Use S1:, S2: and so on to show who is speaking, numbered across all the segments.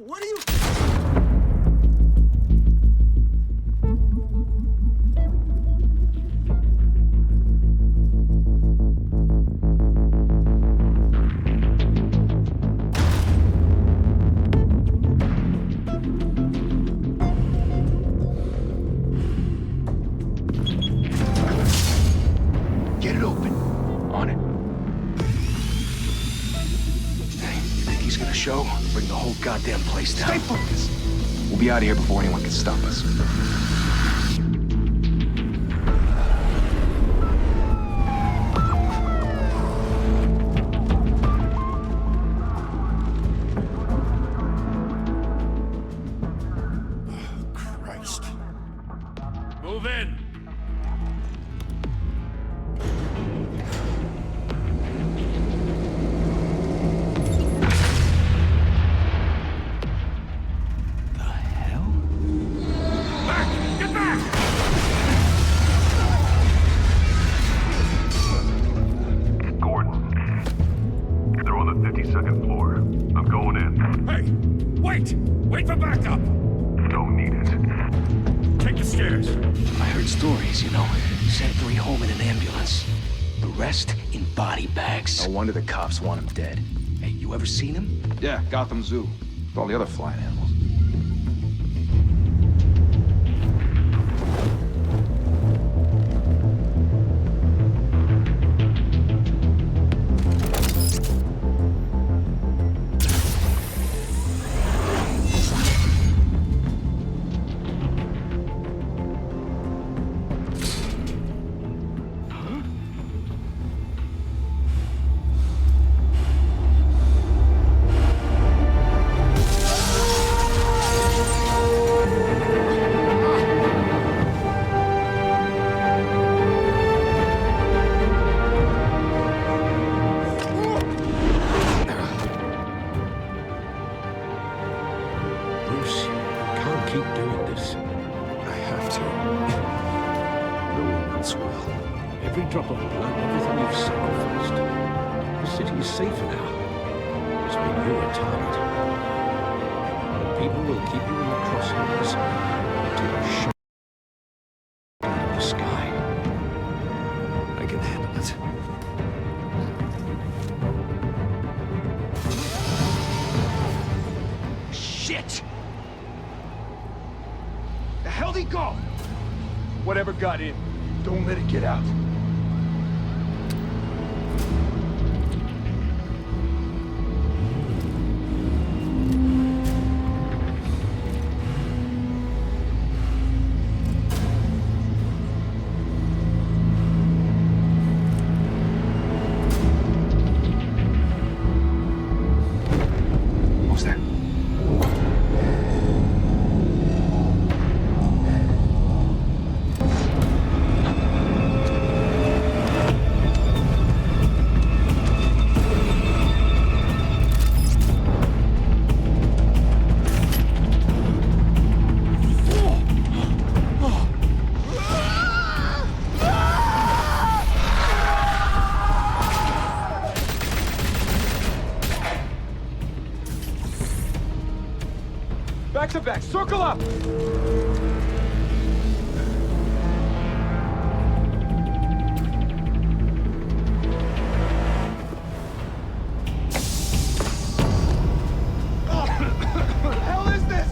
S1: What are you...
S2: Get it open. On it. Hey, you think he's gonna show? Bring the whole goddamn place down.
S3: Stay focused.
S2: We'll be out of here before anyone can stop us.
S3: Christ.
S4: Move in!
S2: The hell?
S4: Back! Get back!
S5: Gordon. They're on the 52nd floor. I'm going in.
S4: Hey! Wait! Wait for backup!
S5: Don't need it.
S4: Take the stairs.
S2: I heard stories, you know. Sent 3 home in an ambulance. The rest in body bags.
S6: No wonder the cops want him dead.
S2: Hey, you ever seen him?
S6: Yeah, Gotham Zoo. With all the other flying animals.
S3: Bruce, can't keep doing this. I have to. No one else will. Every drop of blood, everything you've sacrificed. The city is safer now. It's made you a target. But people will keep you in the crosshairs until you shoot out of the sky. I can handle it.
S2: Shit!
S6: The hell'd he go? Whatever got in, don't let it get out.
S2: What was that?
S6: Back to back, circle up! What the hell is this?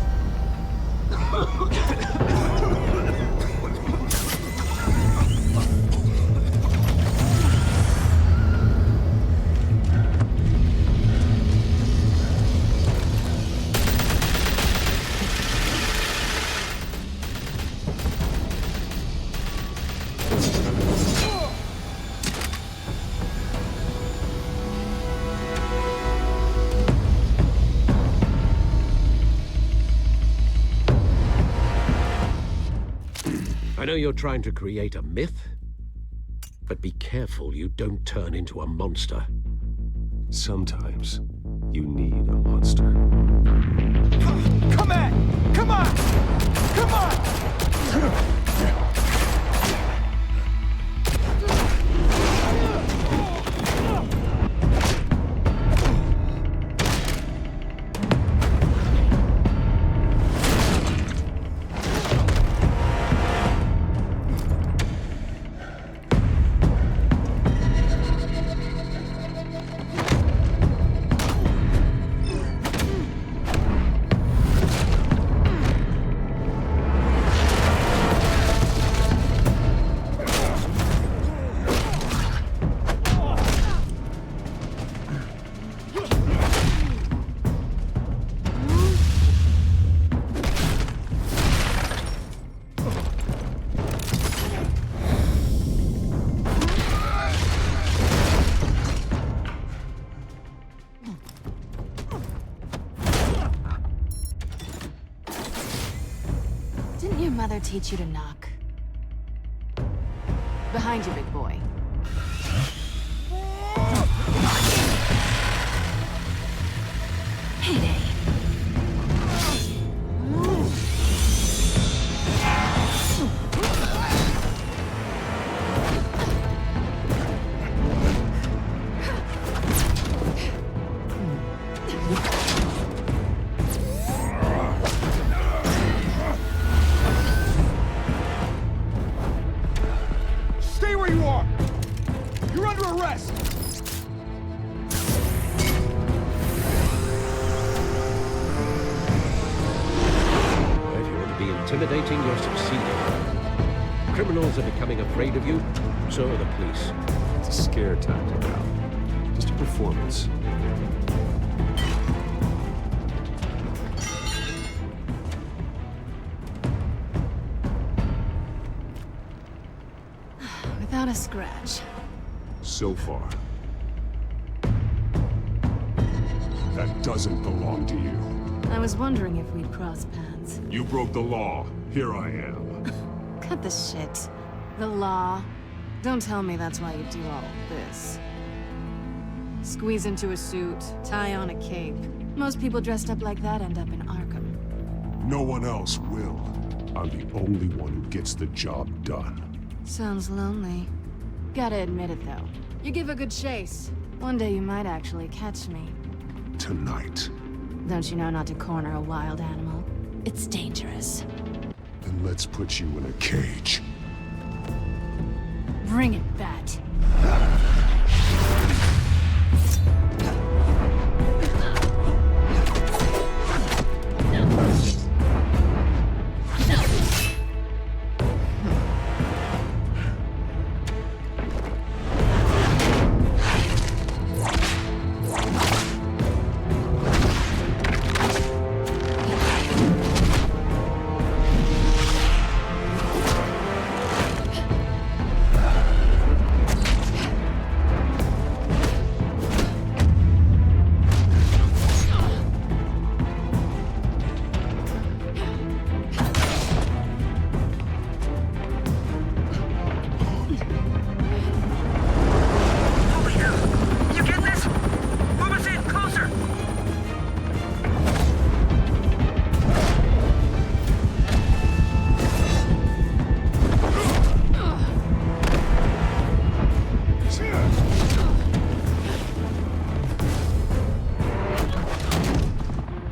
S3: I know you're trying to create a myth, but be careful you don't turn into a monster. Sometimes you need a monster.
S6: Come at! Come on! Come on!
S1: gotta teach you to knock. Behind you, big boy. Heyday.
S6: Stay where you are! You're under arrest!
S3: If you want to be intimidating, you're succeeding. Criminals are becoming afraid of you, so are the police.
S7: It's a scare tactic, Al. Just a performance.
S1: Without a scratch.
S7: So far. That doesn't belong to you.
S1: I was wondering if we'd cross paths.
S7: You broke the law. Here I am.
S1: Cut the shit. The law. Don't tell me that's why you do all this. Squeeze into a suit, tie on a cape. Most people dressed up like that end up in Arkham.
S7: No one else will. I'm the only one who gets the job done.
S1: Sounds lonely. Gotta admit it, though. You give a good chase. One day you might actually catch me.
S7: Tonight.
S1: Don't you know not to corner a wild animal? It's dangerous.
S7: Then let's put you in a cage.
S1: Bring it, Bat.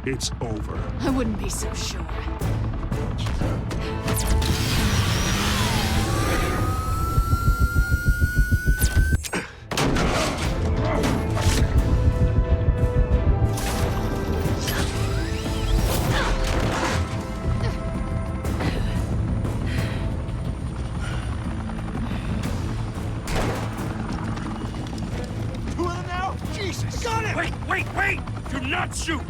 S7: It's over.
S1: I wouldn't be so sure.
S6: Two of them now? Jesus! Got him!
S4: Wait! Do not shoot!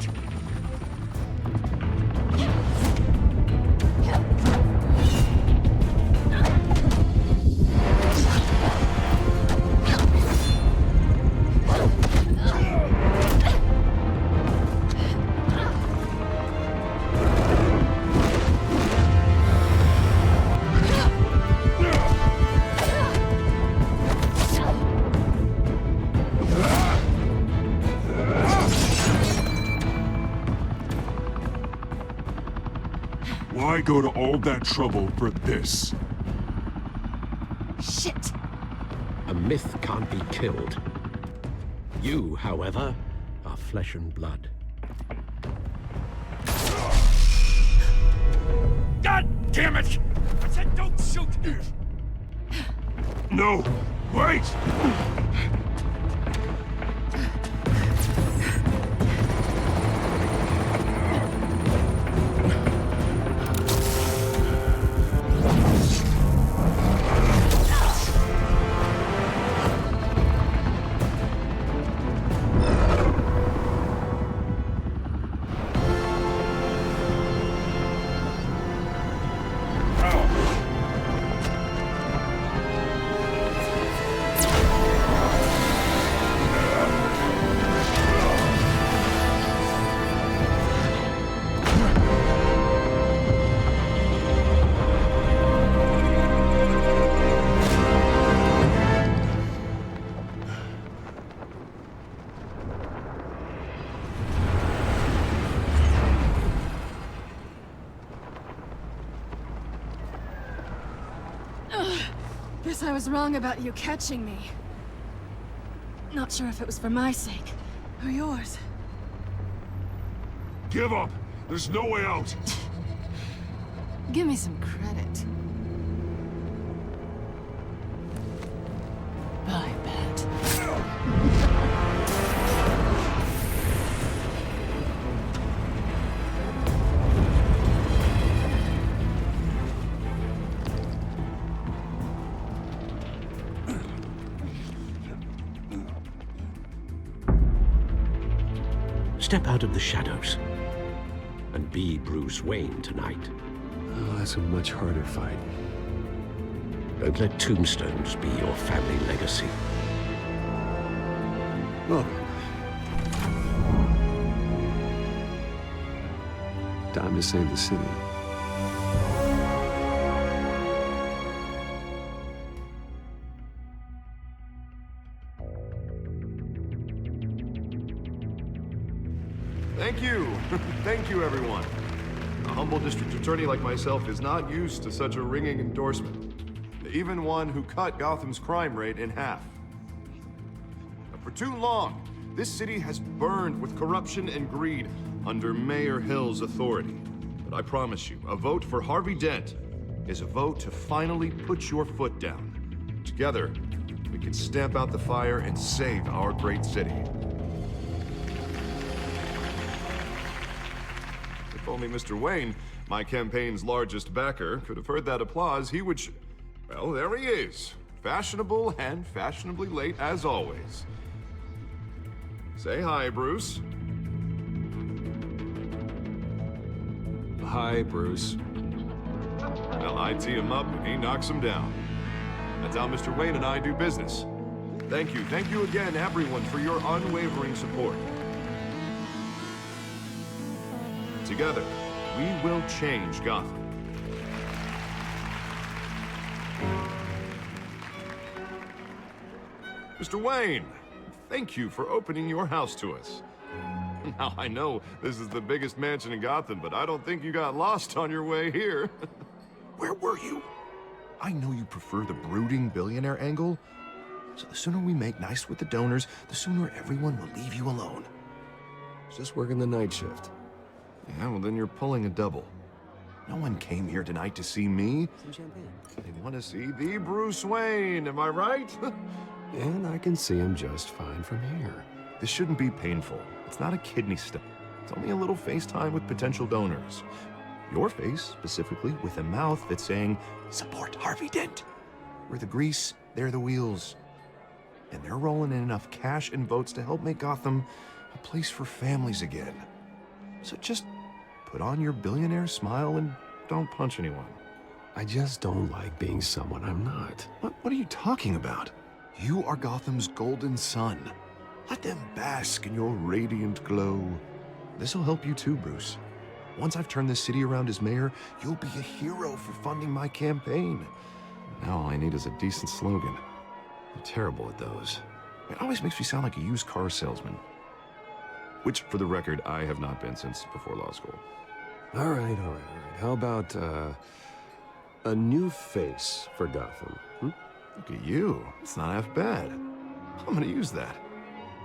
S7: Why go to all that trouble for this?
S1: Shit!
S3: A myth can't be killed. You, however, are flesh and blood.
S4: God damn it! I said don't shoot!
S7: No! Wait!
S1: Guess I was wrong about you catching me. Not sure if it was for my sake, or yours.
S7: Give up! There's no way out!
S1: Give me some credit. I bet.
S3: Step out of the shadows and be Bruce Wayne tonight.
S8: Oh, that's a much harder fight.
S3: Don't let tombstones be your family legacy.
S8: Well, time to save the city.
S9: Thank you. Thank you, everyone. A humble district attorney like myself is not used to such a ringing endorsement. Even one who cut Gotham's crime rate in half. For too long, this city has burned with corruption and greed under Mayor Hill's authority. But I promise you, a vote for Harvey Dent is a vote to finally put your foot down. Together, we can stamp out the fire and save our great city. If only Mr. Wayne, my campaign's largest backer, could have heard that applause, he would well, there he is. Fashionable and fashionably late as always. Say hi, Bruce.
S8: Hi, Bruce.
S9: Well, I tee him up and he knocks him down. That's how Mr. Wayne and I do business. Thank you again, everyone, for your unwavering support. Together, we will change Gotham. Mr. Wayne, thank you for opening your house to us. Now, I know this is the biggest mansion in Gotham, but I don't think you got lost on your way here. Where were you? I know you prefer the brooding billionaire angle, so the sooner we make nice with the donors, the sooner everyone will leave you alone.
S8: Just working the night shift.
S9: Yeah, well, then you're pulling a double. No one came here tonight to see me.
S8: Some champagne.
S9: They want to see the Bruce Wayne, am I right?
S8: And I can see him just fine from here.
S9: This shouldn't be painful. It's not a kidney stone. It's only a little FaceTime with potential donors. Your face, specifically, with a mouth that's saying, support Harvey Dent. We're the grease, they're the wheels. And they're rolling in enough cash and votes to help make Gotham a place for families again. So just put on your billionaire smile and don't punch anyone.
S8: I just don't like being someone I'm not.
S9: What are you talking about? You are Gotham's golden sun. Let them bask in your radiant glow. This'll help you too, Bruce. Once I've turned this city around as mayor, you'll be a hero for funding my campaign. Now all I need is a decent slogan. I'm terrible at those. It always makes me sound like a used car salesman. Which, for the record, I have not been since before law school.
S8: All right. How about, a new face for Gotham?
S9: Look at you. It's not half bad. I'm gonna use that.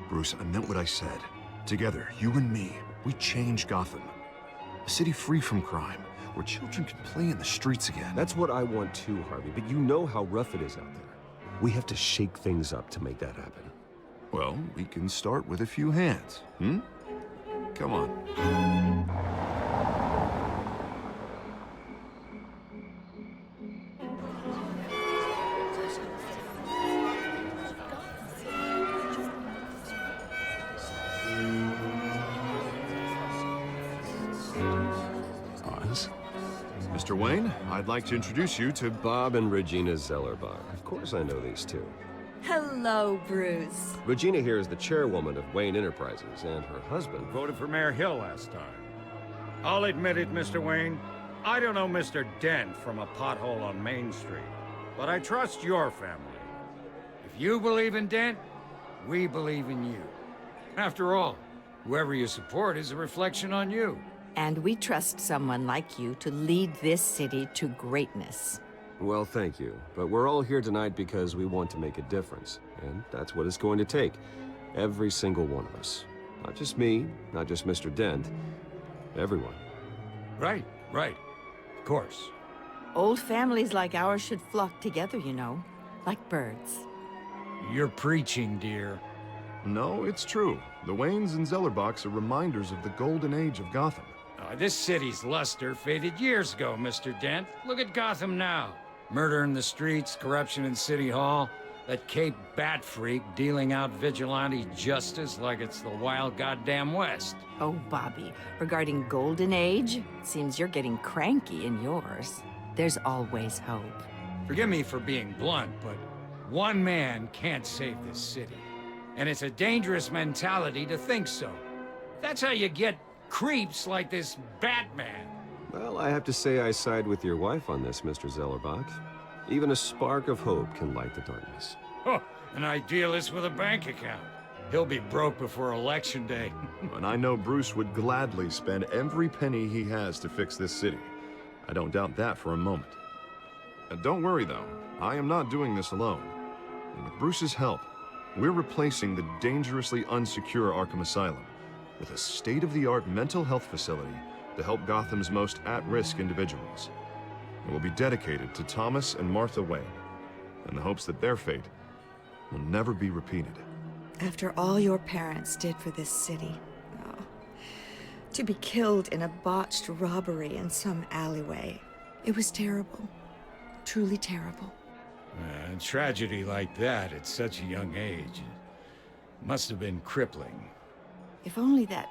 S9: Bruce, I meant what I said. Together, you and me, we change Gotham. A city free from crime, where children can play in the streets again.
S8: That's what I want too, Harvey, but you know how rough it is out there. We have to shake things up to make that happen.
S9: Well, we can start with a few hands, Come on.
S8: Oz?
S9: Mr. Wayne, I'd like to introduce you to
S8: Bob and Regina Zellerbach. Of course I know these two.
S10: Hello, Bruce.
S8: Regina here is the chairwoman of Wayne Enterprises, and her husband...
S4: Voted for Mayor Hill last time. I'll admit it, Mr. Wayne. I don't know Mr. Dent from a pothole on Main Street, but I trust your family. If you believe in Dent, we believe in you. After all, whoever you support is a reflection on you.
S10: And we trust someone like you to lead this city to greatness.
S8: Well, thank you. But we're all here tonight because we want to make a difference. And that's what it's going to take. Every single one of us. Not just me, not just Mr. Dent. Everyone.
S4: Right, right. Of course.
S10: Old families like ours should flock together, you know. Like birds.
S4: You're preaching, dear.
S9: No, it's true. The Waynes and Zellerbachs are reminders of the golden age of Gotham.
S4: This city's luster faded years ago, Mr. Dent. Look at Gotham now. Murder in the streets, corruption in City Hall, that Cape Bat freak dealing out vigilante justice like it's the wild goddamn West.
S10: Oh, Bobby, regarding Golden Age, seems you're getting cranky in yours. There's always hope.
S4: Forgive me for being blunt, but one man can't save this city. And it's a dangerous mentality to think so. That's how you get creeps like this Batman.
S8: Well, I have to say I side with your wife on this, Mr. Zellerbach. Even a spark of hope can light the darkness.
S4: Oh, an idealist with a bank account. He'll be broke before Election Day.
S9: And I know Bruce would gladly spend every penny he has to fix this city. I don't doubt that for a moment. Don't worry, though. I am not doing this alone. And with Bruce's help, we're replacing the dangerously unsecure Arkham Asylum with a state-of-the-art mental health facility to help Gotham's most at-risk individuals. It will be dedicated to Thomas and Martha Wayne, in the hopes that their fate will never be repeated.
S10: After all your parents did for this city, to be killed in a botched robbery in some alleyway, it was terrible. Truly terrible.
S4: A tragedy like that at such a young age must have been crippling.
S10: If only that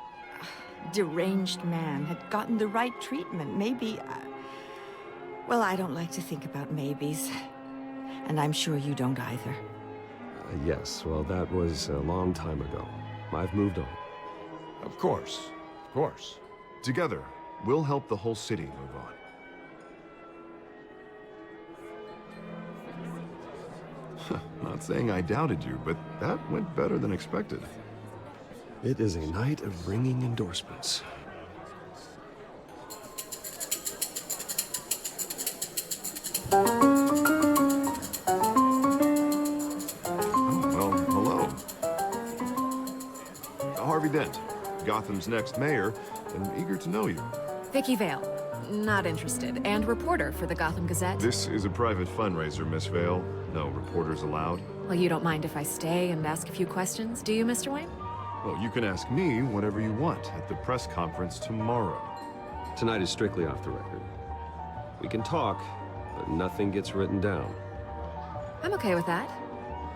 S10: deranged man had gotten the right treatment, maybe... well, I don't like to think about maybes. And I'm sure you don't either.
S8: Yes, well, that was a long time ago. I've moved on.
S4: Of course, of course.
S9: Together, we'll help the whole city move on. Not saying I doubted you, but that went better than expected.
S8: It is a night of ringing endorsements.
S9: Well, hello. Harvey Dent, Gotham's next mayor, and eager to know you.
S11: Vicky Vale. Not interested. And reporter for the Gotham Gazette.
S9: This is a private fundraiser, Miss Vale. No reporters allowed.
S11: Well, you don't mind if I stay and ask a few questions, do you, Mr. Wayne?
S9: Well, you can ask me whatever you want at the press conference tomorrow.
S8: Tonight is strictly off the record. We can talk, but nothing gets written down.
S11: I'm okay with that.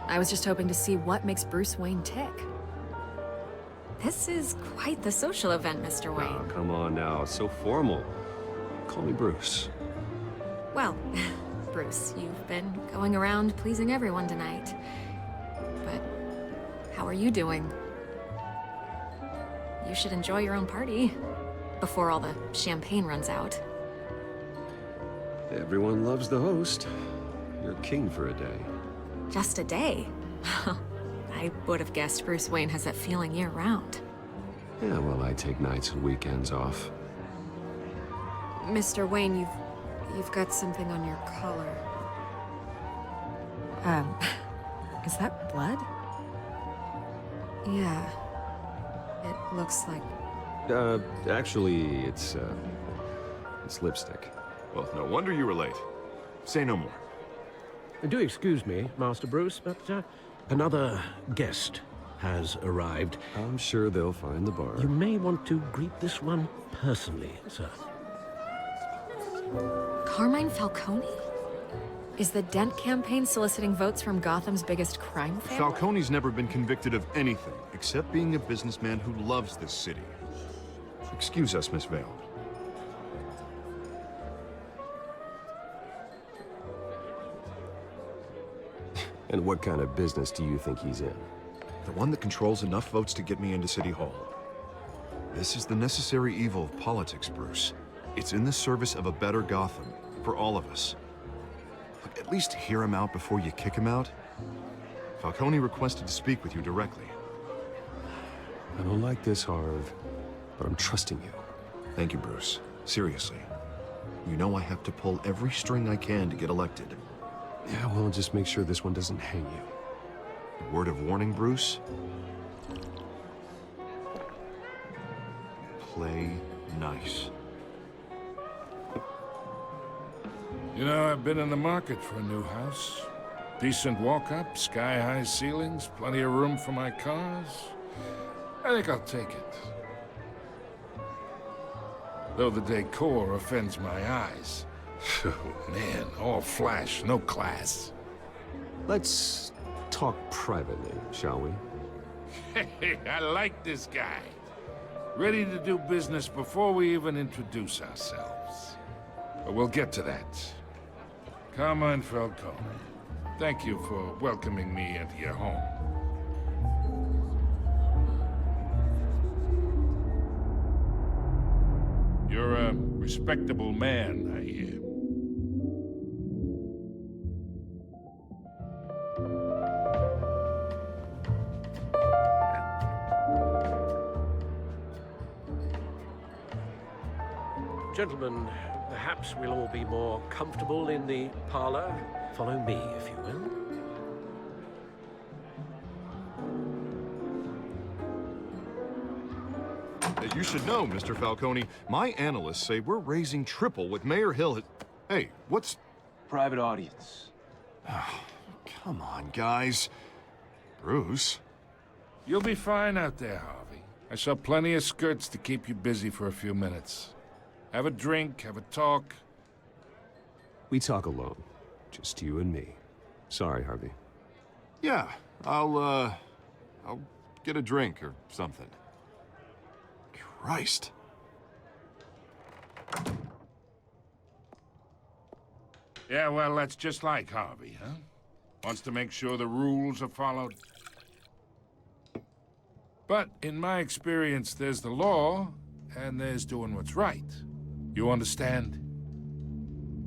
S11: I was just hoping to see what makes Bruce Wayne tick. This is quite the social event, Mr. Wayne.
S8: Oh, come on now, so formal. Call me Bruce.
S11: Well, Bruce, you've been going around pleasing everyone tonight. But how are you doing? You should enjoy your own party before all the champagne runs out.
S8: Everyone loves the host. You're king for a day.
S11: Just a day? I would have guessed Bruce Wayne has that feeling year-round.
S8: Yeah, well, I take nights and weekends off.
S11: Mr. Wayne, you've got something on your collar. Is that blood? Yeah. It looks like...
S8: Actually, it's lipstick.
S9: Well, no wonder you were late. Say no more.
S3: Do excuse me, Master Bruce, but another guest has arrived.
S8: I'm sure they'll find the bar.
S3: You may want to greet this one personally, sir.
S11: Carmine Falcone? Is the Dent campaign soliciting votes from Gotham's biggest crime family?
S9: Falcone's never been convicted of anything except being a businessman who loves this city. Excuse us, Miss Vale.
S8: And what kind of business do you think he's in?
S9: The one that controls enough votes to get me into City Hall. This is the necessary evil of politics, Bruce. It's in the service of a better Gotham, for all of us. Look, at least hear him out before you kick him out. Falcone requested to speak with you directly.
S8: I don't like this, Harv, but I'm trusting you.
S9: Thank you, Bruce. Seriously. You know I have to pull every string I can to get elected.
S8: Yeah, well, just make sure this one doesn't hang you.
S9: Word of warning, Bruce? Play nice.
S12: You know, I've been in the market for a new house. Decent walk-up, sky-high ceilings, plenty of room for my cars. I think I'll take it. Though the decor offends my eyes. Man, all flash, no class.
S8: Let's talk privately, shall we?
S12: Hey, I like this guy. Ready to do business before we even introduce ourselves. But we'll get to that. Carmine Falcone, thank you for welcoming me into your home. You're a respectable man, I hear.
S3: Gentlemen, perhaps we'll all be more comfortable in the parlor. Follow me, if you will.
S9: You should know, Mr. Falcone, my analysts say we're raising triple what Mayor Hill had... Hey, what's...
S2: Private audience.
S9: Come on, guys. Bruce?
S12: You'll be fine out there, Harvey. I saw plenty of skirts to keep you busy for a few minutes. Have a drink, have a talk.
S8: We talk alone. Just you and me. Sorry, Harvey.
S9: Yeah, I'll get a drink or something. Christ.
S12: Yeah, well, that's just like Harvey, huh? Wants to make sure the rules are followed. But in my experience, there's the law, and there's doing what's right. You understand?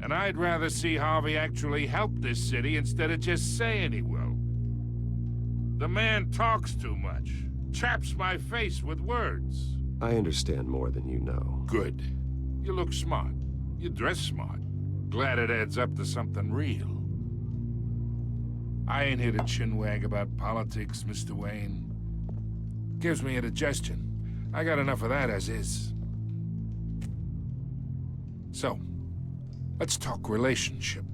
S12: And I'd rather see Harvey actually help this city instead of just saying he will. The man talks too much. Chaps my face with words.
S8: I understand more than you know.
S12: Good. You look smart. You dress smart. Glad it adds up to something real. I ain't here to chinwag about politics, Mr. Wayne. Gives me indigestion. I got enough of that as is. So, let's talk relationship.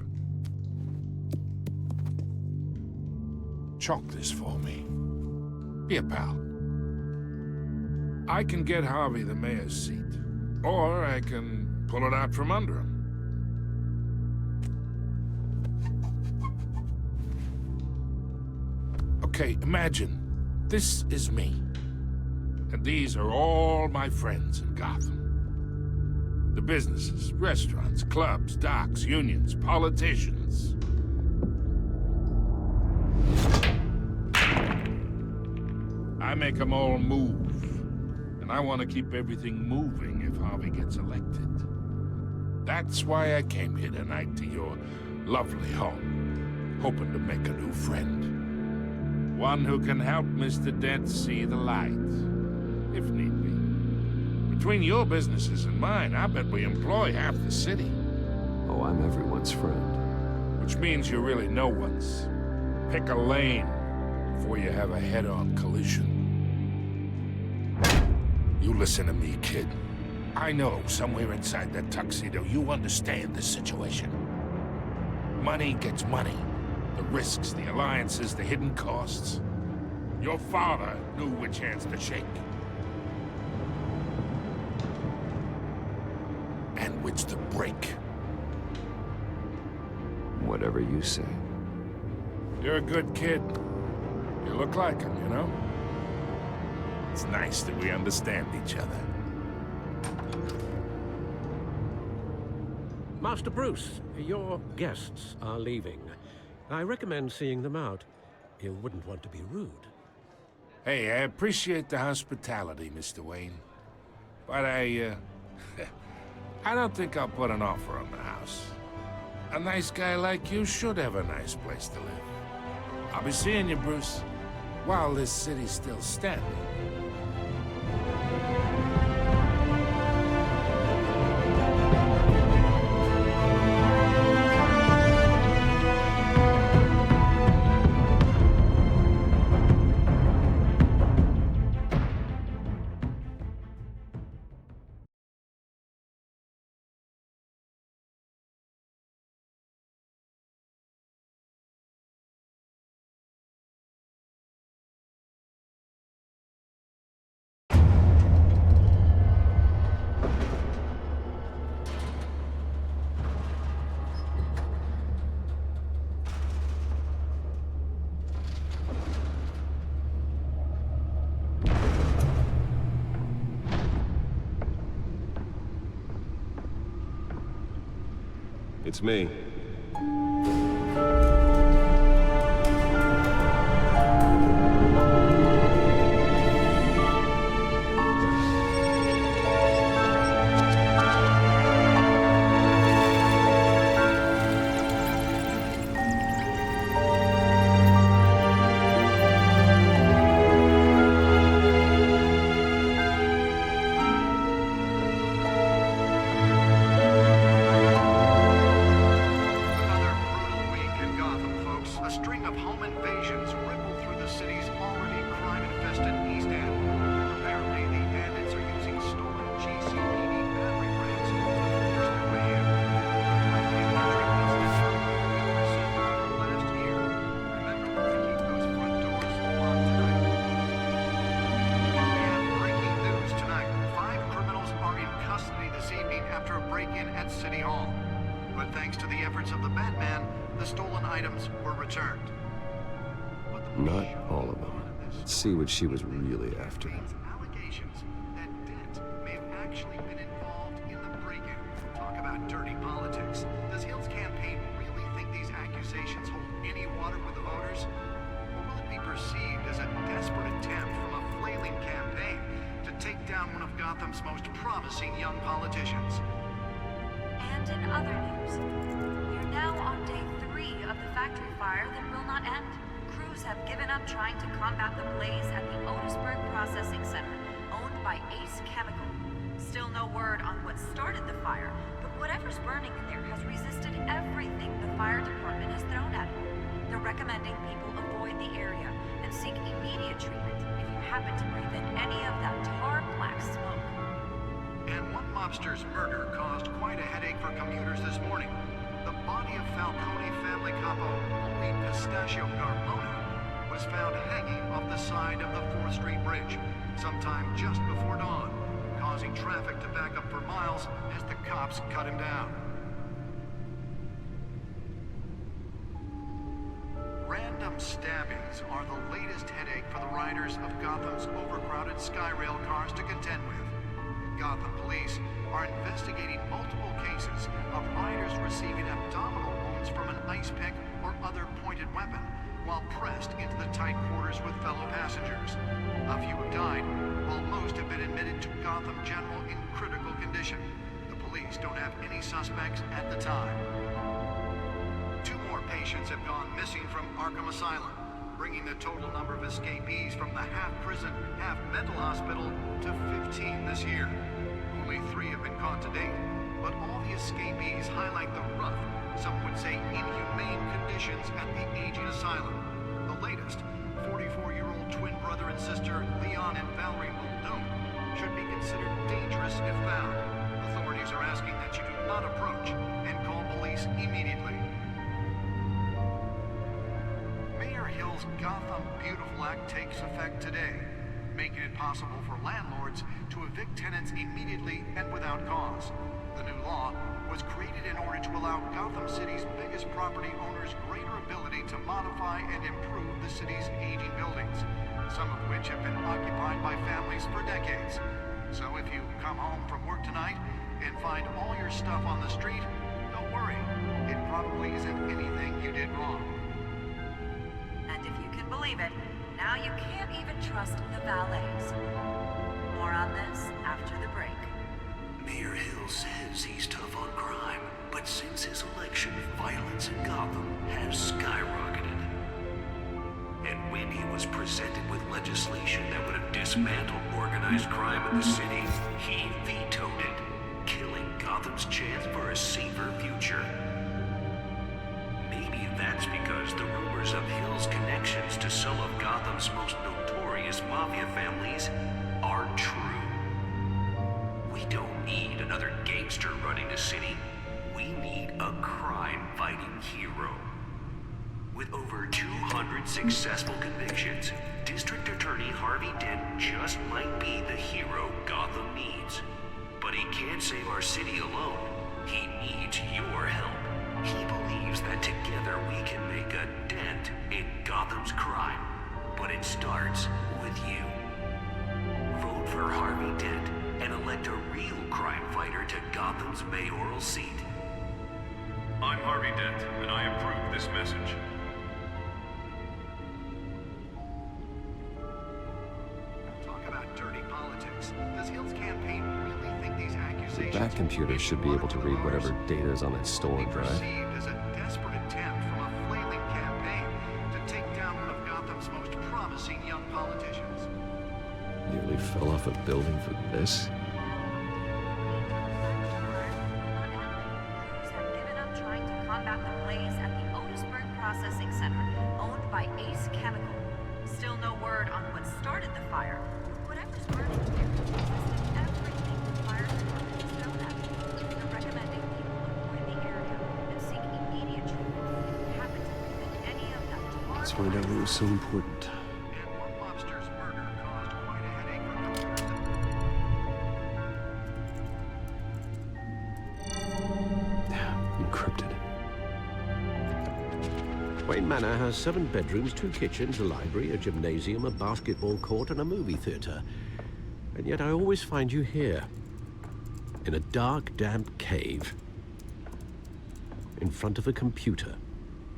S12: Chalk this for me. Be a pal. I can get Harvey the mayor's seat, or I can pull it out from under him. Okay, imagine, this is me. And these are all my friends in Gotham. The businesses, restaurants, clubs, docks, unions, politicians. I make them all move. And I want to keep everything moving if Harvey gets elected. That's why I came here tonight to your lovely home, hoping to make a new friend. One who can help Mr. Dent see the light, if need be. Between your businesses and mine, I bet we employ half the city.
S8: Oh, I'm everyone's friend.
S12: Which means you're really no one's. Pick a lane before you have a head-on collision. You listen to me, kid. I know somewhere inside that tuxedo you understand the situation. Money gets money. The risks, the alliances, the hidden costs. Your father knew which hands to shake. And which to break.
S8: Whatever you say.
S12: You're a good kid. You look like him, you know? It's nice that we understand each other.
S3: Master Bruce, your guests are leaving. I recommend seeing them out. You wouldn't want to be rude.
S12: Hey, I appreciate the hospitality, Mr. Wayne. But I don't think I'll put an offer on the house. A nice guy like you should have a nice place to live. I'll be seeing you, Bruce, while this city's still standing.
S8: It's me. Not all of them. Let's see what she was really after.
S13: Allegations that Dent may have actually been involved in the break-in. Talk about dirty politics. Does Hill's campaign really think these accusations hold any water with the voters? Or will it be perceived as a desperate attempt from a flailing campaign to take down one of Gotham's most promising young politicians?
S14: And in other news, we're now on day 3 of the factory fire that will not end. Crews have given up trying to combat the blaze at the Otisburg Processing Center, owned by Ace Chemical. Still no word on what started the fire, but whatever's burning in there has resisted everything the fire department has thrown at it. They're recommending people avoid the area and seek immediate treatment if you happen to breathe in any of that tar black smoke.
S13: And one mobster's murder caused quite a headache for commuters this morning. The body of Falcone family capo Louis Pistachio Garmona was found hanging off the side of the 4th Street Bridge sometime just before dawn, causing traffic to back up for miles as the cops cut him down. Random stabbings are the latest headache for the riders of Gotham's overcrowded Skyrail cars to contend with. Gotham police are investigating multiple cases of riders receiving abdominal wounds from an ice pick or other pointed weapon while pressed into the tight quarters with fellow passengers. A few have died, while most have been admitted to Gotham General in critical condition. The police don't have any suspects at the time. 2 more patients have gone missing from Arkham Asylum, bringing the total number of escapees from the half-prison, half-mental hospital to 15 this year. Only 3 have been caught to date, but all the escapees highlight the rough, some would say inhumane conditions at the aging asylum. The latest, 44-year-old twin brother and sister Leon and Valerie Muldoon, should be considered dangerous if found. Authorities are asking that you do not approach and call police immediately. Mayor Hill's Gotham Beautiful Act takes effect today, making it possible for landlords to evict tenants immediately and without cause. The new law was created in order to allow Gotham City's biggest property owners greater ability to modify and improve the city's aging buildings, some of which have been occupied by families for decades. So if you come home from work tonight and find all your stuff on the street, don't worry. It probably isn't anything you did wrong.
S14: And if you can believe it, now you can't even trust the valets. More on this after the break.
S2: Mayor Hill says he's tough on crime, but since his election, violence in Gotham has skyrocketed. And when he was presented with legislation that would have dismantled organized crime in the city, he vetoed it, killing Gotham's chance for a safer future. Maybe that's because the rumors of Hill's connections to some of Gotham's most notorious mafia families are true. We don't need another gangster running the city. We need a crime-fighting hero. With over 200 successful convictions, District Attorney Harvey Dent just might be the hero Gotham needs. But he can't save our city alone. He needs your help. He believes that together we can make a dent in Gotham's crime. But it starts with you. Vote for Harvey Dent and elect a real crime fighter to Gotham's mayoral seat.
S5: I'm Harvey Dent, and I approve this message.
S13: Talk about dirty politics. Does Hill's campaign really think these accusations...
S8: That computer should be able to read whatever data is on that storage drive.
S13: ...perceived as a desperate attempt from a flailing campaign to take down one of Gotham's most promising young politicians?
S8: Nearly fell off a building for this?
S14: Trying to combat the blaze at the Otisburg Processing Center, owned by Ace Chemical. Still no word on what started the fire. Whatever's burning here tested everything the fire department has thrown at it. They're recommending people avoid the area and seek immediate treatment if you happen to breathe in any of that tomorrow.
S8: Let's find out what was so important.
S13: And one lobster's murder caused quite a headache for the
S8: Encrypted.
S15: Wayne Manor has 7 bedrooms, 2 kitchens, a library, a gymnasium, a basketball court, and a movie theater. And yet I always find you here. In a dark, damp cave. In front of a computer.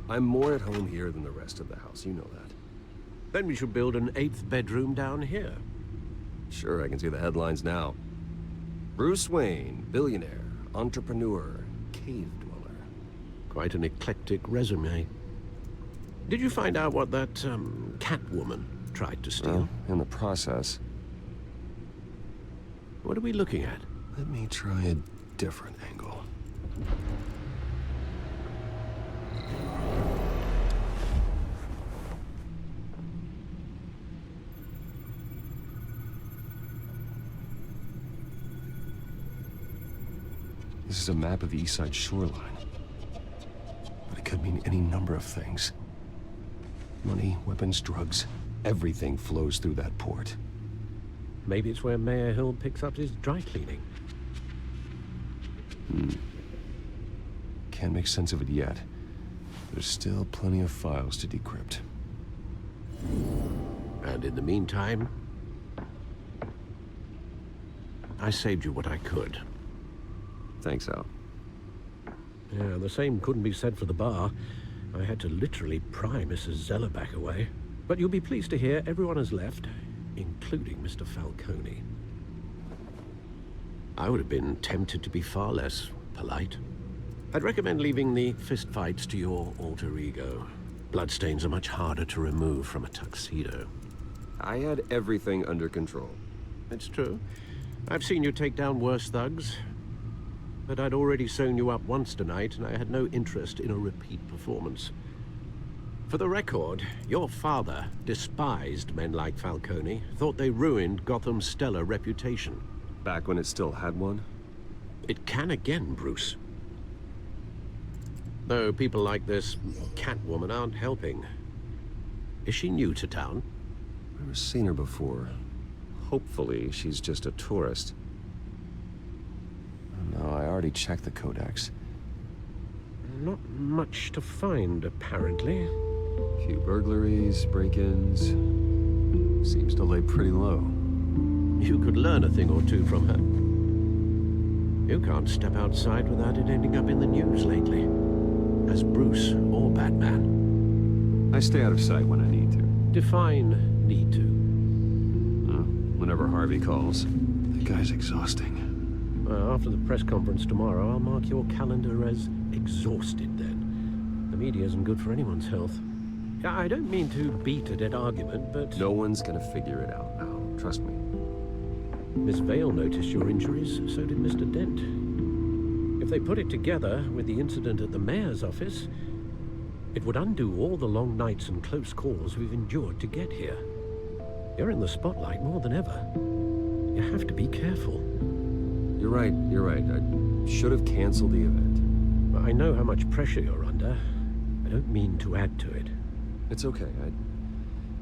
S8: I'm more at home here than the rest of the house, you know that.
S15: Then we should build an 8th bedroom down here.
S8: Sure, I can see the headlines now. Bruce Wayne, billionaire, entrepreneur, cave dweller.
S15: Quite an eclectic resume. Did you find out what that, Catwoman tried to steal?
S8: Well, in the process.
S15: What are we looking at?
S8: Let me try a different angle. This is a map of the East Side shoreline. But it could mean any number of things. Money, weapons, drugs, everything flows through that port.
S15: Maybe it's where Mayor Hill picks up his dry cleaning.
S8: Can't make sense of it yet. There's still plenty of files to decrypt.
S15: And in the meantime, I saved you what I could.
S8: Thanks, Al.
S15: Yeah, the same couldn't be said for the bar. I had to literally pry Mrs. Zellerback away. But you'll be pleased to hear everyone has left, including Mr. Falcone. I would have been tempted to be far less polite. I'd recommend leaving the fistfights to your alter ego. Bloodstains are much harder to remove from a tuxedo.
S8: I had everything under control.
S15: It's true. I've seen you take down worse thugs. But I'd already sewn you up once tonight, and I had no interest in a repeat performance. For the record, your father despised men like Falcone, thought they ruined Gotham's stellar reputation.
S8: Back when it still had one?
S15: It can again, Bruce. Though people like this Catwoman aren't helping. Is she new to town?
S8: I've never seen her before. Hopefully, she's just a tourist. No, I already checked the codex.
S15: Not much to find, apparently.
S8: A few burglaries, break-ins. Seems to lay pretty low.
S15: You could learn a thing or two from her. You can't step outside without it ending up in the news lately. As Bruce or Batman.
S8: I stay out of sight when I need to.
S15: Define need to.
S8: Whenever Harvey calls. That guy's exhausting.
S15: After the press conference tomorrow, I'll mark your calendar as exhausted then. The media isn't good for anyone's health. I don't mean to beat a dead argument, but...
S8: No one's gonna figure it out now. Trust me.
S15: Miss Vale noticed your injuries, so did Mr. Dent. If they put it together with the incident at the mayor's office, it would undo all the long nights and close calls we've endured to get here. You're in the spotlight more than ever. You have to be careful.
S8: You're right. I should have canceled the event.
S15: But I know how much pressure you're under. I don't mean to add to it.
S8: It's okay.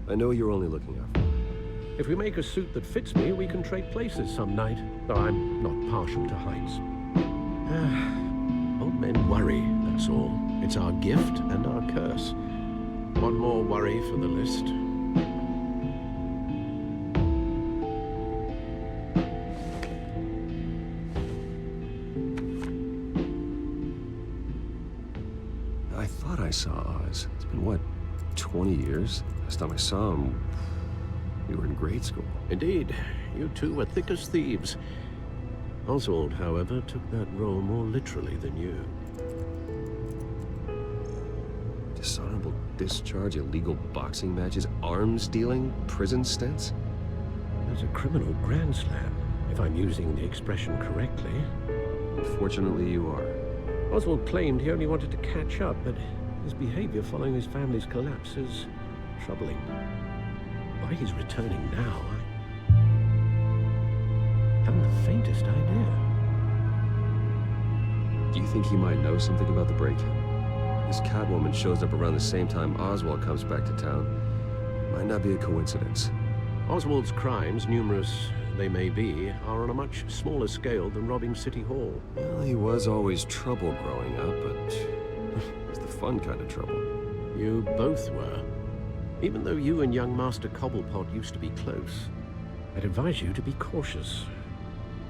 S8: I know you're only looking out for me.
S15: If we make a suit that fits me, we can trade places some night. Though I'm not partial to heights. Old men worry, that's all. It's our gift and our curse. One more worry for the list.
S8: saw Oz. It's been, what, 20 years? Last time I saw him, we were in grade school.
S15: Indeed, you two were thick as thieves. Oswald, however, took that role more literally than you.
S8: Dishonorable discharge, illegal boxing matches, arms dealing, prison stints?
S15: There's a criminal grand slam, if I'm using the expression correctly.
S8: Unfortunately, you are.
S15: Oswald claimed he only wanted to catch up, but his behavior following his family's collapse is troubling. Why he's returning now, I haven't the faintest idea.
S8: Do you think he might know something about the break-in? This Catwoman shows up around the same time Oswald comes back to town. Might not be a coincidence.
S15: Oswald's crimes, numerous they may be, are on a much smaller scale than robbing City Hall.
S8: Well, he was always trouble growing up, but it was the fun kind of trouble.
S15: You both were. Even though you and young Master Cobblepot used to be close, I'd advise you to be cautious.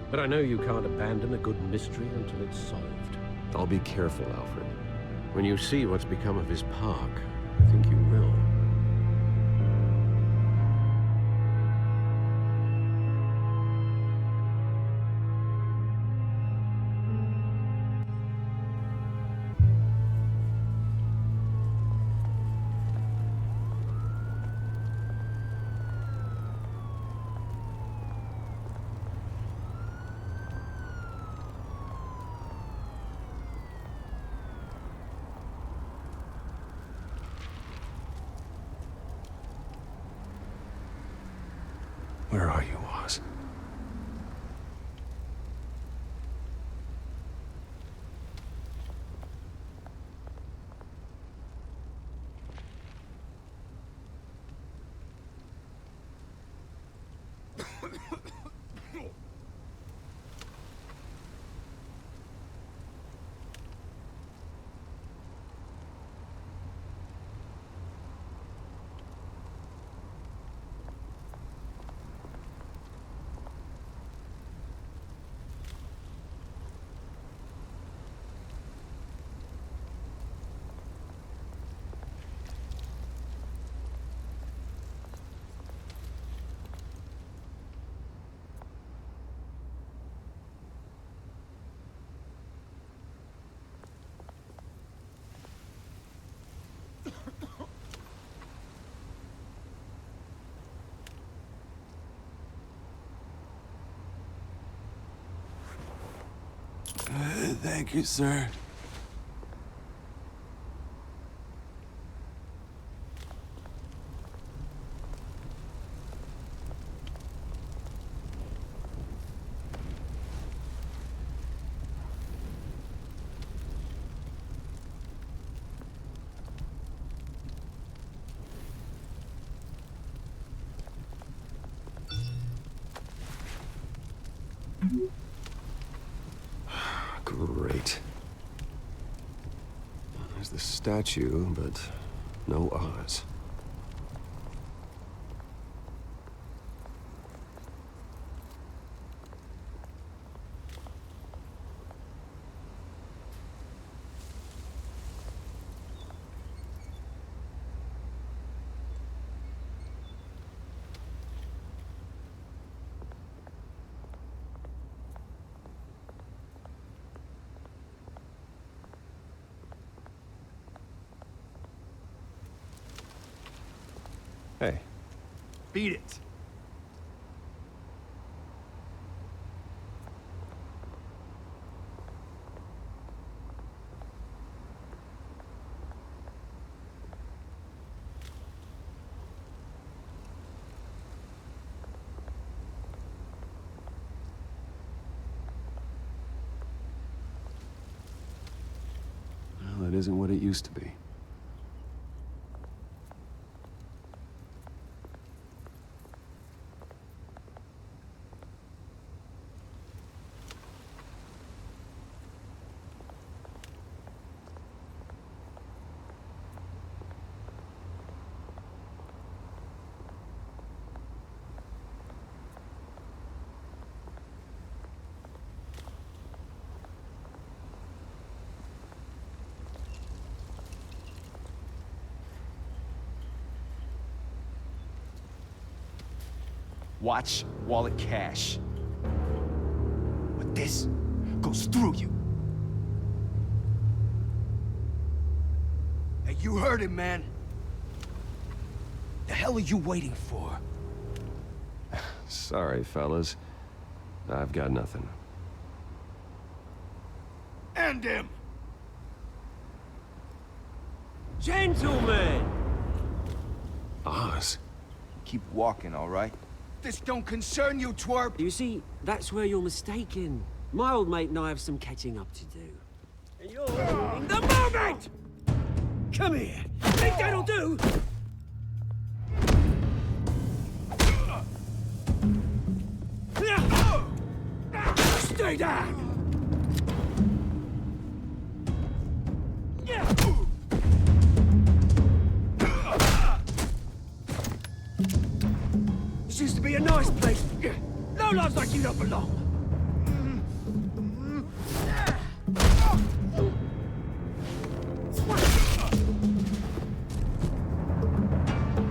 S15: But I know you can't abandon a good mystery until it's solved.
S8: I'll be careful, Alfred.
S15: When you see what's become of his park, I think you will.
S3: Where are you, Oz?
S16: Thank you, sir.
S8: Great. There's the statue, but no Oz. Hey.
S6: Beat it.
S8: Well, it isn't what it used to be.
S6: Watch, wallet, cash. But this goes through you. Hey, you heard him, man. The hell are you waiting for?
S8: Sorry, fellas. I've got nothing.
S6: End him!
S16: Gentlemen!
S8: Oz.
S6: Keep walking, all right? This don't concern you, twerp!
S16: You see, that's where you're mistaken. My old mate and I have some catching up to do. And you're ruining the moment! Come here! Think that'll do? Stay down! This used to be a nice place. No lives like you don't belong.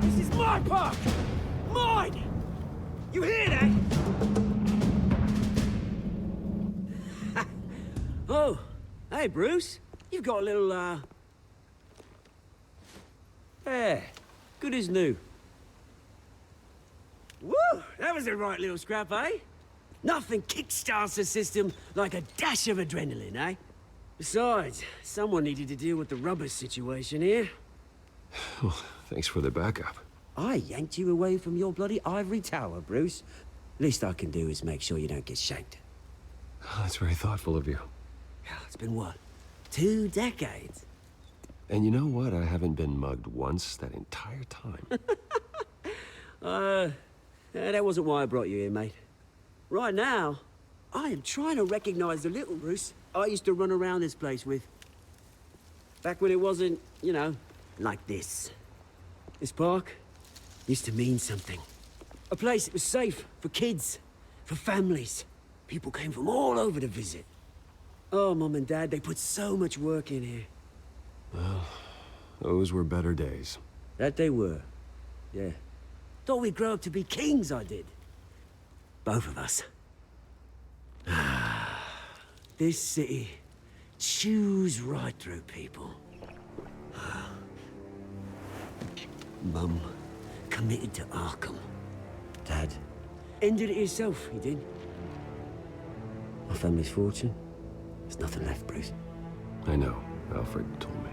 S16: This is my park! Mine! You hear that? Oh, hey, Bruce. You've got a little, Yeah, good as new. Woo! That was a right little scrap, eh? Nothing kickstarts the system like a dash of adrenaline, eh? Besides, someone needed to deal with the rubber situation here.
S8: Oh, thanks for the backup.
S16: I yanked you away from your bloody ivory tower, Bruce. Least I can do is make sure you don't get shanked.
S8: Oh, that's very thoughtful of you.
S16: It's been what? 2 decades?
S8: And you know what? I haven't been mugged once that entire time.
S16: That wasn't why I brought you here, mate. Right now, I am trying to recognize the little Bruce I used to run around this place with. Back when it wasn't, you know, like this. This park used to mean something. A place that was safe for kids, for families. People came from all over to visit. Oh, Mum and Dad, they put so much work in here.
S8: Well, those were better days.
S16: That they were. Yeah. Thought we'd grow up to be kings, I did. Both of us. This city chews right through people. Mum committed to Arkham. Dad ended it himself, he did. My family's fortune. There's nothing left, Bruce.
S8: I know. Alfred told me.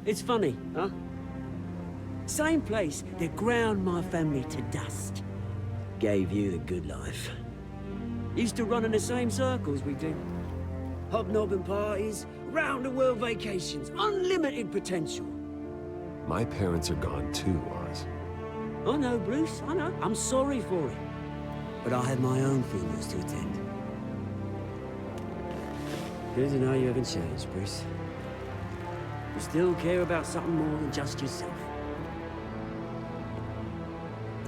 S16: It's funny, huh? Same place that ground my family to dust. Gave you the good life. Used to run in the same circles we did. Hobnobbing parties, round-the-world vacations, unlimited potential.
S8: My parents are gone too, Oz.
S16: I know, Bruce, I know. I'm sorry for it. But I have my own funerals to attend. Good to know you haven't changed, Bruce. You still care about something more than just yourself.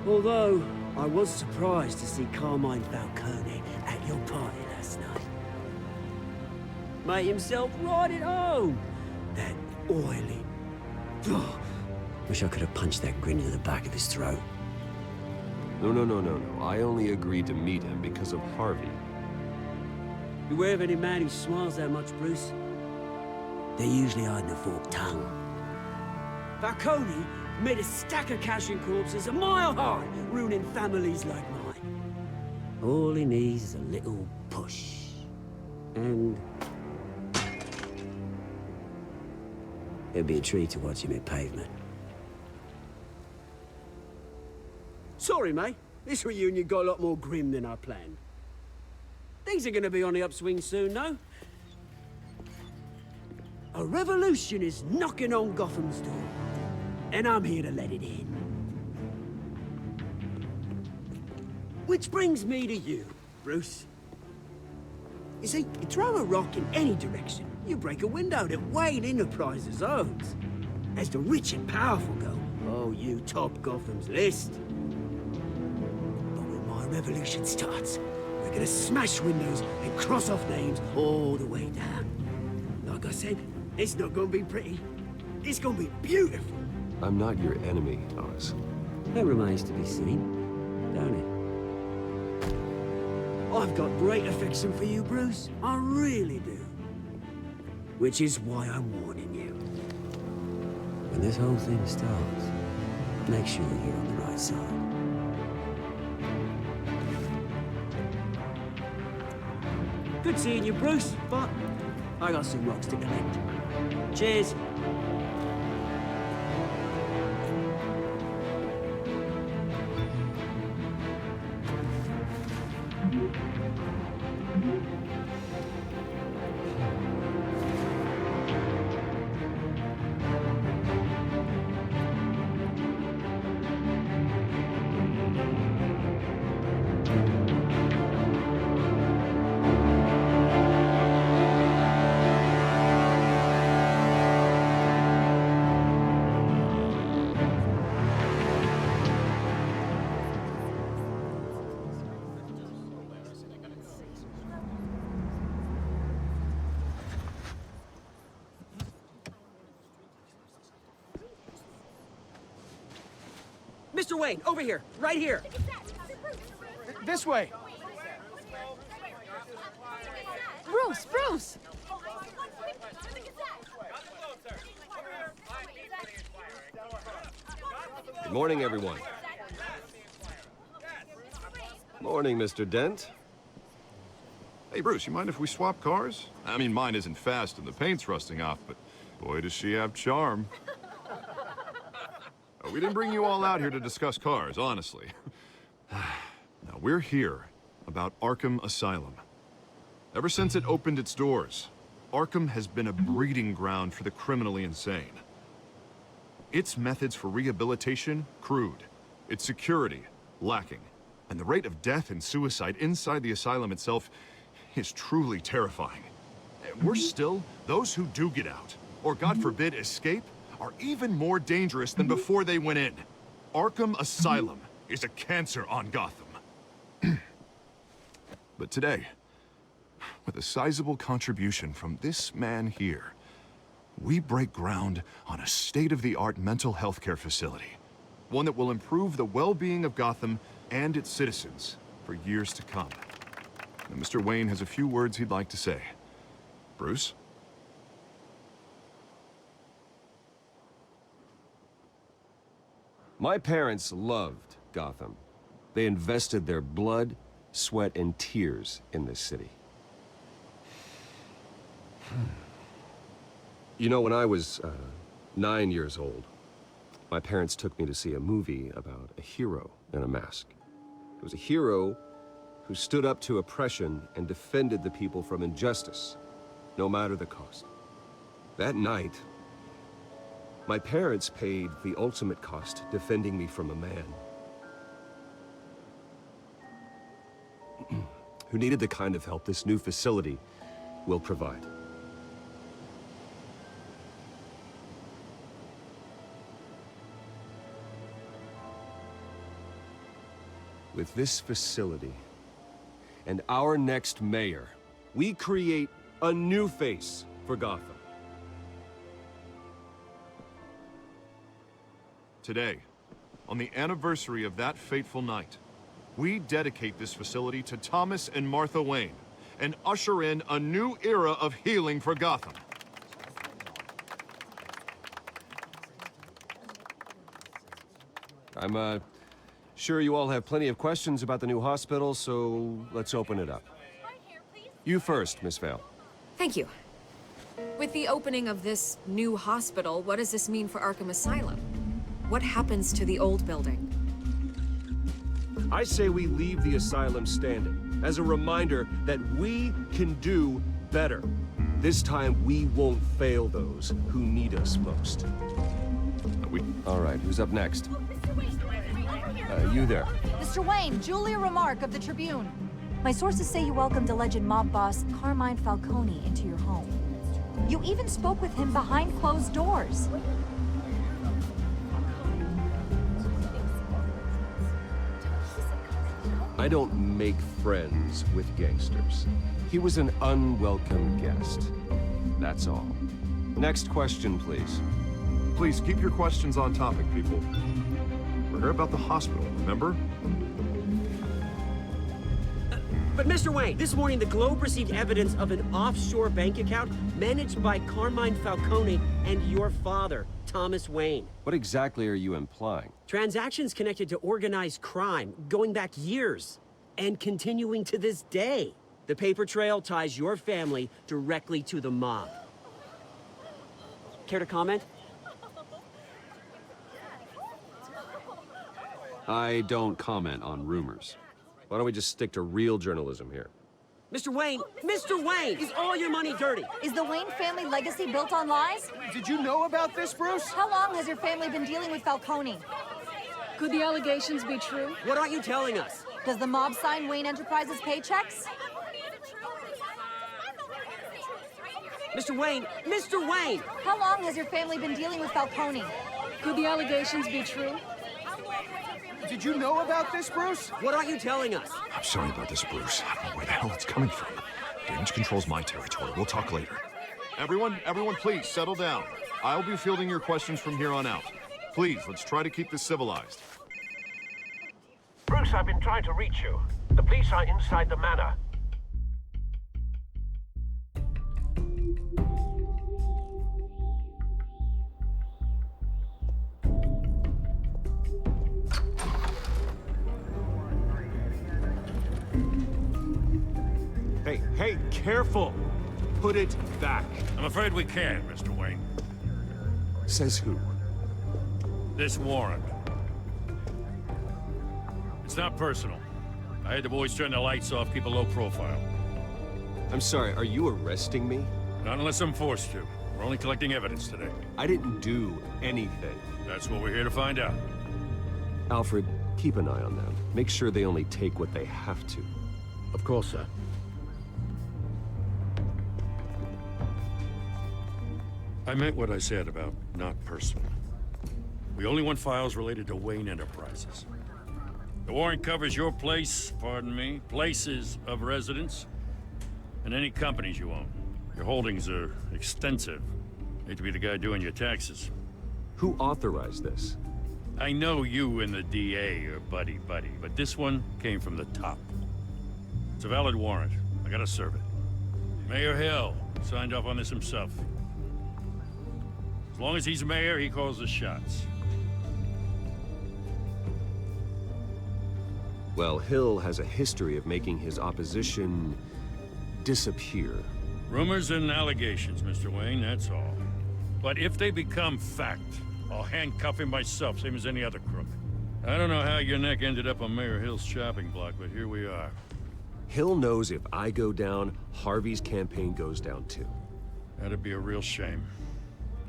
S16: Although, I was surprised to see Carmine Falcone at your party last night. Made himself right at home. That oily... Oh, wish I could have punched that grin to the back of his throat.
S8: No. I only agreed to meet him because of Harvey.
S16: Beware of any man who smiles that much, Bruce. They're usually hiding a forked tongue. Falcone made a stack of cashing corpses a mile high, ruining families like mine. All he needs is a little push. And... it'd be a treat to watch him hit pavement. Sorry, mate. This reunion got a lot more grim than I planned. Things are gonna be on the upswing soon, no? A revolution is knocking on Gotham's door. And I'm here to let it in. Which brings me to you, Bruce. You see, you throw a rock in any direction, you break a window that Wayne Enterprises owns. As the rich and powerful go, oh, you top Gotham's list. But when my revolution starts, we're gonna smash windows and cross off names all the way down. Like I said, it's not gonna be pretty. It's gonna be beautiful.
S8: I'm not your enemy, Oz.
S16: That remains to be seen, don't it? I've got great affection for you, Bruce. I really do. Which is why I'm warning you. When this whole thing starts, make sure you're on the right side. Good seeing you, Bruce, but I got some rocks to collect. Cheers. Mr. Wayne, over here, right here.
S6: This way.
S1: Bruce, Bruce!
S8: Good morning, everyone. Morning, Mr. Dent.
S9: Hey, Bruce, you mind if we swap cars? I mean, mine isn't fast and the paint's rusting off, but boy, does she have charm. We didn't bring you all out here to discuss cars, honestly. Now, we're here about Arkham Asylum. Ever since it opened its doors, Arkham has been a breeding ground for the criminally insane. Its methods for rehabilitation, crude. Its security, lacking. And the rate of death and suicide inside the asylum itself is truly terrifying. And worse still, those who do get out, or God forbid, escape, are even more dangerous than before they went in. Arkham Asylum is a cancer on Gotham. But today, with a sizable contribution from this man here, we break ground on a state-of-the-art mental health care facility. One that will improve the well-being of Gotham and its citizens for years to come. And Mr. Wayne has a few words he'd like to say. Bruce?
S8: My parents loved Gotham. They invested their blood, sweat, and tears in this city. You know, when I was 9 years old, my parents took me to see a movie about a hero in a mask. It was a hero who stood up to oppression and defended the people from injustice, no matter the cost. That night, my parents paid the ultimate cost defending me from a man who needed the kind of help this new facility will provide. With this facility and our next mayor, we create a new face for Gotham.
S9: Today, on the anniversary of that fateful night, we dedicate this facility to Thomas and Martha Wayne and usher in a new era of healing for Gotham.
S8: I'm sure you all have plenty of questions about the new hospital, so let's open it up. You first, Miss Vale.
S11: Thank you. With the opening of this new hospital, what does this mean for Arkham Asylum? What happens to the old building?
S8: I say we leave the asylum standing as a reminder that we can do better. This time, we won't fail those who need us most. All right, who's up next? You there.
S17: Mr. Wayne, Julia Remark of the Tribune. My sources say you welcomed alleged mob boss Carmine Falcone into your home. You even spoke with him behind closed doors.
S8: I don't make friends with gangsters. He was an unwelcome guest. That's all. Next question, please.
S9: Please keep your questions on topic, people. for her about the hospital, remember?
S16: But Mr. Wayne, this morning the Globe received evidence of an offshore bank account managed by Carmine Falcone and your father, Thomas Wayne.
S8: What exactly are you implying?
S16: Transactions connected to organized crime, going back years, and continuing to this day. The paper trail ties your family directly to the mob. Care to comment?
S8: I don't comment on rumors. Why don't we just stick to real journalism here?
S16: Mr. Wayne, is all your money dirty?
S17: Is the Wayne family legacy built on lies?
S6: Did you know about this, Bruce?
S17: How long has your family been dealing with Falcone?
S1: Could the allegations be true?
S16: What aren't you telling us?
S17: Does the mob sign Wayne Enterprises paychecks?
S16: Mr. Wayne!
S17: How long has your family been dealing with Falcone?
S1: Could the allegations be true?
S6: Did you know about this, Bruce?
S16: What aren't you telling us?
S9: I'm sorry about this, Bruce. I don't know where the hell it's coming from. Damage control's my territory. We'll talk later. Everyone, please settle down. I'll be fielding your questions from here on out. Please, let's try to keep this civilized.
S18: Bruce, I've been trying to reach you. The police are inside the manor.
S3: Hey, careful! Put it back.
S4: I'm afraid we can't, Mr. Wayne.
S3: Says who?
S4: This warrant. It's not personal. I had the boys turn the lights off, keep a low profile.
S8: I'm sorry, are you arresting me?
S4: Not unless I'm forced to. We're only collecting evidence today.
S8: I didn't do anything.
S4: That's what we're here to find out.
S8: Alfred, keep an eye on them. Make sure they only take what they have to.
S15: Of course, sir.
S4: I meant what I said about not personal. We only want files related to Wayne Enterprises. The warrant covers your place, pardon me, places of residence, and any companies you own. Your holdings are extensive. Hate to be the guy doing your taxes.
S8: Who authorized this?
S4: I know you and the DA are buddy-buddy, but this one came from the top. It's a valid warrant. I gotta serve it. Mayor Hill signed off on this himself. As long as he's mayor, he calls the shots.
S8: Well, Hill has a history of making his opposition disappear.
S4: Rumors and allegations, Mr. Wayne, that's all. But if they become fact, I'll handcuff him myself, same as any other crook. I don't know how your neck ended up on Mayor Hill's chopping block, but here we are.
S8: Hill knows if I go down, Harvey's campaign goes down too.
S4: That'd be a real shame.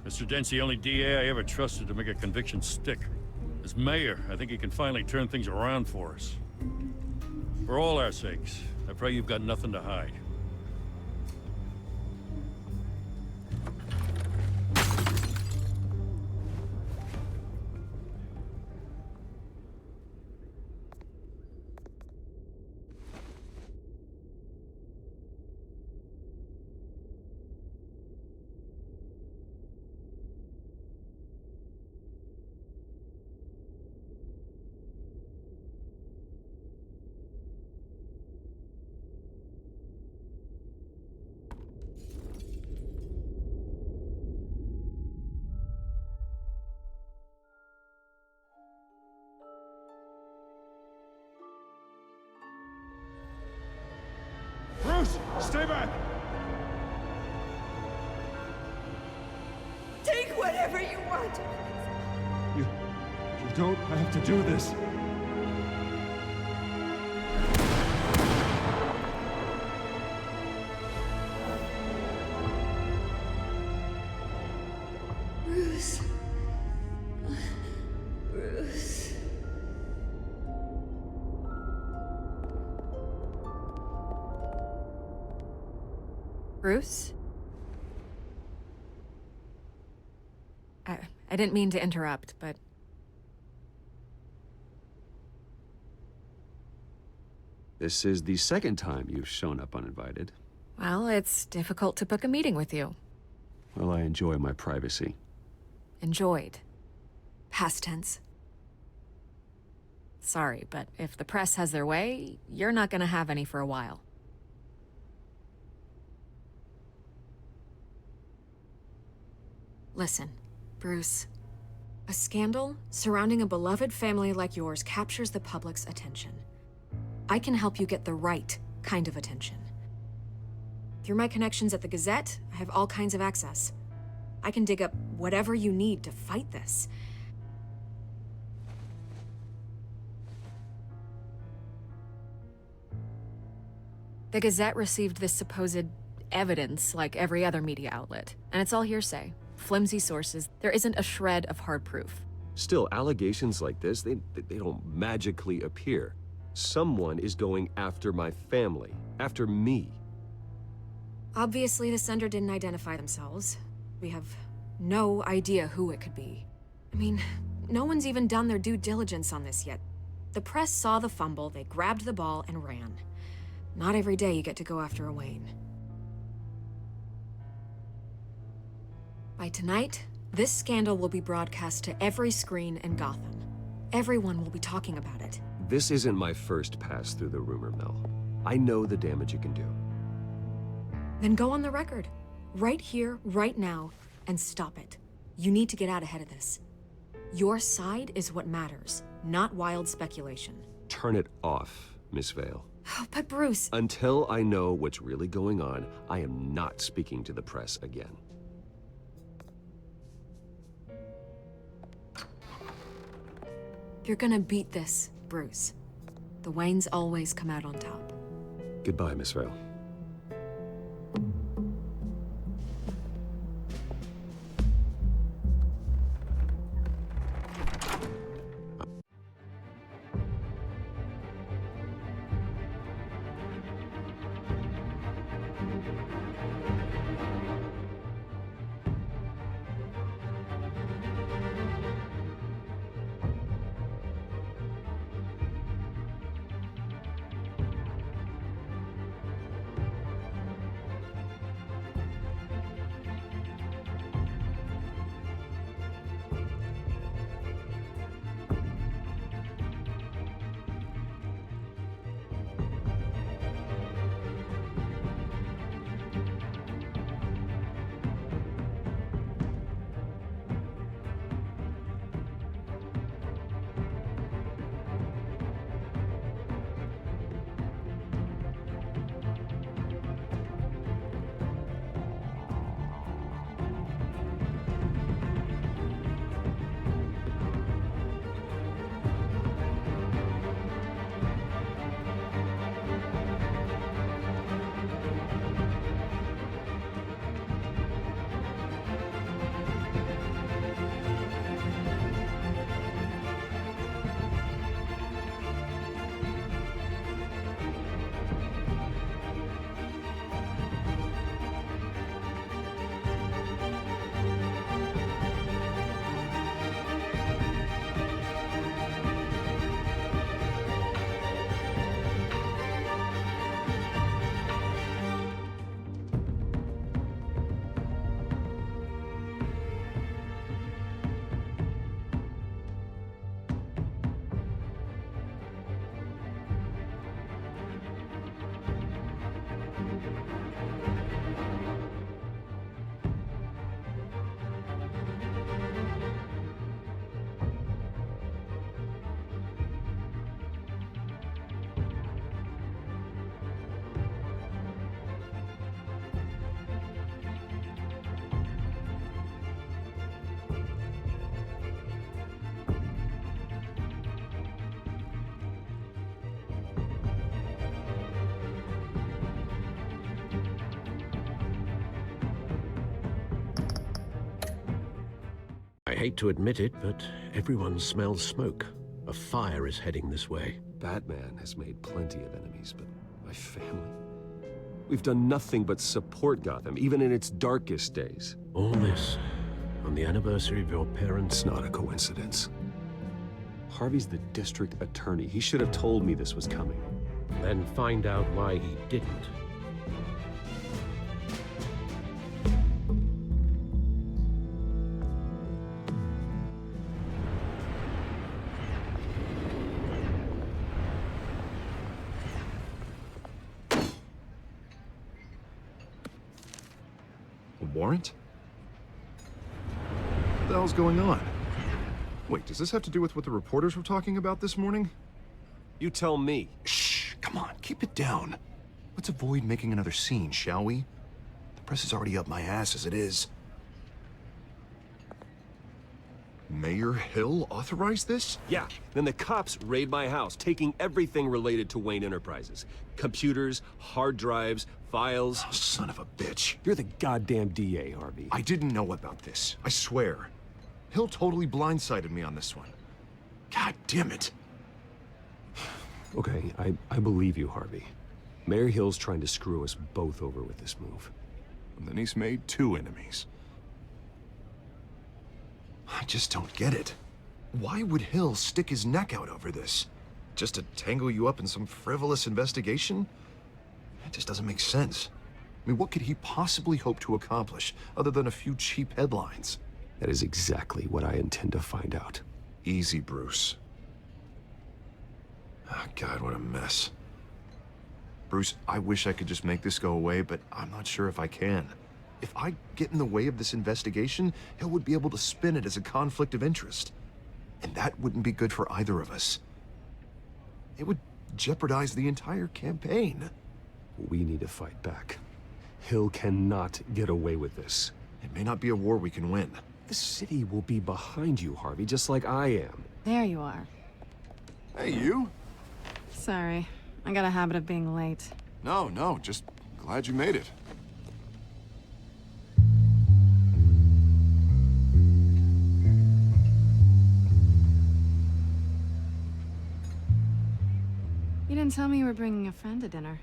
S4: Mr. Dent's the only DA I ever trusted to make a conviction stick. As mayor, I think he can finally turn things around for us. For all our sakes, I pray you've got nothing to hide.
S3: Bruce, stay back!
S10: Take whatever you want.
S3: You don't have to do this.
S10: Bruce. Bruce.
S11: Bruce? I didn't mean to interrupt, but...
S8: This is the second time you've shown up uninvited.
S11: Well, it's difficult to book a meeting with you.
S8: Well, I enjoy my privacy.
S11: Enjoyed. Past tense. Sorry, but if the press has their way, you're not gonna have any for a while. Listen, Bruce. A scandal surrounding a beloved family like yours captures the public's attention. I can help you get the right kind of attention. Through my connections at the Gazette, I have all kinds of access. I can dig up whatever you need to fight this. The Gazette received this supposed evidence like every other media outlet, and it's all hearsay. Flimsy sources. There isn't a shred of hard proof.
S8: Still, allegations like this, they don't magically appear. Someone is going after my family, after me.
S11: Obviously, the sender didn't identify themselves. We have no idea who it could be. I mean, no one's even done their due diligence on this yet. The press saw the fumble, they grabbed the ball and ran. Not every day you get to go after a Wayne. By tonight, this scandal will be broadcast to every screen in Gotham. Everyone will be talking about it.
S8: This isn't my first pass through the rumor mill. I know the damage it can do.
S11: Then go on the record. Right here, right now, and stop it. You need to get out ahead of this. Your side is what matters, not wild speculation.
S8: Turn it off, Miss Vale.
S11: Oh, but Bruce...
S8: Until I know what's really going on, I am not speaking to the press again.
S11: You're gonna beat this, Bruce. The Waynes always come out on top.
S8: Goodbye, Miss Vale.
S15: I hate to admit it, but everyone smells smoke. A fire is heading this way.
S8: Batman has made plenty of enemies, but my family? We've done nothing but support Gotham, even in its darkest days.
S15: All this on the anniversary of your parents'
S8: It's not a coincidence. Harvey's the district attorney. He should have told me this was coming.
S15: Then find out why he didn't.
S9: warrant? What the hell's going on? Wait, does this have to do with what the reporters were talking about this morning?
S8: You tell me.
S9: Shh, come on, keep it down. Let's avoid making another scene, shall we? The press is already up my ass as it is. Mayor Hill authorized this?
S8: Yeah, then the cops raid my house, taking everything related to Wayne Enterprises. Computers, hard drives, files.
S9: Oh, son of a bitch.
S8: You're the goddamn DA, Harvey.
S9: I didn't know about this, I swear. Hill totally blindsided me on this one. God damn it.
S8: Okay, I believe you, Harvey. Mayor Hill's trying to screw us both over with this move.
S9: And then he's made 2 enemies. I just don't get it. Why would Hill stick his neck out over this? Just to tangle you up in some frivolous investigation? It just doesn't make sense. I mean, what could he possibly hope to accomplish other than a few cheap headlines?
S8: That is exactly what I intend to find out.
S9: Easy, Bruce. Oh, God, what a mess. Bruce, I wish I could just make this go away, but I'm not sure if I can. If I get in the way of this investigation, Hill would be able to spin it as a conflict of interest. And that wouldn't be good for either of us. It would jeopardize the entire campaign.
S8: We need to fight back. Hill cannot get away with this.
S9: It may not be a war we can win.
S8: The city will be behind you, Harvey, just like I am.
S1: There you are.
S9: Hey, you?
S1: Sorry. I got a habit of being late.
S9: No, just glad you made it.
S1: You didn't tell me you were bringing a friend to dinner.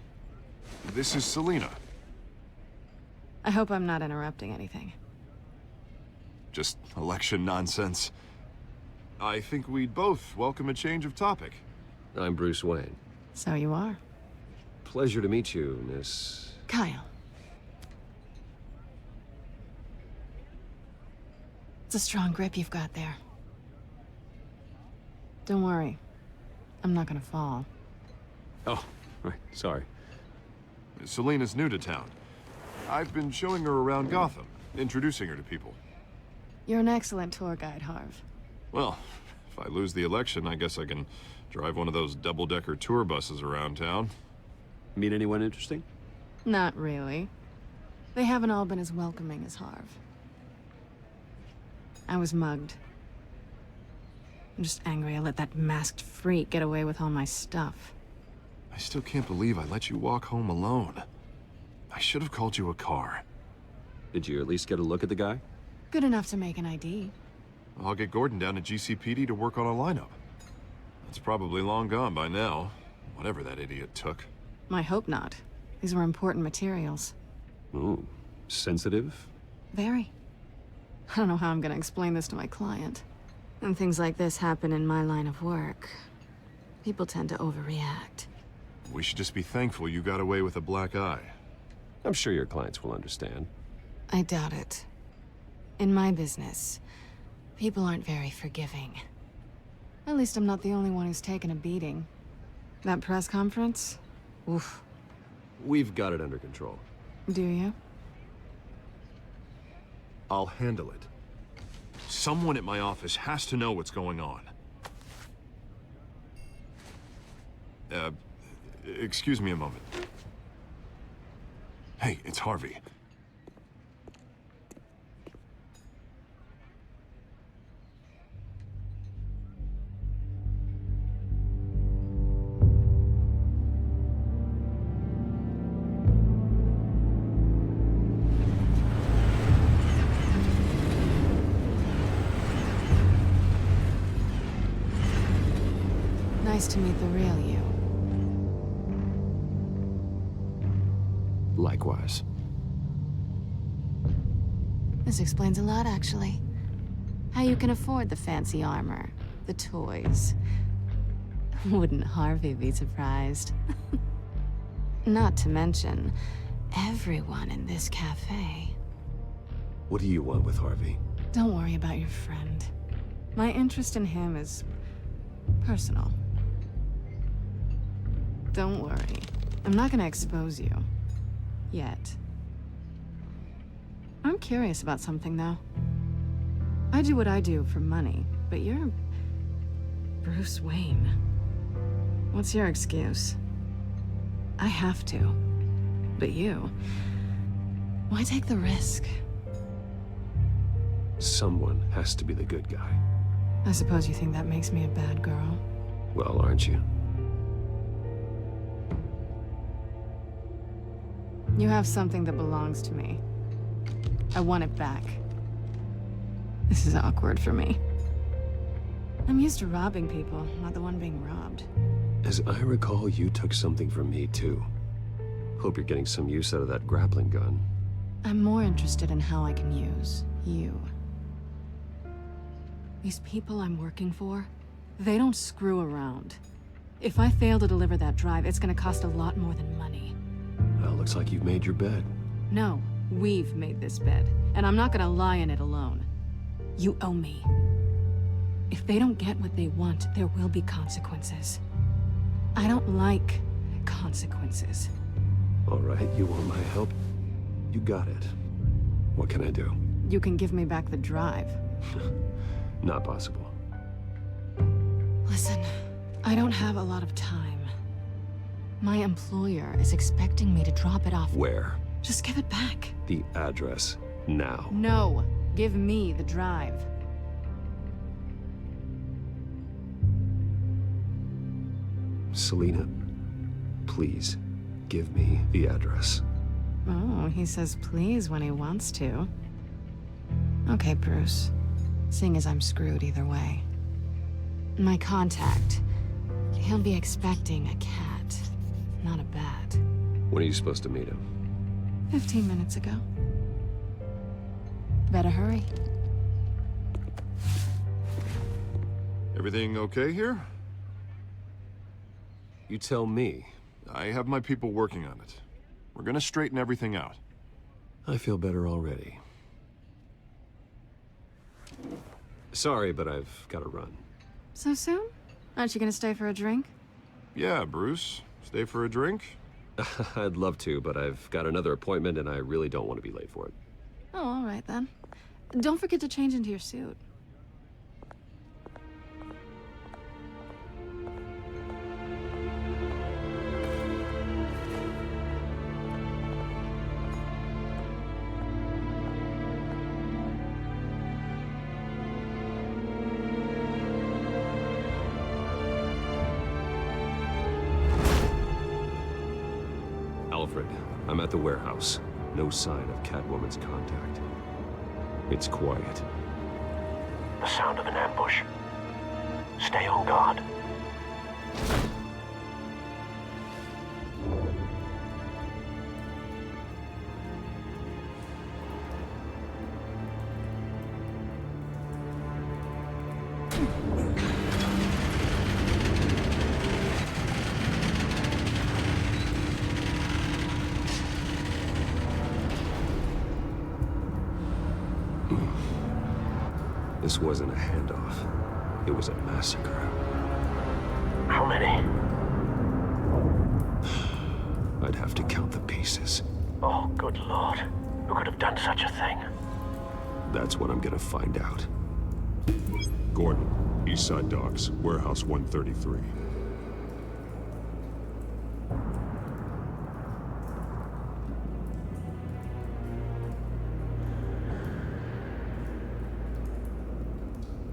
S9: This is Selina.
S1: I hope I'm not interrupting anything.
S9: Just election nonsense. I think we'd both welcome a change of topic.
S8: I'm Bruce Wayne.
S1: So you are.
S8: Pleasure to meet you, Miss...
S1: Kyle. It's a strong grip you've got there. Don't worry. I'm not gonna fall.
S8: Oh, right, sorry.
S9: Selina's new to town. I've been showing her around Gotham, introducing her to people.
S1: You're an excellent tour guide, Harv.
S9: Well, if I lose the election, I guess I can drive one of those double-decker tour buses around town.
S8: Meet anyone interesting?
S1: Not really. They haven't all been as welcoming as Harv. I was mugged. I'm just angry I let that masked freak get away with all my stuff.
S9: I still can't believe I let you walk home alone. I should have called you a car.
S8: Did you at least get a look at the guy?
S1: Good enough to make an ID.
S9: I'll get Gordon down to GCPD to work on a lineup. It's probably long gone by now, whatever that idiot took.
S1: I hope not. These were important materials.
S8: Ooh, sensitive?
S1: Very. I don't know how I'm gonna explain this to my client. When things like this happen in my line of work, people tend to overreact.
S9: We should just be thankful you got away with a black eye.
S8: I'm sure your clients will understand.
S1: I doubt it. In my business, people aren't very forgiving. At least I'm not the only one who's taken a beating. That press conference? Oof.
S8: We've got it under control.
S1: Do you?
S9: I'll handle it. Someone at my office has to know what's going on. Excuse me a moment. Hey, it's Harvey.
S1: Nice to meet the real you.
S8: Likewise.
S1: This explains a lot, actually. How you can afford the fancy armor, the toys. Wouldn't Harvey be surprised? Not to mention, everyone in this cafe.
S8: What do you want with Harvey?
S1: Don't worry about your friend. My interest in him is personal. Don't worry. I'm not gonna expose you. Yet. I'm curious about something, though. I do what I do for money, but you're... Bruce Wayne. What's your excuse? I have to. But you... Why take the risk?
S8: Someone has to be the good guy.
S1: I suppose you think that makes me a bad girl.
S8: Well, aren't you?
S1: You have something that belongs to me. I want it back. This is awkward for me. I'm used to robbing people, not the one being robbed.
S8: As I recall, you took something from me, too. Hope you're getting some use out of that grappling gun.
S1: I'm more interested in how I can use you. These people I'm working for, they don't screw around. If I fail to deliver that drive, it's gonna cost a lot more than money.
S8: Well, looks like you've made your bed.
S1: No, we've made this bed, and I'm not gonna lie in it alone. You owe me. If they don't get what they want, there will be consequences. I don't like consequences.
S8: All right, you want my help? You got it. What can I do?
S1: You can give me back the drive.
S8: Not possible.
S1: Listen, I don't have a lot of time. My employer is expecting me to drop it off.
S8: Where?
S1: Just give it back.
S8: The address, now.
S1: No, give me the drive.
S8: Selina, please, give me the address.
S1: Oh, he says please when he wants to. Okay, Bruce. Seeing as I'm screwed either way. My contact. He'll be expecting a cat, not a bat.
S8: When are you supposed to meet him?
S1: 15 minutes ago. Better hurry.
S9: Everything okay here?
S8: You tell me.
S9: I have my people working on it. We're gonna straighten everything out.
S8: I feel better already. Sorry, but I've got to run.
S1: So soon? Aren't you gonna stay for a drink?
S9: Yeah, Bruce. Stay for a drink?
S8: I'd love to, but I've got another appointment and I really don't want to be late for it.
S1: Oh, all right then. Don't forget to change into your suit.
S8: Alfred, I'm at the warehouse. No sign of Catwoman's contact. It's quiet.
S18: The sound of an ambush. Stay on guard.
S8: This wasn't a handoff. It was a massacre.
S18: How many?
S8: I'd have to count the pieces.
S18: Oh, good lord. Who could have done such a thing?
S8: That's what I'm gonna find out.
S7: Gordon, Eastside Docks, Warehouse 133.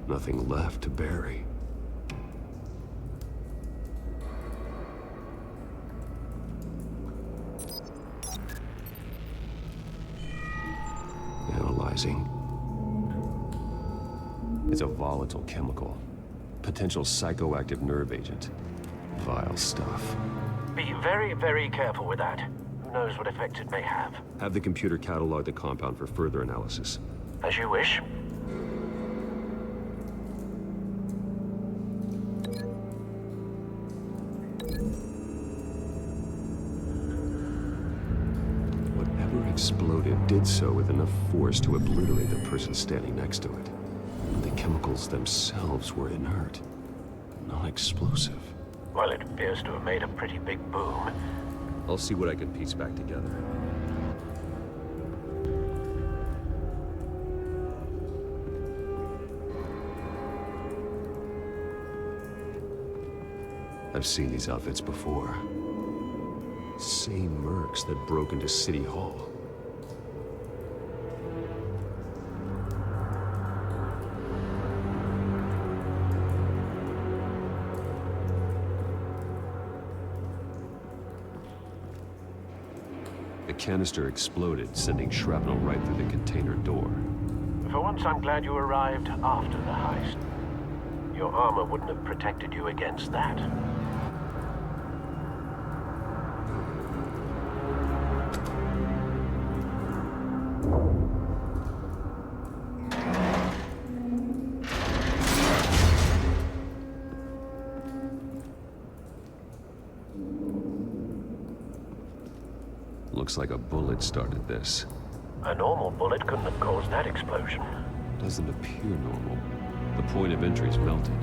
S8: Nothing left to bury. Analyzing. It's a volatile chemical. Potential psychoactive nerve agent. Vile stuff.
S18: Be very, very careful with that. Who knows what effect it may have.
S8: Have the computer catalog the compound for further analysis.
S18: As you wish.
S8: Exploded did so with enough force to obliterate the person standing next to it. But the chemicals themselves were inert, non-explosive.
S18: Well, it appears to have made a pretty big boom.
S8: I'll see what I can piece back together. I've seen these outfits before. Same mercs that broke into City Hall. The canister exploded, sending shrapnel right through the container door.
S18: For once, I'm glad you arrived after the heist. Your armor wouldn't have protected you against that.
S8: Looks like a bullet started this.
S18: A normal bullet couldn't have caused that explosion.
S8: Doesn't appear normal. The point of entry's melted.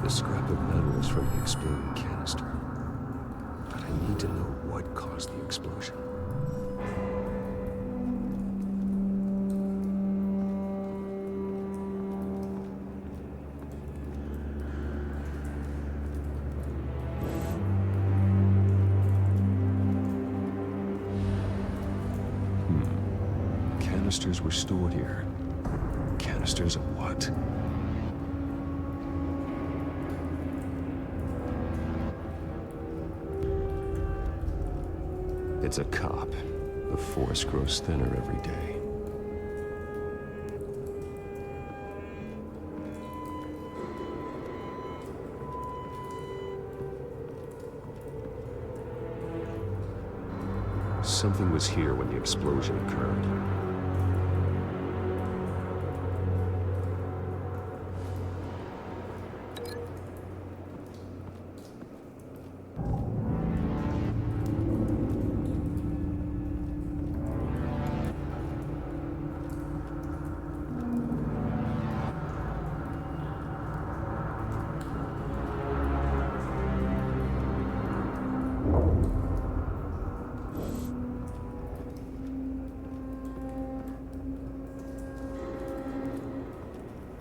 S8: The scrap of metal is from the exploding canister. But I need to know what caused the explosion. Canisters were stored here. Canisters of what? It's a cop. The force grows thinner every day. Something was here when the explosion occurred.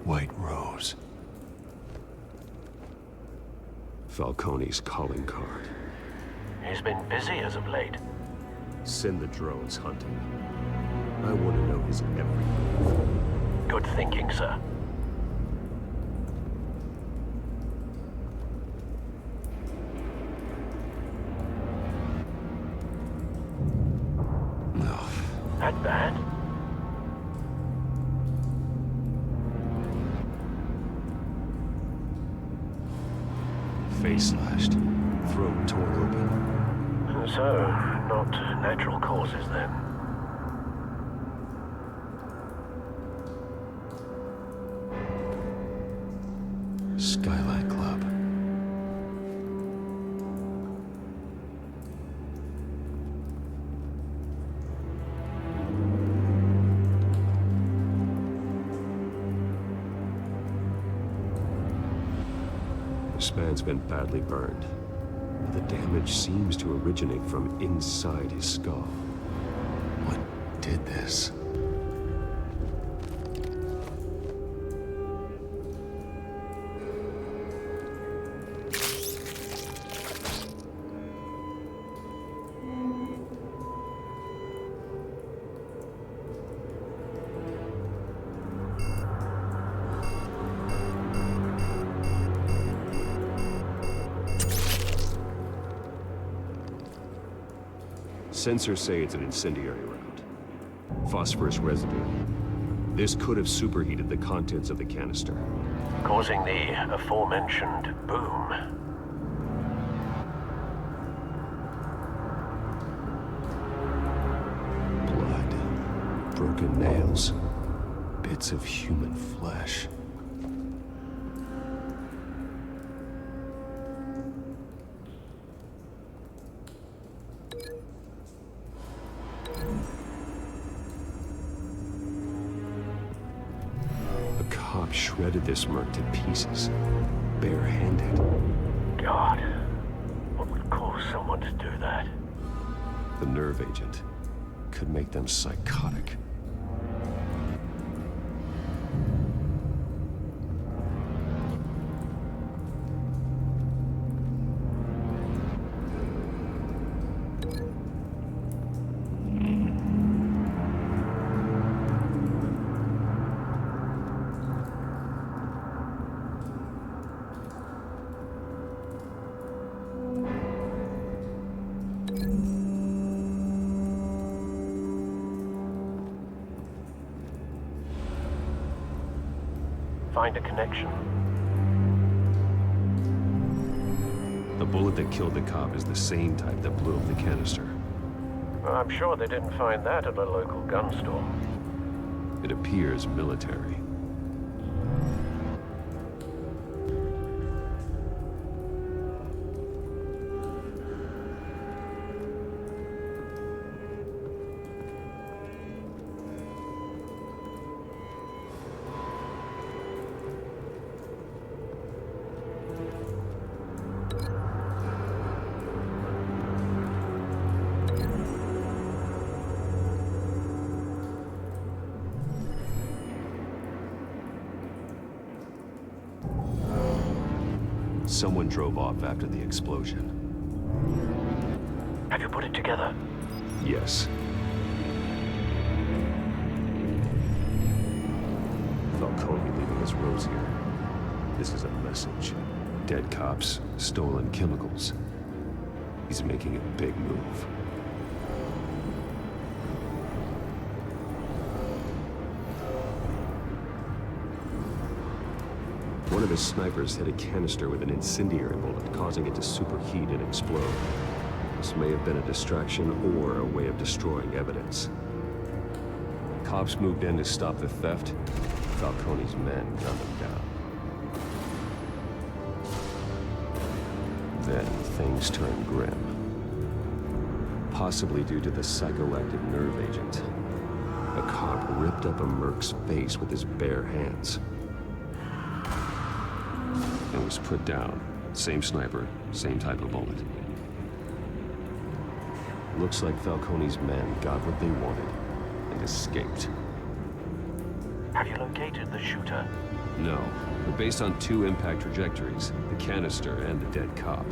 S8: White Rose. Falcone's calling card.
S18: He's been busy as of late.
S8: Send the drones hunting. I want to know his every move.
S18: Good thinking, sir.
S8: No.
S18: That bad?
S8: Face slashed, throat torn open.
S18: So, not natural causes then.
S8: Skylight Club. This man's been badly burned. The damage seems to originate from inside his skull. What did this? Sensors say it's an incendiary round. Phosphorus residue. This could have superheated the contents of the canister,
S18: Causing the aforementioned boom.
S8: Blood, broken nails, bits of human flesh. cop shredded this merc to pieces, barehanded.
S18: God, what would cause someone to do that?
S8: The nerve agent could make them psychotic.
S18: Find a connection.
S8: The bullet that killed the cop is the same type that blew up the canister.
S18: I'm sure they didn't find that at a local gun store.
S8: It appears military. Someone drove off after the explosion.
S18: Have you put it together?
S8: Yes. Falcone leaving his rose here. This is a message. Dead cops, stolen chemicals. He's making a big move. One of his snipers hit a canister with an incendiary bullet, causing it to superheat and explode. This may have been a distraction or a way of destroying evidence. Cops moved in to stop the theft. Falcone's men gunned them down. Then things turned grim. Possibly due to the psychoactive nerve agent. A cop ripped up a merc's face with his bare hands. And was put down. Same sniper, same type of bullet. Looks like Falcone's men got what they wanted and escaped.
S18: Have you located the shooter?
S8: No, but based on two impact trajectories, the canister and the dead cop,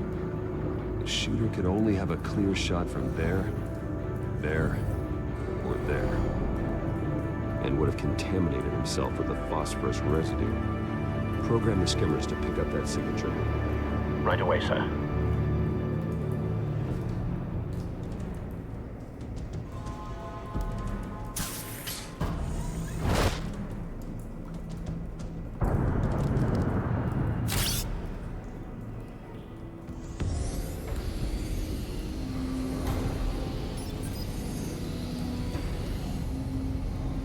S8: the shooter could only have a clear shot from there, or there, and would have contaminated himself with the phosphorus residue. Program the skimmers to pick up that signature.
S18: Right away, sir.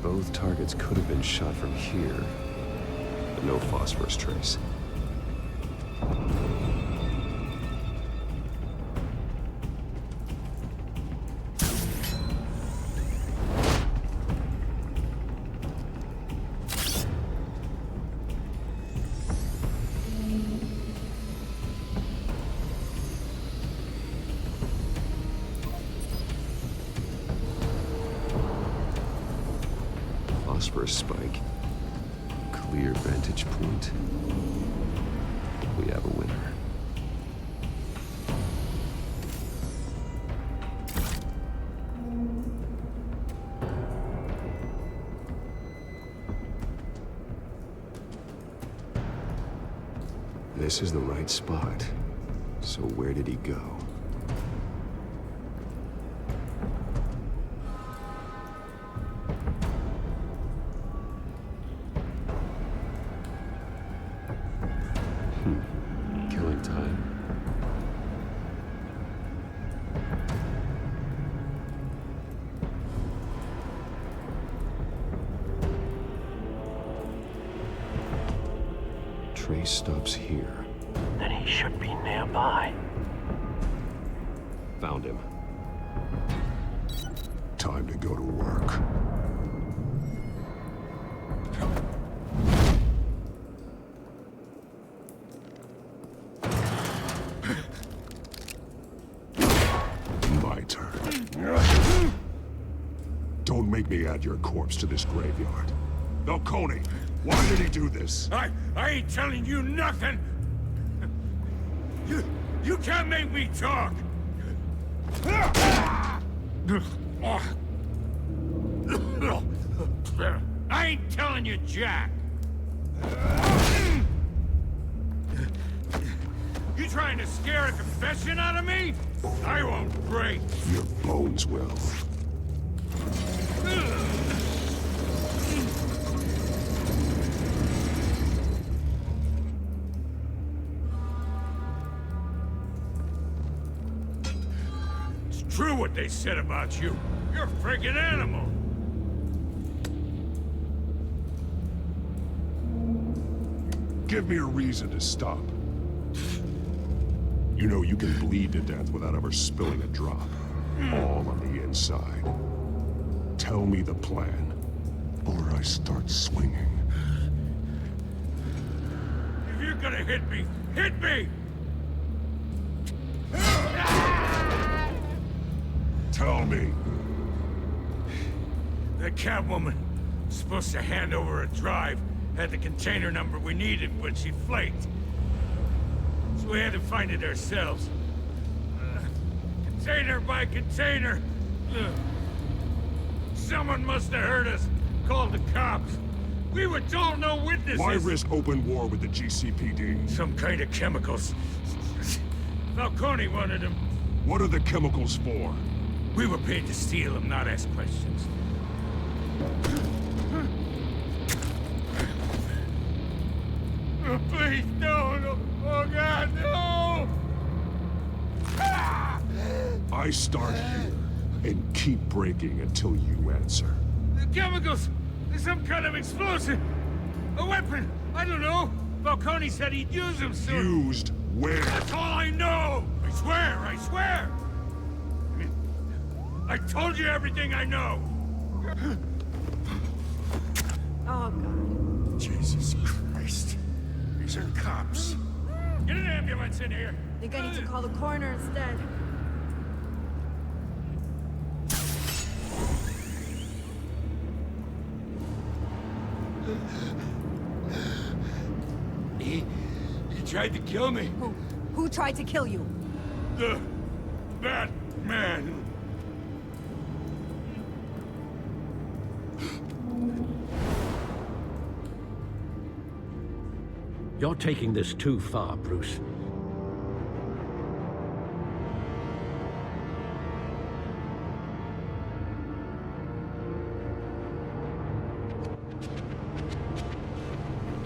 S8: Both targets could have been shot from here. No phosphorus trace. Phosphorus spike. Clear vantage point. We have a winner. This is the right spot. So where did he go? Killing time. Trace stops here.
S18: Then he should be nearby.
S8: Found him.
S7: Time to go to work. Don't make me add your corpse to this graveyard. Falcone, why did he do this?
S4: I ain't telling you nothing! You can't make me talk! I ain't telling you jack! You trying to scare a confession out of me? I won't break!
S7: Your bones will.
S4: It's true what they said about you. You're a freaking animal!
S7: Give me a reason to stop. You know you can bleed to death without ever spilling a drop. All on the inside. Tell me the plan, or I start swinging.
S4: If you're gonna hit me, hit me!
S7: Tell me.
S4: The Catwoman, supposed to hand over a drive, had the container number we needed when she flaked. So we had to find it ourselves. Container by container. Someone must have heard us, called the cops. We were told no witnesses.
S7: Why risk open war with the GCPD?
S4: Some kind of chemicals. Falcone wanted them.
S7: What are the chemicals for?
S4: We were paid to steal them, not ask questions. Oh, please, no. Oh, God, no!
S7: I start here and keep breaking until you answer.
S4: The chemicals! There's some kind of explosive! A weapon! I don't know! Falcone said he'd use them soon!
S7: Used where?
S4: That's all I know! I swear! I told you everything I know!
S10: Oh, God.
S4: Jesus Christ. These are cops. Get an ambulance in here!
S10: I think I need to call the coroner instead.
S4: He tried to kill me.
S17: Who tried to kill you?
S4: The Batman.
S15: You're taking this too far, Bruce.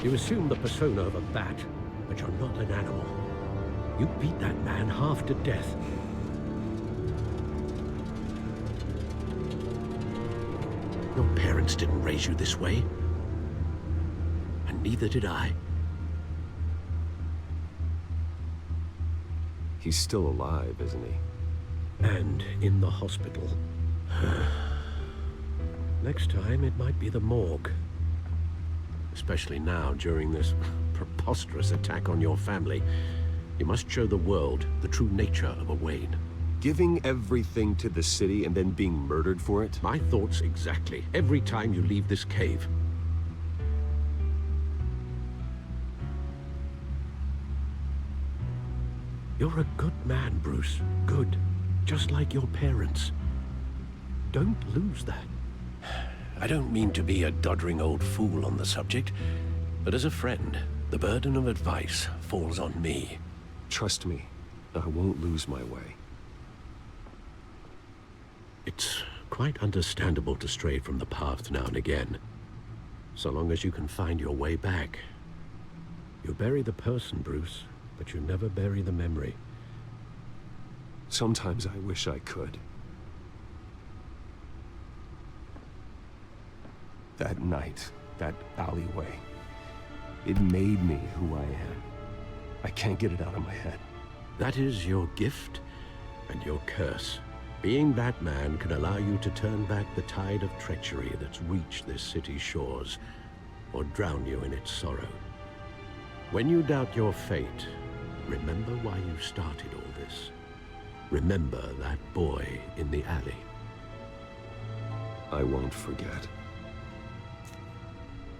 S15: You assume the persona of a bat, but you're not an animal. You beat that man half to death. Your parents didn't raise you this way. And neither did I.
S8: He's still alive, isn't he?
S15: And in the hospital. Next time, it might be the morgue. Especially now, during this preposterous attack on your family. You must show the world the true nature of a Wayne.
S8: Giving everything to the city and then being murdered for it?
S15: My thoughts exactly. Every time you leave this cave. You're a good man, Bruce. Good. Just like your parents. Don't lose that. I don't mean to be a doddering old fool on the subject, but as a friend, the burden of advice falls on me.
S8: Trust me, I won't lose my way.
S15: It's quite understandable to stray from the path now and again, so long as you can find your way back. You bury the person, Bruce, but you never bury the memory.
S8: Sometimes I wish I could. That night, that alleyway, it made me who I am. I can't get it out of my head.
S15: That is your gift and your curse. Being Batman can allow you to turn back the tide of treachery that's reached this city's shores, or drown you in its sorrow. When you doubt your fate, remember why you started all this. Remember that boy in the alley.
S8: I won't forget.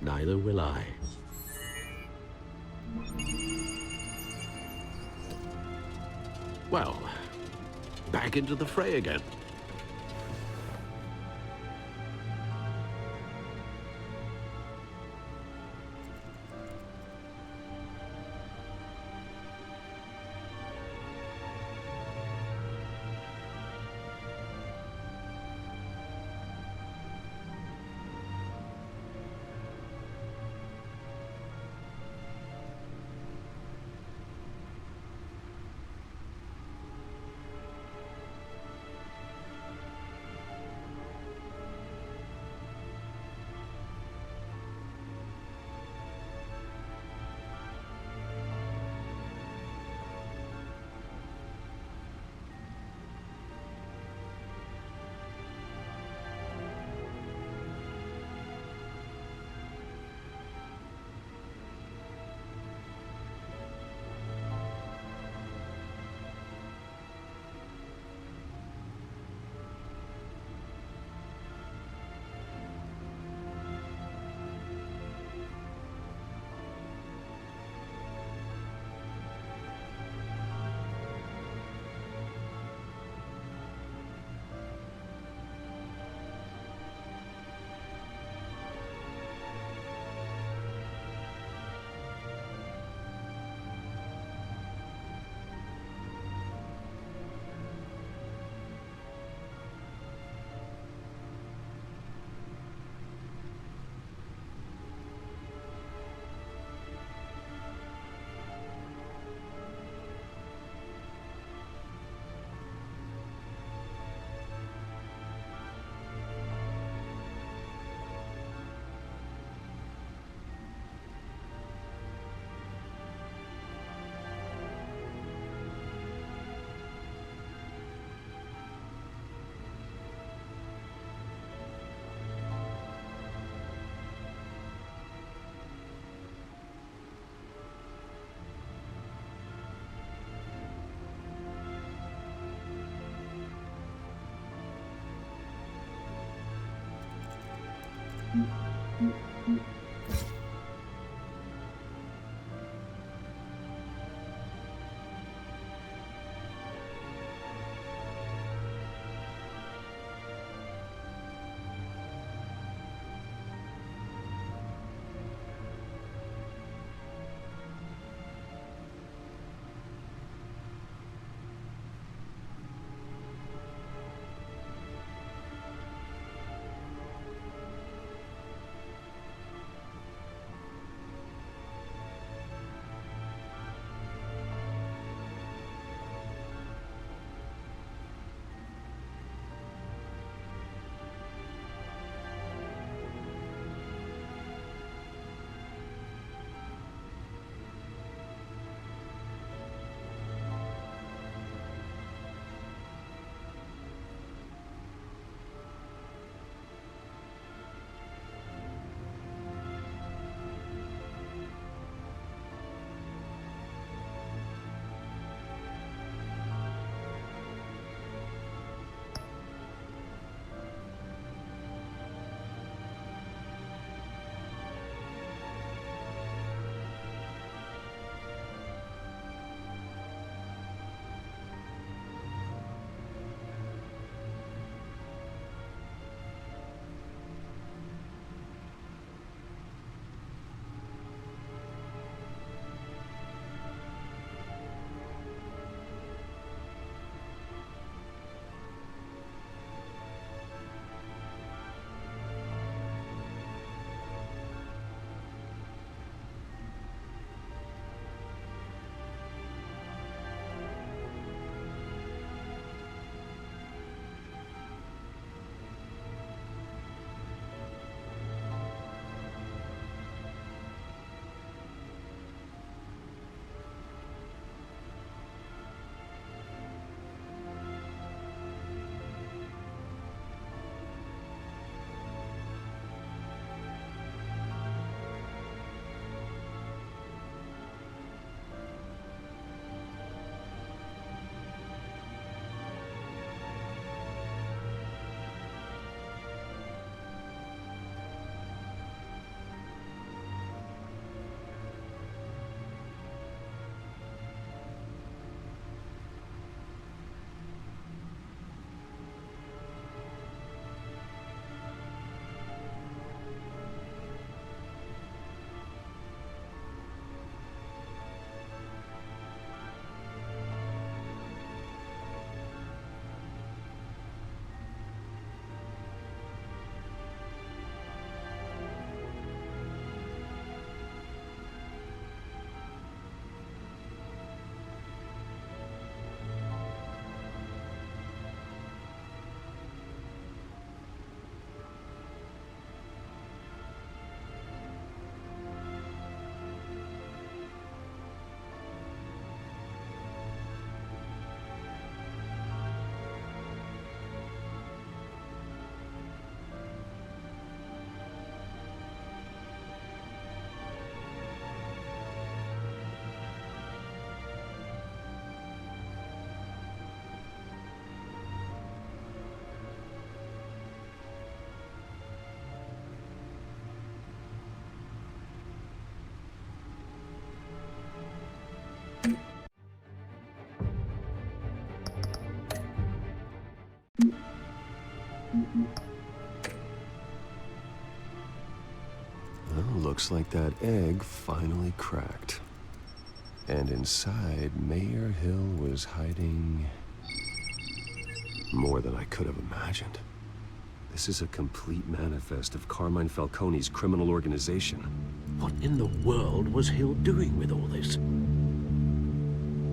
S15: Neither will I. Well, back into the fray again.
S8: Well, looks like that egg finally cracked. And inside, Mayor Hill was hiding more than I could have imagined. This is a complete manifest of Carmine Falcone's criminal organization.
S15: What in the world was Hill doing with all this?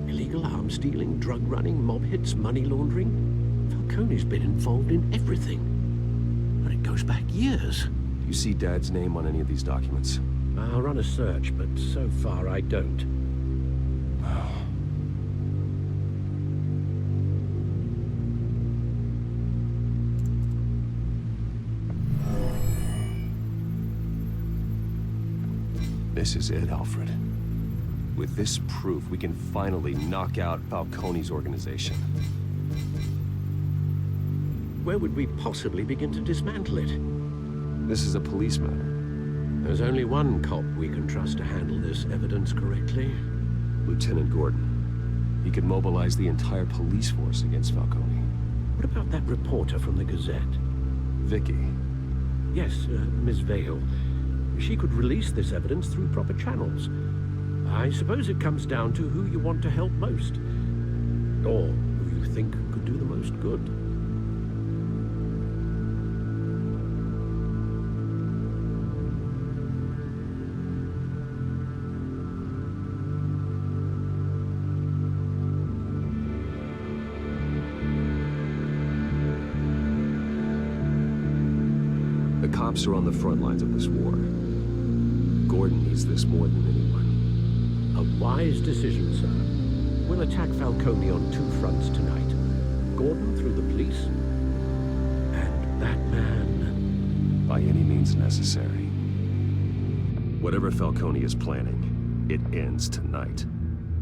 S15: Illegal arms dealing, drug running, mob hits, money laundering? Falcone's been involved in everything. And it goes back years.
S8: Do you see Dad's name on any of these documents?
S15: I'll run a search, but so far I don't.
S8: This is it, Alfred. With this proof, we can finally knock out Falcone's organization.
S15: Where would we possibly begin to dismantle it?
S8: This is a police matter.
S15: There's only one cop we can trust to handle this evidence correctly.
S8: Lieutenant Gordon. He could mobilize the entire police force against Falcone.
S15: What about that reporter from the Gazette?
S8: Vicky.
S15: Yes, Miss Vale. She could release this evidence through proper channels. I suppose it comes down to who you want to help most. Or who you think could do the most good.
S8: The cops are on the front lines of this war. Gordon needs this more than anyone.
S15: A wise decision, sir. We'll attack Falcone on two fronts tonight. Gordon through the police, and that man...
S8: By any means necessary. Whatever Falcone is planning, it ends tonight.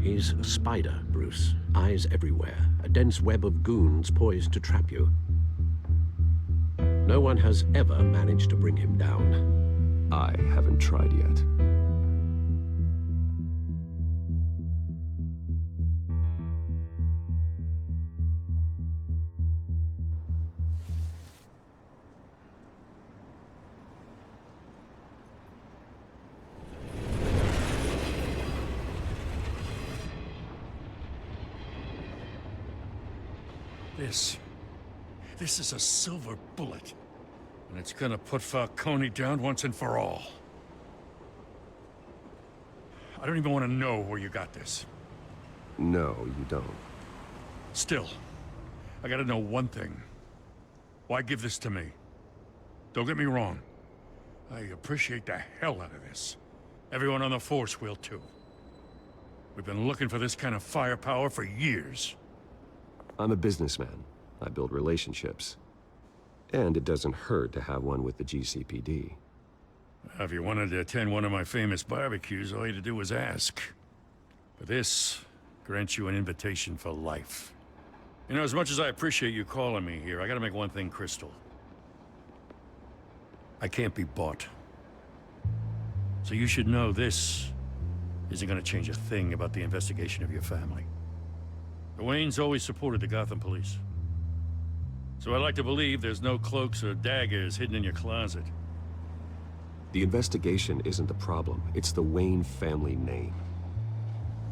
S15: He's a spider, Bruce. Eyes everywhere. A dense web of goons poised to trap you. No one has ever managed to bring him down.
S8: I haven't tried yet.
S12: This is a silver bullet. And it's gonna put Falcone down once and for all. I don't even want to know where you got this.
S8: No, you don't.
S12: Still, I gotta know one thing. Why give this to me? Don't get me wrong. I appreciate the hell out of this. Everyone on the force will too. We've been looking for this kind of firepower for years.
S8: I'm a businessman. I build relationships. And it doesn't hurt to have one with the GCPD.
S12: If you wanted to attend one of my famous barbecues, all you had to do was ask. But this grants you an invitation for life. You know, as much as I appreciate you calling me here, I gotta make one thing crystal. I can't be bought. So you should know this isn't gonna change a thing about the investigation of your family. The Waynes always supported the Gotham police. So I'd like to believe there's no cloaks or daggers hidden in your closet.
S8: The investigation isn't the problem. It's the Wayne family name.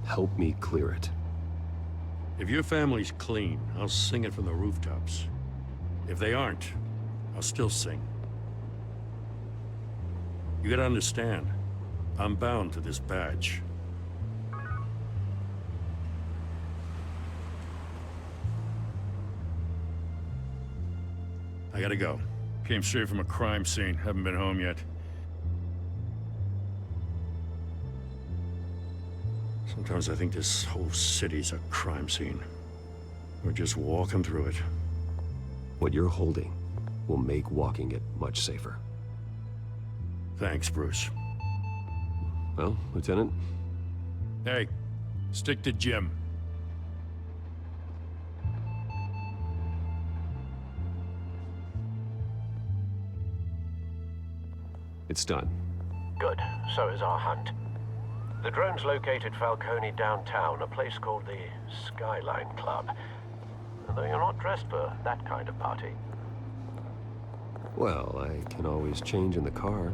S8: Help me clear it.
S12: If your family's clean, I'll sing it from the rooftops. If they aren't, I'll still sing. You gotta understand, I'm bound to this badge. I gotta go. Came straight from a crime scene. Haven't been home yet. Sometimes I think this whole city's a crime scene. We're just walking through it.
S8: What you're holding will make walking it much safer.
S12: Thanks, Bruce.
S8: Well, Lieutenant?
S12: Hey, stick to Jim.
S8: It's done.
S18: Good. So is our hunt. The drones located Falcone downtown, a place called the Skyline Club. Though you're not dressed for that kind of party.
S8: Well, I can always change in the car.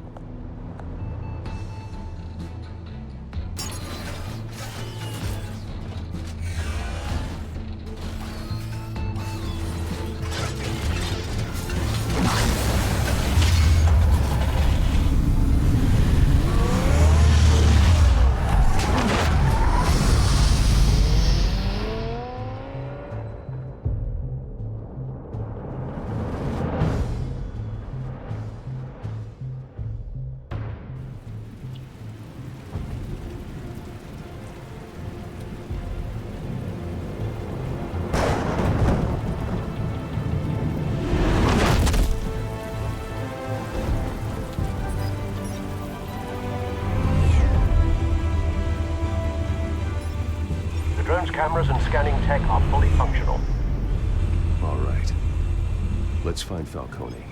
S18: Cameras and scanning tech are fully functional.
S8: All right. Let's find Falcone.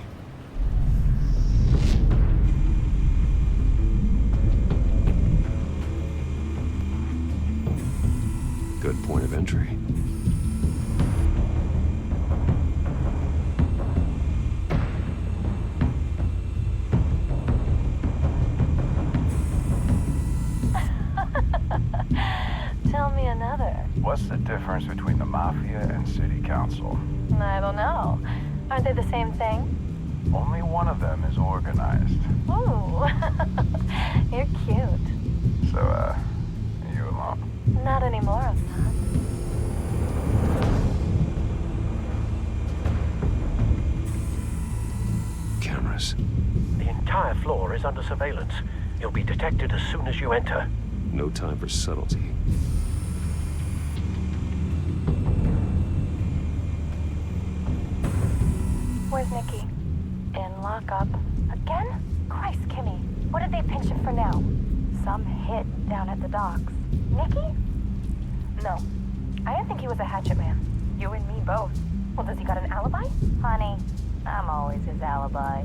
S8: Good point of entry.
S14: Tell me another.
S19: What's the difference between the Mafia and City Council?
S14: I don't know. Aren't they the same thing?
S19: Only one of them is organized.
S14: Ooh. You're cute.
S19: So, are you alone?
S14: Not anymore, I'm not.
S8: Cameras.
S18: The entire floor is under surveillance. You'll be detected as soon as you enter.
S8: No time for subtlety.
S17: Where's Nikki? In lockup. Again? Christ, Kimmy. What did they pinch him for now? Some hit down at the docks. Nikki? No. I didn't think he was a hatchet man. You and me both. Well, does he got an alibi? Honey, I'm always his alibi.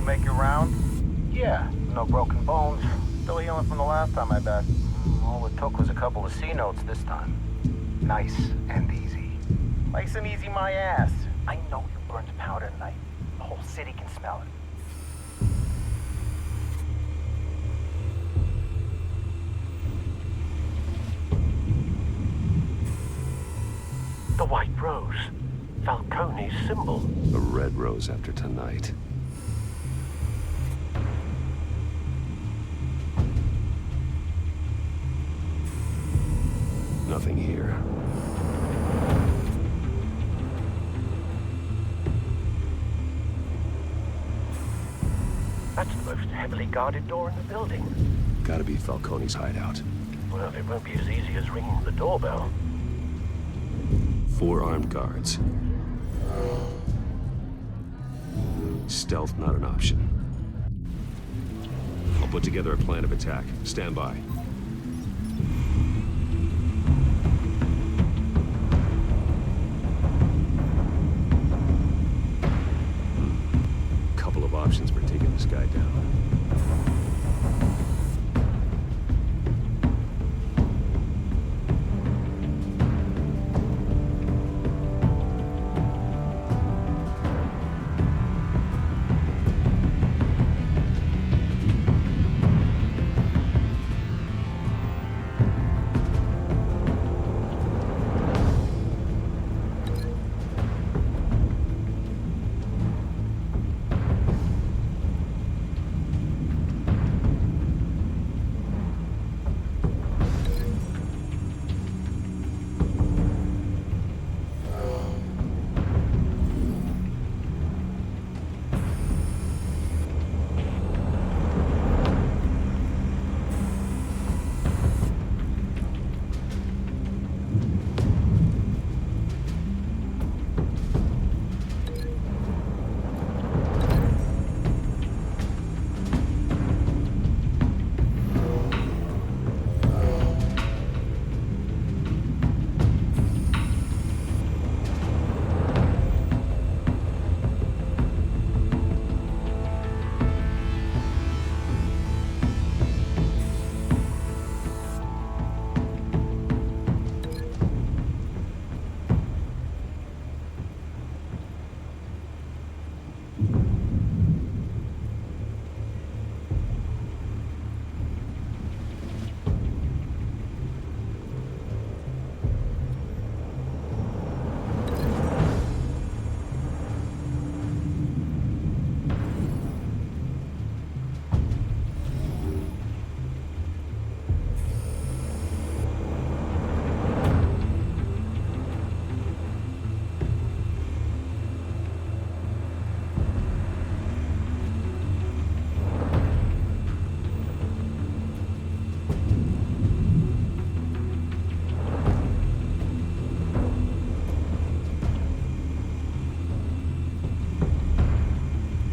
S19: Make your round? Yeah, no broken bones. Still healing from the last time, I bet. All it took was a couple of C notes this time. Nice and easy. Nice and easy, my ass. I know you burned powder tonight. The whole city can smell it.
S18: The White Rose. Falcone's symbol.
S8: A red rose after tonight. Nothing here.
S18: That's the most heavily guarded door in the building.
S8: Gotta be Falcone's hideout.
S18: Well, it won't be as easy as ringing the doorbell.
S8: 4 armed guards. Stealth not an option. I'll put together a plan of attack. Stand by. Couple of options for taking this guy down.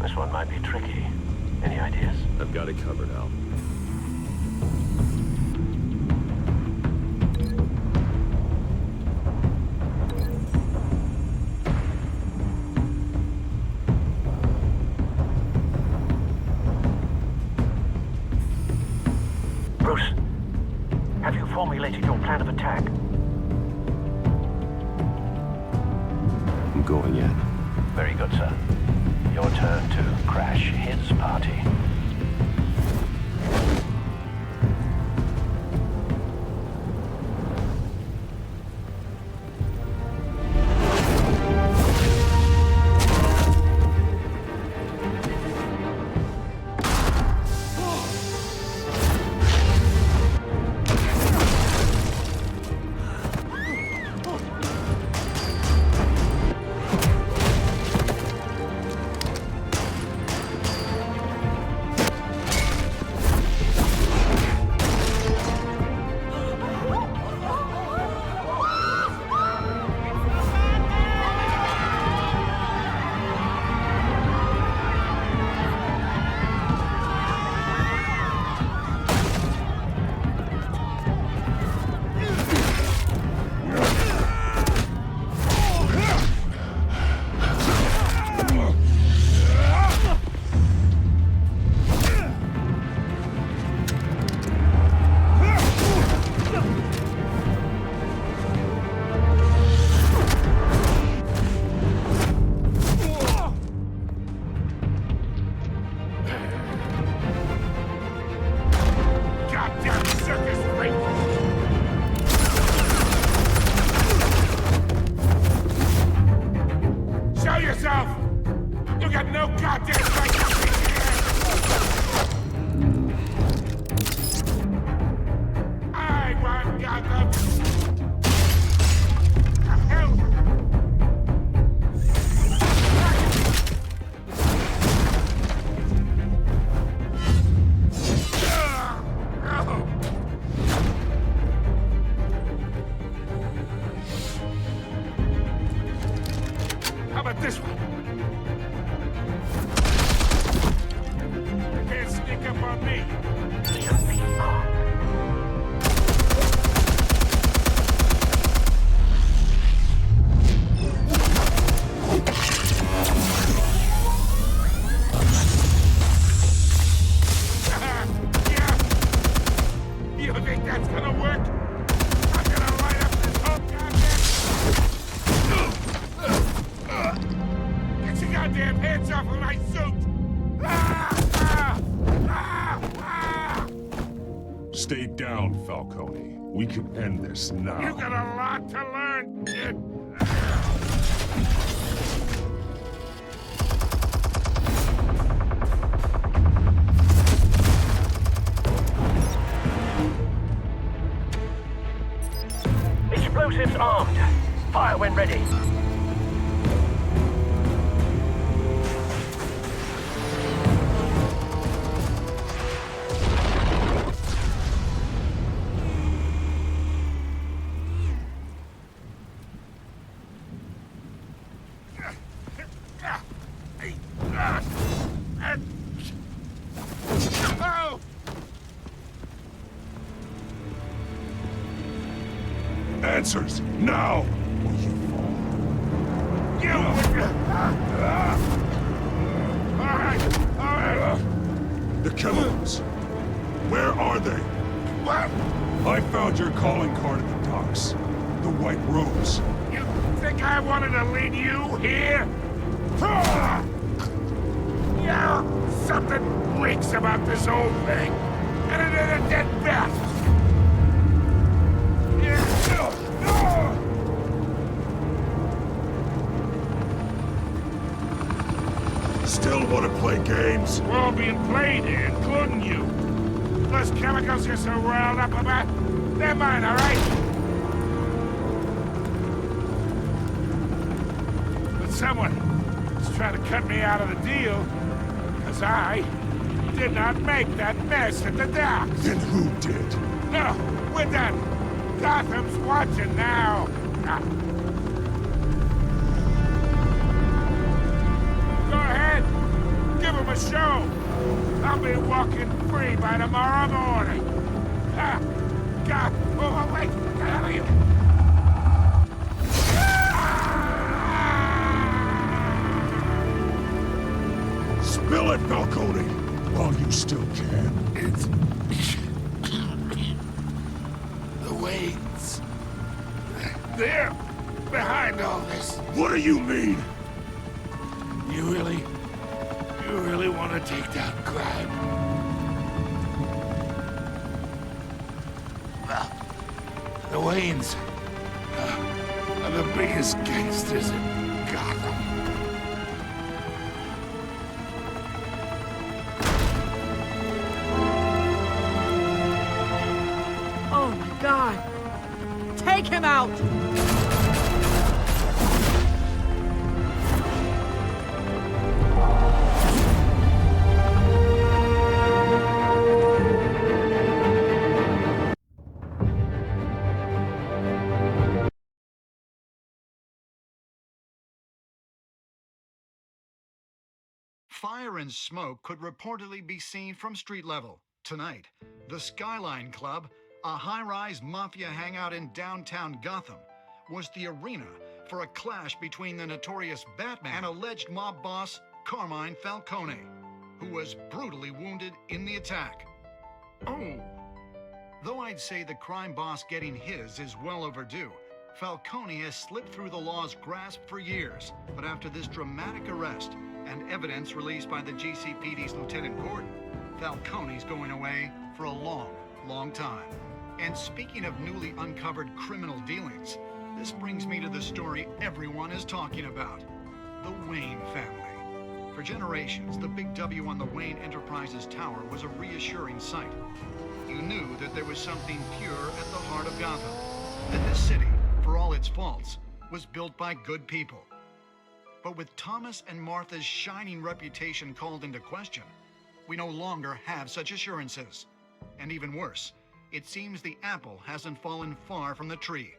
S18: This one might be tricky. Any ideas?
S8: I've got it covered, Al.
S18: Bruce, have you formulated your plan of attack?
S8: I'm going in.
S18: Very good, sir. Your turn to crash his party.
S7: Stay down, Falcone. We can end this now.
S12: You got a lot to learn, kid.
S18: Explosives armed. Fire when ready.
S7: Answers, now! Or you fall. The chemicals. Where are they?
S12: What?
S7: I found your calling card at the docks. The White Rose.
S12: You think I wanted to lead you here? Yeah, something leaks about this whole thing. And it is a dead bat.
S7: Still want to play games?
S12: We're all being played here, including you. Those chemicals you're so riled up about, they're mine, all right? But someone is trying to cut me out of the deal, because I did not make that mess at the docks.
S7: Then who did?
S12: No, we're done. Gotham's watching now. Go ahead. show! I'll be walking free by tomorrow morning! Ah! God! Oh, wait! What the hell are you?
S7: Spill it, Falcone, while you still can.
S12: It's... the Waynes. They're behind all this.
S7: What do you mean?
S12: You really want to take down crime? Well, the Waynes are the biggest gangsters in Gotham.
S20: Oh my God! Take him out!
S13: Fire and smoke could reportedly be seen from street level. Tonight, the Skyline Club, a high-rise mafia hangout in downtown Gotham, was the arena for a clash between the notorious Batman and alleged mob boss Carmine Falcone, who was brutally wounded in the attack. Oh! Though I'd say the crime boss getting his is well overdue, Falcone has slipped through the law's grasp for years, but after this dramatic arrest and evidence released by the GCPD's Lieutenant Gordon, Falcone's going away for a long, long time. And speaking of newly uncovered criminal dealings, this brings me to the story everyone is talking about, the Wayne family. For generations, the big W on the Wayne Enterprises Tower was a reassuring sight. You knew that there was something pure at the heart of Gotham, that this city, for all its faults, was built by good people. But with Thomas and Martha's shining reputation called into question, we no longer have such assurances. And even worse, it seems the apple hasn't fallen far from the tree.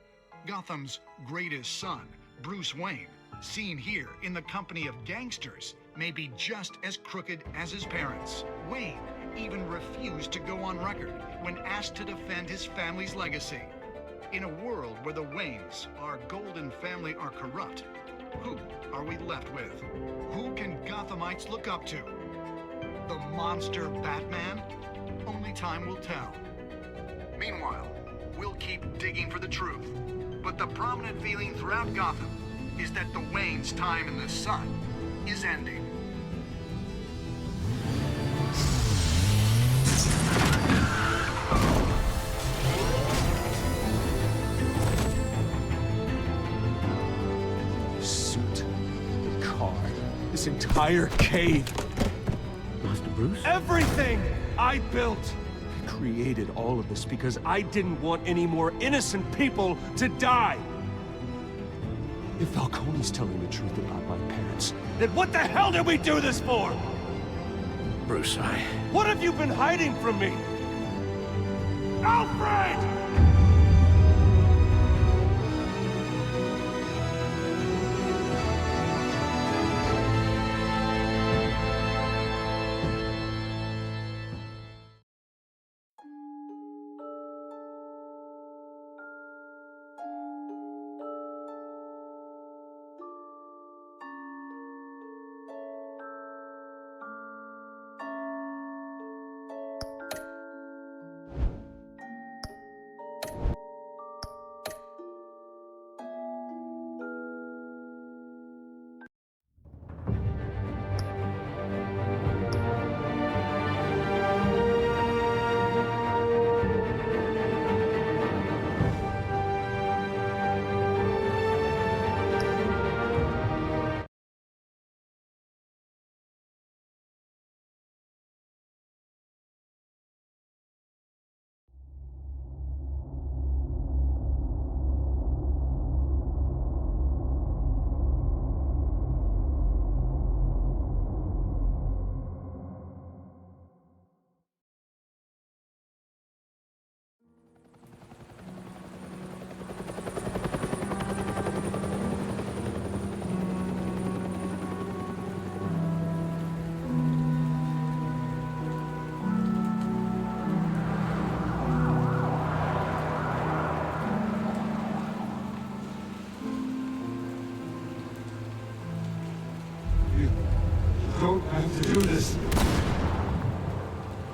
S13: Gotham's greatest son, Bruce Wayne, seen here in the company of gangsters, may be just as crooked as his parents. Wayne even refused to go on record when asked to defend his family's legacy. In a world where the Waynes, our golden family, are corrupt, who are we left with? Who can Gothamites look up to? The monster Batman? Only time will tell. Meanwhile, we'll keep digging for the truth. But the prominent feeling throughout Gotham is that the Waynes' time in the sun is ending.
S6: This entire cave.
S15: Master Bruce?
S6: Everything I built. I created all of this because I didn't want any more innocent people to die. If Falcone's telling the truth about my parents, then what the hell did we do this for?
S15: Bruce,
S6: What have you been hiding from me? Alfred!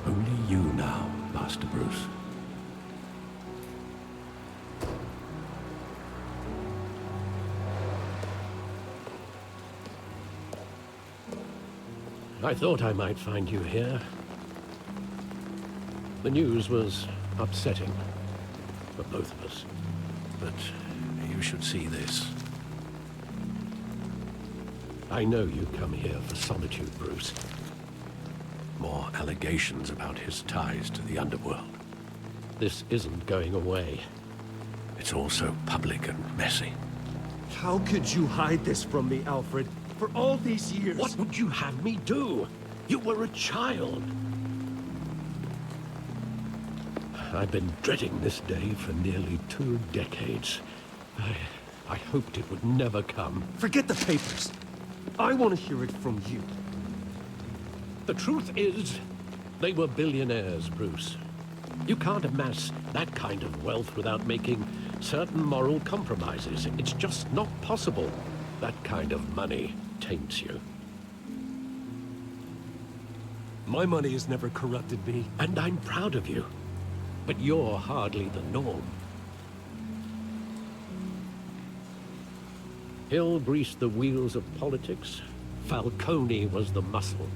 S15: Only you now, Master Bruce. I thought I might find you here. The news was upsetting for both of us, but you should see this. I know you come here for solitude, Bruce. More allegations about his ties to the underworld. This isn't going away. It's all so public and messy.
S6: How could you hide this from me, Alfred? For all these years...
S15: What would you have me do? You were a child. I've been dreading this day for nearly 2 decades. I hoped it would never come.
S6: Forget the papers. I want to hear it from you.
S15: The truth is, they were billionaires, Bruce. You can't amass that kind of wealth without making certain moral compromises. It's just not possible. That kind of money taints you.
S6: My money has never corrupted me.
S15: And I'm proud of you. But you're hardly the norm. Hill greased the wheels of politics. Falcone was the muscle.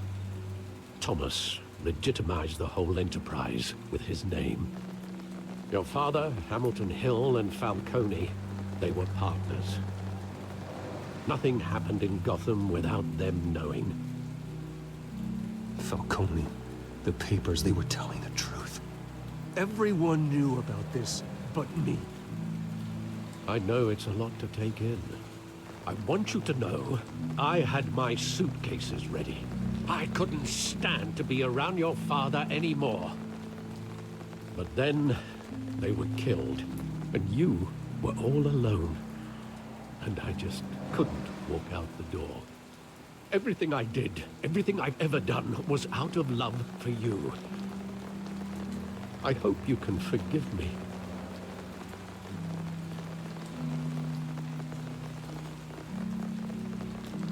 S15: Thomas legitimized the whole enterprise with his name. Your father, Hamilton Hill, and Falcone, they were partners. Nothing happened in Gotham without them knowing.
S6: Falcone, the papers, they were telling the truth. Everyone knew about this but me.
S15: I know it's a lot to take in. I want you to know, I had my suitcases ready. I couldn't stand to be around your father anymore. But then, they were killed, and you were all alone. And I just couldn't walk out the door. Everything I did, everything I've ever done, was out of love for you. I hope you can forgive me.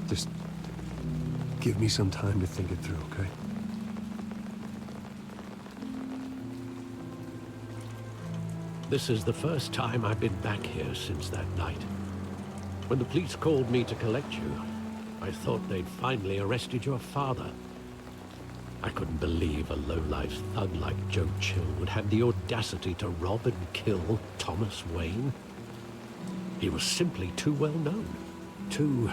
S6: Just give me some time to think it through, okay?
S15: This is the first time I've been back here since that night. When the police called me to collect you, I thought they'd finally arrested your father. I couldn't believe a low-life thug like Joe Chill would have the audacity to rob and kill Thomas Wayne. He was simply too well known. Too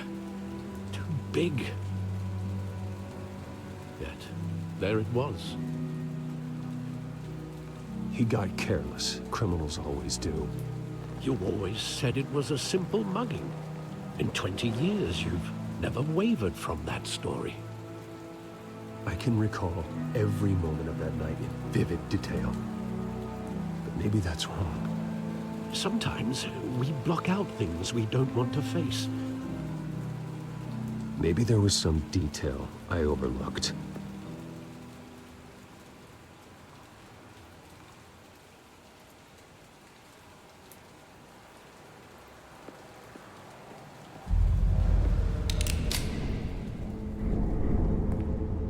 S15: big. Yet, there it was.
S6: He got careless. Criminals always do.
S15: You always said it was a simple mugging. In 20 years, you've never wavered from that story.
S6: I can recall every moment of that night in vivid detail. But maybe that's wrong.
S15: Sometimes we block out things we don't want to face.
S6: Maybe there was some detail I overlooked.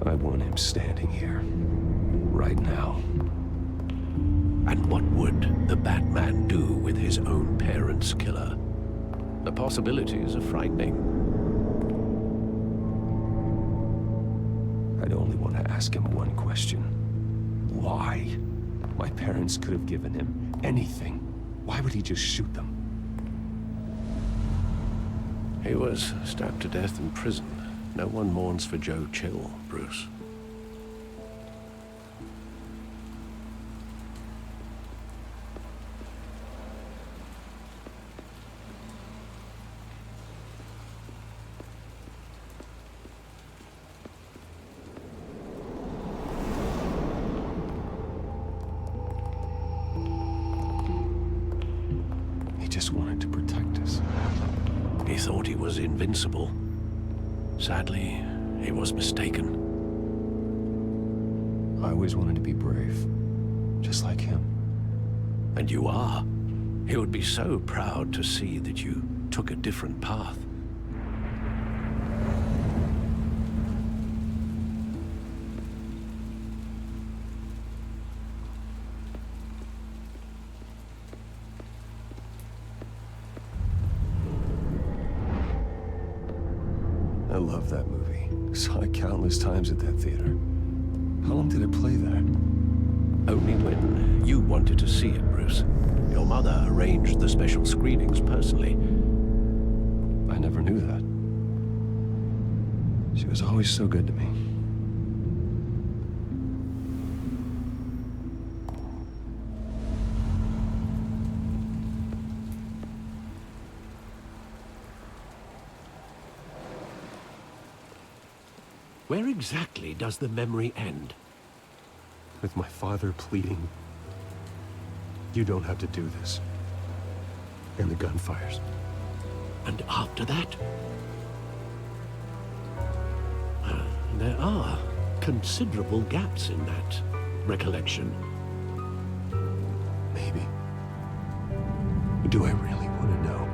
S6: I want him standing here, right now.
S15: And what would the Batman do with his own parents' killer? The possibilities are frightening.
S6: I'd only want to ask him one question. Why? My parents could have given him anything. Why would he just shoot them?
S15: He was stabbed to death in prison. No one mourns for Joe Chill, Bruce.
S6: He just wanted to protect us.
S15: He thought he was invincible. Sadly, he was mistaken.
S6: I always wanted to be brave, just like him.
S15: And you are. He would be so proud to see that you took a different path.
S3: love that movie. Saw it countless times at that theater. How long did it play there?
S15: Only when you wanted to see it, Bruce. Your mother arranged the special screenings personally.
S3: I never knew that. She was always so good to me.
S15: Where exactly does the memory end?
S3: With my father pleading, "You don't have to do this." And the gunfires.
S15: And after that? There are considerable gaps in that recollection.
S3: Maybe. Do I really want to know?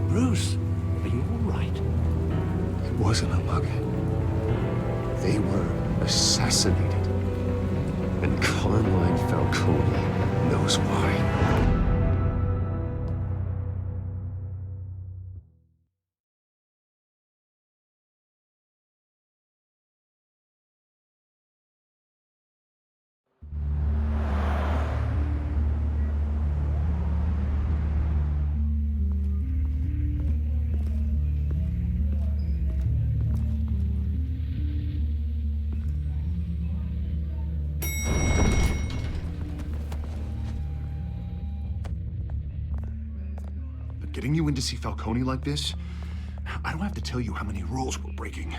S15: Bruce, are you all right?
S3: It wasn't a mug. They were assassinated. And Carmine Falcone knows why.
S9: Getting you in to see Falcone like this, I don't have to tell you how many rules we're breaking.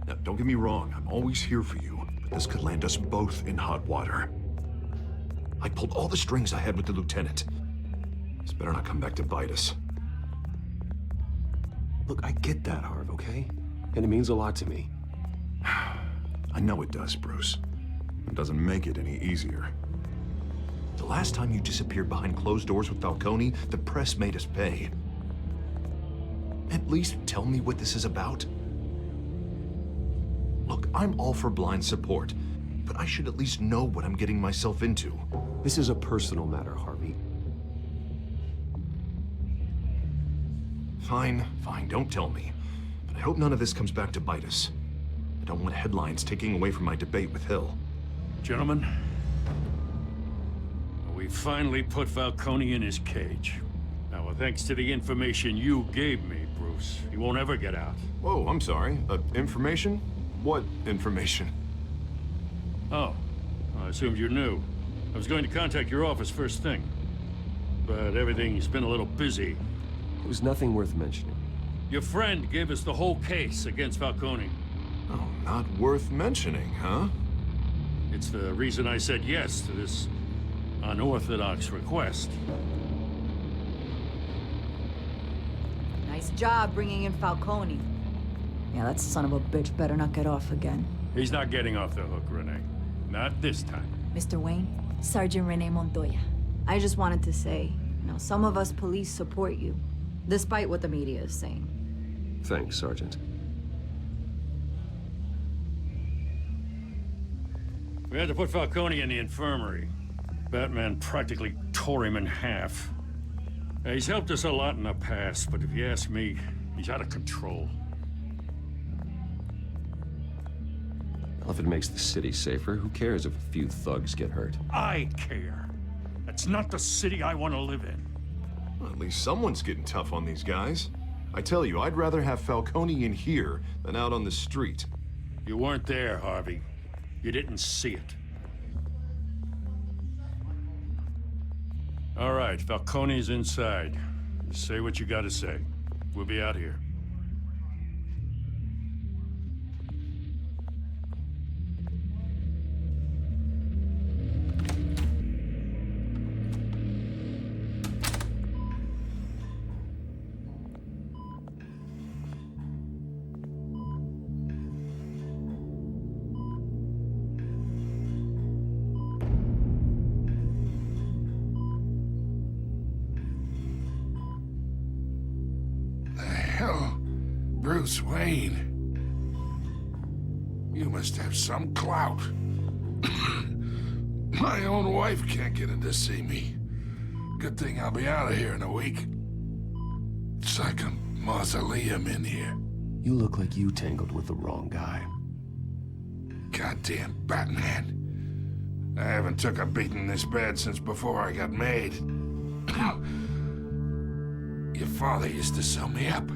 S9: Now, don't get me wrong, I'm always here for you, but this could land us both in hot water. I pulled all the strings I had with the lieutenant. This better not come back to bite us.
S3: Look, I get that, Harv, okay? And it means a lot to me.
S9: I know it does, Bruce. It doesn't make it any easier. The last time you disappeared behind closed doors with Falcone, the press made us pay. At least tell me what this is about. Look, I'm all for blind support, but I should at least know what I'm getting myself into.
S3: This is a personal matter, Harvey.
S9: Fine, don't tell me. But I hope none of this comes back to bite us. I don't want headlines taking away from my debate with Hill.
S21: Gentlemen, we finally put Falcone in his cage. Now, thanks to the information you gave me, Bruce, he won't ever get out.
S9: Whoa, I'm sorry. Information? What information?
S21: Oh, I assumed you knew. I was going to contact your office first thing. But everything's been a little busy.
S3: It was nothing worth mentioning.
S21: Your friend gave us the whole case against Falcone.
S9: Oh, not worth mentioning, huh?
S21: It's the reason I said yes to this unorthodox request.
S22: Nice job bringing in Falcone. Yeah, that son of a bitch better not get off again.
S21: He's not getting off the hook, Renee. Not this time.
S22: Mr. Wayne, Sergeant Renee Montoya. I just wanted to say, some of us police support you, despite what the media is saying.
S8: Thanks, Sergeant.
S21: We had to put Falcone in the infirmary. Batman practically tore him in half. He's helped us a lot in the past, but if you ask me, he's out of control.
S8: Well, if it makes the city safer, who cares if a few thugs get hurt?
S21: I care. That's not the city I want to live in.
S9: Well, at least someone's getting tough on these guys. I tell you, I'd rather have Falcone in here than out on the street.
S21: You weren't there, Harvey. You didn't see it. All right, Falcone's inside. Just say what you gotta say. We'll be out here.
S12: Bruce Wayne. You must have some clout. My own wife can't get in to see me. Good thing I'll be out of here in a week. It's like a mausoleum in here.
S3: You look like you tangled with the wrong guy.
S12: Goddamn Batman. I haven't took a beating this bad since before I got made. Your father used to sew me up.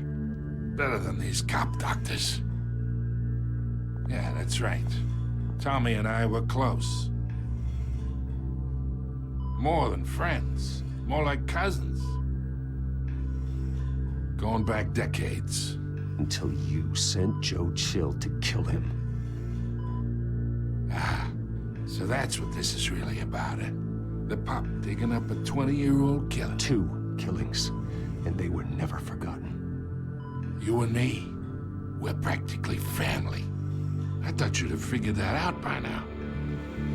S12: Better than these cop doctors. Yeah, that's right. Tommy and I were close. More than friends. More like cousins. Going back decades.
S3: Until you sent Joe Chill to kill him.
S12: Ah, so that's what this is really about, eh? The pup digging up a 20-year-old killer.
S3: 2 killings, and they were never forgotten.
S12: You and me, we're practically family. I thought you'd have figured that out by now.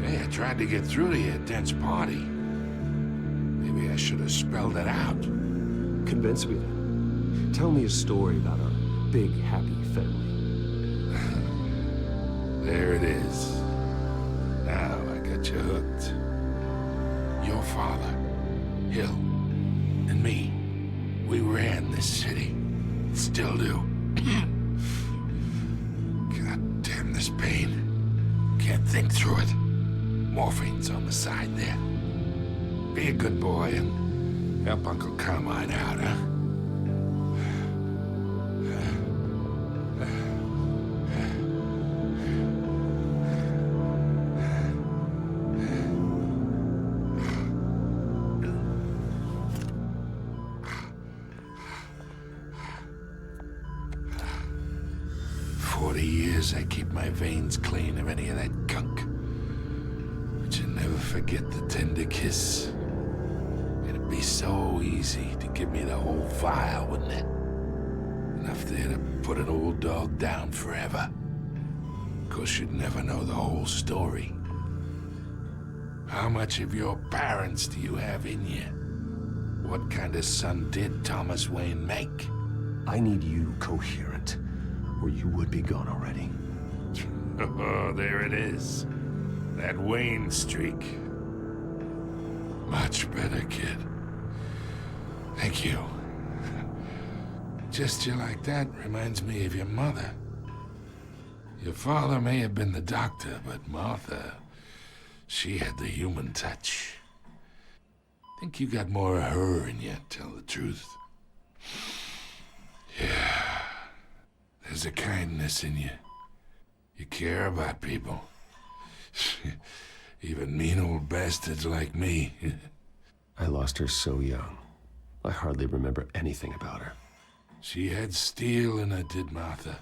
S12: Hey, I tried to get through to you at Dent's party. Maybe I should have spelled it out.
S8: Convince me then. Tell me a story about our big, happy family.
S12: There it is. Now I got you hooked. Your father, Hill, and me, we ran this city. Still do. God damn this pain. Can't think through it. Morphine's on the side there. Be a good boy and help Uncle Carmine out, huh? I keep my veins clean of any of that gunk. But you never forget the tender kiss. It'd be so easy to give me the whole vial, wouldn't it? Enough there to put an old dog down forever. Of course, you'd never know the whole story. How much of your parents do you have in you? What kind of son did Thomas Wayne make?
S3: I need you coherent, or you would be gone already.
S12: Oh, there it is. That Wayne streak. Much better, kid. Thank you. Gesture like that reminds me of your mother. Your father may have been the doctor, but Martha, she had the human touch. Think you got more of her in you, tell the truth. Yeah. There's a kindness in you. You care about people. Even mean old bastards like me.
S8: I lost her so young. I hardly remember anything about her.
S12: She had steel in her, did Martha.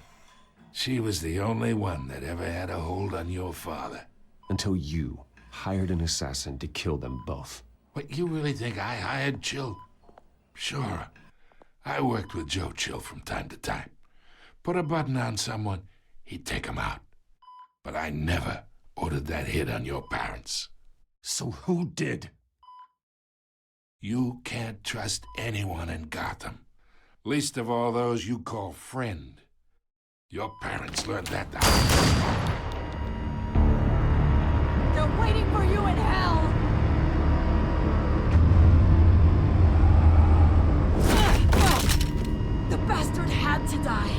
S12: She was the only one that ever had a hold on your father.
S8: Until you hired an assassin to kill them both.
S12: What, you really think I hired Chill? Sure. I worked with Joe Chill from time to time. Put a button on someone, he'd take him out. But I never ordered that hit on your parents.
S3: So who did?
S12: You can't trust anyone in Gotham. Least of all those you call friend. Your parents learned that the hard way.
S22: waiting for you in hell! The bastard had to die.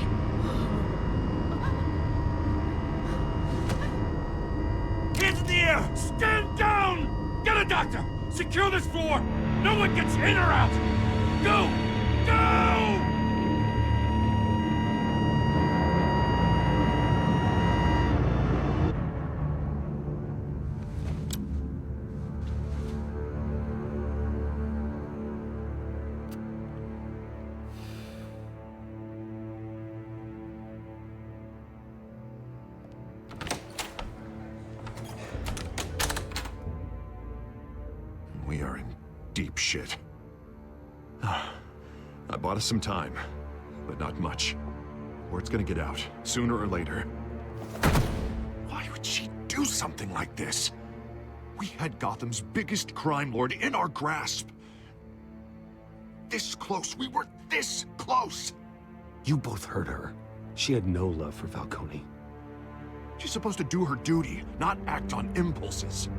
S21: Hands in the air! Stand down! Get a doctor! Secure this floor! No one gets in or out! Go! Go!
S9: We are in deep shit. I bought us some time, but not much. Word's gonna get out, sooner or later. Why would she do something like this? We had Gotham's biggest crime lord in our grasp. This close, we were this close!
S8: You both hurt her. She had no love for Falcone.
S9: She's supposed to do her duty, not act on impulses.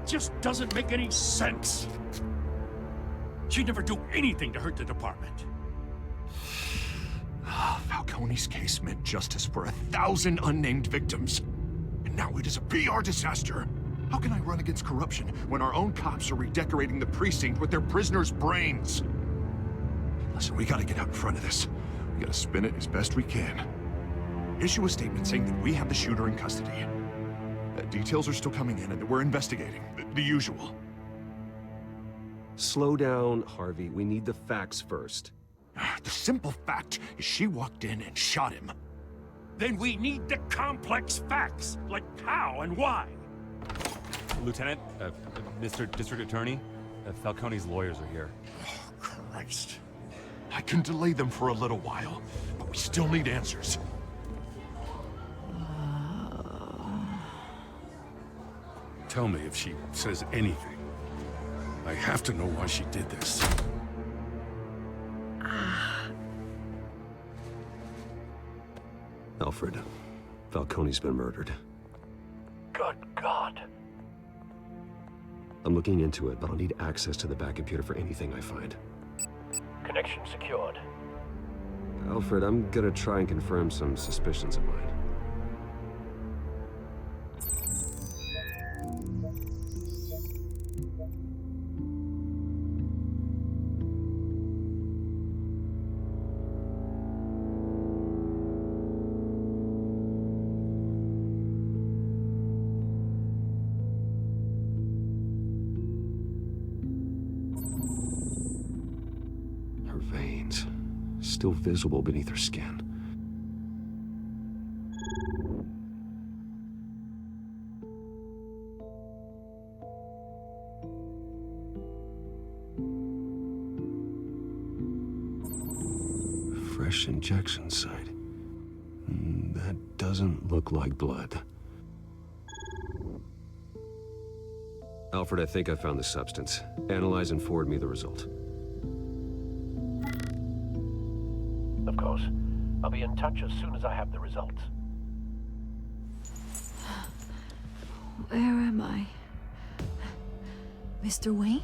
S21: Just doesn't make any sense. She'd never do anything to hurt the department.
S9: Falcone's case meant justice for 1,000 unnamed victims. And now it is a PR disaster. How can I run against corruption when our own cops are redecorating the precinct with their prisoners' brains? Listen, we gotta get out in front of this. We gotta spin it as best we can. Issue a statement saying that we have the shooter in custody. Details are still coming in and that we're investigating. The usual.
S8: Slow down, Harvey. We need the facts first.
S9: The simple fact is she walked in and shot him.
S21: Then we need the complex facts, like how and why.
S2: Lieutenant, Mr. District Attorney, Falcone's lawyers are here.
S9: Oh, Christ. I can delay them for a little while, but we still need answers.
S21: Tell me if she says anything. I have to know why she did this.
S8: Alfred, Falcone's been murdered.
S18: Good God.
S8: I'm looking into it, but I'll need access to the back computer for anything I find.
S18: Connection secured.
S8: Alfred, I'm gonna try and confirm some suspicions of mine. Still visible beneath her skin. Fresh injection site. That doesn't look like blood. Alfred, I think I found the substance. Analyze and forward me the result.
S18: Of course. I'll be in touch as soon as I have the results.
S22: Where am I? Mr. Wayne?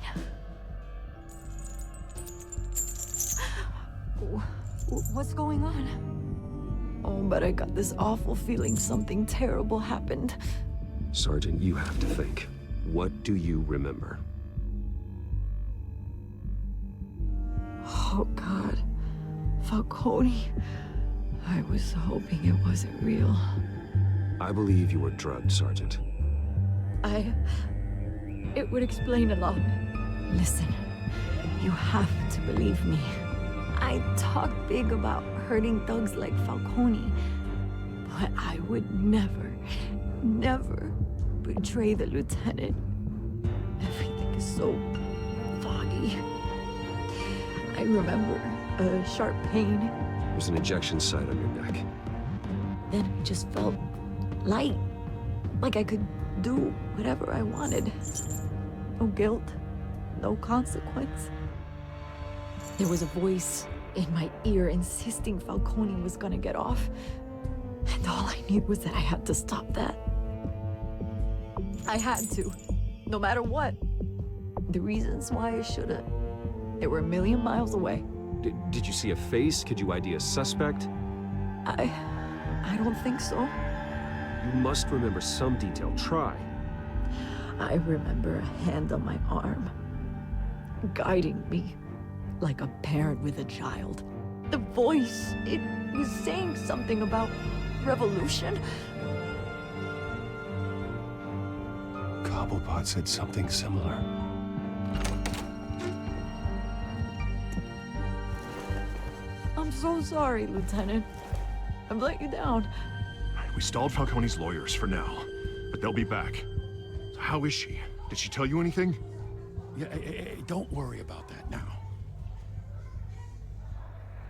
S22: What's going on? Oh, but I got this awful feeling something terrible happened.
S8: Sergeant, you have to think. What do you remember?
S22: Oh, God. Falcone. I was hoping it wasn't real.
S8: I believe you were drugged, Sergeant.
S22: It would explain a lot. Listen, you have to believe me. I talk big about hurting thugs like Falcone, but I would never, never betray the lieutenant. Everything is so foggy. I remember a sharp pain.
S8: There's an injection site on your neck.
S22: Then I just felt light, like I could do whatever I wanted. No guilt, no consequence. There was a voice in my ear insisting Falcone was gonna get off. And all I knew was that I had to stop that. I had to. No matter what. The reasons why I should've, they were a million miles away.
S8: Did you see a face? Could you ID a suspect?
S22: I don't think so.
S8: You must remember some detail. Try.
S22: I remember a hand on my arm, guiding me like a parent with a child. The voice, it was saying something about revolution.
S6: Cobblepot said something similar.
S22: I'm so sorry, Lieutenant. I've let you down.
S9: We stalled Falcone's lawyers for now, but they'll be back. So how is she? Did she tell you anything?
S5: Yeah, don't worry about that now.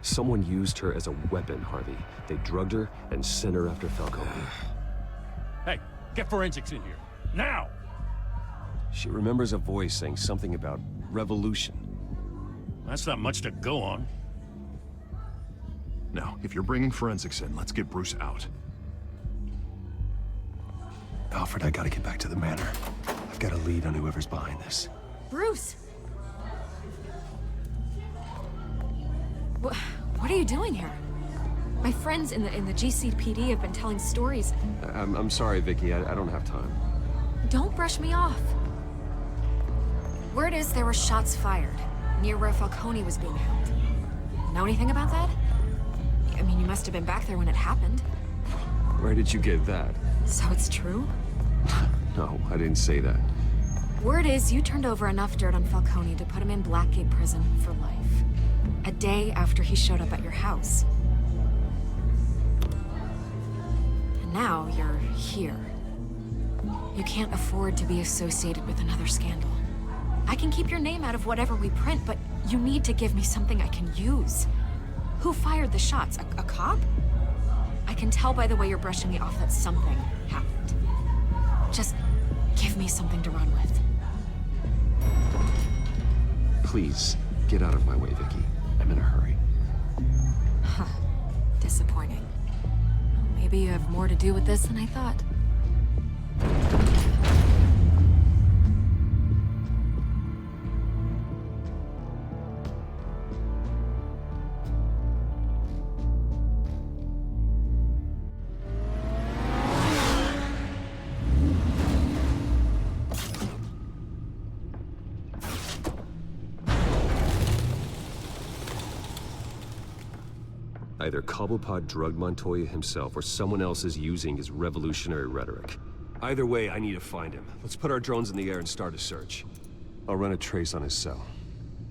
S8: Someone used her as a weapon, Harvey. They drugged her and sent her after Falcone.
S21: Hey, get forensics in here. Now!
S8: She remembers a voice saying something about revolution.
S21: That's not much to go on.
S9: Now, if you're bringing forensics in, let's get Bruce out.
S6: Alfred, I gotta get back to the manor. I've got a lead on whoever's behind this.
S11: Bruce! What are you doing here? My friends in the GCPD have been telling stories.
S8: I'm sorry, Vicky. I don't have time.
S11: Don't brush me off. Word is there were shots fired near where Falcone was being held. Know anything about that? I mean, you must have been back there when it happened.
S8: Where did you get that?
S11: So it's true?
S8: No, I didn't say that.
S11: Word is you turned over enough dirt on Falcone to put him in Blackgate Prison for life. A day after he showed up at your house. And now you're here. You can't afford to be associated with another scandal. I can keep your name out of whatever we print, but you need to give me something I can use. Who fired the shots? A cop? I can tell by the way you're brushing me off that something happened. Just give me something to run with.
S8: Please, get out of my way, Vicky. I'm in a hurry.
S11: Huh. Disappointing. Maybe you have more to do with this than I thought.
S8: Either Cobblepot drugged Montoya himself, or someone else is using his revolutionary rhetoric. Either way, I need to find him. Let's put our drones in the air and start a search. I'll run a trace on his cell.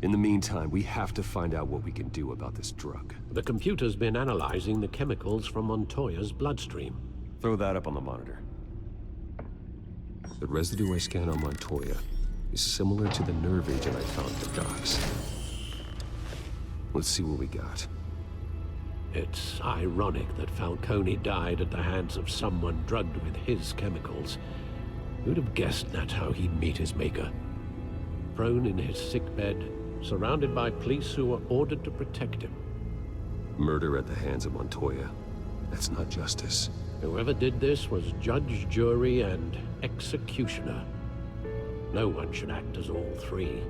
S8: In the meantime, we have to find out what we can do about this drug.
S15: The computer's been analyzing the chemicals from Montoya's bloodstream.
S8: Throw that up on the monitor. The residue I scanned on Montoya is similar to the nerve agent I found at the docks. Let's see what we got.
S15: It's ironic that Falcone died at the hands of someone drugged with his chemicals. Who'd have guessed that's how he'd meet his maker? Prone in his sickbed, surrounded by police who were ordered to protect him.
S8: Murder at the hands of Montoya. That's not justice.
S15: Whoever did this was judge, jury, and executioner. No one should act as all three.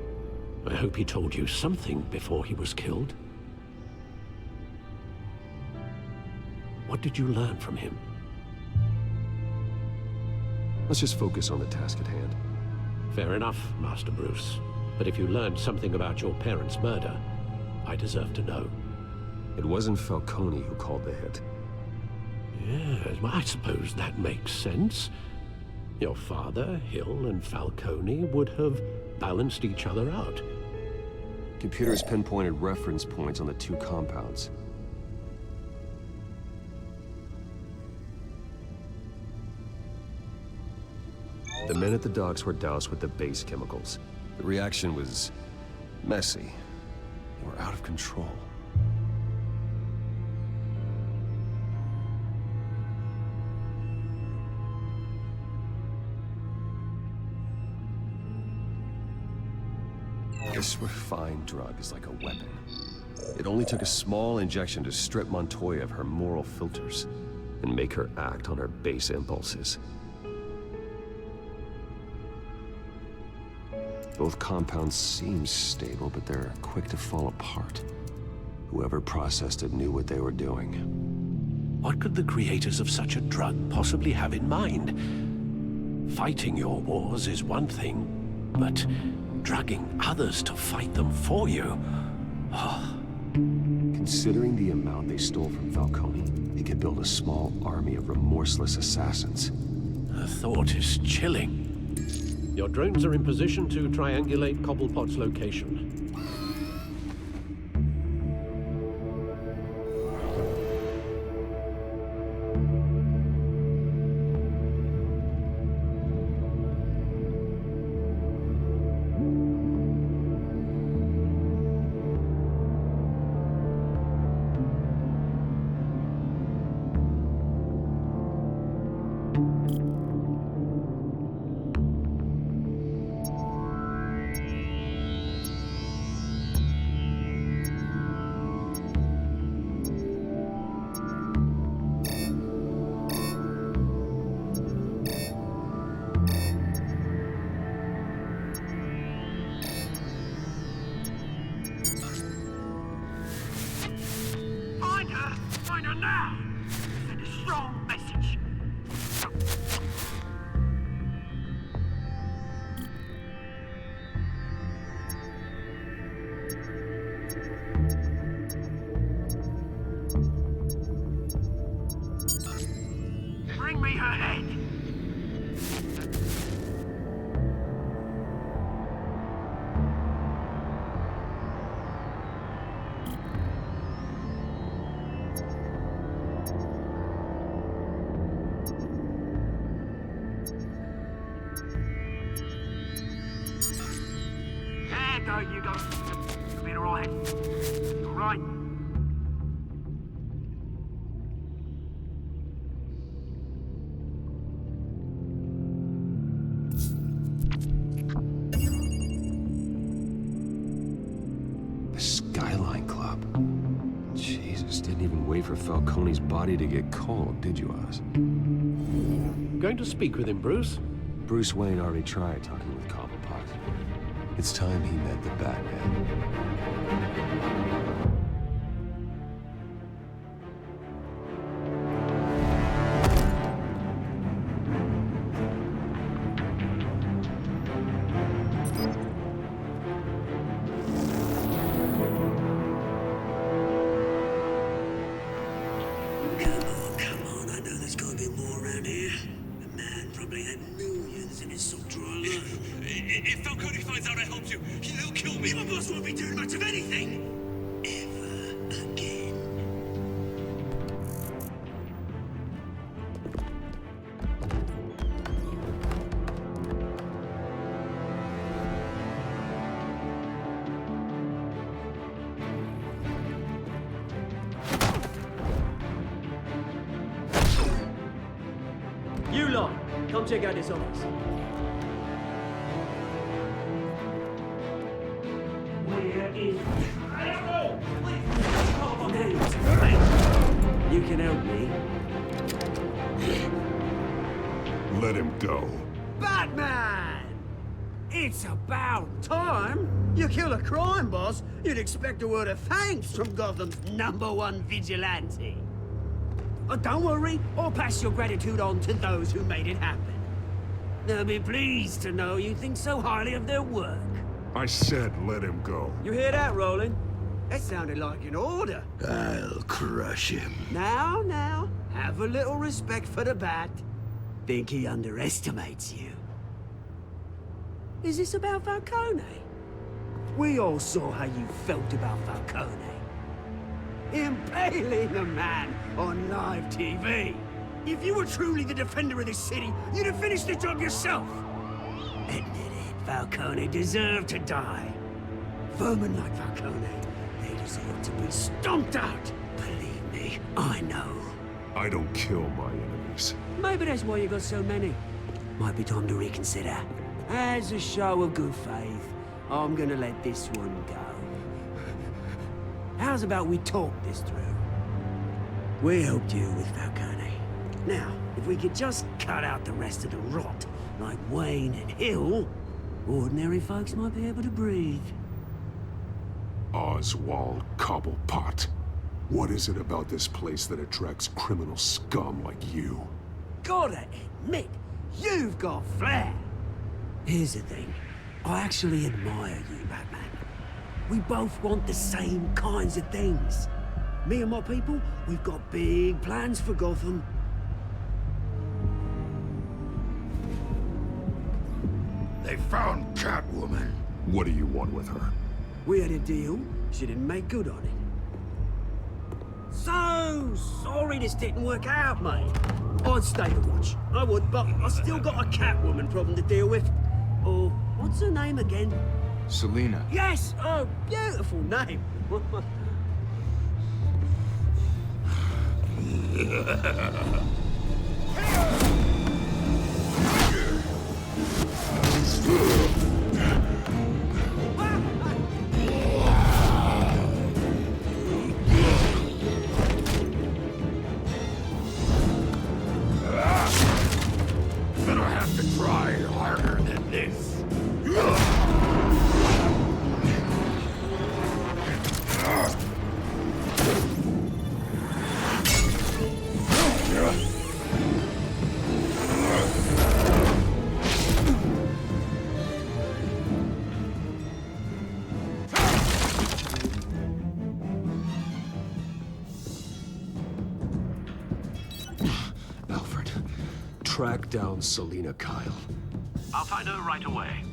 S15: I hope he told you something before he was killed. What did you learn from him?
S8: Let's just focus on the task at hand.
S15: Fair enough, Master Bruce. But if you learned something about your parents' murder, I deserve to know.
S8: It wasn't Falcone who called the hit.
S15: Yes, well, I suppose that makes sense. Your father, Hill, and Falcone would have balanced each other out.
S8: Computers pinpointed reference points on the two compounds. The men at the docks were doused with the base chemicals. The reaction was messy. They were out of control. This refined drug is like a weapon. It only took a small injection to strip Montoya of her moral filters and make her act on her base impulses. Both compounds seem stable, but they're quick to fall apart. Whoever processed it knew what they were doing.
S15: What could the creators of such a drug possibly have in mind? Fighting your wars is one thing, but drugging others to fight them for you? Oh.
S8: Considering the amount they stole from Falcone, they could build a small army of remorseless assassins.
S15: The thought is chilling. Your drones are in position to triangulate Cobblepot's location.
S1: Find her now! Send a strong message. Bring me her head! There you go. You'll be alright. You're right.
S8: The Skyline Club. Jesus, didn't even wait for Falcone's body to get cold, did you, Oz?
S15: Going to speak with him, Bruce?
S8: Bruce Wayne already tried talking with Cobblepot. It's time he met the Batman.
S1: Come on, I know there's gotta be more around here. The man probably had millions in his soft dry life. If Falcone finds out I helped you, he'll kill me. My boss won't be doing much of anything. Ever again.
S16: You lot, come check out this office. Where is... I don't know! Please! You can help me.
S7: Let him go.
S16: Batman! It's about time. You kill a crime boss, you'd expect a word of thanks from Gotham's #1 vigilante. But don't worry, I'll pass your gratitude on to those who made it happen. They'll be pleased to know you think so highly of their work.
S7: I said let him go.
S16: You hear that, Roland? That sounded like an order.
S3: I'll crush him.
S16: Now, have a little respect for the Bat. Think he underestimates you. Is this about Falcone? We all saw how you felt about Falcone. Impaling a man on live TV. If you were truly the defender of this city, you'd have finished the job yourself. Admit it, Falcone deserved to die. Vermin like Falcone, they deserve to be stomped out. Believe me, I know.
S7: I don't kill my enemies.
S16: Maybe that's why you got so many. Might be time to reconsider. As a show of good faith, I'm gonna let this one go. How's about we talk this through? We helped you with Falcone. Now, if we could just cut out the rest of the rot, like Wayne and Hill, ordinary folks might be able to breathe.
S7: Oswald Cobblepot. What is it about this place that attracts criminal scum like you?
S16: Gotta admit, you've got flair. Here's the thing. I actually admire you, Batman. We both want the same kinds of things. Me and my people, we've got big plans for Gotham.
S7: They found Catwoman. What do you want with her?
S16: We had a deal. She didn't make good on it. So sorry this didn't work out, mate. I'd stay to watch. I would, but I still got a Catwoman problem to deal with. Or, what's her name again?
S4: Selina.
S16: Yes! Oh, beautiful name.
S7: Gonna have to try harder than this.
S8: Alfred, track down Selina Kyle.
S18: I'll find her right away.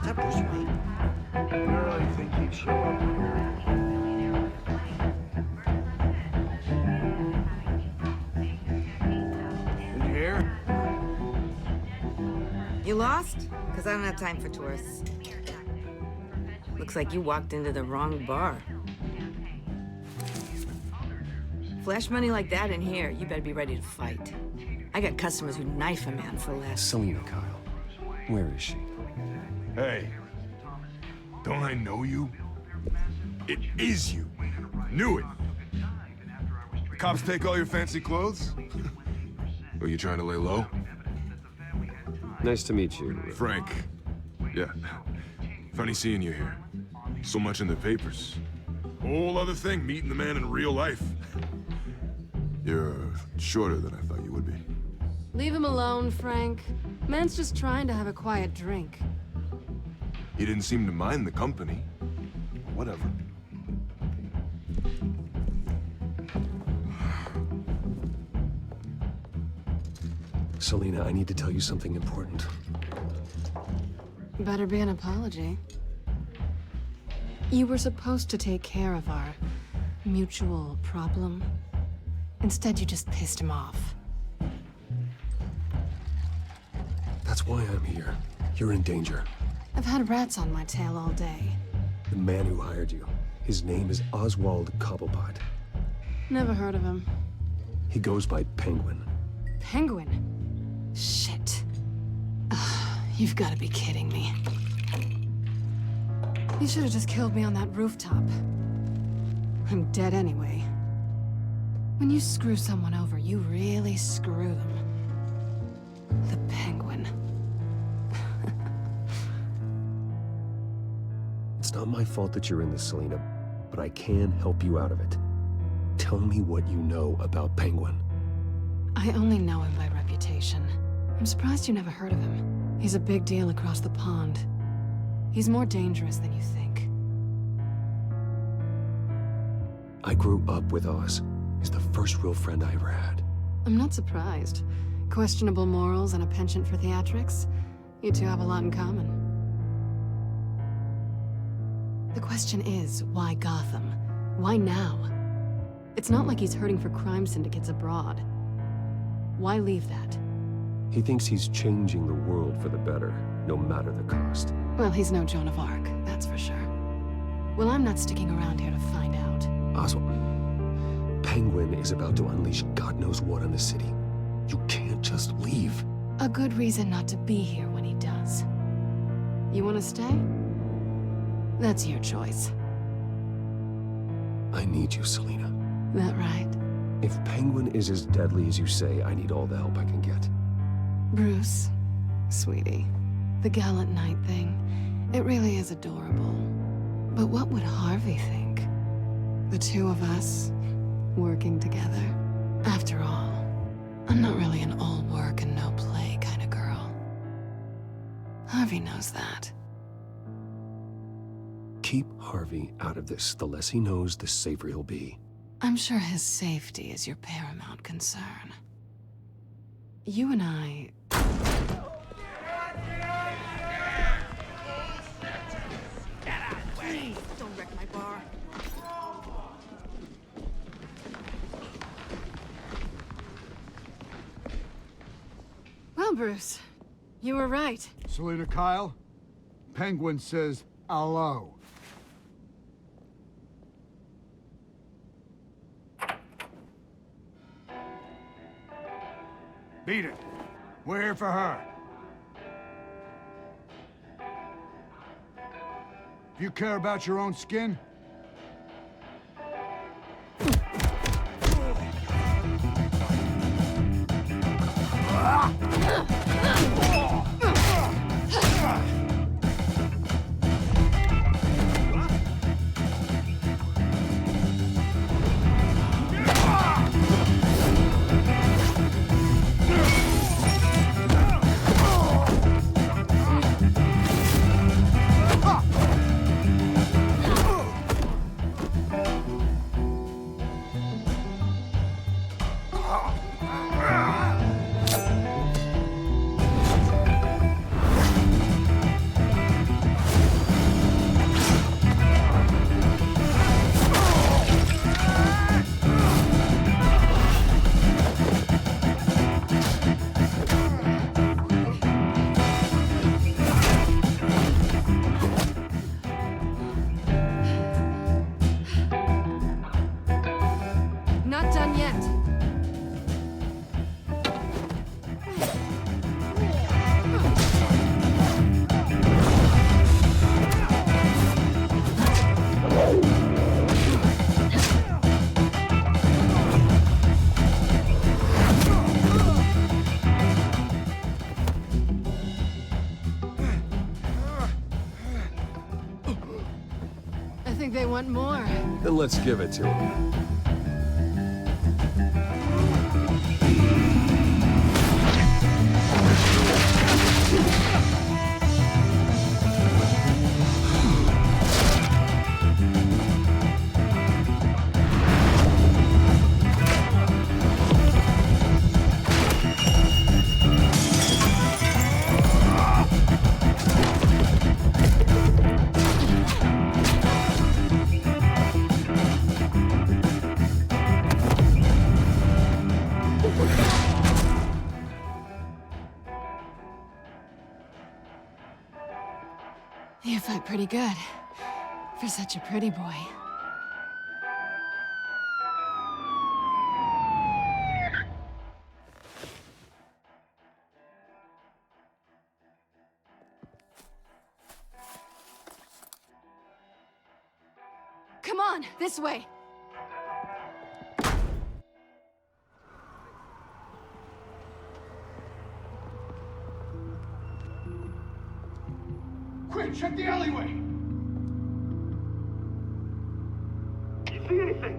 S16: That Bruce Wayne?
S9: Girl, I think he'd show up here. Did you hear?
S10: You lost? Because I don't have time for tourists. Looks like you walked into the wrong bar. Flash money like that in here, you better be ready to fight. I got customers who knife a man for less.
S8: Selina Kyle. Where is she?
S4: Hey, don't I know you? It is you. Knew it. The cops take all your fancy clothes? Are you trying to lay low?
S8: Nice to meet you.
S4: Frank. Yeah. Funny seeing you here. So much in the papers. Whole other thing, meeting the man in real life. You're shorter than I thought you would be.
S23: Leave him alone, Frank. Man's just trying to have a quiet drink.
S4: He didn't seem to mind the company. Whatever.
S8: Selina, I need to tell you something important.
S23: Better be an apology. You were supposed to take care of our mutual problem. Instead, you just pissed him off.
S8: That's why I'm here. You're in danger.
S23: I've had rats on my tail all day.
S8: The man who hired you, his name is Oswald Cobblepot.
S23: Never heard of him.
S8: He goes by Penguin.
S23: Penguin? Shit. Ugh, you've got to be kidding me. You should have just killed me on that rooftop. I'm dead anyway. When you screw someone over, you really screw them. The Penguin.
S8: It's not my fault that you're in this, Selina, but I can help you out of it. Tell me what you know about Penguin.
S23: I only know him by reputation. I'm surprised you never heard of him. He's a big deal across the pond. He's more dangerous than you think.
S8: I grew up with Oz. He's the first real friend I ever had.
S23: I'm not surprised. Questionable morals and a penchant for theatrics. You two have a lot in common. The question is, why Gotham? Why now? It's not like he's hurting for crime syndicates abroad. Why leave that?
S8: He thinks he's changing the world for the better, no matter the cost.
S23: Well, he's no Joan of Arc, that's for sure. Well, I'm not sticking around here to find out.
S8: Oswald, Penguin is about to unleash God knows what on the city. You can't just leave.
S23: A good reason not to be here when he does. You want to stay? That's your choice.
S8: I need you, Selina.
S23: That right?
S8: If Penguin is as deadly as you say, I need all the help I can get.
S23: Bruce, sweetie, the gallant knight thing, it really is adorable. But what would Harvey think? The two of us, working together? After all, I'm not really an all work and no play kind of girl. Harvey knows that.
S8: Keep Harvey out of this. The less he knows, the safer he'll be.
S23: I'm sure his safety is your paramount concern. You and I...
S10: Please, don't wreck my bar.
S23: Well, Bruce, you were right.
S5: Selina Kyle, Penguin says hello. Beat it. We're here for her. If you care about your own skin,
S23: Not done yet. I think they want more.
S8: Then let's give it to him.
S23: You fight pretty good. For such a pretty boy. Come on, this way.
S5: quick, check the alleyway.
S16: You see anything?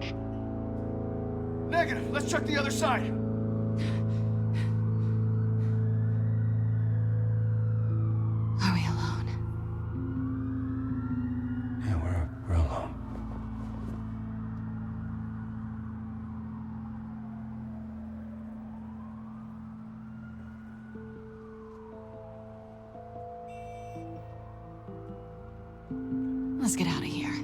S5: Negative. Let's check the other side.
S23: Are we alone?
S2: Yeah, we're alone.
S23: Let's get out of here.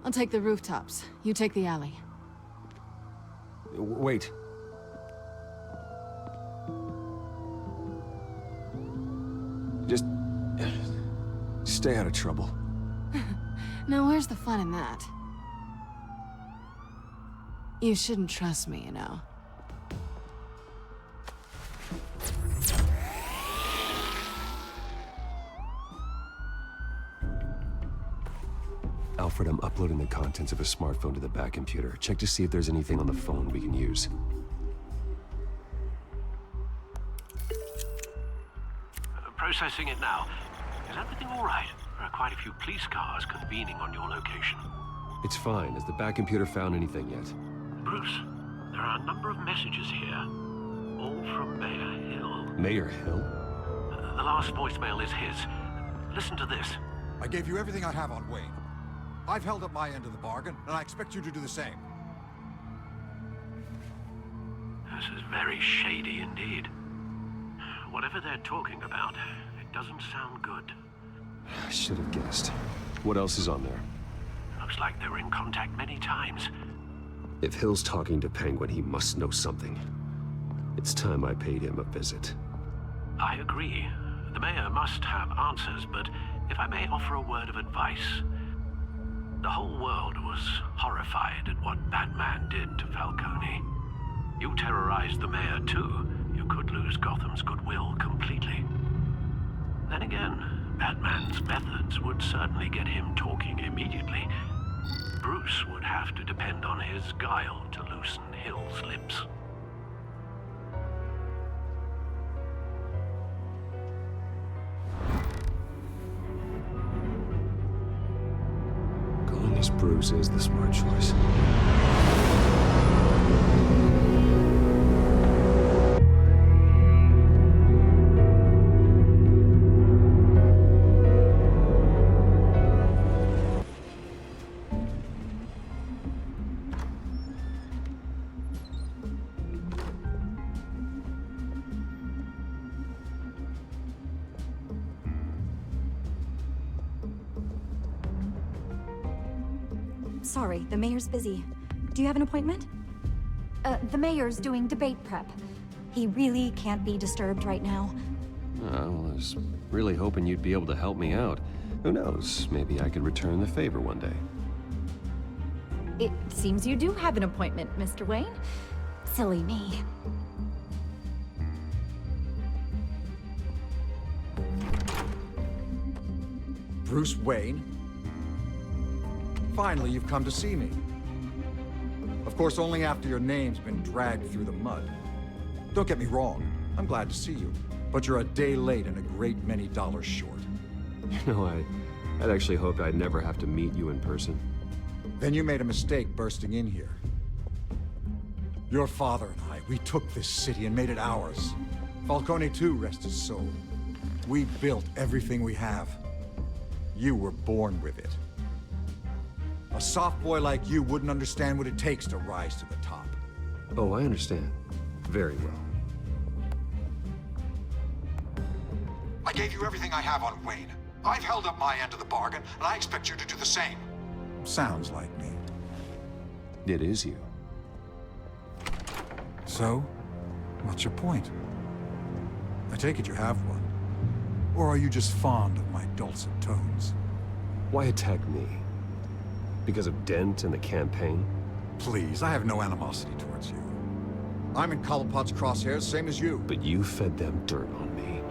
S23: I'll take the rooftops. You take the alley.
S8: Wait. Just stay out of trouble.
S23: Now, where's the fun in that? You shouldn't trust me, you know.
S8: Alfred, I'm uploading the contents of a smartphone to the back computer. Check to see if there's anything on the phone we can use.
S18: Processing it now. Is everything all right? There are quite a few police cars convening on your location.
S8: It's fine. Has the back computer found anything yet?
S18: Bruce, there are a number of messages here. All from Mayor Hill.
S8: Mayor Hill?
S18: The last voicemail is his. Listen to this.
S14: I gave you everything I have on Wayne. I've held up my end of the bargain, and I expect you to do the same.
S18: This is very shady indeed. Whatever they're talking about, it doesn't sound good.
S8: I should have guessed. What else is on there?
S18: Looks like they were in contact many times.
S8: If Hill's talking to Penguin, he must know something. It's time I paid him a visit.
S18: I agree. The mayor must have answers, but if I may offer a word of advice, the whole world was horrified at what Batman did to Falcone. You terrorized the mayor too. You could lose Gotham's goodwill completely. Then again, Batman's methods would certainly get him talking immediately. Bruce would have to depend on his guile to loosen Hill's lips.
S8: Going as Bruce is the smart choice.
S17: Sorry, the mayor's busy. Do you have an appointment? The mayor's doing debate prep. He really can't be disturbed right now.
S8: I was really hoping you'd be able to help me out. Who knows? Maybe I could return the favor one day.
S17: It seems you do have an appointment, Mr. Wayne. Silly me.
S14: Bruce Wayne? Finally, you've come to see me. Of course, only after your name's been dragged through the mud. Don't get me wrong, I'm glad to see you. But you're a day late and a great many dollars short.
S8: You know, I'd actually hoped I'd never have to meet you in person.
S14: Then you made a mistake bursting in here. Your father and I, we took this city and made it ours. Falcone too, rest his soul. We built everything we have. You were born with it. A soft boy like you wouldn't understand what it takes to rise to the top.
S8: Oh, I understand. Very well.
S14: I gave you everything I have on Wayne. I've held up my end of the bargain, and I expect you to do the same. Sounds like me.
S8: It is you.
S14: So, what's your point? I take it you have one. Or are you just fond of my dulcet tones?
S8: Why attack me? Because of Dent and the campaign?
S14: Please, I have no animosity towards you. I'm in Cobblepot's crosshairs, same as you.
S8: But you fed them dirt on me.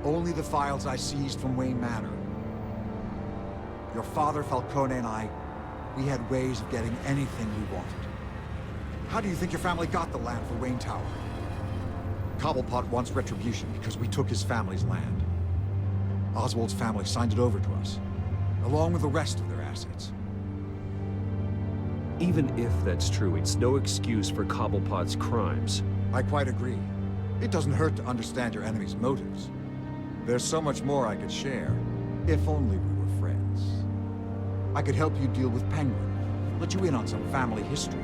S14: Only the files I seized from Wayne Manor. Your father, Falcone, and I, we had ways of getting anything we wanted. How do you think your family got the land for Wayne Tower? Cobblepot wants retribution because we took his family's land. Oswald's family signed it over to us, along with the rest of their assets.
S8: Even if that's true, it's no excuse for Cobblepot's crimes.
S14: I quite agree. It doesn't hurt to understand your enemy's motives. There's so much more I could share, if only we were friends. I could help you deal with Penguin, let you in on some family history.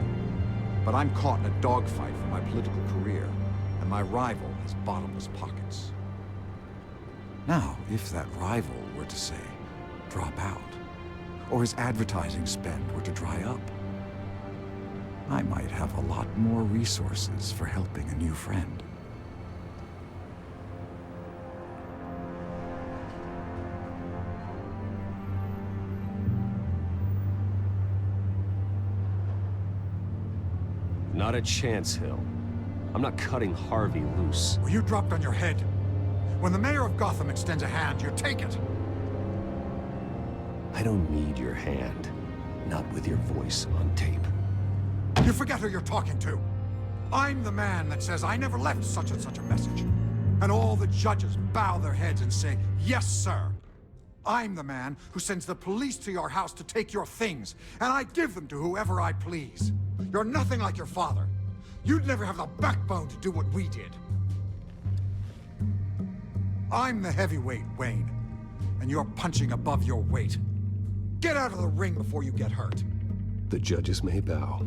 S14: But I'm caught in a dogfight for my political career, and my rival has bottomless pockets. Now, if that rival were to say, drop out, or his advertising spend were to dry up, I might have a lot more resources for helping a new friend.
S8: Not a chance, Hill. I'm not cutting Harvey loose.
S14: Well, you dropped on your head. When the mayor of Gotham extends a hand, you take it.
S8: I don't need your hand. Not with your voice on tape.
S14: You forget who you're talking to. I'm the man that says I never left such and such a message. And all the judges bow their heads and say, yes, sir. I'm the man who sends the police to your house to take your things, and I give them to whoever I please. You're nothing like your father. You'd never have the backbone to do what we did. I'm the heavyweight, Wayne, and you're punching above your weight. Get out of the ring before you get hurt.
S8: The judges may bow,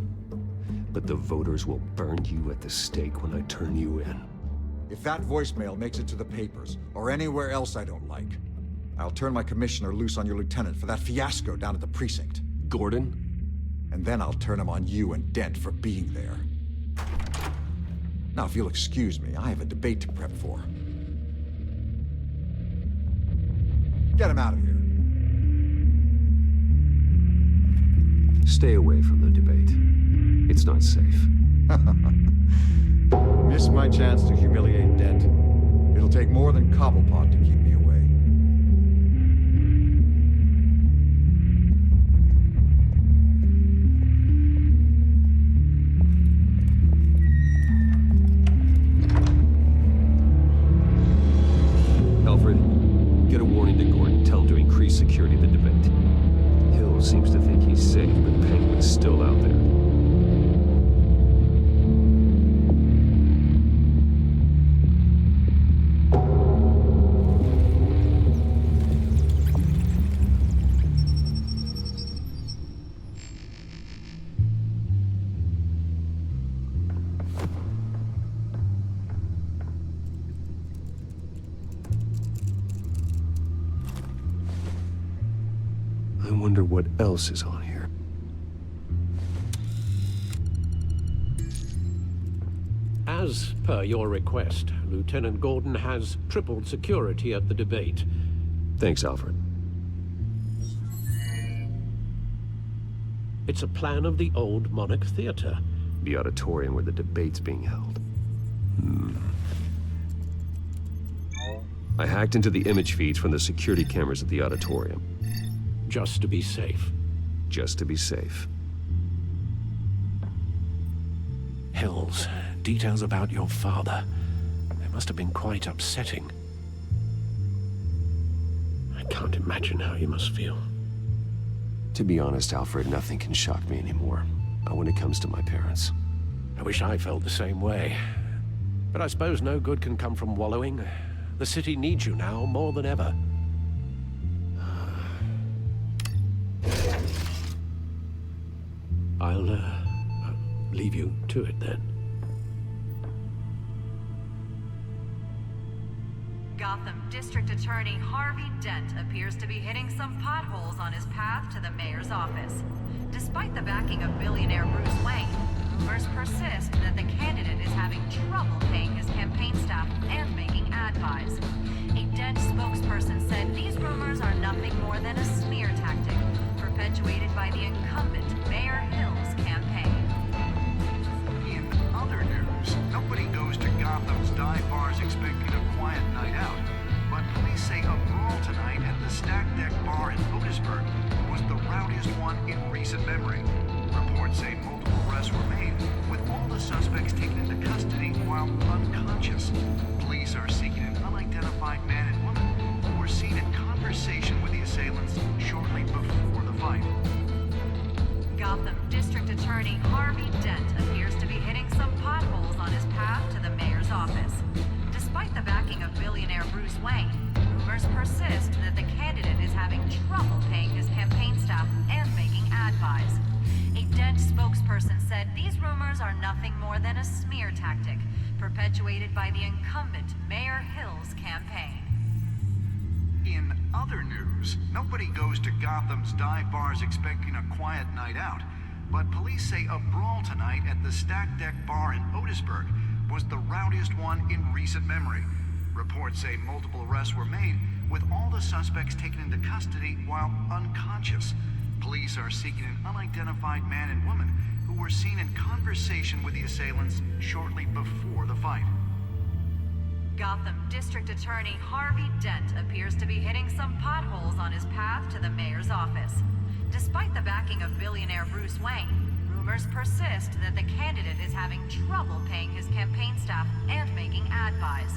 S8: but the voters will burn you at the stake when I turn you in.
S14: If that voicemail makes it to the papers, or anywhere else I don't like, I'll turn my commissioner loose on your lieutenant for that fiasco down at the precinct.
S8: Gordon?
S14: And then I'll turn him on you and Dent for being there. Now, if you'll excuse me, I have a debate to prep for. Get him out of here.
S8: Stay away from the debate. It's not safe.
S14: Miss my chance to humiliate Dent. It'll take more than Cobblepot to keep me away.
S8: Alfred, get a warning to Gordon. Tell him to increase security at the debate. Hill seems to think he's safe, but Penguin's still out there. I wonder what else is on here.
S15: As per your request, Lieutenant Gordon has tripled security at the debate.
S8: Thanks, Alfred.
S15: It's a plan of the old Monarch Theater.
S8: The auditorium where the debate's being held. I hacked into the image feeds from the security cameras at the auditorium.
S15: Just to be safe.
S8: Just to be safe.
S15: Hills, details about your father. They must have been quite upsetting. I can't imagine how you must feel.
S8: To be honest, Alfred, nothing can shock me anymore. Not when it comes to my parents.
S15: I wish I felt the same way. But I suppose no good can come from wallowing. The city needs you now more than ever. I'll leave you to it then.
S13: Gotham District Attorney Harvey Dent appears to be hitting some potholes on his path to the mayor's office. Despite the backing of billionaire Bruce Wayne, rumors persist that the candidate is having trouble paying his campaign staff and making ad buys. A Dent spokesperson said these rumors are nothing more than a smear tactic perpetuated by the incumbent Mayor Hill's campaign.
S19: In other news, nobody goes to Gotham's dive bars expecting a quiet night out, but police say a brawl tonight at the Stack Deck Bar in Otisburg was the rowdiest one in recent memory. Reports say multiple arrests were made, with all the suspects taken into custody while unconscious. Police are seeking an unidentified man and woman who were seen in conversation with the assailants shortly before the fight.
S13: Gotham District Attorney Harvey Dent appears to be hitting some potholes on his path to the mayor's office. Despite the backing of billionaire Bruce Wayne, rumors persist that the candidate is having trouble paying his campaign staff and making ad buys. A Dent spokesperson said these rumors are nothing more than a smear tactic perpetuated by the incumbent Mayor Hill's campaign.
S19: Gotham's dive bars expecting a quiet night out, but police say a brawl tonight at the Stack Deck Bar in Otisburg was the rowdiest one in recent memory. Reports say multiple arrests were made, with all the suspects taken into custody while unconscious. Police are seeking an unidentified man and woman who were seen in conversation with the assailants shortly before the fight.
S13: Gotham District Attorney Harvey Dent appears to be hitting some potholes on his path to the mayor's office. Despite the backing of billionaire Bruce Wayne, rumors persist that the candidate is having trouble paying his campaign staff and making ad buys.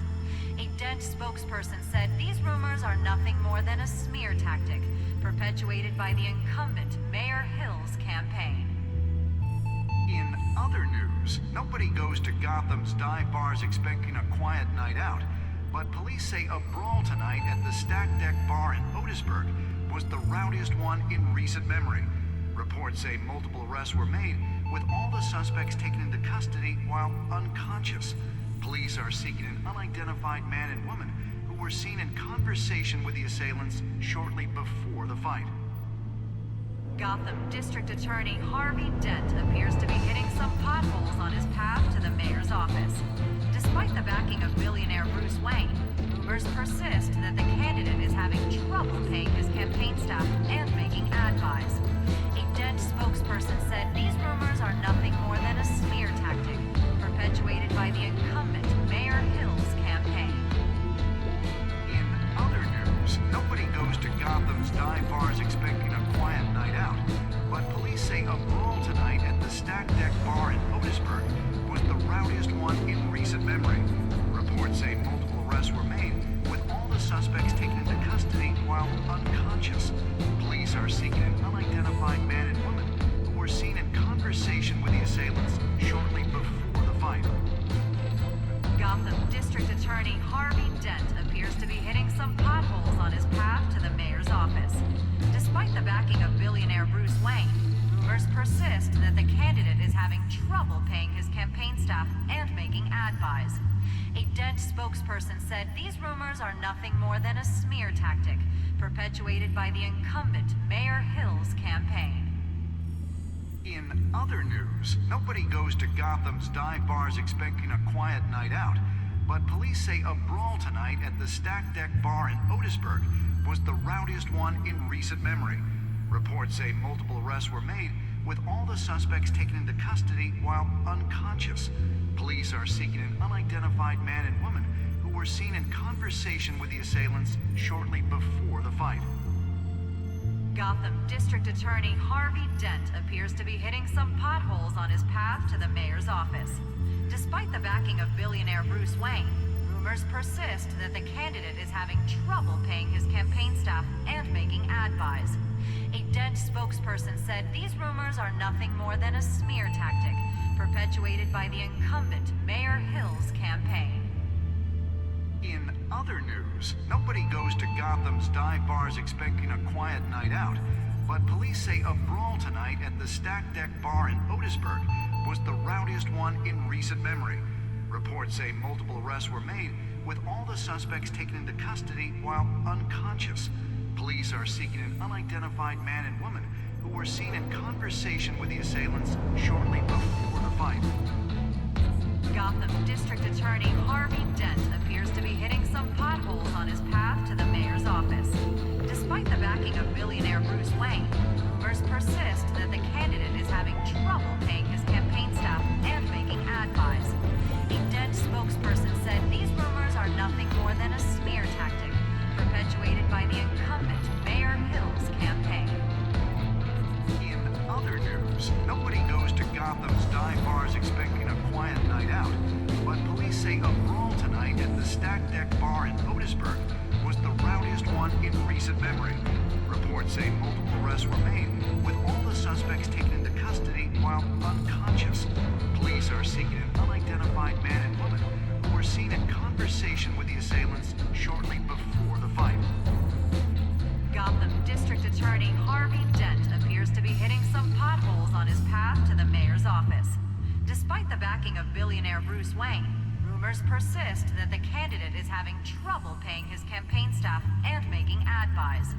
S13: A Dent spokesperson said these rumors are nothing more than a smear tactic perpetuated by the incumbent Mayor Hill's campaign.
S19: In other news, nobody goes to Gotham's dive bars expecting a quiet night out, but police say a brawl tonight at the Stack Deck Bar in Otisburg was the rowdiest one in recent memory. Reports say multiple arrests were made, with all the suspects taken into custody while unconscious. Police are seeking an unidentified man and woman who were seen in conversation with the assailants shortly before the fight.
S13: Gotham District Attorney Harvey Dent appears to be hitting some potholes on his path to the mayor's office. Despite the backing of billionaire Bruce Wayne, rumors persist that the candidate is having trouble paying his campaign staff and making ad buys. A Dent spokesperson said these rumors are nothing more than a smear tactic perpetuated by the incumbent Mayor Hill's campaign.
S19: In other news, nobody goes to Gotham's dive bars expecting a quiet night out, but police say a brawl tonight at the Stack Deck Bar in Otisburg was the rowdiest one in recent memory. Reports say multiple arrests were made, with all the suspects taken into custody while unconscious. Police are seeking an unidentified man and woman who were seen in conversation with the assailants shortly before the fight.
S13: Gotham District Attorney Harvey Dent appears to be hitting some potholes on his path to the mayor's office. Despite the backing of billionaire Bruce Wayne, rumors persist that the candidate is having trouble paying his campaign staff and making ad buys. A Dent spokesperson said these rumors are nothing more than a smear tactic perpetuated by the incumbent Mayor Hill's campaign.
S19: In other news, nobody goes to Gotham's dive bars expecting a quiet night out, but police say a brawl tonight at the Stack Deck Bar in Otisburg was the rowdiest one in recent memory. Reports say multiple arrests were made, with all the suspects taken into custody while unconscious. Police are seeking an unidentified man and woman who were seen in conversation with the assailants shortly before the fight.
S13: Gotham District Attorney Harvey Dent appears to be hitting some potholes on his path to the mayor's office. Despite the backing of billionaire Bruce Wayne, rumors persist that the candidate is having trouble paying his campaign staff and making ad buys. A Dent spokesperson said these rumors are nothing more than a smear tactic perpetuated by the incumbent Mayor Hill's campaign.
S19: In other news, nobody goes to Gotham's dive bars expecting a quiet night out, but police say a brawl tonight at the Stack Deck Bar in Otisburg was the rowdiest one in recent memory. Reports say multiple arrests were made, with all the suspects taken into custody while unconscious. Police are seeking an unidentified man and woman who were seen in conversation with the assailants shortly before the fight.
S13: Gotham District Attorney Harvey Dent appears to be hitting some potholes on his path to the mayor's office. Despite the backing of billionaire Bruce Wayne, rumors persist that the candidate is having trouble paying his campaign staff and making ad buys. A Dent spokesperson said these rumors are nothing more than a smear tactic perpetuated by the incumbent Mayor Hill's campaign.
S19: In other news, nobody goes to Gotham's dive bars expecting a quiet night out, but police say a brawl tonight at the Stack Deck Bar in Otisburg was the rowdiest one in recent memory. Reports say multiple arrests were made, with all the suspects taken into custody while unconscious. Police are seeking an unidentified man and woman who were seen in conversation with the assailants shortly before the fight.
S13: Gotham District Attorney Harvey Dent appears to be hitting some potholes on his path to the mayor's office. Despite the backing of billionaire Bruce Wayne, rumors persist that the candidate is having trouble paying his campaign staff and making ad buys.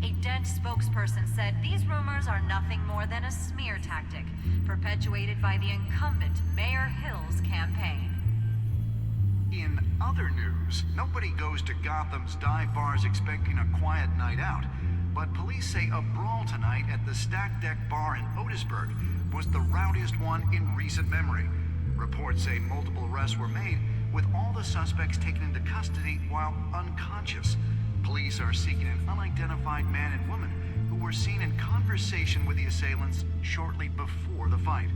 S13: A Dent spokesperson said these rumors are nothing more than a smear tactic perpetuated by the incumbent Mayor Hill's campaign.
S19: In other news, nobody goes to Gotham's dive bars expecting a quiet night out, but police say a brawl tonight at the Stack Deck Bar in Otisburg was the rowdiest one in recent memory. Reports say multiple arrests were made, with all the suspects taken into custody while unconscious. Police are seeking an unidentified man and woman who were seen in conversation with the assailants shortly before the fight.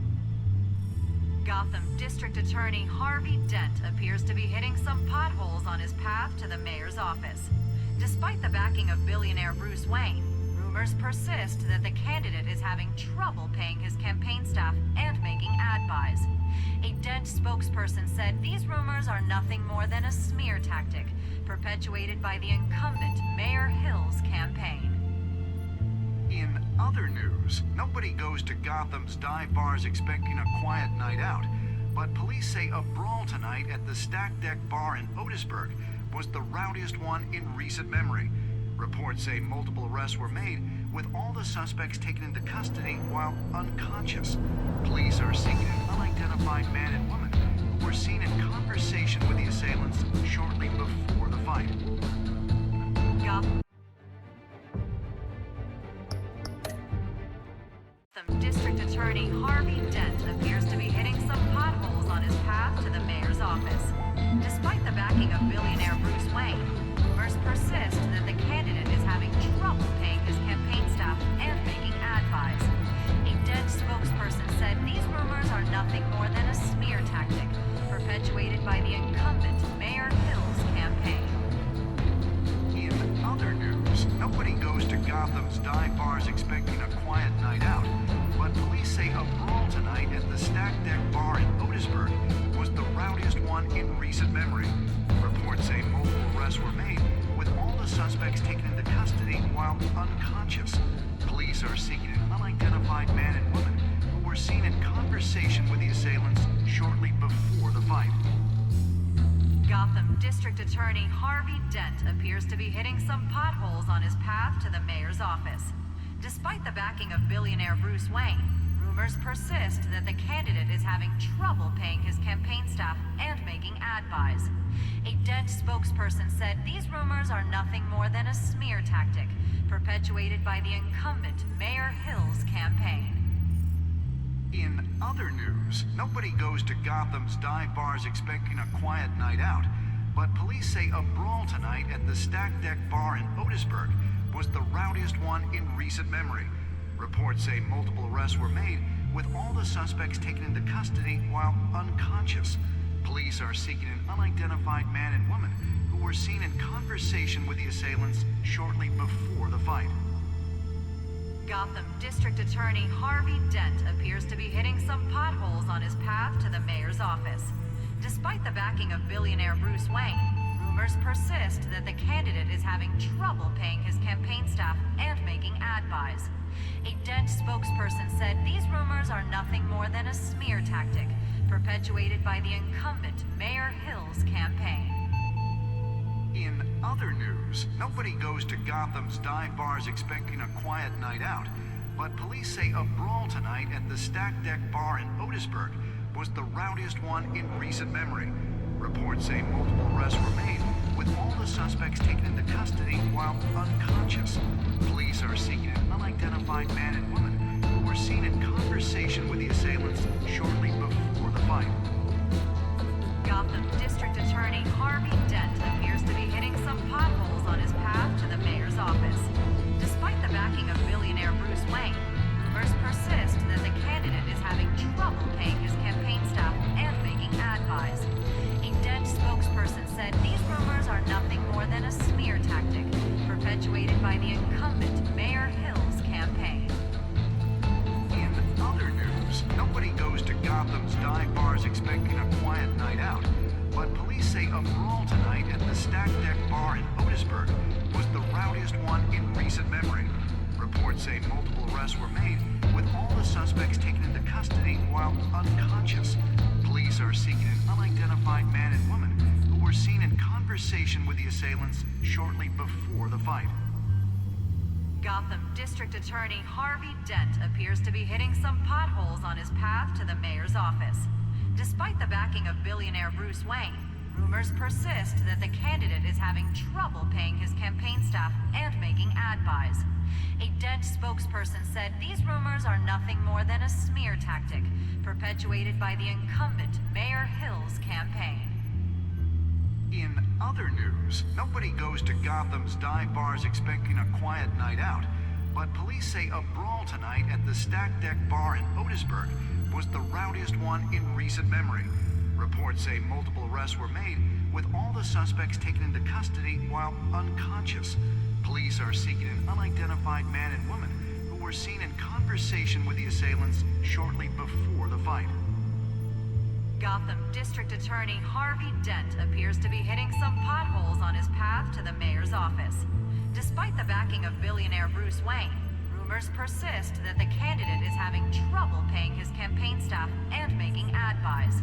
S13: Gotham District Attorney Harvey Dent appears to be hitting some potholes on his path to the mayor's office. Despite the backing of billionaire Bruce Wayne, rumors persist that the candidate is having trouble paying his campaign staff and making ad buys. A Dent spokesperson said these rumors are nothing more than a smear tactic perpetuated by the incumbent Mayor Hill's campaign.
S19: In other news, nobody goes to Gotham's dive bars expecting a quiet night out, but police say a brawl tonight at the Stack Deck Bar in Otisburg was the rowdiest one in recent memory. Reports say multiple arrests were made, with all the suspects taken into custody while unconscious. Police are seeking an unidentified man and woman who were seen in conversation with the assailants shortly before the fight.
S13: Gotham District Attorney Harvey Dent appears to be hitting some potholes on his path to the mayor's office. Despite the backing of billionaire Bruce Wayne, rumors persist that the candidate is having trouble paying his campaign staff and making ad buys. A Dent spokesperson said these rumors are nothing more than a smear tactic perpetuated by the incumbent Mayor Hill's campaign.
S19: In other news, nobody goes to Gotham's dive bars expecting a quiet night out, but police say a brawl tonight at the Stack Deck Bar in Otisburg was the rowdiest one in recent memory. Reports say multiple arrests were made, with all the suspects taken into custody while unconscious. Police are seeking an unidentified man and woman who were seen in conversation with the assailants shortly before the fight.
S13: Gotham District Attorney Harvey Dent appears to be hitting some potholes on his path to the mayor's office. Despite the backing of billionaire Bruce Wayne, rumors persist that the candidate is having trouble paying his campaign staff and making ad buys. A Dent spokesperson said these rumors are nothing more than a smear tactic perpetuated by the incumbent Mayor Hill's campaign.
S19: In other news, nobody goes to Gotham's dive bars expecting a quiet night out, but police say a brawl tonight at the Stack Deck Bar in Otisburg was the rowdiest one in recent memory. Reports say multiple arrests were made, with all the suspects taken into custody while unconscious. Police are seeking an unidentified man and woman who were seen in conversation with the assailants shortly before the fight.
S13: Gotham District Attorney Harvey Dent appears to be hitting some potholes on his path to the mayor's office. Despite the backing of billionaire Bruce Wayne, rumors persist that the candidate is having trouble paying his campaign staff and making ad buys. A Dent spokesperson said these rumors are nothing more than a smear tactic perpetuated by the incumbent Mayor Hill's campaign.
S19: In other news, nobody goes to Gotham's dive bars expecting a quiet night out, but police say a brawl tonight at the Stack Deck Bar in Otisburg was the rowdiest one in recent memory. Reports say multiple arrests were made, with all the suspects taken into custody while unconscious. Police are seeking an unidentified man and woman who were seen in conversation with the assailants shortly before the fight.
S13: Gotham District Attorney Harvey Dent appears to be hitting some potholes on his path to the mayor's office. Despite the backing of billionaire Bruce Wayne, rumors persist that the candidate is having trouble paying his campaign staff and making ad buys. A Dent spokesperson said these rumors are nothing more than a smear tactic perpetuated by the incumbent Mayor Hill's campaign.
S19: In other news, nobody goes to Gotham's dive bars expecting a quiet night out, but police say a brawl tonight at the Stack Deck Bar in Otisburg was the rowdiest one in recent memory. Reports say multiple arrests were made, with all the suspects taken into custody while unconscious. Police are seeking an unidentified man and woman who were seen in conversation with the assailants shortly before the fight.
S13: Gotham District Attorney Harvey Dent appears to be hitting some potholes on his path to the mayor's office. Despite the backing of billionaire Bruce Wayne, rumors persist that the candidate is having trouble paying his campaign staff and making ad buys. A Dent spokesperson said these rumors are nothing more than a smear tactic, perpetuated by the incumbent Mayor Hill's campaign.
S19: In other news, nobody goes to Gotham's dive bars expecting a quiet night out, but police say a brawl tonight at the Stack Deck Bar in Otisburg was the rowdiest one in recent memory. Reports say multiple arrests were made, with all the suspects taken into custody while unconscious. Police are seeking an unidentified man and woman who were seen in conversation with the assailants shortly before the fight.
S13: Gotham District Attorney Harvey Dent appears to be hitting some potholes on his path to the mayor's office. Despite the backing of billionaire Bruce Wayne, rumors persist that the candidate is having trouble paying his campaign staff and making ad buys.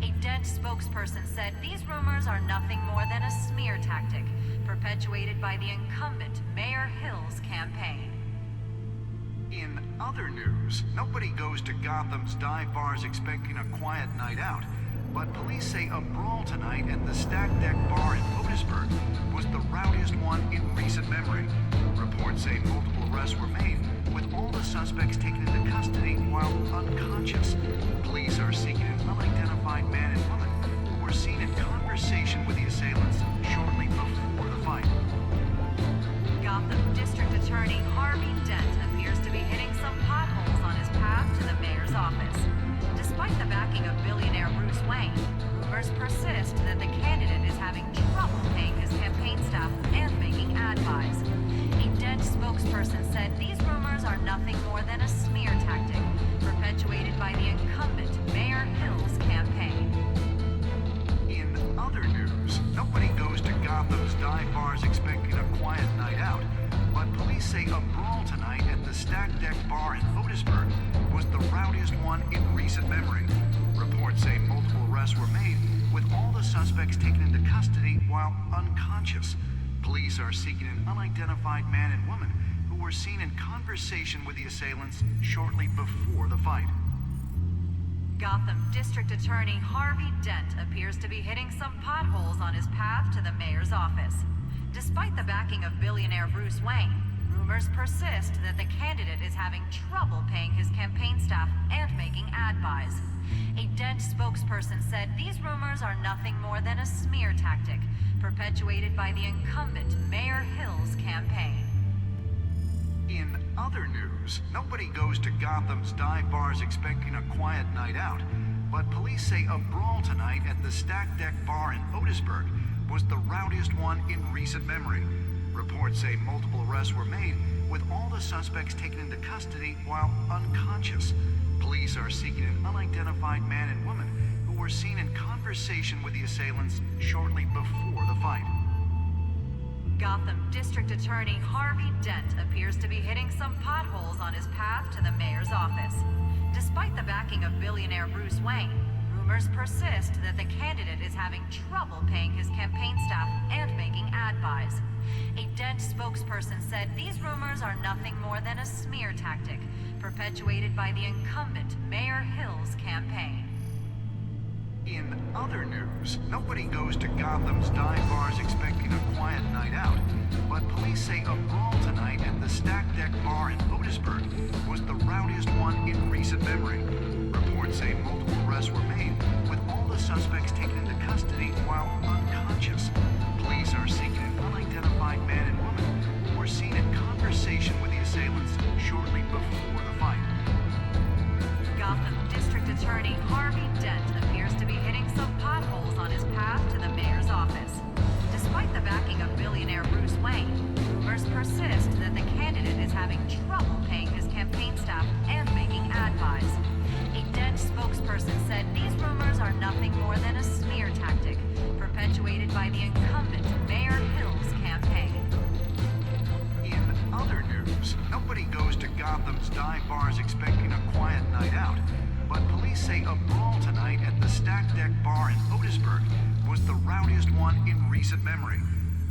S13: A Dent spokesperson said these rumors are nothing more than a smear tactic, perpetuated by the incumbent Mayor Hill's campaign.
S19: In other news, nobody goes to Gotham's dive bars expecting a quiet night out, but police say a brawl tonight at the Stack Deck Bar in Otisburg was the rowdiest one in recent memory. Reports say multiple arrests were made, with all the suspects taken into custody while unconscious. Police are seeking an unidentified man and woman who were seen in conversation with the assailants shortly before the fight.
S13: Gotham District Attorney Harvey Dent appears to be hitting some potholes on his path to the mayor's office. Despite the backing of billionaire Bruce Wayne, rumors persist that the candidate is having trouble paying his campaign staff and making ad buys. A Dent spokesperson said these rumors are nothing more than a smear tactic, perpetuated by the incumbent Mayor Hill's campaign.
S19: In other news, nobody goes to Gotham's dive bars expecting a quiet night out, but police say a brawl tonight at the Stack Deck Bar in Otisburg was the rowdiest one in recent memory. Reports say multiple arrests were made, with all the suspects taken into custody while unconscious. Police are seeking an unidentified man and woman who were seen in conversation with the assailants shortly before the fight.
S13: Gotham District Attorney Harvey Dent appears to be hitting some potholes on his path to the mayor's office. Despite the backing of billionaire Bruce Wayne, rumors persist that the candidate is having trouble paying his campaign staff and making ad buys. A Dent spokesperson said these rumors are nothing more than a smear tactic, perpetuated by the incumbent Mayor Hill's campaign.
S19: In other news, nobody goes to Gotham's dive bars expecting a quiet night out, but police say a brawl tonight at the Stack Deck Bar in Otisburg was the rowdiest one in recent memory. Reports say multiple arrests were made, with all the suspects taken into custody while unconscious. Police are seeking an unidentified man and woman who were seen in conversation with the assailants shortly before the fight.
S13: Gotham District Attorney Harvey Dent appears to be hitting some potholes on his path to the mayor's office. Despite the backing of billionaire Bruce Wayne, rumors persist that the candidate is having trouble paying his campaign staff and making ad buys. A Dent spokesperson said these rumors are nothing more than a smear tactic, perpetuated by the incumbent Mayor Hill's campaign.
S19: In other news, nobody goes to Gotham's dive bars expecting a quiet night out, but police say a brawl tonight at the Stack Deck Bar in Otisburg was the rowdiest one in recent memory. Reports say multiple arrests were made, with all the suspects taken into custody while unconscious. Police are seeking an unidentified man and woman who were seen in conversation with the assailants shortly before the fight.
S13: Gotham District Attorney Harvey Dent appears to be hitting some potholes on his path to the mayor's office. Despite the backing of billionaire Bruce Wayne, rumors persist that the candidate is having trouble paying his campaign staff and making ad buys. A Dent spokesperson said these rumors are nothing more than a smear tactic, perpetuated by the incumbent Mayor Hill's campaign.
S19: In other news, nobody goes to Gotham's dive bars expecting a quiet night out, but police say a brawl tonight at the Stack Deck Bar in Otisburg was the rowdiest one in recent memory.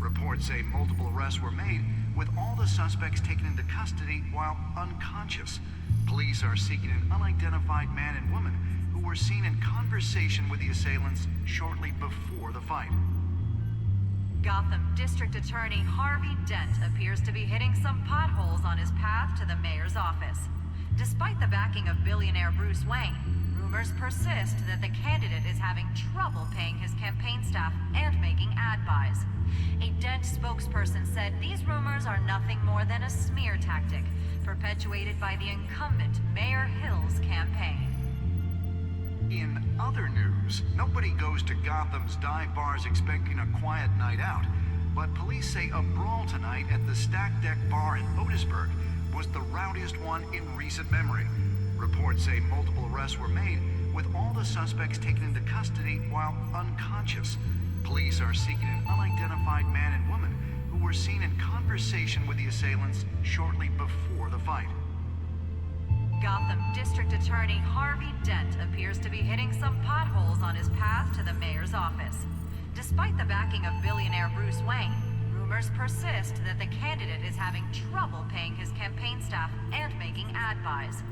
S19: Reports say multiple arrests were made, with all the suspects taken into custody while unconscious. Police are seeking an unidentified man and woman who were seen in conversation with the assailants shortly before the fight.
S13: Gotham District Attorney Harvey Dent appears to be hitting some potholes on his path to the mayor's office. Despite the backing of billionaire Bruce Wayne, rumors persist that the candidate is having trouble paying his campaign staff and making ad buys. A Dent spokesperson said these rumors are nothing more than a smear tactic, perpetuated by the incumbent Mayor Hill's campaign.
S19: In other news, nobody goes to Gotham's dive bars expecting a quiet night out, but police say a brawl tonight at the Stack Deck Bar in Otisburg was the rowdiest one in recent memory. Reports say multiple arrests were made, with all the suspects taken into custody while unconscious. Police are seeking an unidentified man and woman who were seen in conversation with the assailants shortly before the fight.
S13: Gotham District Attorney Harvey Dent appears to be hitting some potholes on his path to the mayor's office. Despite the backing of billionaire Bruce Wayne, rumors persist that the candidate is having trouble paying his campaign staff and making ad buys.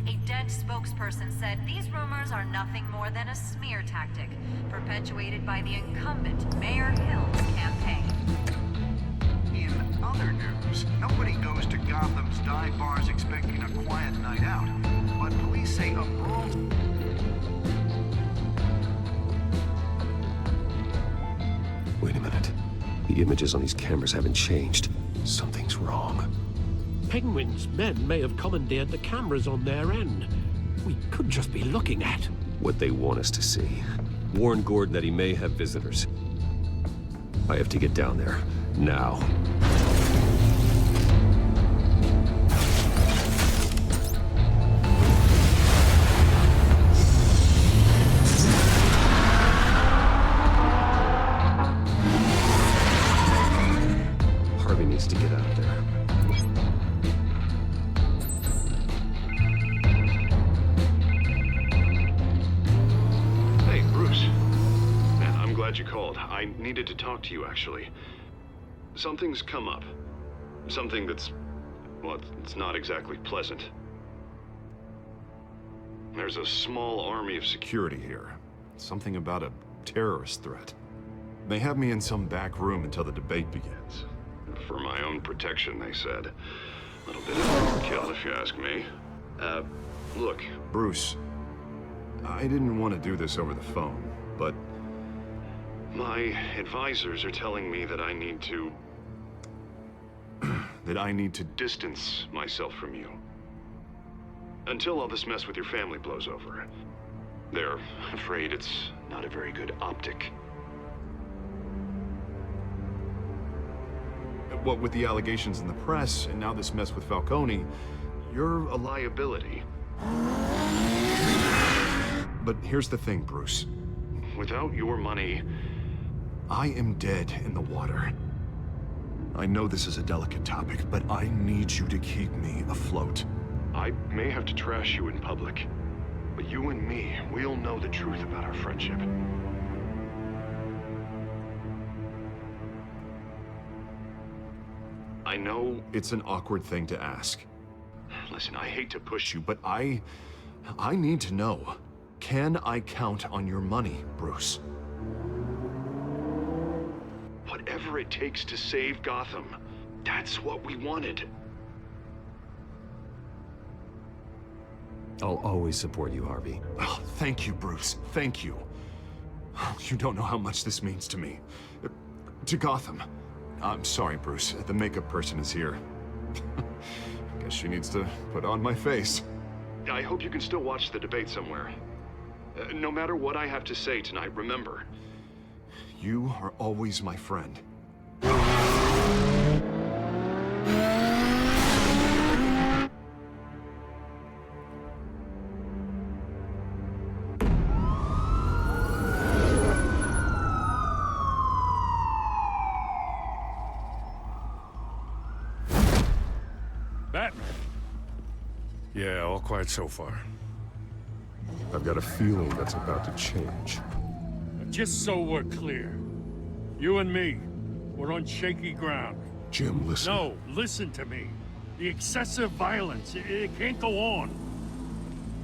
S13: A Dent spokesperson said these rumors are nothing more than a smear tactic, perpetuated by the incumbent Mayor Hill's campaign.
S19: In other news, nobody goes to Gotham's dive bars expecting a quiet night out, but police say a brawl...
S8: Wait a minute. The images on these cameras haven't changed. Something's wrong.
S15: Penguin's men may have commandeered the cameras on their end. We could just be looking at
S8: what they want us to see. Warn Gordon that he may have visitors. I have to get down there. Now. Harvey needs to get out there.
S7: Hey, Bruce. Man, I'm glad you called. I needed to talk to you, actually. Something's come up. Something that's... well, it's not exactly pleasant. There's a small army of security here. Something about a terrorist threat. They have me in some back room until the debate begins. For my own protection, they said. A little bit of overkill, if you ask me. Look, Bruce, I didn't want to do this over the phone, but my advisors are telling me that I need to... that I need to distance myself from you. Until all this mess with your family blows over. They're afraid it's not a very good optic. What with the allegations in the press, and now this mess with Falcone, you're a liability. But here's the thing, Bruce. Without your money, I am dead in the water. I know this is a delicate topic, but I need you to keep me afloat. I may have to trash you in public, but you and me, we'll know the truth about our friendship. I know it's an awkward thing to ask. Listen, I hate to push you, but I need to know. Can I count on your money, Bruce? Whatever it takes to save Gotham, that's what we wanted.
S8: I'll always support you, Harvey.
S7: Oh, thank you, Bruce. Thank you. You don't know how much this means to me. To Gotham. I'm sorry, Bruce. The makeup person is here. Guess she needs to put on my face. I hope you can still watch the debate somewhere. No matter what I have to say tonight, remember, you are always my friend.
S21: Batman. Yeah, all quiet so far.
S7: I've got a feeling that's about to change.
S21: Just so we're clear, you and me, We're on shaky ground.
S3: Jim, listen.
S21: No, listen to me. The excessive violence, it can't go on.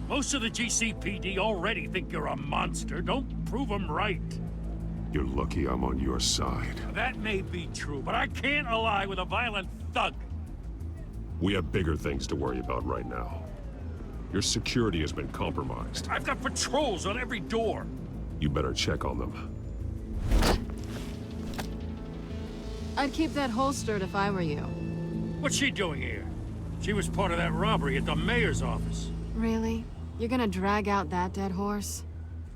S21: Most of the GCPD already think you're a monster. Don't prove them right.
S3: You're lucky I'm on your side.
S21: That may be true, but I can't ally with a violent thug.
S3: We have bigger things to worry about right now. Your security has been compromised.
S21: I've got patrols on every door.
S3: You better check on them.
S23: I'd keep that holstered if I were you.
S21: What's she doing here? She was part of that robbery at the mayor's office.
S23: Really? You're gonna drag out that dead horse?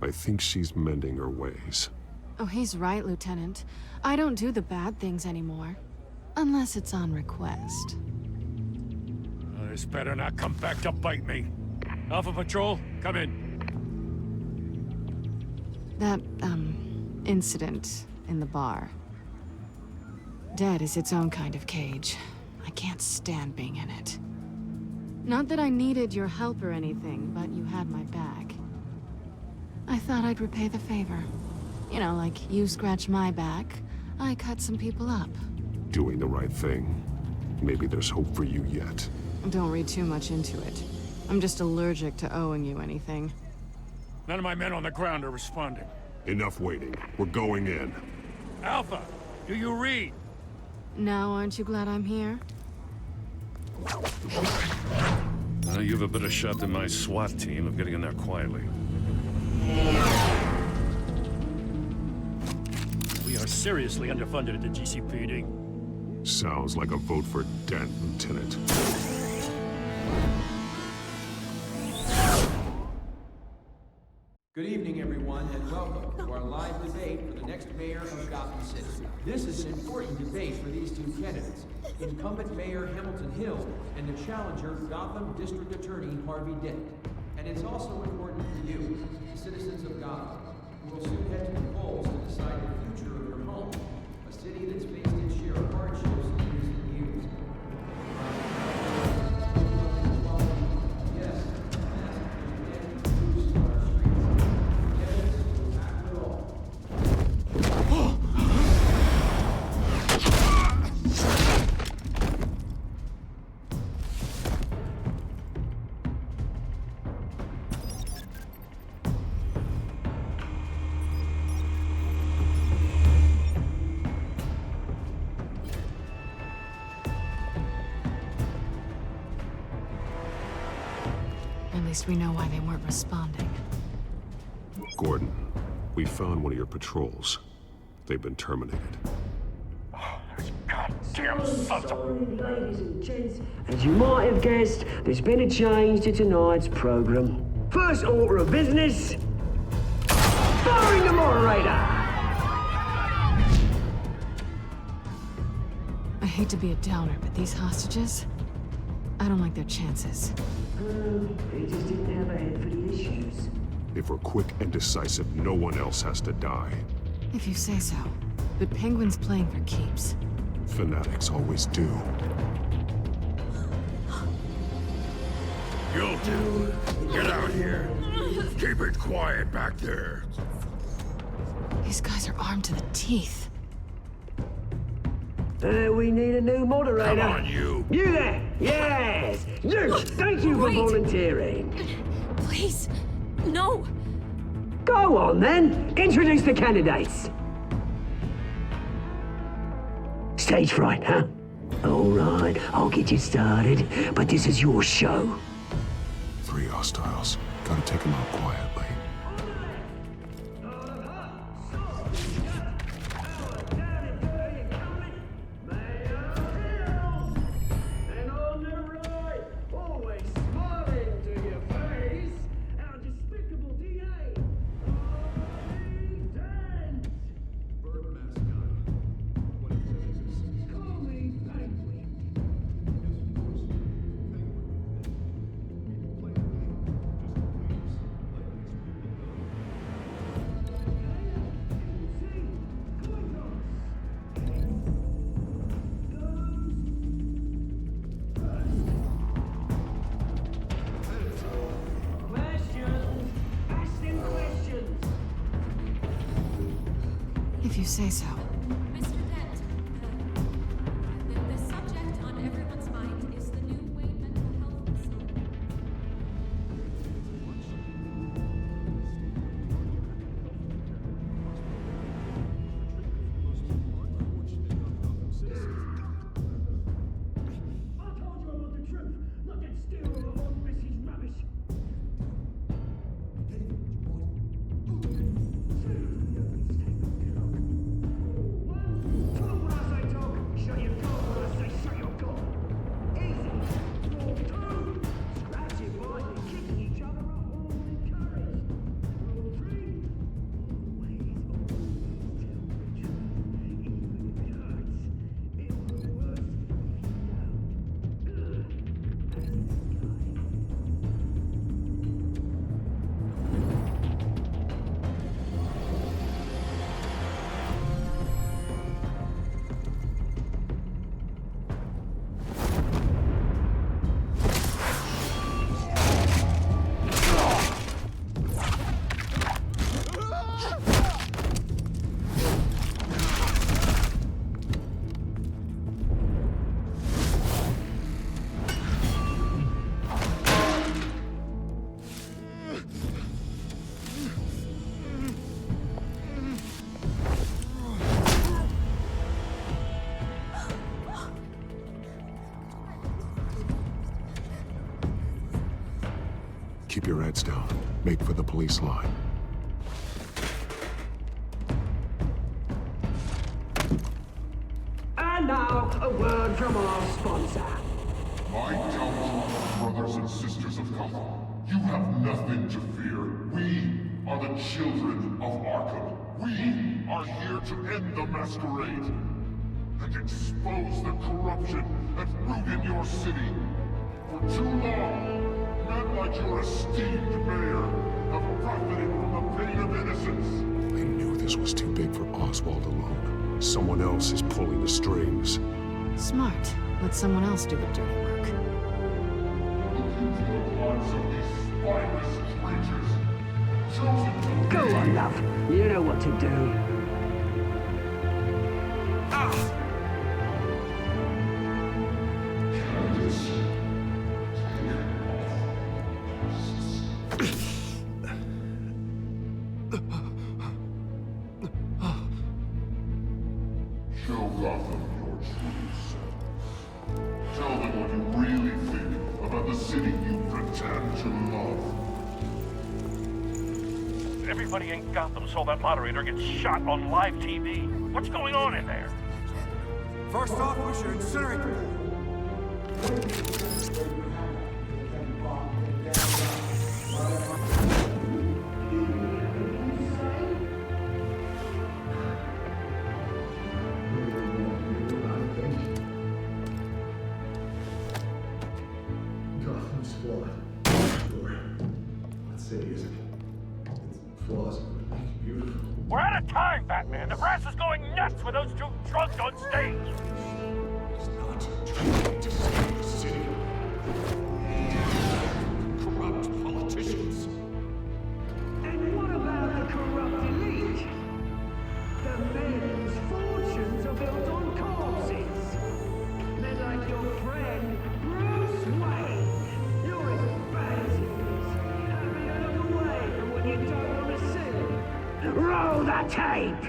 S3: I think she's mending her ways.
S23: Oh, he's right, Lieutenant. I don't do the bad things anymore. Unless it's on request.
S21: This better not come back to bite me. Alpha Patrol, come in.
S23: That, incident in the bar. Dead is its own kind of cage. I can't stand being in it. Not that I needed your help or anything, but you had my back. I thought I'd repay the favor. You know, like you scratch my back, I cut some people up.
S3: Doing the right thing. Maybe there's hope for you yet.
S23: Don't read too much into it. I'm just allergic to owing you anything.
S21: None of my men on the ground are responding.
S3: Enough waiting. We're going in.
S21: Alpha, do you read?
S23: Now, aren't you glad I'm here?
S21: You have a better shot than my SWAT team of getting in there quietly. We are seriously underfunded at the GCPD.
S3: Sounds like a vote for Dent, Lieutenant.
S12: Good evening, everyone, and welcome to our live debate for the next mayor of Gotham City. This is an important debate for these two candidates, incumbent Mayor Hamilton Hill and the challenger, Gotham District Attorney Harvey Dent. And it's also important for you, the citizens of Gotham, who will soon head to the polls to decide the future of your home, a city that's faced its share of hardships in recent years.
S23: At least we know why they weren't responding.
S3: Gordon, we found one of your patrols. They've been terminated.
S21: Goddamn sons of...
S20: Ladies and gents, as you might have guessed, there's been a change to tonight's program. First order of business, firing the moderator!
S23: I hate to be a downer, but these hostages, I don't like their chances.
S20: They just didn't have a head for the issues.
S3: If we're quick and decisive, no one else has to die.
S23: If you say so. But Penguin's playing for keeps.
S3: Fanatics always do.
S22: Guilty. Get out here. Keep it quiet back there.
S23: These guys are armed to the teeth.
S20: We need a new moderator.
S22: Come on, you.
S20: You there! Yes! You! Thank you for volunteering.
S11: Please, no.
S20: Go on, then. Introduce the candidates. Stage fright, huh? All right, I'll get you started, but this is your show.
S3: 3 hostiles. Gotta take them out quietly.
S23: If you say so.
S11: Mr. Dent,
S3: Keep your heads down. Make for the police line.
S20: And now, a word from our sponsor.
S22: My downtrodden brothers and sisters of Gotham, you have nothing to fear. We are the children of Arkham. We are here to end the masquerade and expose the corruption that ruined your city. For too long, men like your esteemed mayor have profited from the pain of innocence.
S3: I knew this was too big for Oswald alone. Someone else is pulling the strings.
S23: Smart. Let someone else do the dirty work.
S20: Go on, love. You know what to do.
S22: Show Gotham your true self. Tell them what you really think about the city you pretend to love.
S18: Everybody in Gotham saw that moderator get shot on live TV. What's going on in there?
S14: First off, we should incinerate the pool.
S3: Gotham's flawed. Sure. Let's say it's flaws but beautiful.
S18: We're out of time, Batman. The press is going nuts with those two drunks on stage.
S3: It's not trying to save the city. Corrupt politicians.
S20: And what about the corrupt elite? The men whose fortunes are built on corpses. Men like your friend, Bruce Wayne. You're as bad as he is. Having a look away from what you don't want to see. Roll the tape!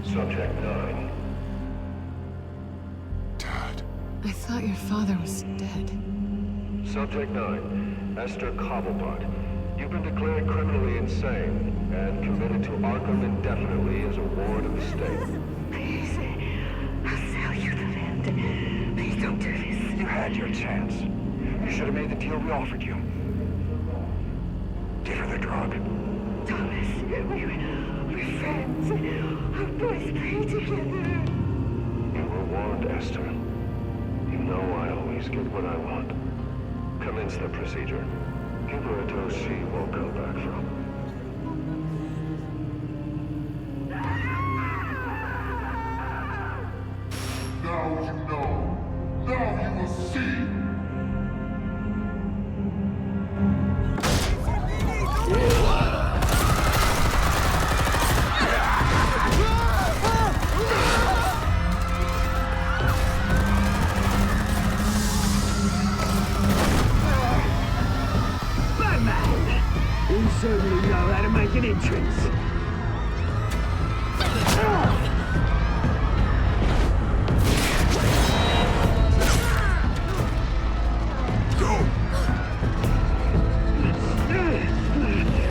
S22: Subject 9.
S23: I thought your father was dead.
S1: Subject 9, Esther Cobblepot. You've been declared criminally insane and committed to Arkham indefinitely as a ward of the state.
S6: Please, I'll sell you the land. Please don't do this.
S1: You had your chance. You should have made the deal we offered you. Give her the drug.
S6: Thomas, we're friends. Our boys play together.
S1: You were warned, Esther. You know I always get what I want. Commence the procedure. Give her a dose she won't come back from.
S22: Now you know. Now you will see.
S20: You certainly know how to make an entrance.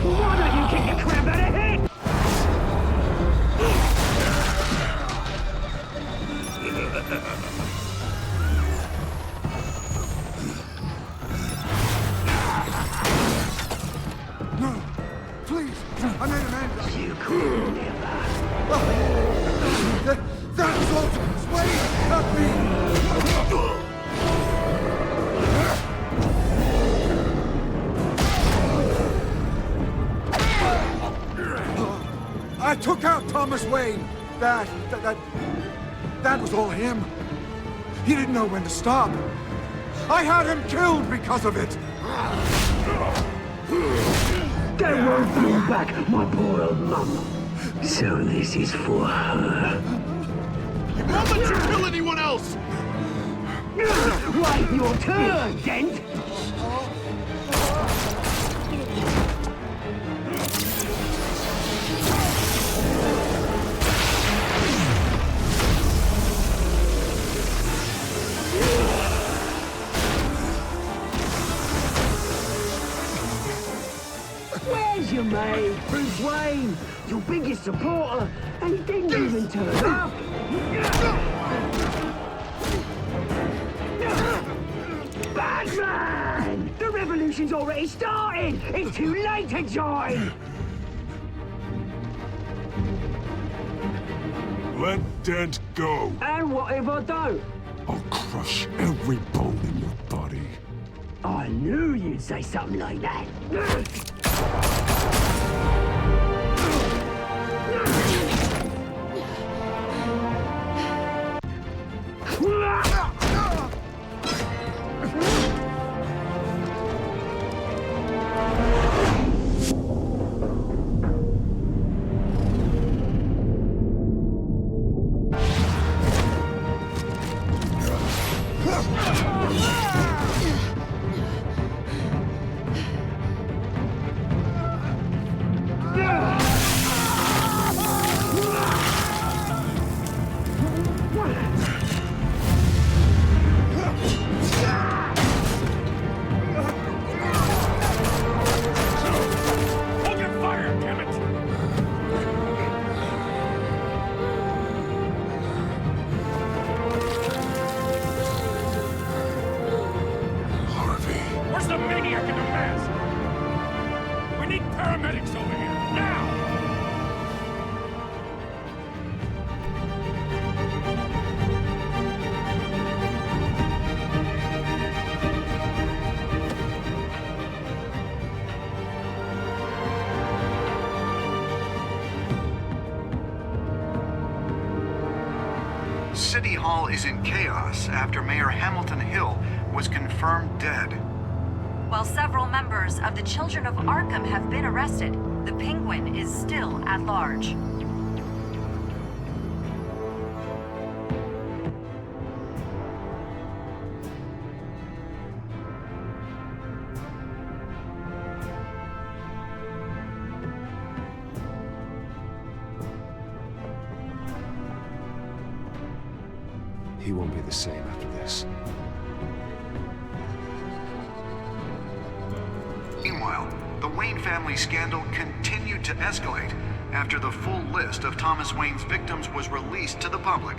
S20: Why don't you kick the crap out of him?
S5: No, please, I made amends.
S20: You could never.
S5: That was Ultimus. Wait, not me. I took out Thomas Wayne. That was all him. He didn't know when to stop. I had him killed because of it.
S20: They won't bring back my poor old mum. So this is for her.
S22: Won't let you kill anyone else!
S20: Wait your turn, Dent!
S16: to me, Bruce Wayne, your biggest supporter, and he didn't even turn up. Batman! The revolution's already started! It's too late to join!
S3: Let Dent go.
S16: And what if I don't?
S3: I'll crush every bone in your body.
S16: I knew you'd say something like that.
S19: City Hall is in chaos after Mayor Hamilton Hill was confirmed dead.
S13: While several members of the Children of Arkham have been arrested, the Penguin is still at large.
S8: He won't be the same after this.
S19: Meanwhile, the Wayne family scandal continued to escalate after the full list of Thomas Wayne's victims was released to the public.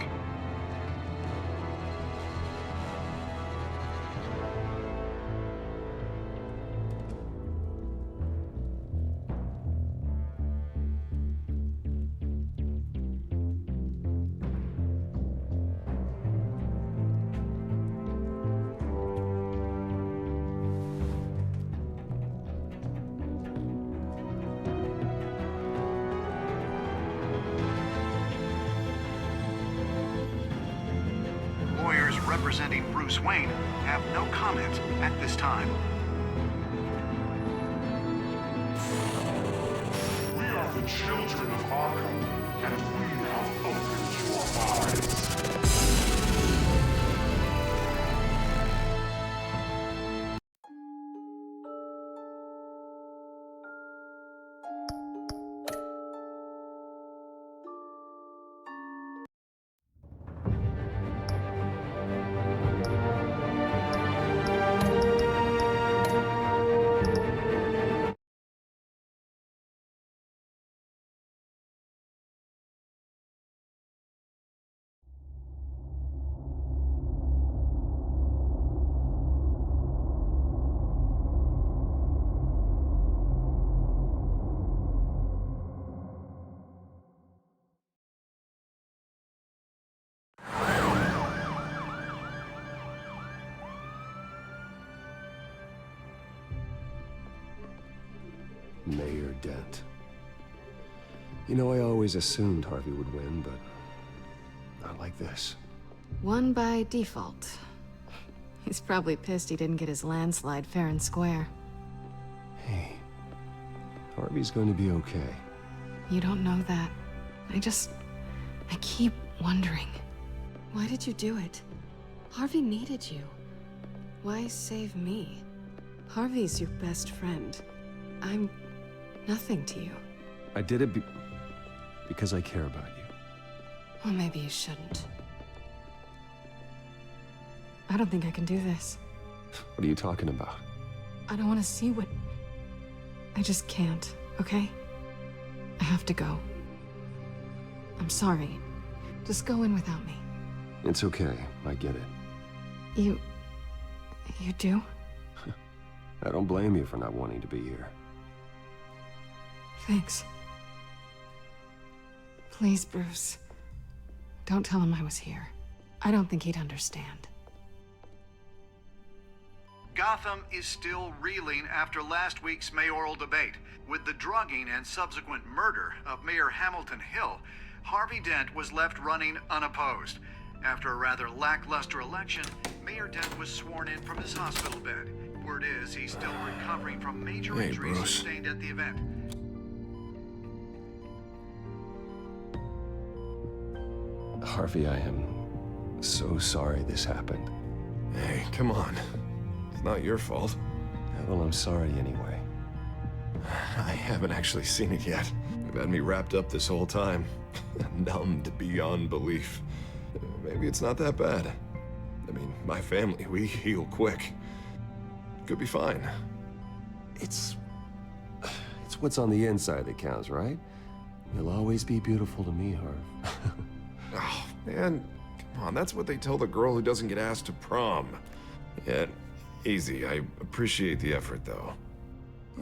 S19: Lawyers representing Bruce Wayne have no comment at this time.
S22: We are the children of Arkham, and we have opened your eyes.
S8: Mayor Dent. You know, I always assumed Harvey would win, but not like this.
S23: Won by default. He's probably pissed he didn't get his landslide fair and square.
S8: Hey, Harvey's going to be okay.
S23: You don't know that. I keep wondering. Why did you do it? Harvey needed you. Why save me? Harvey's your best friend. I'm nothing to you.
S8: I did it because I care about you.
S23: Well, maybe you shouldn't. I don't think I can do this.
S8: What are you talking about?
S23: I don't want to see what... I just can't. okay? I have to go. I'm sorry. Just go in without me.
S8: It's okay. I get it.
S23: You do?
S8: I don't blame you for not wanting to be here.
S23: Thanks. Please, Bruce. Don't tell him I was here. I don't think he'd understand.
S19: Gotham is still reeling after last week's mayoral debate. With the drugging and subsequent murder of Mayor Hamilton Hill, Harvey Dent was left running unopposed. After a rather lackluster election, Mayor Dent was sworn in from his hospital bed. Word is he's still recovering from major injuries sustained at the event.
S8: Harvey, I am so sorry this happened.
S7: Hey, come on. It's not your fault.
S8: Yeah, well, I'm sorry anyway.
S7: I haven't actually seen it yet. You've had me wrapped up this whole time. Numbed beyond belief. Maybe it's not that bad. I mean, my family, we heal quick. Could be fine.
S8: It's what's on the inside that counts, right? You'll always be beautiful to me, Harv.
S7: Oh, man. Come on, that's what they tell the girl who doesn't get asked to prom. Yeah, easy. I appreciate the effort, though.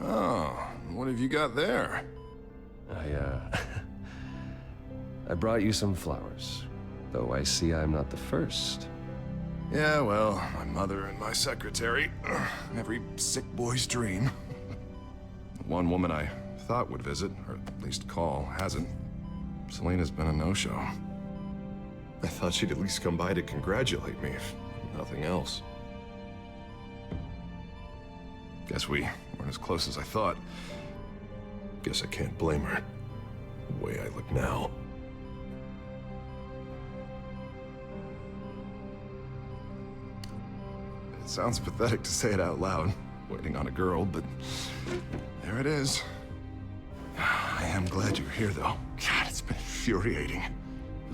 S7: Oh, what have you got there?
S8: I brought you some flowers. Though I see I'm not the first.
S7: Yeah, well, my mother and my secretary. Every sick boy's dream. One woman I thought would visit, or at least call, hasn't. Selena's been a no-show. I thought she'd at least come by to congratulate me, if nothing else. Guess we weren't as close as I thought. Guess I can't blame her. The way I look now. It sounds pathetic to say it out loud, waiting on a girl, but there it is. I am glad you're here, though. God, it's been infuriating.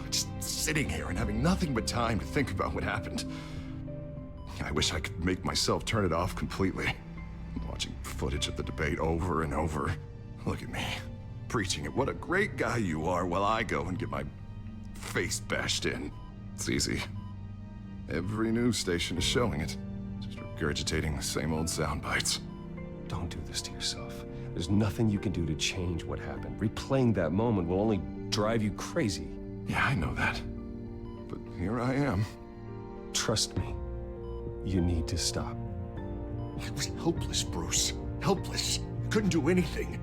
S7: Just sitting here and having nothing but time to think about what happened. I wish I could make myself turn it off completely. Watching footage of the debate over and over. Look at me, preaching at what a great guy you are while I go and get my face bashed in. It's easy. Every news station is showing it. Just regurgitating the same old sound bites.
S8: Don't do this to yourself. There's nothing you can do to change what happened. Replaying that moment will only drive you crazy.
S7: Yeah, I know that. But here I am.
S8: Trust me. You need to stop.
S7: I was helpless, Bruce. Helpless. Couldn't do anything.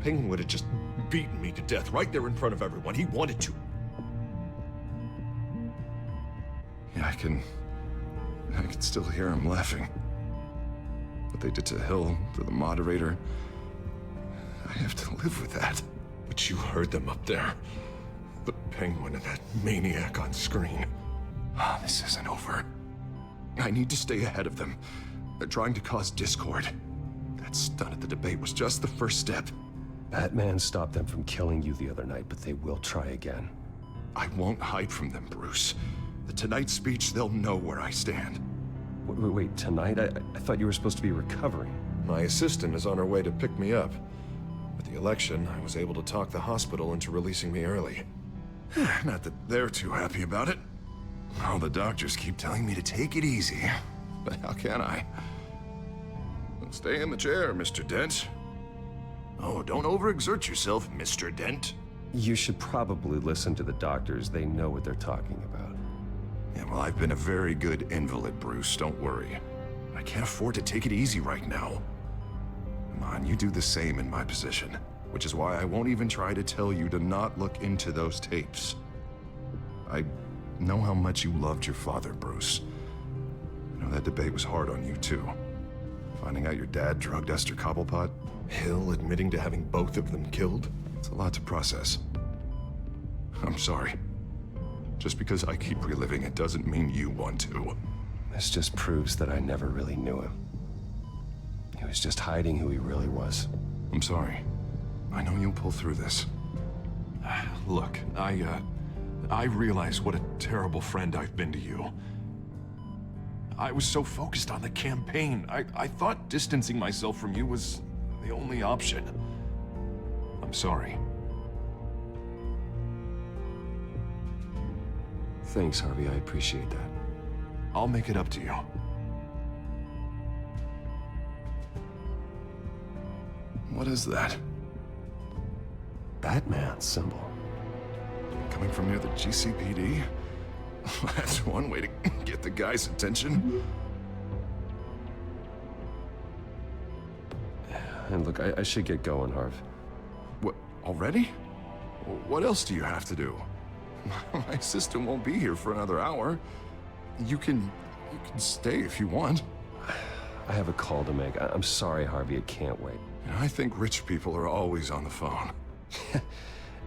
S7: Penguin would have just beaten me to death right there in front of everyone. He wanted to. Yeah, I can still hear him laughing. What they did to Hill, to the moderator. I have to live with that. But you heard them up there. The Penguin and that maniac on screen. Ah, this isn't over. I need to stay ahead of them. They're trying to cause discord. That stunt at the debate was just the first step.
S8: Batman stopped them from killing you the other night, but they will try again.
S7: I won't hide from them, Bruce. The Tonight speech, they'll know where I stand.
S8: Wait, tonight? I thought you were supposed to be recovering.
S7: My assistant is on her way to pick me up. With the election, I was able to talk the hospital into releasing me early. Not that they're too happy about it. All the doctors keep telling me to take it easy. But how can I? Stay in the chair, Mr. Dent. Oh, don't overexert yourself, Mr. Dent.
S8: You should probably listen to the doctors. They know what they're talking about.
S7: Yeah, well, I've been a very good invalid, Bruce. Don't worry. I can't afford to take it easy right now. Come on, you do the same in my position. Which is why I won't even try to tell you to not look into those tapes. I know how much you loved your father, Bruce. I know that debate was hard on you, too. Finding out your dad drugged Esther Cobblepot, Hill admitting to having both of them killed, it's a lot to process. I'm sorry. Just because I keep reliving it doesn't mean you want to.
S8: This just proves that I never really knew him. He was just hiding who he really was.
S7: I'm sorry. I know you'll pull through this. Look, I realize what a terrible friend I've been to you. I was so focused on the campaign. I thought distancing myself from you was the only option. I'm sorry.
S8: Thanks, Harvey. I appreciate that.
S7: I'll make it up to you. What is that?
S8: Batman symbol.
S7: Coming from near the GCPD? That's one way to get the guy's attention.
S8: And look, I should get going, Harv.
S7: What, already? What else do you have to do? My sister won't be here for another hour. You can stay if you want.
S8: I have a call to make. I'm sorry, Harvey, I can't wait.
S7: I think rich people are always on the phone.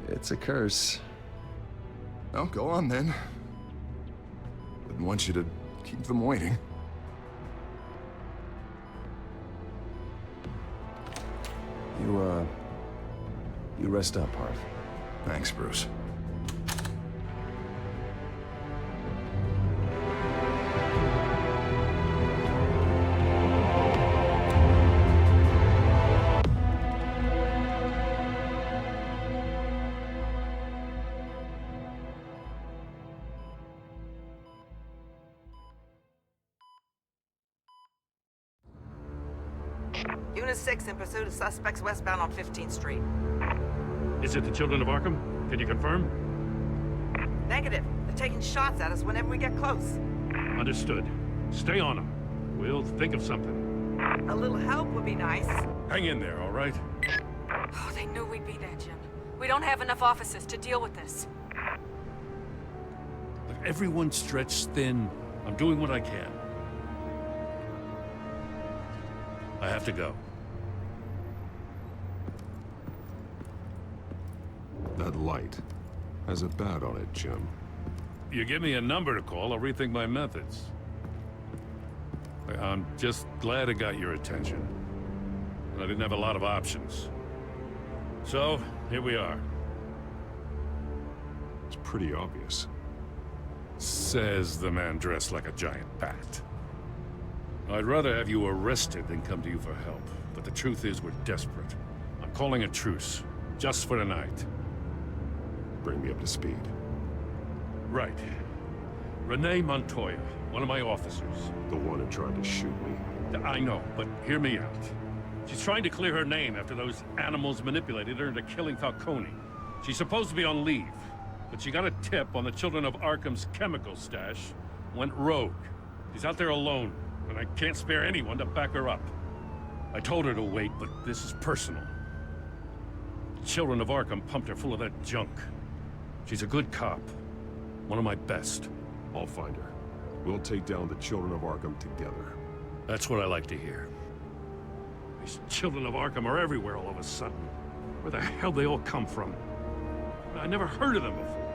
S8: It's a curse.
S7: Well, go on then. Wouldn't want you to keep them waiting.
S8: You rest up, Harv.
S7: Thanks, Bruce.
S4: Unit 6 in pursuit of suspects westbound on 15th Street.
S21: Is it the Children of Arkham? Can you confirm?
S4: Negative. They're taking shots at us whenever we get close.
S21: Understood. Stay on them. We'll think of something.
S4: A little help would be nice.
S21: Hang in there, all right?
S11: Oh, they knew we'd be there, Jim. We don't have enough officers to deal with this.
S21: Look, everyone's stretched thin. I'm doing what I can. I have to go.
S7: That light has a bat on it, Jim.
S21: You give me a number to call, I'll rethink my methods. I'm just glad it got your attention. I didn't have a lot of options. So, here we are.
S7: It's pretty obvious.
S21: Says the man dressed like a giant bat. I'd rather have you arrested than come to you for help. But the truth is, we're desperate. I'm calling a truce. Just for tonight.
S7: Bring me up to speed.
S21: Right. Renee Montoya, one of my officers.
S7: The one who tried to shoot me.
S21: I know, but hear me out. She's trying to clear her name after those animals manipulated her into killing Falcone. She's supposed to be on leave, but she got a tip on the Children of Arkham's chemical stash, went rogue. She's out there alone, and I can't spare anyone to back her up. I told her to wait, but this is personal. The Children of Arkham pumped her full of that junk. She's a good cop. One of my best.
S7: I'll find her. We'll take down the Children of Arkham together.
S21: That's what I like to hear. These Children of Arkham are everywhere all of a sudden. Where the hell they all come from? I never heard of them before.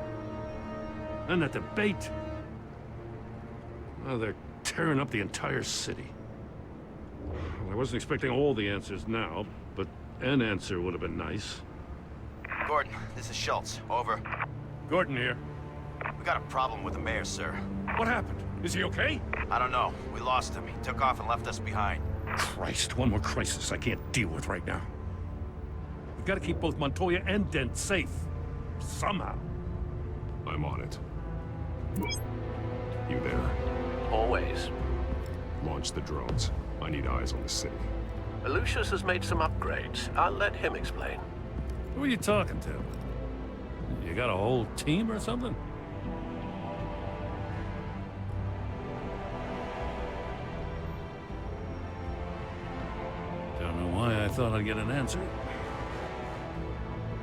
S21: And that debate. Oh, they're tearing up the entire city. Well, I wasn't expecting all the answers now, but an answer would have been nice.
S9: Gordon, this is Schultz. Over.
S21: Gordon here.
S9: We got a problem with the mayor, sir.
S21: What happened? Is he okay?
S9: I don't know. We lost him. He took off and left us behind.
S21: Christ, one more crisis I can't deal with right now. We've got to keep both Montoya and Dent safe. Somehow.
S7: I'm on it. You there?
S18: Always.
S7: Launch the drones. I need eyes on the city.
S18: Lucius has made some upgrades. I'll let him explain.
S21: Who are you talking to? You got a whole team or something? Don't know why I thought I'd get an answer.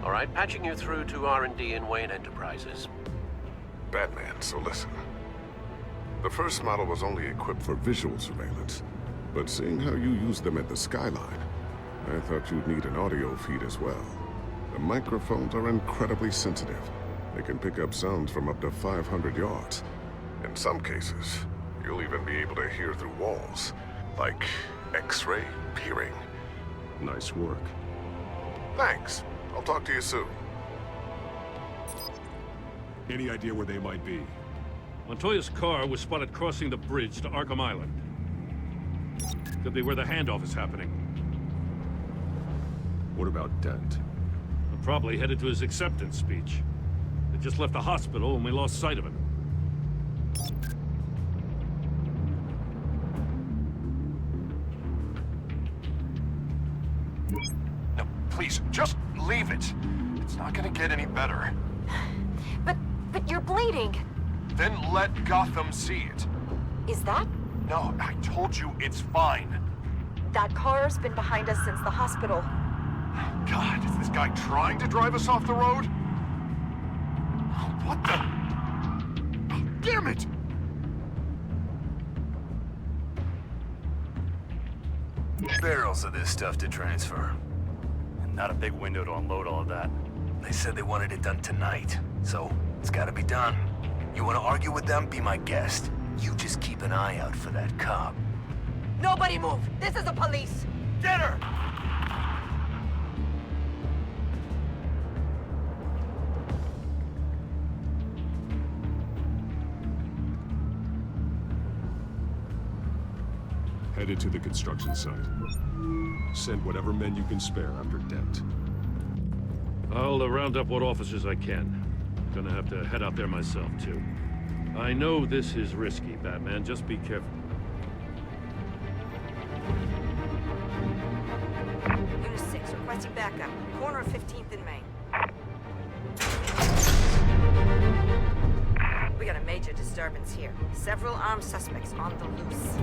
S18: All right, patching you through to R&D in Wayne Enterprises.
S10: Batman, so listen. The first model was only equipped for visual surveillance, but seeing how you use them at the Skyline, I thought you'd need an audio feed as well. The microphones are incredibly sensitive. They can pick up sounds from up to 500 yards. In some cases, you'll even be able to hear through walls, like X-ray peering.
S7: Nice work.
S10: Thanks. I'll talk to you soon.
S7: Any idea where they might be?
S21: Montoya's car was spotted crossing the bridge to Arkham Island. Could be where the handoff is happening.
S7: What about Dent?
S21: I'm Probably headed to his acceptance speech. They just left the hospital and we lost sight of him.
S2: No, please, just leave it. It's not gonna get any better.
S15: But you're bleeding.
S2: Then let Gotham see it.
S15: Is that?
S2: No, I told you it's fine.
S15: That car's been behind us since the hospital.
S2: God, is this guy trying to drive us off the road? What the? Oh, damn it!
S17: Barrels of this stuff to transfer. And not a big window to unload all of that. They said they wanted it done tonight, so it's gotta be done. You wanna argue with them? Be my guest. You just keep an eye out for that cop.
S15: Nobody move! This is the police!
S2: Get her!
S3: Headed to the construction site. Send whatever men you can spare after Dent.
S21: I'll round up what officers I can. Gonna have to head out there myself, too. I know this is risky, Batman. Just be careful.
S4: Unit 6, requesting backup. Corner of 15th and Main. We got a major disturbance here. Several armed suspects on the loose.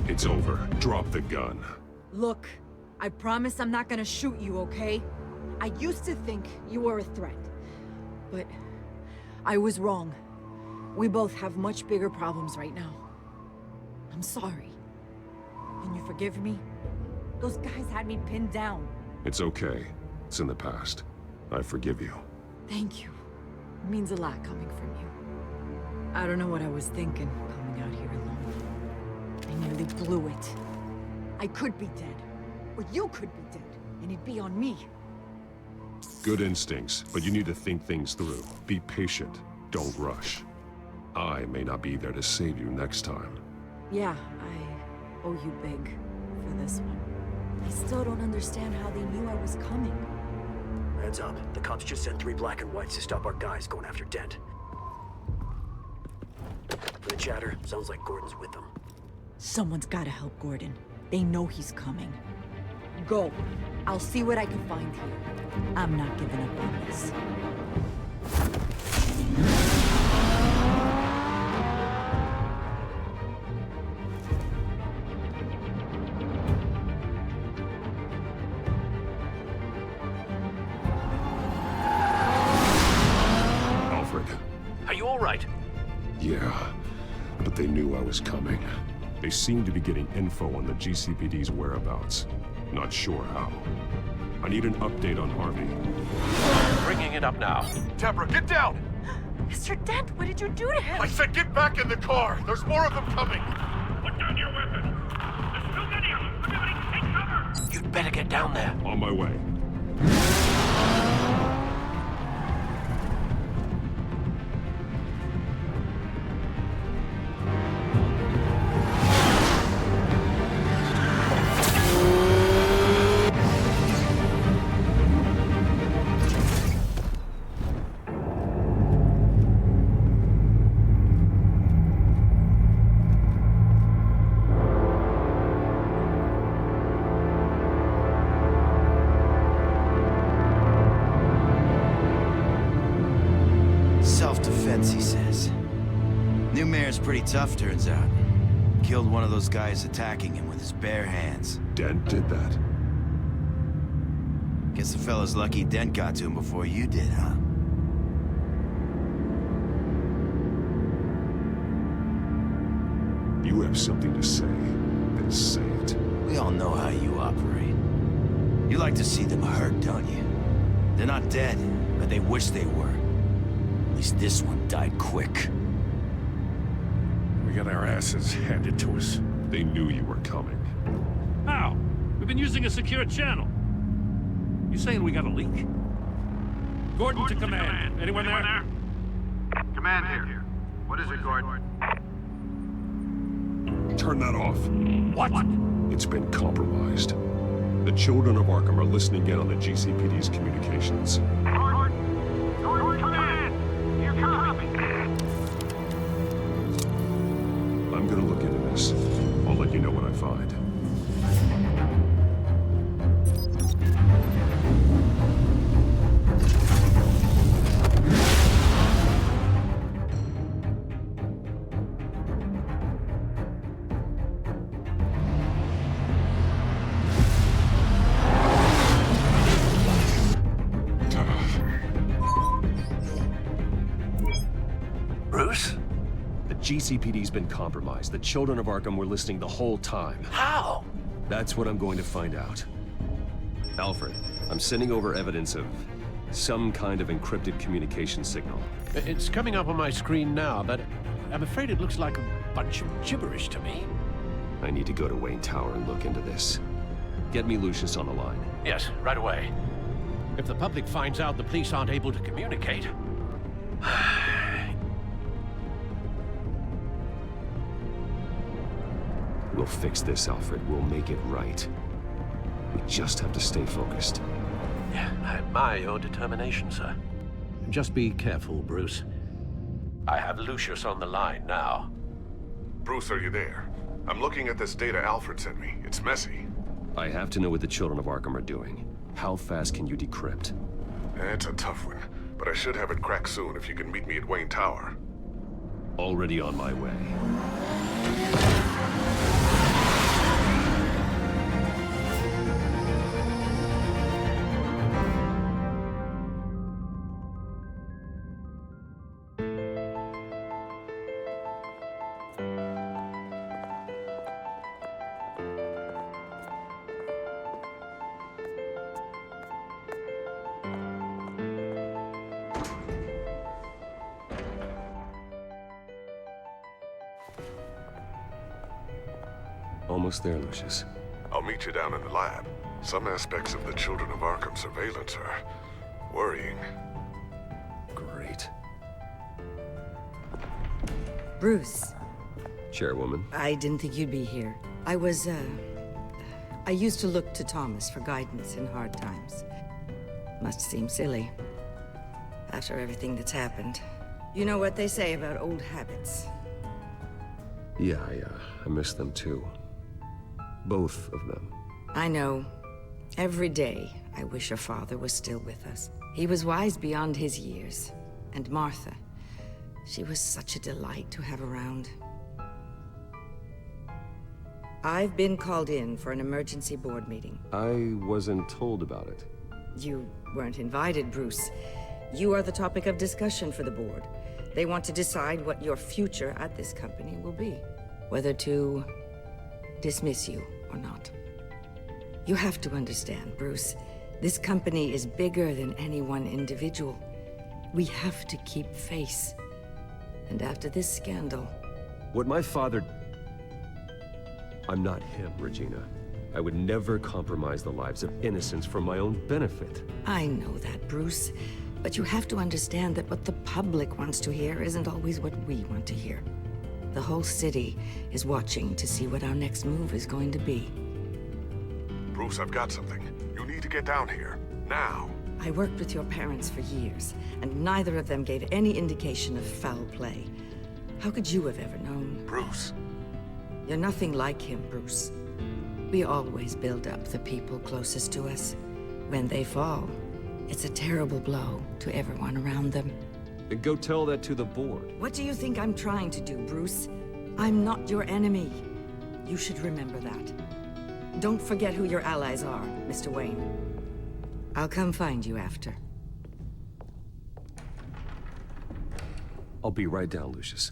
S3: It's over. Drop the gun.
S24: Look, I promise I'm not gonna shoot you, okay? I used to think you were a threat, but I was wrong. We both have much bigger problems right now. I'm sorry. Can you forgive me? Those guys had me pinned down.
S3: It's okay. It's in the past. I forgive you.
S24: Thank you. It means a lot coming from you. I don't know what I was thinking coming out here alone. I nearly blew it. I could be dead. Or you could be dead. And it'd be on me.
S3: Good instincts, but you need to think things through. Be patient. Don't rush. I may not be there to save you next time.
S24: Yeah, I owe you big for this one. I still don't understand how they knew I was coming.
S25: Heads up. The cops just sent 3 black and whites to stop our guys going after Dent. For the chatter, sounds like Gordon's with them.
S24: Someone's gotta help Gordon. They know he's coming. Go. I'll see what I can find here. I'm not giving up on this.
S3: Alfred.
S18: Are you all right?
S3: Yeah, but they knew I was coming. They seem to be getting info on the GCPD's whereabouts. Not sure how. I need an update on Harvey.
S18: Bringing it up now.
S2: Deborah, get down!
S15: Mr. Dent, what did you do to him?
S2: I said get back in the car! There's more of them coming!
S18: Put down your weapon! There's too many of them! Everybody take cover! You'd better get down there.
S3: On my way.
S9: mayor's pretty tough, turns out. Killed one of those guys attacking him with his bare hands.
S10: Dent did that?
S9: Guess the fella's lucky Dent got to him before you did, huh?
S10: You have something to say, then say it.
S9: We all know how you operate. You like to see them hurt, don't you? They're not dead, but they wish they were. At least this one died quick.
S21: We got our asses handed to us.
S10: They knew you were coming.
S21: How? We've been using a secure channel. You saying we got a leak? Gordon to command. Anyone there?
S19: Command here. What is it, Gordon?
S10: Turn that off.
S21: What?
S10: It's been compromised. The children of Arkham are listening in on the GCPD's communications.
S19: Gordon, command! You copy?
S10: I'm gonna look into this. I'll let you know what I find.
S18: Bruce?
S8: The GCPD's been compromised. The children of Arkham were listening the whole time.
S18: How?
S8: That's what I'm going to find out. Alfred, I'm sending over evidence of some kind of encrypted communication signal.
S18: It's coming up on my screen now, but I'm afraid it looks like a bunch of gibberish to me.
S8: I need to go to Wayne Tower and look into this. Get me Lucius on the line.
S18: Yes, right away. If the public finds out the police aren't able to communicate...
S8: We'll fix this, Alfred. We'll make it right. We just have to stay focused.
S18: I admire your determination, sir. Just be careful, Bruce. I have Lucius on the line now.
S10: Bruce, are you there? I'm looking at this data Alfred sent me. It's messy.
S8: I have to know what the children of Arkham are doing. How fast can you decrypt?
S10: It's a tough one, but I should have it cracked soon if you can meet me at Wayne Tower.
S8: Already on my way. Almost there, Lucius.
S10: I'll meet you down in the lab. Some aspects of the Children of Arkham surveillance are worrying.
S8: Great.
S1: Bruce.
S8: Chairwoman.
S1: I didn't think you'd be here. I used to look to Thomas for guidance in hard times. Must seem silly. After everything that's happened. You know what they say about old habits.
S8: Yeah, I miss them too. Both of them.
S1: I know. Every day, I wish your father was still with us. He was wise beyond his years. And Martha, she was such a delight to have around. I've been called in for an emergency board meeting.
S8: I wasn't told about it.
S1: You weren't invited, Bruce. You are the topic of discussion for the board. They want to decide what your future at this company will be. Whether to dismiss you or not. You have to understand, Bruce. This company is bigger than any one individual. We have to keep face. And after this scandal...
S8: What my father... I'm not him, Regina. I would never compromise the lives of innocents for my own benefit.
S1: I know that, Bruce. But you have to understand that what the public wants to hear isn't always what we want to hear. The whole city is watching to see what our next move is going to be.
S10: Bruce, I've got something. You need to get down here. Now.
S1: I worked with your parents for years, and neither of them gave any indication of foul play. How could you have ever known?
S10: Bruce.
S1: You're nothing like him, Bruce. We always build up the people closest to us. When they fall, it's a terrible blow to everyone around them.
S8: Then go tell that to the board.
S1: What do you think I'm trying to do, Bruce? I'm not your enemy. You should remember that. Don't forget who your allies are, Mr. Wayne. I'll come find you after.
S8: I'll be right down, Lucius.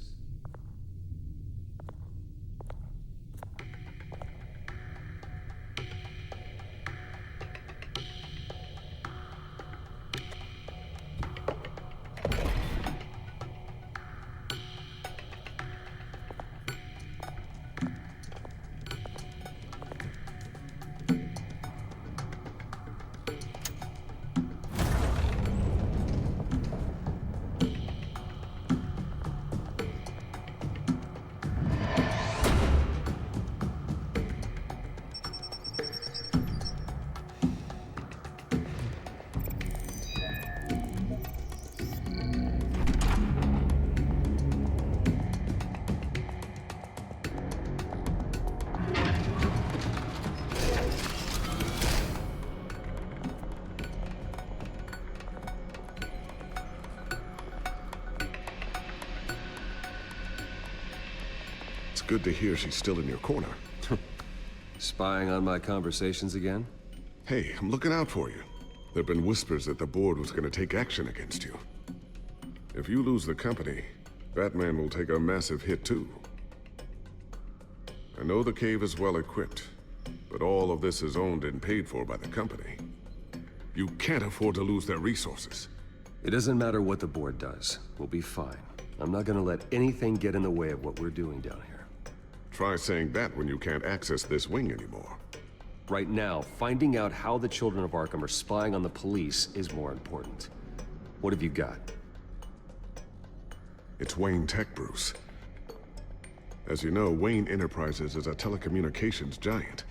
S10: Good to hear she's still in your corner.
S8: Spying on my conversations again?
S10: Hey, I'm looking out for you. There've been whispers that the board was gonna take action against you. If you lose the company, Batman will take a massive hit too. I know the cave is well equipped, but all of this is owned and paid for by the company. You can't afford to lose their resources.
S8: It doesn't matter what the board does. We'll be fine. I'm not gonna let anything get in the way of what we're doing down here.
S10: Try saying that when you can't access this wing anymore.
S8: Right now, finding out how the Children of Arkham are spying on the police is more important. What have you got?
S10: It's Wayne Tech, Bruce. As you know, Wayne Enterprises is a telecommunications giant.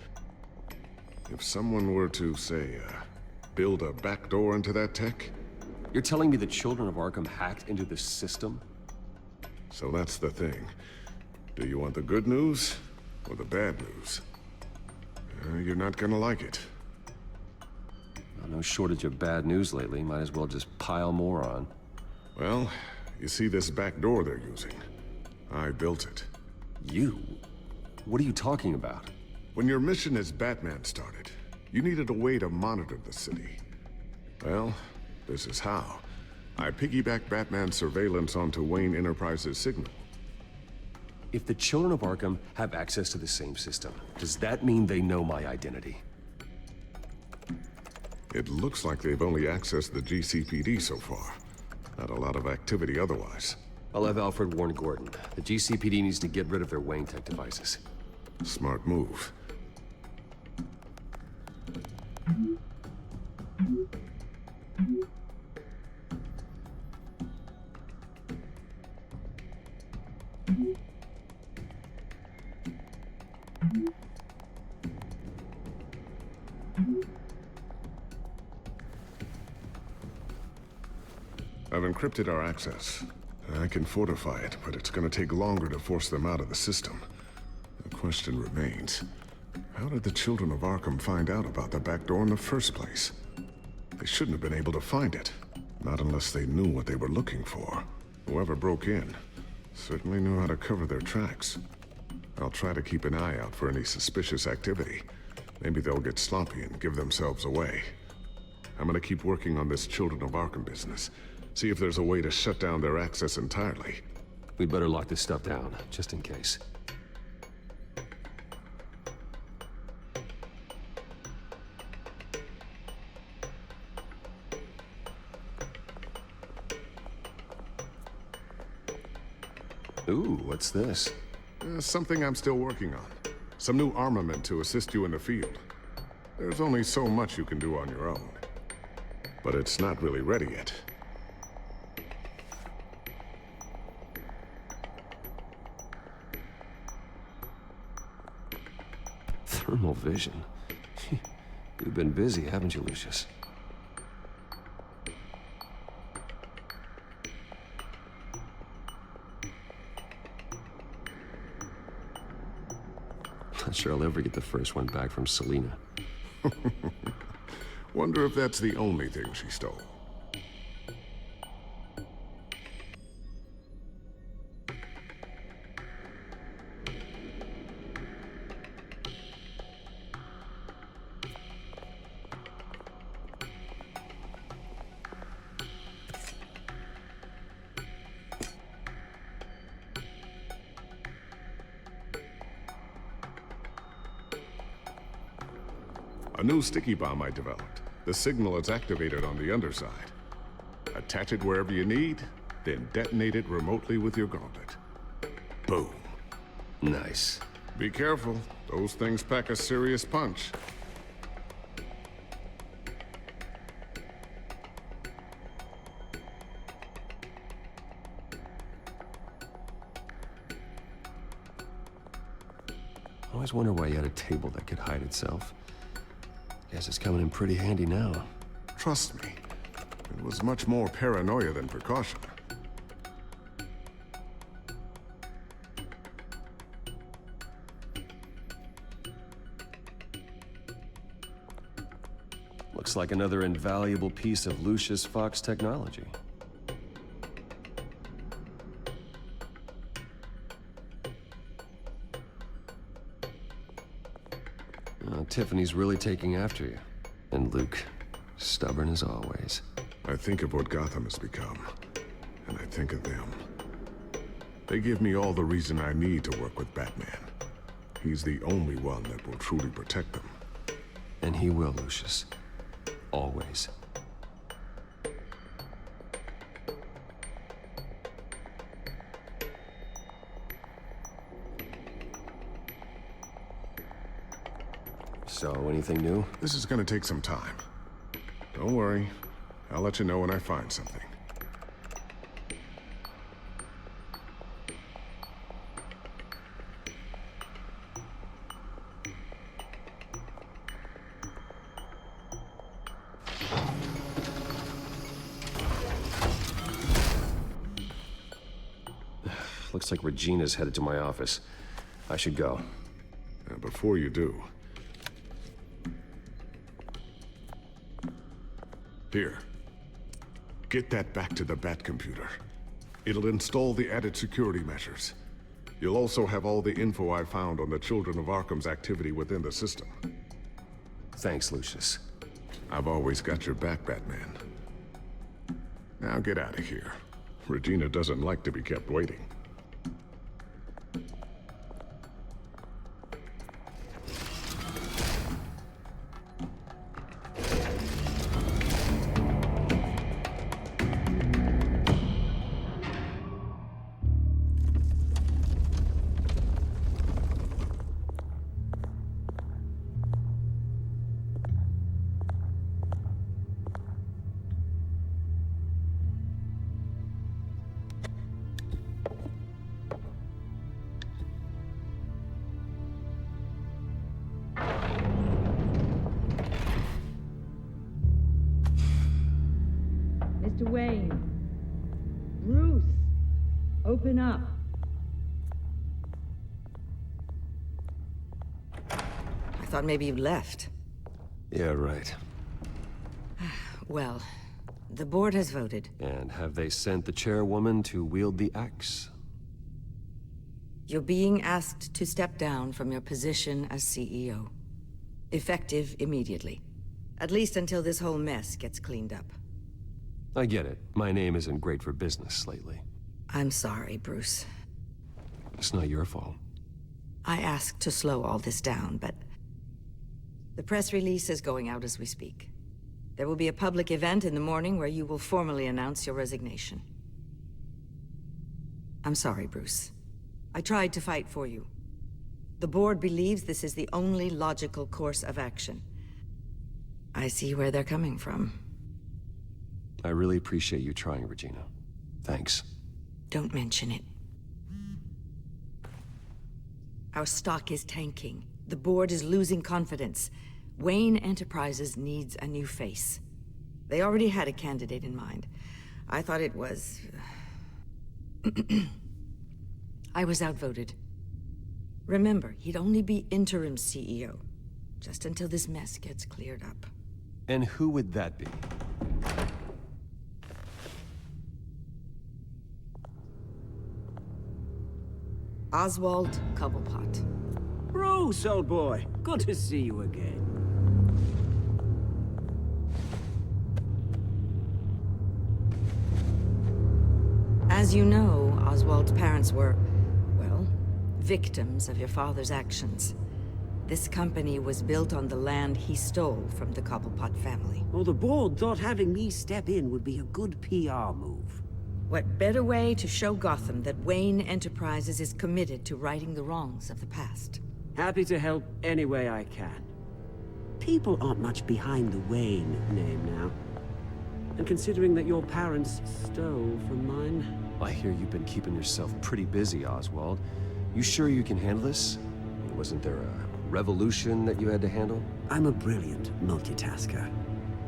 S10: If someone were to, say, build a backdoor into that tech...
S8: You're telling me the Children of Arkham hacked into this system?
S10: So that's the thing. Do you want the good news or the bad news? You're not gonna like it.
S8: Well, no shortage of bad news lately. Might as well just pile more on.
S10: Well, you see this back door they're using? I built it.
S8: You? What are you talking about?
S10: When your mission as Batman started, you needed a way to monitor the city. Well, this is how. I piggybacked Batman's surveillance onto Wayne Enterprises' signal.
S8: If the Children of Arkham have access to the same system, does that mean they know my identity?
S10: It looks like they've only accessed the GCPD so far. Not a lot of activity otherwise.
S8: I'll have Alfred warn Gordon. The GCPD needs to get rid of their Wayne Tech devices.
S10: Smart move. I've encrypted our access. I can fortify it, but it's gonna take longer to force them out of the system. The question remains, how did the Children of Arkham find out about the back door in the first place? They shouldn't have been able to find it. Not unless they knew what they were looking for. Whoever broke in certainly knew how to cover their tracks. I'll try to keep an eye out for any suspicious activity. Maybe they'll get sloppy and give themselves away. I'm gonna keep working on this Children of Arkham business. See if there's a way to shut down their access entirely.
S8: We'd better lock this stuff down, just in case. Ooh, what's this?
S10: Something I'm still working on. Some new armament to assist you in the field. There's only so much you can do on your own. But it's not really ready yet.
S8: Thermal vision. You've been busy, haven't you, Lucius? Not sure I'll ever get the first one back from Selina.
S10: Wonder if that's the only thing she stole. A new sticky bomb I developed. The signal is activated on the underside. Attach it wherever you need, then detonate it remotely with your gauntlet. Boom.
S8: Nice.
S10: Be careful. Those things pack a serious punch.
S8: I always wonder why you had a table that could hide itself. Guess it's coming in pretty handy now.
S10: Trust me, it was much more paranoia than precaution.
S8: Looks like another invaluable piece of Lucius Fox technology. Tiffany's really taking after you. And Luke, stubborn as always.
S10: I think of what Gotham has become, and I think of them. They give me all the reason I need to work with Batman. He's the only one that will truly protect them.
S8: And he will, Lucius. Always. So, anything new?
S10: This is gonna take some time. Don't worry. I'll let you know when I find something.
S8: Looks like Regina's headed to my office. I should go.
S10: Before you do... Here. Get that back to the Bat computer. It'll install the added security measures. You'll also have all the info I found on the Children of Arkham's activity within the system.
S8: Thanks, Lucius.
S10: I've always got your back, Batman. Now get out of here. Regina doesn't like to be kept waiting.
S1: Mr. Wayne. Bruce, open up. I thought maybe you left.
S8: Yeah, right.
S1: Well, the board has voted.
S8: And have they sent the chairwoman to wield the axe?
S1: You're being asked to step down from your position as CEO. Effective immediately. At least until this whole mess gets cleaned up.
S8: I get it. My name isn't great for business lately.
S1: I'm sorry, Bruce.
S8: It's not your fault.
S1: I asked to slow all this down, but... the press release is going out as we speak. There will be a public event in the morning where you will formally announce your resignation. I'm sorry, Bruce. I tried to fight for you. The board believes this is the only logical course of action. I see where they're coming from.
S8: I really appreciate you trying, Regina. Thanks.
S1: Don't mention it. Our stock is tanking. The board is losing confidence. Wayne Enterprises needs a new face. They already had a candidate in mind. I thought it was... I was outvoted. Remember, he'd only be interim CEO, just until this mess gets cleared up.
S8: And who would that be?
S1: Oswald Cobblepot.
S16: Bruce, old boy. Good to see you again.
S1: As you know, Oswald's parents were, well, victims of your father's actions. This company was built on the land he stole from the Cobblepot family.
S16: Well, the board thought having me step in would be a good PR move.
S1: What better way to show Gotham that Wayne Enterprises is committed to righting the wrongs of the past?
S16: Happy to help any way I can. People aren't much behind the Wayne name now. And considering that your parents stole from mine...
S8: I hear you've been keeping yourself pretty busy, Oswald. You sure you can handle this? Wasn't there a revolution that you had to handle?
S16: I'm a brilliant multitasker.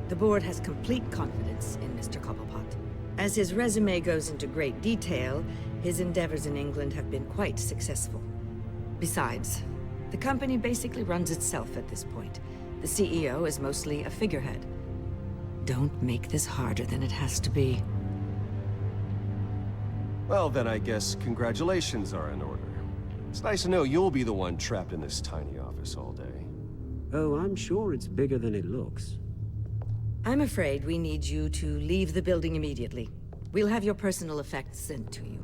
S1: The board has complete confidence in Mr. Cobblepot. As his resume goes into great detail, his endeavors in England have been quite successful. Besides, the company basically runs itself at this point. The CEO is mostly a figurehead. Don't make this harder than it has to be.
S8: Well, then I guess congratulations are in order. It's nice to know you'll be the one trapped in this tiny office all day.
S16: Oh, I'm sure it's bigger than it looks.
S1: I'm afraid we need you to leave the building immediately. We'll have your personal effects sent to you.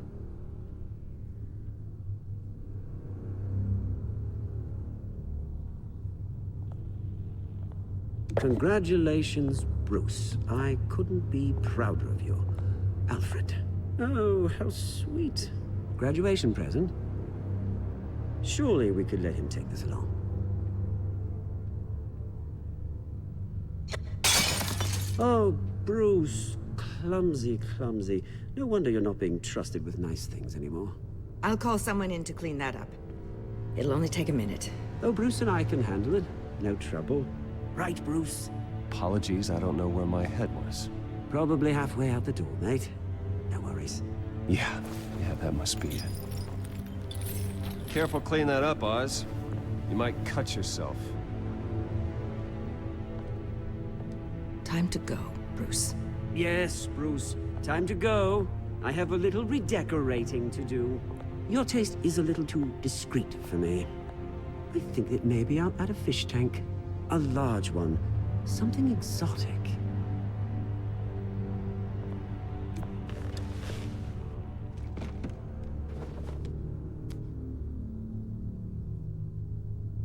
S16: Congratulations, Bruce. I couldn't be prouder of you. Alfred. Oh, how sweet. Graduation present? Surely we could let him take this along. Oh, Bruce. Clumsy, clumsy. No wonder you're not being trusted with nice things anymore.
S1: I'll call someone in to clean that up. It'll only take a minute.
S16: Oh, Bruce and I can handle it. No trouble. Right, Bruce?
S8: Apologies, I don't know where my head was.
S16: Probably halfway out the door, mate. No worries.
S8: Yeah, that must be it. Careful clean that up, Oz. You might cut yourself.
S1: Time to go, Bruce.
S16: Yes, Bruce. Time to go. I have a little redecorating to do. Your taste is a little too discreet for me. I think that maybe I'll add a fish tank. A large one. Something exotic.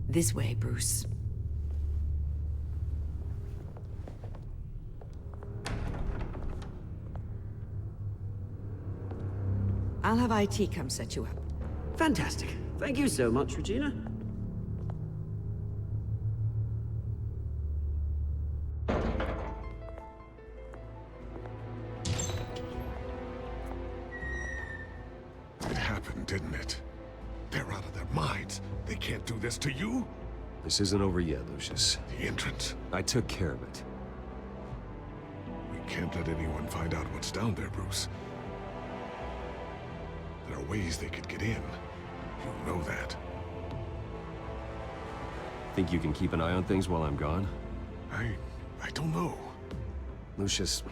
S1: This way, Bruce. I'll have IT come set you up.
S16: Fantastic. Thank you so much, Regina.
S10: It happened, didn't it? They're out of their minds. They can't do this to you.
S8: This isn't over yet, Lucius.
S10: The entrance.
S8: I took care of it.
S10: We can't let anyone find out what's down there, Bruce. There are ways they could get in. You know that.
S8: Think you can keep an eye on things while I'm gone?
S10: I don't know.
S8: Lucius,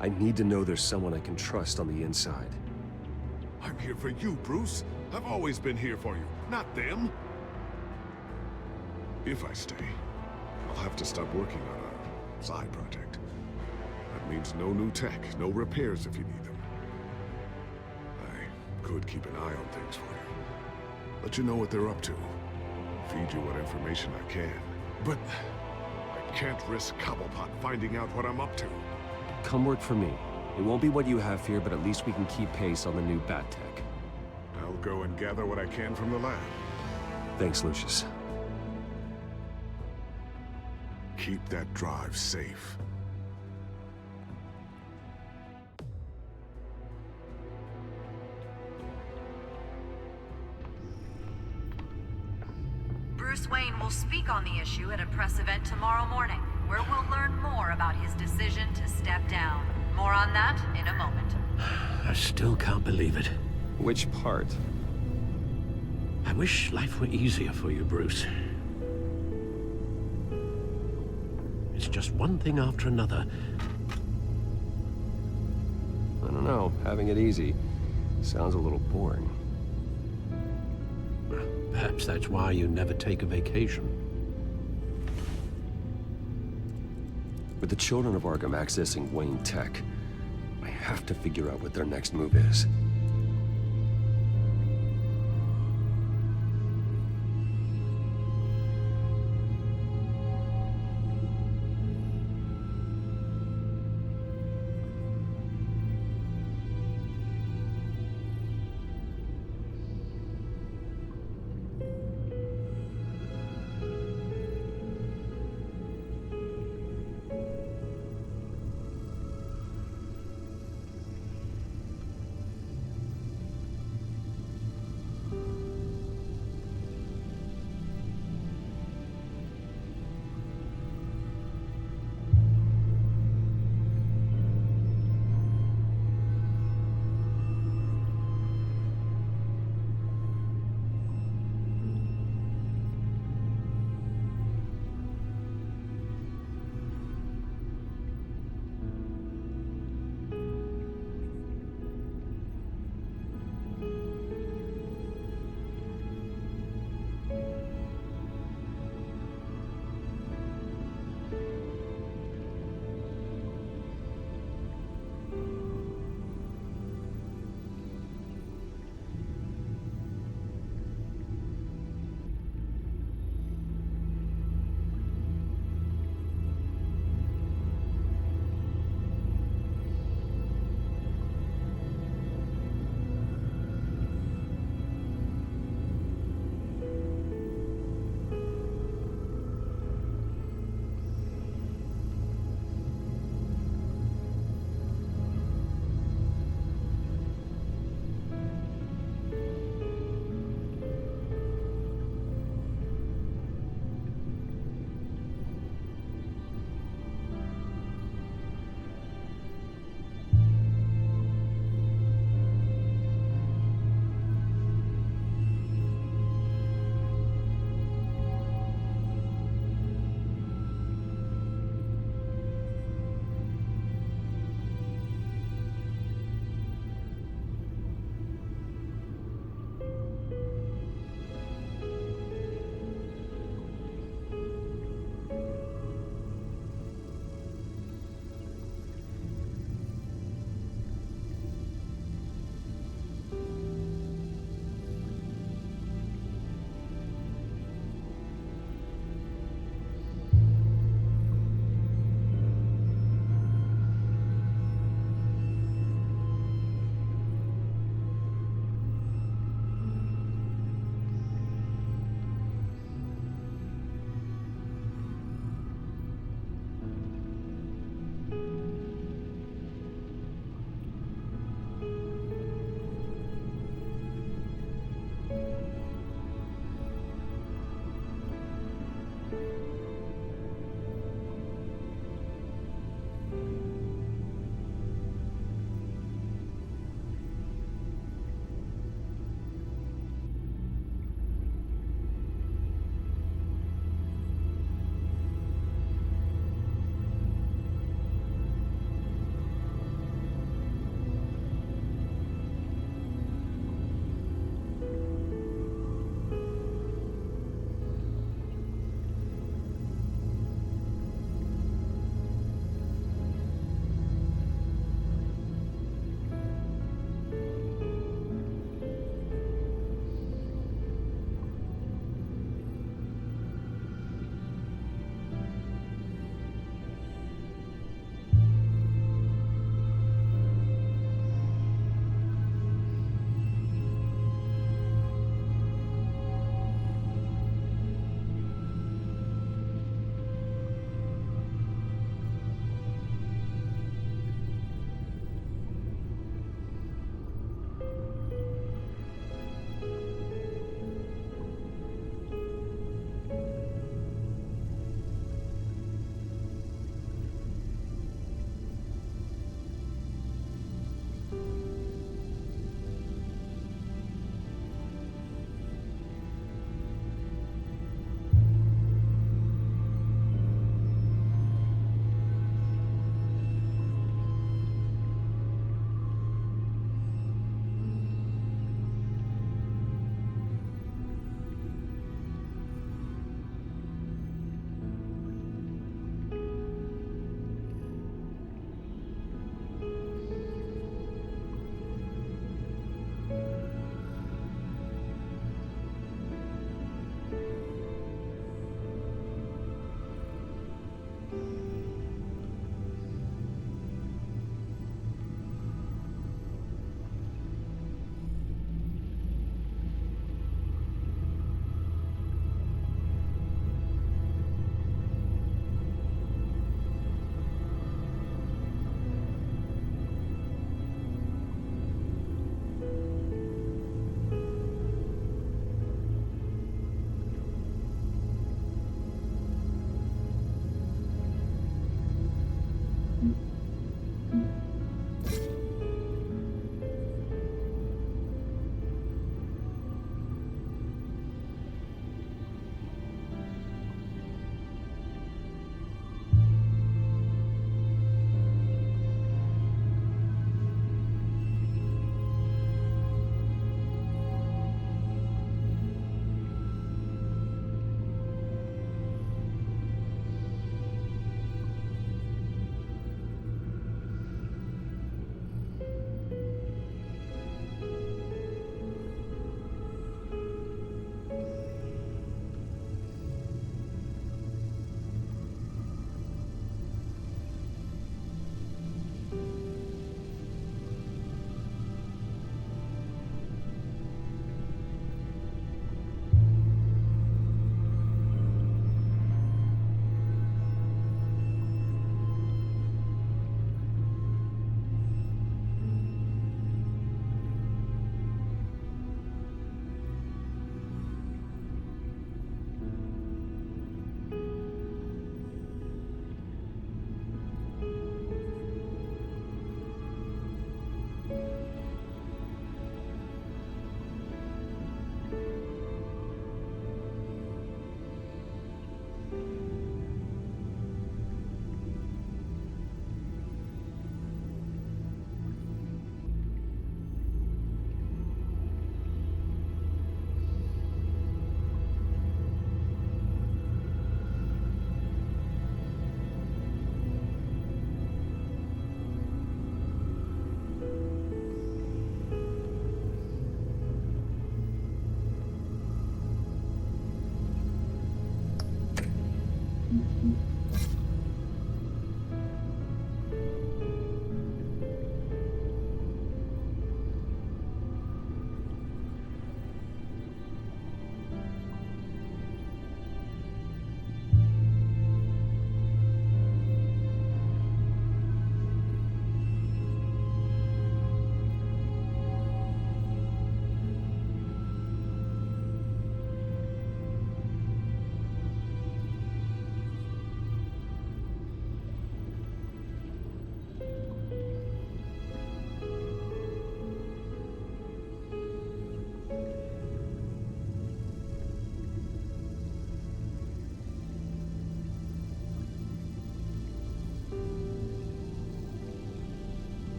S8: I need to know there's someone I can trust on the inside.
S10: I'm here for you, Bruce. I've always been here for you, not them. If I stay, I'll have to stop working on our side project. That means no new tech, no repairs if you need them. I could keep an eye on things for you. Let you know what they're up to. Feed you what information I can. But I can't risk Cobblepot finding out what I'm up to.
S8: Come work for me. It won't be what you have here, but at least we can keep pace on the new bat tech.
S10: I'll go and gather what I can from the lab.
S8: Thanks, Lucius.
S10: Keep that drive safe.
S13: Bruce Wayne will speak on the issue at a press event tomorrow morning, where we'll learn more about his decision to step down. More on that in a moment.
S3: I still can't believe it.
S8: Which part?
S3: I wish life were easier for you, Bruce. It's just one thing after another.
S8: I don't know. Having it easy sounds a little boring.
S3: Perhaps that's why you never take a vacation.
S8: With the children of Arkham accessing Wayne Tech, I have to figure out what their next move is.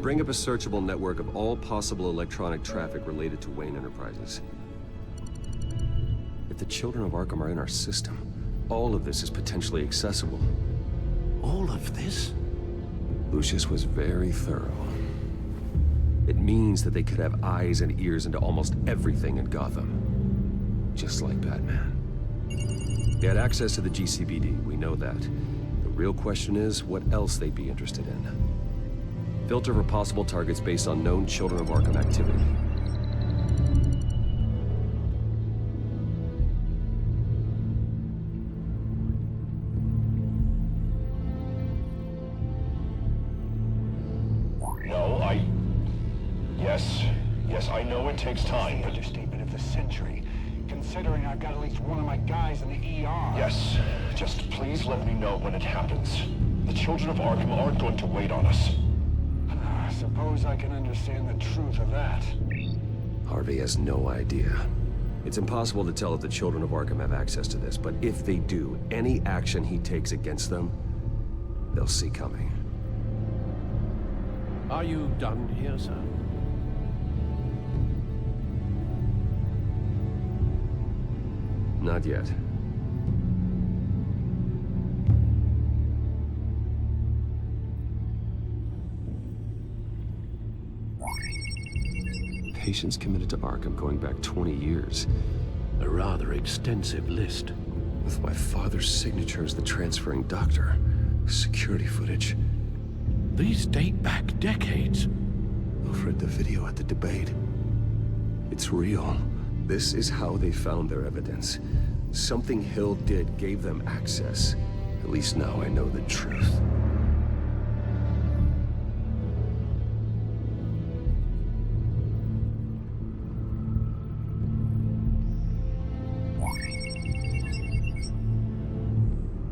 S8: Bring up a searchable network of all possible electronic traffic related to Wayne Enterprises. If the children of Arkham are in our system, all of this is potentially accessible.
S3: All of this?
S8: Lucius was very thorough. It means that they could have eyes and ears into almost everything in Gotham. Just like Batman. They had access to the GCPD, we know that. The real question is, what else they'd be interested in. Filter for possible targets based on known Children of Arkham activity.
S2: Yes, I know it takes time, but... Understatement of the century, considering I've got at least one of my guys in the ER. Yes, just please let me know when it happens. The Children of Arkham aren't going to wait on us. I suppose I can understand the truth of that.
S8: Harvey has no idea. It's impossible to tell if the Children of Arkham have access to this, but if they do, any action he takes against them, they'll see coming.
S3: Are you done here, sir?
S8: Not yet. Patients committed to Arkham going back 20 years.
S3: A rather extensive list.
S8: With my father's signature as the transferring doctor. Security footage.
S3: These date back decades.
S8: I've read the video at the debate. It's real. This is how they found their evidence. Something Hill did gave them access. At least now I know the truth.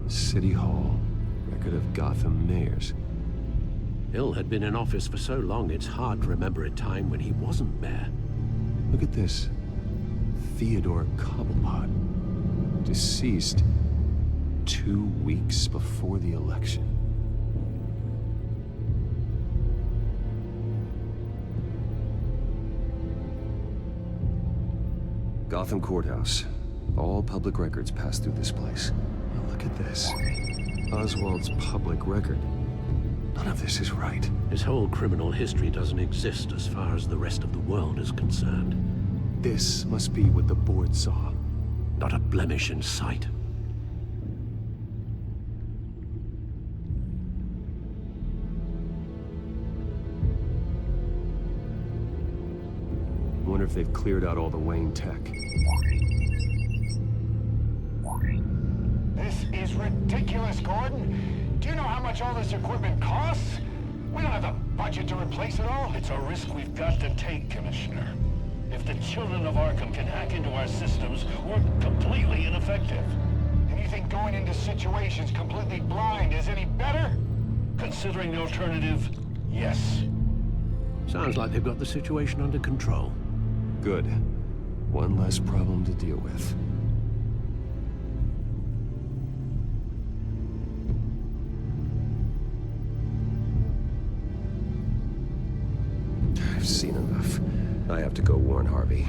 S8: City Hall. Record of Gotham mayors.
S3: Hill had been in office for so long, it's hard to remember a time when he wasn't mayor.
S8: Look at this. Theodore Cobblepot. Deceased 2 weeks before the election. Gotham Courthouse. All public records pass through this place. Now look at this. Oswald's public record. None of this is right.
S3: His whole criminal history doesn't exist as far as the rest of the world is concerned.
S8: This must be what the board saw.
S3: Not a blemish in sight.
S8: Wonder if they've cleared out all the Wayne tech.
S2: This is ridiculous, Gordon. Do you know how much all this equipment costs? We don't have the budget to replace it all. It's a risk we've got to take, Commissioner. If the Children of Arkham can hack into our systems, we're completely ineffective. And you think going into situations completely blind is any better? Considering the alternative, yes.
S3: Sounds like they've got the situation under control.
S8: Good. One less problem to deal with. I've seen enough. I have to go warn Harvey.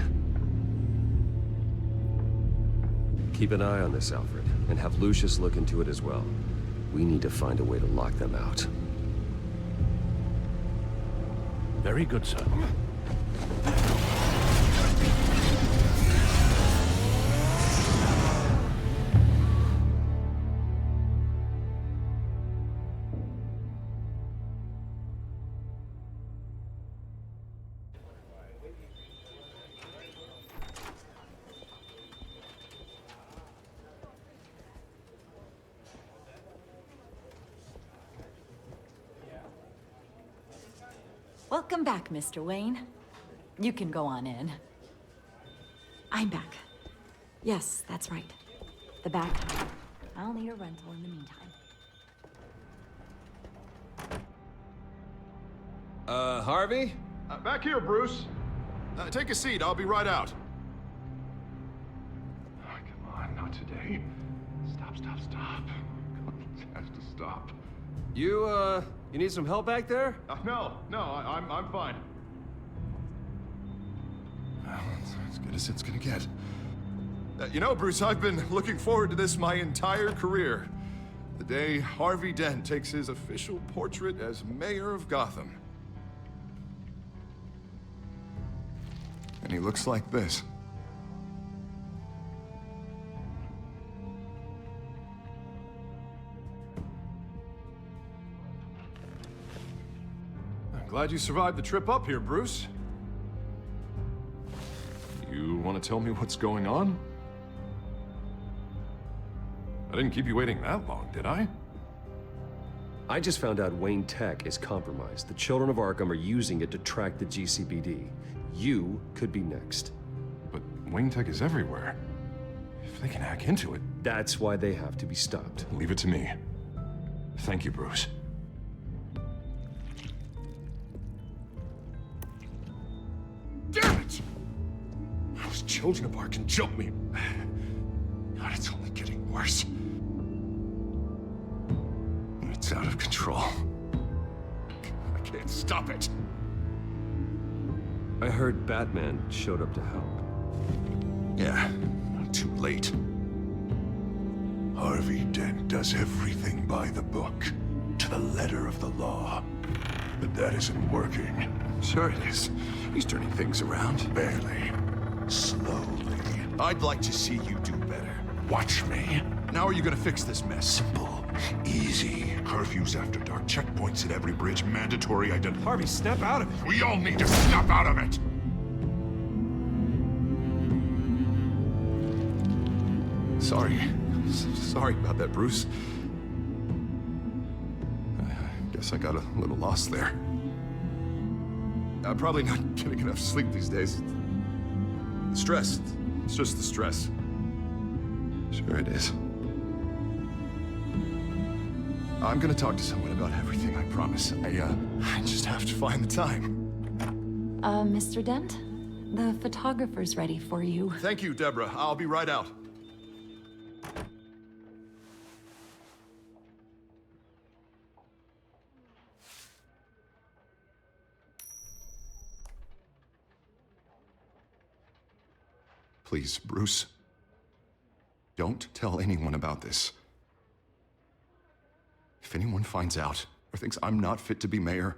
S8: Keep an eye on this, Alfred, and have Lucius look into it as well. We need to find a way to lock them out.
S3: Very good, sir.
S13: Welcome back, Mr. Wayne. You can go on in.
S11: I'm back. Yes, that's right. The back.
S13: I'll need a rental in the meantime.
S8: Harvey?
S7: Back here, Bruce. Take a seat. I'll be right out. Oh, come on, not today. Stop. It has to stop.
S8: You, You need some help back there?
S7: No, I'm fine. Well, it's as good as it's gonna get. You know, Bruce, I've been looking forward to this my entire career. The day Harvey Dent takes his official portrait as mayor of Gotham. And he looks like this. I'm glad you survived the trip up here, Bruce. You want to tell me what's going on? I didn't keep you waiting that long, did I?
S8: I just found out Wayne Tech is compromised. The Children of Arkham are using it to track the GCPD. You could be next.
S7: But Wayne Tech is everywhere. If they can hack into it...
S8: That's why they have to be stopped.
S7: Leave it to me. Thank you, Bruce. Damn it! Those Children of Arkham jumped me. God, it's only getting worse. It's out of control. I can't stop it.
S8: I heard Batman showed up to help.
S7: Yeah, too late.
S5: Harvey Dent does everything by the book, to the letter of the law. But that isn't working.
S7: Sure it is. He's turning things around.
S5: Barely. Slowly.
S7: I'd like to see you do better.
S5: Watch me.
S7: Now are you gonna fix this mess?
S5: Simple. Easy. Curfews after dark, checkpoints at every bridge, mandatory identity.
S8: Harvey, snap out of it.
S5: We all need to snap out of it!
S7: Sorry about that, Bruce. I guess I got a little lost there. I'm probably not getting enough sleep these days. Stress. It's just the stress. Sure it is. I'm gonna talk to someone about everything, I promise. I just have to find the time.
S6: Mr. Dent? The photographer's ready for you.
S7: Thank you, Deborah. I'll be right out. Please, Bruce. Don't tell anyone about this. If anyone finds out or thinks I'm not fit to be mayor,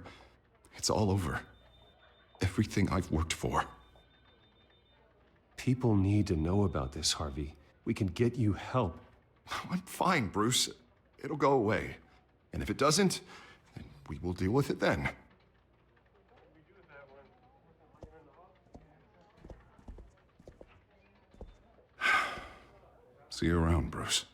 S7: it's all over. Everything I've worked for.
S8: People need to know about this, Harvey. We can get you help.
S7: I'm fine, Bruce. It'll go away. And if it doesn't, then we will deal with it then. See you around, Bruce.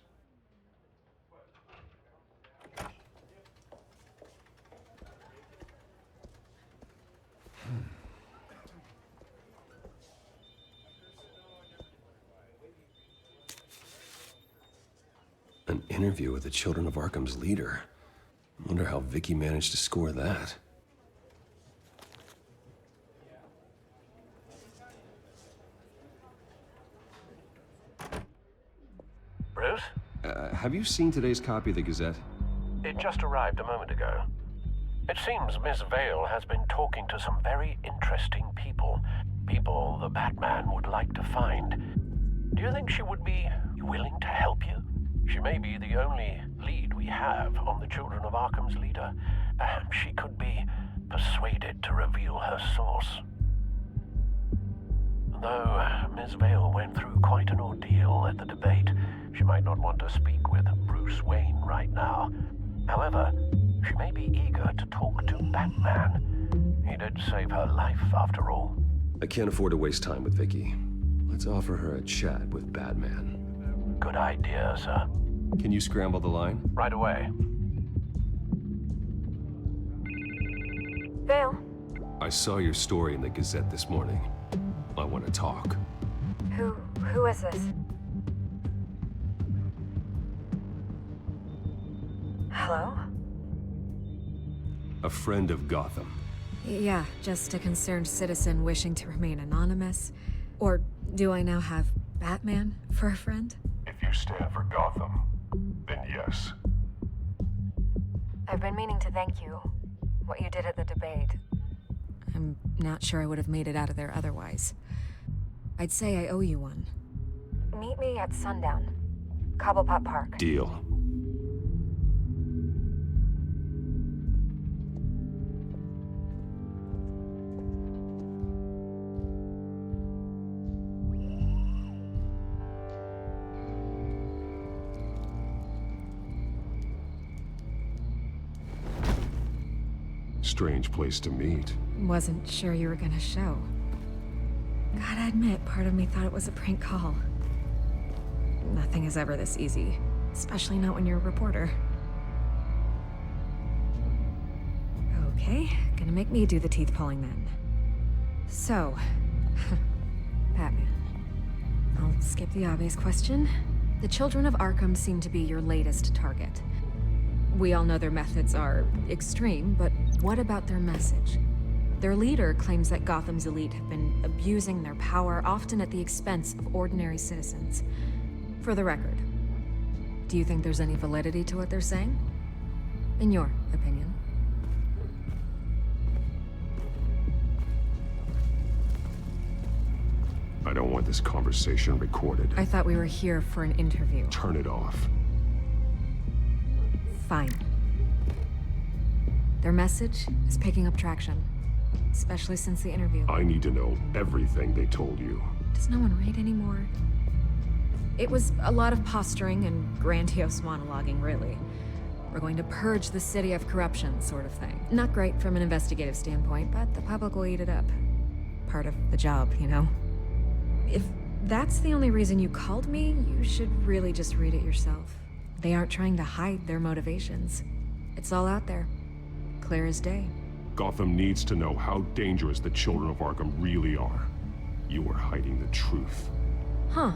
S8: An interview with the Children of Arkham's leader. I wonder how Vicky managed to score that.
S18: Bruce?
S8: Have you seen today's copy of the Gazette?
S18: It just arrived a moment ago. It seems Miss Vale has been talking to some very interesting people. People the Batman would like to find. Do you think she would be willing to help you? She may be the only lead we have on the Children of Arkham's leader. Perhaps she could be persuaded to reveal her source. Though Ms. Vale went through quite an ordeal at the debate, she might not want to speak with Bruce Wayne right now. However, she may be eager to talk to Batman. He did save her life, after all.
S8: I can't afford to waste time with Vicky. Let's offer her a chat with Batman.
S18: Good idea, sir.
S8: Can you scramble the line?
S18: Right away.
S11: Vale.
S8: I saw your story in the Gazette this morning. I want to talk.
S11: Who is this? Hello?
S8: A friend of Gotham.
S11: Yeah, just a concerned citizen wishing to remain anonymous. Or do I now have Batman for a friend?
S5: If you stand for Gotham, then yes.
S11: I've been meaning to thank you. What you did at the debate. I'm not sure I would have made it out of there otherwise. I'd say I owe you one. Meet me at sundown. Cobblepot Park.
S8: Deal.
S3: Strange place to meet.
S11: Wasn't sure you were gonna show. Gotta admit, part of me thought it was a prank call. Nothing is ever this easy, especially not when you're a reporter. Okay, gonna make me do the teeth pulling then. So, Batman. I'll skip the obvious question. The Children of Arkham seem to be your latest target. We all know their methods are extreme, but what about their message? Their leader claims that Gotham's elite have been abusing their power, often at the expense of ordinary citizens. For the record, do you think there's any validity to what they're saying? In your opinion?
S3: I don't want this conversation recorded.
S11: I thought we were here for an interview.
S3: Turn it off.
S11: Fine. Their message is picking up traction, especially since the interview.
S3: I need to know everything they told you.
S11: Does no one read anymore? It was a lot of posturing and grandiose monologuing, really. We're going to purge the city of corruption, sort of thing. Not great from an investigative standpoint, but the public will eat it up. Part of the job, you know? If that's the only reason you called me, you should really just read it yourself. They aren't trying to hide their motivations. It's all out there. Clear as day.
S3: Gotham needs to know how dangerous the Children of Arkham really are. You are hiding the truth.
S11: Huh.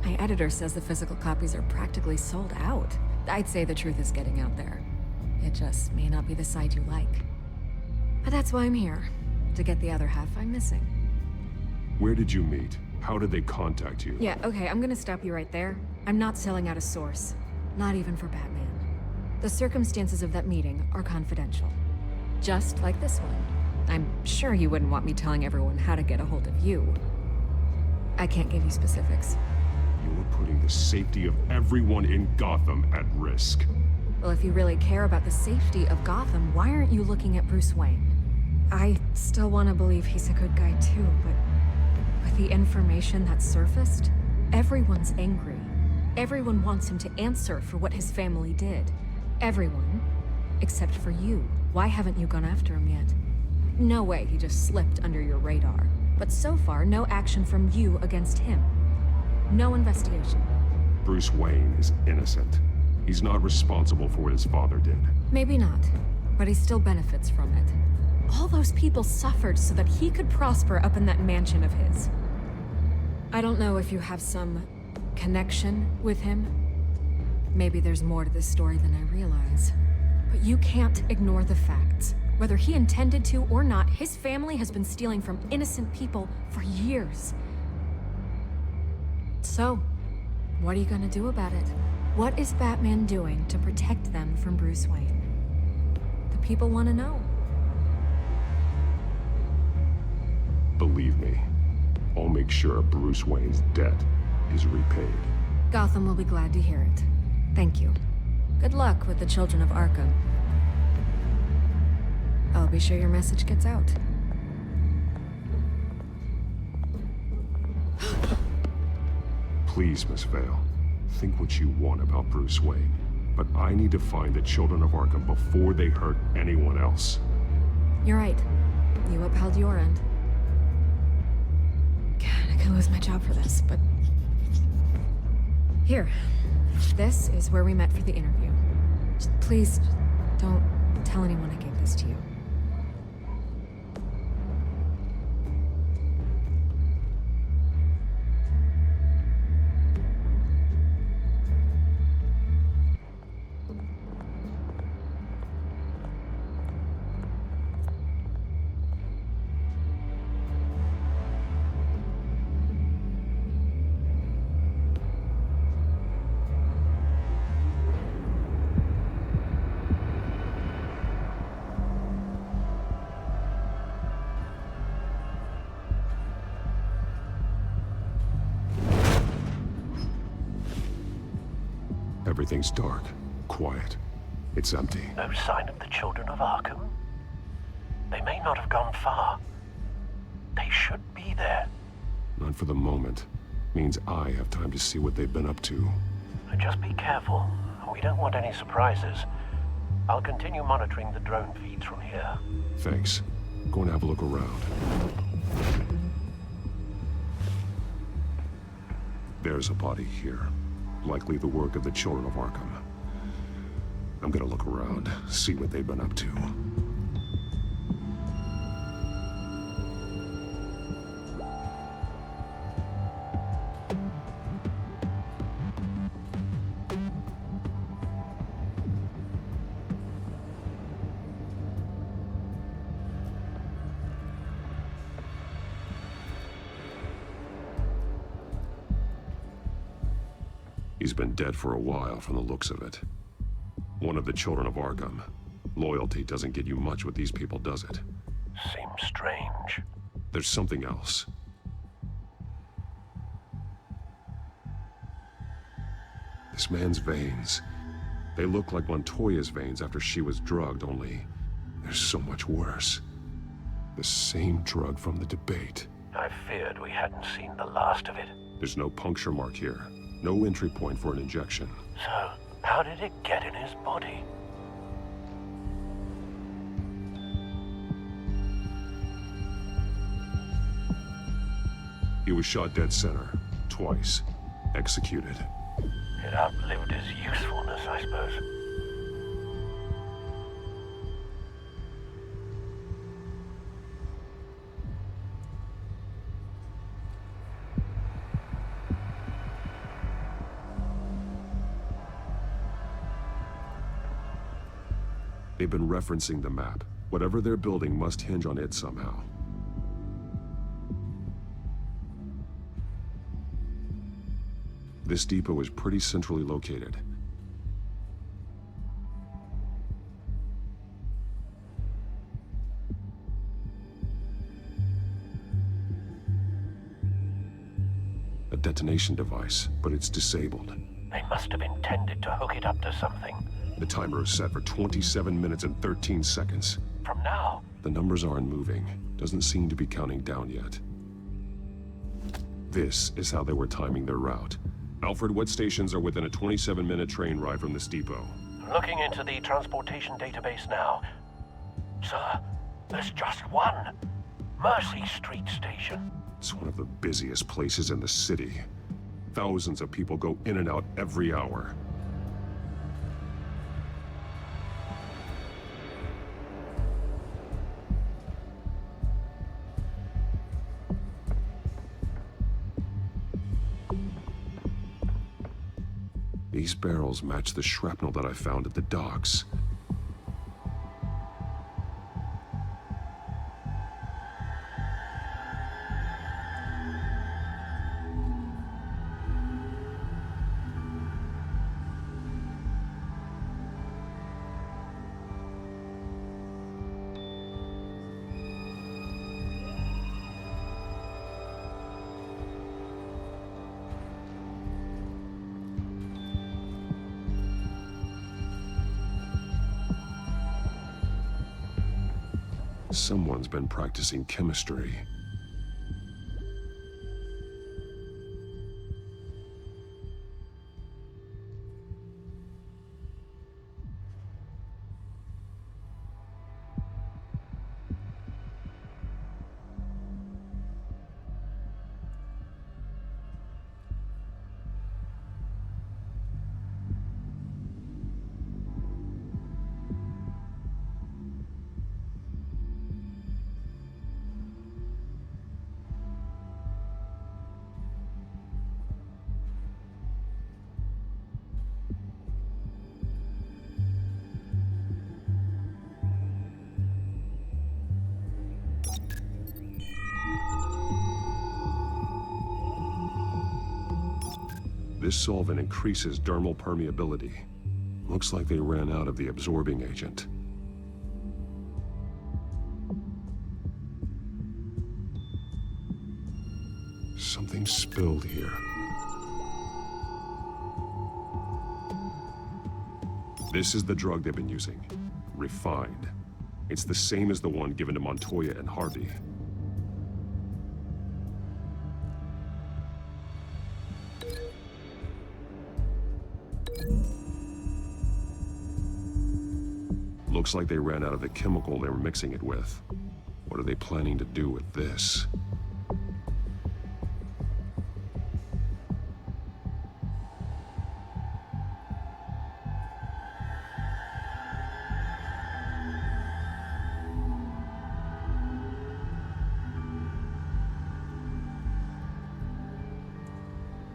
S11: My editor says the physical copies are practically sold out. I'd say the truth is getting out there. It just may not be the side you like. But that's why I'm here. To get the other half I'm missing.
S3: Where did you meet? How did they contact you?
S11: Yeah, okay, I'm gonna stop you right there. I'm not selling out a source. Not even for Batman. The circumstances of that meeting are confidential. Just like this one. I'm sure you wouldn't want me telling everyone how to get a hold of you. I can't give you specifics.
S3: You're putting the safety of everyone in Gotham at risk.
S11: Well, if you really care about the safety of Gotham, why aren't you looking at Bruce Wayne? I still want to believe he's a good guy too, but with the information that surfaced, everyone's angry. Everyone wants him to answer for what his family did. Everyone, except for you. Why haven't you gone after him yet? No way he just slipped under your radar. But so far, no action from you against him. No investigation.
S3: Bruce Wayne is innocent. He's not responsible for what his father did.
S11: Maybe not, but he still benefits from it. All those people suffered so that he could prosper up in that mansion of his. I don't know if you have some connection with him. Maybe there's more to this story than I realize. But you can't ignore the facts. Whether he intended to or not, his family has been stealing from innocent people for years. So, what are you gonna do about it? What is Batman doing to protect them from Bruce Wayne? The people want to know.
S3: Believe me, I'll make sure Bruce Wayne's debt is repaid.
S11: Gotham will be glad to hear it. Thank you. Good luck with the Children of Arkham. I'll be sure your message gets out.
S3: Please, Miss Vale, think what you want about Bruce Wayne. But I need to find the Children of Arkham before they hurt anyone else.
S11: You're right. You upheld your end. God, I could lose my job for this, but... Here. This is where we met for the interview. Just please, don't tell anyone I gave this to you.
S10: Everything's dark, quiet. It's empty.
S18: No sign of the children of Arkham? They may not have gone far. They should be there.
S10: Not for the moment. Means I have time to see what they've been up to.
S18: Just be careful. We don't want any surprises. I'll continue monitoring the drone feeds from here.
S10: Thanks. Go and have a look around. There's a body here. Likely the work of the children of Arkham. I'm gonna look around, see what they've been up to. He's been dead for a while from the looks of it. One of the children of Arkham. Loyalty doesn't get you much with these people, does it?
S18: Seems strange.
S10: There's something else. This man's veins. They look like Montoya's veins after she was drugged, only they're so much worse. The same drug from the debate.
S18: I feared we hadn't seen the last of it.
S10: There's no puncture mark here. No entry point for an injection.
S18: So, how did it get in his body?
S10: He was shot dead center. Twice. Executed.
S18: It outlived his usefulness, I suppose.
S10: They've been referencing the map. Whatever they're building must hinge on it somehow. This depot is pretty centrally located. A detonation device, but it's disabled.
S18: They must have intended to hook it up to something.
S10: The timer is set for 27 minutes and 13 seconds.
S18: From now?
S10: The numbers aren't moving. Doesn't seem to be counting down yet. This is how they were timing their route. Alfred, what stations are within a 27-minute train ride from this depot?
S18: Looking into the transportation database now. Sir, there's just one. Mercy Street Station.
S10: It's one of the busiest places in the city. Thousands of people go in and out every hour. These barrels match the shrapnel that I found at the docks. Someone's been practicing chemistry. This solvent increases dermal permeability. Looks like they ran out of the absorbing agent. Something spilled here.
S3: This is the drug they've been using. Refined. It's the same as the one given to Montoya and Harvey. Looks like they ran out of the chemical they were mixing it with. What are they planning to do with this?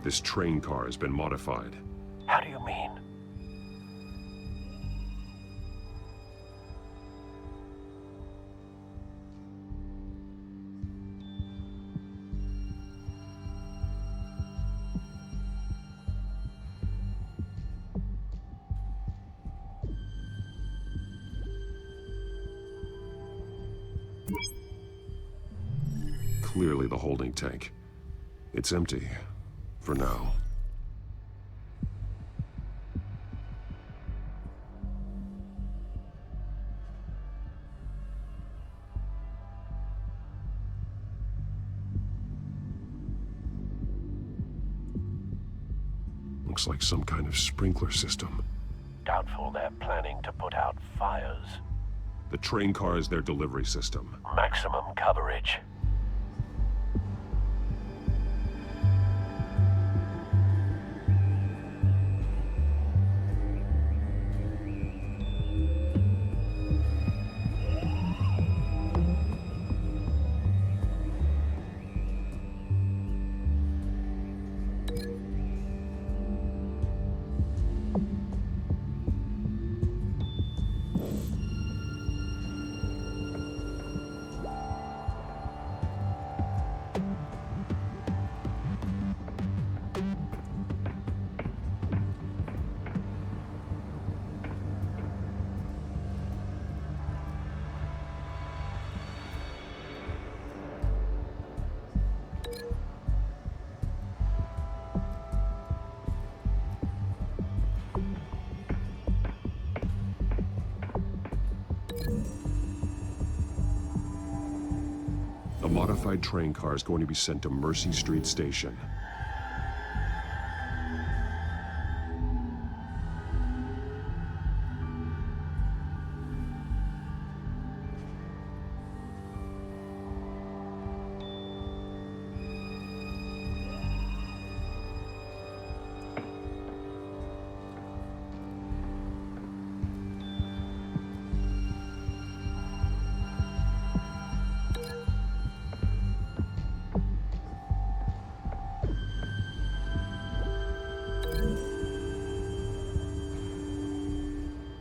S3: This train car has been modified.
S18: How do you mean?
S3: Clearly the holding tank. It's empty. For now. Looks like some kind of sprinkler system.
S18: Doubtful they're planning to put out fires.
S3: The train car is their delivery system.
S18: Maximum coverage.
S3: A modified train car is going to be sent to Mercy Street Station.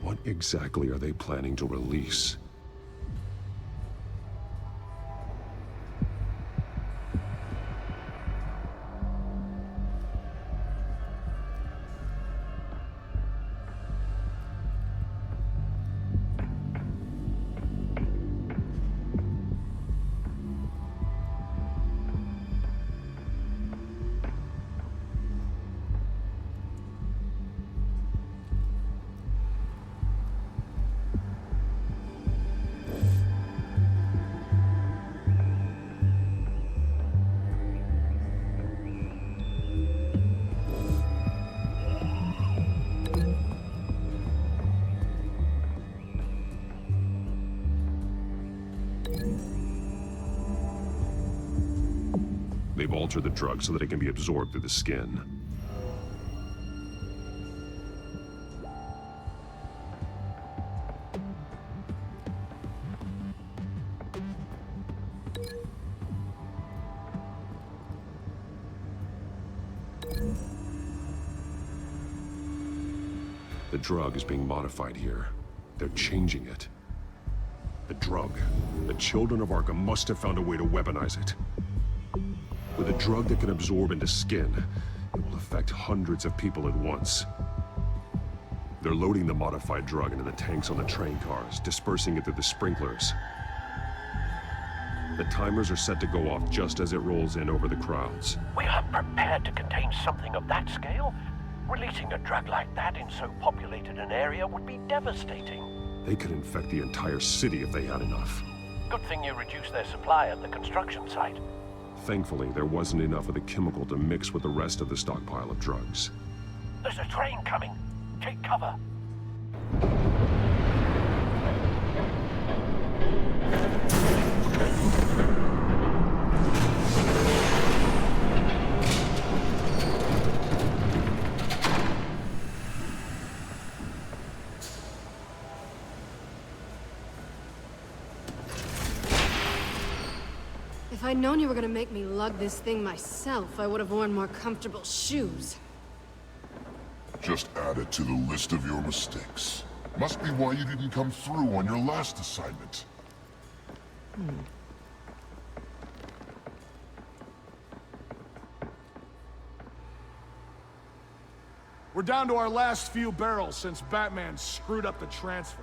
S3: What exactly are they planning to release? They've altered the drug so that it can be absorbed through the skin. The drug is being modified here. They're changing it. The drug. The children of Arkham must have found a way to weaponize it. With a drug that can absorb into skin, it will affect hundreds of people at once. They're loading the modified drug into the tanks on the train cars, dispersing it through the sprinklers. The timers are set to go off just as it rolls in over the crowds.
S18: We aren't prepared to contain something of that scale. Releasing a drug like that in so populated an area would be devastating.
S3: They could infect the entire city if they had enough.
S18: Good thing you reduced their supply at the construction site.
S3: Thankfully, there wasn't enough of the chemical to mix with the rest of the stockpile of drugs.
S18: There's a train coming. Take cover.
S12: If I'd known you were gonna make me lug this thing myself, I would have worn more comfortable shoes.
S5: Just add it to the list of your mistakes. Must be why you didn't come through on your last assignment.
S14: We're down to our last few barrels since Batman screwed up the transfer.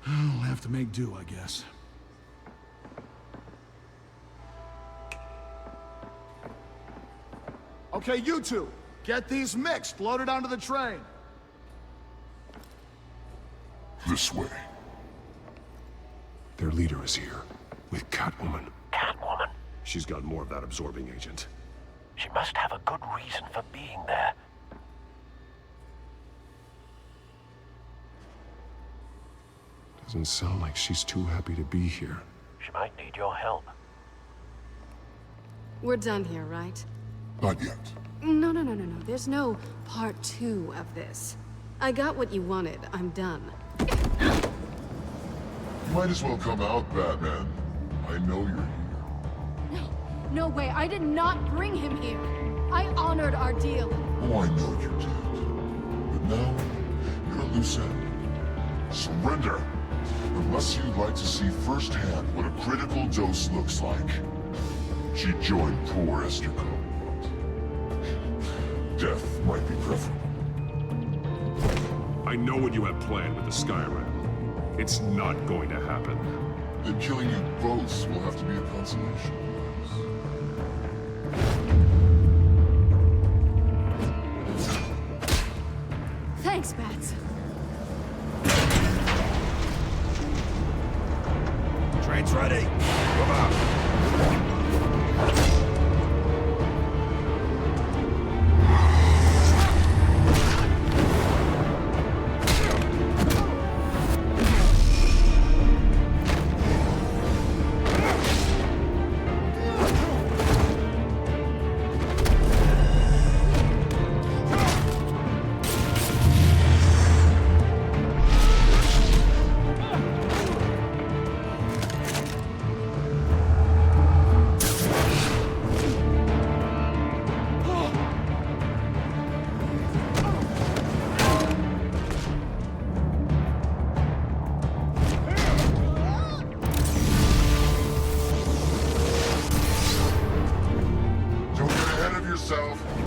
S14: We'll have to make do, I guess. Okay, you two, get these mixed, loaded onto the train.
S5: This way.
S3: Their leader is here, with Catwoman.
S18: Catwoman?
S3: She's got more of that absorbing agent.
S18: She must have a good reason for being there.
S3: Doesn't sound like she's too happy to be here.
S18: She might need your help.
S12: We're done here, right?
S5: Not yet.
S12: No. There's no part 2 of this. I got what you wanted. I'm done.
S5: You might as well come out, Batman. I know you're here.
S12: No way. I did not bring him here. I honored our deal.
S5: Oh, I know you did. But now, you're a loose end. Surrender! Unless you'd like to see firsthand what a critical dose looks like. She joined poor Esther Cope. Death might be preferable.
S3: I know what you have planned with the Skyrim. It's not going to happen.
S5: Then killing you both will have to be a consolation.
S12: Thanks, Bats.
S9: Train's ready. Come on.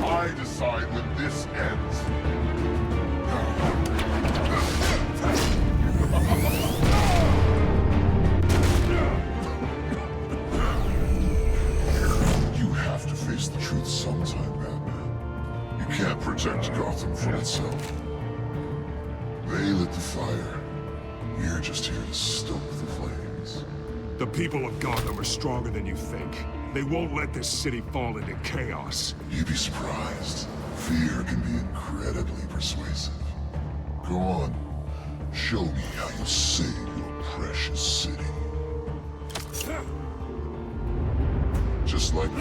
S5: I decide when this ends. You have to face the truth sometime, Batman. You can't protect Gotham from itself. They lit the fire. You're just here to stoke the flames.
S3: The people of Gotham are stronger than you think. They won't let this city fall into chaos.
S5: You'd be surprised. Fear can be incredibly persuasive. Go on. Show me how you save your precious city. Just like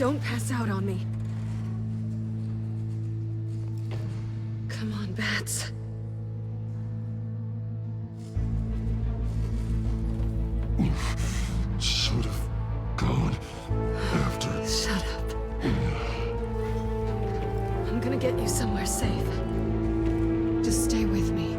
S12: Don't pass out on me. Come on, Bats.
S5: Should have gone after.
S12: Shut up. I'm gonna get you somewhere safe. Just stay with me.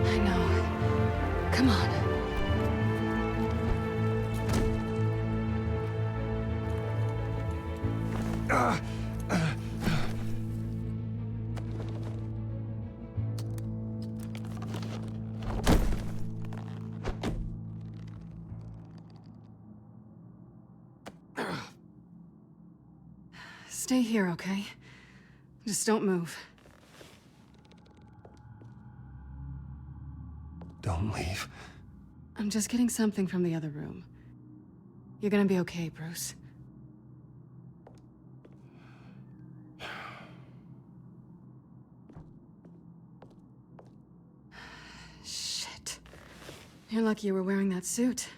S12: I know. Come on. Stay here, okay? Just don't move.
S8: Don't leave.
S12: I'm just getting something from the other room. You're gonna be okay, Bruce. Shit. You're lucky you were wearing that suit.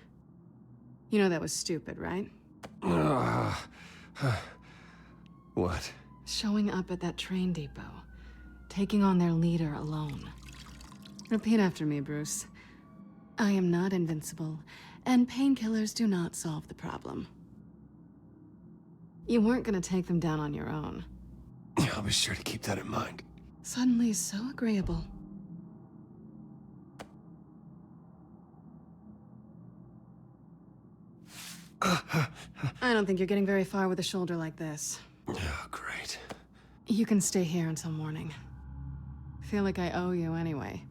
S12: You know that was stupid, right?
S8: What?
S12: Showing up at that train depot. Taking on their leader alone. Repeat after me, Bruce. I am not invincible, and painkillers do not solve the problem. You weren't gonna take them down on your own.
S8: I'll be sure to keep that in mind.
S12: Suddenly so agreeable. I don't think you're getting very far with a shoulder like this.
S8: Oh, great.
S12: You can stay here until morning. Feel like I owe you anyway.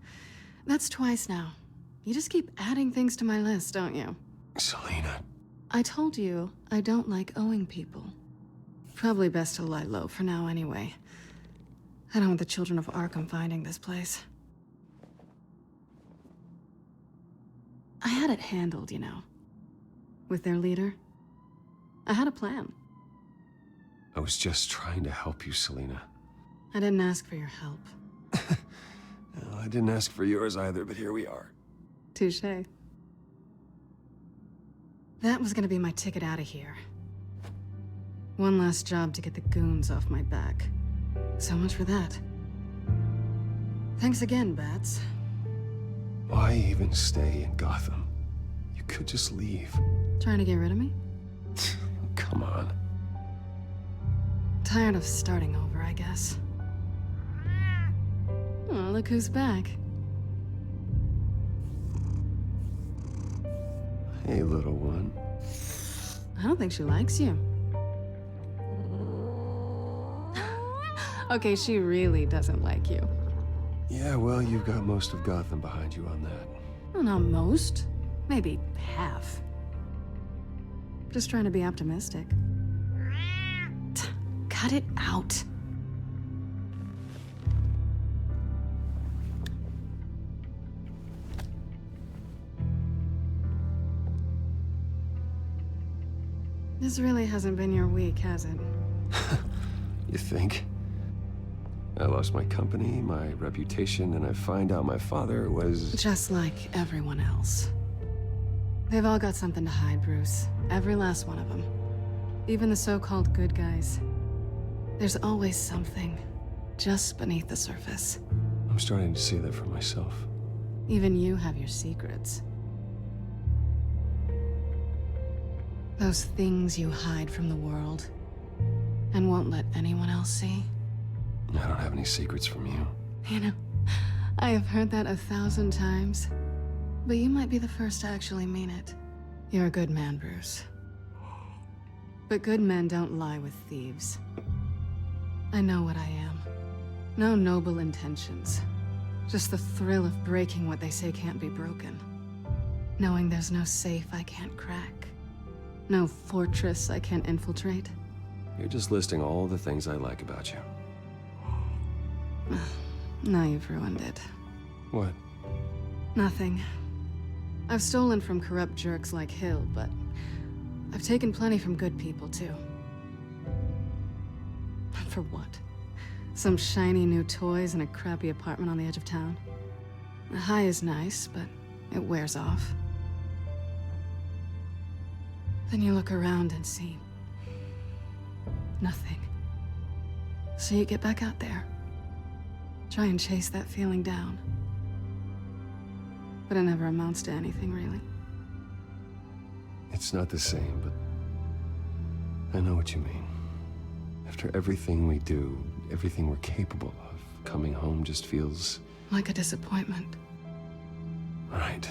S12: That's twice now. You just keep adding things to my list, don't you?
S8: Selina.
S12: I told you I don't like owing people. Probably best to lie low for now anyway. I don't want the children of Arkham finding this place. I had it handled, you know. With their leader. I had a plan.
S8: I was just trying to help you, Selina.
S12: I didn't ask for your help.
S8: Well, I didn't ask for yours either, but here we are.
S12: Touché. That was gonna be my ticket out of here. One last job to get the goons off my back. So much for that. Thanks again, Bats.
S8: Why even stay in Gotham? You could just leave.
S12: Trying to get rid of me?
S8: Come on.
S12: Tired of starting over, I guess. Oh, look who's back.
S8: Hey, little one.
S12: I don't think she likes you. Okay, she really doesn't like you.
S8: Yeah, well, you've got most of Gotham behind you on that.
S12: Well, not most. Maybe half. Just trying to be optimistic. Cut it out. This really hasn't been your week, has it?
S8: You think? I lost my company, my reputation, and I find out my father was...
S12: Just like everyone else. They've all got something to hide, Bruce. Every last one of them. Even the so-called good guys. There's always something just beneath the surface.
S8: I'm starting to see that for myself.
S12: Even you have your secrets. Those things you hide from the world and won't let anyone else see.
S8: I don't have any secrets from you.
S12: You know, I have heard that 1,000 times, but you might be the first to actually mean it. You're a good man, Bruce. But good men don't lie with thieves. I know what I am. No noble intentions. Just the thrill of breaking what they say can't be broken. Knowing there's no safe I can't crack. No fortress I can't infiltrate.
S8: You're just listing all the things I like about you.
S12: Now you've ruined it.
S8: What?
S12: Nothing. I've stolen from corrupt jerks like Hill, but I've taken plenty from good people, too. For what? Some shiny new toys and a crappy apartment on the edge of town? The high is nice, but it wears off. Then you look around and see nothing. So you get back out there. Try and chase that feeling down. But it never amounts to anything, really.
S8: It's not the same, but I know what you mean. After everything we do, everything we're capable of, coming home just feels...
S12: like a disappointment.
S8: Right.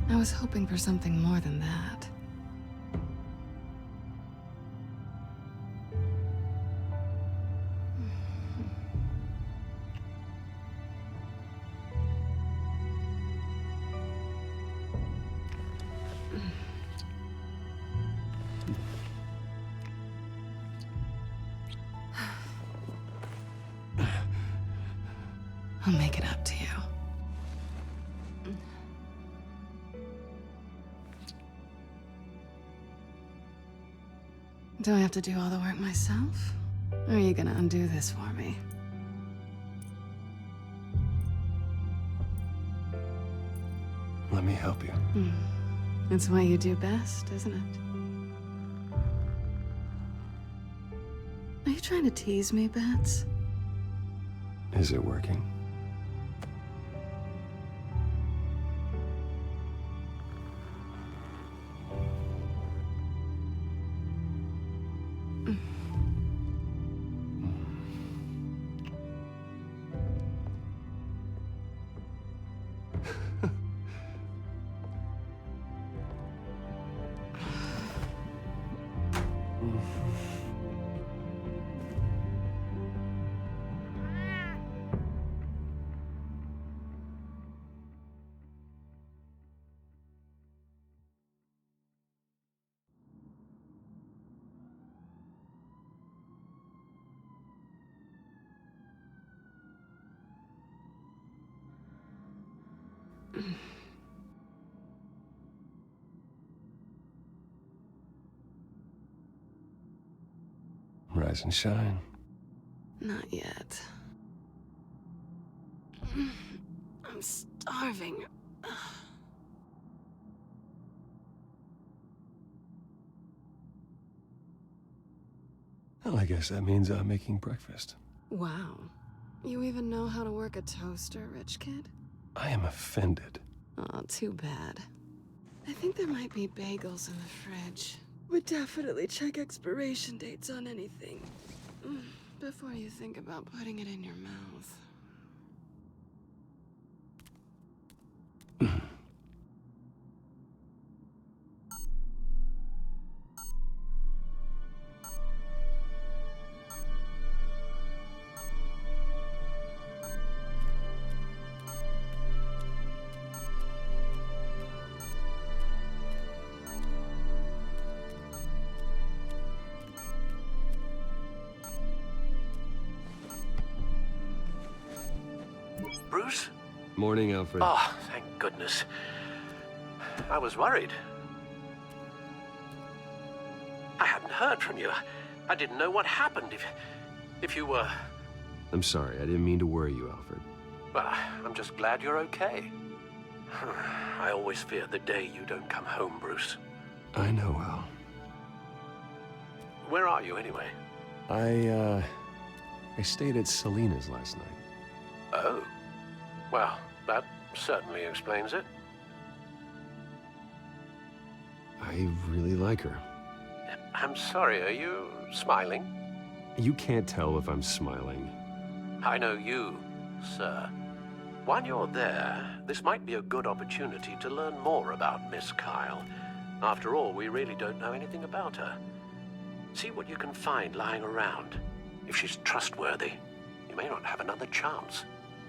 S12: I was hoping for something more than that. I'll make it up to you. Do I have to do all the work myself? Or are you gonna undo this for me?
S8: Let me help you.
S12: It's what you do best, isn't it? Are you trying to tease me, Bats?
S8: Is it working? Rise and shine.
S12: Not yet. I'm starving.
S8: Well, I guess that means I'm making breakfast.
S12: Wow. You even know how to work a toaster, rich kid?
S8: I am offended.
S12: Aw, too bad. I think there might be bagels in the fridge. Would definitely check expiration dates on anything before you think about putting it in your mouth.
S18: Bruce?
S8: Morning, Alfred.
S18: Oh, thank goodness. I was worried. I hadn't heard from you. I didn't know what happened if you were...
S8: I'm sorry, I didn't mean to worry you, Alfred.
S18: Well, I'm just glad you're okay. I always fear the day you don't come home, Bruce.
S8: I know, Al.
S18: Where are you, anyway?
S8: I stayed at Selena's last night.
S18: Oh. Well, that certainly explains it.
S8: I really like her.
S18: I'm sorry, are you smiling?
S8: You can't tell if I'm smiling.
S18: I know you, sir. While you're there, this might be a good opportunity to learn more about Miss Kyle. After all, we really don't know anything about her. See what you can find lying around. If she's trustworthy, you may not have another chance.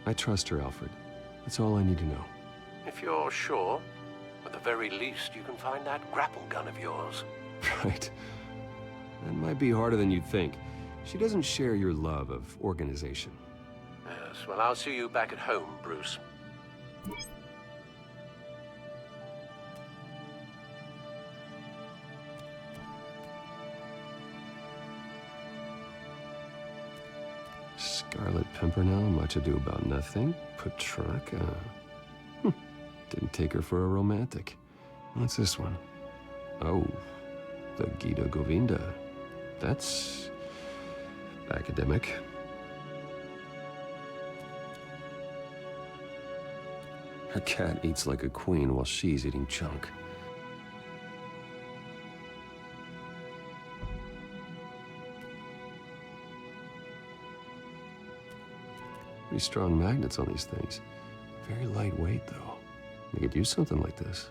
S8: I trust her, Alfred. That's all I need to know.
S18: If you're sure, at the very least, you can find that grapple gun of yours.
S8: Right. That might be harder than you'd think. She doesn't share your love of organization.
S18: Yes, well, I'll see you back at home, Bruce.
S8: Scarlet Pimpernel, Much Ado About Nothing, Petrarca. Didn't take her for a romantic. What's this one? Oh, the Gita Govinda. That's academic. Her cat eats like a queen while she's eating junk. Pretty strong magnets on these things. Very lightweight, though. We could use something like this.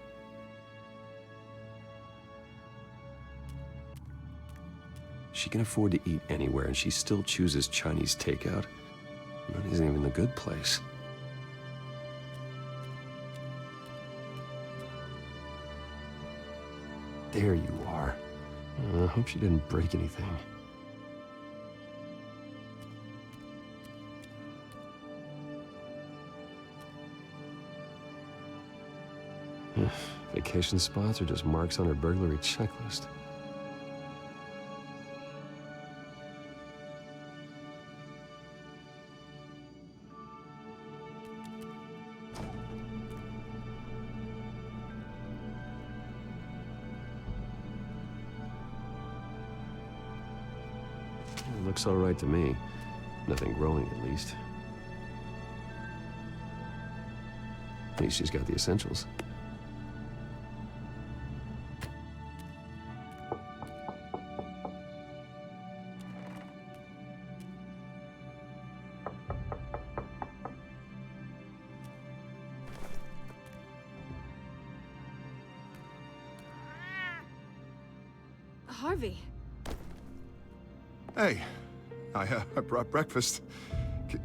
S8: She can afford to eat anywhere, and she still chooses Chinese takeout. That isn't even the good place. There you are. I hope she didn't break anything. Vacation spots are just marks on her burglary checklist. It looks all right to me. Nothing growing, at least. At least she's got the essentials.
S12: Harvey.
S7: Hey, I brought breakfast.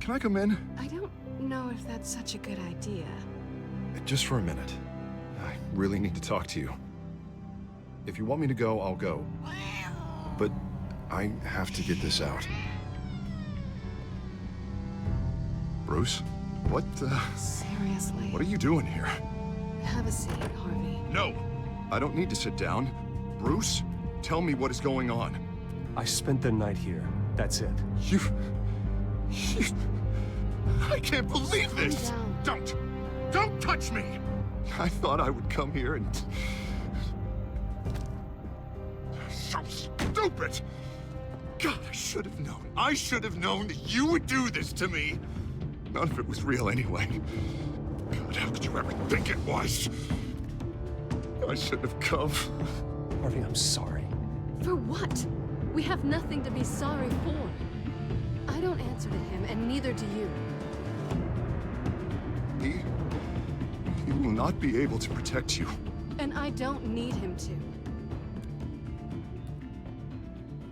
S7: Can I come in?
S12: I don't know if that's such a good idea.
S7: Just for a minute. I really need to talk to you. If you want me to go, I'll go. But I have to get this out. Bruce? What,
S12: Seriously?
S7: What are you doing here?
S12: Have a seat, Harvey.
S7: No! I don't need to sit down. Bruce, tell me what is going on.
S4: I spent the night here. That's it.
S7: You... I can't believe this! Don't touch me! I thought I would come here and... So stupid! God, I should have known. I should have known that you would do this to me. None of it was real anyway. God, how could you ever think it was? I shouldn't have come.
S4: Harvey, I'm sorry.
S12: For what? We have nothing to be sorry for. I don't answer to him, and neither do you.
S7: He will not be able to protect you.
S12: And I don't need him to.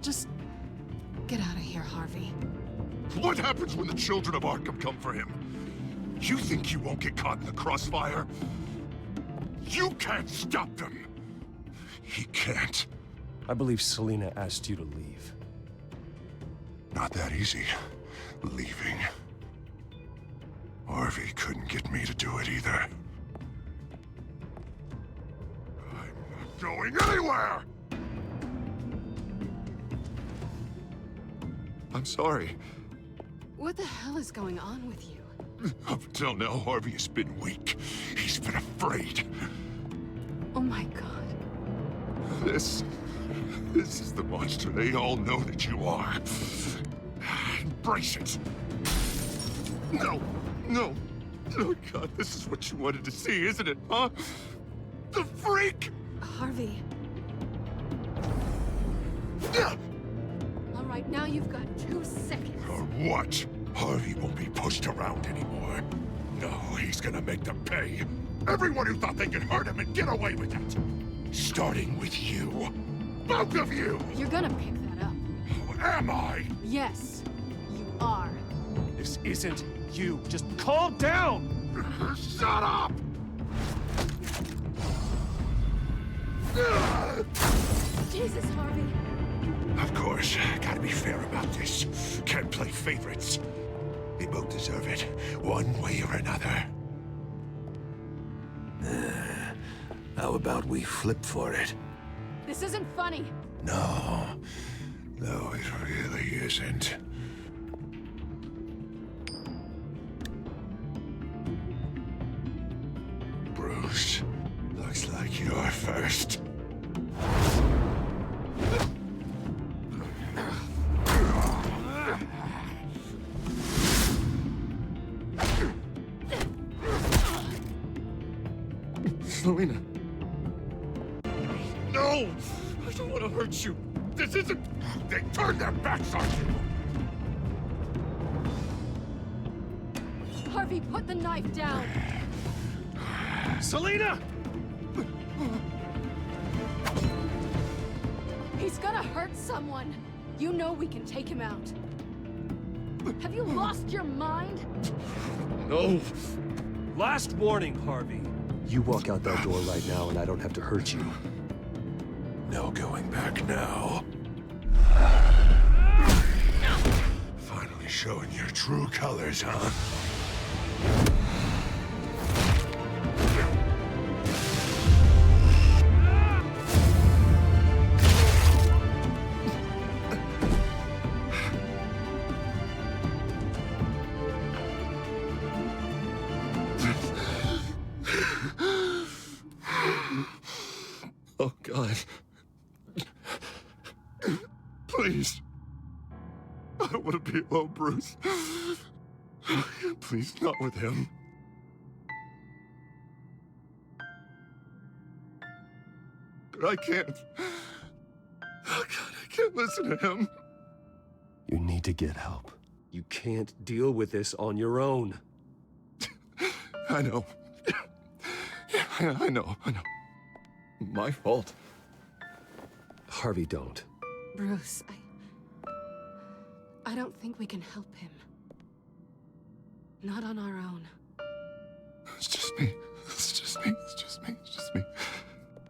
S12: Just get out of here, Harvey.
S5: What happens when the children of Arkham come for him? You think you won't get caught in the crossfire? You can't stop them. He can't.
S4: I believe Selina asked you to leave.
S5: Not that easy. Leaving. Harvey couldn't get me to do it either. I'm not going anywhere!
S7: I'm sorry.
S12: What the hell is going on with you?
S5: Up until now, Harvey has been weak. He's been afraid.
S12: Oh my God.
S5: This is the monster they all know that you are. Embrace it. No. Oh God, this is what you wanted to see, isn't it, huh? The freak!
S12: Harvey.
S5: Yeah.
S12: All right, now you've got 2 seconds.
S5: Or what? Harvey won't be pushed around anymore. No, he's gonna make them pay. Everyone who thought they could hurt him and get away with it. Starting with you. Both of you!
S12: You're gonna pick that up.
S5: Who am I?
S12: Yes, you are.
S4: This isn't you. Just calm down!
S5: Shut up!
S12: Jesus, Harvey.
S5: I've
S17: be fair about this. Can't play favorites. They both deserve it, one way or another. How about we flip for it?
S12: This isn't funny.
S17: No, it really isn't. Bruce, looks like you're first.
S7: Selina. No! I don't want to hurt you. This isn't...
S17: They turned their backs on you!
S12: Harvey, put the knife down.
S4: Selina!
S12: He's gonna hurt someone. You know we can take him out. Have you lost your mind?
S7: No.
S4: Last warning, Harvey.
S3: You walk out that door right now and I don't have to hurt you.
S17: No going back now. Finally showing your true colors, huh?
S7: Oh, God. Please. I don't want to be alone, Bruce. Please, not with him. I can't. Oh, God, I can't listen to him.
S3: You need to get help. You can't deal with this on your own.
S7: I know. Yeah, I know. My fault.
S3: Harvey, don't.
S12: Bruce, I don't think we can help him. Not on our own.
S7: It's just me.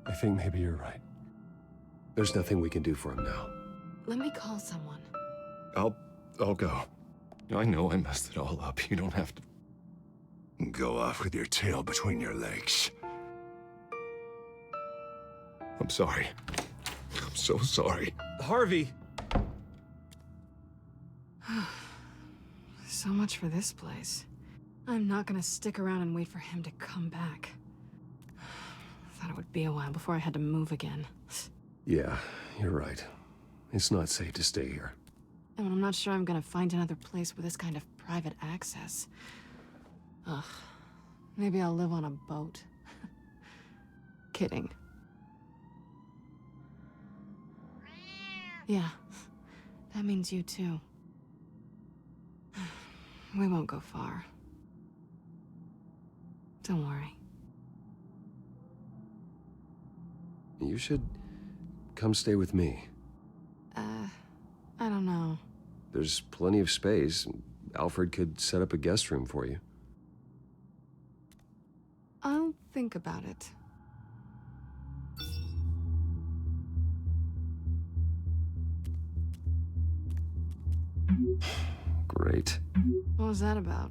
S3: I think maybe you're right. There's nothing we can do for him now.
S12: Let me call someone.
S7: I'll go. I know I messed it all up. You don't have to...
S17: Go off with your tail between your legs.
S7: I'm sorry. I'm so sorry.
S4: Harvey!
S12: So much for this place. I'm not gonna stick around and wait for him to come back. Thought it would be a while before I had to move again.
S3: Yeah, you're right. It's not safe to stay here.
S12: And I'm not sure I'm gonna find another place with this kind of private access. Ugh. Maybe I'll live on a boat. Kidding. Yeah. That means you too. We won't go far. Don't worry.
S3: You should come stay with me.
S12: I don't know.
S3: There's plenty of space. Alfred could set up a guest room for you.
S12: I'll think about it.
S3: Great.
S12: What was that about?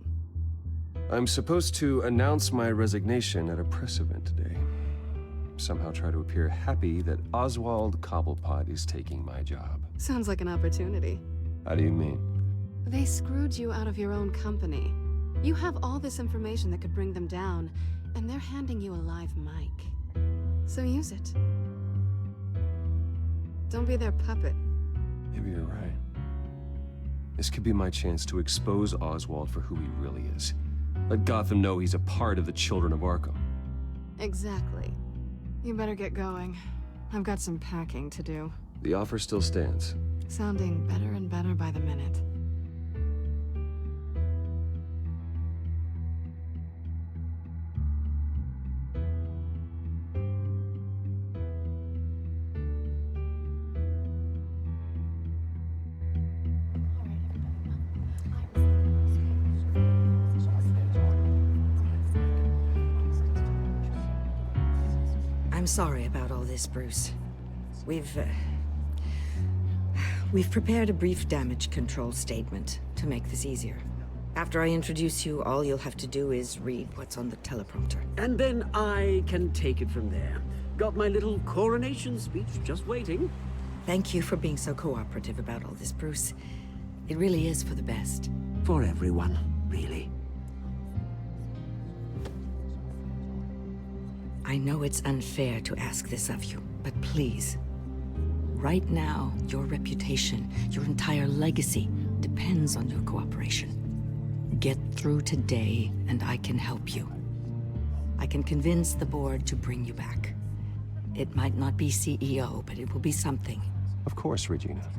S3: I'm supposed to announce my resignation at a press event today. Somehow try to appear happy that Oswald Cobblepot is taking my job.
S12: Sounds like an opportunity.
S3: How do you mean?
S12: They screwed you out of your own company. You have all this information that could bring them down, and they're handing you a live mic. So use it. Don't be their puppet.
S3: Maybe you're right. This could be my chance to expose Oswald for who he really is. Let Gotham know he's a part of the Children of Arkham.
S12: Exactly. You better get going. I've got some packing to do.
S3: The offer still stands.
S12: Sounding better and better by the minute.
S1: I'm sorry about all this, Bruce. We've We've prepared a brief damage control statement to make this easier. After I introduce you, all you'll have to do is read what's on the teleprompter.
S16: And then I can take it from there. Got my little coronation speech just waiting.
S1: Thank you for being so cooperative about all this, Bruce. It really is for the best.
S16: For everyone, really.
S1: I know it's unfair to ask this of you, but please. Right now, your reputation, your entire legacy, depends on your cooperation. Get through today, and I can help you. I can convince the board to bring you back. It might not be CEO, but it will be something.
S8: Of course, Regina.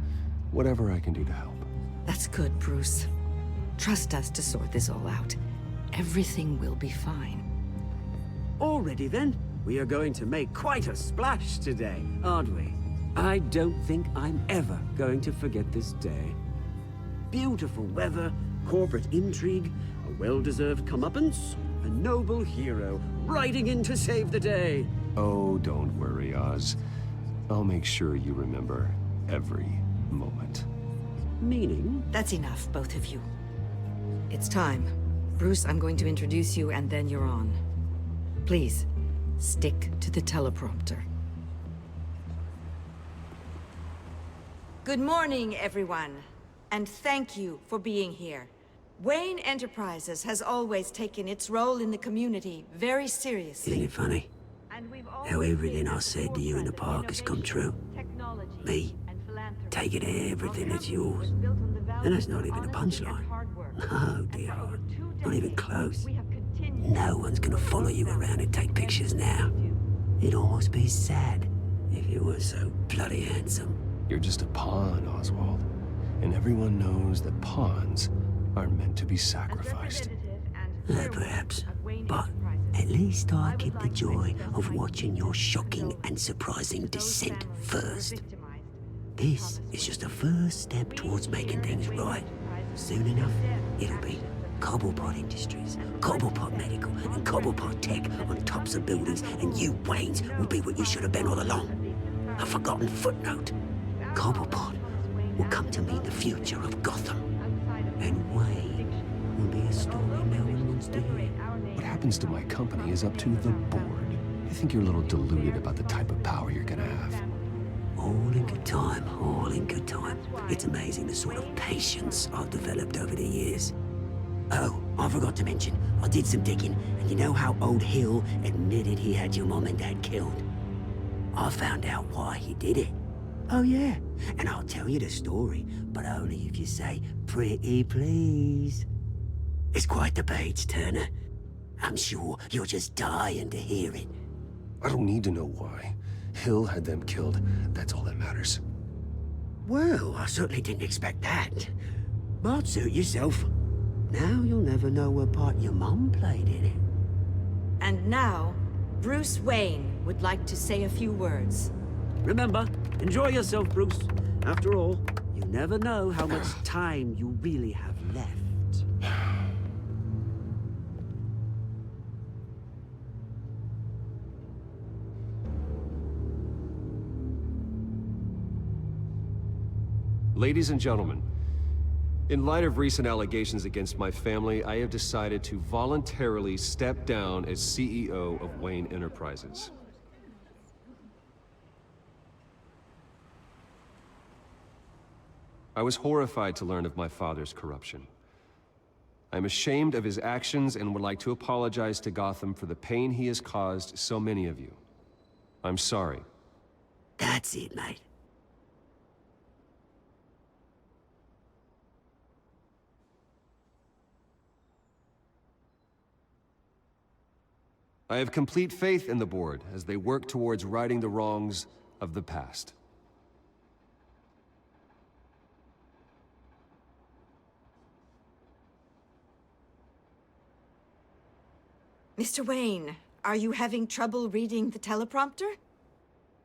S8: Whatever I can do to help.
S1: That's good, Bruce. Trust us to sort this all out. Everything will be fine.
S16: Already then, we are going to make quite a splash today, aren't we? I don't think I'm ever going to forget this day. Beautiful weather, corporate intrigue, a well-deserved comeuppance, a noble hero riding in to save the day.
S8: Oh, don't worry, Oz. I'll make sure you remember every moment.
S16: Meaning?
S1: That's enough, both of you. It's time. Bruce, I'm going to introduce you, and then you're on. Please, stick to the teleprompter. Good morning, everyone, and thank you for being here. Wayne Enterprises has always taken its role in the community very seriously.
S16: Isn't it funny? How everything I said to you in the park has come true. Me, taking everything that's yours. And that's not even a punchline. No, dear heart. Not even close. No one's gonna follow you around and take pictures now. It'd almost be sad if you were so bloody handsome.
S8: You're just a pawn, Oswald. And everyone knows that pawns are meant to be sacrificed.
S16: Perhaps. But at least I get the joy of watching your shocking and surprising descent first. This is just a first step towards making things right. Soon enough, it'll be Cobblepot Industries, Cobblepot Medical, and Cobblepot Tech on tops of buildings, and you, Waynes, will be what you should have been all along. A forgotten footnote. Cobblepot will come to mean the future of Gotham. And Wayne will be a story no one wants to hear.
S8: What happens to my company is up to the board. I think you're a little deluded about the type of power you're gonna have.
S16: All in good time, all in good time. It's amazing the sort of patience I've developed over the years. Oh, I forgot to mention, I did some digging, and you know how old Hill admitted he had your mom and dad killed? I found out why he did it. Oh yeah, and I'll tell you the story, but only if you say, pretty please. It's quite the page, Turner. I'm sure you're just dying to hear it.
S8: I don't need to know why. Hill had them killed. That's all that matters.
S16: Well, I certainly didn't expect that. But suit yourself. Now you'll never know what part your mum played in it.
S1: And now, Bruce Wayne would like to say a few words.
S16: Remember, enjoy yourself, Bruce. After all, you never know how much time you really have left.
S8: Ladies and gentlemen, in light of recent allegations against my family, I have decided to voluntarily step down as CEO of Wayne Enterprises. I was horrified to learn of my father's corruption. I'm ashamed of his actions and would like to apologize to Gotham for the pain he has caused so many of you. I'm sorry.
S16: That's it, mate.
S8: I have complete faith in the board as they work towards righting the wrongs of the past.
S1: Mr. Wayne, are you having trouble reading the teleprompter?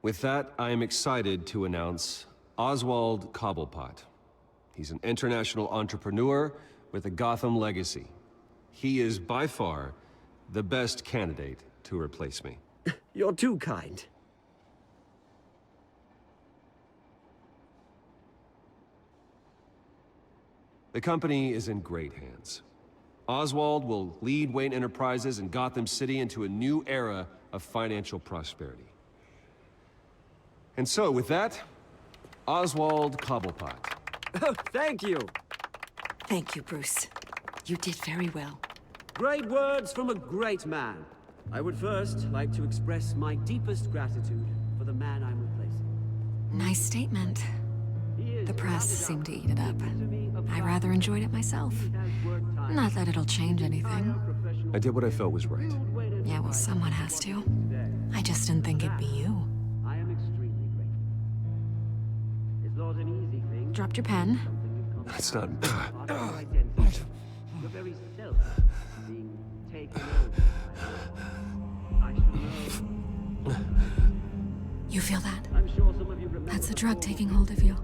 S8: With that, I am excited to announce Oswald Cobblepot. He's an international entrepreneur with a Gotham legacy. He is by far the best candidate to replace me.
S16: You're too kind.
S8: The company is in great hands. Oswald will lead Wayne Enterprises and Gotham City into a new era of financial prosperity. And so, with that, Oswald Cobblepot.
S16: Oh, thank you.
S1: Thank you, Bruce. You did very well.
S16: Great words from a great man. I would first like to express my deepest gratitude for the man I'm replacing.
S11: Nice statement. The press seemed to eat it up. I rather enjoyed it myself. Not that it'll change anything.
S8: I did what I felt was right.
S11: Yeah, well, someone has to. I just didn't think it'd be you.
S16: I am extremely grateful. It's not an easy thing.
S11: Dropped your pen.
S8: That's not...
S16: Your very self being taken over. I should know.
S11: You feel that?
S16: I'm sure some of you remember.
S11: That's the drug taking hold of you.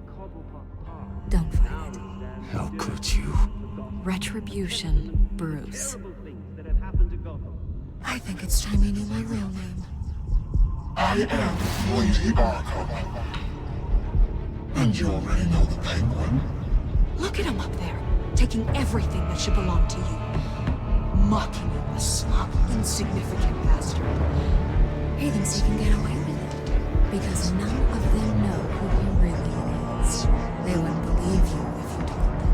S11: Don't fight it.
S8: How could you?
S11: Retribution, Bruce. I think it's time you knew my real name.
S5: I am Lady Arkham. And you already know the Penguin.
S11: Look at him up there, taking everything that should belong to you. Mocking you, a sloppy, insignificant bastard. He thinks he can get away with it, because none of them know who he really is. They wouldn't believe you if you told them.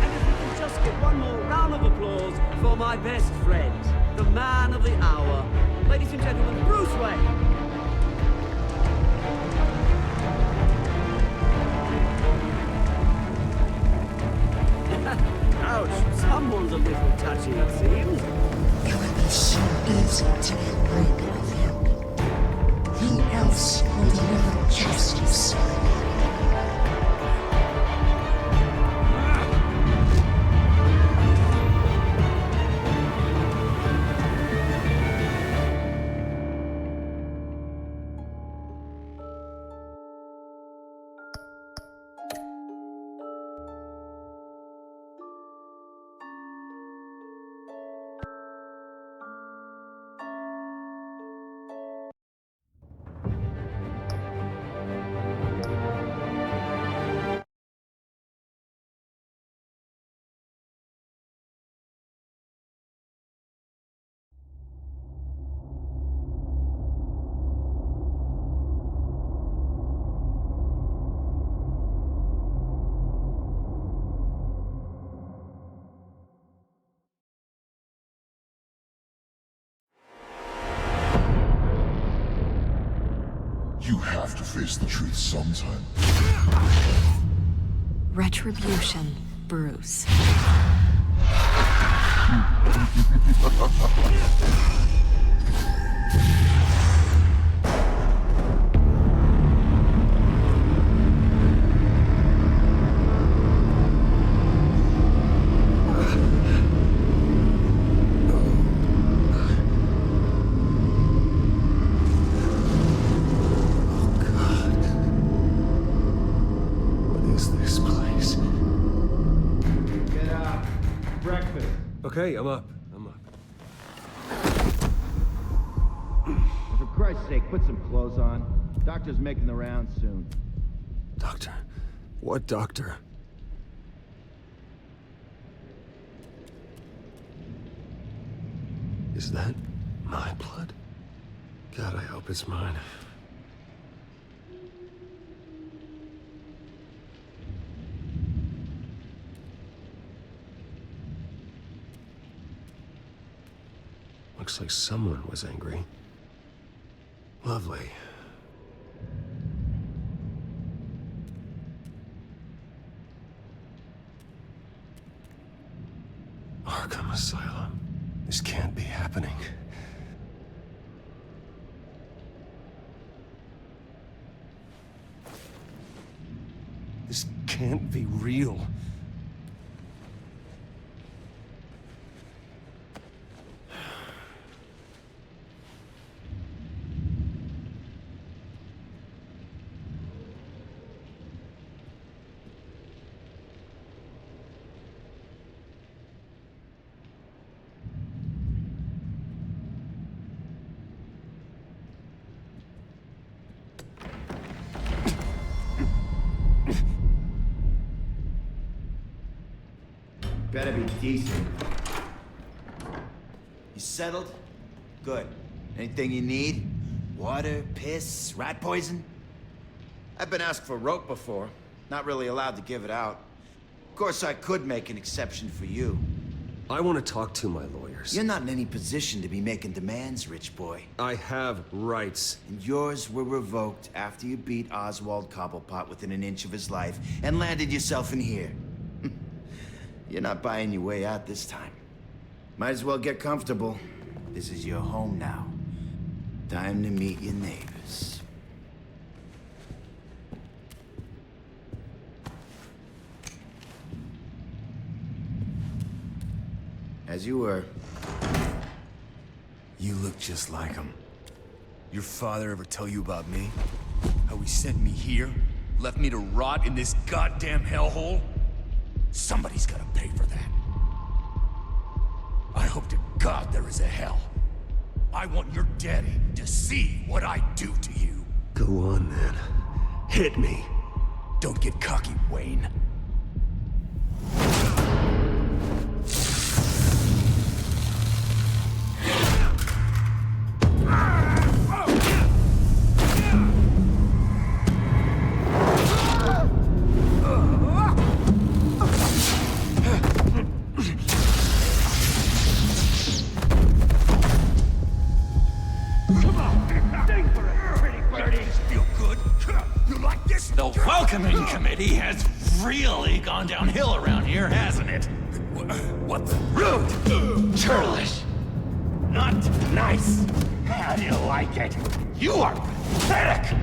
S16: And if we can just get one more round of applause for my best friend, the man of the hour, ladies and gentlemen, Bruce Wayne. Ouch, someone's a little touchy, it seems.
S20: It would be so easy to get rid of him. Who else will deliver justice? You have to face the truth sometime.
S11: Retribution, Bruce.
S8: Okay, I'm up.
S22: For Christ's sake, put some clothes on. Doctor's making the rounds soon.
S8: Doctor? What doctor? Is that my blood? God, I hope it's mine. Looks like someone was angry. Lovely. Arkham Asylum. This can't be happening. This can't be real.
S16: Better be decent.
S9: You settled? Good. Anything you need? Water, piss, rat poison?
S15: I've been asked for rope before. Not really allowed to give it out. Of course, I could make an exception for you.
S8: I want to talk to my lawyers.
S9: You're not in any position to be making demands, rich boy.
S8: I have rights.
S9: And yours were revoked after you beat Oswald Cobblepot within an inch of his life and landed yourself in here. You're not buying your way out this time. Might as well get comfortable. This is your home now. Time to meet your neighbors. As you were.
S21: You look just like him. Your father ever tell you about me? How he sent me here? Left me to rot in this goddamn hellhole? Somebody's gotta pay for that. I hope to God there is a hell. I want your daddy to see what I do to you.
S8: Go on, then. Hit me.
S21: Don't get cocky, Wayne.
S23: The welcoming committee has really gone downhill around here, hasn't it?
S21: What the?
S23: Rude! Churlish! Not nice! How do you like it? You are pathetic!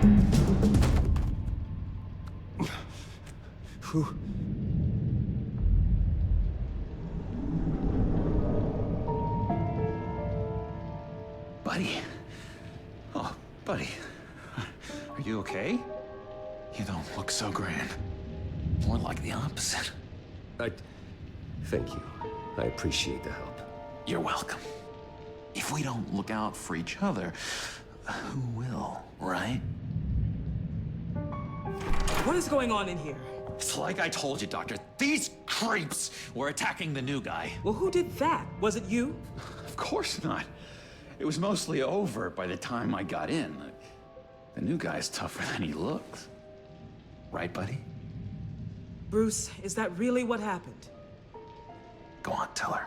S9: Buddy. Oh, buddy. Are you okay? You don't look so grand. More like the opposite.
S8: Thank you. I appreciate the help.
S9: You're welcome. If we don't look out for each other, who will, right?
S24: What is going on in here?
S23: It's like I told you, Doctor. These creeps were attacking the new guy.
S24: Well, who did that? Was it you?
S9: Of course not. It was mostly over by the time I got in. The new guy's tougher than he looks. Right, buddy?
S24: Bruce, is that really what happened?
S9: Go on, tell her.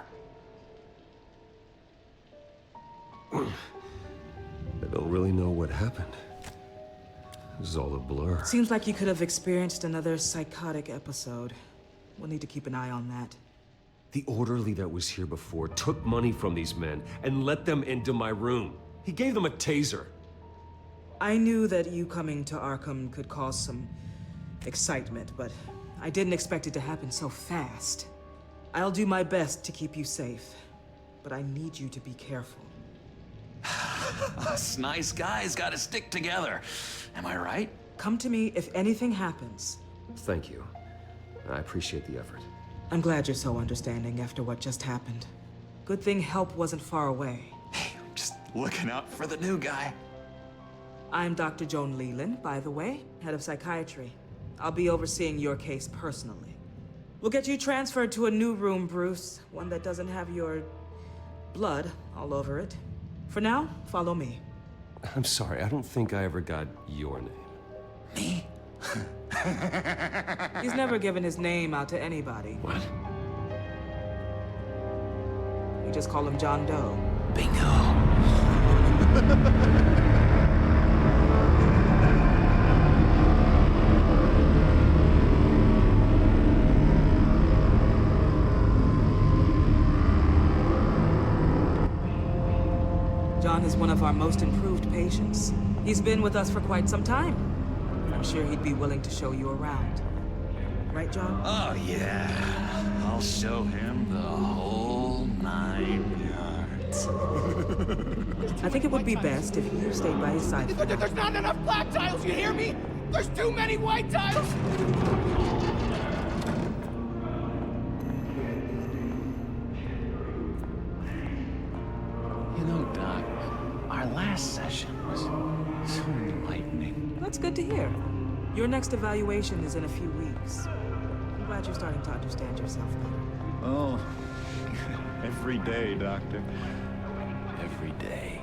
S8: I don't really know what happened. This is all a blur.
S24: Seems like you could have experienced another psychotic episode. We'll need to keep an eye on that.
S8: The orderly that was here before took money from these men and let them into my room. He gave them a taser.
S24: I knew that you coming to Arkham could cause some excitement, but I didn't expect it to happen so fast. I'll do my best to keep you safe, but I need you to be careful.
S23: Us nice guys gotta stick together. Am I right?
S24: Come to me if anything happens.
S8: Thank you. I appreciate the effort.
S24: I'm glad you're so understanding after what just happened. Good thing help wasn't far away.
S23: Hey, I'm just looking out for the new guy.
S24: I'm Dr. Joan Leland, by the way, head of psychiatry. I'll be overseeing your case personally. We'll get you transferred to a new room, Bruce. One that doesn't have your blood all over it. For now, follow me.
S8: I'm sorry, I don't think I ever got your name.
S23: Me?
S24: He's never given his name out to anybody.
S23: What?
S24: We just call him John Doe.
S23: Bingo.
S24: John is one of our most improved patients. He's been with us for quite some time. I'm sure he'd be willing to show you around. Right, John?
S23: Oh, yeah. I'll show him the whole 9 yards.
S24: I think it would be best if you stayed by his side.
S25: There's not enough black tiles, you hear me? There's too many white tiles!
S9: You know, Doc, our last session was so enlightening.
S24: That's good to hear. Your next evaluation is in a few weeks. I'm glad you're starting to understand yourself better.
S2: Oh, every day, Doctor. Every day.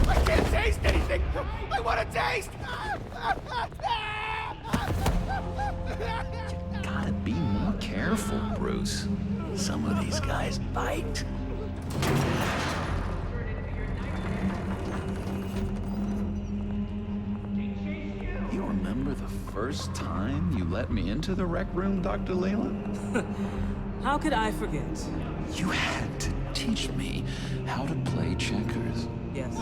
S25: I can't taste anything! I want to taste!
S2: Gotta be more careful, Bruce. Some of these guys bite. You remember the first time you let me into the rec room, Dr. Leland?
S24: How could I forget?
S2: You had to teach me how to play checkers.
S24: Yes.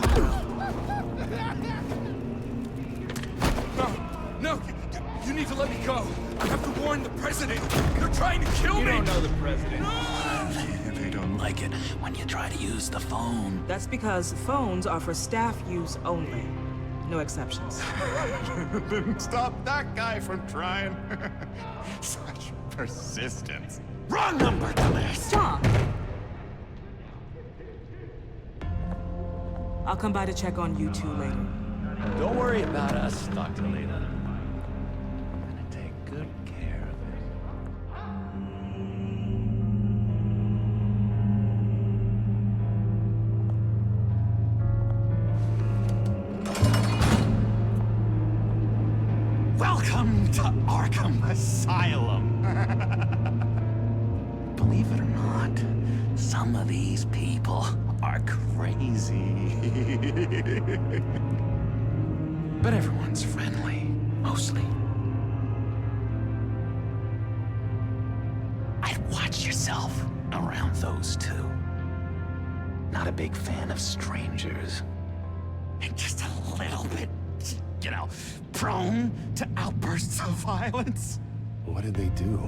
S21: No, you need to let me go. I have to warn the president. They're trying to kill me.
S2: You don't know the
S21: president.
S2: They don't like it when you try to use the phone.
S24: That's because phones are for staff use only. No exceptions.
S2: Then stop that guy from trying. Such persistence. Wrong number, dumbass.
S24: Stop! I'll come by to check on you two later.
S2: Don't worry about us, Dr. Leland. I'm gonna take good care of it. Welcome to Arkham Asylum. Believe it or not, some of these people are crazy. But everyone's friendly, mostly. I'd watch yourself around those two. Not a big fan of strangers. And just a little bit, you know, prone to outbursts of violence.
S3: What did they do?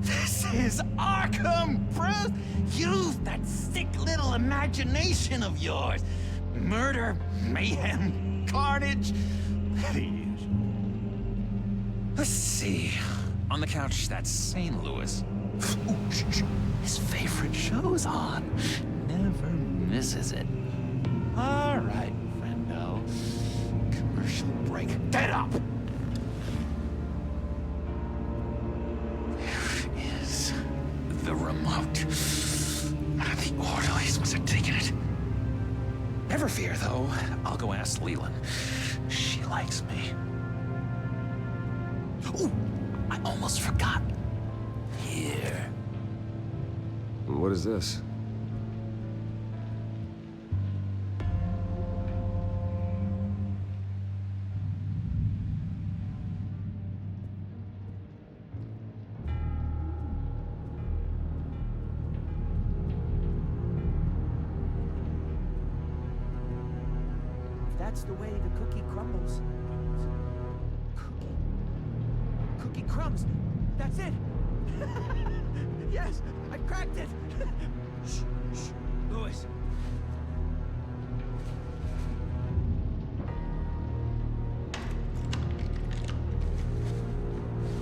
S2: This is Arkham, Bruce! Use that sick little imagination of yours. Murder, mayhem, carnage. Let's see. On the couch, that's St. Louis. Ooh, his favorite show's on. Never misses it. All right, friendo. Commercial break. Get up! The remote. The orderlies must have taken it. Never fear, though. I'll go ask Leland. She likes me. Ooh, I almost forgot. Here.
S8: What is this?
S16: That's the way the cookie crumbles. Cookie crumbs. That's it. Yes, I cracked it. Shh, shh. Louis.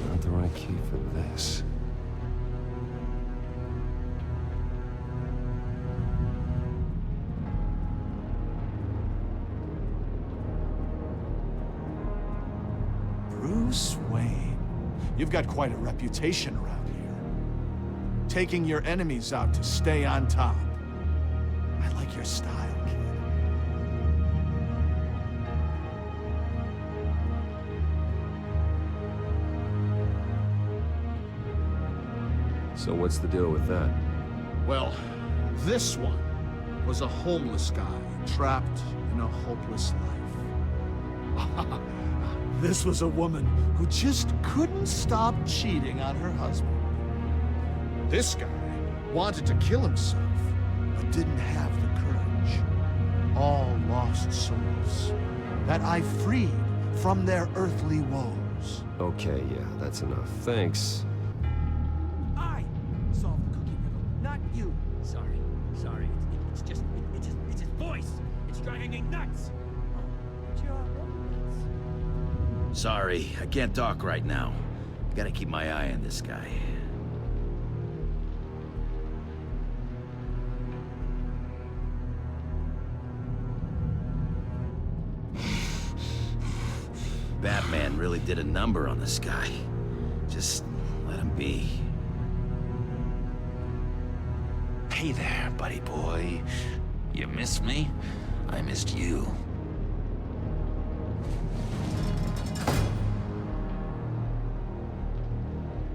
S8: Not the right key for this.
S14: Bruce Wayne. You've got quite a reputation around here. Taking your enemies out to stay on top. I like your style, kid.
S8: So what's the deal with that?
S14: Well, this one was a homeless guy trapped in a hopeless life. This was a woman who just couldn't stop cheating on her husband. This guy wanted to kill himself, but didn't have the courage. All lost souls that I freed from their earthly woes.
S8: Okay, yeah, that's enough. Thanks.
S16: I solved the cookie riddle, not you. Sorry. It's just his voice. It's driving me nuts.
S15: Sorry, I can't talk right now. I gotta keep my eye on this guy. Batman really did a number on this guy. Just let him
S2: be. Hey there, buddy boy. You missed me? I missed you.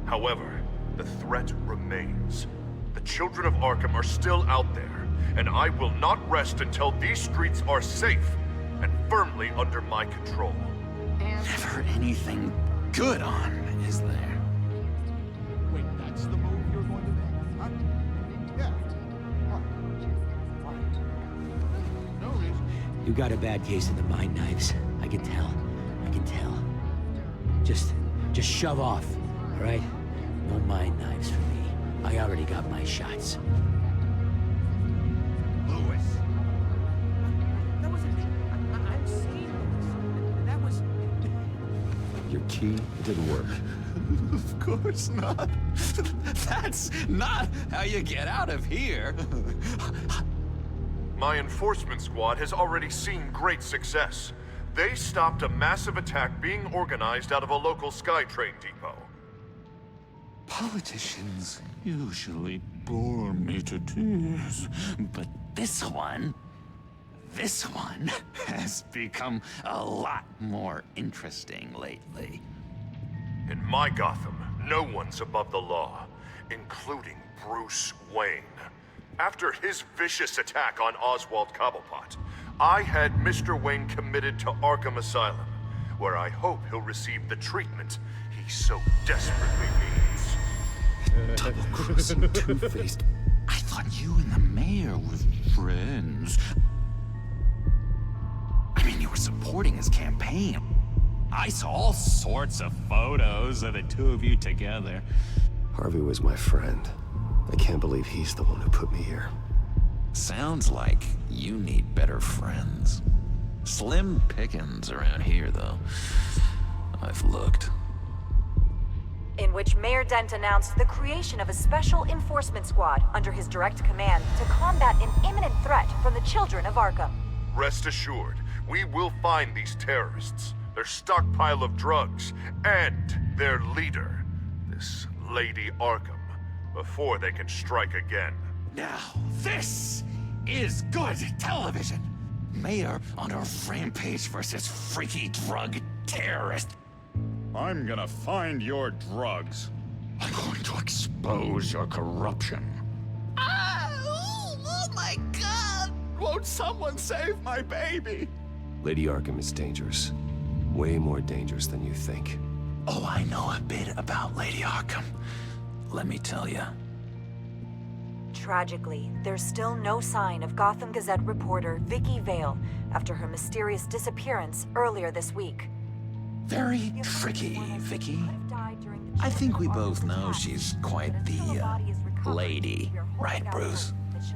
S6: However, the threat remains. The children of Arkham are still out there, and I will not rest until these streets are safe and firmly under my control.
S2: Never anything good on, is there?
S14: Wait, that's the move you're going to make? Huh? Yeah. No reason.
S10: You got a bad case of the mind knives. I can tell. I can tell. Just shove off, all right? No mind knives for me. I already got my shots.
S23: Louis! That wasn't me. I'm seeing Louis. That was...
S8: Your key didn't work.
S2: Of course not. That's not how you get out of here.
S6: My enforcement squad has already seen great success. They stopped a massive attack being organized out of a local SkyTrain depot.
S2: Politicians usually bore me to tears, but this one has become a lot more interesting lately.
S6: In my Gotham, no one's above the law, including Bruce Wayne. After his vicious attack on Oswald Cobblepot, I had Mr. Wayne committed to Arkham Asylum, where I hope he'll receive the treatment he so desperately needs.
S2: Double-crossing two-faced. I thought you and the mayor were friends. I mean, you were supporting his campaign. I saw all sorts of photos of the two of you together.
S8: Harvey was my friend. I can't believe he's the one who put me here.
S2: Sounds like you need better friends. Slim pickings around here, though. I've looked.
S13: In which Mayor Dent announced the creation of a special enforcement squad under his direct command to combat an imminent threat from the children of Arkham.
S6: Rest assured, we will find these terrorists, their stockpile of drugs, and their leader, this Lady Arkham, before they can strike again.
S2: Now, this is good television. Mayor on a rampage versus freaky drug terrorist.
S18: I'm gonna find your drugs.
S2: I'm going to expose your corruption. Oh my God! Won't someone save my baby?
S8: Lady Arkham is dangerous. Way more dangerous than you think.
S2: Oh, I know a bit about Lady Arkham. Let me tell you.
S13: Tragically, there's still no sign of Gotham Gazette reporter Vicky Vale after her mysterious disappearance earlier this week.
S2: Very tricky, Vicky. I think we both know she's quite the, lady. Right, Bruce?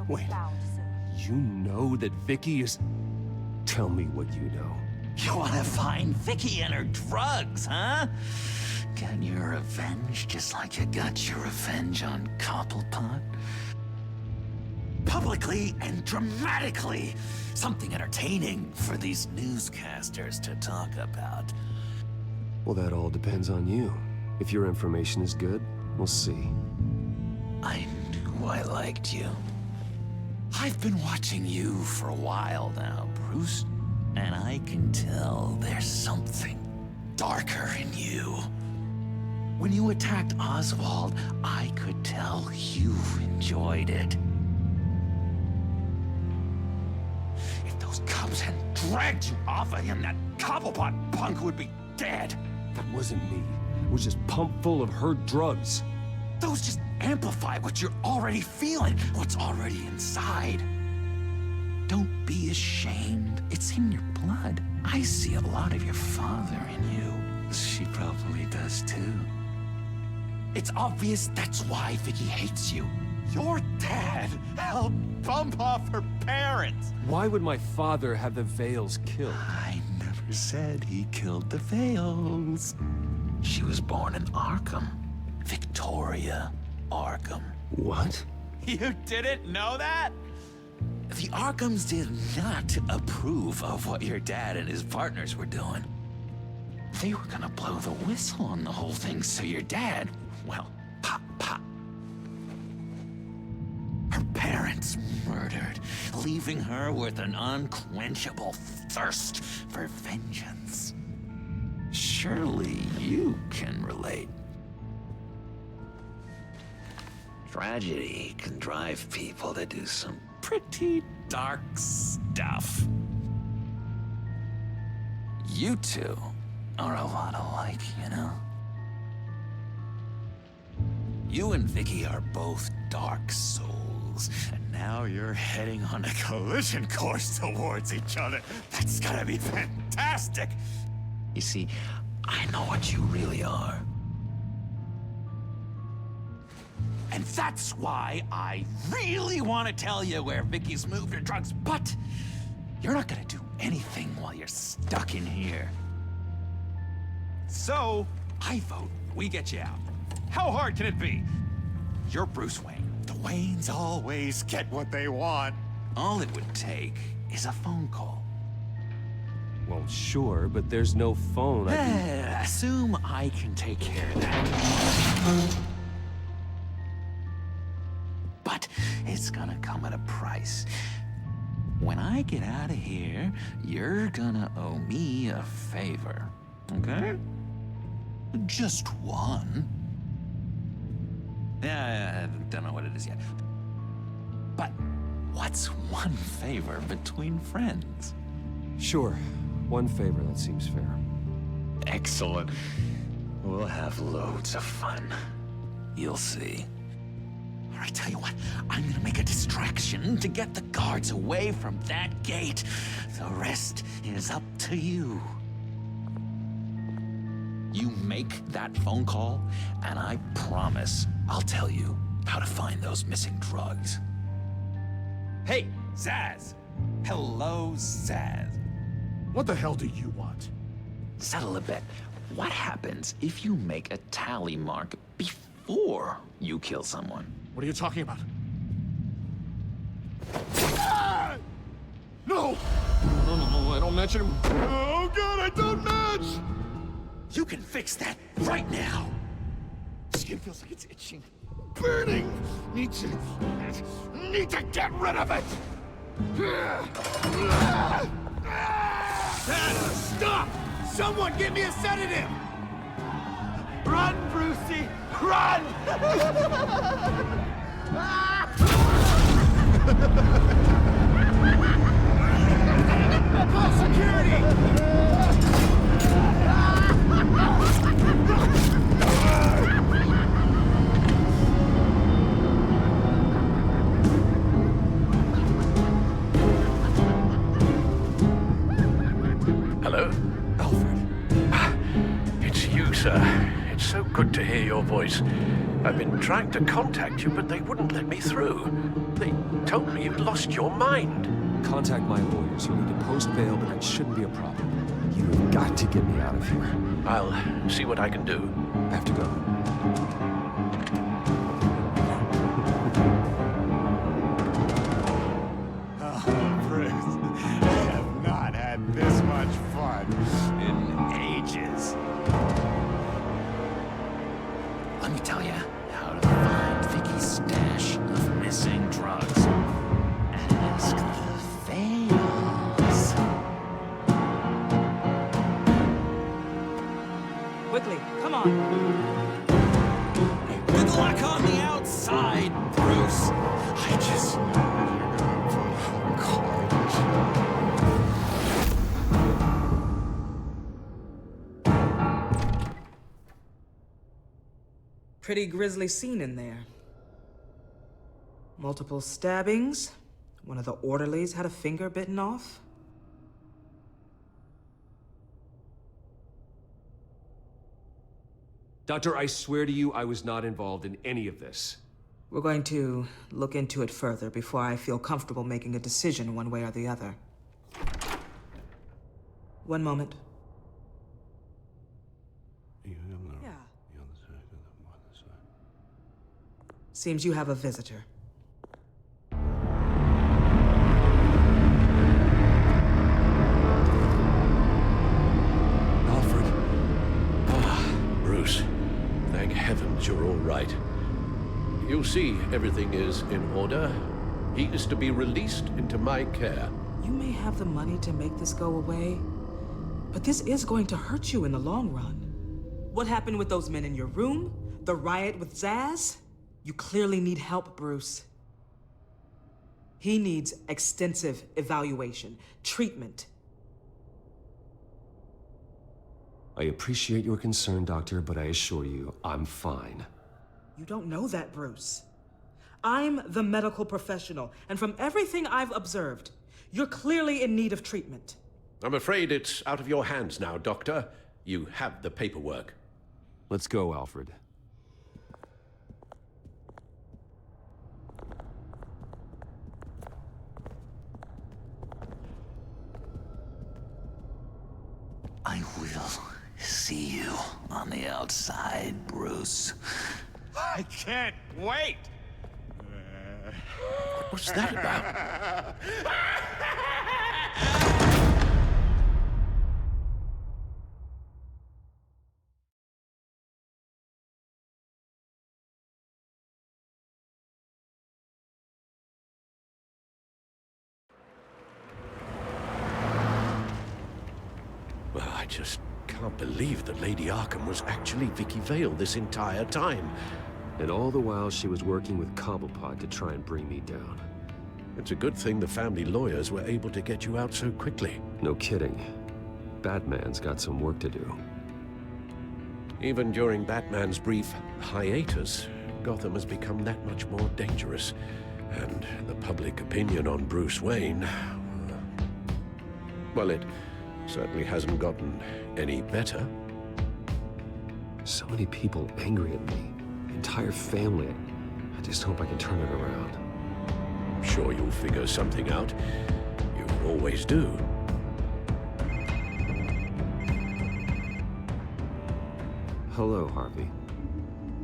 S8: Wait, you know that Vicky is... Tell me what you know.
S2: You wanna find Vicky and her drugs, huh? Get your revenge just like you got your revenge on Cobblepot? Publicly and dramatically! Something entertaining for these newscasters to talk about.
S8: Well, that all depends on you. If your information is good, we'll see.
S2: I knew I liked you. I've been watching you for a while now, Bruce, and I can tell there's something darker in you. When you attacked Oswald, I could tell you enjoyed it. If those cops hadn't dragged you off of him, that Cobblepot punk would be dead.
S8: That wasn't me. It was just pumped full of her drugs.
S2: Those just amplify what you're already feeling, what's already inside. Don't be ashamed. It's in your blood. I see a lot of your father in you. She probably does too. It's obvious that's why Vicky hates you. Your dad helped bump off her parents.
S8: Why would my father have the Vales killed?
S2: I never said he killed the Vales. She was born in Arkham. Victoria Arkham.
S8: What?
S2: You didn't know that? The Arkhams did not approve of what your dad and his partners were doing. They were gonna blow the whistle on the whole thing, so your dad, well, gets murdered, leaving her with an unquenchable thirst for vengeance. Surely you can relate. Tragedy can drive people to do some pretty dark stuff. You two are a lot alike, you know? You and Vicky are both dark souls, and now you're heading on a collision course towards each other. That's gonna be fantastic! You see, I know what you really are. And that's why I really want to tell you where Vicky's moved her drugs, but you're not gonna do anything while you're stuck in here. So, I vote we get you out. How hard can it be? You're Bruce Wayne. The Waynes always get what they want. All it would take is a phone call.
S8: Well, sure, but there's no phone.
S2: Assume I can take care of that. But it's gonna come at a price. When I get out of here, you're gonna owe me a favor, okay? Just one. Yeah, I don't know what it is yet. But what's one favor between friends?
S8: Sure. One favor, that seems fair.
S2: Excellent. We'll have loads of fun. You'll see. All right, tell you what, I'm gonna make a distraction to get the guards away from that gate. The rest is up to you. You make that phone call, and I promise I'll tell you how to find those missing drugs. Hey, Zsasz! Hello, Zsasz.
S14: What the hell do you want?
S2: Settle a bet. What happens if you make a tally mark before you kill someone?
S14: What are you talking about? Ah! No! No, I don't match him. Oh, God, I don't match!
S2: You can fix that right now.
S14: Skin feels like it's itching. Burning! Need to get rid of it!
S25: Stop! Someone give me a sedative! Run, Brucey! Run! Call security!
S6: Hello? Alfred. It's you, sir. It's so good to hear your voice. I've been trying to contact you, but they wouldn't let me through. They told me you'd lost your mind.
S8: Contact my lawyers. You need to post bail, but that shouldn't be a problem. You've got to get me out of here.
S6: I'll see what I can do.
S8: I have to go.
S2: Oh, Bruce, I have not had this much fun in ages. Let me tell you how to find Vicky's stash of missing drugs. Ask the Veils.
S24: Quickly, come on.
S2: Good luck on the outside, Bruce. I just know that you're gonna put
S24: Pretty grisly scene in there. Multiple stabbings. One of the orderlies had a finger bitten off.
S8: Doctor, I swear to you, I was not involved in any of this.
S24: We're going to look into it further before I feel comfortable making a decision one way or the other. One moment. Yeah. Seems you have a visitor.
S3: Alfred. Bruce. Thank heavens you're all right. You see, everything is in order. He is to be released into my care.
S24: You may have the money to make this go away, but this is going to hurt you in the long run. What happened with those men in your room? The riot with Zsasz? You clearly need help, Bruce. He needs extensive evaluation, treatment.
S8: I appreciate your concern, Doctor, but I assure you, I'm fine.
S24: You don't know that, Bruce. I'm the medical professional, and from everything I've observed, you're clearly in need of treatment.
S3: I'm afraid it's out of your hands now, Doctor. You have the paperwork.
S8: Let's go, Alfred.
S2: I will see you on the outside, Bruce.
S23: I can't wait!
S3: What was that about? Well, I just can't believe that Lady Arkham was actually Vicky Vale this entire time.
S8: And all the while she was working with Cobblepot to try and bring me down.
S3: It's a good thing the family lawyers were able to get you out so quickly.
S8: No kidding. Batman's got some work to do.
S3: Even during Batman's brief hiatus, Gotham has become that much more dangerous. And the public opinion on Bruce Wayne... well, it certainly hasn't gotten any better.
S8: So many people angry at me. The entire family. I just hope I can turn it around.
S3: I'm sure you'll figure something out. You always do.
S8: Hello, Harvey.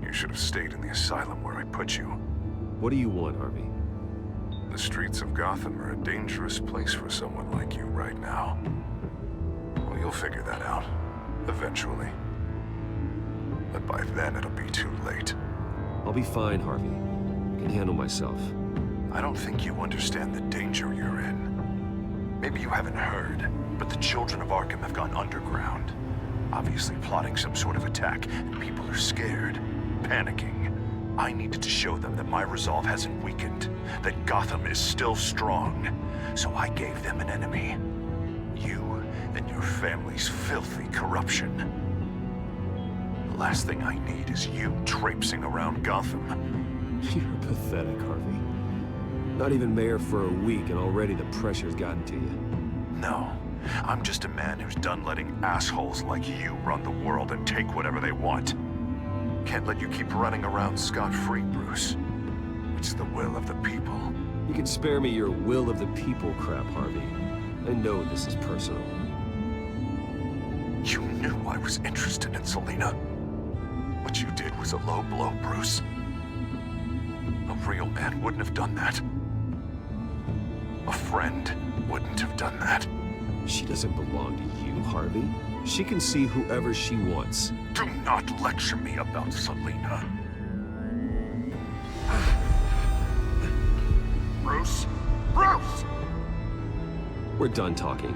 S6: You should have stayed in the asylum where I put you.
S8: What do you want, Harvey?
S6: The streets of Gotham are a dangerous place for someone like you right now. Well, you'll figure that out. Eventually. But by then, it'll be too late.
S8: I'll be fine, Harvey. I can handle myself.
S6: I don't think you understand the danger you're in. Maybe you haven't heard, but the children of Arkham have gone underground. Obviously plotting some sort of attack, and people are scared, panicking. I needed to show them that my resolve hasn't weakened, that Gotham is still strong. So I gave them an enemy. You and your family's filthy corruption. The last thing I need is you traipsing around Gotham.
S8: You're pathetic, Harvey. Not even mayor for a week and already the pressure's gotten to you.
S6: No. I'm just a man who's done letting assholes like you run the world and take whatever they want. Can't let you keep running around scot-free, Bruce. It's the will of the people.
S8: You can spare me your will of the people crap, Harvey. I know this is personal.
S6: You knew I was interested in Selina. What you did was a low blow, Bruce. A real man wouldn't have done that. A friend wouldn't have done that.
S8: She doesn't belong to you, Harvey. She can see whoever she wants.
S6: Do not lecture me about Selina. Bruce? Bruce!
S8: We're done talking.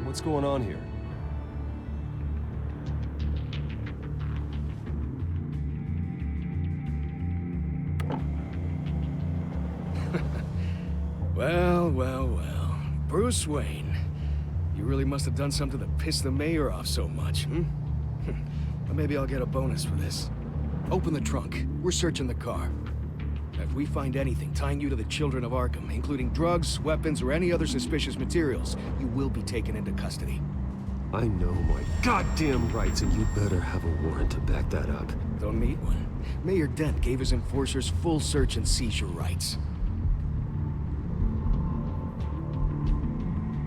S8: What's going on here?
S4: Well. Bruce Wayne. You really must have done something to piss the mayor off so much, hmm? Well, maybe I'll get a bonus for this. Open the trunk. We're searching the car. If we find anything tying you to the children of Arkham, including drugs, weapons, or any other suspicious materials, you will be taken into custody.
S8: I know my goddamn rights, and you better have a warrant to back that up.
S4: Don't need one. Mayor Dent gave his enforcers full search and seizure rights.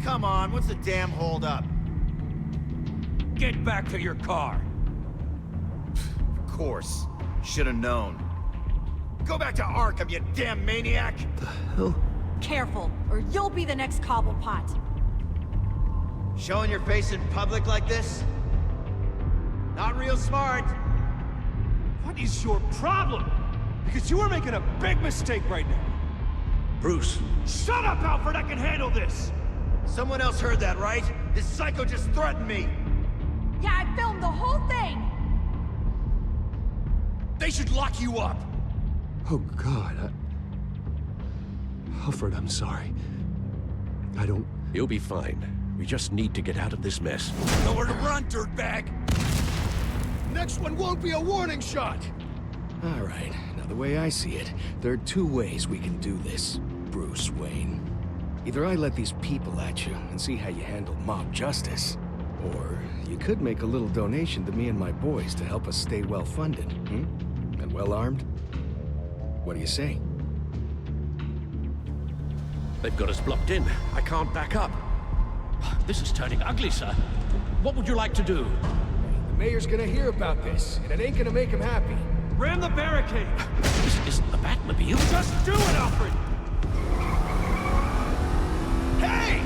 S9: Come on, what's the damn holdup?
S23: Get back to your car.
S9: Of course. Should've known. Go back to Arkham, you damn maniac!
S8: The hell?
S13: Careful, or you'll be the next Cobblepot.
S9: Showing your face in public like this?
S15: Not real smart.
S1: What is your problem? Because you are making a big mistake right now.
S3: Bruce.
S1: Shut up, Alfred! I can handle this!
S15: Someone else heard that, right? This psycho just threatened me.
S13: Yeah, I filmed the whole thing!
S1: They should lock you up!
S3: Oh, God. Alfred, I'm sorry. I don't...
S7: You'll be fine. We just need to get out of this mess.
S1: Nowhere to run, dirtbag!
S4: Next one won't be a warning shot! All right, now the way I see it, there are two ways we can do this, Bruce Wayne. Either I let these people at you and see how you handle mob justice, or you could make a little donation to me and my boys to help us stay well-funded, and well-armed. What do you say?
S7: They've got us blocked in. I can't back up. This is turning ugly, sir. What would you like to do?
S4: The mayor's gonna hear about this, and it ain't gonna make him happy.
S1: Ram the barricade!
S7: This isn't the Batmobile.
S1: Just do it, Alfred! Hey!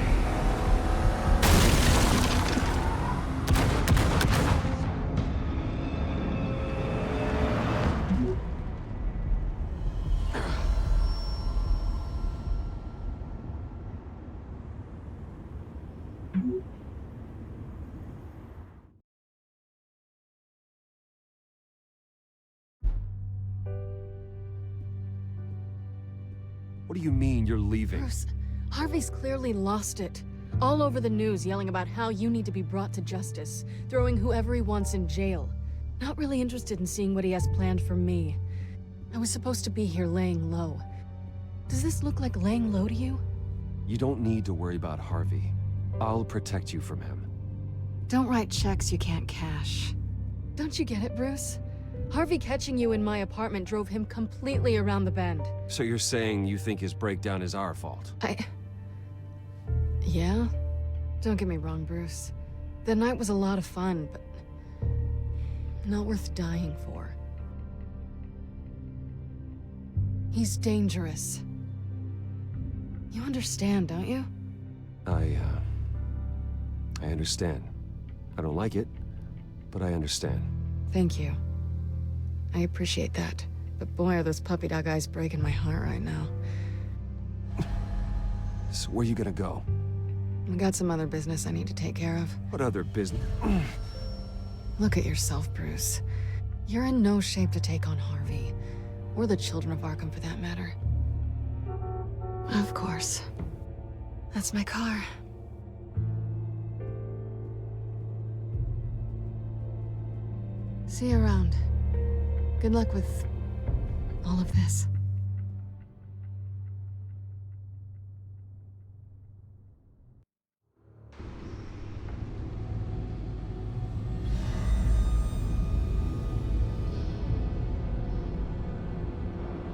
S8: What do you mean you're leaving?
S11: Bruce, Harvey's clearly lost it. All over the news yelling about how you need to be brought to justice, throwing whoever he wants in jail. Not really interested in seeing what he has planned for me. I was supposed to be here laying low. Does this look like laying low to you?
S8: You don't need to worry about Harvey. I'll protect you from him.
S11: Don't write checks you can't cash. Don't you get it, Bruce? Harvey catching you in my apartment drove him completely around the bend.
S8: So you're saying you think his breakdown is our fault?
S11: Yeah? Don't get me wrong, Bruce. The night was a lot of fun, but not worth dying for. He's dangerous. You understand, don't you?
S8: I understand. I don't like it, but I understand.
S11: Thank you. I appreciate that. But boy, are those puppy dog eyes breaking my heart right now.
S8: So where you gonna go?
S11: I got some other business I need to take care of.
S8: What other business?
S11: Look at yourself, Bruce. You're in no shape to take on Harvey. Or the children of Arkham, for that matter. Of course. That's my car. See you around. Good luck with all of this.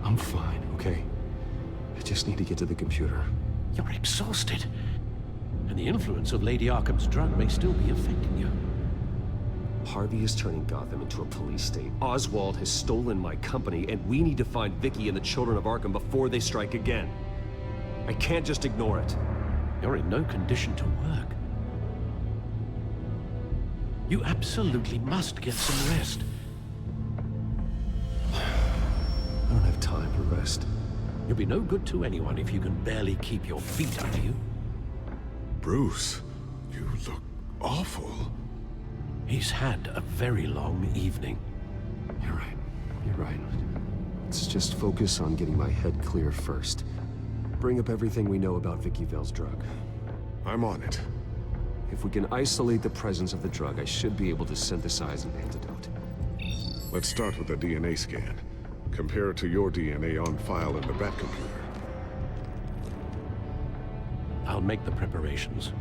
S8: I'm fine, okay? I just need to get to the computer.
S7: You're exhausted. And the influence of Lady Arkham's drug may still be affecting you.
S8: Harvey is turning Gotham into a police state. Oswald has stolen my company, and we need to find Vicky and the children of Arkham before they strike again. I can't just ignore it.
S7: You're in no condition to work. You absolutely must get some rest.
S8: I don't have time to rest.
S7: You'll be no good to anyone if you can barely keep your feet under you.
S5: Bruce, you look awful.
S7: He's had a very long evening.
S8: You're right. You're right. Let's just focus on getting my head clear first. Bring up everything we know about Vicky Vale's drug.
S5: I'm on it.
S8: If we can isolate the presence of the drug, I should be able to synthesize an antidote.
S5: Let's start with a DNA scan. Compare it to your DNA on file in the Batcomputer.
S7: I'll make the preparations.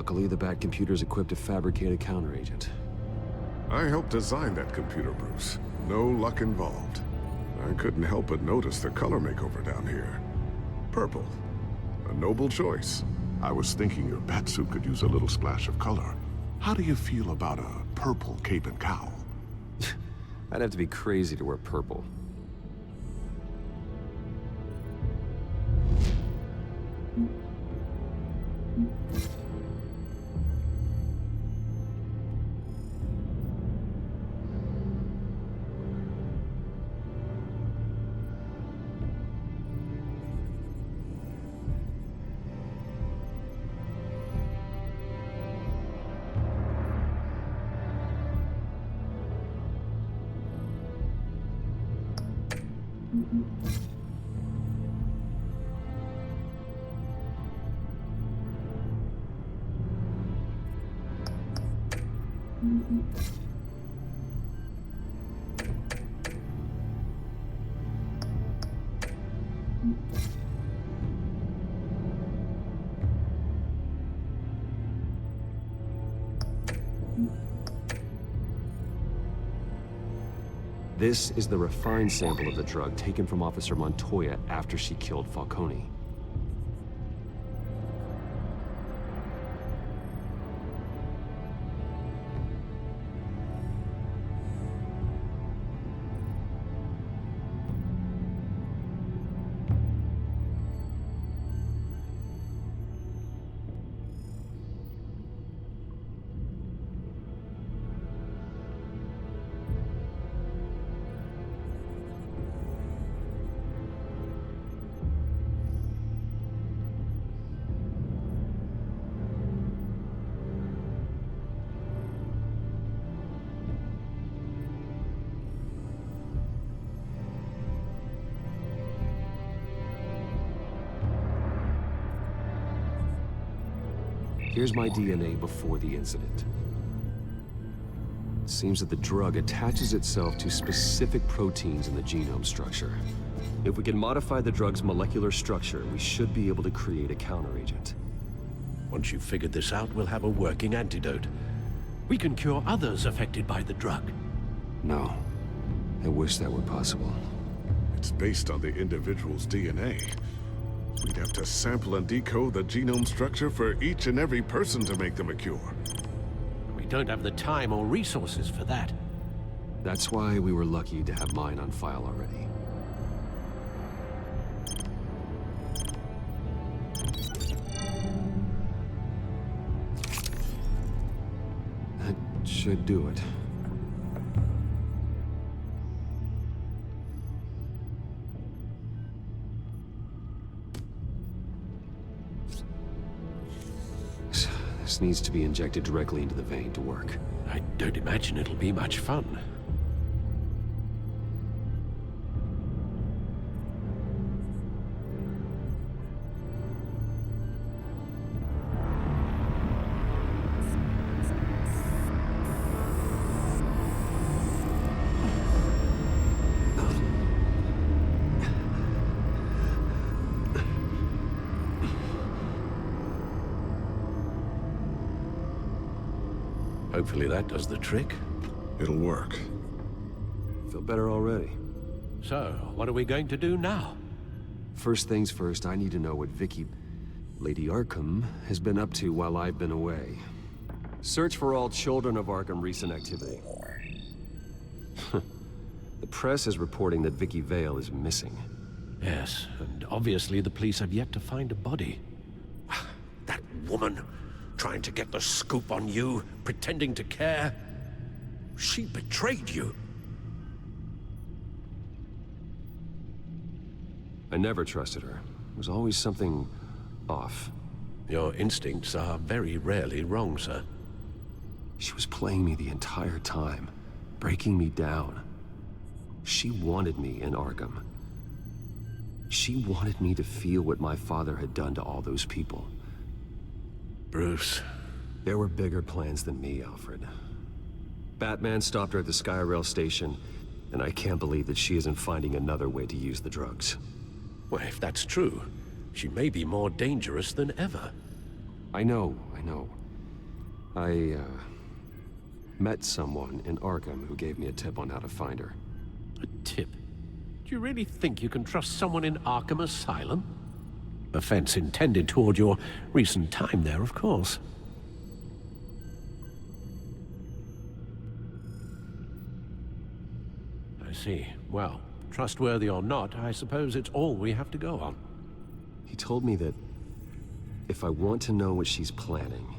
S8: Luckily, the Bat computer's equipped to fabricate a counteragent.
S12: I helped design that computer, Bruce. No luck involved. I couldn't help but notice the color makeover down here. Purple. A noble choice. I was thinking your batsuit could use a little splash of color. How do you feel about a purple cape and cowl?
S8: I'd have to be crazy to wear purple. This is the refined sample of the drug taken from Officer Montoya after she killed Falcone. Here's my DNA before the incident. It seems that the drug attaches itself to specific proteins in the genome structure. If we can modify the drug's molecular structure, we should be able to create a counteragent.
S7: Once you've figured this out, we'll have a working antidote. We can cure others affected by the drug.
S8: No. I wish that were possible.
S12: It's based on the individual's DNA. We'd have to sample and decode the genome structure for each and every person to make them a cure.
S7: We don't have the time or resources for that.
S8: That's why we were lucky to have mine on file already. That should do it. This needs to be injected directly into the vein to work.
S7: I don't imagine it'll be much fun. Hopefully that does the trick.
S12: It'll work.
S8: Feel better already.
S7: So, what are we going to do now?
S8: First things first, I need to know what Lady Arkham, has been up to while I've been away. Search for all children of Arkham recent activity. The press is reporting that Vicky Vale is missing.
S7: Yes, and obviously the police have yet to find a body. That woman, trying to get the scoop on you, pretending to care. She betrayed you.
S8: I never trusted her. There was always something off.
S7: Your instincts are very rarely wrong, sir.
S8: She was playing me the entire time, breaking me down. She wanted me in Arkham. She wanted me to feel what my father had done to all those people.
S7: Bruce.
S8: There were bigger plans than me, Alfred. Batman stopped her at the Skyrail station, and I can't believe that she isn't finding another way to use the drugs.
S7: Well, if that's true, she may be more dangerous than ever.
S8: I know. I, met someone in Arkham who gave me a tip on how to find her.
S7: A tip? Do you really think you can trust someone in Arkham Asylum? Offense intended toward your recent time there, of course. I see. Well, trustworthy or not, I suppose it's all we have to go on.
S8: He told me that if I want to know what she's planning,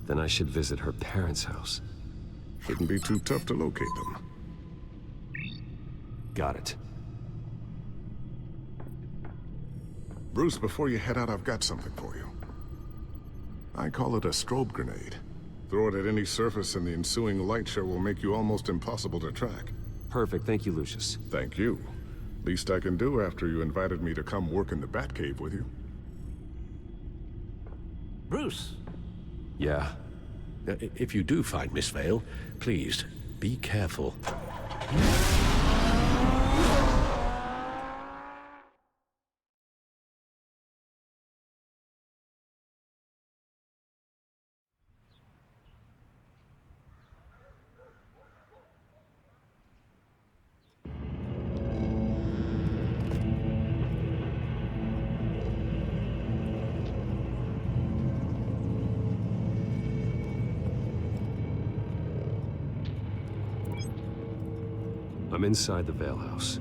S8: then I should visit her parents' house.
S12: Shouldn't be too tough to locate them.
S8: Got it.
S12: Bruce, before you head out, I've got something for you. I call it a strobe grenade. Throw it at any surface and the ensuing light show will make you almost impossible to track.
S8: Perfect, thank you, Lucius.
S12: Thank you. Least I can do after you invited me to come work in the Batcave with you.
S7: Bruce!
S8: Yeah?
S7: If you do find Miss Vale, please, be careful.
S8: I'm inside the Vale House.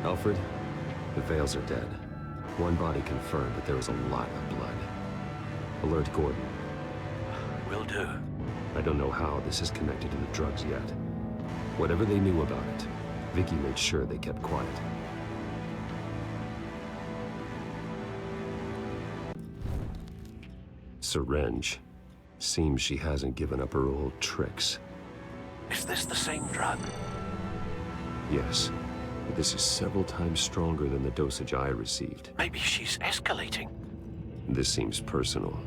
S8: Alfred, the Vales are dead. One body confirmed, but there was a lot of blood. Alert Gordon.
S7: Will do.
S8: I don't know how this is connected to the drugs yet. Whatever they knew about it, Vicky made sure they kept quiet. Syringe. Seems she hasn't given up her old tricks.
S7: Is this the same drug?
S8: Yes, but this is several times stronger than the dosage I received.
S7: Maybe she's escalating.
S8: This seems personal.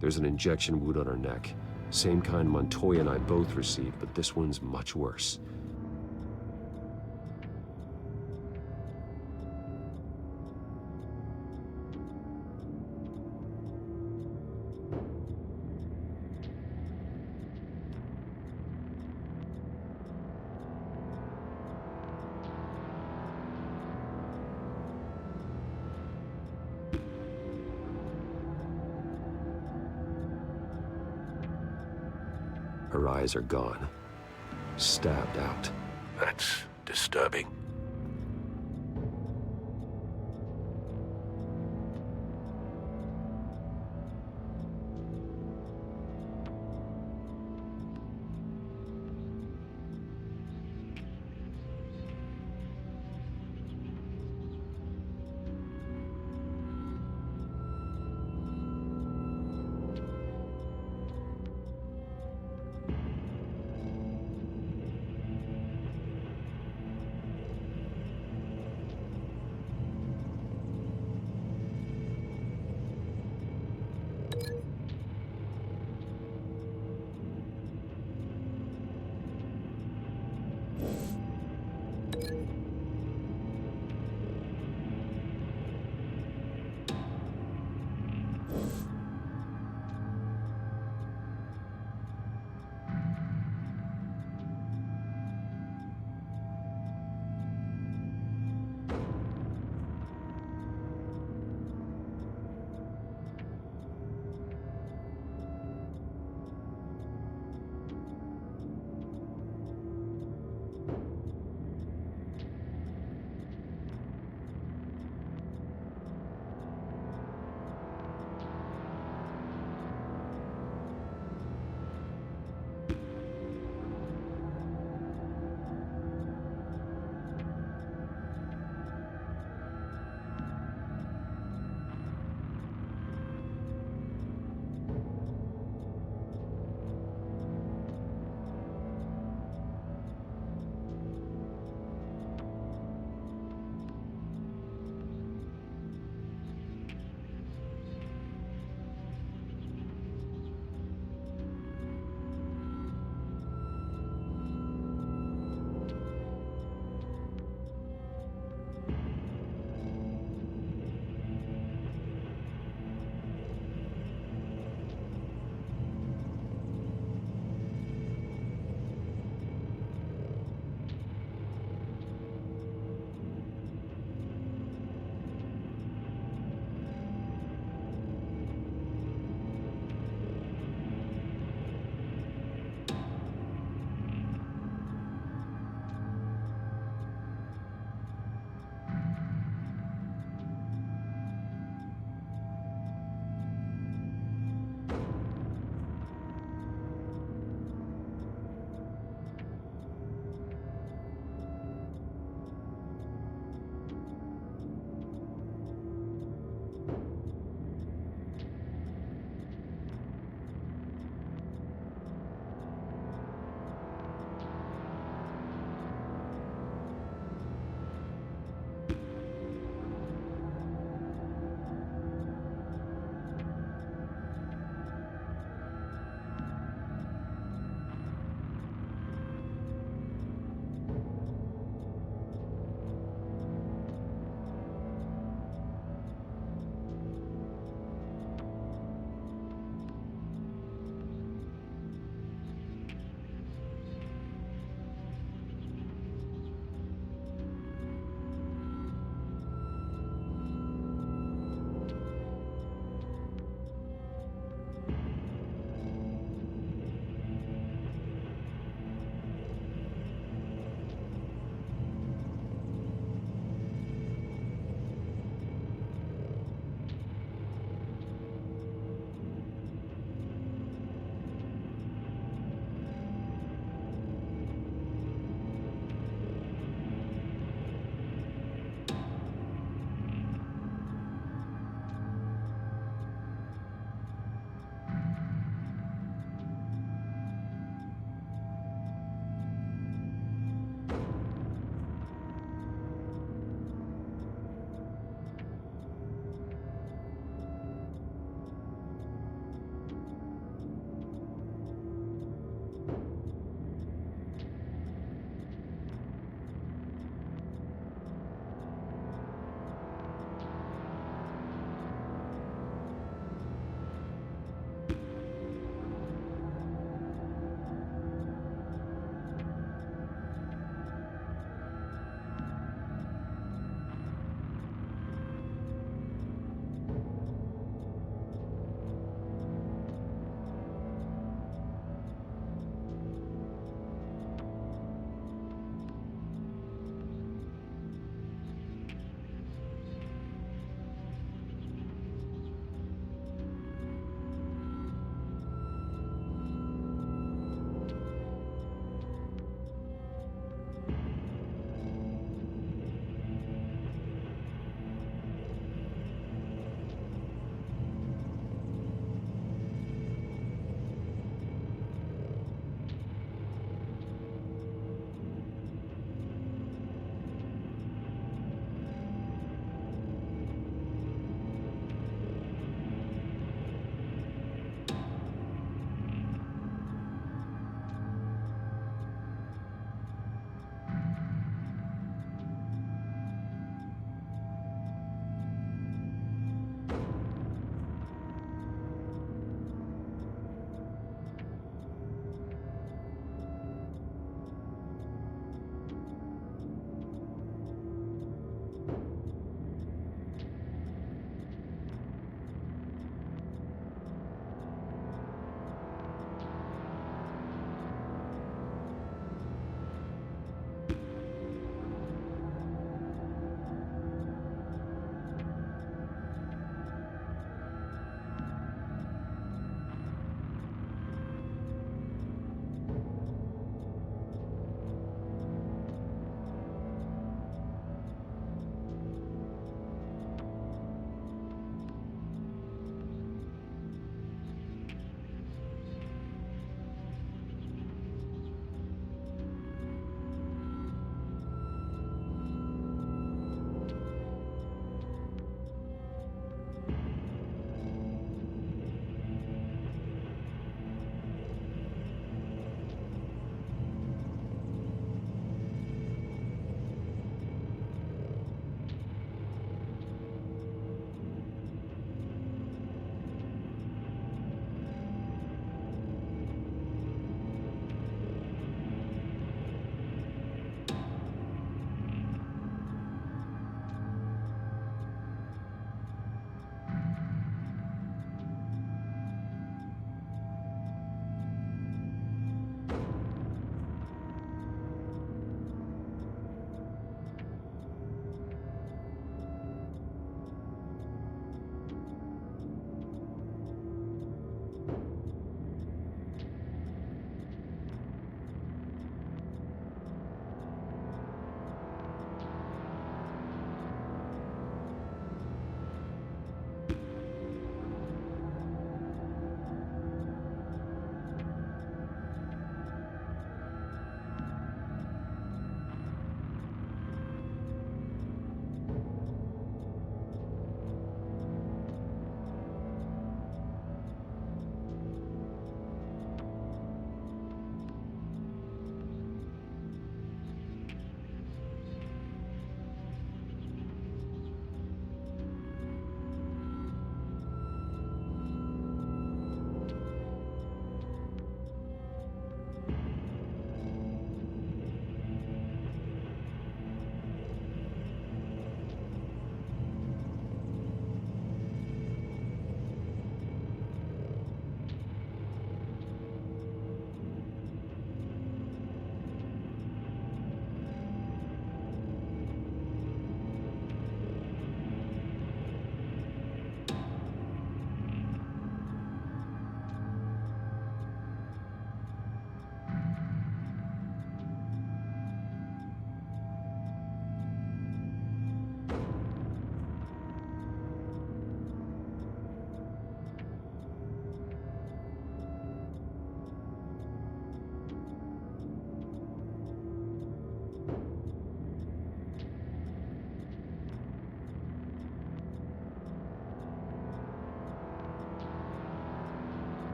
S8: There's an injection wound on her neck. Same kind Montoya and I both received, but this one's much worse. Her eyes are gone. Stabbed out.
S7: That's disturbing.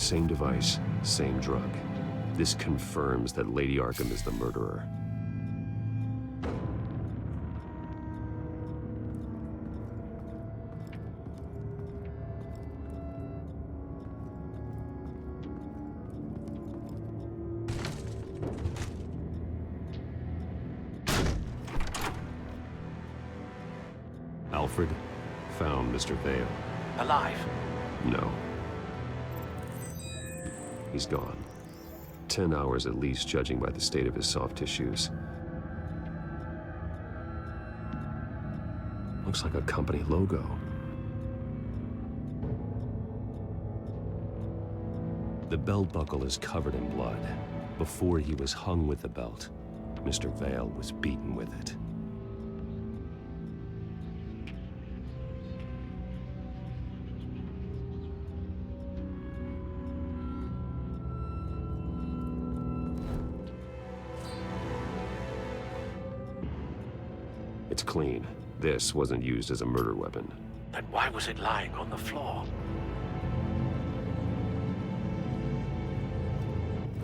S8: Same device, same drug. This confirms that Lady Arkham is the murderer. Alfred found Mr. Vale.
S7: Alive?
S8: No. He's gone. 10 hours at least, judging by the state of his soft tissues. Looks like a company logo. The belt buckle is covered in blood. Before he was hung with the belt, Mr. Vale was beaten with it. It's clean. This wasn't used as a murder weapon.
S7: Then why was it lying on the floor?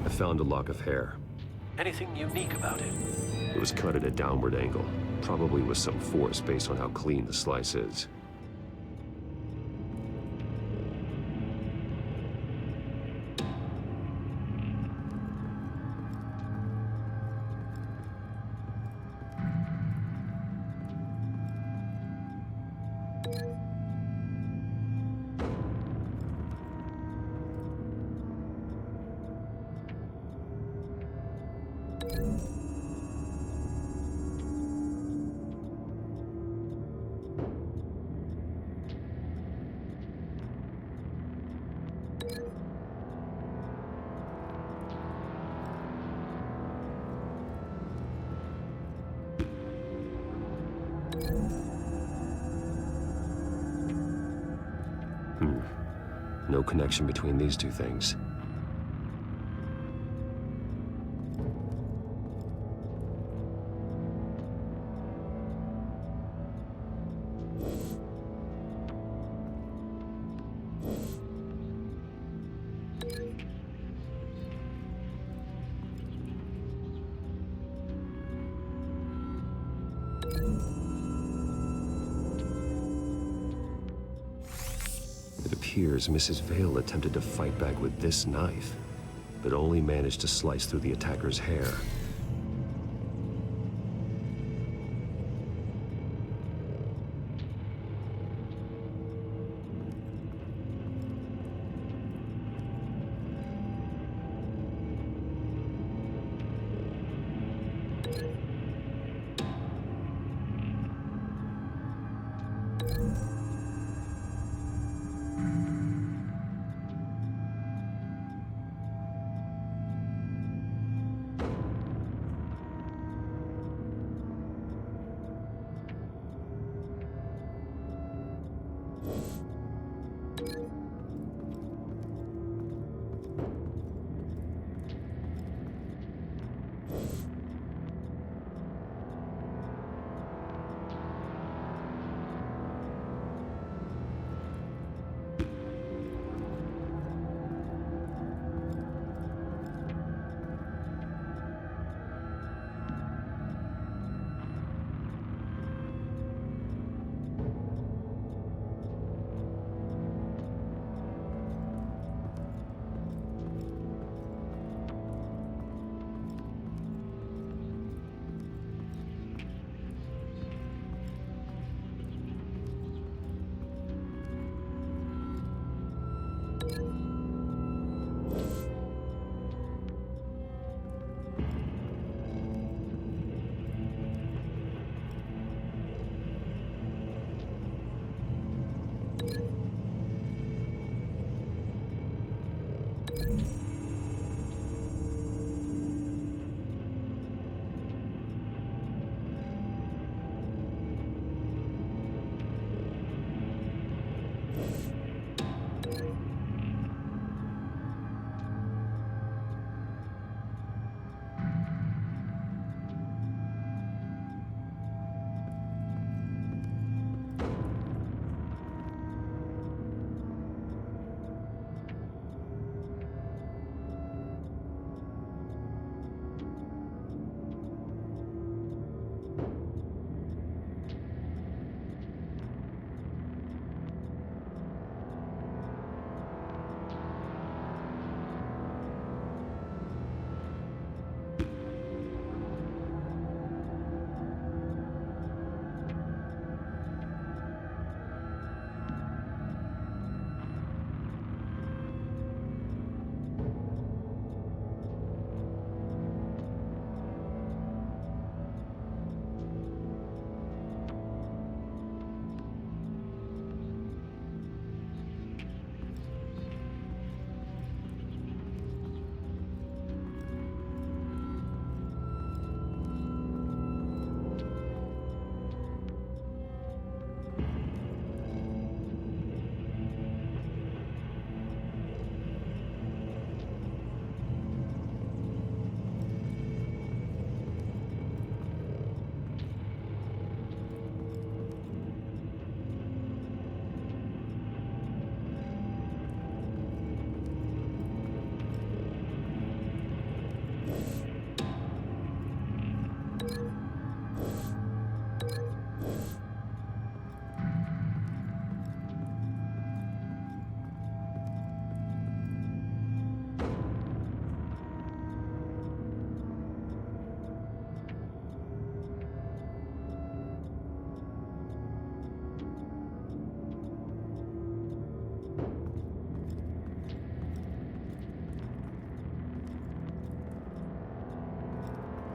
S8: I found a lock of hair.
S7: Anything unique about it?
S8: It was cut at a downward angle, probably with some force based on how clean the slice is. No connection between these two things. It appears Mrs. Vale attempted to fight back with this knife, but only managed to slice through the attacker's hair.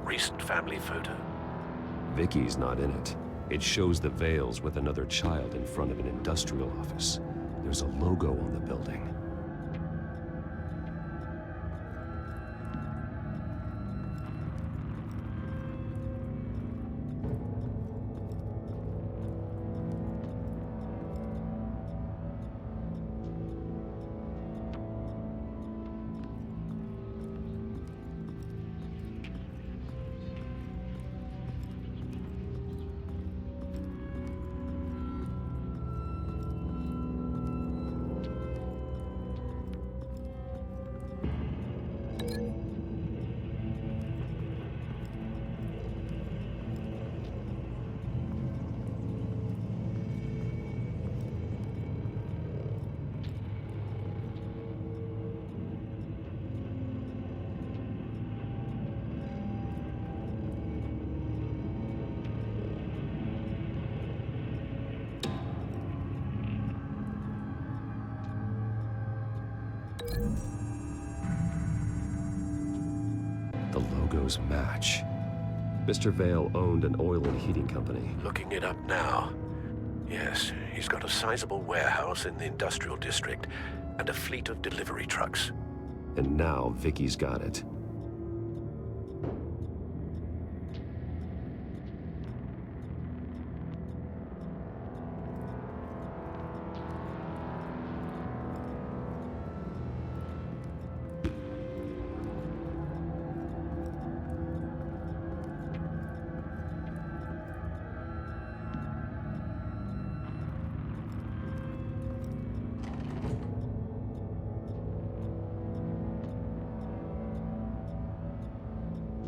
S7: recent family photo?
S8: Vicky's not in it. It shows the Vales with another child in front of an industrial office. There's a logo on the building. The logos match. Mr. Vale owned an oil and heating company.
S7: Looking it up now. Yes, he's got a sizable warehouse in the industrial district and a fleet of delivery trucks.
S8: And now Vicky's got it.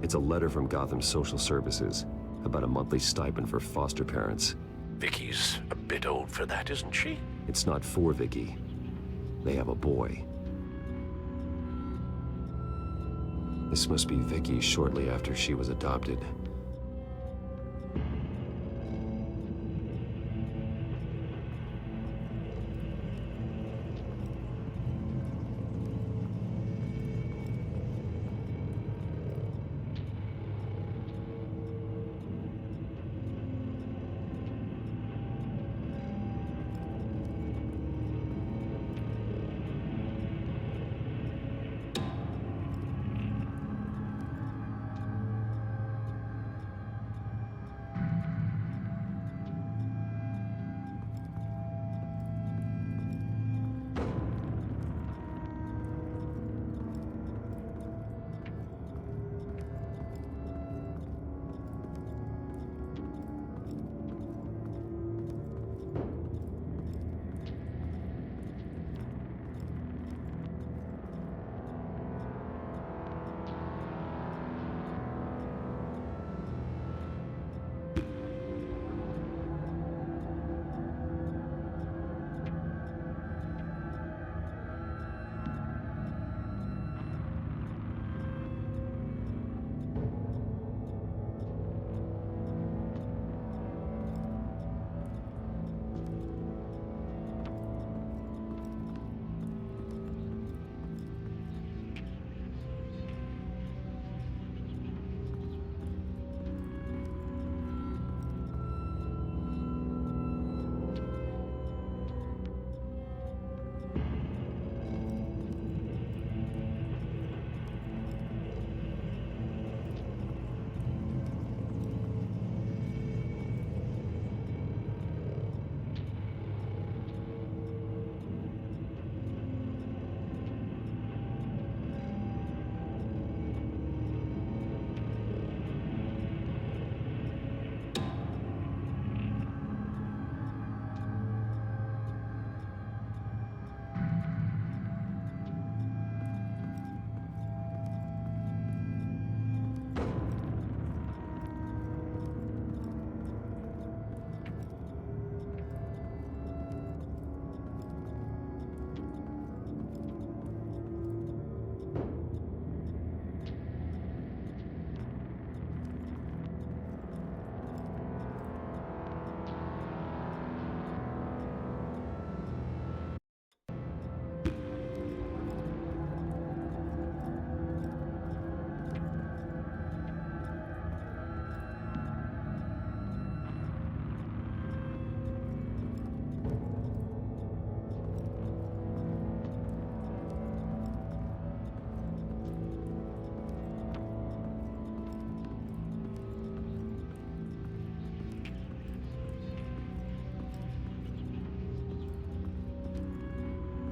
S8: It's a letter from Gotham Social Services about a monthly stipend for foster parents.
S7: Vicky's a bit old for that, isn't she?
S8: It's not for Vicky. They have a boy. This must be Vicky shortly after she was adopted.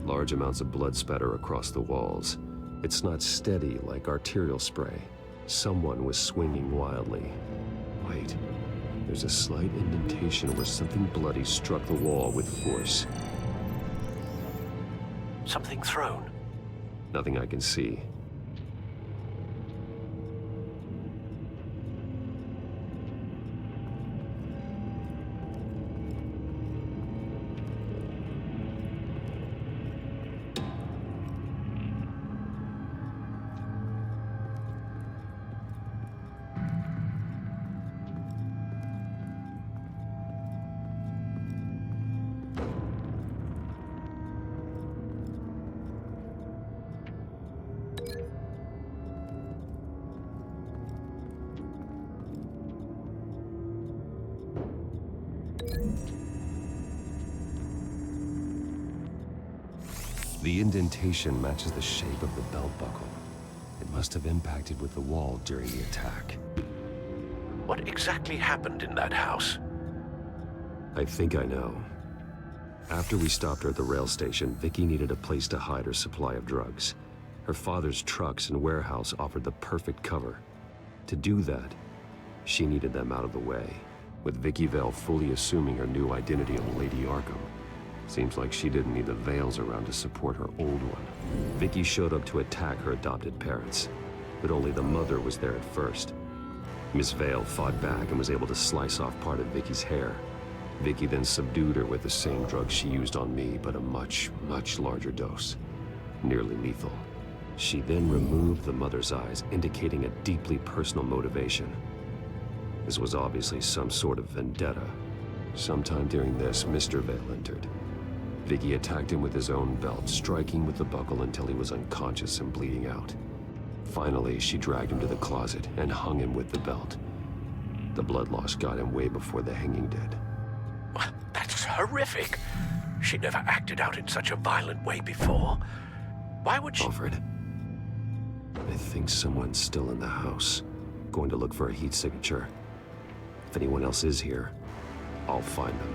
S8: Large amounts of blood spatter across the walls. It's not steady like arterial spray. Someone was swinging wildly. Wait, there's a slight indentation where something bloody struck the wall with force.
S7: Something thrown.
S8: Nothing I can see. The indentation matches the shape of the belt buckle. It must have impacted with the wall during the attack.
S7: What exactly happened in that house?
S8: I think I know. After we stopped her at the rail station, Vicky needed a place to hide her supply of drugs. Her father's trucks and warehouse offered the perfect cover. To do that, she needed them out of the way, with Vicky Vale fully assuming her new identity of Lady Arkham. Seems like she didn't need the veils around to support her old one. Vicky showed up to attack her adopted parents, but only the mother was there at first. Miss Vale fought back and was able to slice off part of Vicky's hair. Vicky then subdued her with the same drug she used on me, but a much, much larger dose. Nearly lethal. She then removed the mother's eyes, indicating a deeply personal motivation. This was obviously some sort of vendetta. Sometime during this, Mr. Vale entered. Vicky attacked him with his own belt, striking with the buckle until he was unconscious and bleeding out. Finally, she dragged him to the closet and hung him with the belt. The blood loss got him way before the hanging did.
S7: That's horrific. She never acted out in such a violent way before. Why would she—
S8: Alfred, I think someone's still in the house. Going to look for a heat signature. If anyone else is here, I'll find them.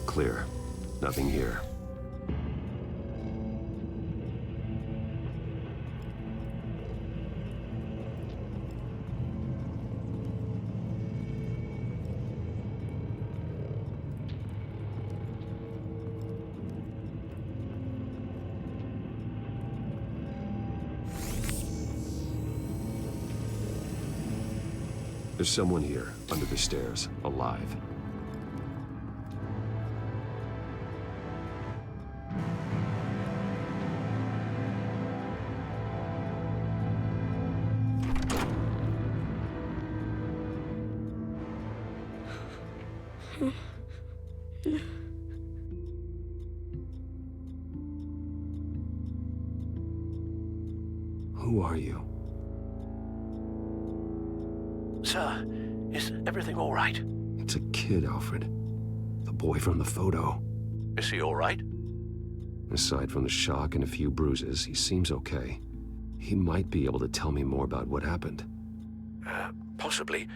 S8: Clear. Nothing here. There's someone here, under the stairs, alive. Who are you?
S7: Sir, is everything all right?
S8: It's a kid, Alfred. The boy from the photo.
S7: Is he all right?
S8: Aside from the shock and a few bruises, he seems okay. He might be able to tell me more about what happened.
S7: Possibly.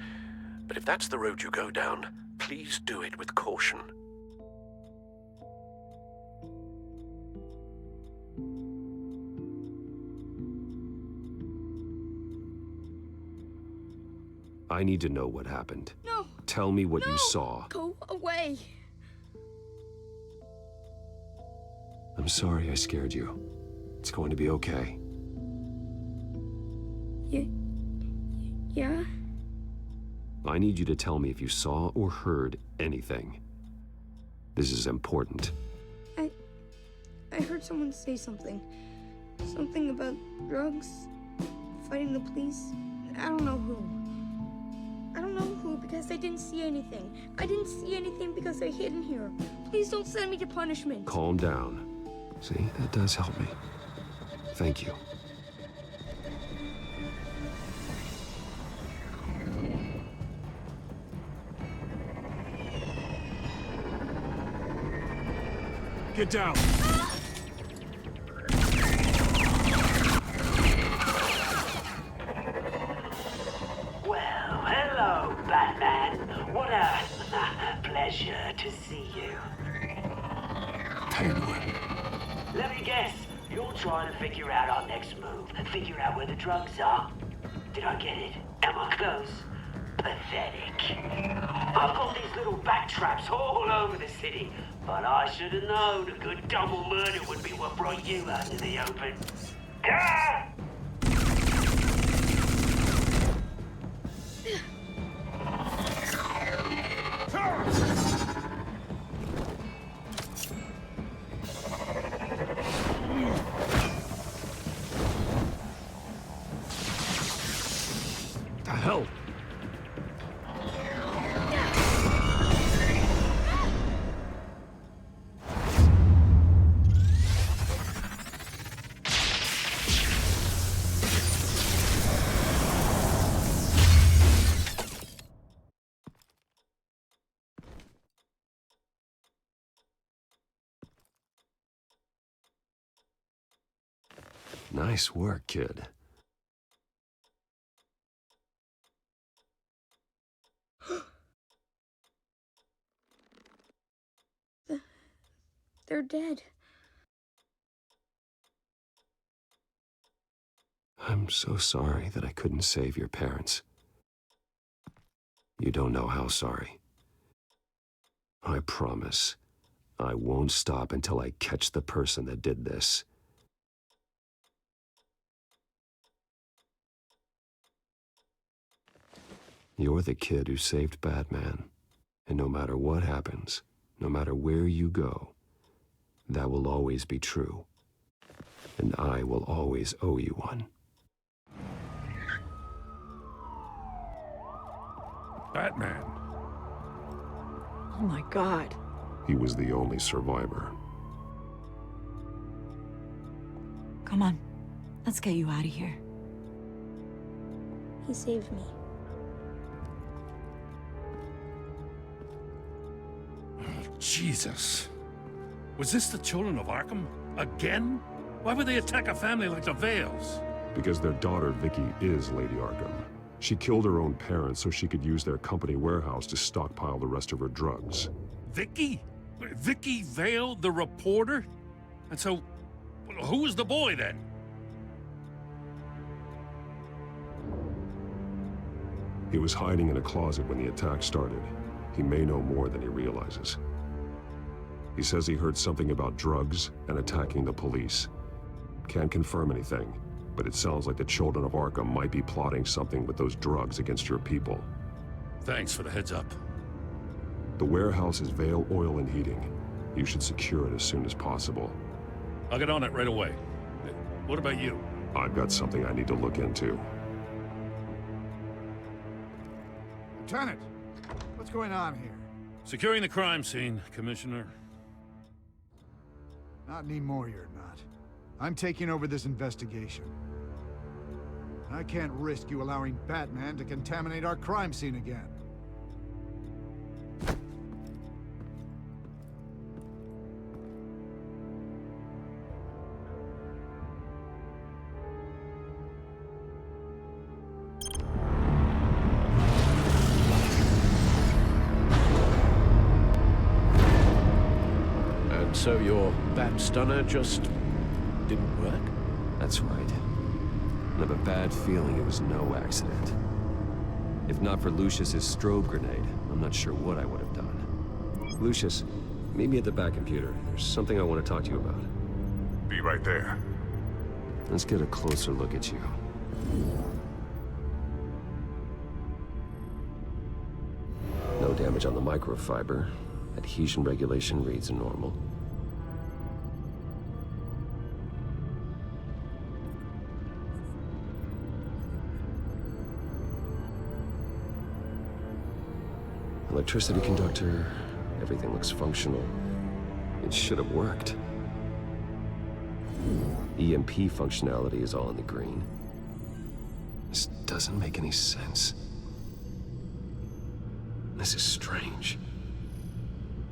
S7: But if that's the road you go down, please do it with caution.
S8: I need to know what happened.
S17: No!
S8: Tell me what
S17: No!
S8: you saw.
S17: Go away!
S8: I'm sorry I scared you. It's going to be okay.
S17: Yeah?
S8: I need you to tell me if you saw or heard anything. This is important.
S17: I heard someone say something. Something about drugs, fighting the police. I don't know who. I don't know who because I didn't see anything. I didn't see anything because I hid in here. Please don't send me to punishment.
S8: Calm down. See, that does help me. Thank you.
S1: Get down!
S19: Well, hello, Batman. What a pleasure to see you.
S3: Penguin.
S19: Let me guess. You're trying to figure out our next move. Figure out where the drugs are. Did I get it? Am I close? Pathetic. I've got these little bat traps all over the city, but I should have known a good double murder would be what brought you out to the open. Ah!
S8: The hell? Nice work, kid.
S17: They're dead.
S8: I'm so sorry that I couldn't save your parents. You don't know how sorry. I promise, I won't stop until I catch the person that did this. You're the kid who saved Batman. And no matter what happens, no matter where you go, that will always be true. And I will always owe you one.
S12: Batman.
S11: Oh my God.
S12: He was the only survivor.
S11: Come on. Let's get you out of here.
S17: He saved me.
S7: Jesus. Was this the children of Arkham? Again? Why would they attack a family like the Vales?
S12: Because their daughter, Vicky, is Lady Arkham. She killed her own parents so she could use their company warehouse to stockpile the rest of her drugs.
S7: Vicky? Vicky Vale, the reporter? And so, who was the boy then?
S12: He was hiding in a closet when the attack started. He may know more than he realizes. He says he heard something about drugs and attacking the police. Can't confirm anything, but it sounds like the children of Arkham might be plotting something with those drugs against your people.
S7: Thanks for the heads up.
S12: The warehouse is Vale Oil and Heating. You should secure it as soon as possible.
S7: I'll get on it right away. What about you?
S12: I've got something I need to look into.
S14: Lieutenant, what's going on here?
S7: Securing the crime scene, Commissioner.
S14: Not anymore, you're not. I'm taking over this investigation. I can't risk you allowing Batman to contaminate our crime scene again.
S3: So your bat stunner just didn't work?
S8: That's right. I have a bad feeling it was no accident. If not for Lucius's strobe grenade, I'm not sure what I would have done. Lucius, meet me at the back computer. There's something I want to talk to you about.
S6: Be right there.
S8: Let's get a closer look at you. damage on the microfiber. Adhesion regulation reads normal. Electricity conductor, everything looks functional. It should have worked. EMP functionality is all in the green. This doesn't make any sense. This is strange.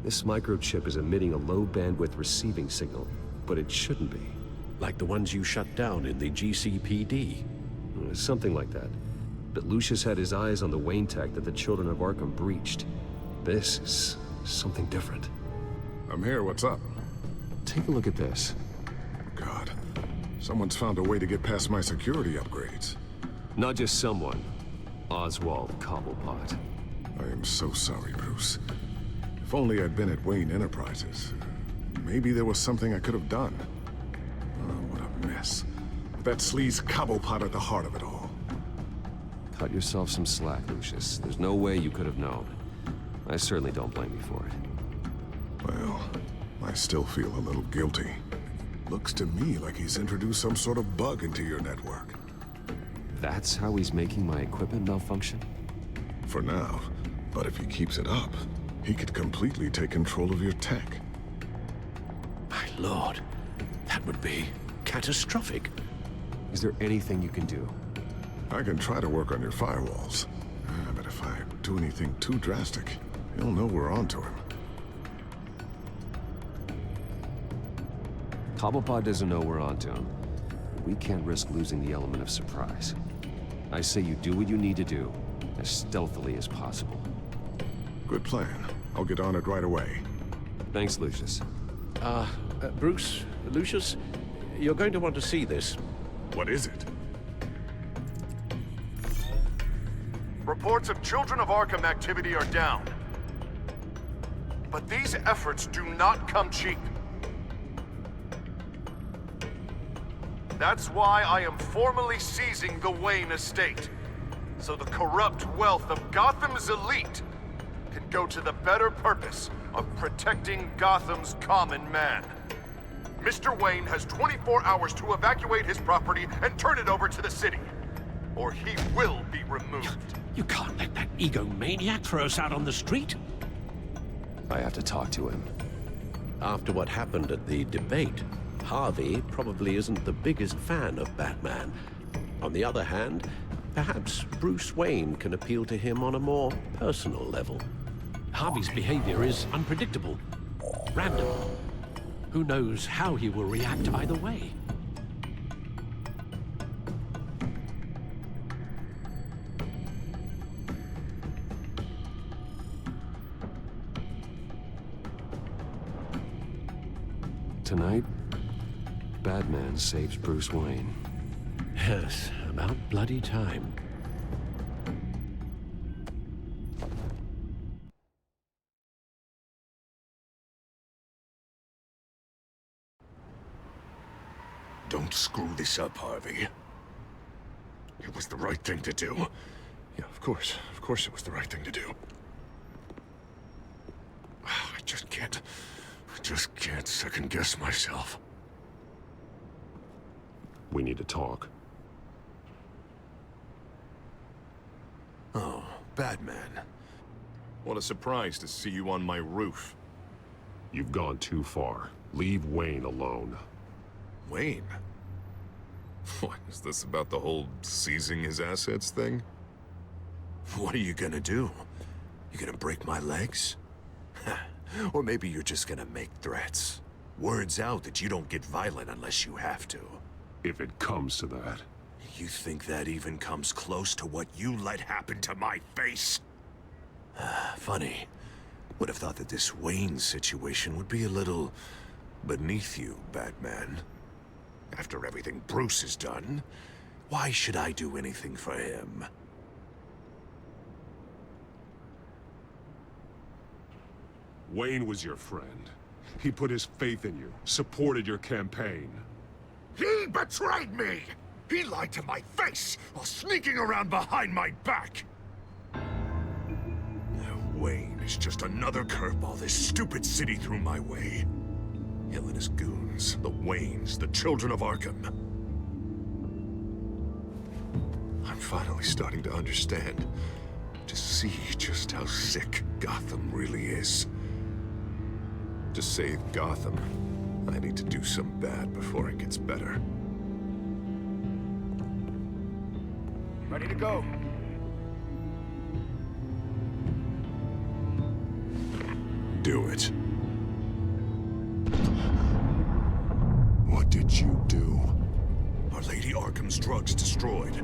S8: This microchip is emitting a low-bandwidth receiving signal, but it shouldn't be.
S7: Like the ones you shut down in the GCPD.
S8: Something like that. But Lucius had his eyes on the Wayne tech that the Children of Arkham breached. This is something different.
S12: I'm here, what's up?
S8: Take a look at this.
S12: God, someone's found a way to get past my security upgrades.
S8: Not just someone. Oswald Cobblepot.
S12: I am so sorry, Bruce. If only I'd been at Wayne Enterprises. Maybe there was something I could have done. Oh, what a mess. That sleaze Cobblepot at the heart of it all.
S8: Cut yourself some slack, Lucius. There's no way you could have known. I certainly don't blame you for it.
S12: Well, I still feel a little guilty. Looks to me like he's introduced some sort of bug into your network.
S8: That's how he's making my equipment malfunction?
S12: For now. But if he keeps it up, he could completely take control of your tech.
S7: My lord, that would be catastrophic.
S8: Is there anything you can do?
S12: I can try to work on your firewalls. But if I do anything too drastic, he'll know we're onto him.
S8: Cobblepot doesn't know we're onto him. We can't risk losing the element of surprise. I say you do what you need to do, as stealthily as possible.
S12: Good plan. I'll get on it right away.
S8: Thanks, Lucius.
S7: Bruce, Lucius, you're going to want to see this.
S12: What is it?
S6: Reports of Children of Arkham activity are down. But these efforts do not come cheap. That's why I am formally seizing the Wayne estate, so the corrupt wealth of Gotham's elite can go to the better purpose of protecting Gotham's common man. Mr. Wayne has 24 hours to evacuate his property and turn it over to the city, or he will be removed.
S7: You can't let that egomaniac throw us out on the street.
S8: I have to talk to him.
S7: After what happened at the debate, Harvey probably isn't the biggest fan of Batman. On the other hand, perhaps Bruce Wayne can appeal to him on a more personal level. Harvey's behavior is unpredictable, random. Who knows how he will react either way?
S8: Tonight, Batman saves Bruce Wayne.
S7: Yes, about bloody time.
S12: Don't screw this up, Harvey. It was the right thing to do. Yeah, of course it was the right thing to do. I just can't second-guess myself.
S8: We need to talk.
S6: Oh, Batman. What a surprise to see you on my roof.
S12: You've gone too far. Leave Wayne alone.
S6: Wayne? What, is this about the whole seizing his assets thing? What are you gonna do? You gonna break my legs? Or maybe you're just gonna make threats. Words out that you don't get violent unless you have to.
S12: If it comes to that.
S6: You think that even comes close to what you let happen to my face? Funny. Would have thought that this Wayne situation would be a little beneath you, Batman. After everything Bruce has done, why should I do anything for him?
S12: Wayne was your friend. He put his faith in you, supported your campaign.
S6: He betrayed me! He lied to my face while sneaking around behind my back! Wayne. It's just another curveball this stupid city threw my way. Hill and his goons, the Waynes, the children of Arkham. I'm finally starting to understand, to see just how sick Gotham really is. To save Gotham, I need to do some bad before it gets better.
S4: Ready to go.
S6: Do it. What did you do? Are Lady Arkham's drugs destroyed?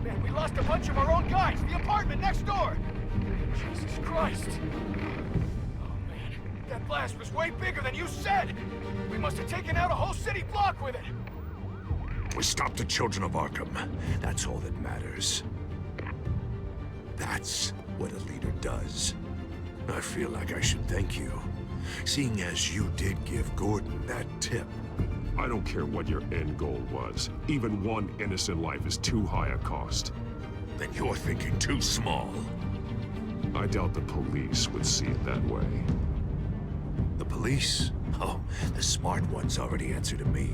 S25: Man, we lost a bunch of our own guys. The apartment next door. Jesus Christ. Oh, man. That blast was way bigger than you said. We must have taken out a whole city block with it.
S6: We stopped the children of Arkham. That's all that matters. That's what a leader does. I feel like I should thank you, seeing as you did give Gordon that tip.
S12: I don't care what your end goal was. Even one innocent life is too high a cost.
S6: Then you're thinking too small.
S12: I doubt the police would see it that way.
S6: The police? Oh, the smart ones already answer to me.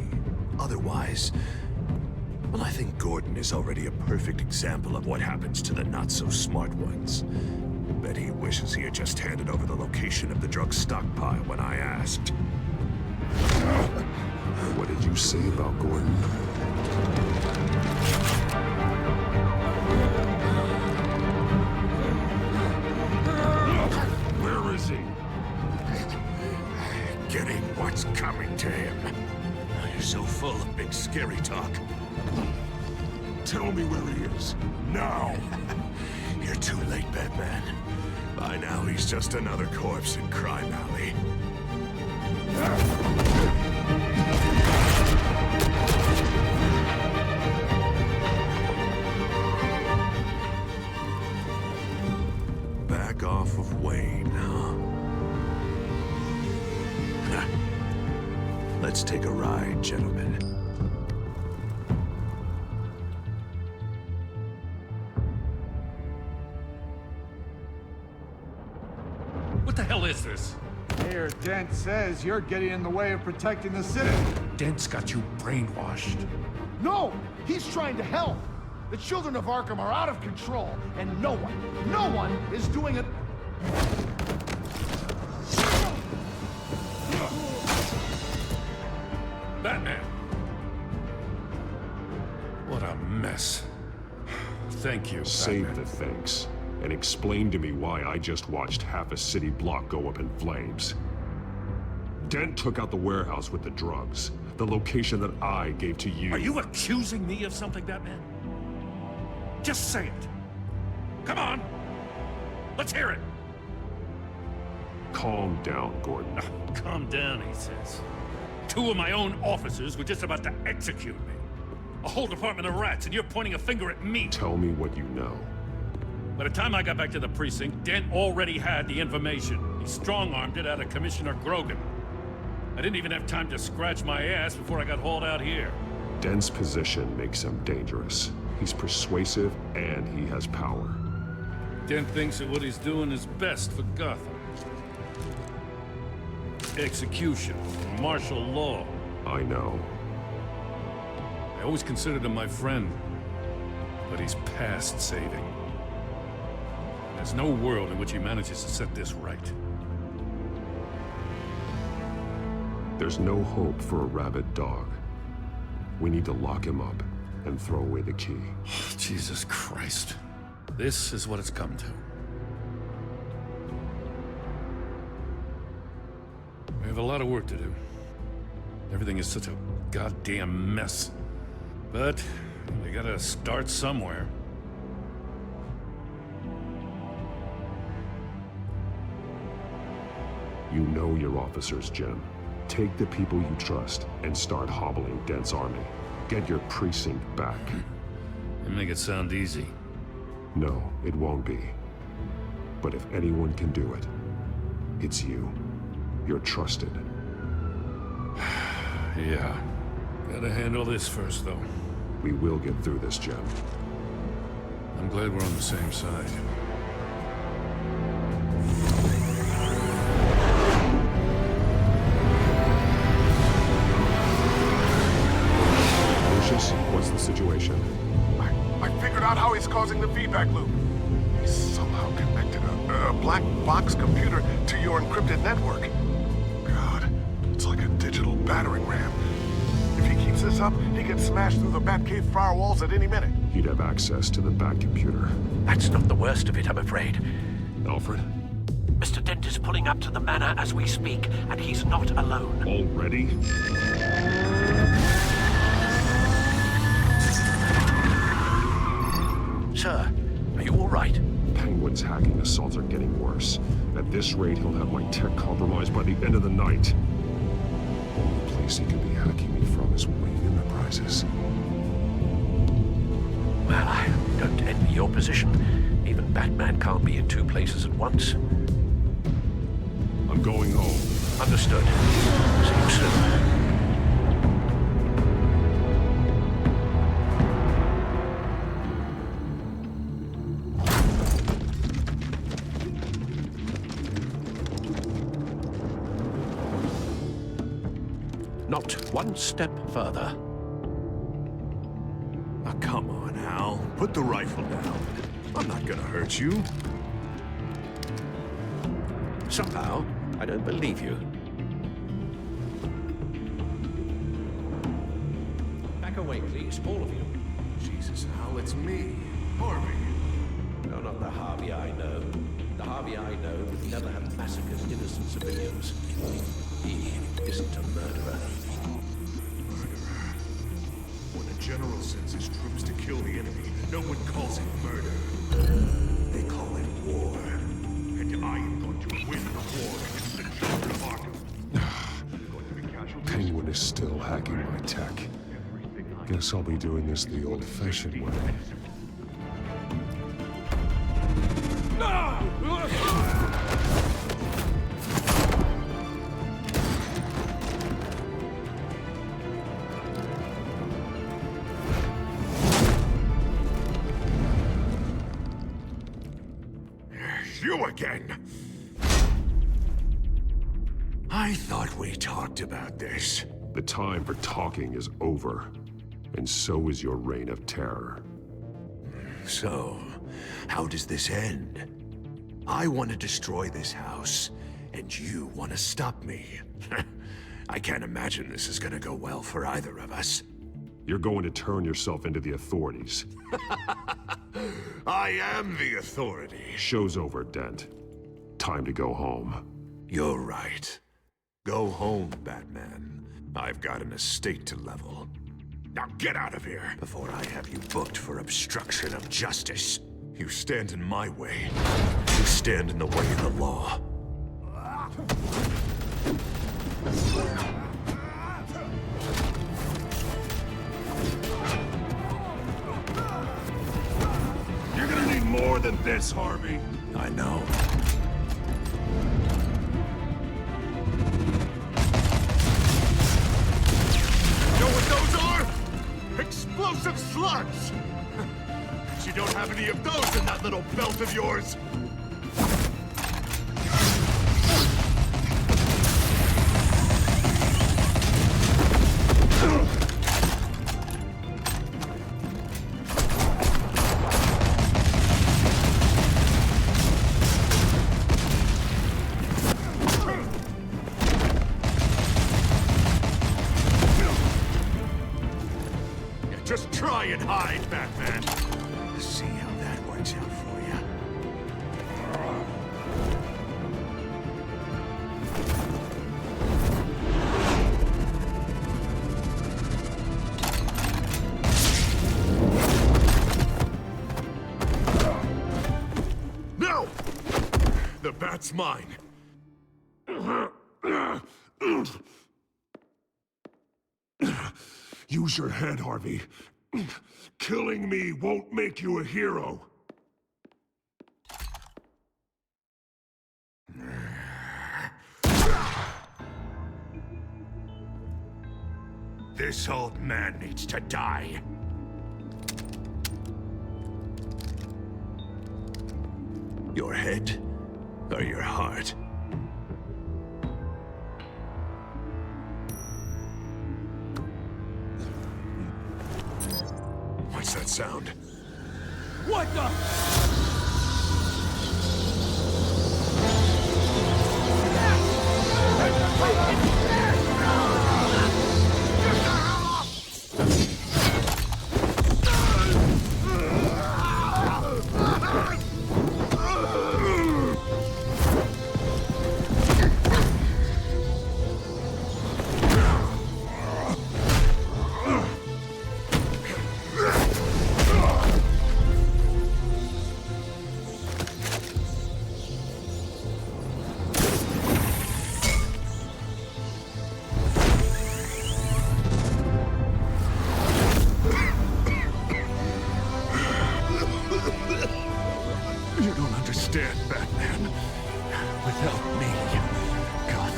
S6: Otherwise, well, I think Gordon is already a perfect example of what happens to the not-so-smart ones. Bet he wishes he had just handed over the location of the drug stockpile when I asked.
S12: What did you say about Gordon?
S6: Where is he? Getting what's coming to him. You're so full of big scary talk. Tell me where he is. Now! You're too late, Batman. By now, he's just another corpse in Crime Alley. Back off of Wayne, huh? Let's take a ride, gentlemen.
S10: What the hell is this?
S16: Mayor Dent says you're getting in the way of protecting the city.
S10: Dent's got you brainwashed.
S25: No! He's trying to help! The children of Arkham are out of control, and no one is doing it.
S10: Batman! What a mess. Thank you,
S12: Save
S10: Batman.
S12: the thanks, and explain to me why I just watched half a city block go up in flames. Dent took out the warehouse with the drugs, the location that I gave to you.
S10: Are you accusing me of something, Batman? Just say it. Come on. Let's hear it.
S12: Calm down, Gordon.
S10: Calm down, he says. 2 of my own officers were just about to execute me. A whole department of rats, and you're pointing a finger at me.
S12: Tell me what you know.
S10: By the time I got back to the precinct, Dent already had the information. He strong-armed it out of Commissioner Grogan. I didn't even have time to scratch my ass before I got hauled out here.
S12: Dent's position makes him dangerous. He's persuasive, and he has power.
S10: Dent thinks that what he's doing is best for Gotham. Execution, martial law.
S12: I know.
S10: I always considered him my friend, but he's past saving. There's no world in which he manages to set this right.
S12: There's no hope for a rabid dog. We need to lock him up and throw away the key.
S10: Jesus Christ. This is what it's come to. We have a lot of work to do. Everything is such a goddamn mess. But we gotta start somewhere.
S12: You know your officers, Jim. Take the people you trust and start hobbling Dent's army. Get your precinct back.
S10: You make it sound easy.
S12: No, it won't be. But if anyone can do it, it's you. You're trusted.
S10: Yeah. Gotta handle this first, though.
S12: We will get through this, Jim.
S10: I'm glad we're on the same side.
S12: black box computer to your encrypted network. God, it's like a digital battering ram. If he keeps this up, he can smash through the Batcave firewalls at any minute.
S8: He'd have access to the Bat computer.
S7: That's not the worst of it, I'm afraid.
S8: Alfred?
S7: Mr. Dent is pulling up to the manor as we speak, and he's not alone.
S8: Already?
S7: Sir, are you all right?
S8: Penguin's hacking assaults are getting worse. At this rate, he'll have my tech compromised by the end of the night. The only place he could be hacking me from is Wayne Enterprises.
S7: Well, I don't envy your position. Even Batman can't be in two places at once.
S8: I'm going home.
S7: Understood. See you soon. Not one step further.
S6: Oh, come on, Al. Put the rifle down. I'm not gonna hurt you.
S7: Somehow, I don't believe you. Back away, please, all of you.
S12: Jesus, Al, it's me, Harvey.
S7: No, not the Harvey I know. The Harvey I know would never have massacred innocent civilians. He isn't a murderer.
S6: Murderer? When a general sends his troops to kill the enemy, no one calls it murder. They call it war. And I am going to win the war against the Joker of Arkham.
S8: Penguin is still hacking my tech. Guess I'll be doing this the old-fashioned way.
S6: You again! I thought we talked about this.
S8: The time for talking is over, and so is your reign of terror.
S6: So, how does this end? I want to destroy this house, and you want to stop me. I can't imagine this is gonna go well for either of us.
S8: You're going to turn yourself into the authorities.
S6: I am the authority.
S8: Show's over, Dent. Time to go home.
S6: You're right. Go home, Batman. I've got an estate to level. Now get out of here before I have you booked for obstruction of justice. You stand in my way. You stand in the way of the law.
S12: You're gonna need more than this, Harvey.
S6: I know.
S12: You know what those are? Explosive slugs! But you don't have any of those in that little belt of yours.
S6: Just try and hide, Batman. See how that works out for you. No! The bat's mine.
S12: Use your head, Harvey. Killing me won't make you a hero.
S6: This old man needs to die. Your head or your heart? What's that sound?
S1: What the?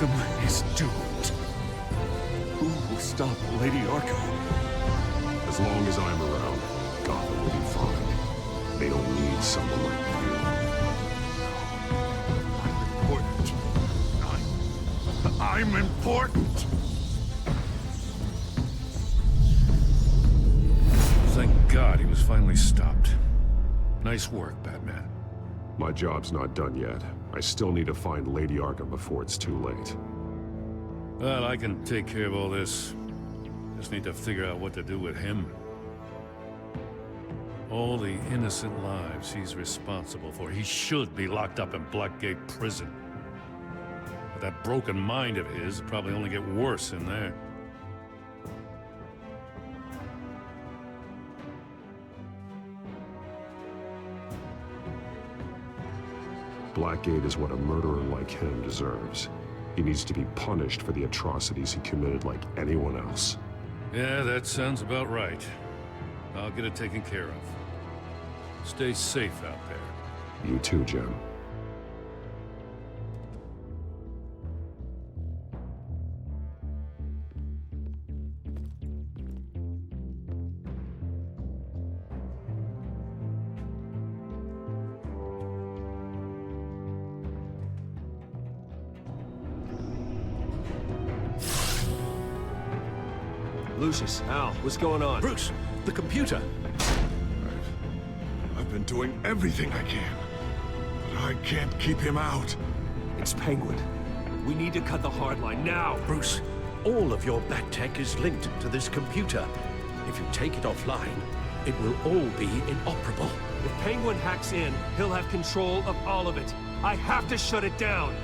S3: Gotham is doomed. Who will stop Lady Arkham?
S12: As long as I'm around, Gotham will be fine. They don't need someone like you.
S3: I'm important.
S10: Thank God he was finally stopped. Nice work, Batman.
S12: My job's not done yet. I still need to find Lady Arkham before it's too late.
S10: Well, I can take care of all this. Just need to figure out what to do with him. All the innocent lives he's responsible for. He should be locked up in Blackgate Prison. But that broken mind of his will probably only get worse in there.
S12: Blackgate is what a murderer like him deserves. He needs to be punished for the atrocities he committed like anyone else.
S10: Yeah, that sounds about right. I'll get it taken care of. Stay safe out there.
S12: You too, Jim.
S8: Lucius, Al, what's going on?
S7: Bruce, the computer.
S12: I've been doing everything I can, but I can't keep him out.
S8: It's Penguin. We need to cut the hard line now.
S7: Bruce, all of your bat tech is linked to this computer. If you take it offline, it will all be inoperable.
S8: If Penguin hacks in, he'll have control of all of it. I have to shut it down.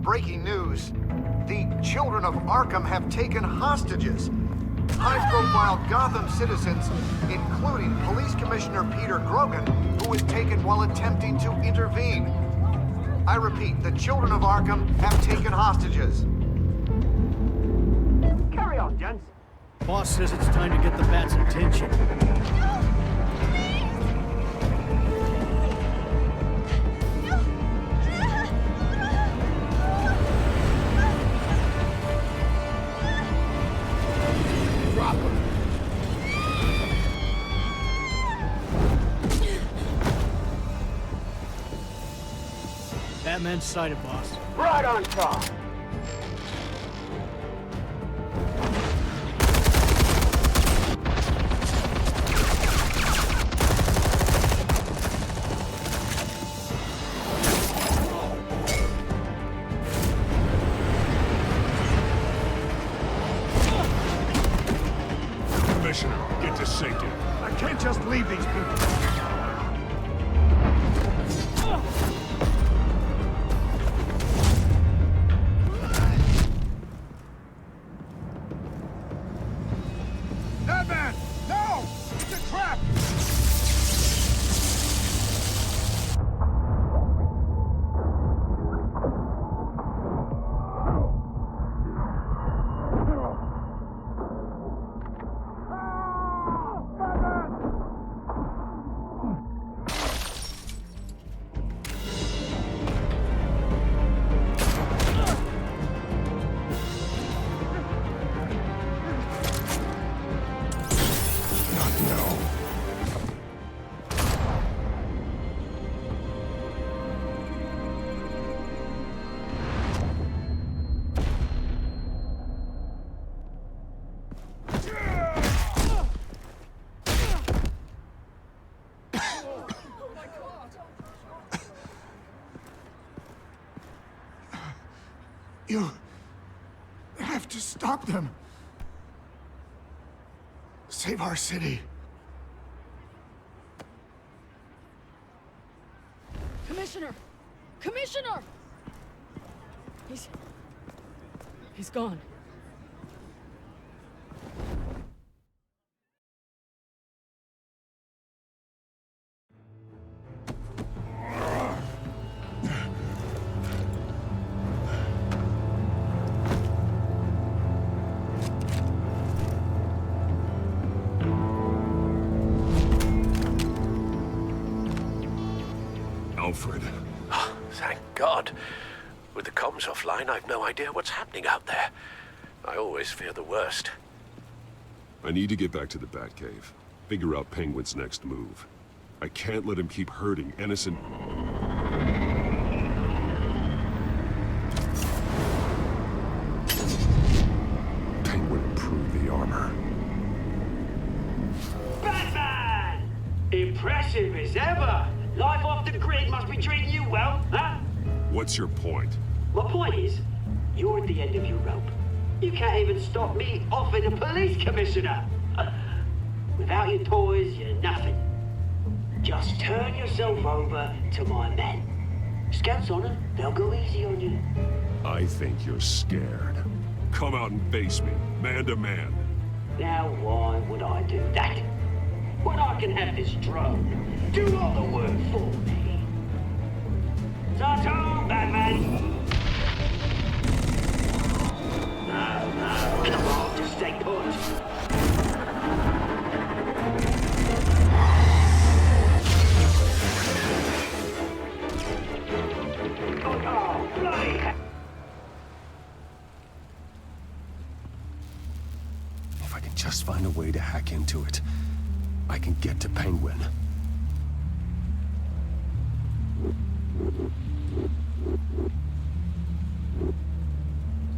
S18: Breaking news. The children of Arkham have taken hostages. High-profile Gotham citizens, including Police Commissioner Peter Grogan, who was taken while attempting to intervene. I repeat, the children of Arkham have taken hostages.
S23: Carry on, gents.
S20: Boss says it's time to get the Bat's attention. Batman's sighted, boss.
S23: Right on top.
S3: Commissioner, get to safety.
S16: I can't just leave these people. Batman! No! It's a trap! You have to stop them. Save our city.
S11: Commissioner! Commissioner! He's gone.
S3: Alfred.
S7: Oh, thank God. With the comms offline, I've no idea what's happening out there. I always fear the worst.
S3: I need to get back to the Batcave. Figure out Penguin's next move. I can't let him keep hurting innocent... Penguin improved the armor.
S19: Batman! Impressive as ever. Life off the grid must be treating you well, huh?
S3: What's your point?
S19: My point is, you're at the end of your rope. You can't even stop me offing a police commissioner. Without your toys, you're nothing. Just turn yourself over to my men. Scouts on it, they'll go easy on you.
S3: I think you're scared. Come out and face me, man to man.
S19: Now why would I do that? When I can have this drone do all the work for me. Ta-ta, Batman! No, come on, just stay put. Oh, bloody hell.
S8: If I can just find a way to hack into it, I can get to Penguin.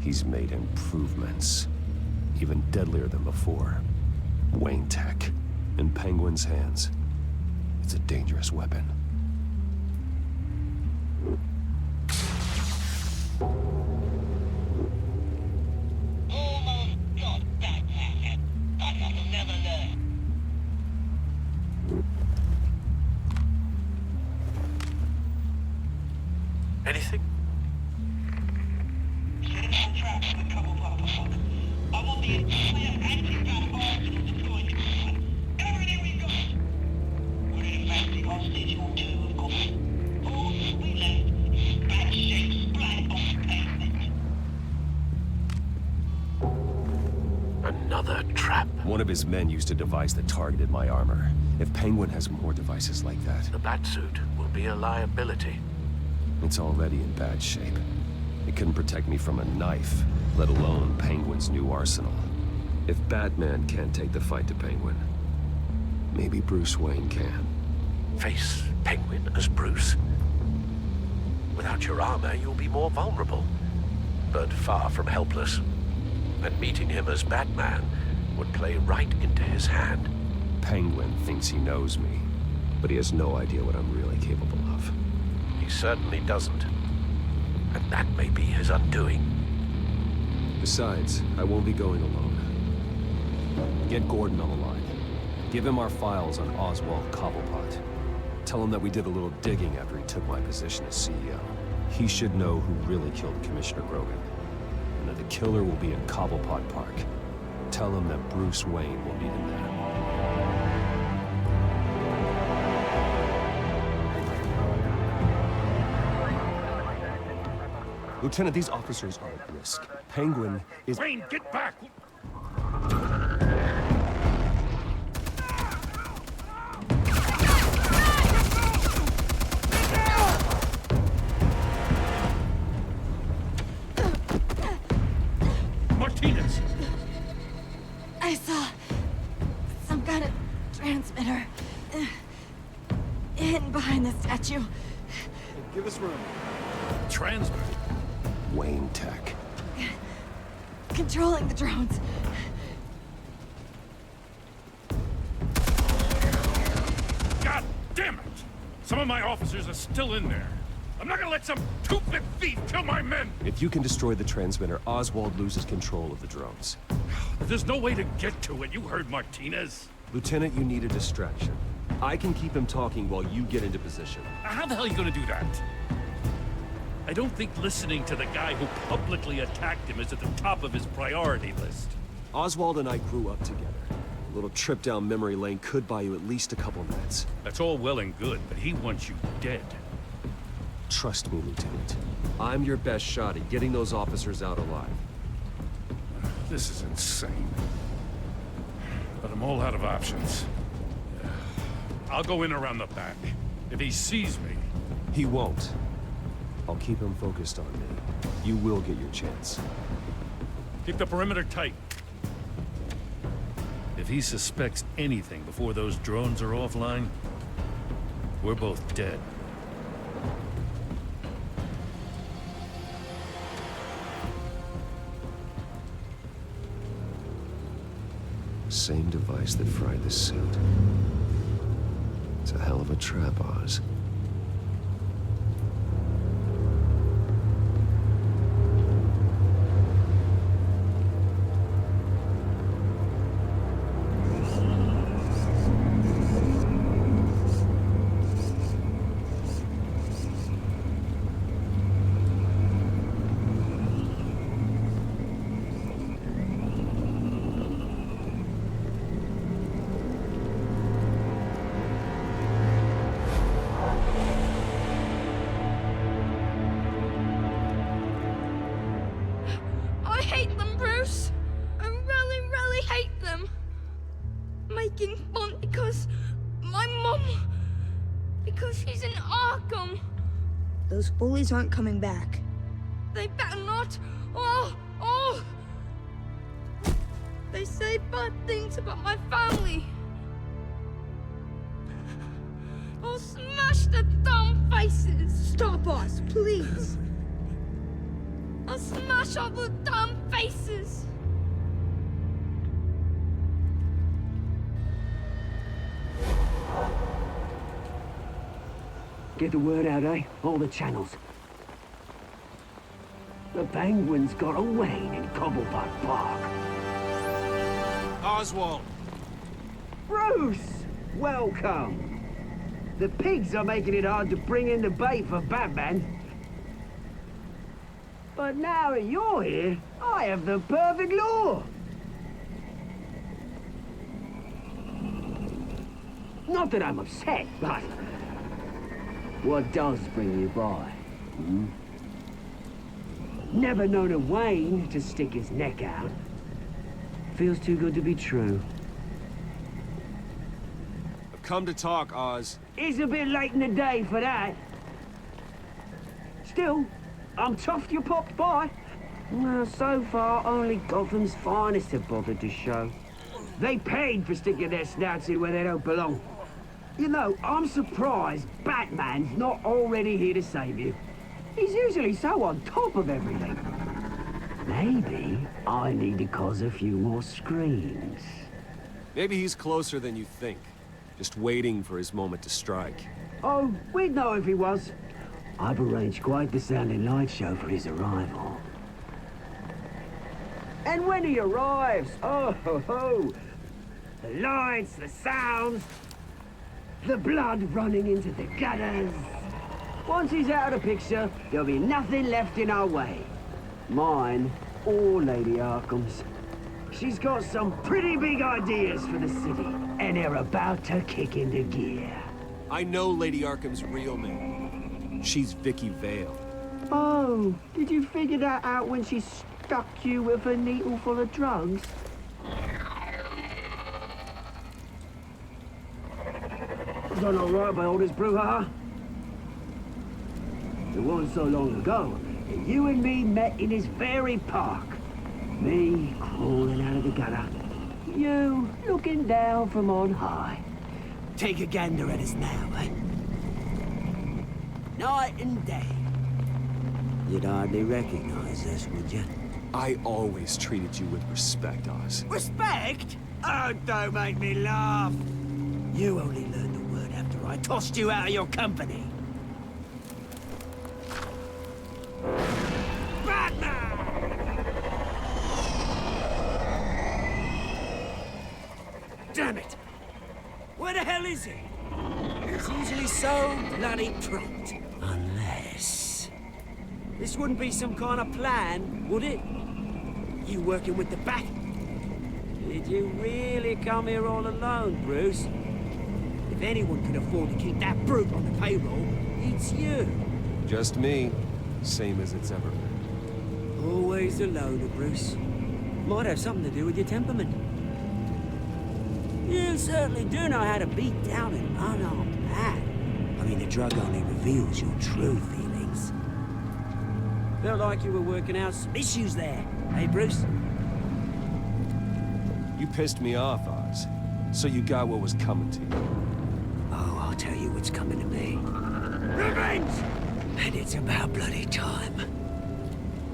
S8: He's made improvements, even deadlier than before. Wayne Tech, in Penguin's hands. It's a dangerous weapon.
S7: Anything?
S19: I want the entire anti-bat arsenal deployed. Everything we got. We're in a fancy hostage or two, of course. All we left is bad shape splat on the pavement.
S7: Another trap.
S8: One of his men used to devise that targeted my armor. If Penguin has more devices like that...
S7: The Batsuit will be a liability.
S8: It's already in bad shape. It couldn't protect me from a knife, let alone Penguin's new arsenal. If Batman can't take the fight to Penguin, maybe Bruce Wayne can.
S7: Face Penguin as Bruce? Without your armor, you'll be more vulnerable, but far from helpless. And meeting him as Batman would play right into his hand.
S8: Penguin thinks he knows me, but he has no idea what I'm really capable of.
S7: He certainly doesn't. And that may be his undoing.
S8: Besides, I won't be going alone. Get Gordon on the line. Give him our files on Oswald Cobblepot. Tell him that we did a little digging after he took my position as CEO. He should know who really killed Commissioner Grogan. And that the killer will be in Cobblepot Park. Tell him that Bruce Wayne will meet him there. Lieutenant, these officers are at risk. Penguin is—
S10: Wayne, get back! Martinez!
S2: I saw some kind of transmitter hidden behind the statue.
S4: Give us room.
S10: Transmitter?
S8: Wayne Tech.
S2: Controlling the drones.
S10: God damn it! Some of my officers are still in there. I'm not gonna let some two-bit thief kill my men!
S8: If you can destroy the transmitter, Oswald loses control of the drones.
S10: There's no way to get to it. You heard Martinez.
S8: Lieutenant, you need a distraction. I can keep him talking while you get into position.
S10: How the hell are you gonna do that? I don't think listening to the guy who publicly attacked him is at the top of his priority list.
S8: Oswald and I grew up together. A little trip down memory lane could buy you at least a couple minutes.
S10: That's all well and good, but he wants you dead.
S8: Trust me, Lieutenant. I'm your best shot at getting those officers out alive.
S10: This is insane. But I'm all out of options. I'll go in around the back. If he sees me...
S8: He won't. I'll keep him focused on me. You will get your chance.
S10: Keep the perimeter tight. If he suspects anything before those drones are offline, we're both dead.
S8: Same device that fried the suit. It's a hell of a trap, Oz.
S17: I hate them, Bruce. I really, really hate them. Making fun because my mom... because she's in Arkham. Those bullies aren't coming back. They better not. Oh! They say bad things about my family. I'll smash the dumb faces. Stop us, please. I'll smash all the dumb faces.
S23: Get the word out, eh? All the channels. The Penguin's got a Wayne in Cobblepot Park.
S4: Oswald!
S23: Bruce! Welcome! The pigs are making it hard to bring in the bait for Batman. But now that you're here, I have the perfect lure. Not that I'm upset, but... what does bring you by? Hmm? Never known a Wayne to stick his neck out. Feels too good to be true.
S8: I've come to talk, Oz.
S23: It's a bit late in the day for that. Still, I'm chuffed you popped by. Well, so far, only Gotham's finest have bothered to show. They paid for sticking their snouts in where they don't belong. You know, I'm surprised Batman's not already here to save you. He's usually so on top of everything. Maybe I need to cause a few more screams.
S8: Maybe he's closer than you think. Just waiting for his moment to strike.
S23: Oh, we'd know if he was. I've arranged quite the sounding light show for his arrival. And when he arrives, oh ho ho! The lights, the sounds, the blood running into the gutters. Once he's out of the picture, there'll be nothing left in our way. Mine or Lady Arkham's. She's got some pretty big ideas for the city, and they're about to kick into gear.
S8: I know Lady Arkham's real name. She's Vicky Vale.
S23: Oh, did you figure that out when she stuck you with a needle full of drugs? Done all right by all this brouhaha? It wasn't so long ago that you and me met in this very park. Me crawling out of the gutter. You looking down from on high. Take a gander at us now, eh? Night and day. You'd hardly recognize us, would you?
S8: I always treated you with respect, Oz.
S23: Respect? Oh, don't make me laugh. You only learned the word after I tossed you out of your company. Damn it! Where the hell is he? He's usually so bloody prompt. Unless... This wouldn't be some kind of plan, would it? You working with the Bat? Did you really come here all alone, Bruce? If anyone could afford to keep that brute on the payroll, it's you.
S8: Just me. Same as it's ever been.
S23: Always alone, Bruce. Might have something to do with your temperament. You certainly do know how to beat down an unarmed man. I mean, the drug only reveals your true feelings. Felt like you were working out some issues there, hey, Bruce?
S8: You pissed me off, Oz. So you got what was coming to you.
S23: Oh, I'll tell you what's coming to me. Revenge! And it's about bloody time.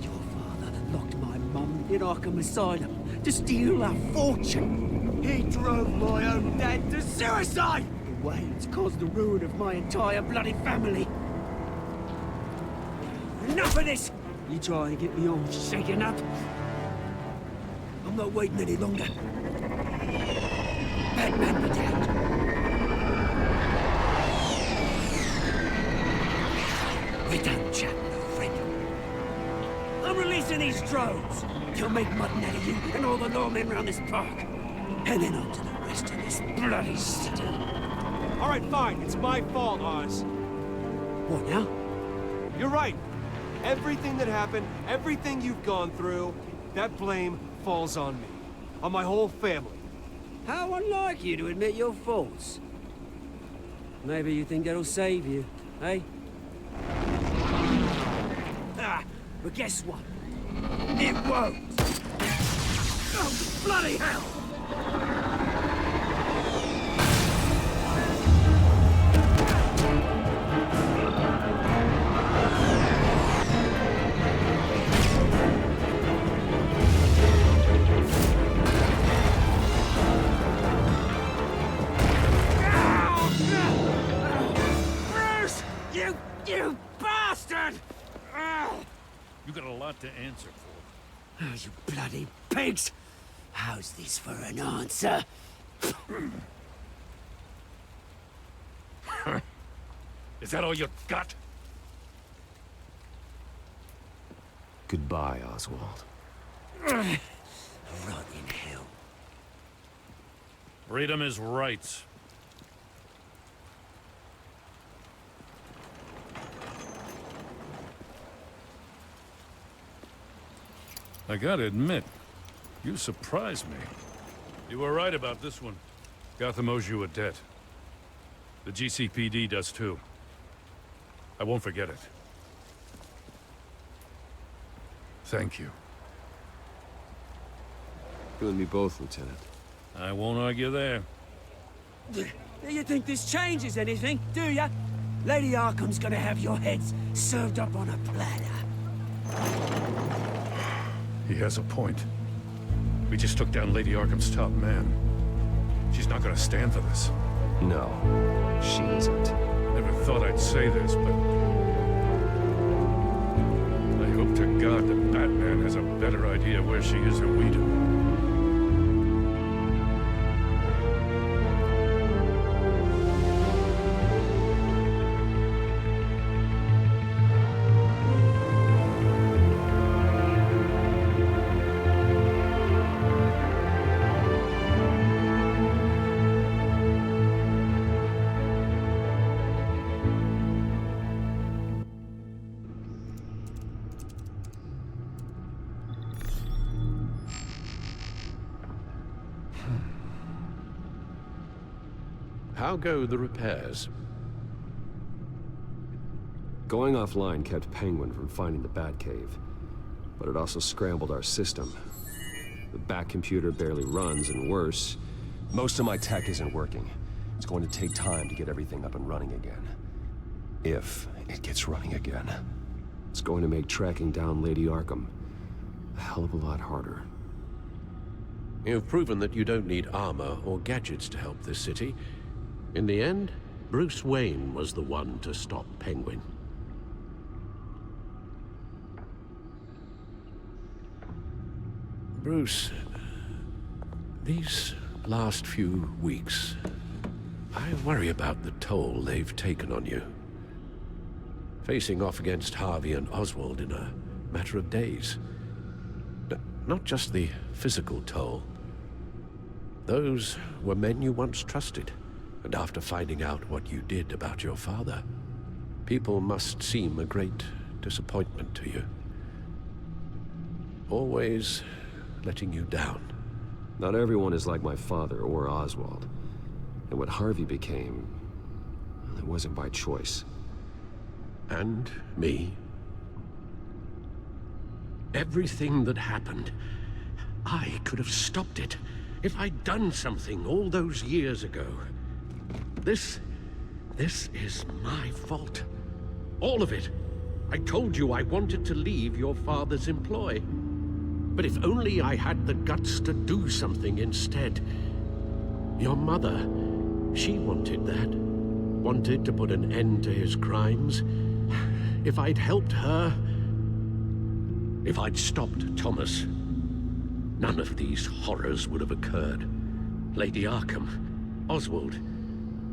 S23: Your father locked my mum in Arkham Asylum to steal our fortune. He drove my own dad to suicide! The Waynes caused the ruin of my entire bloody family. Enough of this! You try and get me all shaken up. I'm not waiting any longer. Batman be damned. We're done chatting, friend. I'm releasing these drones. They'll make mutton out of you and all the lawmen around this park. And then on to the rest of this bloody city.
S1: All right, fine. It's my fault, Oz.
S23: What now?
S1: You're right. Everything that happened, everything you've gone through, that blame falls on me. On my whole family.
S23: How unlike you to admit your faults. Maybe you think that'll save you, eh? Ah, but guess what? It won't! Oh, bloody hell! Bruce! You bastard!
S10: You got a lot to answer for.
S23: Oh, you bloody pigs! How's this for an answer?
S10: Is that all you got?
S8: Goodbye, Oswald.
S23: Rot in hell.
S10: Freedom is rights. I gotta admit, you surprised me. You were right about this one. Gotham owes you a debt. The GCPD does too. I won't forget it. Thank you.
S8: You and me both, Lieutenant.
S10: I won't argue there.
S23: Do you think this changes anything, do ya? Lady Arkham's gonna have your heads served up on a platter.
S10: He has a point. We just took down Lady Arkham's top man. She's not gonna stand for this.
S8: No, she isn't.
S10: Never thought I'd say this, but I hope to God that Batman has a better idea where she is than we do.
S7: How go the repairs?
S8: Going offline kept Penguin from finding the Batcave, but it also scrambled our system. The Bat computer barely runs, and worse, most of my tech isn't working. It's going to take time to get everything up and running again. If it gets running again. It's going to make tracking down Lady Arkham a hell of a lot harder.
S7: You've proven that you don't need armor or gadgets to help this city. In the end, Bruce Wayne was the one to stop Penguin. Bruce, these last few weeks, I worry about the toll they've taken on you. Facing off against Harvey and Oswald in a matter of days. Not just the physical toll. Those were men you once trusted. And after finding out what you did about your father, people must seem a great disappointment to you. Always letting you down.
S8: Not everyone is like my father or Oswald. And what Harvey became, well, it wasn't by choice.
S7: And me. Everything that happened, I could have stopped it if I'd done something all those years ago. This is my fault. All of it. I told you I wanted to leave your father's employ. But if only I had the guts to do something instead. Your mother, she wanted that. Wanted to put an end to his crimes. If I'd helped her, if I'd stopped Thomas, none of these horrors would have occurred. Lady Arkham, Oswald,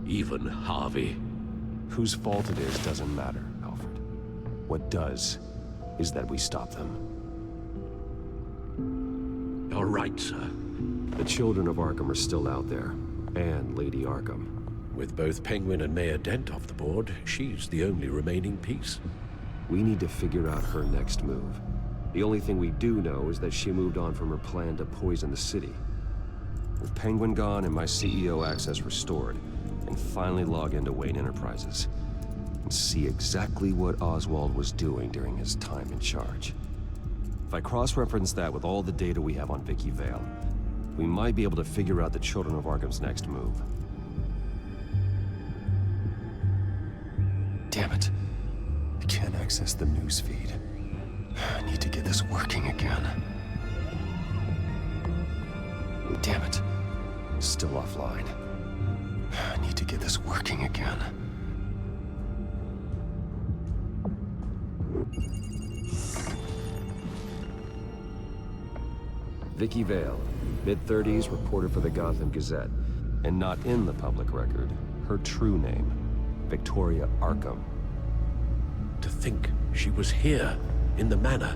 S7: even Harvey.
S8: Whose fault it is doesn't matter, Alfred. What does is that we stop them.
S7: You're right, sir.
S8: The children of Arkham are still out there, and Lady Arkham.
S7: With both Penguin and Mayor Dent off the board, she's the only remaining piece.
S8: We need to figure out her next move. The only thing we do know is that she moved on from her plan to poison the city. With Penguin gone and my CEO access restored, and finally log into Wayne Enterprises and see exactly what Oswald was doing during his time in charge. If I cross-reference that with all the data we have on Vicky Vale, we might be able to figure out the Children of Arkham's next move. Damn it. I can't access the news feed. I need to get this working again. Damn it. Still offline. I need to get this working again. Vicky Vale, mid-30s, reporter for the Gotham Gazette, and not in the public record, her true name, Victoria Arkham.
S7: To think she was here, in the manor.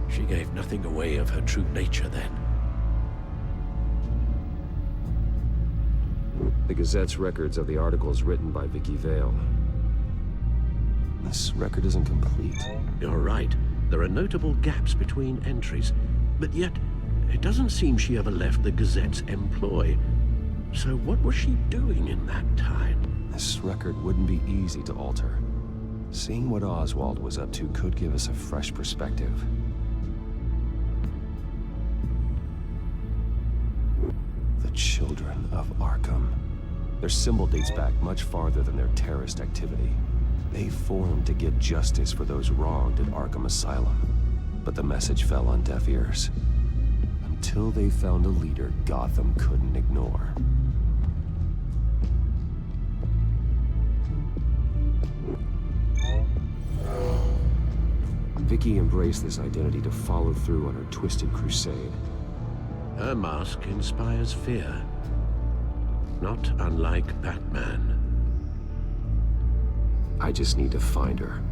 S7: She gave nothing away of her true nature then.
S8: The Gazette's records of the articles written by Vicky Vale. This record isn't complete.
S7: You're right. There are notable gaps between entries, but yet it doesn't seem she ever left the Gazette's employ. So what was she doing in that time?
S8: This record wouldn't be easy to alter. Seeing what Oswald was up to could give us a fresh perspective. The Children of Arkham. Their symbol dates back much farther than their terrorist activity. They formed to get justice for those wronged at Arkham Asylum. But the message fell on deaf ears. Until they found a leader Gotham couldn't ignore. Vicky embraced this identity to follow through on her twisted crusade.
S7: Her mask inspires fear. Not unlike Batman.
S8: I just need to find her.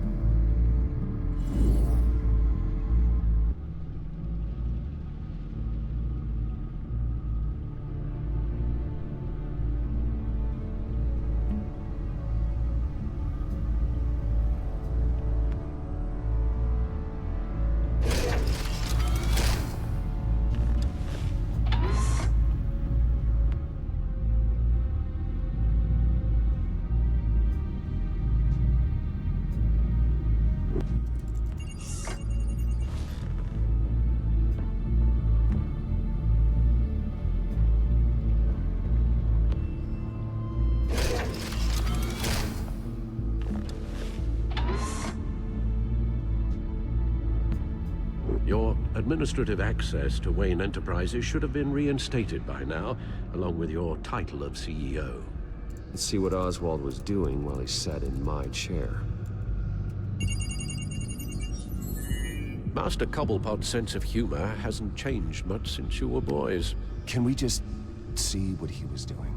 S7: Your administrative access to Wayne Enterprises should have been reinstated by now, along with your title of CEO.
S8: Let's see what Oswald was doing while he sat in my chair.
S7: Master Cobblepot's sense of humor hasn't changed much since you were boys.
S8: Can we just see what he was doing?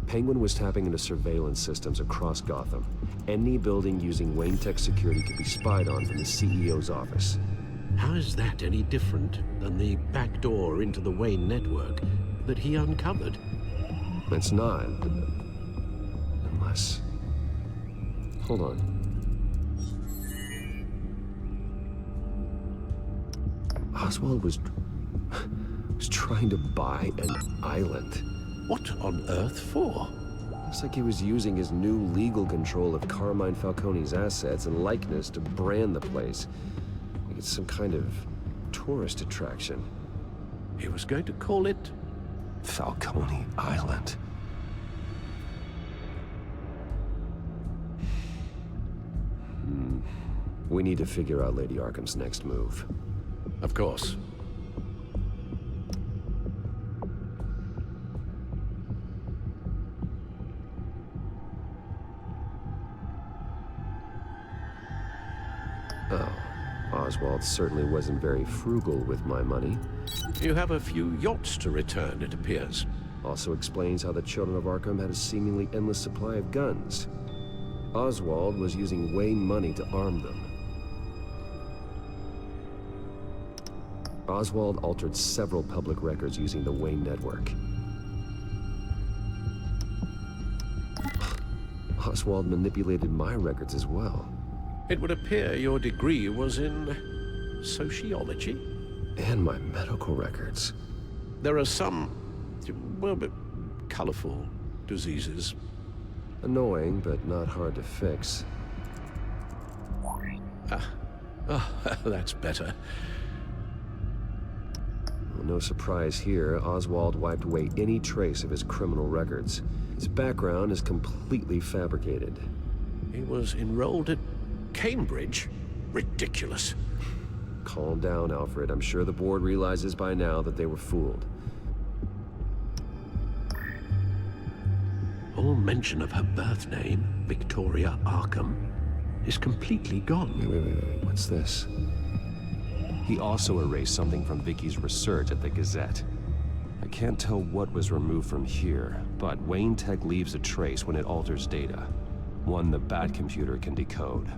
S8: Penguin was tapping into surveillance systems across Gotham. Any building using Wayne Tech security could be spied on from the CEO's office.
S7: How is that any different than the back door into the Wayne network that he uncovered?
S8: It's not. Unless... Hold on. Oswald was trying to buy an island.
S7: What on earth for?
S8: Looks like he was using his new legal control of Carmine Falcone's assets and likeness to brand the place. Like it's some kind of tourist attraction.
S7: He was going to call it...
S8: Falcone Island. We need to figure out Lady Arkham's next move.
S7: Of course.
S8: Oh, Oswald certainly wasn't very frugal with my money.
S7: You have a few yachts to return, it appears.
S8: Also explains how the Children of Arkham had a seemingly endless supply of guns. Oswald was using Wayne money to arm them. Oswald altered several public records using the Wayne network. Oswald manipulated my records as well.
S7: It would appear your degree was in... sociology?
S8: And my medical records.
S7: There are some, well, but colorful diseases.
S8: Annoying, but not hard to fix.
S7: That's better.
S8: Well, no surprise here, Oswald wiped away any trace of his criminal records. His background is completely fabricated.
S7: He was enrolled at Cambridge? Ridiculous.
S8: Calm down, Alfred. I'm sure the board realizes by now that they were fooled.
S7: All mention of her birth name, Victoria Arkham, is completely gone.
S8: Wait. What's this? He also erased something from Vicky's research at the Gazette. I can't tell what was removed from here, but Wayne Tech leaves a trace when it alters data. One the Batcomputer can decode.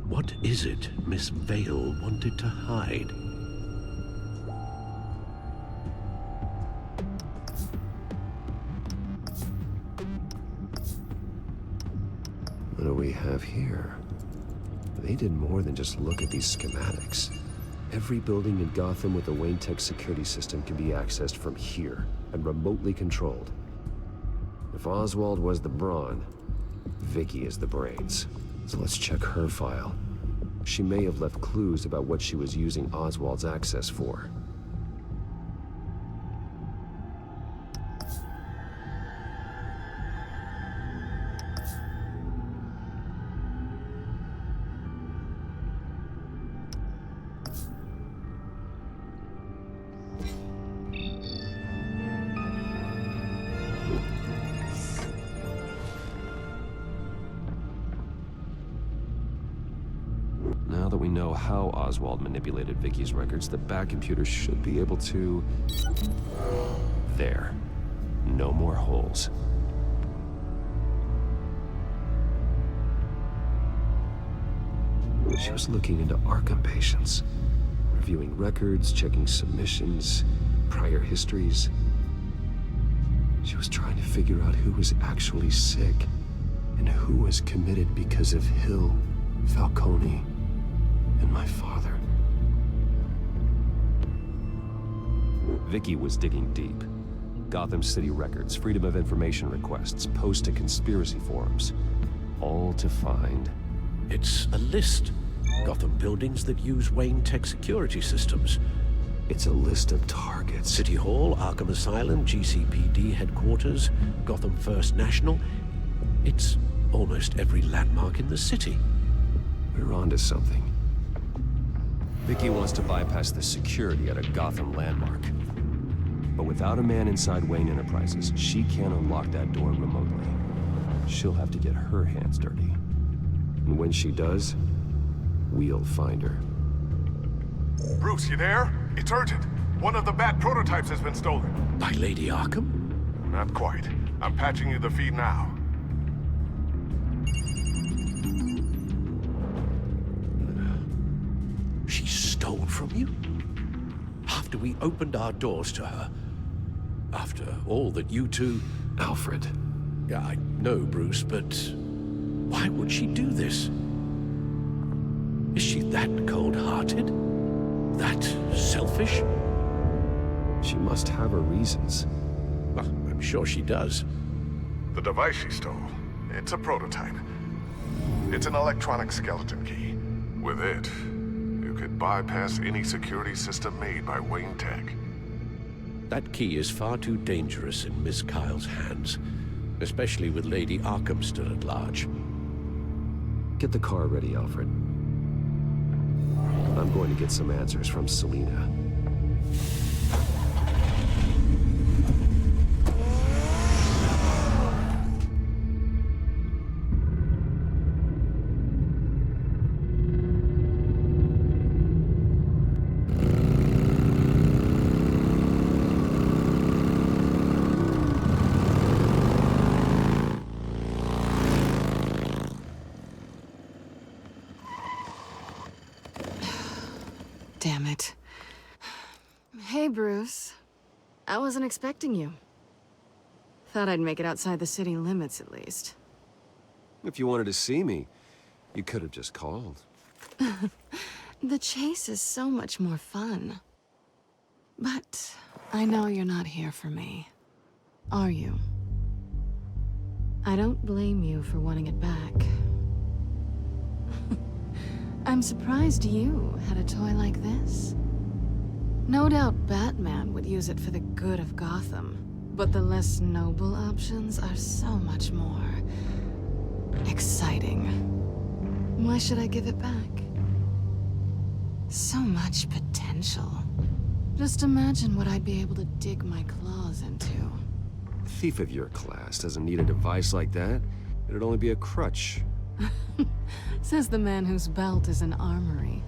S7: What is it Miss Vale wanted to hide?
S8: What do we have here? They did more than just look at these schematics. Every building in Gotham with a Wayne Tech security system can be accessed from here and remotely controlled. If Oswald was the brawn, Vicky is the brains. So let's check her file. She may have left clues about what she was using Oswald's access for. Now that we know how Oswald manipulated Vicky's records, the Bat computer should be able to... There. No more holes. She was looking into Arkham patients, reviewing records, checking submissions, prior histories. She was trying to figure out who was actually sick and who was committed because of Hill, Falcone, and my father. Vicky was digging deep. Gotham City records, Freedom of Information requests, posts to conspiracy forums. All to find...
S7: It's a list. Gotham buildings that use Wayne Tech security systems.
S8: It's a list of targets.
S7: City Hall, Arkham Asylum, GCPD headquarters, Gotham First National. It's almost every landmark in the city.
S8: We're onto something. Vicky wants to bypass the security at a Gotham landmark. But without a man inside Wayne Enterprises, she can't unlock that door remotely. She'll have to get her hands dirty. And when she does, we'll find her.
S6: Bruce, you there? It's urgent. One of the Bat prototypes has been stolen.
S7: By Lady Arkham?
S6: Not quite. I'm patching you the feed now.
S7: She stole from you? After we opened our doors to her? After all that you two...
S8: Alfred.
S7: Yeah, I know, Bruce, but... why would she do this? Is she that cold-hearted? That selfish?
S8: She must have her reasons.
S7: Well, I'm sure she does.
S6: The device she stole, it's a prototype. It's an electronic skeleton key. With it, you could bypass any security system made by Wayne Tech.
S7: That key is far too dangerous in Miss Kyle's hands, especially with Lady Arkham still at large.
S8: Get the car ready, Alfred. I'm going to get some answers from Selina.
S11: Damn it. Hey, Bruce. I wasn't expecting you. Thought I'd make it outside the city limits, at least.
S8: If you wanted to see me, you could have just called.
S11: The chase is so much more fun. But I know you're not here for me. Are you? I don't blame you for wanting it back. I'm surprised you had a toy like this. No doubt Batman would use it for the good of Gotham, but the less noble options are so much more... exciting. Why should I give it back? So much potential. Just imagine what I'd be able to dig my claws into.
S8: A thief of your class doesn't need a device like that. It'd only be a crutch.
S11: Says the man whose belt is an armory.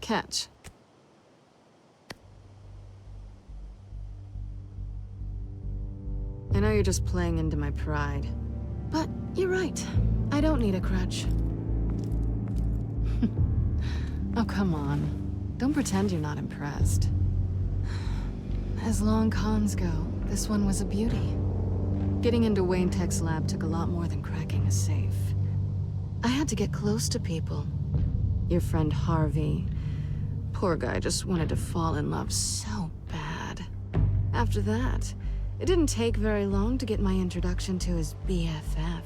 S11: Catch. I know you're just playing into my pride. But you're right. I don't need a crutch. Oh, come on. Don't pretend you're not impressed. As long cons go, this one was a beauty. Getting into Wayne Tech's lab took a lot more than cracking a safe. I had to get close to people. Your friend Harvey. Poor guy just wanted to fall in love so bad. After that, it didn't take very long to get my introduction to his BFF.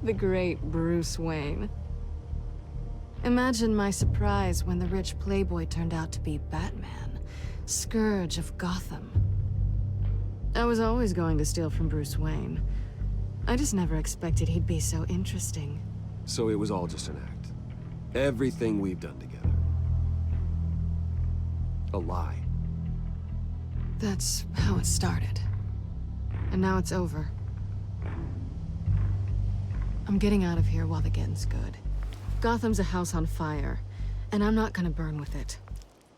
S11: The great Bruce Wayne. Imagine my surprise when the rich playboy turned out to be Batman, Scourge of Gotham. I was always going to steal from Bruce Wayne. I just never expected he'd be so interesting.
S8: So it was all just an act. Everything we've done together. A lie.
S11: That's how it started. And now it's over.
S9: I'm getting out of here while the getting's good. Gotham's a house on fire, and I'm not gonna burn with it.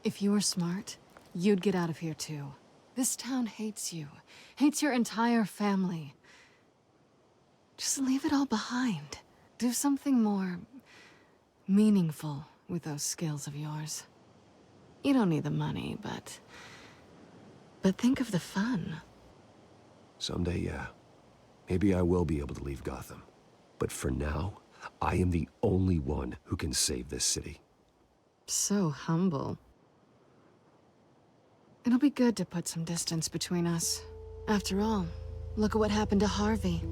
S9: If you were smart, you'd get out of here too. This town hates you. Hates your entire family. Just leave it all behind. Do something more meaningful with those skills of yours. You don't need the money, but think of the fun.
S8: Someday, yeah. Maybe I will be able to leave Gotham. But for now, I am the only one who can save this city.
S9: So humble. It'll be good to put some distance between us. After all, look at what happened to Harvey.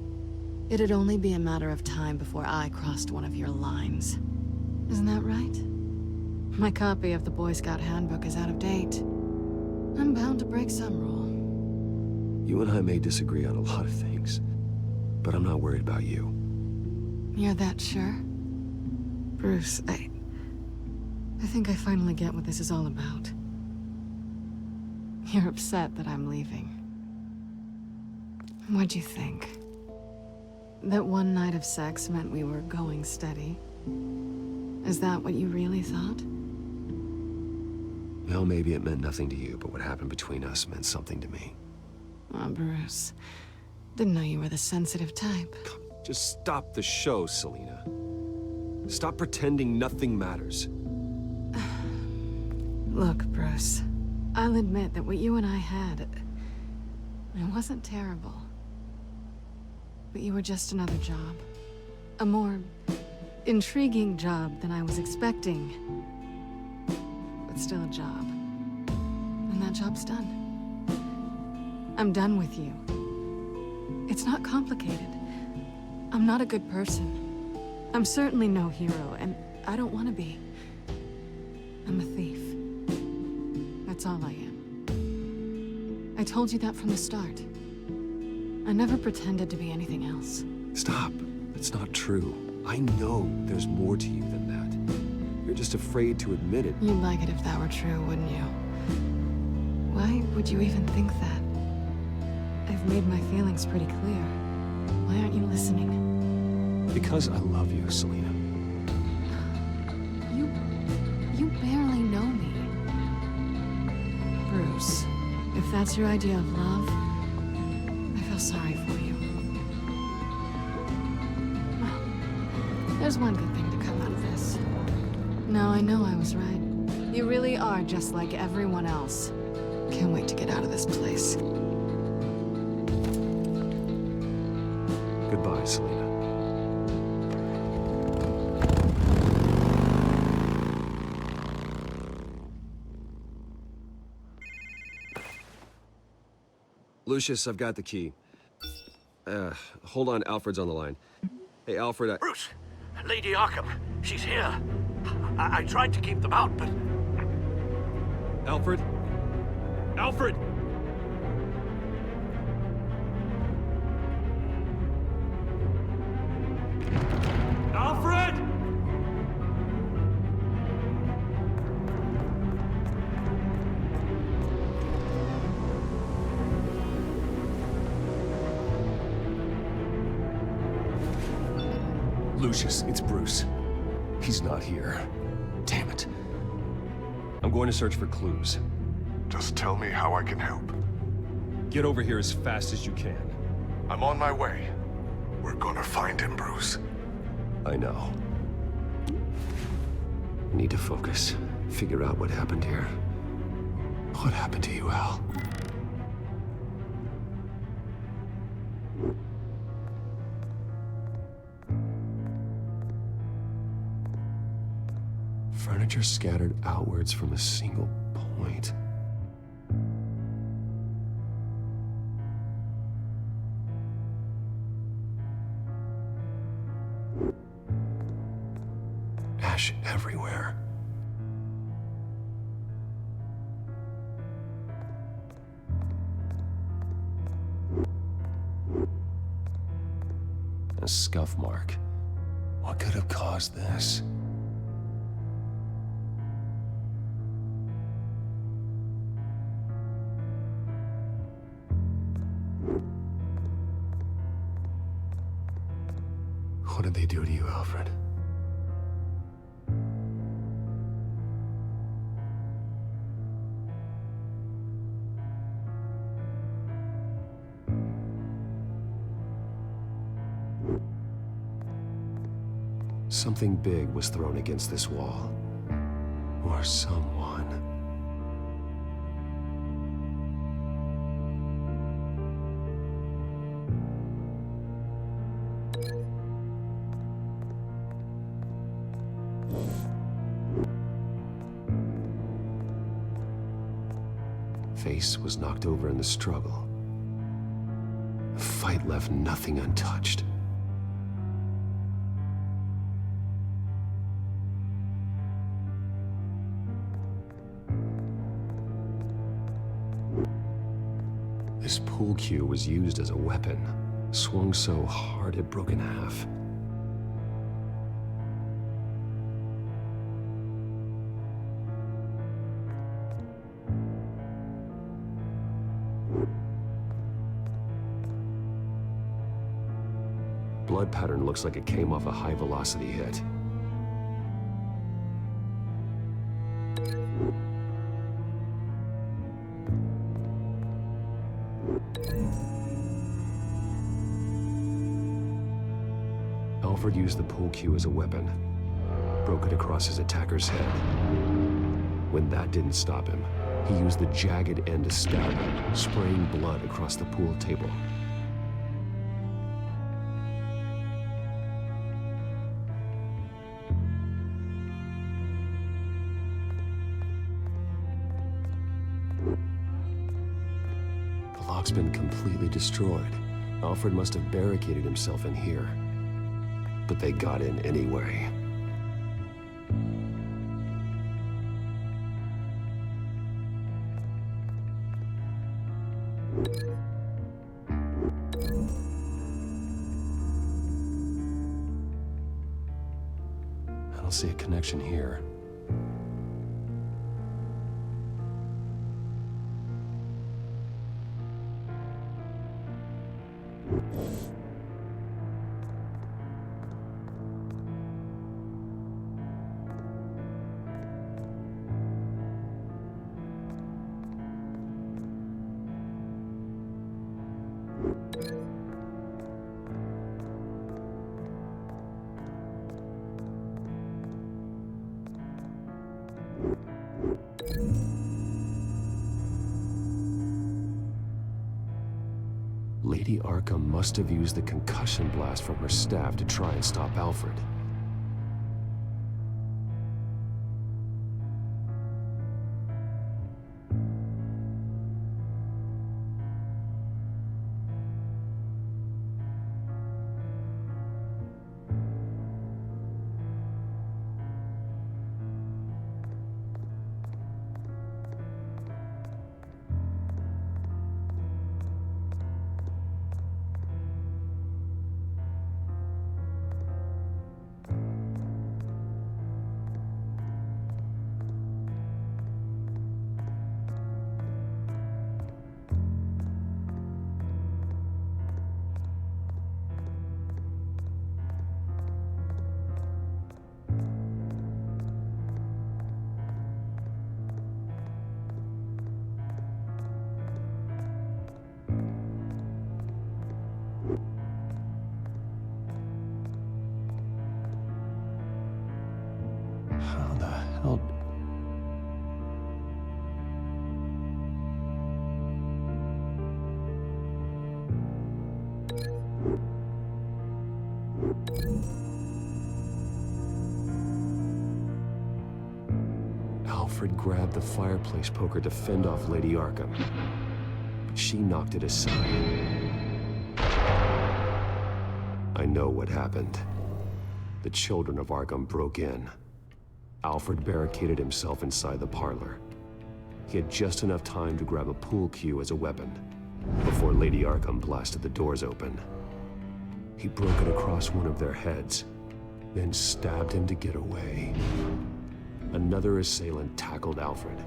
S9: It'd only be a matter of time before I crossed one of your lines. Isn't that right? My copy of the Boy Scout Handbook is out of date. I'm bound to break some rule.
S8: You and I may disagree on a lot of things, but I'm not worried about you.
S9: You're that sure? Bruce, I think I finally get what this is all about. You're upset that I'm leaving. What'd you think? That one night of sex meant we were going steady? Is that what you really thought?
S8: Well, maybe it meant nothing to you, but what happened between us meant something to me.
S9: Oh, Bruce. Didn't know you were the sensitive type.
S8: Just stop the show, Selina. Stop pretending nothing matters.
S9: Look, Bruce. I'll admit that what you and I had, it wasn't terrible. But you were just another job. A more intriguing job than I was expecting. But still a job. And that job's done. I'm done with you. It's not complicated. I'm not a good person. I'm certainly no hero, and I don't want to be. I'm a thief. That's all I am. I told you that from the start. I never pretended to be anything else.
S8: Stop. It's not true. I know there's more to you than that. You're just afraid to admit it.
S9: You'd like it if that were true, wouldn't you? Why would you even think that? I've made my feelings pretty clear. Why aren't you listening?
S8: Because I love you, Selina.
S9: You barely know me. Bruce, if that's your idea of love, I feel sorry for you. Well, there's one good thing to come out of this. Now I know I was right. You really are just like everyone else. Can't wait to get out of this place.
S8: Goodbye, Selina. Lucius, I've got the key. Hold on, Alfred's on the line. Hey, Alfred,
S7: Bruce! Lady Arkham, she's here. I tried to keep them out, but...
S8: Alfred? Alfred!
S1: Alfred!
S8: Lucius, it's Bruce. He's not here. Damn it. I'm going to search for clues.
S12: Just tell me how I can help.
S8: Get over here as fast as you can.
S12: I'm on my way. We're gonna find him, Bruce.
S8: I know. Need to focus. Figure out what happened here. What happened to you, Al? Furniture scattered outwards from a single point. Ash everywhere. A scuff mark. What could have caused this? What did they do to you, Alfred? Something big was thrown against this wall. Or someone. Face was knocked over in the struggle. The fight left nothing untouched. This pool cue was used as a weapon, swung so hard it broke in half. Blood pattern looks like it came off a high-velocity hit. Alfred used the pool cue as a weapon, broke it across his attacker's head. When that didn't stop him, he used the jagged end to stab him, spraying blood across the pool table. The lock's been completely destroyed. Alfred must have barricaded himself in here. But they got in anyway. I don't see a connection here. Lady Arkham must have used the concussion blast from her staff to try and stop Alfred. How the hell? Alfred grabbed the fireplace poker to fend off Lady Arkham. She knocked it aside. I know what happened. The children of Arkham broke in. Alfred barricaded himself inside the parlor. He had just enough time to grab a pool cue as a weapon before Lady Arkham blasted the doors open. He broke it across one of their heads, then stabbed him to get away. Another assailant tackled Alfred,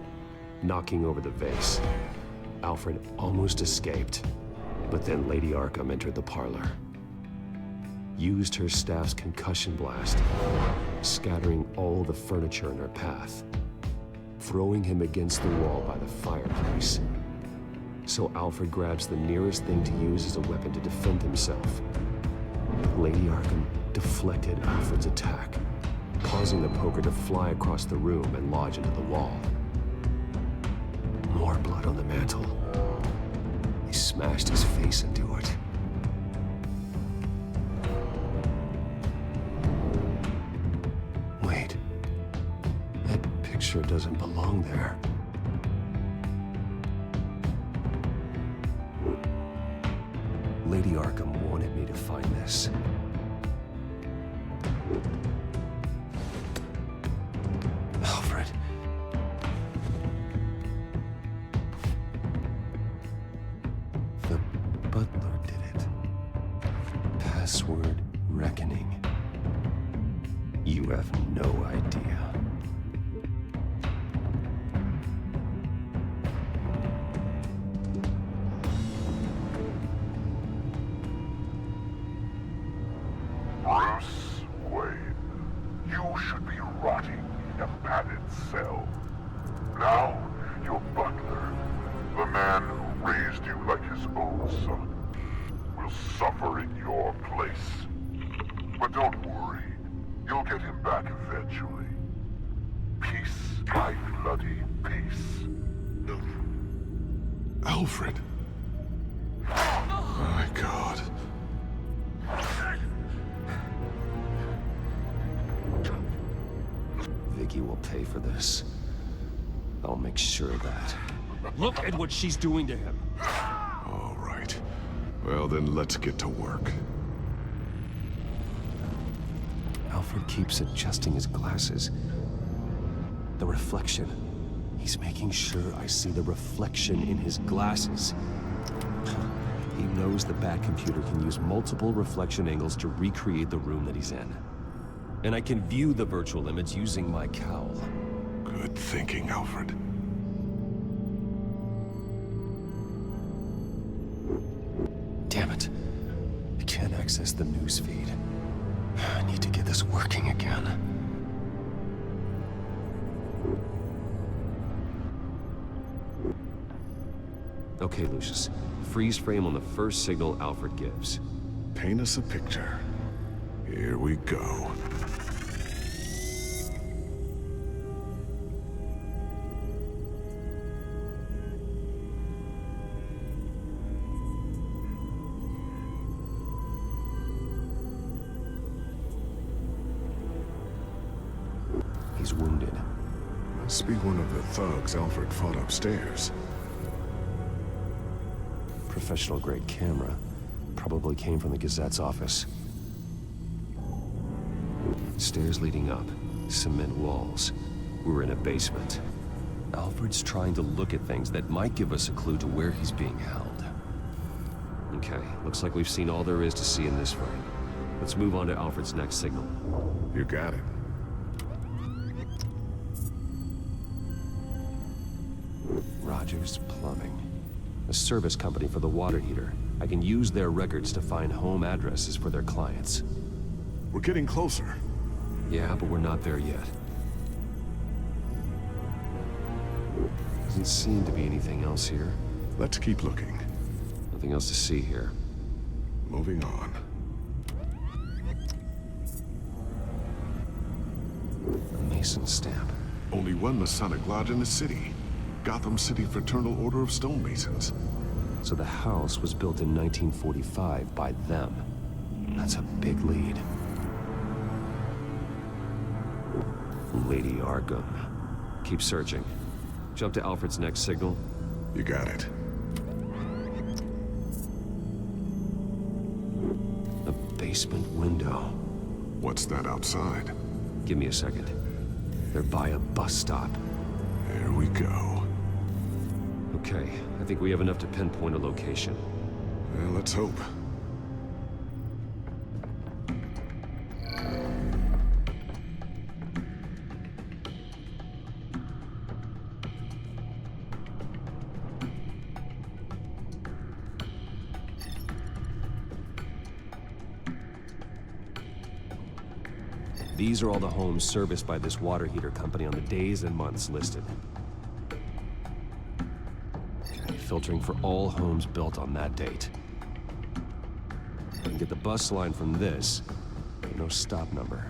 S8: knocking over the vase. Alfred almost escaped, but then Lady Arkham entered the parlor. used her staff's concussion blast, scattering all the furniture in her path, throwing him against the wall by the fireplace. So Alfred grabs the nearest thing to use as a weapon to defend himself. Lady Arkham deflected Alfred's attack, causing the poker to fly across the room and lodge into the wall. More blood on the mantle. He smashed his face into it. Wait. That picture doesn't belong there. Lady Arkham wanted me to find this. Alfred. The butler did it. Password reckoning. You have no idea.
S5: Bruce Wayne, you should be rotting in a padded cell. Now, your butler, the man who raised you like his own son, will suffer in your place. But don't worry, you'll get him back eventually. Peace, my bloody peace.
S12: Alfred. My God.
S8: Vicky will pay for this. I'll make sure of that.
S1: Look at what she's doing to him.
S12: All right. Well, then let's get to work.
S8: Alfred keeps adjusting his glasses. The reflection. He's making sure I see the reflection in his glasses. He knows the Batcomputer can use multiple reflection angles to recreate the room that he's in. And I can view the virtual image using my cowl.
S12: Good thinking, Alfred.
S8: Damn it. I can't access the news feed. I need to get this working again. Okay, Lucius. Freeze frame on the first signal Alfred gives.
S12: Paint us a picture. Here we go.
S8: He's wounded.
S12: Must be one of the thugs Alfred fought upstairs.
S8: Professional-grade camera. Probably came from the Gazette's office. Stairs leading up. Cement walls. We're in a basement. Alfred's trying to look at things that might give us a clue to where he's being held. Okay, looks like we've seen all there is to see in this frame. Let's move on to Alfred's next signal.
S12: You got it.
S8: Rogers Plumbing. A service company for the water heater. I can use their records to find home addresses for their clients.
S12: We're getting closer.
S8: Yeah, but we're not there yet. Doesn't seem to be anything else here.
S12: Let's keep looking.
S8: Nothing else to see here.
S12: Moving on.
S8: A Mason stamp.
S12: Only one Masonic lodge in the city. Gotham City Fraternal Order of Stonemasons.
S8: So the house was built in 1945 by them. That's a big lead. Lady Arkham. Keep searching. Jump to Alfred's next signal.
S12: You got it.
S8: A basement window.
S12: What's that outside?
S8: Give me a second. They're by a bus stop.
S12: There we go.
S8: Okay, I think we have enough to pinpoint a location.
S12: Well, let's hope.
S8: These are all the homes serviced by this water heater company on the days and months listed. Filtering for all homes built on that date. I can get the bus line from this, but no stop number.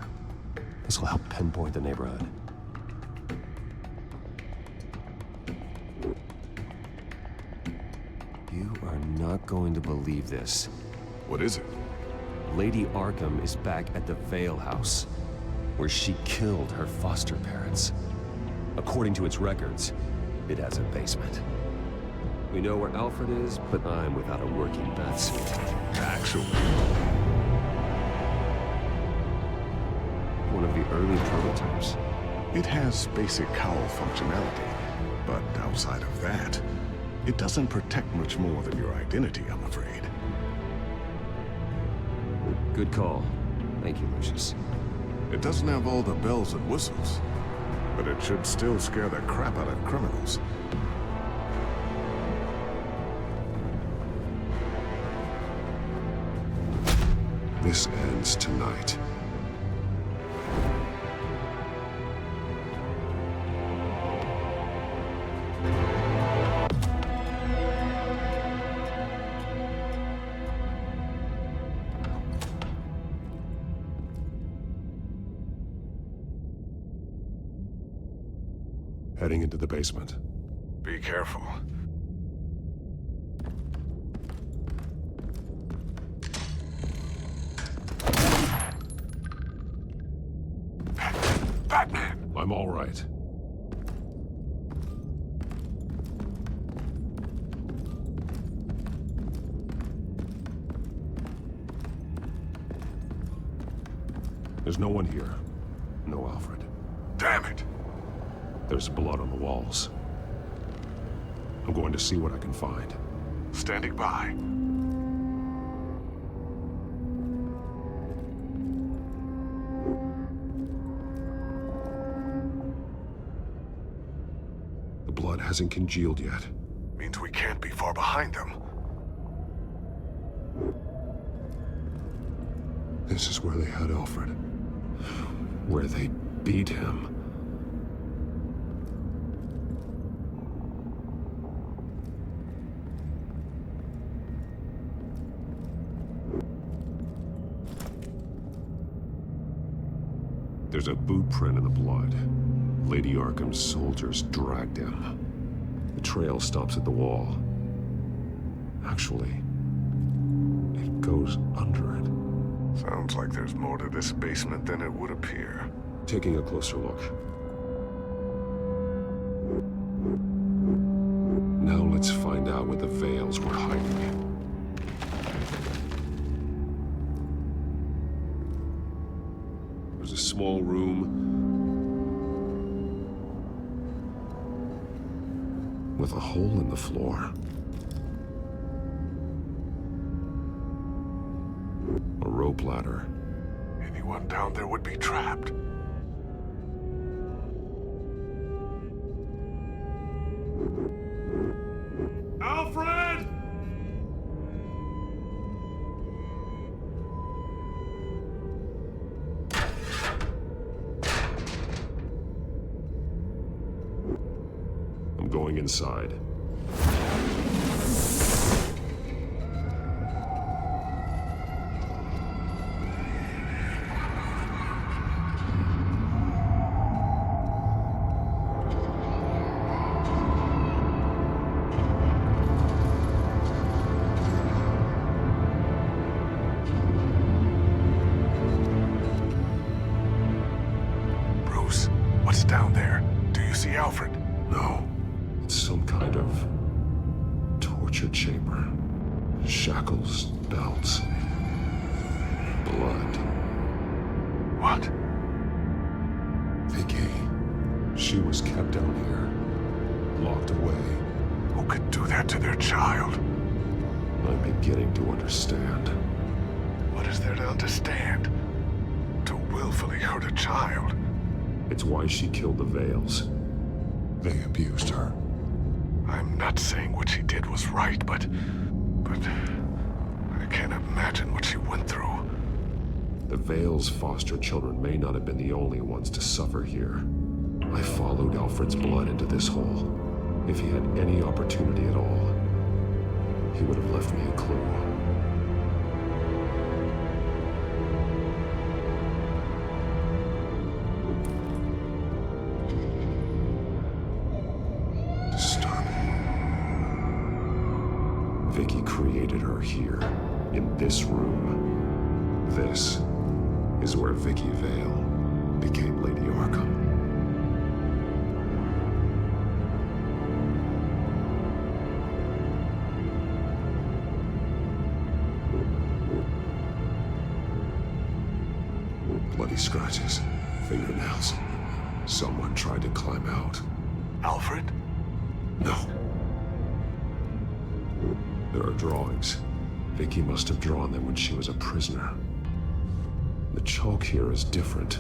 S8: This will help pinpoint the neighborhood. You are not going to believe this.
S12: What is it?
S8: Lady Arkham is back at the Vale House, where she killed her foster parents. According to its records, it has a basement. We know where Alfred is, but I'm without a working bathsuit.
S12: Actually.
S8: One of the early prototypes.
S12: It has basic cowl functionality, but outside of that, it doesn't protect much more than your identity, I'm afraid.
S8: Good call. Thank you, Lucius.
S12: It doesn't have all the bells and whistles, but it should still scare the crap out of criminals.
S5: This ends tonight. Heading into the basement.
S12: Be careful.
S5: Batman! I'm all right. There's no one here. No Alfred.
S12: Damn it!
S5: There's blood on the walls. I'm going to see what I can find.
S12: Standing by.
S5: The blood hasn't congealed yet.
S12: Means we can't be far behind them.
S5: This is where they had Alfred. Where they beat him. There's a boot print in the blood. Lady Arkham's soldiers dragged him. The trail stops at the wall. Actually, it goes under it.
S12: Sounds like there's more to this basement than it would appear.
S5: Taking a closer look. Now let's find out what the Vales were hiding. There's a small room with a hole in the floor. A rope ladder.
S12: Anyone down there would be trapped.
S5: Alfred! I'm going inside.
S12: Bruce, what's down there? Do you see Alfred?
S5: No. It's some kind of torture chamber. Shackles, belts, blood.
S12: What?
S5: Vicky. She was kept down here, locked away.
S12: Who could do that to their child?
S5: I'm beginning to understand.
S12: What is there to understand? To willfully hurt a child?
S5: It's why she killed the Vales. They abused her.
S12: I'm not saying what she did was right, but I can't imagine what she went through.
S3: The Vale's foster children may not have been the only ones to suffer here. I followed Alfred's blood into this hole. If he had any opportunity at all, he would have left me a clue. Vicky created her here, in this room. This is where Vicky Vale became Lady Arkham. Bloody scratches, fingernails. Someone tried to climb out.
S12: Alfred?
S3: No. There are drawings. Vicky must have drawn them when she was a prisoner. The chalk here is different,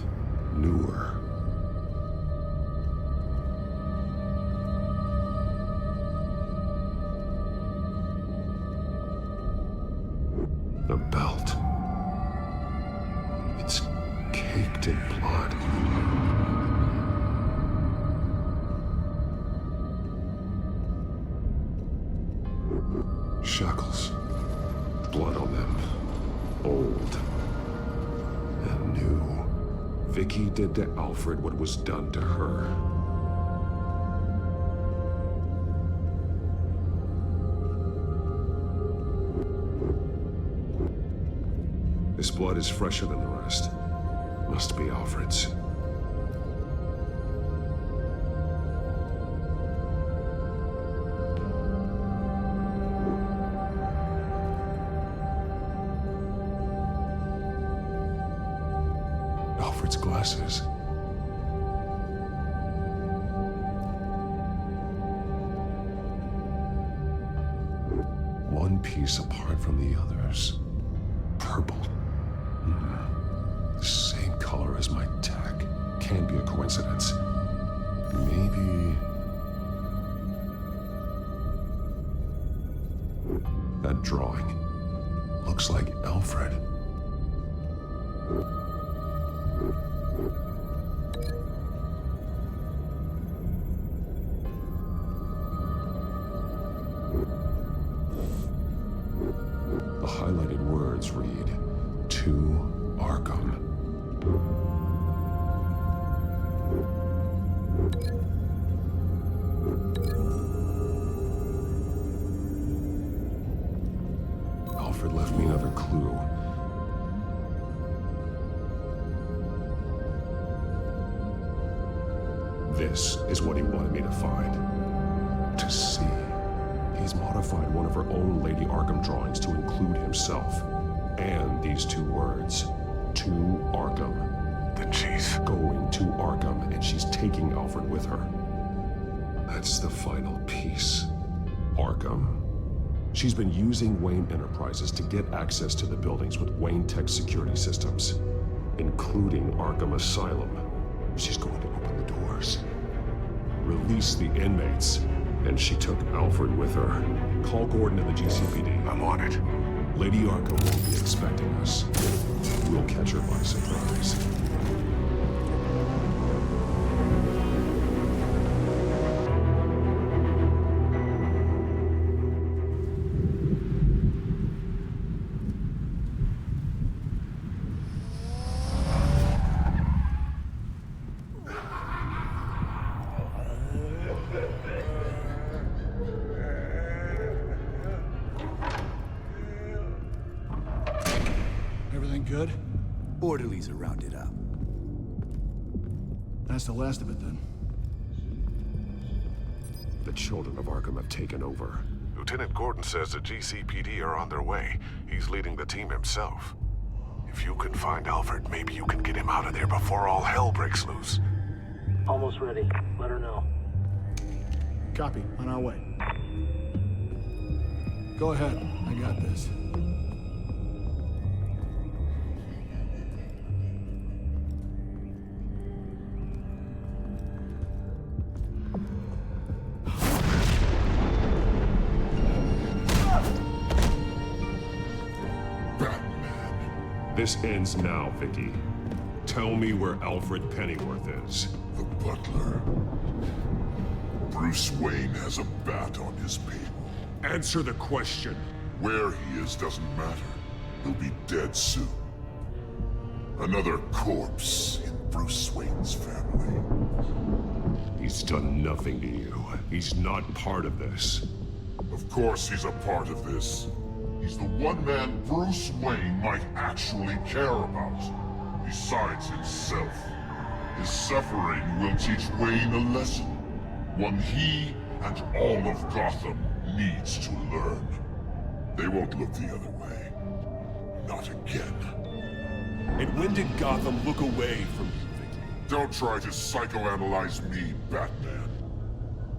S3: newer. A belt. It's caked in blood. Shackles. Blood on them. Old. And new. Vicky did to Alfred what was done to her. This blood is fresher than the rest. Must be Alfred's. Alfred's glasses. One piece apart from the others. Purple. The same color as my tag. Can't be a coincidence. Maybe... that drawing looks like Alfred. The highlighted words read, "To Arkham." Alfred left me another clue. This is what he wanted me to find. To see. He's modified one of her own Lady Arkham drawings to include himself. And these two words. To Arkham.
S12: Then she's
S3: going to Arkham, and she's taking Alfred with her. That's the final piece. Arkham. She's been using Wayne Enterprises to get access to the buildings with Wayne Tech security systems, including Arkham Asylum. She's going to open the doors, release the inmates, and she took Alfred with her. Call Gordon at the GCPD.
S12: I'm on it.
S3: Lady Arkham won't be expecting us. We'll catch her by surprise.
S16: Everything good?
S13: Orderlies are rounded up.
S16: That's the last of it, then.
S3: The children of Arkham have taken over.
S12: Lieutenant Gordon says the GCPD are on their way. He's leading the team himself. If you can find Alfred, maybe you can get him out of there before all hell breaks loose.
S15: Almost ready. Let her know.
S16: Copy. On our way. Go ahead. I got this.
S5: This ends now, Vicky. Tell me where Alfred Pennyworth is. The butler. Bruce Wayne has a bat on his table. Answer the question. Where he is doesn't matter. He'll be dead soon. Another corpse in Bruce Wayne's family. He's done nothing to you. He's not part of this. Of course he's a part of this. He's the one man Bruce Wayne might actually care about. Besides himself. His suffering will teach Wayne a lesson. One he and all of Gotham needs to learn. They won't look the other way. Not again.
S14: And when did Gotham look away from you, Vicky?
S5: Don't try to psychoanalyze me, Batman.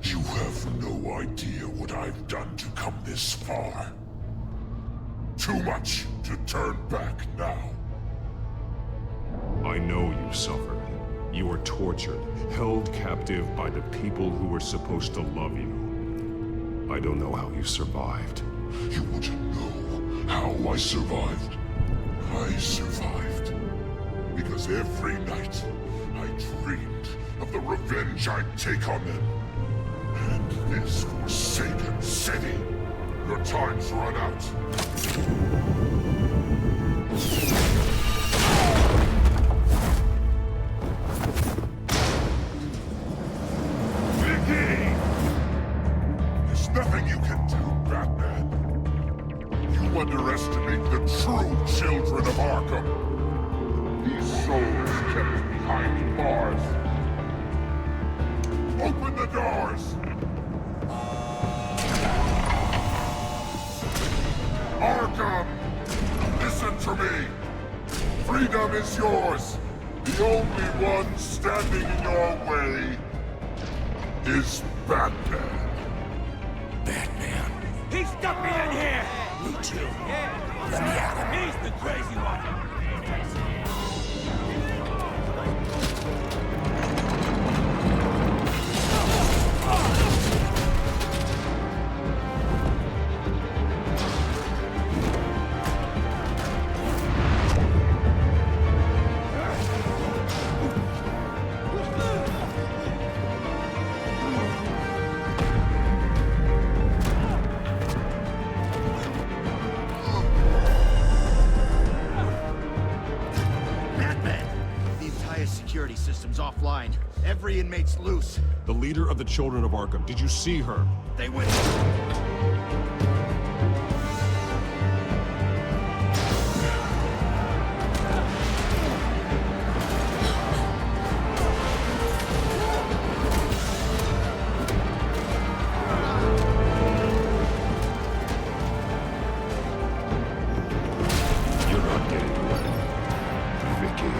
S5: You have no idea what I've done to come this far. Too much to turn back now. I know you suffered. You were tortured, held captive by the people who were supposed to love you. I don't know how you survived. You want to know how I survived? I survived because every night I dreamed of the revenge I'd take on them. And this forsaken city. Your time's run out. Vicky! There's nothing you can do, Batman. You underestimate the true children of Arkham. These souls kept behind bars. Open the doors! Arkham! Listen to me! Freedom is yours! The only one standing in your way is Batman.
S14: Batman. He stuck me in here! Me too. Yeah. Let me out of here. He's the crazy one.
S18: Security system's offline. Every inmate's loose.
S5: The leader of the Children of Arkham. Did you see her?
S18: They went...
S5: You're not getting away, Vicky.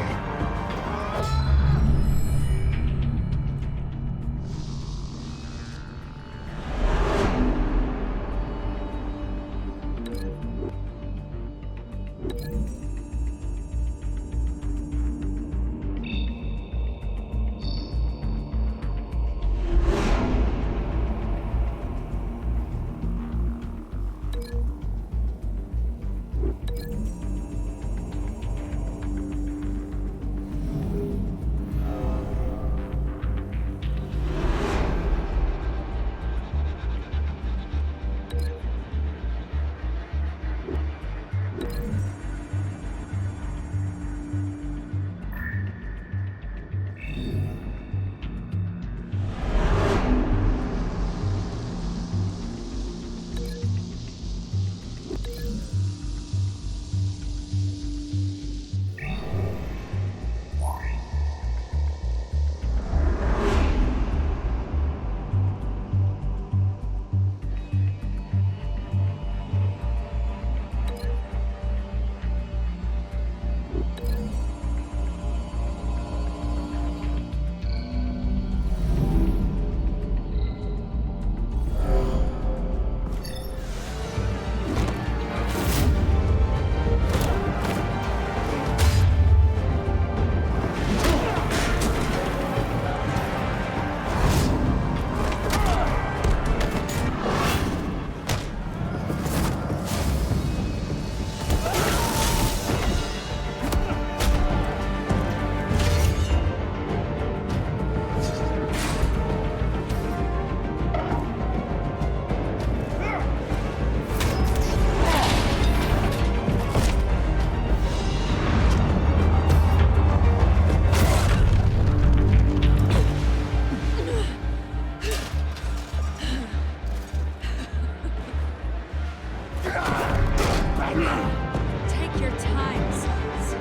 S11: Take your time, Sons.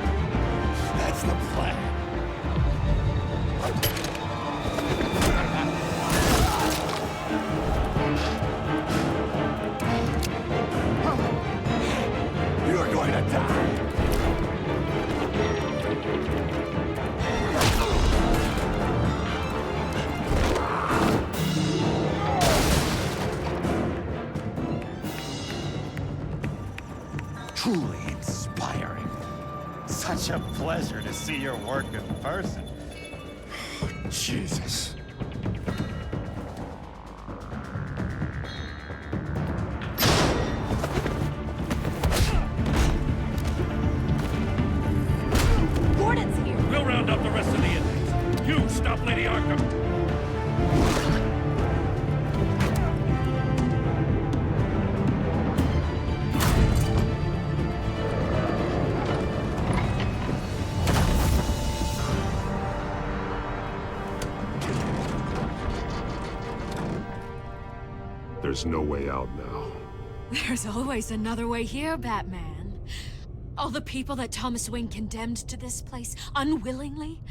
S14: That's the plan. You're going to die.
S20: Truly inspiring. Such a pleasure to see your work in person.
S14: Jesus.
S11: Gordon's here.
S10: We'll round up the rest of the inmates. You stop Lady Arkham.
S3: There's no way out now.
S11: There's always another way here, Batman. All the people that Thomas Wayne condemned to this place unwillingly,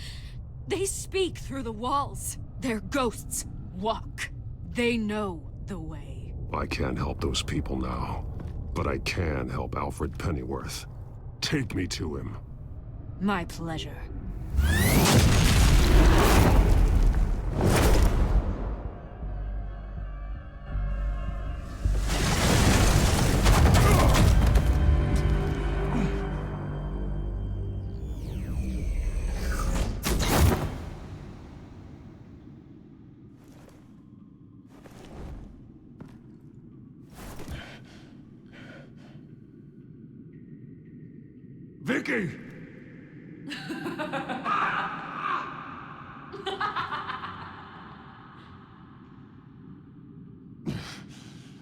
S11: they speak through the walls. Their ghosts walk. They know the way.
S3: I can't help those people now, but I can help Alfred Pennyworth. Take me to him.
S11: My pleasure.
S3: Vicky!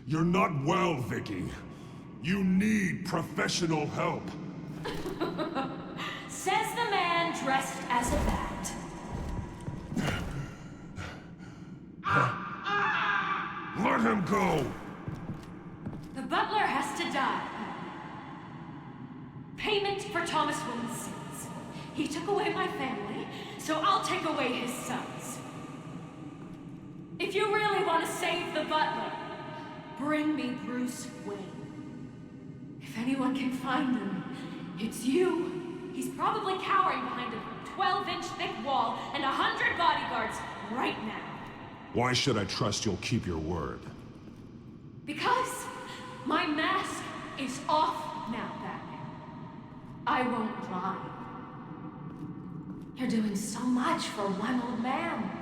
S3: You're not well, Vicky. You need professional help.
S19: Says the man dressed as a bat.
S3: Let him go!
S19: The butler has to die. Payment for Thomas Wayne's sins. He took away my family, so I'll take away his sons. If you really want to save the butler, bring me Bruce Wayne. If anyone can find him, it's you. He's probably cowering behind a 12-inch thick wall and 100 bodyguards right now.
S3: Why should I trust you'll keep your word?
S19: Because my mask is off now, Batman. I won't lie. You're doing so much for one old man.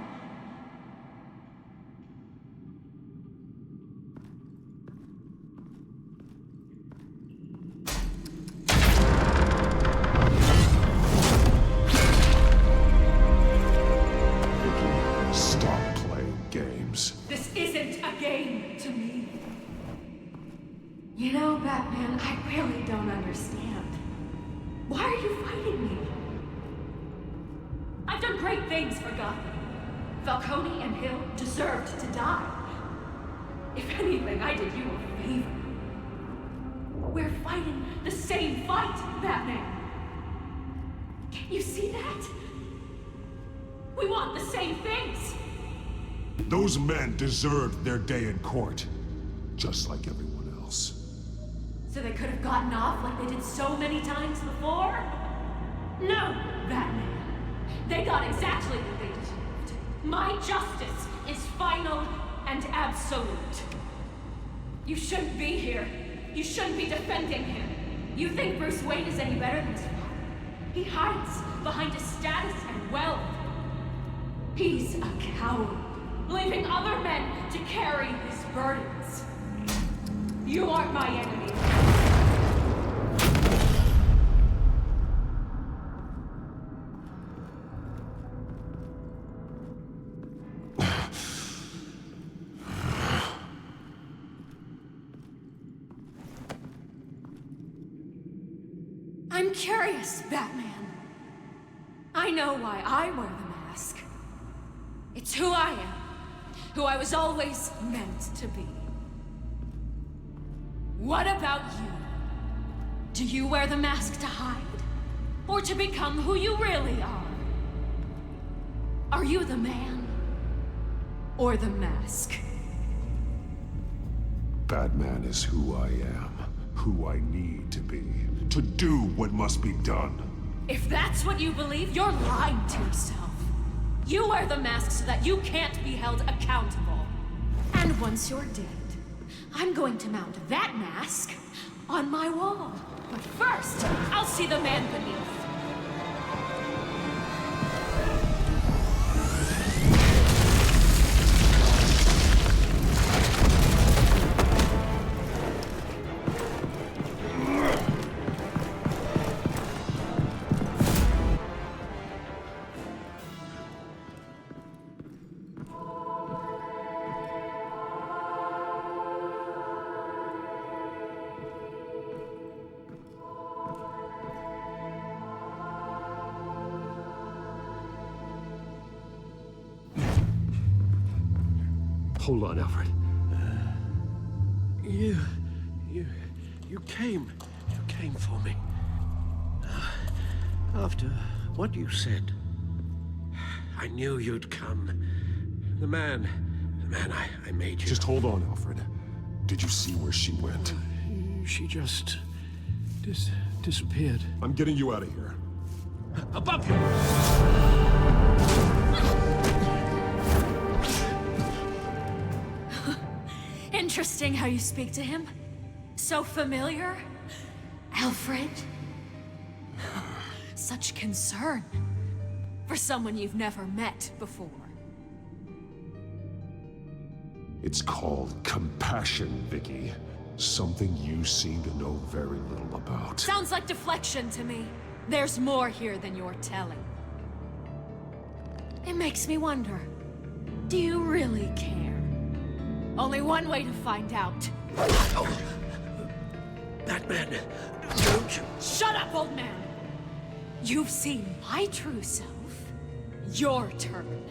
S3: Stop playing games.
S19: This isn't a game to me. You know, Batman, I really don't understand. Why are you fighting me? I've done great things for Gotham. Falcone and Hill deserved to die. If anything, I did you a favor. We're fighting the same fight, Batman. Can't you see that? We want the same things.
S3: Those men deserved their day in court, just like everyone else.
S19: So they could have gotten off like they did so many times before? No, Batman. They got exactly what they deserved. My justice is final and absolute. You shouldn't be here. You shouldn't be defending him. You think Bruce Wayne is any better than his father? He hides behind his status and wealth. He's a coward, leaving other men to carry his burdens. You aren't my enemy. I'm curious, Batman. I know why I wear the mask. It's who I am, who I was always meant to be. What about you?
S2: Do you wear the mask to hide? Or to become who you really are? Are you the man? Or the mask?
S5: Batman is who I am, who I need to be, to do what must be done.
S2: If that's what you believe, you're lying to yourself. You wear the mask so that you can't be held accountable. And once you're dead, I'm going to mount that mask on my wall. But first, I'll see the man beneath.
S7: Hold on, Alfred. You came for me. After what you said, I knew you'd come. The man I made you.
S5: Just hold on, Alfred. Did you see where she went?
S7: She just disappeared.
S5: I'm getting you out of here.
S7: Above you!
S2: Interesting how you speak to him. So familiar. Alfred. Such concern. For someone you've never met before.
S5: It's called compassion, Vicky. Something you seem to know very little about.
S2: Sounds like deflection to me. There's more here than you're telling. It makes me wonder. Do you really care? Only one way to find out.
S7: Batman, don't you...
S2: Shut up, old man! You've seen my true self. Your turn.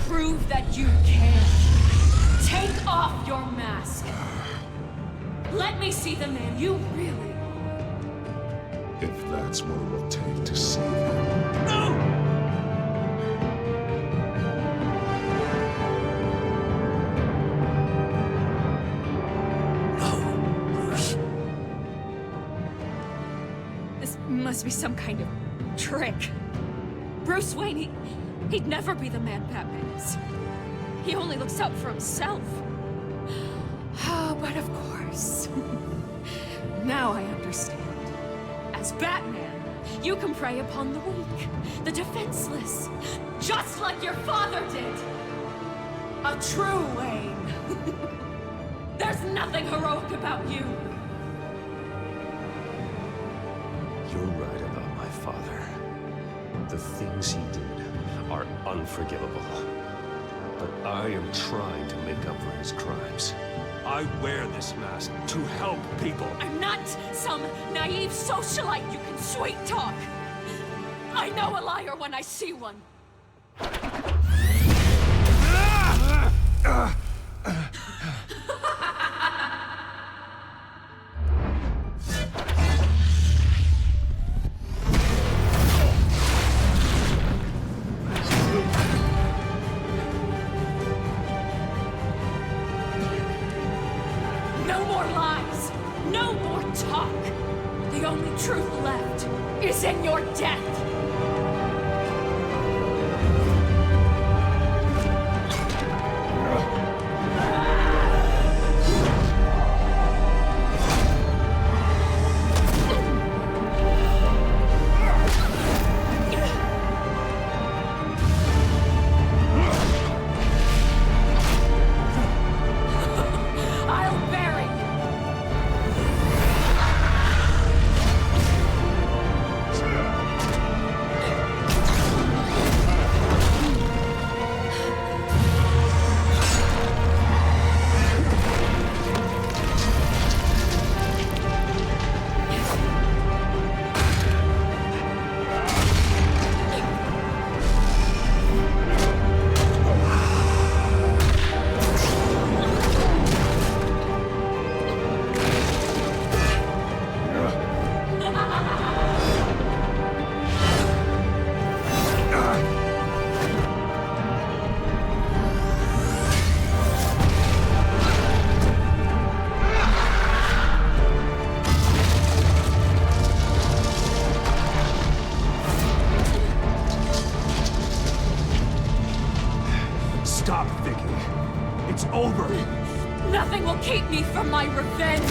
S2: Prove that you can. Take off your mask. Let me see the man you really are.
S5: If that's what it will take to save him.
S7: No!
S2: Must be some kind of trick. Bruce Wayne, he'd never be the man Batman is. He only looks out for himself. Oh, but of course. Now I understand. As Batman, you can prey upon the weak, the defenseless, just like your father did. A true Wayne. There's nothing heroic about you.
S8: You're right about my father. The things he did are unforgivable. But I am trying to make up for his crimes. I wear this mask to help people.
S2: I'm not some naive socialite you can sweet talk. I know a liar when I see one. No more lies. No more talk. The only truth left is in your death. keep me from my revenge!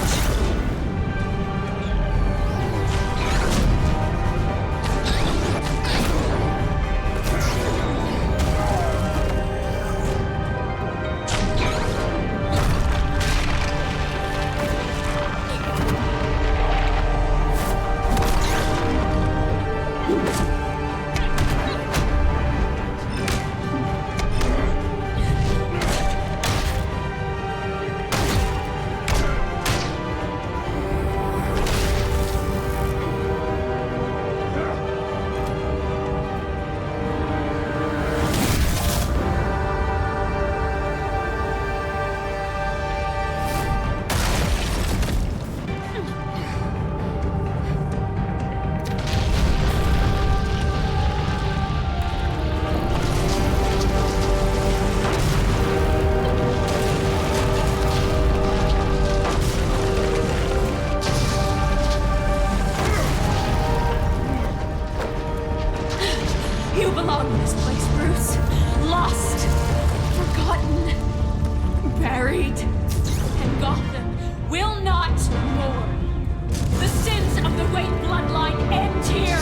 S2: You belong in this place, Bruce. Lost, forgotten, buried. And Gotham will not mourn. The sins of the Wayne bloodline end here.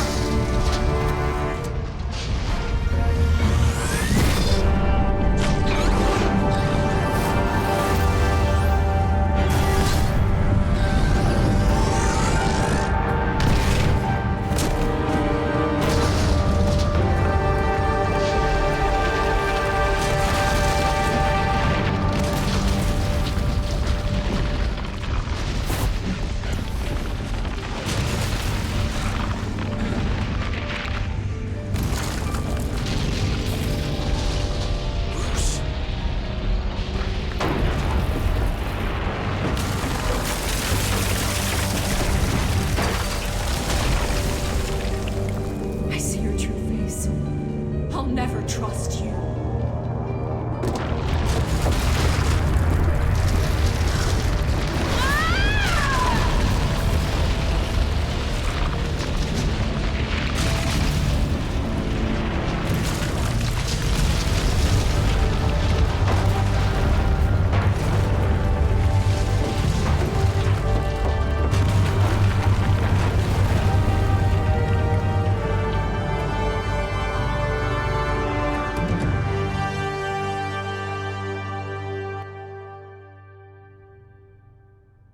S2: I'll never trust you.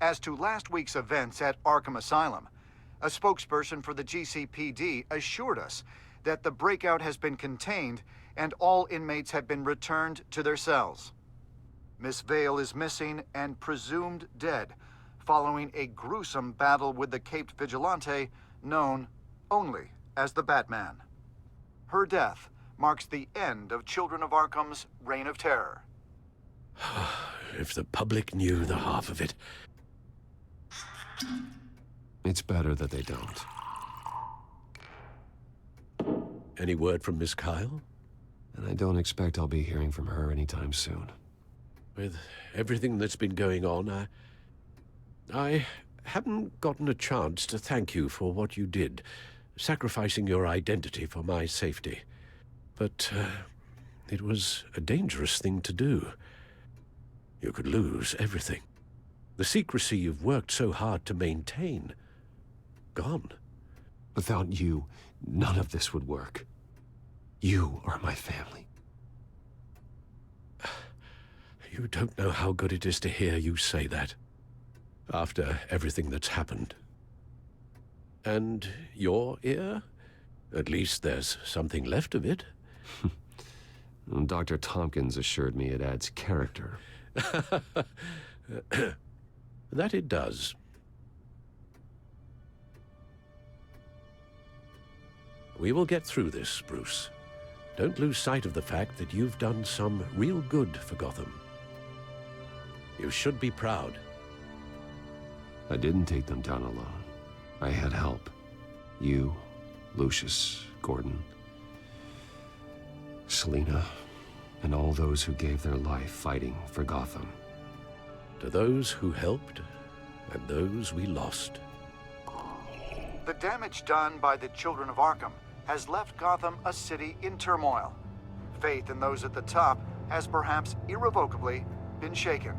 S18: As to last week's events at Arkham Asylum, a spokesperson for the GCPD assured us that the breakout has been contained and all inmates have been returned to their cells. Miss Vale is missing and presumed dead following a gruesome battle with the caped vigilante known only as the Batman. Her death marks the end of Children of Arkham's reign of terror.
S7: If the public knew the half of it.
S8: It's better that they don't.
S7: Any word from Miss Kyle?
S8: And I don't expect I'll be hearing from her anytime soon.
S7: With everything that's been going on, I haven't gotten a chance to thank you for what you did, sacrificing your identity for my safety. But it was a dangerous thing to do. You could lose everything. The secrecy you've worked so hard to maintain. Gone.
S8: Without you, none of this would work. You are my family.
S7: You don't know how good it is to hear you say that. After everything that's happened. And your ear? At least there's something left of it.
S8: Dr. Tompkins assured me it adds character.
S7: That it does. We will get through this, Bruce. Don't lose sight of the fact that you've done some real good for Gotham. You should be proud.
S8: I didn't take them down alone. I had help. You, Lucius, Gordon, Selina, and all those who gave their life fighting for Gotham.
S7: To those who helped, and those we lost.
S18: The damage done by the Children of Arkham has left Gotham a city in turmoil. Faith in those at the top has perhaps irrevocably been shaken.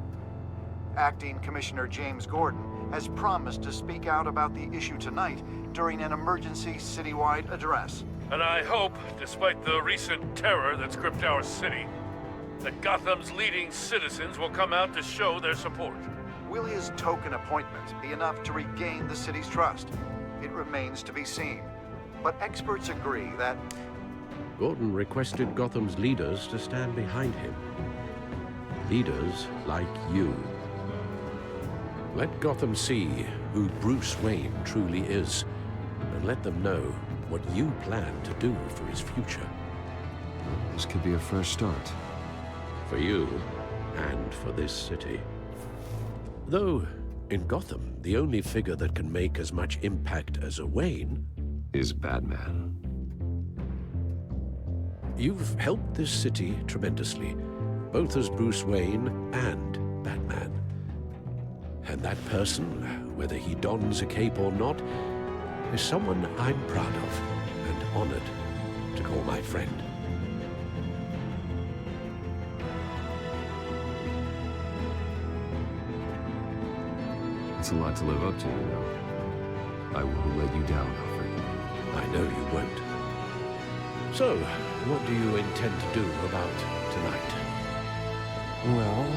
S18: Acting Commissioner James Gordon has promised to speak out about the issue tonight during an emergency citywide address.
S10: And I hope, despite the recent terror that's gripped our city, that Gotham's leading citizens will come out to show their support.
S18: Will his token appointment be enough to regain the city's trust? It remains to be seen. But experts agree that
S7: Gordon requested Gotham's leaders to stand behind him. Leaders like you. Let Gotham see who Bruce Wayne truly is, and let them know what you plan to do for his future.
S8: This could be a fresh start.
S7: For you, and for this city. Though, in Gotham, the only figure that can make as much impact as a Wayne
S8: is Batman.
S7: You've helped this city tremendously, both as Bruce Wayne and Batman. And that person, whether he dons a cape or not, is someone I'm proud of and honored to call my friend.
S8: It's a lot to live up to, you know. I won't let you down, Alfred.
S7: I know you won't. So, what do you intend to do about tonight?
S8: Well,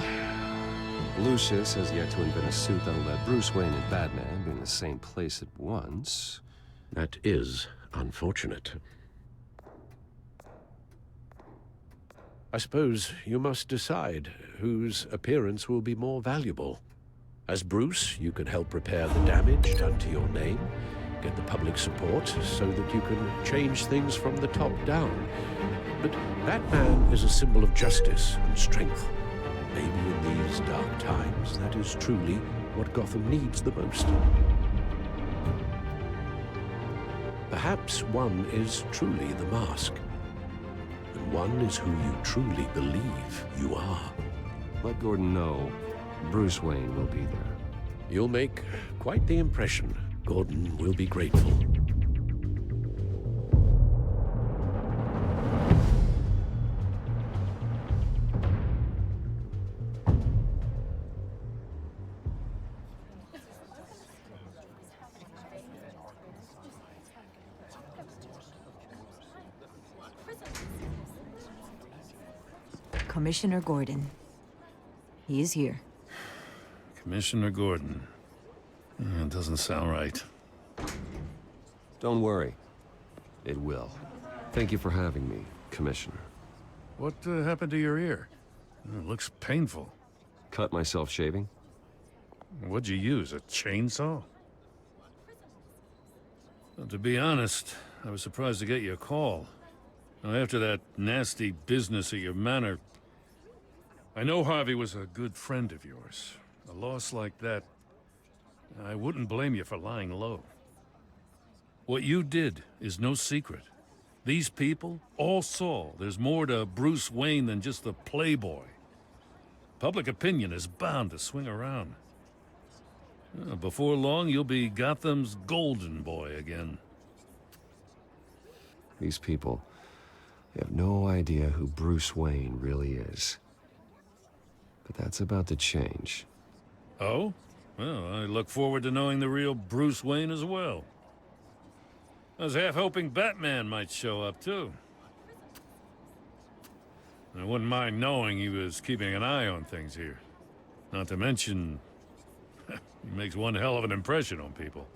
S8: Lucius has yet to invent a suit that'll let Bruce Wayne and Batman be in the same place at once.
S7: That is unfortunate. I suppose you must decide whose appearance will be more valuable. As Bruce, you can help repair the damage done to your name, get the public support so that you can change things from the top down. But Batman is a symbol of justice and strength. Maybe in these dark times, that is truly what Gotham needs the most. Perhaps one is truly the mask, and one is who you truly believe you are.
S8: Let Gordon know Bruce Wayne will be there.
S7: You'll make quite the impression. Gordon will be grateful.
S17: Commissioner Gordon. He is here.
S10: Commissioner Gordon. It doesn't sound right.
S8: Don't worry. It will. Thank you for having me, Commissioner.
S10: What happened to your ear? It looks painful.
S8: Cut myself shaving?
S10: What'd you use, a chainsaw? Well, to be honest, I was surprised to get your call. Now, after that nasty business at your manor, I know Harvey was a good friend of yours. A loss like that, I wouldn't blame you for lying low. What you did is no secret. These people all saw there's more to Bruce Wayne than just the playboy. Public opinion is bound to swing around. Before long, you'll be Gotham's golden boy again.
S8: These people, they have no idea who Bruce Wayne really is. But that's about to change.
S10: Oh? Well, I look forward to knowing the real Bruce Wayne as well. I was half hoping Batman might show up, too. I wouldn't mind knowing he was keeping an eye on things here. Not to mention, he makes one hell of an impression on people.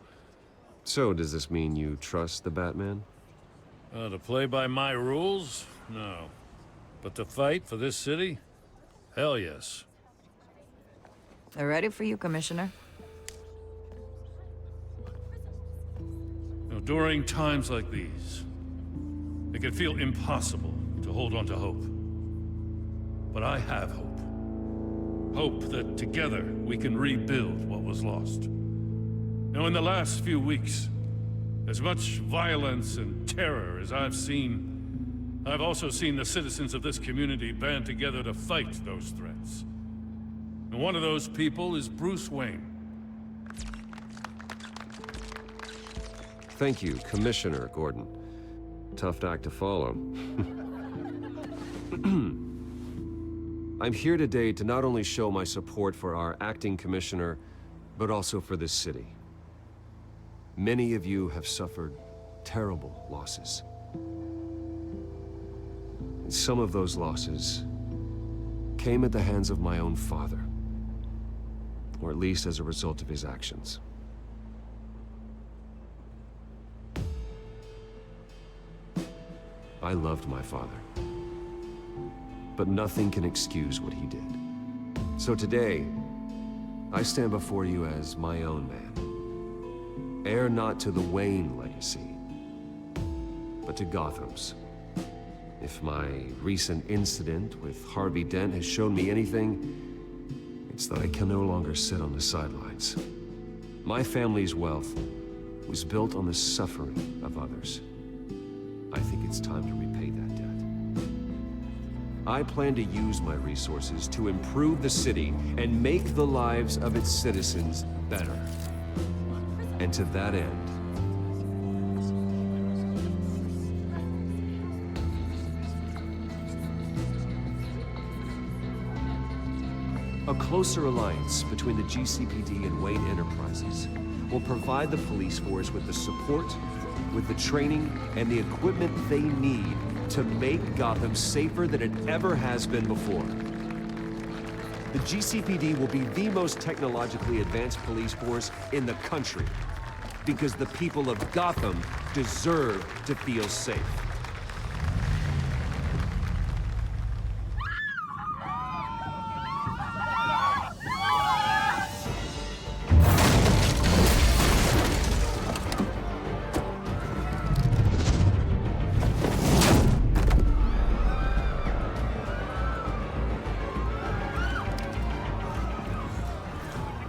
S8: So, does this mean you trust the Batman?
S10: To play by my rules? No. But to fight for this city? Hell yes.
S17: They're ready for you, Commissioner.
S10: During times like these, it can feel impossible to hold on to hope. But I have hope. Hope that together we can rebuild what was lost. Now, in the last few weeks, as much violence and terror as I've seen, I've also seen the citizens of this community band together to fight those threats. And one of those people is Bruce Wayne.
S8: Thank you, Commissioner Gordon. Tough act to follow. I'm here today to not only show my support for our acting commissioner, but also for this city. Many of you have suffered terrible losses. And some of those losses came at the hands of my own father, or at least as a result of his actions. I loved my father, but nothing can excuse what he did. So today, I stand before you as my own man, heir not to the Wayne legacy, but to Gotham's. If my recent incident with Harvey Dent has shown me anything, it's that I can no longer sit on the sidelines. My family's wealth was built on the suffering of others. I think it's time to repay that debt. I plan to use my resources to improve the city and make the lives of its citizens better. And to that end, a closer alliance between the GCPD and Wayne Enterprises will provide the police force with the support, with the training, and the equipment they need to make Gotham safer than it ever has been before. The GCPD will be the most technologically advanced police force in the country, because the people of Gotham deserve to feel safe.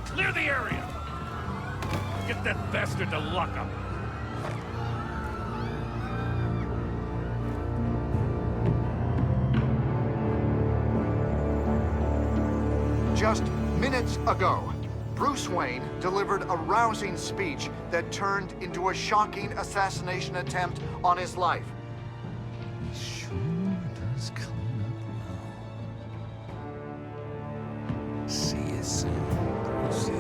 S10: Clear the area! Get that bastard to lock up.
S18: Just minutes ago, Bruce Wayne delivered a rousing speech that turned into a shocking assassination attempt on his life.
S13: Sure does clean up well. See you soon, Brucey.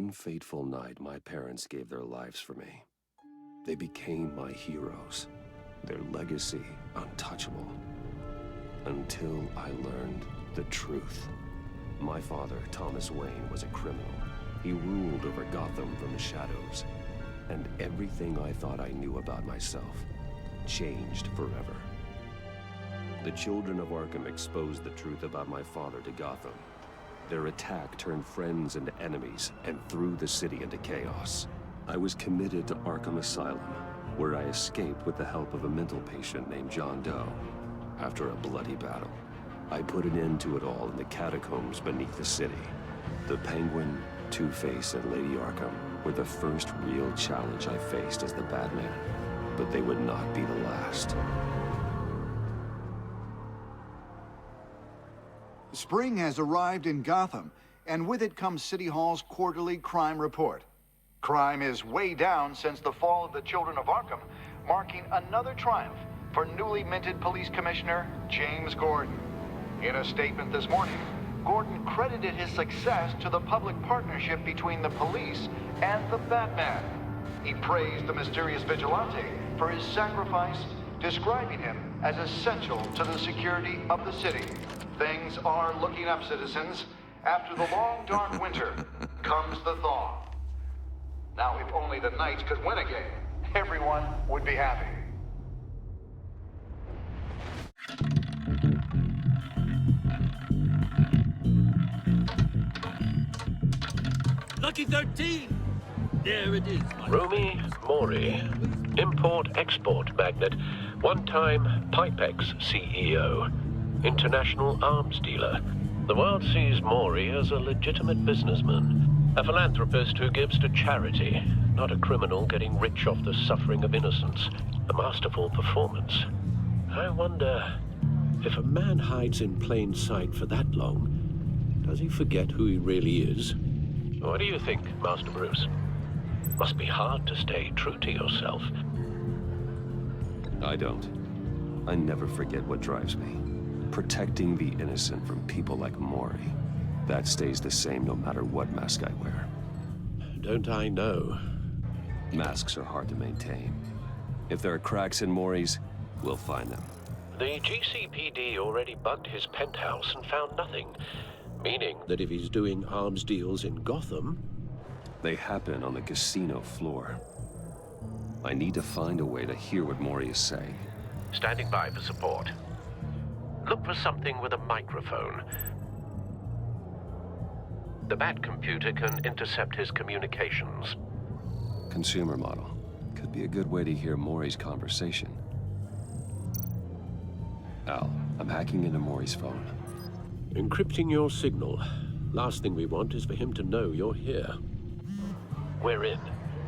S8: one fateful night, my parents gave their lives for me. They became my heroes, their legacy untouchable. Until I learned the truth. My father, Thomas Wayne, was a criminal. He ruled over Gotham from the shadows. And everything I thought I knew about myself changed forever. The children of Arkham exposed the truth about my father to Gotham. Their attack turned friends into enemies and threw the city into chaos. I was committed to Arkham Asylum, where I escaped with the help of a mental patient named John Doe. After a bloody battle, I put an end to it all in the catacombs beneath the city. The Penguin, Two-Face, and Lady Arkham were the first real challenge I faced as the Batman, but they would not be the last.
S18: Spring has arrived in Gotham, and with it comes City Hall's quarterly crime report. Crime is way down since the fall of the Children of Arkham, marking another triumph for newly minted Police Commissioner James Gordon. In a statement this morning, Gordon credited his success to the public partnership between the police and the Batman. He praised the mysterious vigilante for his sacrifice, describing him as essential to the security of the city. Things are looking up, citizens. After the long, dark winter comes the thaw. Now, if only the Knights could win again, everyone would be happy.
S4: Lucky 13! There it is.
S7: Rumi Mori, import-export magnate, one-time Pipex CEO, international arms dealer. The world sees Mori as a legitimate businessman, a philanthropist who gives to charity, not a criminal getting rich off the suffering of innocence. A masterful performance. I wonder, if a man hides in plain sight for that long, does he forget who he really is? What do you think, Master Bruce? Must be hard to stay true to yourself.
S8: I don't. I never forget what drives me. Protecting the innocent from people like Mori. That stays the same no matter what mask I wear.
S7: Don't I know?
S8: Masks are hard to maintain. If there are cracks in Mori's, we'll find them.
S7: The GCPD already bugged his penthouse and found nothing. Meaning that if he's doing arms deals in Gotham...
S8: They happen on the casino floor. I need to find a way to hear what Mori is saying.
S7: Standing by for support. Look for something with a microphone. The Bat computer can intercept his communications.
S8: Consumer model. Could be a good way to hear Mori's conversation. Al, I'm hacking into Mori's phone.
S7: Encrypting your signal. Last thing we want is for him to know you're here. We're in.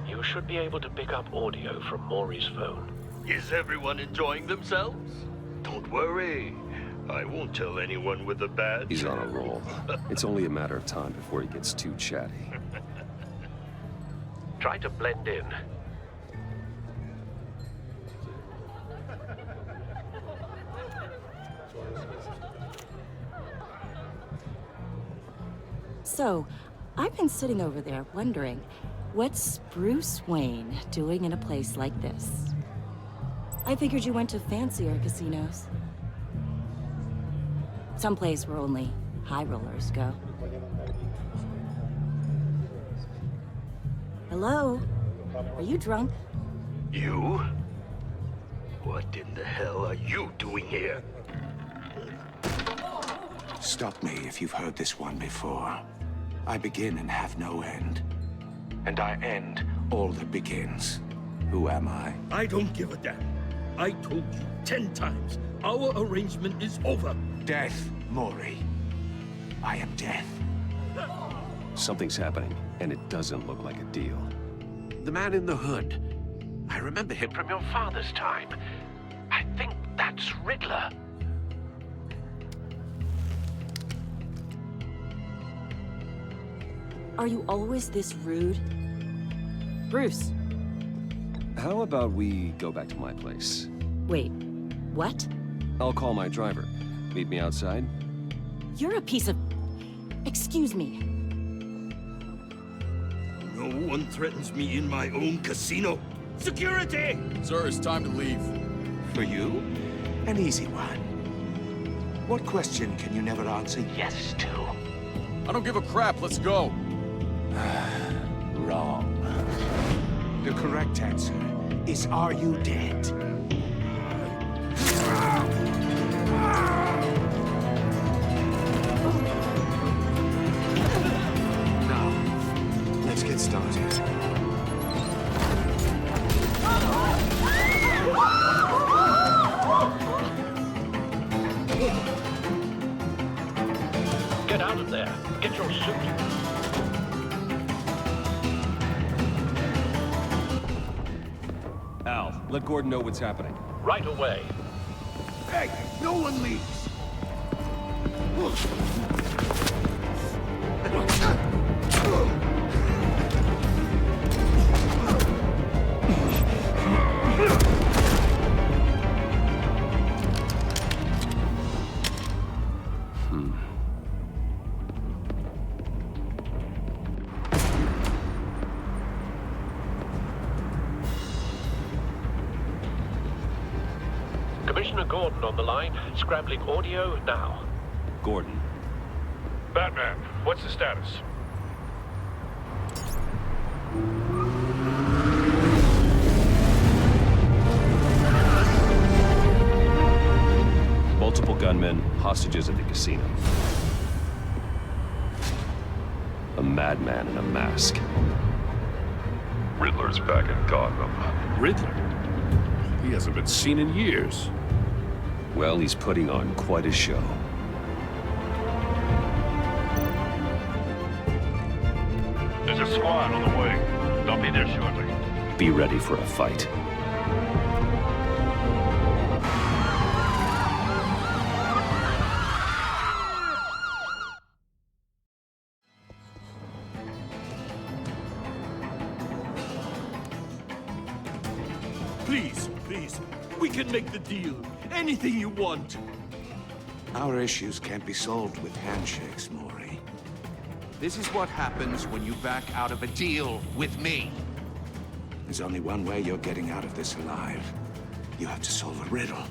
S7: You should be able to pick up audio from Mori's phone.
S4: Is everyone enjoying themselves? Don't worry. I won't tell anyone with a badge.
S8: He's on a roll. It's only a matter of time before he gets too chatty.
S7: Try to blend in.
S21: So, I've been sitting over there wondering, what's Bruce Wayne doing in a place like this? I figured you went to fancier casinos. Someplace where only high rollers go. Hello? Are you drunk?
S4: You? What in the hell are you doing here?
S14: Stop me if you've heard this one before. I begin and have no end. And I end all that begins. Who am I?
S4: I don't give a damn. I told you 10 times. Our arrangement is over.
S14: Death, Mori. I am death.
S8: Something's happening, and it doesn't look like a deal.
S7: The man in the hood. I remember him from your father's time. I think that's Riddler.
S21: Are you always this rude? Bruce.
S8: How about we go back to my place?
S21: Wait, what?
S8: I'll call my driver. Meet me outside?
S21: You're a piece of... Excuse me.
S4: one threatens me in my own casino. Security!
S6: Sir, it's time to leave.
S14: For you, an easy one. What question can you never answer yes to?
S6: I don't give a crap. Let's go.
S14: Wrong. The correct answer is, are you dead? Now, let's get started.
S7: Get out of there. Get your suit.
S8: Al, let Gordon know what's happening.
S7: Right away.
S14: Hey, no one leaves.
S7: Commissioner Gordon on the line. Scrambling audio now.
S8: Gordon.
S10: Batman, what's the status?
S8: Multiple gunmen, hostages at the casino. A madman in a mask.
S10: Riddler's back in Gotham. Riddler? He hasn't been seen in years.
S8: Well, he's putting on quite a show.
S10: There's a squad on the way. They'll be there shortly.
S8: Be ready for a fight.
S4: Please, please, we can make the deal. Anything you want.
S14: Our issues can't be solved with handshakes, Maury.
S18: This is what happens when you back out of a deal with me.
S14: There's only one way you're getting out of this alive. You have to solve a riddle.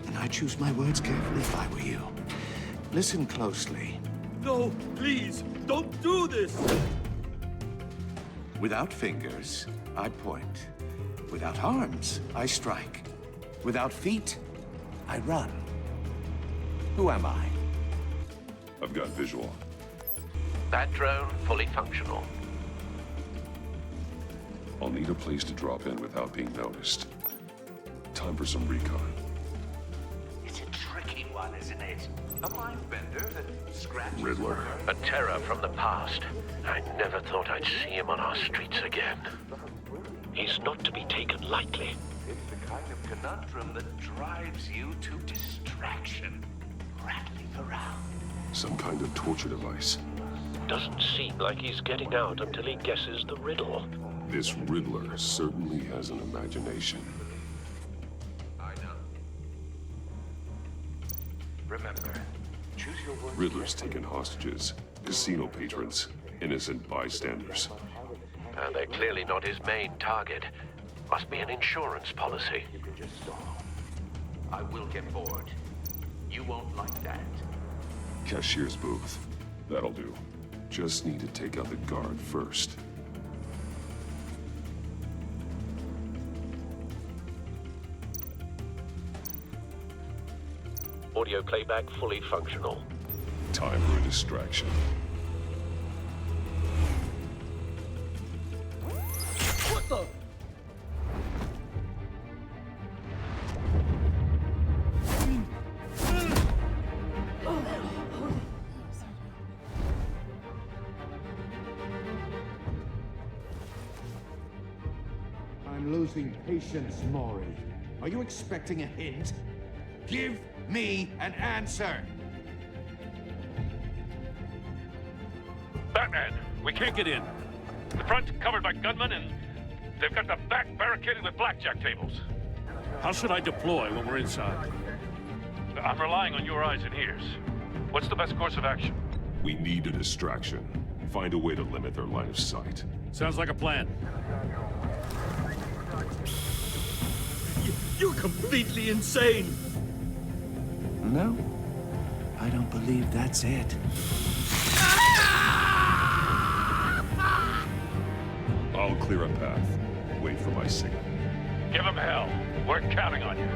S14: And I choose my words carefully if I were you. Listen closely.
S4: No, please, don't do this.
S14: Without fingers, I point. Without arms, I strike. Without feet, I run. Who am I?
S12: I've got visual.
S7: That drone fully functional.
S12: I'll need a place to drop in without being noticed. Time for some recon.
S19: It's a tricky one, isn't it? A mind bender that scratches...
S12: Riddler.
S7: A terror from the past. I never thought I'd see him on our streets again. He's not to be taken lightly.
S19: It's the kind of conundrum that drives you to distraction. Rattling around.
S12: Some kind of torture device.
S7: Doesn't seem like he's getting out until he guesses the riddle.
S12: This Riddler certainly has an imagination.
S19: I know. Remember, choose your words.
S12: Riddler's taken hostages, casino patrons, innocent bystanders.
S7: They're clearly not his main target. Must be an insurance policy.
S19: You can just stall. I will get bored. You won't like that.
S12: Cashier's booth. That'll do. Just need to take out the guard first.
S7: Audio playback fully functional.
S12: Time for a distraction.
S4: What the?
S18: I'm losing patience, Maury. Are you expecting a hint? Give me an answer!
S10: Batman, we can't get in. The front's covered by gunmen, and they've got the back barricaded with blackjack tables. How should I deploy when we're inside? I'm relying on your eyes and ears. What's the best course of action?
S12: We need a distraction.
S3: find a way to limit their line of sight.
S10: Sounds like a plan.
S7: You're completely insane!
S14: No, I don't believe that's it.
S3: I'll clear a path. Wait for my signal.
S10: Give him hell. We're counting on you.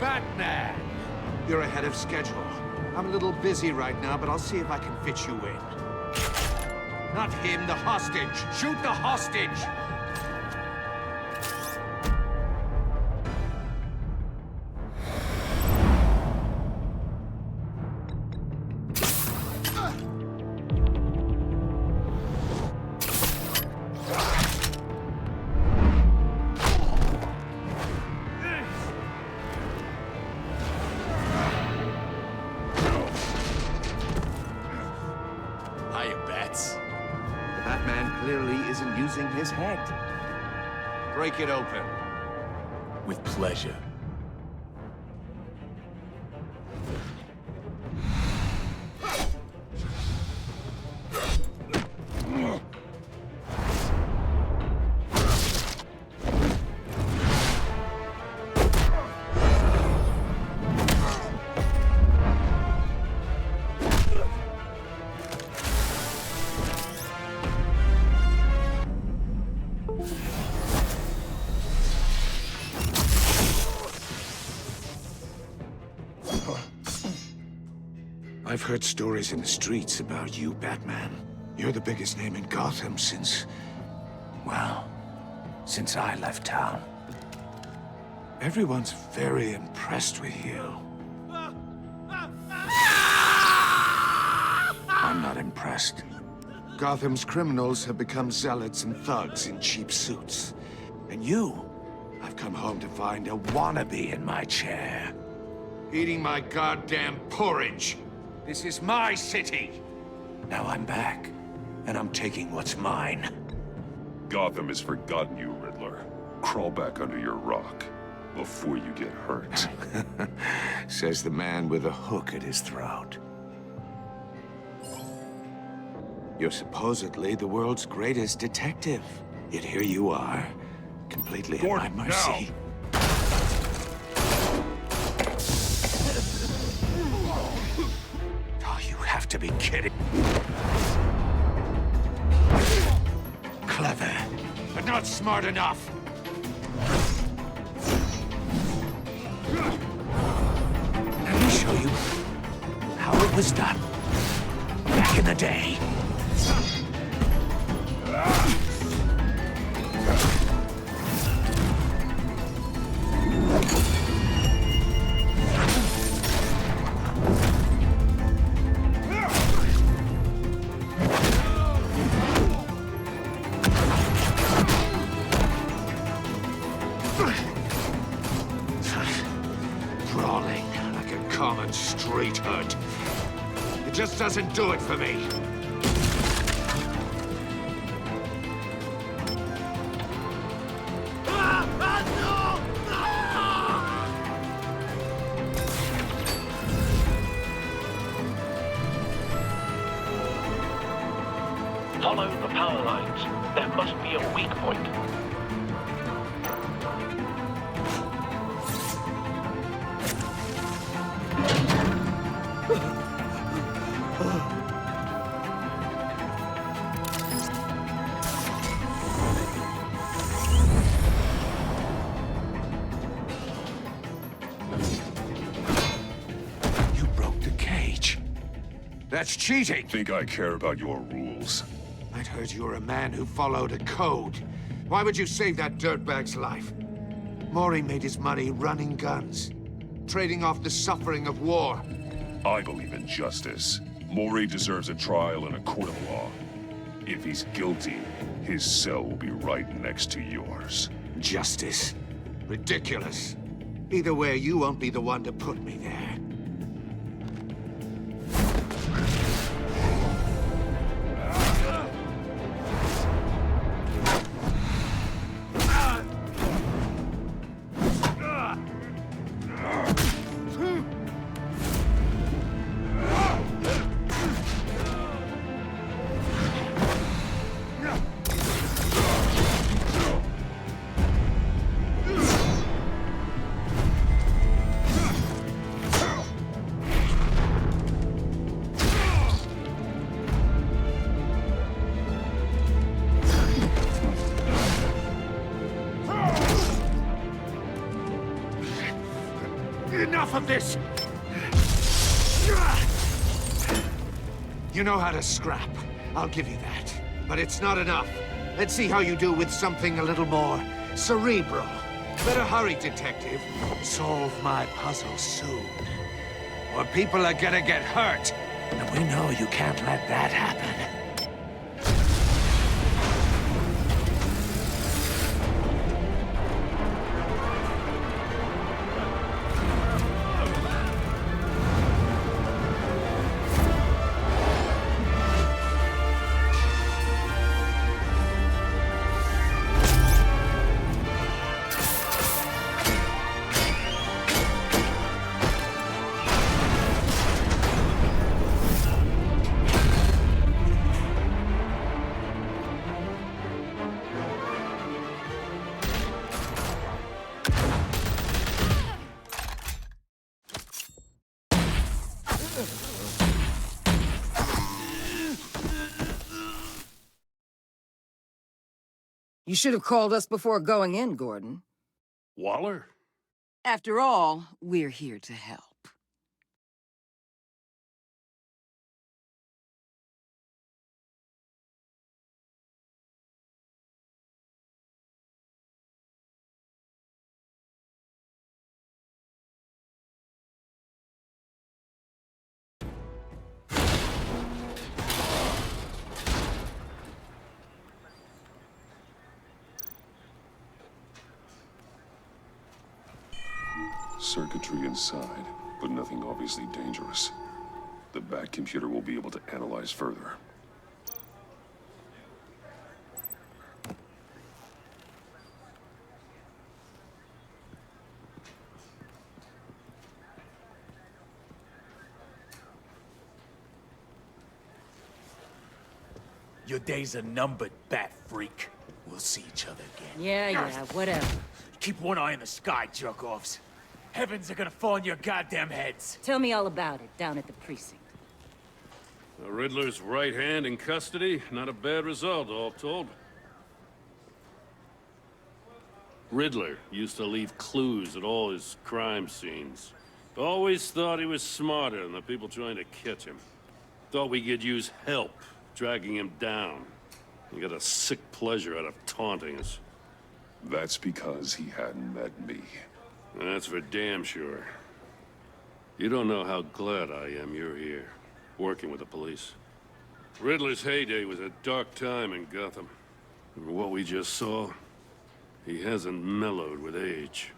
S18: Batman! You're ahead of schedule. I'm a little busy right now, but I'll see if I can fit you in. Not him, the hostage! Shoot the hostage!
S14: Hiya, Bats. The Batman clearly isn't using his head. Break it open. With pleasure. I've heard stories in the streets about you, Batman. You're the biggest name in Gotham since... well, since I left town. Everyone's very impressed with you. I'm not impressed. Gotham's criminals have become zealots and thugs in cheap suits. And you, I've come home to find a wannabe in my chair. Eating my goddamn porridge. This is my city. Now I'm back, and I'm taking what's mine.
S3: Gotham has forgotten you, Riddler. Crawl back under your rock before you get hurt.
S14: Says the man with a hook at his throat. You're supposedly the world's greatest detective. Yet here you are, completely at my mercy. Oh, you have to be kidding. Clever, but not smart enough. Let me show you how it was done back in the day. Brawling like a common street hood. It just doesn't do it for me.
S7: Follow the power lines. There must be a weak point.
S14: You broke the cage. That's cheating.
S3: Think I care about your rules?
S14: I'd heard you were a man who followed a code. Why would you save that dirtbag's life? Mori made his money running guns, trading off the suffering of war.
S3: I believe in justice. Mori deserves a trial in a court of law. If he's guilty, his cell will be right next to yours.
S14: Justice? Ridiculous. Either way, you won't be the one to put me there. Enough of this! You know how to scrap. I'll give you that. But it's not enough. Let's see how you do with something a little more cerebral. Better hurry, detective. Solve my puzzle soon. Or people are gonna get hurt. And we know you can't let that happen.
S9: You should have called us before going in, Gordon.
S10: Waller?
S9: After all, we're here to help.
S3: Circuitry inside, but nothing obviously dangerous. The Bat computer will be able to analyze further.
S22: Your days are numbered, Bat Freak. We'll see each other again.
S21: Yeah, whatever.
S22: Keep one eye in the sky, jerk-offs. Heavens are gonna fall on your goddamn heads.
S21: Tell me all about it down at the precinct.
S10: The Riddler's right hand in custody. Not a bad result, all told. Riddler used to leave clues at all his crime scenes. Always thought he was smarter than the people trying to catch him. Thought we could use help, dragging him down. He got a sick pleasure out of taunting us.
S3: That's because he hadn't met me.
S10: That's for damn sure. You don't know how glad I am you're here, working with the police. Riddler's heyday was a dark time in Gotham. And what we just saw, he hasn't mellowed with age.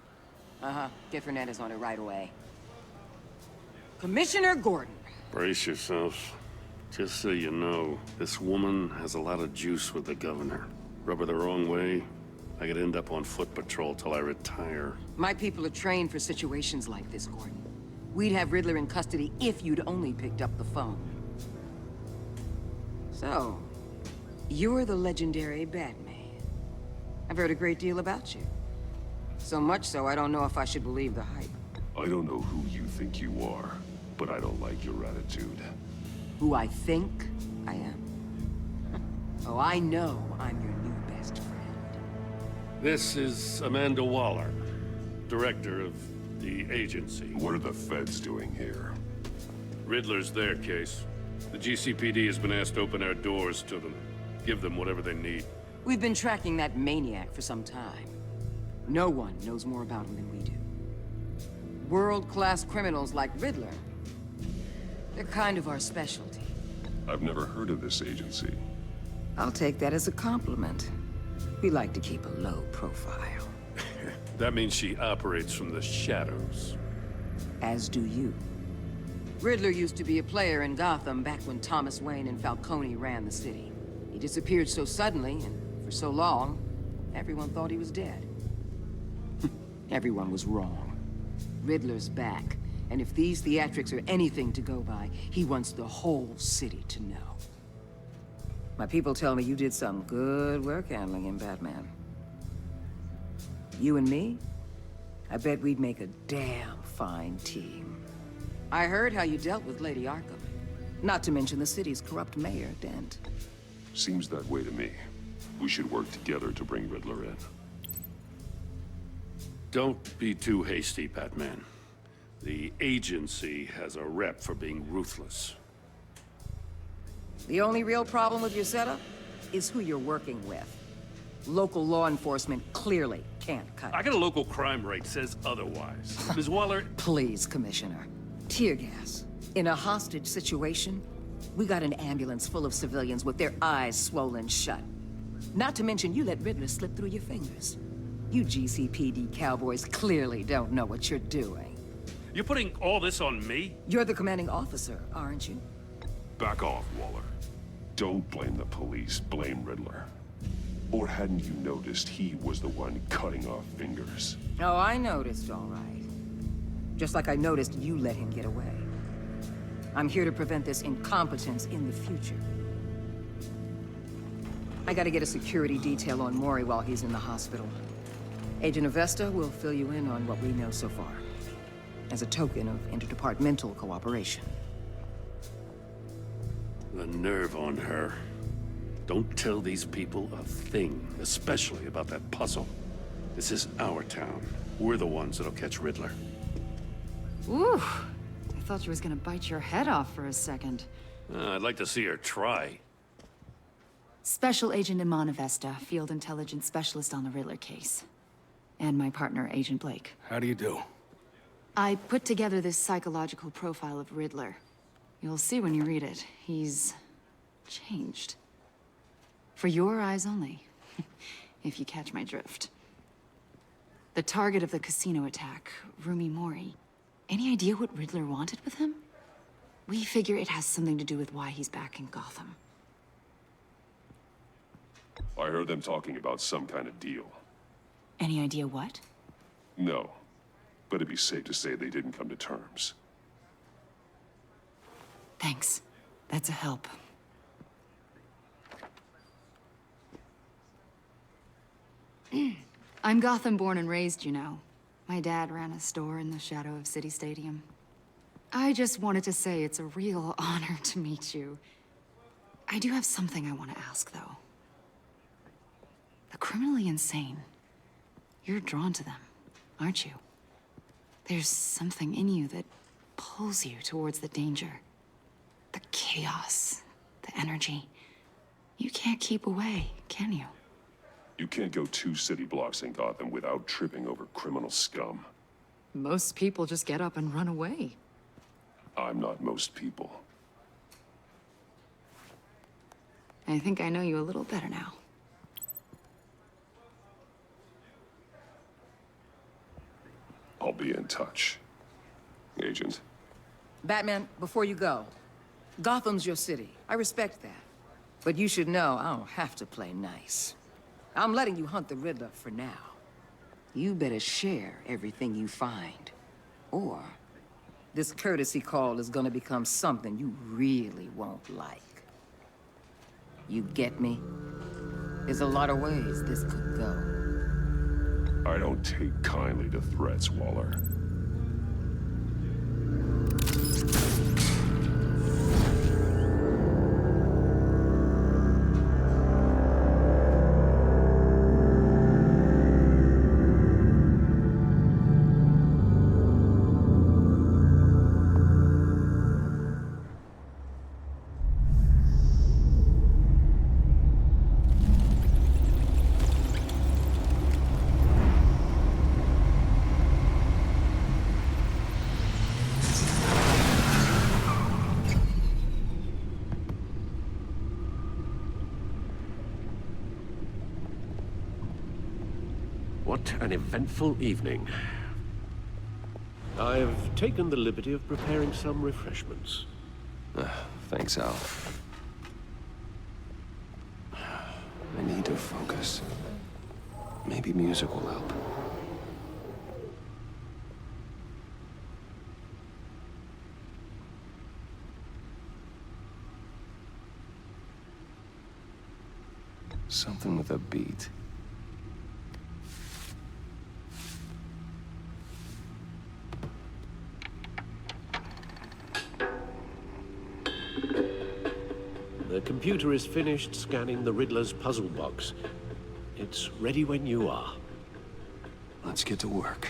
S9: Uh-huh. Get Fernandez on it right away. Commissioner Gordon.
S10: Brace yourselves. Just so you know, this woman has a lot of juice with the governor. Rub her the wrong way, I could end up on foot patrol till I retire.
S9: My people are trained for situations like this, Gordon. We'd have Riddler in custody if you'd only picked up the phone. So, you're the legendary Batman. I've heard a great deal about you. So much so, I don't know if I should believe the hype.
S3: I don't know who you think you are, but I don't like your attitude.
S9: Who I think I am? Oh, I know I'm your new best friend.
S10: This is Amanda Waller, director of the agency.
S3: What are the feds doing here?
S10: Riddler's their case. The GCPD has been asked to open our doors to them. Give them whatever they need.
S9: We've been tracking that maniac for some time. No one knows more about him than we do. World-class criminals like Riddler, they're kind of our specialty.
S3: I've never heard of this agency.
S9: I'll take that as a compliment. We like to keep a low profile.
S10: That means she operates from the shadows.
S9: As do you. Riddler used to be a player in Gotham back when Thomas Wayne and Falcone ran the city. He disappeared so suddenly and for so long, everyone thought he was dead. Everyone was wrong. Riddler's back, and if these theatrics are anything to go by, he wants the whole city to know. My people tell me you did some good work handling him, Batman. You and me? I bet we'd make a damn fine team. I heard how you dealt with Lady Arkham. Not to mention the city's corrupt mayor, Dent.
S3: Seems that way to me. We should work together to bring Riddler in.
S10: Don't be too hasty, Batman. The agency has a rep for being ruthless.
S9: The only real problem with your setup is who you're working with. Local law enforcement clearly can't cut it.
S10: I got a local crime rate says otherwise. Ms. Waller...
S9: Please, Commissioner. Tear gas. In a hostage situation, we got an ambulance full of civilians with their eyes swollen shut. Not to mention you let Riddler slip through your fingers. You GCPD cowboys clearly don't know what you're doing.
S10: You're putting all this on me?
S9: You're the commanding officer, aren't you?
S12: Back off, Waller. Don't blame the police, blame Riddler. Or hadn't you noticed he was the one cutting off fingers?
S9: Oh, I noticed, all right. Just like I noticed you let him get away. I'm here to prevent this incompetence in the future. I gotta get a security detail on Mori while he's in the hospital. Agent Avesta will fill you in on what we know so far, as a token of interdepartmental cooperation.
S10: The nerve on her. Don't tell these people a thing, especially about that puzzle. This is our town. We're the ones that'll catch Riddler.
S1: Ooh, I thought she was gonna bite your head off for a second.
S10: I'd like to see her try.
S1: Special Agent Iman Avesta, Field Intelligence Specialist on the Riddler case. And my partner, Agent Blake.
S3: How do you do?
S1: I put together this psychological profile of Riddler. You'll see when you read it. He's changed. For your eyes only, if you catch my drift. The target of the casino attack, Rumi Mori. Any idea what Riddler wanted with him? We figure it has something to do with why he's back in Gotham.
S12: I heard them talking about some kind of deal.
S1: Any idea what?
S12: No, but it'd be safe to say they didn't come to terms.
S1: Thanks. That's a help. I'm Gotham born and raised, you know. My dad ran a store in the shadow of City Stadium. I just wanted to say it's a real honor to meet you. I do have something I want to ask, though. The criminally insane. You're drawn to them, aren't you? There's something in you that pulls you towards the danger. The chaos, the energy. You can't keep away, can you?
S12: You can't go 2 city blocks in Gotham without tripping over criminal scum.
S1: Most people just get up and run away.
S12: I'm not most people.
S1: I think I know you a little better now.
S12: I'll be in touch. Agent.
S9: Batman, before you go, Gotham's your city. I respect that. But you should know I don't have to play nice. I'm letting you hunt the Riddler for now. You better share everything you find. Or this courtesy call is gonna become something you really won't like. You get me? There's a lot of ways this could go.
S12: I don't take kindly to threats, Waller.
S7: What an eventful evening. I've taken the liberty of preparing some refreshments.
S8: Thanks, Al. I need to focus. Maybe music will help. Something with a beat.
S7: The computer is finished scanning the Riddler's puzzle box. It's ready when you are.
S8: Let's get to work.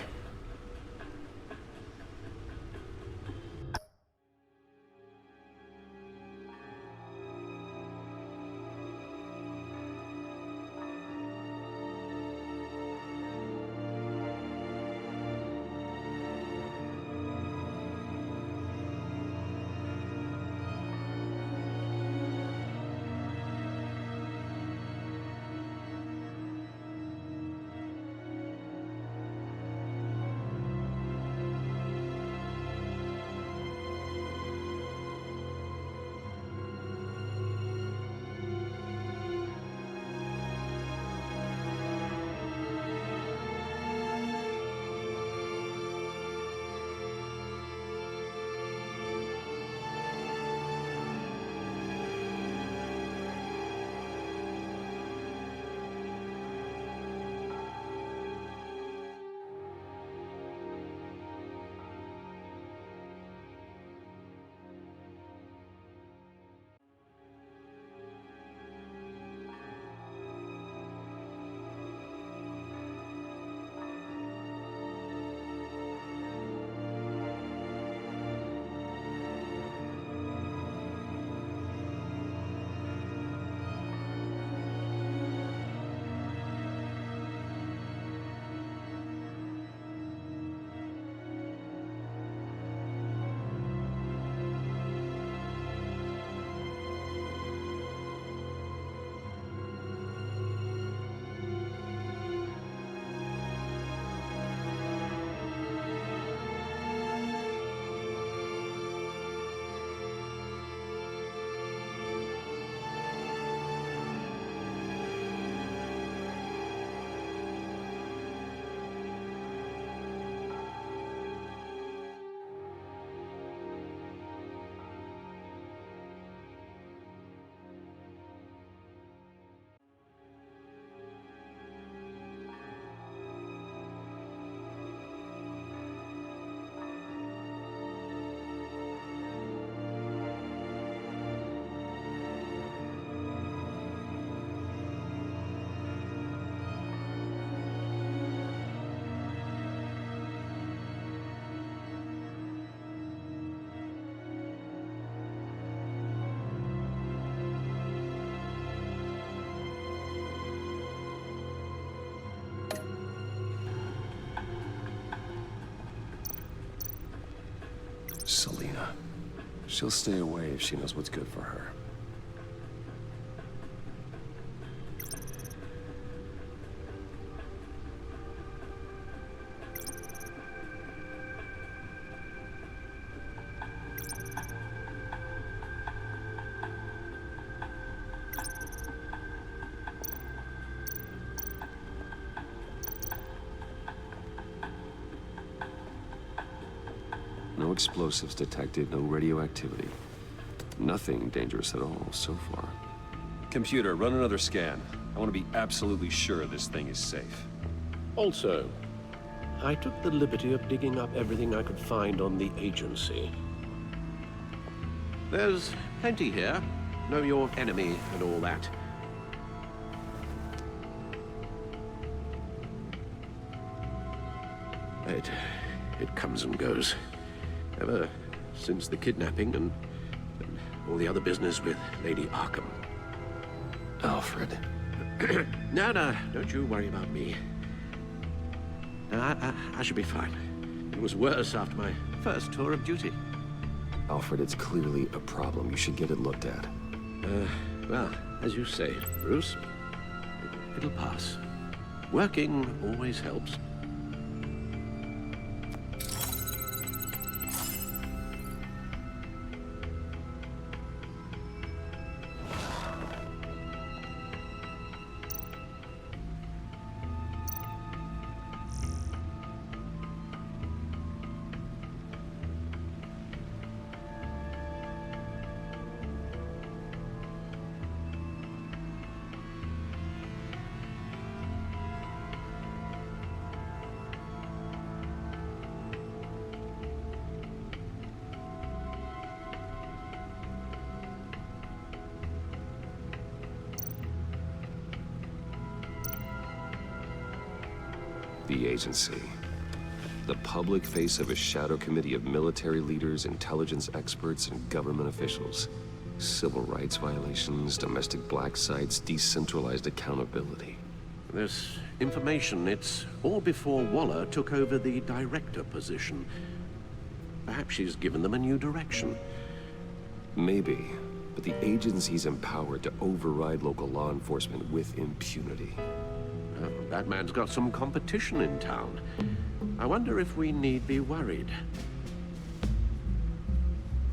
S8: Selina. She'll stay away if she knows what's good for her. No explosives detected, no radioactivity. Nothing dangerous at all so far. Computer, run another scan. I want to be absolutely sure this thing is safe.
S7: Also, I took the liberty of digging up everything I could find on the agency. There's plenty here. Know your enemy and all that. It comes and goes. Ever since the kidnapping and all the other business with Lady Arkham.
S8: Alfred.
S7: No, don't you worry about me. I should be fine. It was worse after my first tour of duty.
S8: Alfred, it's clearly a problem. You should get it looked at.
S7: Well, as you say, Bruce, it'll pass. Working always helps.
S8: The agency. The public face of a shadow committee of military leaders, intelligence experts, and government officials. Civil rights violations, domestic black sites, decentralized accountability.
S7: This information, it's all before Waller took over the director position. Perhaps she's given them a new direction.
S8: Maybe, but the agency's empowered to override local law enforcement with impunity.
S7: Batman's got some competition in town. I wonder if we need be worried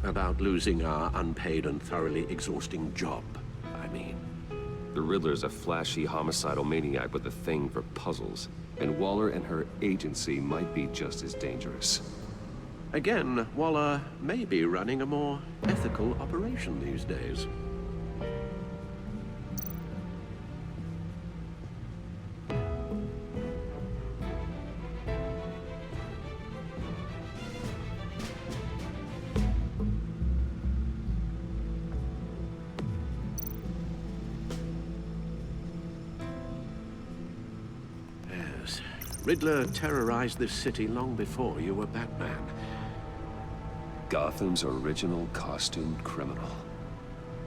S7: about losing our unpaid and thoroughly exhausting job, I mean.
S8: The Riddler's a flashy homicidal maniac with a thing for puzzles, and Waller and her agency might be just as dangerous.
S7: Again, Waller may be running a more ethical operation these days. Riddler terrorized this city long before you were Batman.
S8: Gotham's original costumed criminal.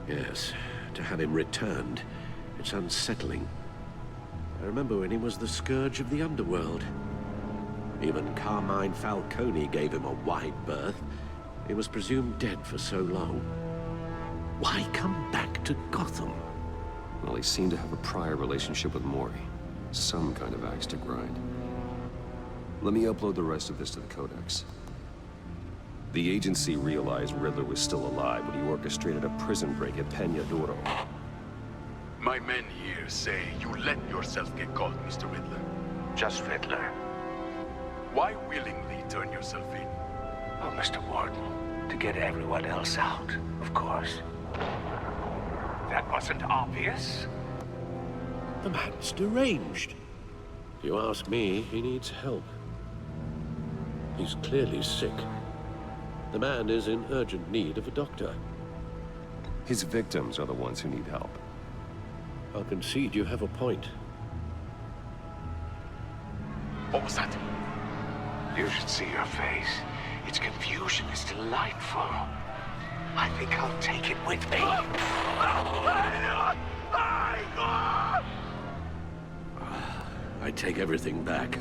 S7: Yes, to have him returned, it's unsettling. I remember when he was the scourge of the underworld. Even Carmine Falcone gave him a wide berth. He was presumed dead for so long. Why come back to Gotham?
S8: Well, he seemed to have a prior relationship with Mori. Some kind of axe to grind. Let me upload the rest of this to the Codex. The agency realized Riddler was still alive when he orchestrated a prison break at Peña Duro.
S15: My men here say you let yourself get caught, Mr. Riddler. Just Riddler. Why willingly turn yourself in?
S16: Oh, Mr. Warden, to get everyone else out, of course. That wasn't obvious.
S7: The man's deranged. If you ask me, he needs help. He's clearly sick. The man is in urgent need of a doctor.
S8: His victims are the ones who need help.
S7: I'll concede you have a point.
S15: What was that?
S16: You should see your face. Its confusion is delightful. I think I'll take it with me.
S7: I take everything back.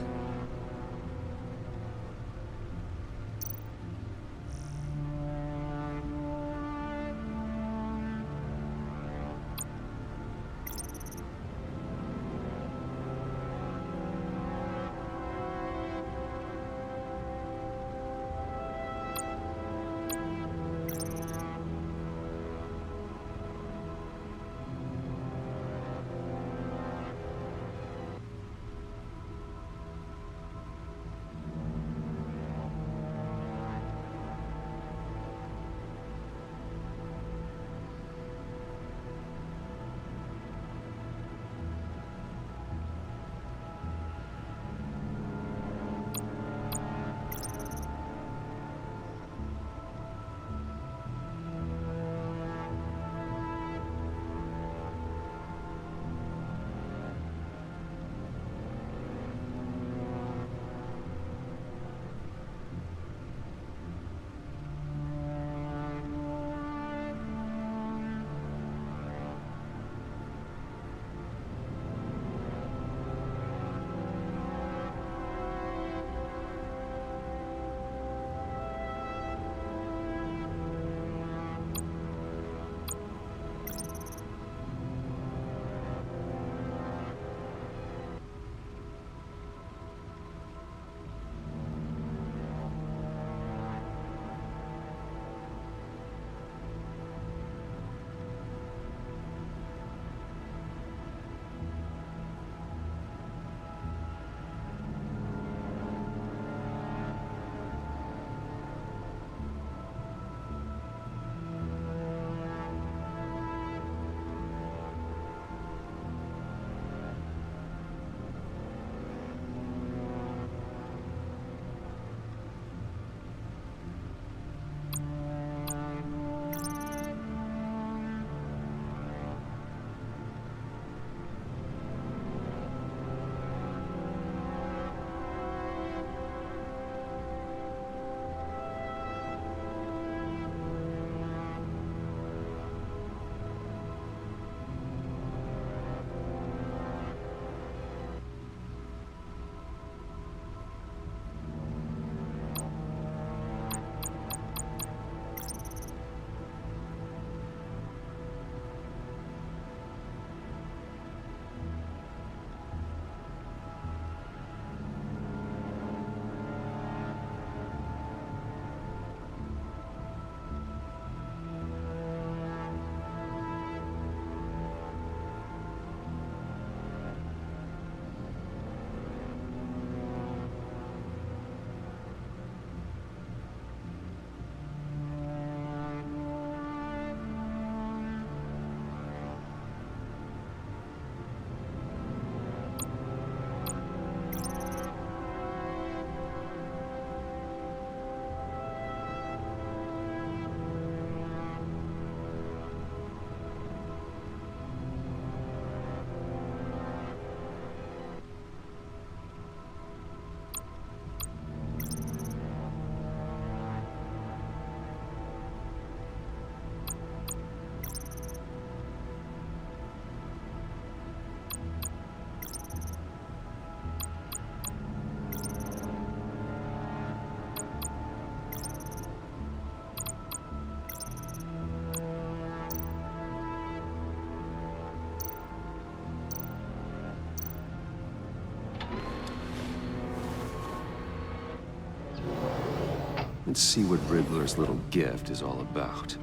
S8: Let's see what Riddler's little gift is all about.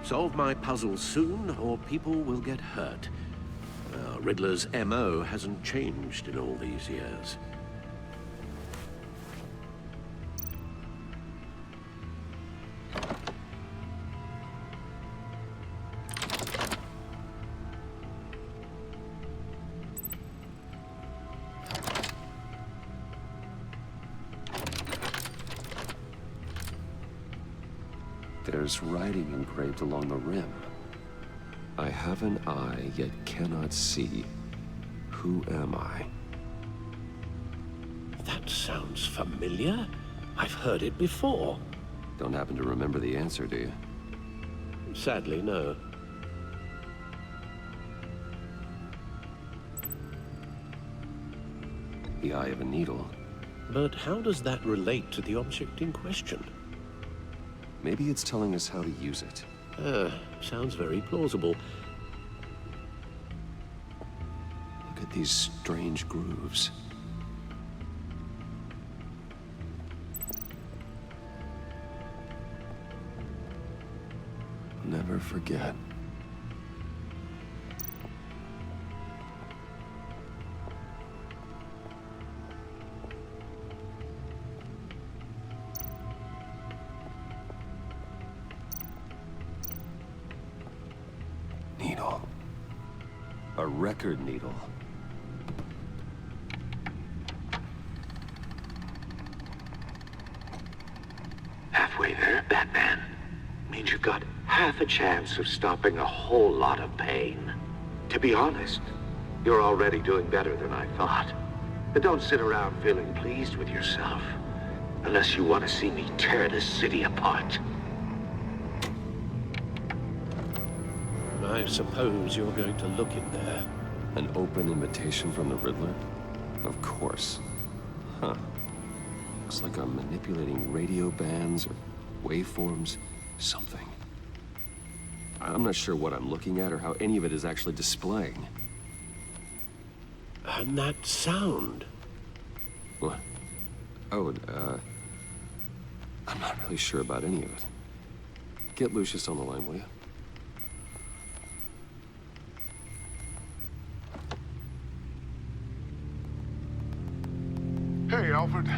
S7: Solve my puzzle soon, or people will get hurt. Riddler's MO hasn't changed in all these years.
S8: There's writing engraved along the rim. I have an eye, yet cannot see. Who am I?
S7: That sounds familiar. I've heard it before.
S8: Don't happen to remember the answer, do you?
S7: Sadly, no.
S8: The eye of a needle.
S7: But how does that relate to the object in question?
S8: Maybe it's telling us how to use it.
S7: Sounds very plausible.
S8: Look at these strange grooves. Never forget. Needle. A record needle.
S16: Halfway there, Batman. Means you've got half a chance of stopping a whole lot of pain. To be honest, you're already doing better than I thought. But don't sit around feeling pleased with yourself. Unless you want to see me tear this city apart.
S7: I suppose you're going to look in there.
S8: An open invitation from the Riddler? Of course. Huh. Looks like I'm manipulating radio bands or waveforms. Something. I'm not sure what I'm looking at or how any of it is actually displaying.
S7: And that sound.
S8: What? Oh, I'm not really sure about any of it. Get Lucius on the line, will you?
S12: Hey, Alfred.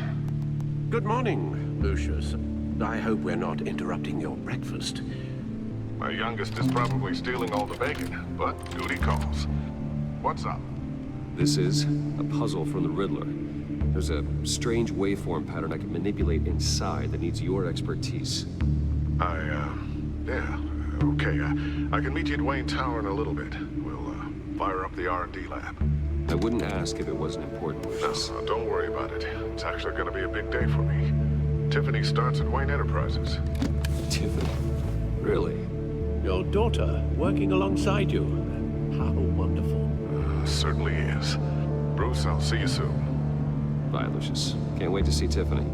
S7: Good morning, Lucius. I hope we're not interrupting your breakfast.
S12: My youngest is probably stealing all the bacon, but duty calls. What's up?
S8: This is a puzzle from the Riddler. There's a strange waveform pattern I can manipulate inside that needs your expertise.
S12: Yeah, okay. I can meet you at Wayne Tower in a little bit. We'll, fire up the R&D lab.
S8: I wouldn't ask if it wasn't important, Lucius.
S12: No, don't worry about it. It's actually gonna be a big day for me. Tiffany starts at Wayne Enterprises.
S8: Tiffany? Really?
S7: Your daughter working alongside you. How wonderful.
S12: Certainly is. Bruce, I'll see you soon.
S8: Bye, Lucius. Can't wait to see Tiffany.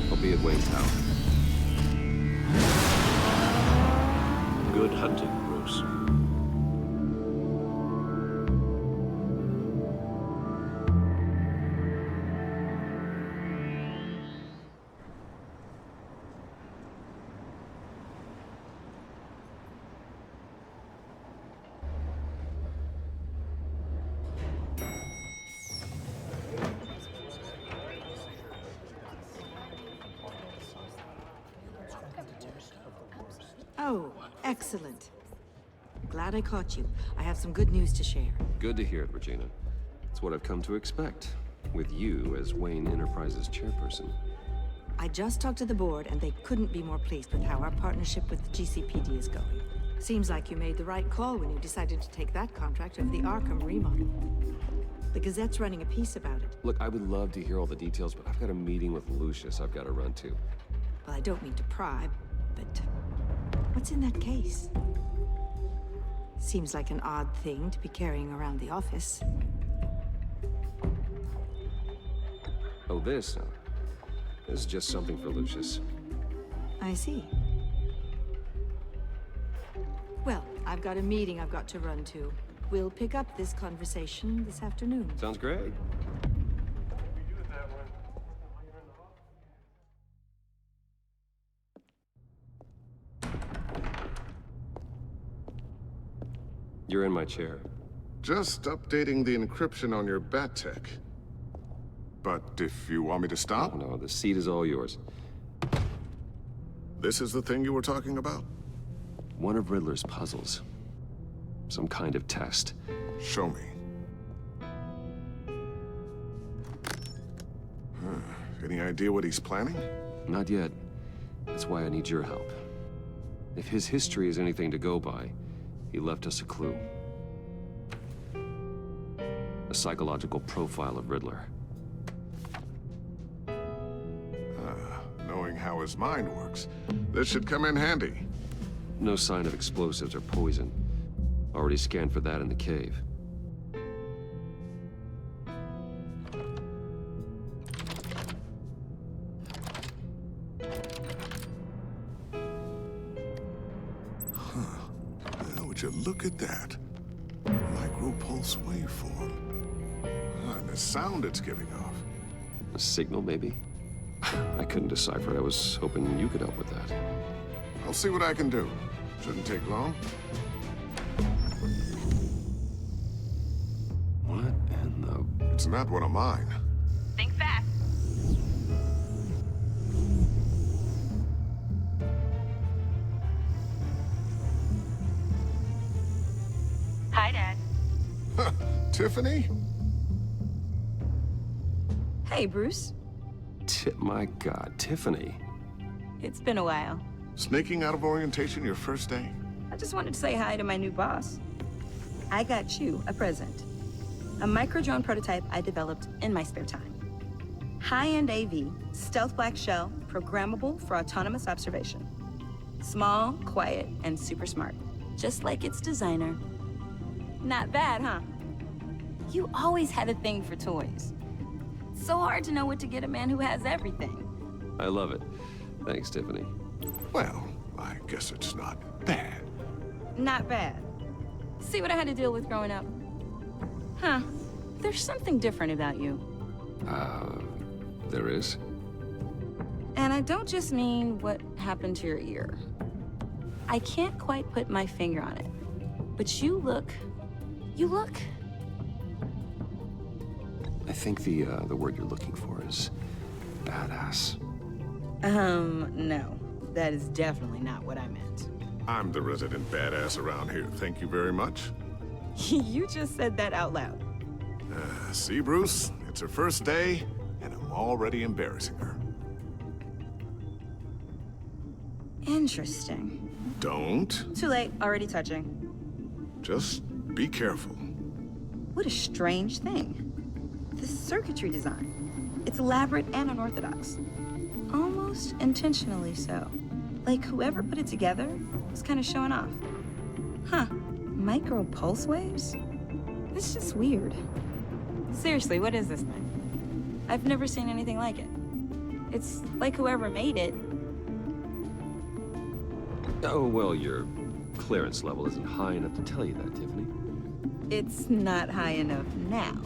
S8: I'll be at Wayne Tower.
S7: Good hunting, Bruce.
S11: Oh, excellent. Glad I caught you. I have some good news to share.
S8: Good to hear it, Regina. It's what I've come to expect, with you as Wayne Enterprises chairperson.
S11: I just talked to the board, and they couldn't be more pleased with how our partnership with the GCPD is going. Seems like you made the right call when you decided to take that contract over the Arkham remodel. The Gazette's running a piece about it.
S8: Look, I would love to hear all the details, but I've got a meeting with Lucius I've got to run to.
S11: Well, I don't mean to pry, but what's in that case? Seems like an odd thing to be carrying around the office.
S8: Oh, this? No. This is just something for Lucius.
S11: I see. Well, I've got a meeting I've got to run to. We'll pick up this conversation this afternoon.
S8: Sounds great. You're in my chair.
S12: Just updating the encryption on your bat tech. But if you want me to stop?
S8: No, the seat is all yours.
S12: This is the thing you were talking about?
S8: One of Riddler's puzzles. Some kind of test.
S12: Show me. Any idea what he's planning?
S8: Not yet. That's why I need your help. If his history is anything to go by, he left us a clue. A psychological profile of Riddler.
S12: Knowing how his mind works, this should come in handy.
S8: No sign of explosives or poison. Already scanned for that in the cave.
S12: Would you look at that? Micropulse waveform. And the sound it's giving off.
S8: A signal, maybe? I couldn't decipher it. I was hoping you could help with that.
S12: I'll see what I can do. Shouldn't take long.
S8: What in the...
S12: It's not one of mine.
S2: Think fast. Hi, Dad.
S12: Tiffany?
S21: Hey, Bruce.
S8: My God, Tiffany.
S21: It's been a while.
S12: Sneaking out of orientation your first day?
S21: I just wanted to say hi to my new boss. I got you a present. A micro-drone prototype I developed in my spare time. High-end AV, stealth black shell, programmable for autonomous observation. Small, quiet, and super smart. Just like its designer. Not bad, huh? You always had a thing for toys. So hard to know what to get a man who has everything.
S8: I love it. Thanks, Tiffany.
S12: Well, I guess it's not bad.
S21: Not bad. See what I had to deal with growing up? Huh. There's something different about you.
S8: There is?
S21: And I don't just mean what happened to your ear. I can't quite put my finger on it. But you look...
S8: I think the word you're looking for is badass.
S21: No. That is definitely not what I meant.
S12: I'm the resident badass around here. Thank you very much.
S21: You just said that out loud.
S12: See, Bruce? It's her first day, and I'm already embarrassing her.
S21: Interesting.
S12: Don't.
S21: Too late. Already touching.
S12: Just be careful.
S21: What a strange thing. The circuitry design. It's elaborate and unorthodox. Almost intentionally so. Like whoever put it together was kind of showing off. Huh. Micro pulse waves? It's just weird. Seriously, what is this thing? I've never seen anything like it. It's like whoever made it.
S8: Oh, well, your clearance level isn't high enough to tell you that, Tiffany.
S21: It's not high enough now.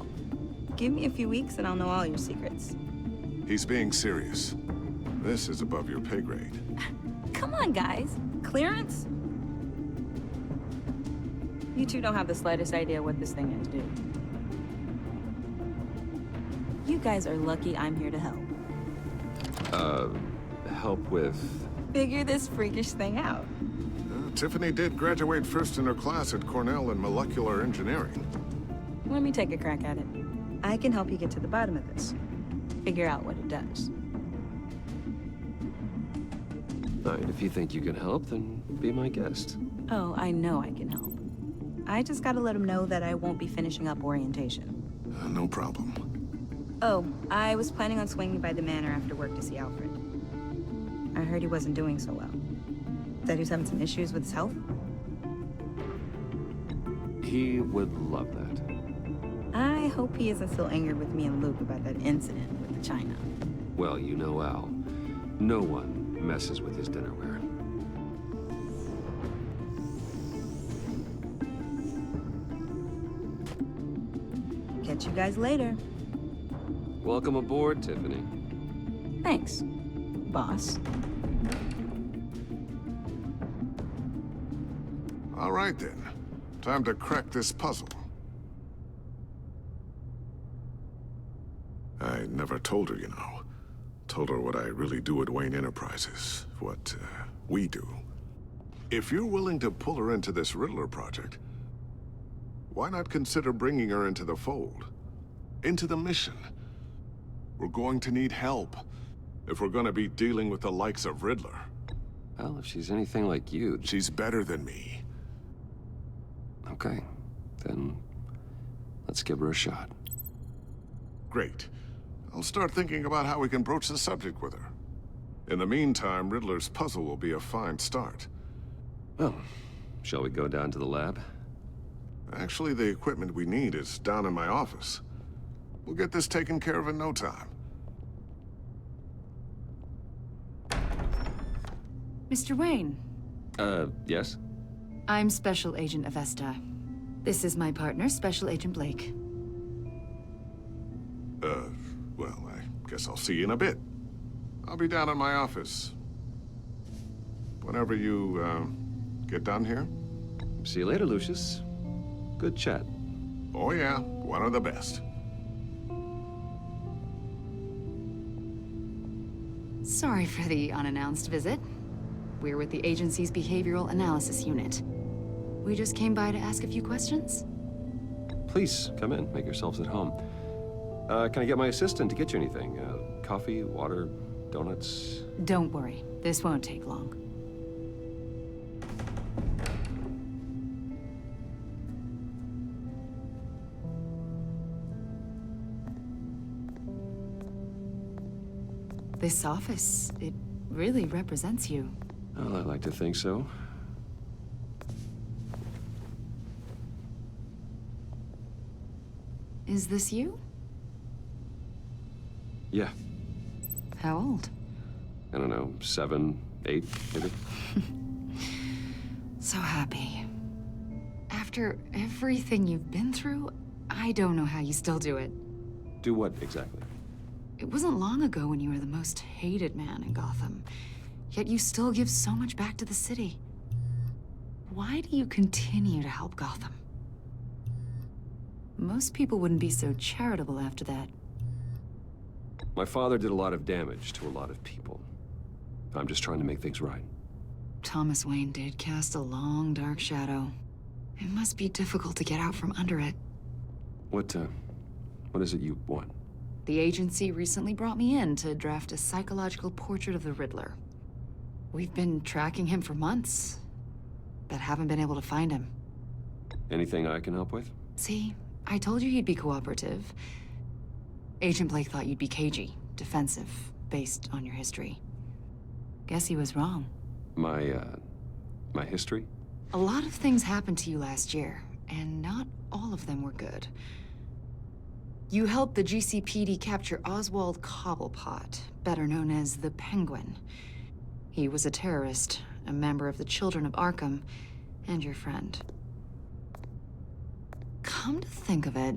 S21: Give me a few weeks and I'll know all your secrets.
S12: He's being serious. This is above your pay grade.
S21: Come on, guys. Clearance? You two don't have the slightest idea what this thing is, do you? You guys are lucky I'm here to help.
S8: Help with...
S21: Figure this freakish thing out.
S12: Tiffany did graduate first in her class at Cornell in molecular engineering.
S21: Let me take a crack at it. I can help you get to the bottom of this. Figure out what it does.
S8: All right, if you think you can help, then be my guest.
S21: Oh, I know I can help. I just gotta let him know that I won't be finishing up orientation.
S12: No problem.
S21: Oh, I was planning on swinging by the manor after work to see Alfred. I heard he wasn't doing so well. That he was having some issues with his health?
S8: He would love that.
S21: I hope he isn't still angered with me and Luke about that incident with the China.
S8: Well, you know Al. No one messes with his dinnerware.
S21: Catch you guys later.
S8: Welcome aboard, Tiffany.
S21: Thanks, boss.
S12: All right then. Time to crack this puzzle. I never told her, you know. Told her what I really do at Wayne Enterprises. What, we do. If you're willing to pull her into this Riddler project, why not consider bringing her into the fold? Into the mission? We're going to need help if we're gonna be dealing with the likes of Riddler.
S8: Well, if she's anything like you...
S12: She's better than me.
S8: Okay, then let's give her a shot.
S12: Great. I'll start thinking about how we can broach the subject with her. In the meantime, Riddler's puzzle will be a fine start.
S8: Well, shall we go down to the lab?
S12: Actually, the equipment we need is down in my office. We'll get this taken care of in no time.
S1: Mr. Wayne.
S8: Yes?
S1: I'm Special Agent Avesta. This is my partner, Special Agent Blake.
S12: Well, I guess I'll see you in a bit. I'll be down in my office. Whenever you, get done here.
S8: See you later, Lucius. Good chat.
S12: Oh yeah, one of the best.
S1: Sorry for the unannounced visit. We're with the agency's Behavioral Analysis Unit. We just came by to ask a few questions.
S8: Please, come in. Make yourselves at home. Can I get my assistant to get you anything? Coffee, water, donuts?
S1: Don't worry. This won't take long. This office, it really represents you.
S8: Well, I like to think so.
S1: Is this you?
S8: Yeah.
S1: How old?
S8: I don't know, 7, 8, maybe?
S1: So happy. After everything you've been through, I don't know how you still do it.
S8: Do what, exactly?
S1: It wasn't long ago when you were the most hated man in Gotham, yet you still give so much back to the city. Why do you continue to help Gotham? Most people wouldn't be so charitable after that.
S8: My father did a lot of damage to a lot of people. I'm just trying to make things right.
S1: Thomas Wayne did cast a long, dark shadow. It must be difficult to get out from under it.
S8: What is it you want?
S1: The agency recently brought me in to draft a psychological portrait of the Riddler. We've been tracking him for months, but haven't been able to find him.
S8: Anything I can help with?
S1: See, I told you he'd be cooperative. Agent Blake thought you'd be cagey, defensive, based on your history. Guess he was wrong.
S8: My history?
S1: A lot of things happened to you last year, and not all of them were good. You helped the GCPD capture Oswald Cobblepot, better known as the Penguin. He was a terrorist, a member of the Children of Arkham, and your friend. Come to think of it,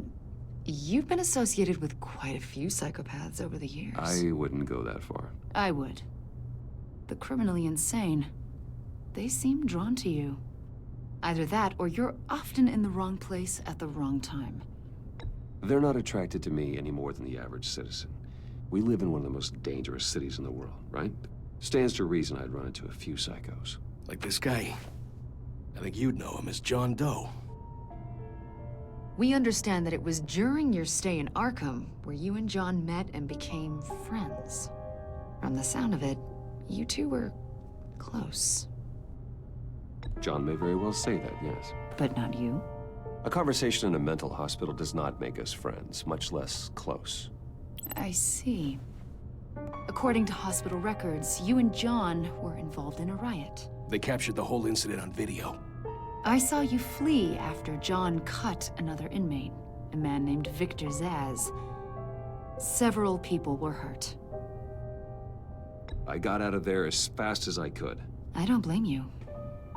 S1: you've been associated with quite a few psychopaths over the years.
S8: I wouldn't go that far.
S1: I would. The criminally insane. They seem drawn to you. Either that, or you're often in the wrong place at the wrong time.
S8: They're not attracted to me any more than the average citizen. We live in one of the most dangerous cities in the world, right? Stands to reason I'd run into a few psychos.
S3: Like this guy. I think you'd know him as John Doe.
S1: We understand that it was during your stay in Arkham where you and John met and became friends. From the sound of it, you two were close.
S8: John may very well say that, yes.
S1: But not you?
S8: A conversation in a mental hospital does not make us friends, much less close.
S1: I see. According to hospital records, you and John were involved in a riot.
S3: They captured the whole incident on video.
S1: I saw you flee after John cut another inmate, a man named Victor Zsasz. Several people were hurt.
S8: I got out of there as fast as I could.
S1: I don't blame you.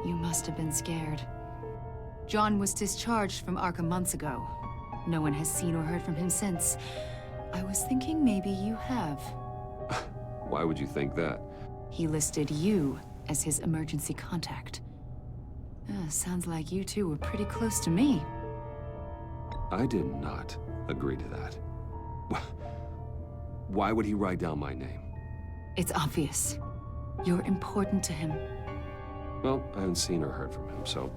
S1: You must have been scared. John was discharged from Arkham months ago. No one has seen or heard from him since. I was thinking maybe you have.
S8: Why would you think that?
S1: He listed you as his emergency contact. Sounds like you two were pretty close to me.
S8: I did not agree to that. Why would he write down my name?
S1: It's obvious. You're important to him.
S8: Well, I haven't seen or heard from him, so...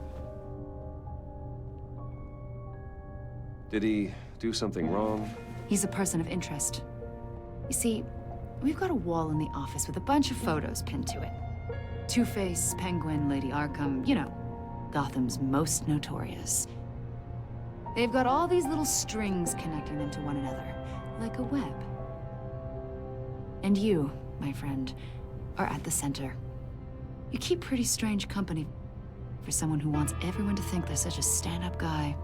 S8: Did he do something wrong?
S1: He's a person of interest. You see, we've got a wall in the office with a bunch of photos pinned to it. Two-Face, Penguin, Lady Arkham, you know, Gotham's most notorious. They've got all these little strings connecting them to one another, like a web. And you, my friend, are at the center. You keep pretty strange company for someone who wants everyone to think they're such a stand-up guy.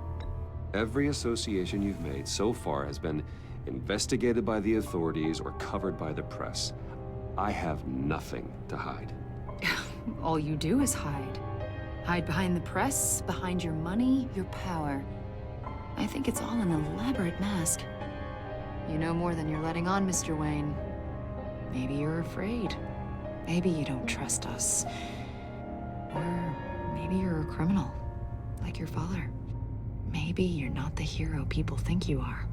S8: Every association you've made so far has been investigated by the authorities or covered by the press. I have nothing to hide.
S1: All you do is hide. Hide behind the press, behind your money, your power. I think it's all an elaborate mask. You know more than you're letting on, Mr. Wayne. Maybe you're afraid. Maybe you don't trust us. Or maybe you're a criminal, like your father. Maybe you're not the hero people think you are.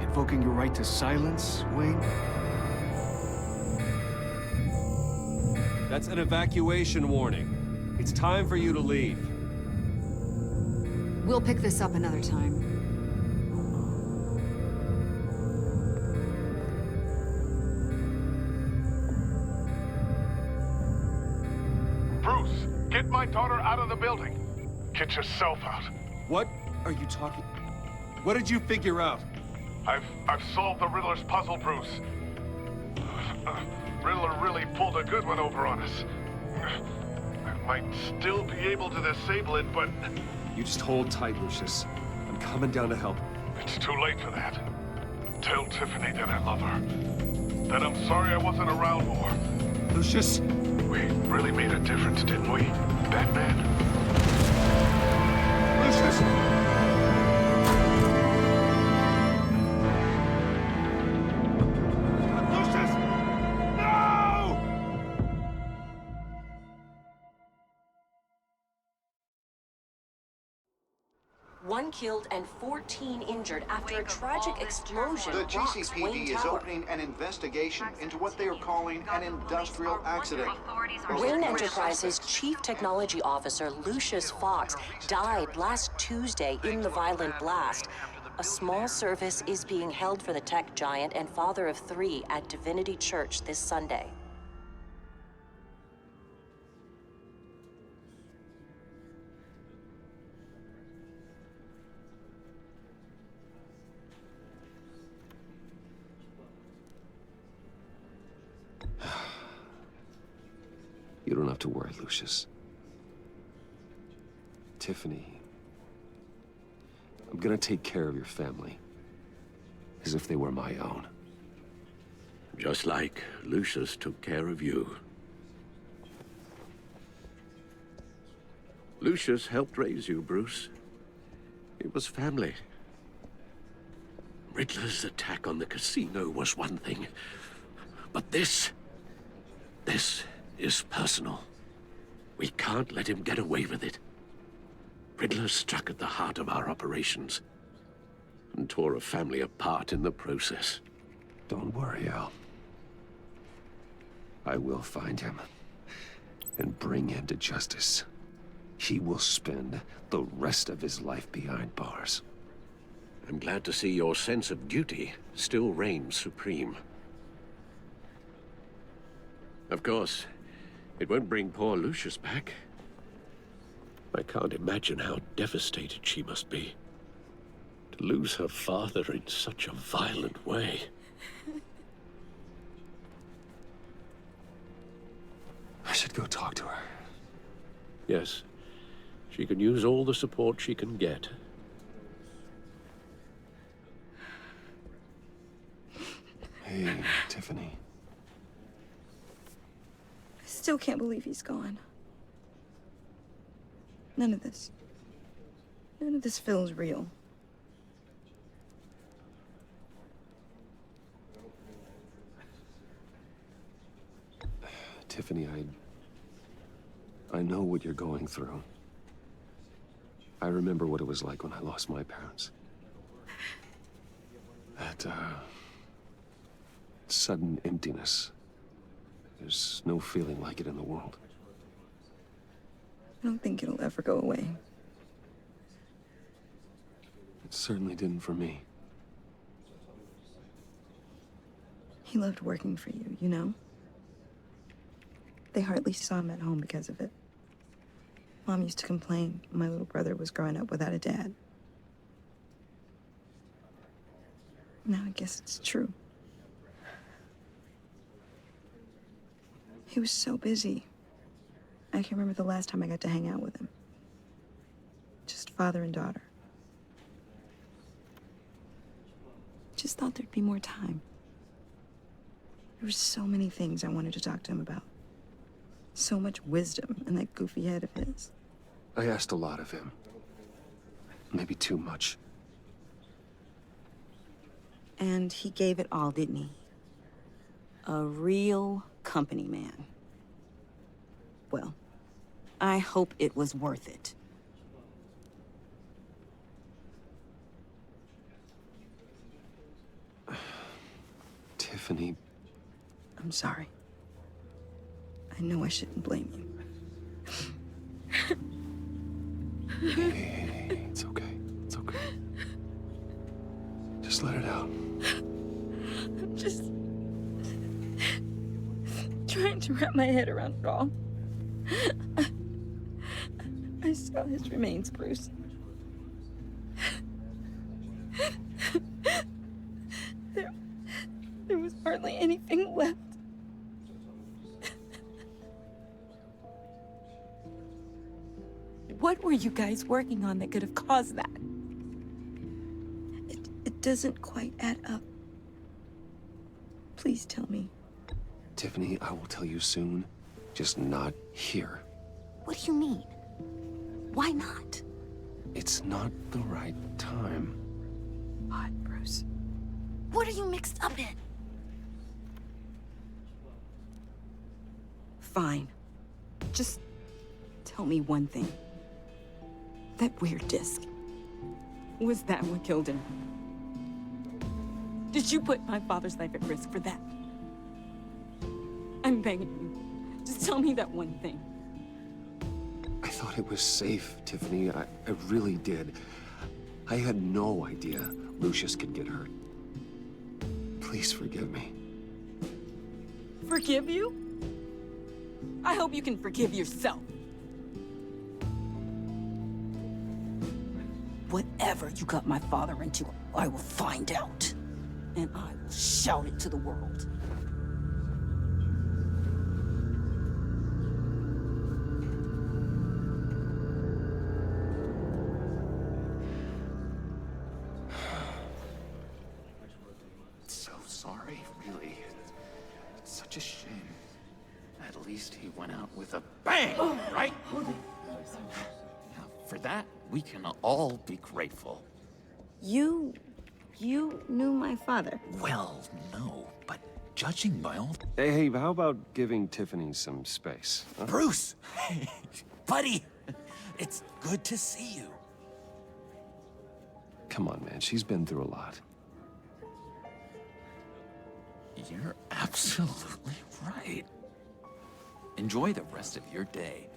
S14: Invoking your right to silence, Wayne?
S8: That's an evacuation warning. It's time for you to leave.
S1: We'll pick this up another time.
S12: Bruce, get my daughter out of the building. Get yourself out.
S8: What are you talking? What did you figure out?
S12: I've solved the Riddler's puzzle, Bruce. Riddler really pulled a good one over on us. I might still be able to disable it, but...
S8: You just hold tight, Lucius. I'm coming down to help.
S12: It's too late for that. Tell Tiffany that I love her. That I'm sorry I wasn't around more.
S8: Lucius!
S12: We really made a difference, didn't we, Batman? Lucius!
S5: One killed and 14 injured after a tragic explosion.
S18: The
S5: rocks
S18: GCPD
S5: Wayne
S18: is
S5: Tower.
S18: opening an investigation into what they are calling an industrial accident.
S5: Wayne Enterprises' chief technology officer, Lucius Fox, died last Tuesday in the violent blast. A small service is being held for the tech giant and father of 3 at Divinity Church this Sunday.
S8: You don't have to worry, Lucius. Tiffany, I'm gonna take care of your family. As if they were my own.
S7: Just like Lucius took care of you. Lucius helped raise you, Bruce. It was family. Riddler's attack on the casino was one thing. But this is personal. We can't let him get away with it. Riddler struck at the heart of our operations and tore a family apart in the process.
S8: Don't worry, Al. I will find him and bring him to justice. He will spend the rest of his life behind bars.
S7: I'm glad to see your sense of duty still reigns supreme. Of course, it won't bring poor Lucius back. I can't imagine how devastated she must be. To lose her father in such a violent way.
S8: I should go talk to her.
S7: Yes, she can use all the support she can get.
S8: Hey, Tiffany.
S21: I still can't believe he's gone. None of this. None of this feels real.
S8: Tiffany, I know what you're going through. I remember what it was like when I lost my parents. That, sudden emptiness. There's no feeling like it in the world.
S21: I don't think it'll ever go away.
S8: It certainly didn't for me.
S21: He loved working for you, you know? They hardly saw him at home because of it. Mom used to complain my little brother was growing up without a dad. Now I guess it's true. He was so busy. I can't remember the last time I got to hang out with him. Just father and daughter. Just thought there'd be more time. There were so many things I wanted to talk to him about. So much wisdom in that goofy head of his.
S8: I asked a lot of him. Maybe too much.
S21: And he gave it all, didn't he? A real company man. Well, I hope it was worth it.
S8: Tiffany.
S21: I'm sorry. I know I shouldn't blame you.
S8: Hey, it's okay. It's okay. Just let it out.
S21: I'm just trying to wrap my head around it all. I saw his remains, Bruce. There was hardly anything left. What were you guys working on that could have caused that? It doesn't quite add up. Please tell me.
S8: Tiffany, I will tell you soon. Just not here.
S21: What do you mean? Why not?
S8: It's not the right time.
S21: What, Bruce? What are you mixed up in? Fine. Just tell me one thing. That weird disc. Was that what killed him? Did you put my father's life at risk for that? I'm begging you. Just tell me that one thing.
S8: I thought it was safe, Tiffany. I really did. I had no idea Lucius could get hurt. Please forgive me.
S21: Forgive you? I hope you can forgive yourself. Whatever you got my father into, I will find out. And I will shout it to the world.
S17: So sorry, really. It's such a shame. At least he went out with a bang, right? Now, for that, we can all be grateful.
S21: You knew my father.
S17: Well, no, but judging by all...
S8: Hey, how about giving Tiffany some space? Huh?
S17: Bruce! Buddy! It's good to see you.
S8: Come on, man. She's been through a lot.
S17: You're absolutely right. Enjoy the rest of your day.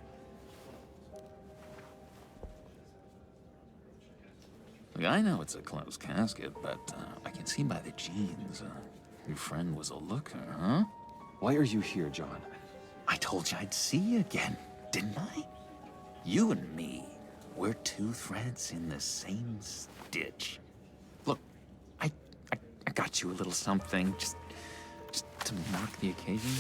S17: Look, I know it's a closed casket, but I can see by the jeans, your friend was a looker, huh?
S8: Why are you here, John?
S17: I told you I'd see you again, didn't I? You and me, we're two threads in the same stitch. Look, I got you a little something, just to mark the occasion.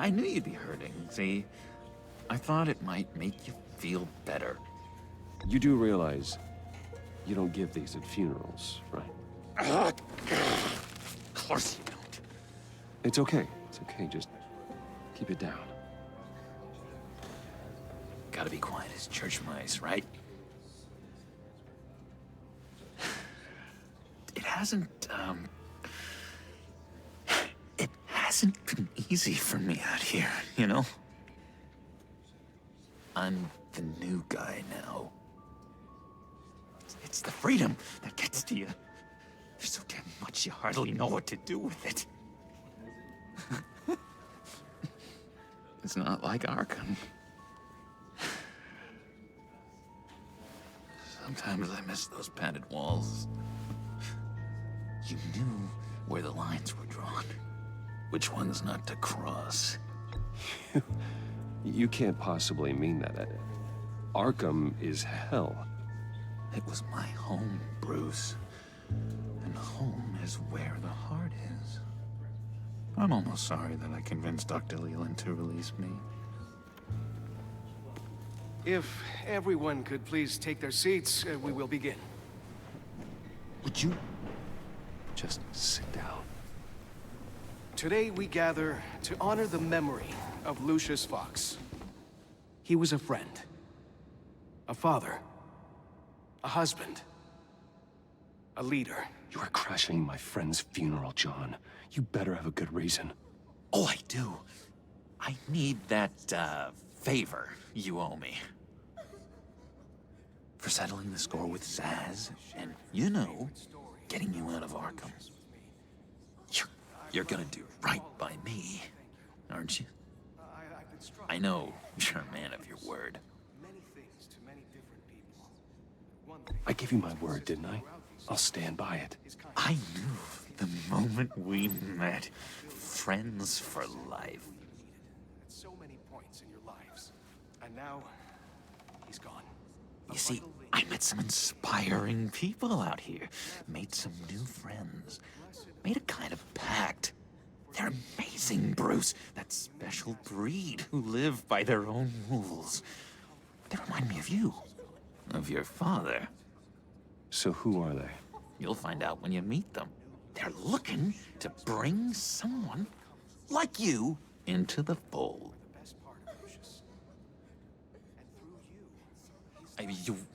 S17: I knew you'd be hurting, see? I thought it might make you feel better.
S8: You do realize you don't give these at funerals, right?
S17: Of course you don't.
S8: It's okay. It's okay. Just keep it down.
S17: Gotta be quiet as church mice, right? It hasn't been easy for me out here, you know? I'm the new guy now. It's the freedom that gets to you. There's so damn much you hardly know what to do with it. It's not like Arkham. Sometimes I miss those padded walls. You knew where the lines were drawn. Which ones not to cross.
S8: You can't possibly mean that. Arkham is hell.
S17: It was my home, Bruce. And home is where the heart is. I'm almost sorry that I convinced Dr. Leland to release me.
S13: If everyone could please take their seats, we will begin.
S8: Would you just sit down?
S13: Today we gather to honor the memory of Lucius Fox. He was a friend, a father, a husband, a leader.
S8: You are crashing my friend's funeral, John. You better have a good reason.
S17: Oh, I do. I need that, favor you owe me. For settling the score with Zsasz, and, you know, getting you out of Arkham. You're gonna do right by me, aren't you? I know you're a man of your word.
S8: I gave you my word, didn't I? I'll stand by it.
S17: I knew the moment we met. Friends for life.
S13: At so many points in your lives. And now, he's gone.
S17: You see, I met some inspiring people out here. Made some new friends. Made a kind of pact. They're amazing, Bruce. That special breed who live by their own rules. They remind me of you. Of your father.
S8: So who are they?
S17: You'll find out when you meet them. They're looking to bring someone like you into the fold.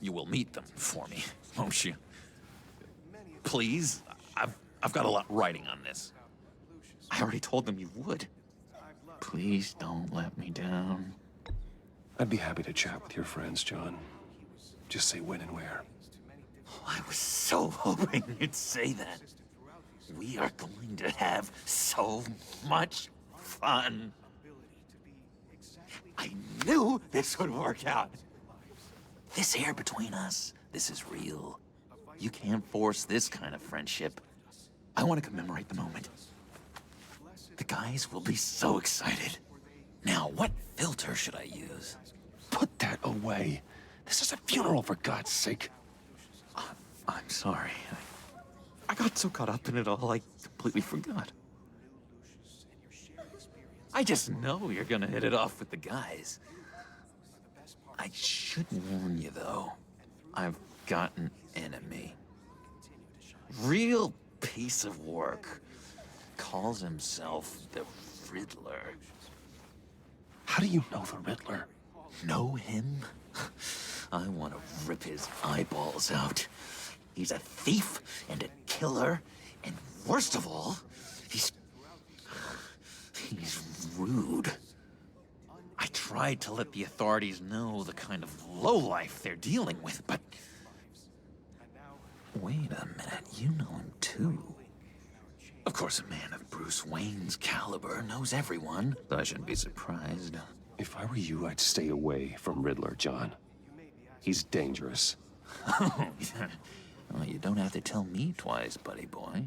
S17: You will meet them for me, won't you? Please? I've got a lot writing on this. I already told them you would. Please don't let me down.
S8: I'd be happy to chat with your friends, John. Just say when and where.
S17: I was so hoping you'd say that. We are going to have so much fun. I knew this would work out. This here between us, this is real. You can't force this kind of friendship. I want to commemorate the moment. The guys will be so excited. Now, what filter should I use?
S8: Put that away. This is a funeral, for God's sake.
S17: I'm sorry. I got so caught up in it all, I completely forgot. I just know you're gonna hit it off with the guys. I should warn you, though. I've got an enemy. Real piece of work. Calls himself the Riddler.
S8: How do you know the Riddler?
S17: Know him? I want to rip his eyeballs out. He's a thief and a killer, and worst of all, he's rude. I tried to let the authorities know the kind of lowlife they're dealing with, but... Wait a minute, you know him too. Of course, a man of Bruce Wayne's caliber knows everyone, so I shouldn't be surprised.
S8: If I were you, I'd stay away from Riddler, John. He's dangerous.
S17: Well, you don't have to tell me twice, buddy boy.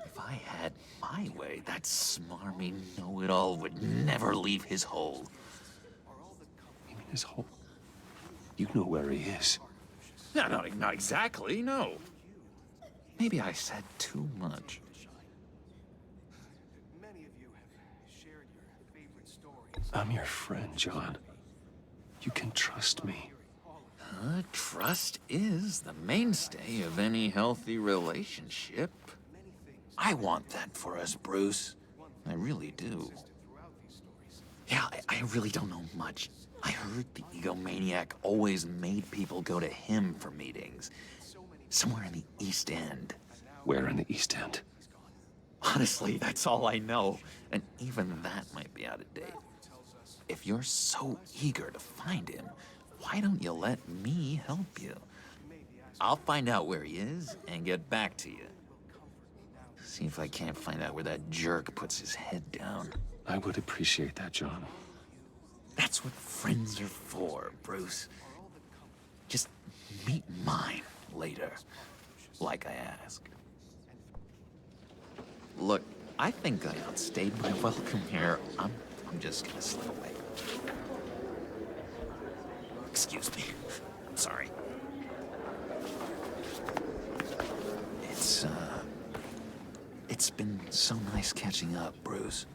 S17: If I had my way, that smarmy know-it-all would never leave his hole.
S8: You mean his hole? You know where he is.
S17: No, not exactly, no. Maybe I said too much.
S13: Many of you have shared your favorite stories.
S8: I'm your friend, John. You can trust me.
S17: Trust is the mainstay of any healthy relationship. I want that for us, Bruce. I really do. Yeah, I really don't know much. I heard the egomaniac always made people go to him for meetings. Somewhere in the East End.
S8: Where in the East End?
S17: Honestly, that's all I know. And even that might be out of date. If you're so eager to find him, why don't you let me help you? I'll find out where he is and get back to you. See if I can't find out where that jerk puts his head down.
S8: I would appreciate that, John.
S17: That's what friends are for, Bruce. Just meet mine later, like I asked. Look, I think I outstayed my welcome here. I'm just gonna slip away. Excuse me. I'm sorry. It's been so nice catching up, Bruce.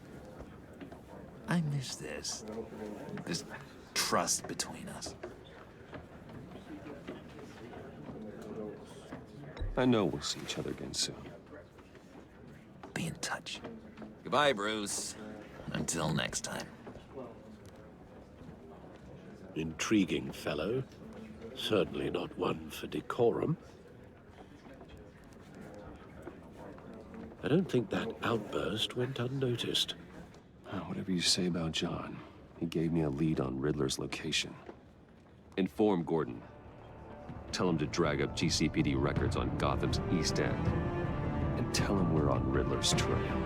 S17: I miss this trust between us.
S8: I know we'll see each other again soon.
S17: Be in touch. Goodbye, Bruce. Until next time.
S7: Intriguing fellow. Certainly not one for decorum. I don't think that outburst went unnoticed.
S8: Whatever you say about John, he gave me a lead on Riddler's location. Inform Gordon. Tell him to drag up GCPD records on Gotham's East End. And tell him we're on Riddler's trail.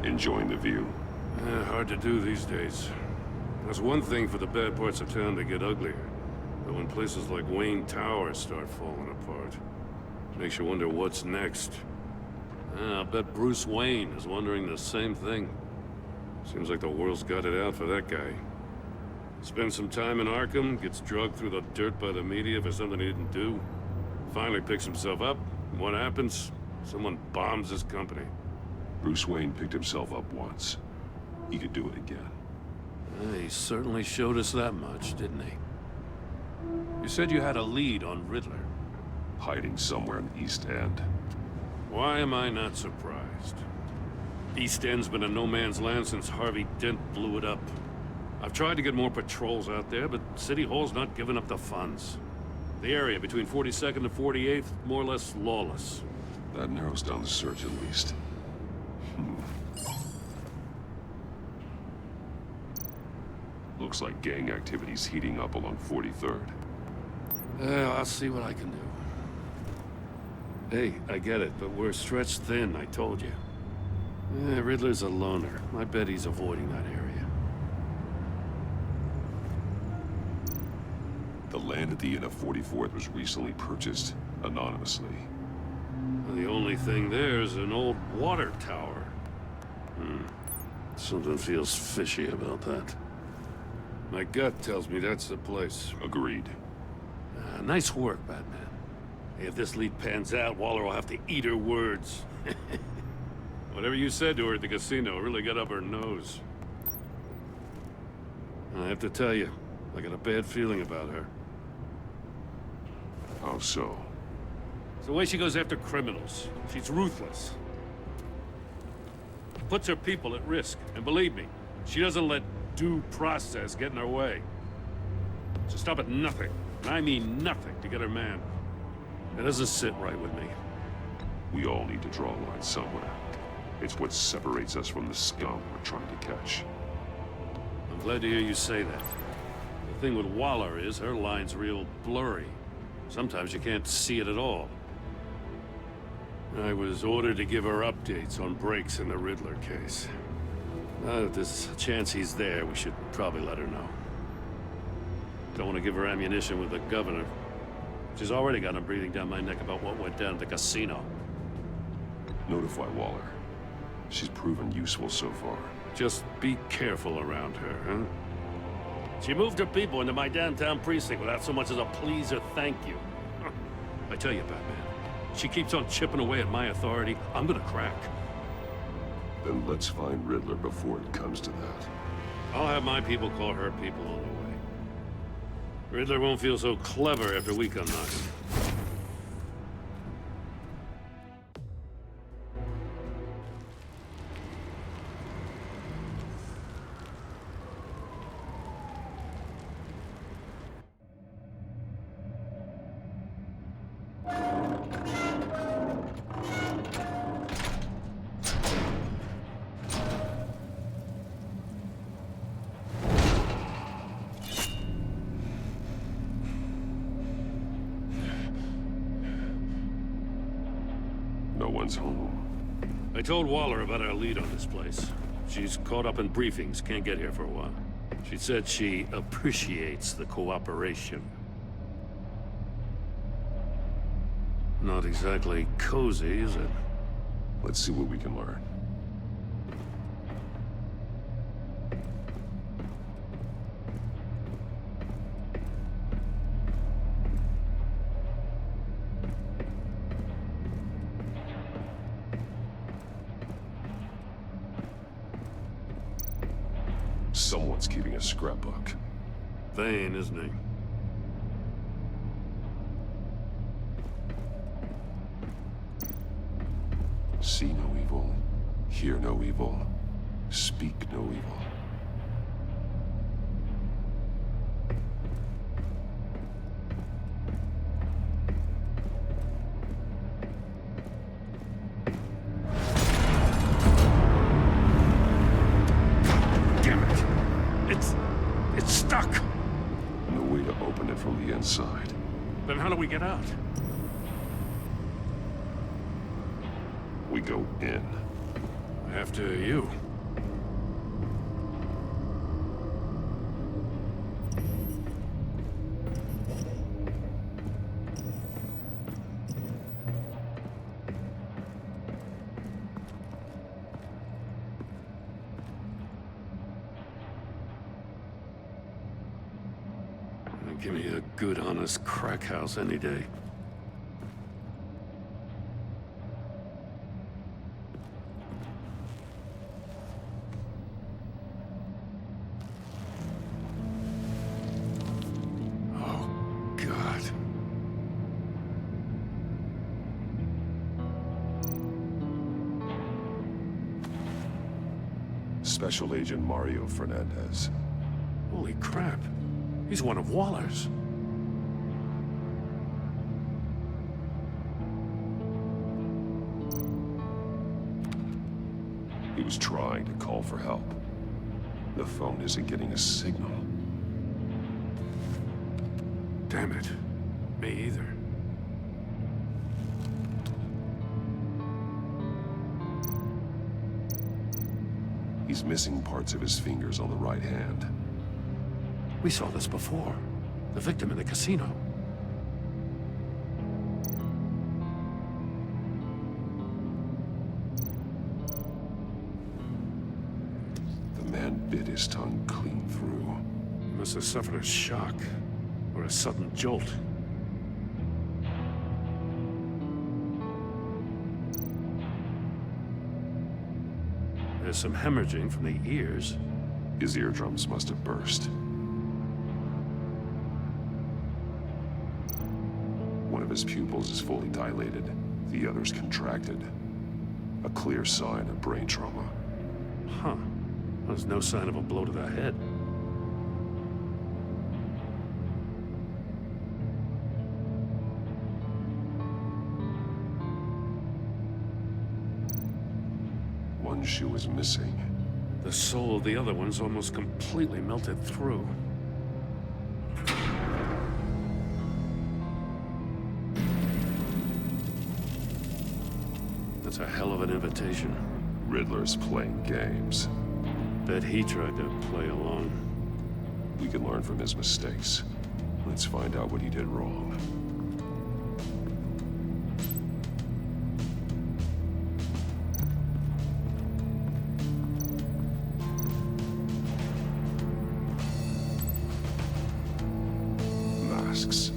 S10: Enjoying the view? Hard to do these days. There's one thing for the bad parts of town to get uglier. But when places like Wayne Tower start falling apart, it makes you wonder what's next. I bet Bruce Wayne is wondering the same thing. Seems like the world's got it out for that guy. Spends some time in Arkham, gets drugged through the dirt by the media for something he didn't do. Finally picks himself up, and what happens? Someone bombs his company.
S3: Bruce Wayne picked himself up once. He could do it again.
S10: He certainly showed us that much, didn't he? You said you had a lead on Riddler.
S3: Hiding somewhere in the East End.
S10: Why am I not surprised? East End's been a no-man's land since Harvey Dent blew it up. I've tried to get more patrols out there, but City Hall's not giving up the funds. The area between 42nd and 48th, more or less lawless.
S3: That narrows down the search at least. Looks like gang activity's heating up along 43rd.
S10: I'll see what I can do. Hey, I get it, but we're stretched thin, I told you. Riddler's a loner. I bet he's avoiding that area.
S3: The land at the end of 44th was recently purchased anonymously.
S10: The only thing there is an old water tower. Something feels fishy about that. My gut tells me that's the place.
S3: Agreed.
S10: Nice work, Batman. If this lead pans out, Waller will have to eat her words. Whatever you said to her at the casino really got up her nose. I have to tell you, I got a bad feeling about her.
S3: How so?
S10: It's the way she goes after criminals. She's ruthless. Puts her people at risk. And believe me, she doesn't let due process get in her way. She'll stop at nothing, and I mean nothing, to get her man. It doesn't sit right with me.
S3: We all need to draw a line somewhere. It's what separates us from the scum we're trying to catch.
S10: I'm glad to hear you say that. The thing with Waller is her line's real blurry. Sometimes you can't see it at all. I was ordered to give her updates on breaks in the Riddler case. If there's a chance he's there, we should probably let her know. Don't want to give her ammunition with the governor. She's already got him breathing down my neck about what went down at the casino.
S3: Notify Waller. She's proven useful so far.
S10: Just be careful around her, huh? She moved her people into my downtown precinct without so much as a please or thank you. I tell you, Batman, she keeps on chipping away at my authority, I'm gonna crack.
S3: Then let's find Riddler before it comes to that.
S10: I'll have my people call her people on the way. Riddler won't feel so clever after we come knocking.
S3: No one's home.
S10: I told Waller about our lead on this place. She's caught up in briefings, can't get here for a while. She said she appreciates the cooperation. Not exactly cozy, is it?
S3: Let's see what we can learn. Someone's keeping a scrapbook.
S10: Thane, isn't he?
S3: See no evil, hear no evil, speak no evil.
S10: It's stuck!
S3: No way to open it from the inside.
S10: Then how do we get out?
S3: We go in.
S10: After you. Give me a good, honest crack house any day. Oh, God.
S12: Special Agent Mario Fernandez.
S10: Holy crap. He's one of Waller's.
S12: He was trying to call for help. The phone isn't getting a signal.
S10: Damn it. Me either.
S12: He's missing parts of his fingers on the right hand.
S10: We saw this before. The victim in the casino.
S12: The man bit his tongue clean through.
S10: He must have suffered a shock, or a sudden jolt. There's some hemorrhaging from the ears.
S12: His eardrums must have burst. One of his pupils is fully dilated, the other's contracted. A clear sign of brain trauma.
S10: Huh. There's no sign of a blow to the head.
S12: One shoe is missing.
S10: The sole of the other one's almost completely melted through. That's a hell of an invitation.
S12: Riddler's playing games.
S10: Bet he tried to play along.
S12: We can learn from his mistakes. Let's find out what he did wrong. Masks.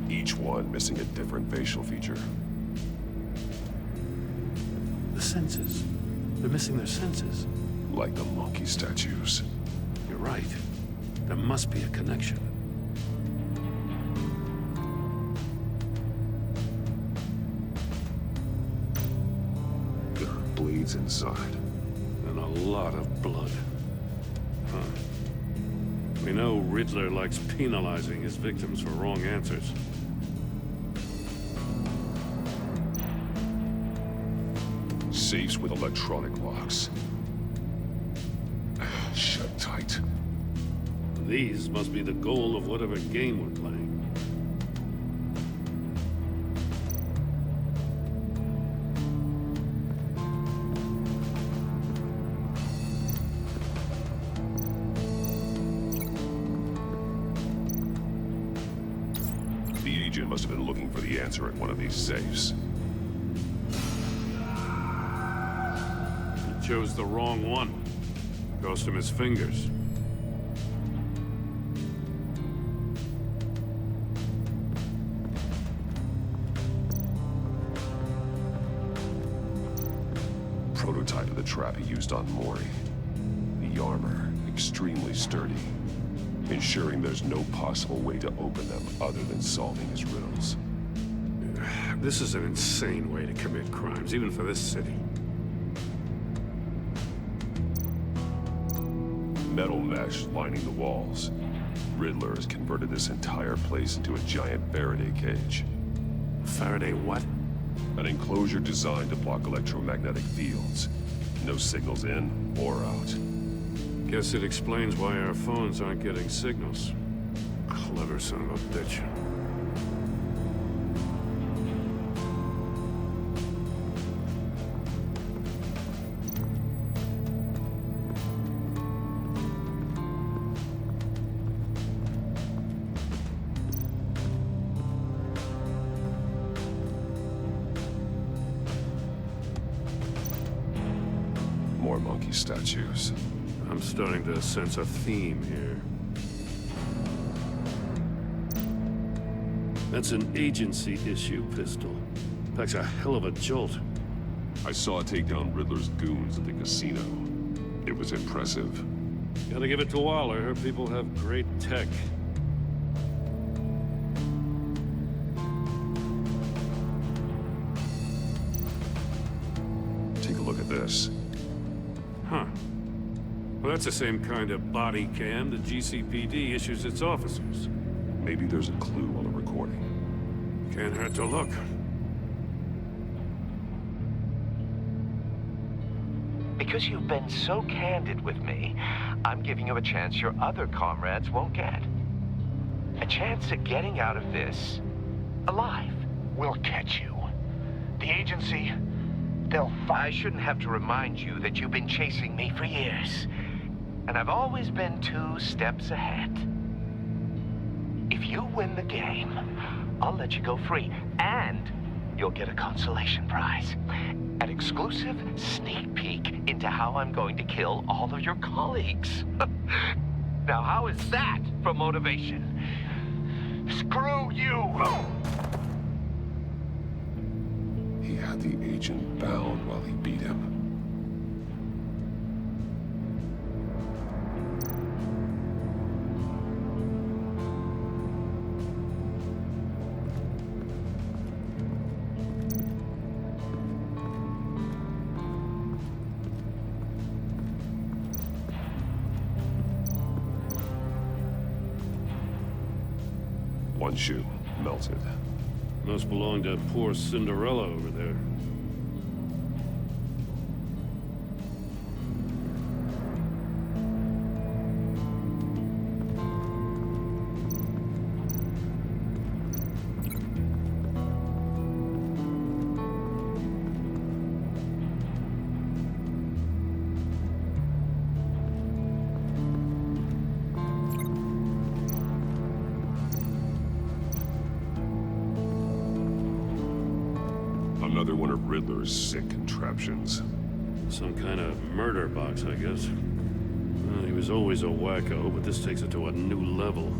S12: Each one missing a different facial feature.
S10: The senses. They're missing their senses.
S12: Like the monkey statues.
S10: You're right. There must be a connection.
S12: Bleeds inside.
S10: And a lot of blood. Huh. We know Riddler likes penalizing his victims for wrong answers.
S12: Safes with electronic locks. Shut tight.
S10: These must be the goal of whatever game we're playing.
S12: The agent must have been looking for the answer at one of these safes.
S10: He chose the wrong one. Cost him his fingers.
S12: Prototype of the trap he used on Mori. The armor, extremely sturdy, ensuring there's no possible way to open them other than solving his riddles.
S10: This is an insane way to commit crimes, even for this city.
S12: Metal mesh lining the walls. Riddler has converted this entire place into a giant Faraday cage.
S10: Faraday what?
S12: An enclosure designed to block electromagnetic fields. No signals in or out.
S10: Guess it explains why our phones aren't getting signals. Clever son of a bitch.
S12: More monkey statues.
S10: I'm starting to sense a theme here. That's an agency-issue pistol. Packs a hell of a jolt.
S12: I saw it take down Riddler's goons at the casino. It was impressive.
S10: Gotta give it to Waller. Her people have great tech.
S12: Take a look at this.
S10: Huh. Well, that's the same kind of body cam the GCPD issues its officers.
S12: Maybe there's a clue on the recording.
S10: Can't hurt to look.
S18: Because you've been so candid with me, I'm giving you a chance your other comrades won't get. A chance at getting out of this alive. We'll catch you. The agency, I shouldn't have to remind you that you've been chasing me for years. And I've always been 2 steps ahead. If you win the game, I'll let you go free. And you'll get a consolation prize. An exclusive sneak peek into how I'm going to kill all of your colleagues. Now, how is that for motivation? Screw you!
S12: He had the agent bound while he beat him. One shoe melted.
S10: Must belong to poor Cinderella over there.
S12: Another one of Riddler's sick contraptions.
S10: Some kind of murder box, I guess. Well, he was always a wacko, but this takes it to a new level.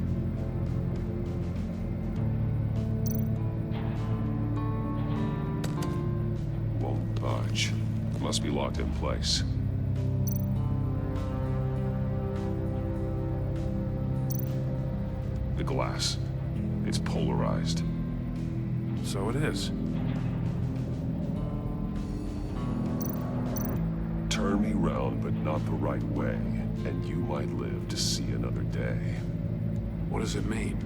S12: Won't budge. Must be locked in place. The glass. It's polarized.
S10: So it is.
S12: Turn me round, but not the right way, and you might live to see another day.
S10: What does it mean?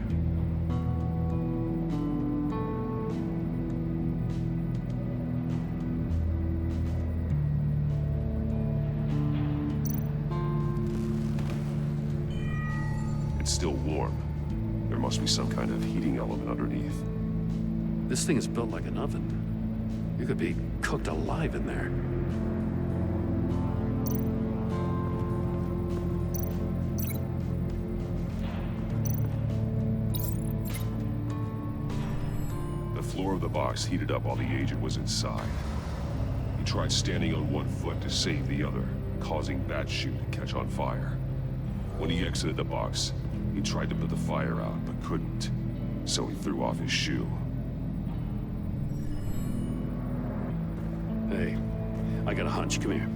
S12: It's still warm. There must be some kind of heating element underneath.
S10: This thing is built like an oven. You could be cooked alive in there.
S12: The floor of the box heated up while the agent was inside. He tried standing on one foot to save the other, causing that shoe to catch on fire. When he exited the box, he tried to put the fire out, but couldn't. So he threw off his shoe.
S10: Hey, I got a hunch. Come here.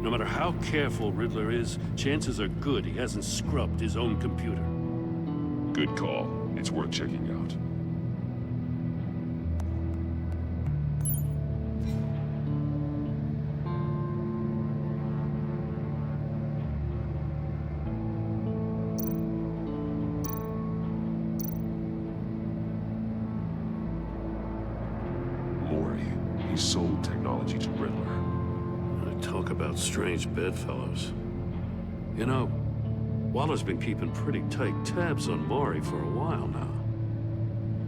S10: No matter how careful Riddler is, chances are good he hasn't scrubbed his own computer.
S12: Good call. It's worth checking out. He sold technology to Riddler.
S10: Talk about strange bedfellows. You know, Waller's been keeping pretty tight tabs on Maury for a while now.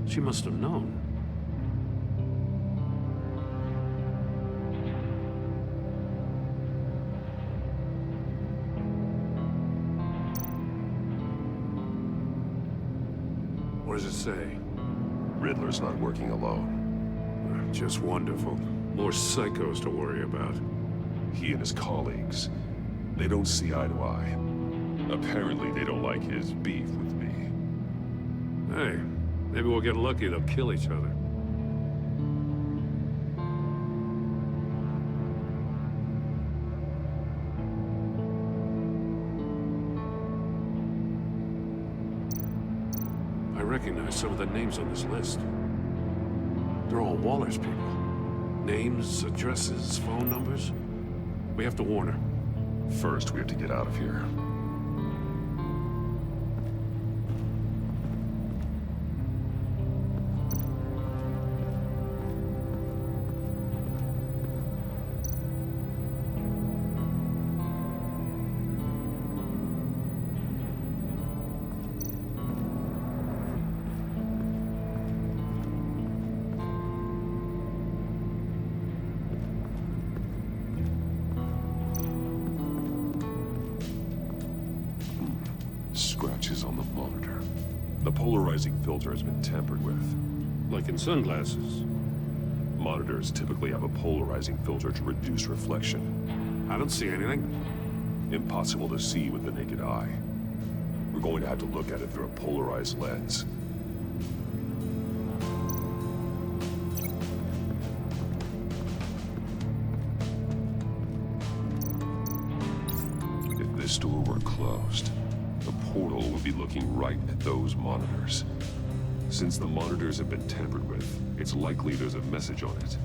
S10: She must have known. What does it say?
S12: Riddler's not working alone.
S10: Just wonderful. More psychos to worry about.
S12: He and his colleagues, they don't see eye to eye. Apparently they don't like his beef with me.
S10: Hey, Maybe we'll get lucky, they'll kill each other. I recognize some of the names on this list. They're all Waller's people. Names, addresses, phone numbers. We have to warn her.
S6: First, we have to get out of here. Scratches on the monitor. The polarizing filter has been tampered with.
S10: Like in sunglasses.
S6: Monitors typically have a polarizing filter to reduce reflection.
S10: I don't see anything.
S6: Impossible to see with the naked eye. We're going to have to look at it through a polarized lens. If this door were closed, the portal would be looking right at those monitors. Since the monitors have been tampered with, it's likely there's a message on it.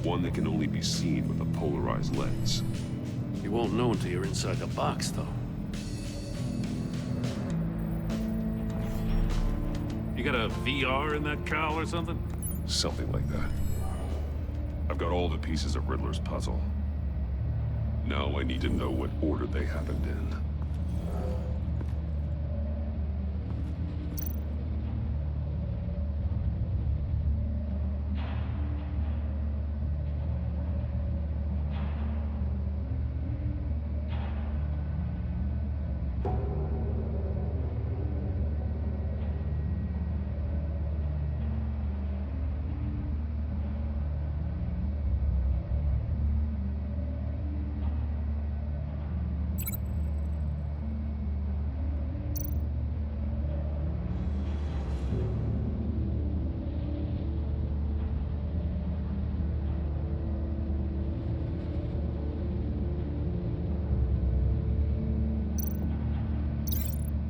S6: One that can only be seen with a polarized lens.
S10: You won't know until you're inside the box, though. You got a VR in that cowl or something?
S6: Something like that. I've got all the pieces of Riddler's puzzle. Now I need to know what order they happened in.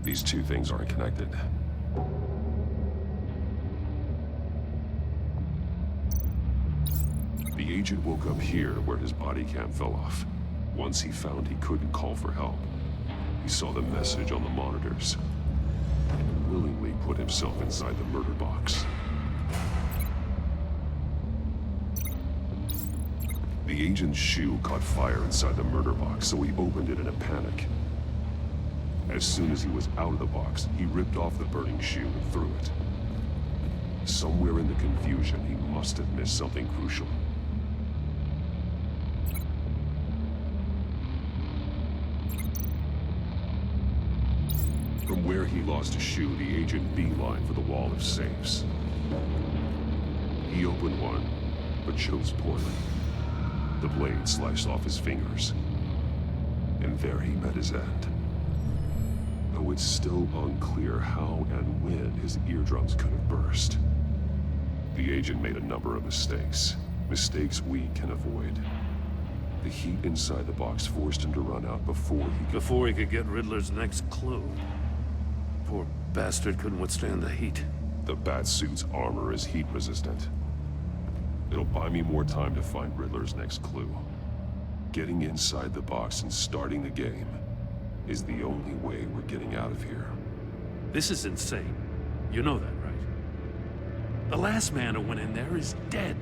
S6: These two things aren't connected. The agent woke up here where his body cam fell off. Once he found he couldn't call for help, he saw the message on the monitors and willingly put himself inside the murder box. The agent's shoe caught fire inside the murder box, so he opened it in a panic. As soon as he was out of the box, he ripped off the burning shoe and threw it. Somewhere in the confusion, he must have missed something crucial. From where he lost a shoe, the agent beelined for the wall of safes. He opened one, but chose poorly. The blade sliced off his fingers, and there he met his end. Though it's still unclear how and when his eardrums could have burst. The agent made a number of mistakes. Mistakes we can avoid. The heat inside the box forced him to run out before
S10: he could get Riddler's next clue. Poor bastard couldn't withstand the heat.
S6: The Batsuit's armor is heat resistant. It'll buy me more time to find Riddler's next clue. Getting inside the box and starting the game is the only way we're getting out of here.
S10: This is insane. You know that, right? The last man who went in there is dead.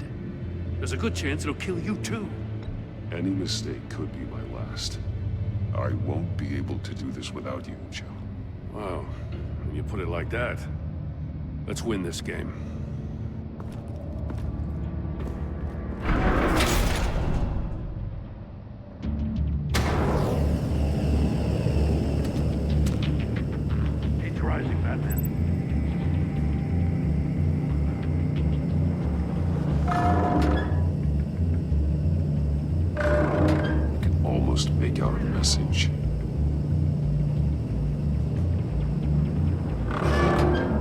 S10: There's a good chance it'll kill you too.
S6: Any mistake could be my last. I won't be able to do this without you, Joe.
S10: Wow, when you put it like that, let's win this game.
S6: Make out a message.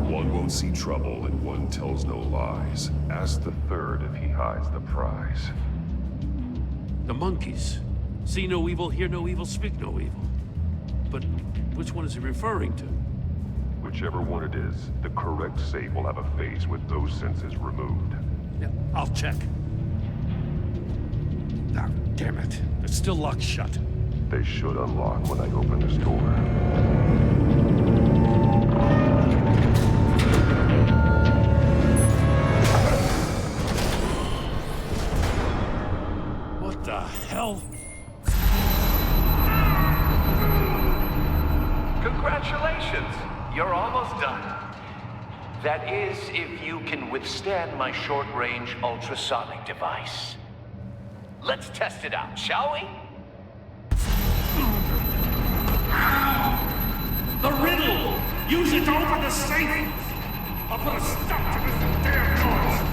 S6: One will don't see trouble and one tells no lies. Ask the third if he hides the prize.
S7: The monkeys. See no evil, hear no evil, speak no evil. But which one is he referring to?
S6: Whichever one it is, the correct safe will have a phase with those senses removed.
S7: Yeah, I'll check. Ah, damn it. It's still locked shut.
S6: They should unlock when I open this door.
S7: What the hell?
S19: Congratulations! You're almost done. That is, if you can withstand my short-range ultrasonic device. Let's test it out, shall we?
S10: The riddle! Use it to open the safe! I'll put a stop to this damn noise!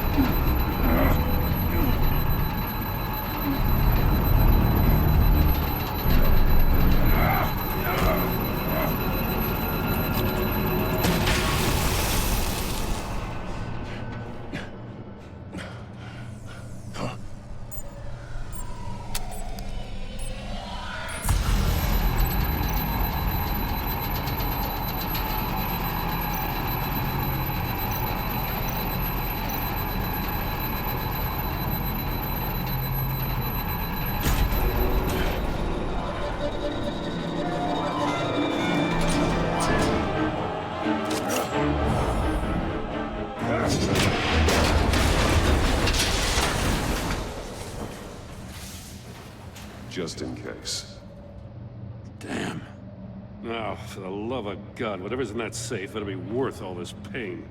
S6: Just in case.
S7: Damn. Now, for the love of God, whatever's in that safe better be worth all this pain.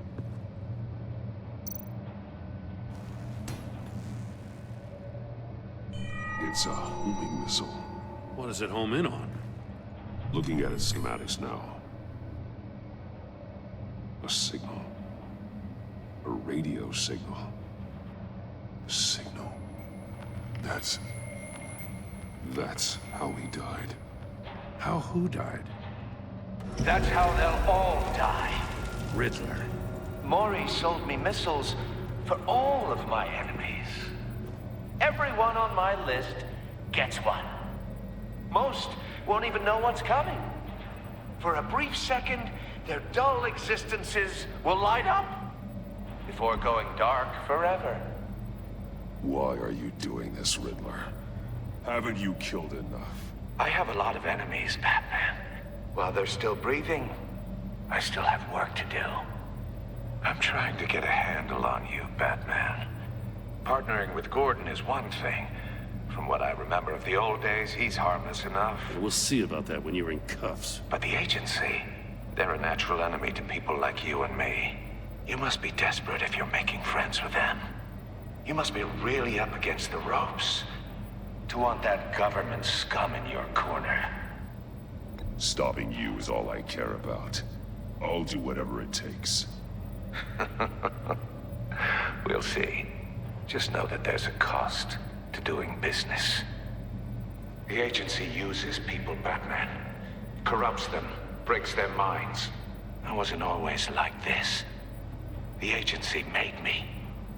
S6: It's a homing missile.
S7: What does it home in on?
S6: Looking at its schematics now. A signal. A radio signal. A signal. That's how he died.
S7: How who died?
S19: That's how they'll all die.
S7: Riddler.
S19: Maury sold me missiles for all of my enemies. Everyone on my list gets one. Most won't even know what's coming. For a brief second, their dull existences will light up before going dark forever.
S6: Why are you doing this, Riddler? Haven't you killed enough?
S19: I have a lot of enemies, Batman. While they're still breathing, I still have work to do. I'm trying to get a handle on you, Batman. Partnering with Gordon is one thing. From what I remember of the old days, he's harmless enough.
S7: We'll see about that when you're in cuffs.
S19: But the agency, they're a natural enemy to people like you and me. You must be desperate if you're making friends with them. You must be really up against the ropes to want that government scum in your corner.
S6: Stopping you is all I care about. I'll do whatever it takes.
S19: We'll see. Just know that there's a cost to doing business. The agency uses people, Batman. Corrupts them, breaks their minds. I wasn't always like this. The agency made me.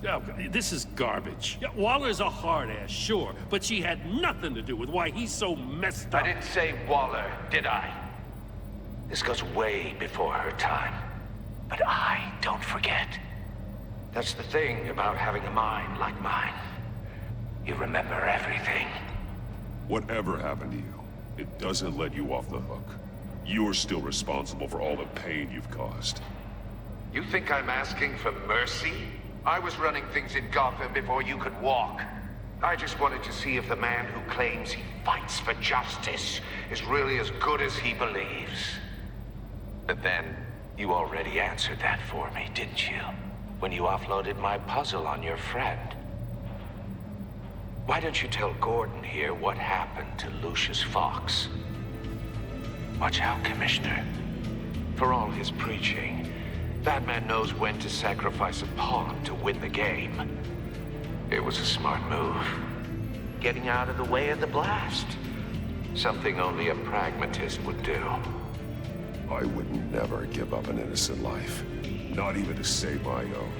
S7: Yeah, this is garbage. Yeah, Waller's a hard-ass, sure, but she had nothing to do with why he's so messed up.
S19: I didn't say Waller, did I? This goes way before her time. But I don't forget. That's the thing about having a mind like mine. You remember everything.
S6: Whatever happened to you, it doesn't let you off the hook. You're still responsible for all the pain you've caused.
S19: You think I'm asking for mercy? I was running things in Gotham before you could walk. I just wanted to see if the man who claims he fights for justice is really as good as he believes. But then, you already answered that for me, didn't you? When you offloaded my puzzle on your friend. Why don't you tell Gordon here what happened to Lucius Fox? Watch out, Commissioner. For all his preaching, Batman knows when to sacrifice a pawn to win the game. It was a smart move. Getting out of the way of the blast. Something only a pragmatist would do.
S6: I would never give up an innocent life. Not even to say my own.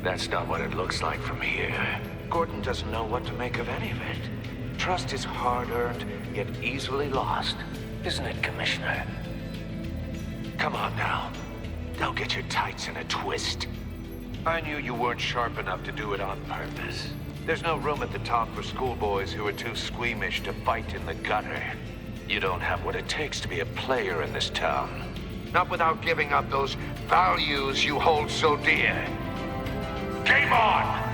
S19: That's not what it looks like from here. Gordon doesn't know what to make of any of it. Trust is hard-earned, yet easily lost. Isn't it, Commissioner? Come on now. Don't get your tights in a twist. I knew you weren't sharp enough to do it on purpose. There's no room at the top for schoolboys who are too squeamish to fight in the gutter. You don't have what it takes to be a player in this town. Not without giving up those values you hold so dear. Game on!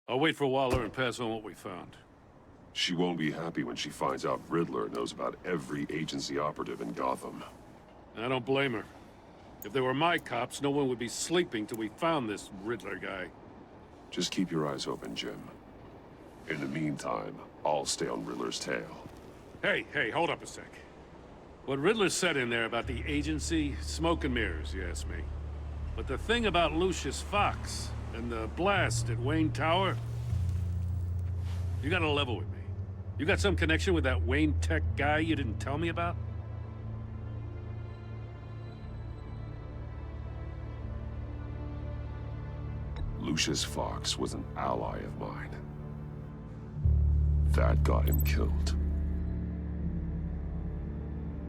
S10: I'll wait for Waller and pass on what we found.
S6: She won't be happy when she finds out Riddler knows about every agency operative in Gotham.
S10: I don't blame her. If they were my cops, no one would be sleeping till we found this Riddler guy.
S6: Just keep your eyes open, Jim. In the meantime, I'll stay on Riddler's tail.
S10: Hey, hold up a sec. What Riddler said in there about the agency, smoke and mirrors, you ask me. But the thing about Lucius Fox and the blast at Wayne Tower, you gotta level with me. You got some connection with that Wayne Tech guy you didn't tell me about?
S6: Lucius Fox was an ally of mine. That got him killed.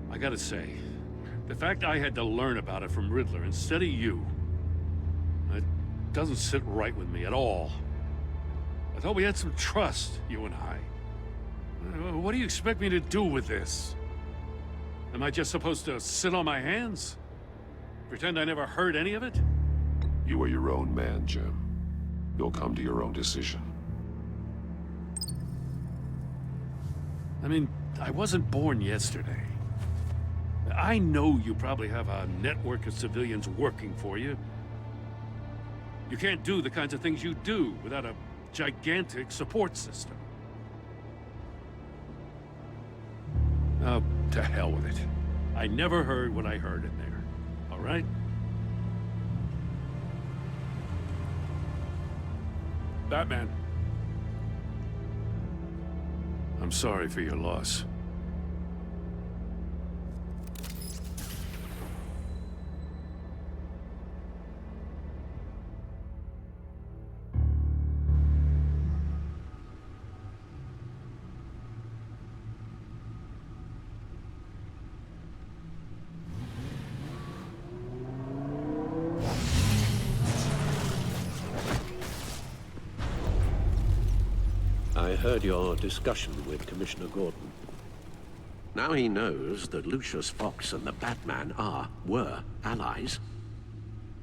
S10: I gotta say, the fact I had to learn about it from Riddler instead of you, it doesn't sit right with me at all. I thought we had some trust, you and I. What do you expect me to do with this? Am I just supposed to sit on my hands? Pretend I never heard any of it?
S6: You are your own man, Jim. You'll come to your own decision.
S10: I mean, I wasn't born yesterday. I know you probably have a network of civilians working for you. You can't do the kinds of things you do without a gigantic support system. Oh, to hell with it. I never heard what I heard in there, all right? Batman. I'm sorry for your loss.
S7: I heard your discussion with Commissioner Gordon. Now he knows that Lucius Fox and the Batman were allies.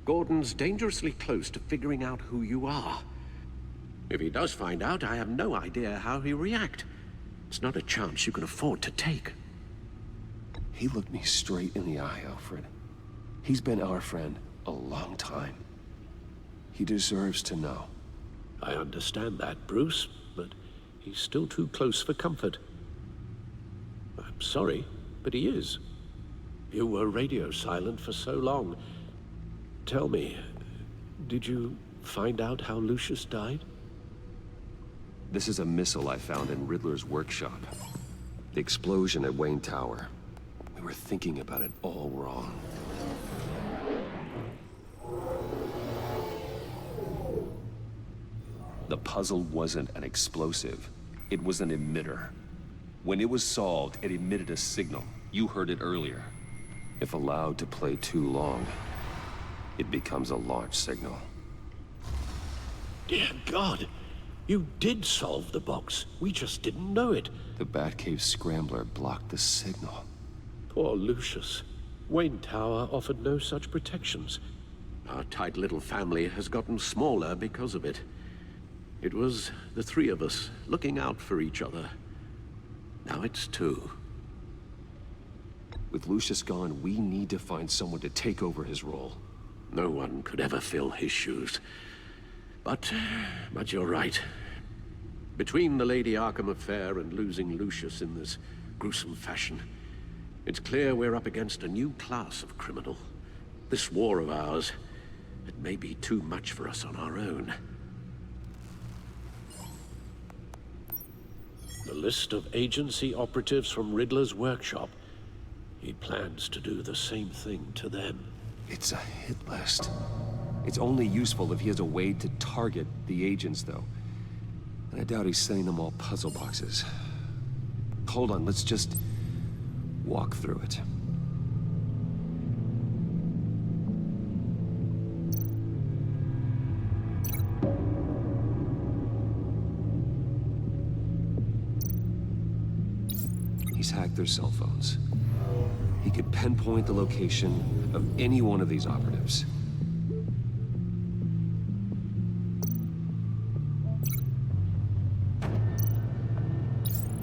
S7: Gordon's dangerously close to figuring out who you are. If he does find out, I have no idea how he'll react. It's not a chance you can afford to take.
S8: He looked me straight in the eye, Alfred. He's been our friend a long time. He deserves to know.
S7: I understand that, Bruce, but he's still too close for comfort. I'm sorry, but he is. You were radio silent for so long. Tell me, did you find out how Lucius died?
S8: This is a missile I found in Riddler's workshop. The explosion at Wayne Tower. We were thinking about it all wrong. The puzzle wasn't an explosive. It was an emitter. When it was solved, it emitted a signal. You heard it earlier. If allowed to play too long, it becomes a launch signal.
S7: Dear God, you did solve the box. We just didn't know it.
S8: The Batcave Scrambler blocked the signal.
S7: Poor Lucius. Wayne Tower offered no such protections. Our tight little family has gotten smaller because of it. It was the three of us looking out for each other. Now it's two.
S8: With Lucius gone, we need to find someone to take over his role.
S7: No one could ever fill his shoes. But you're right. Between the Lady Arkham affair and losing Lucius in this gruesome fashion, It's clear we're up against a new class of criminal. This war of ours, it may be too much for us on our own. The list of agency operatives from Riddler's workshop. He plans to do the same thing to them.
S8: It's a hit list. It's only useful if he has a way to target the agents, though. And I doubt he's sending them all puzzle boxes. Hold on, let's just walk through it. He's hacked their cell phones. He could pinpoint the location of any one of these operatives.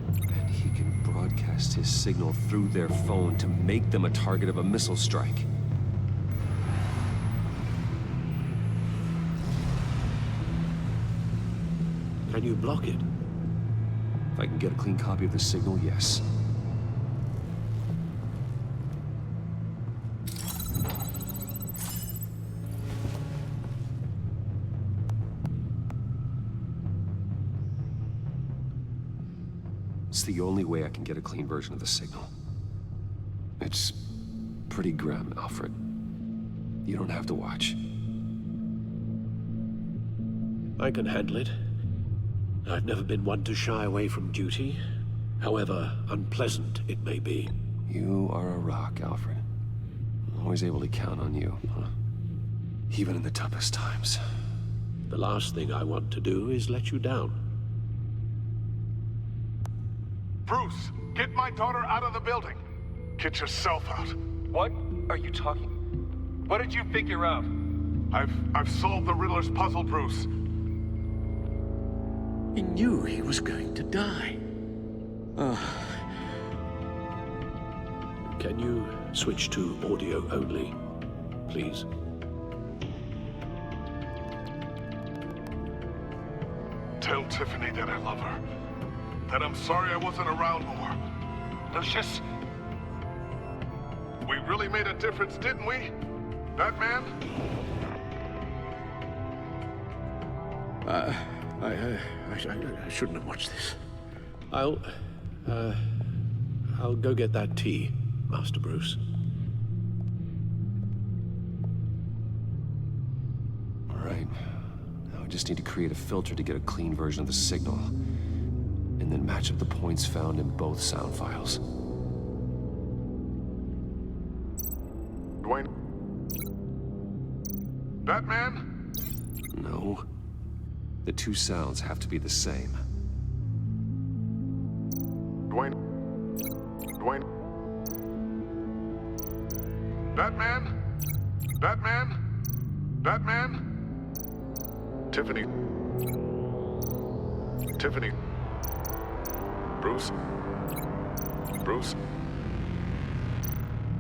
S8: And he can broadcast his signal through their phone to make them a target of a missile strike.
S7: Can you block it?
S8: If I can get a clean copy of the signal, yes. It's the only way I can get a clean version of the signal. It's pretty grim, Alfred. You don't have to watch.
S7: I can handle it. I've never been one to shy away from duty, however unpleasant it may be.
S8: You are a rock, Alfred. I'm always able to count on you, huh? Even in the toughest times.
S7: The last thing I want to do is let you down.
S19: Bruce, get my daughter out of the building. Get yourself out.
S4: What are you talking? What did you figure out?
S19: I've solved the Riddler's puzzle, Bruce.
S7: He knew he was going to die. Can you switch to audio only, please?
S19: Tell Tiffany that I love her. That I'm sorry I wasn't around more. Lucius? We really made a difference, didn't we? Batman?
S7: I shouldn't have watched this. I'll go get that tea, Master Bruce.
S8: All right. Now I just need to create a filter to get a clean version of the signal. And then match up the points found in both sound files.
S19: Dwayne? Batman?
S8: No. The two sounds have to be the same.
S19: Dwayne? Dwayne? Batman? Batman? Batman? Tiffany? Tiffany? Bruce? Bruce?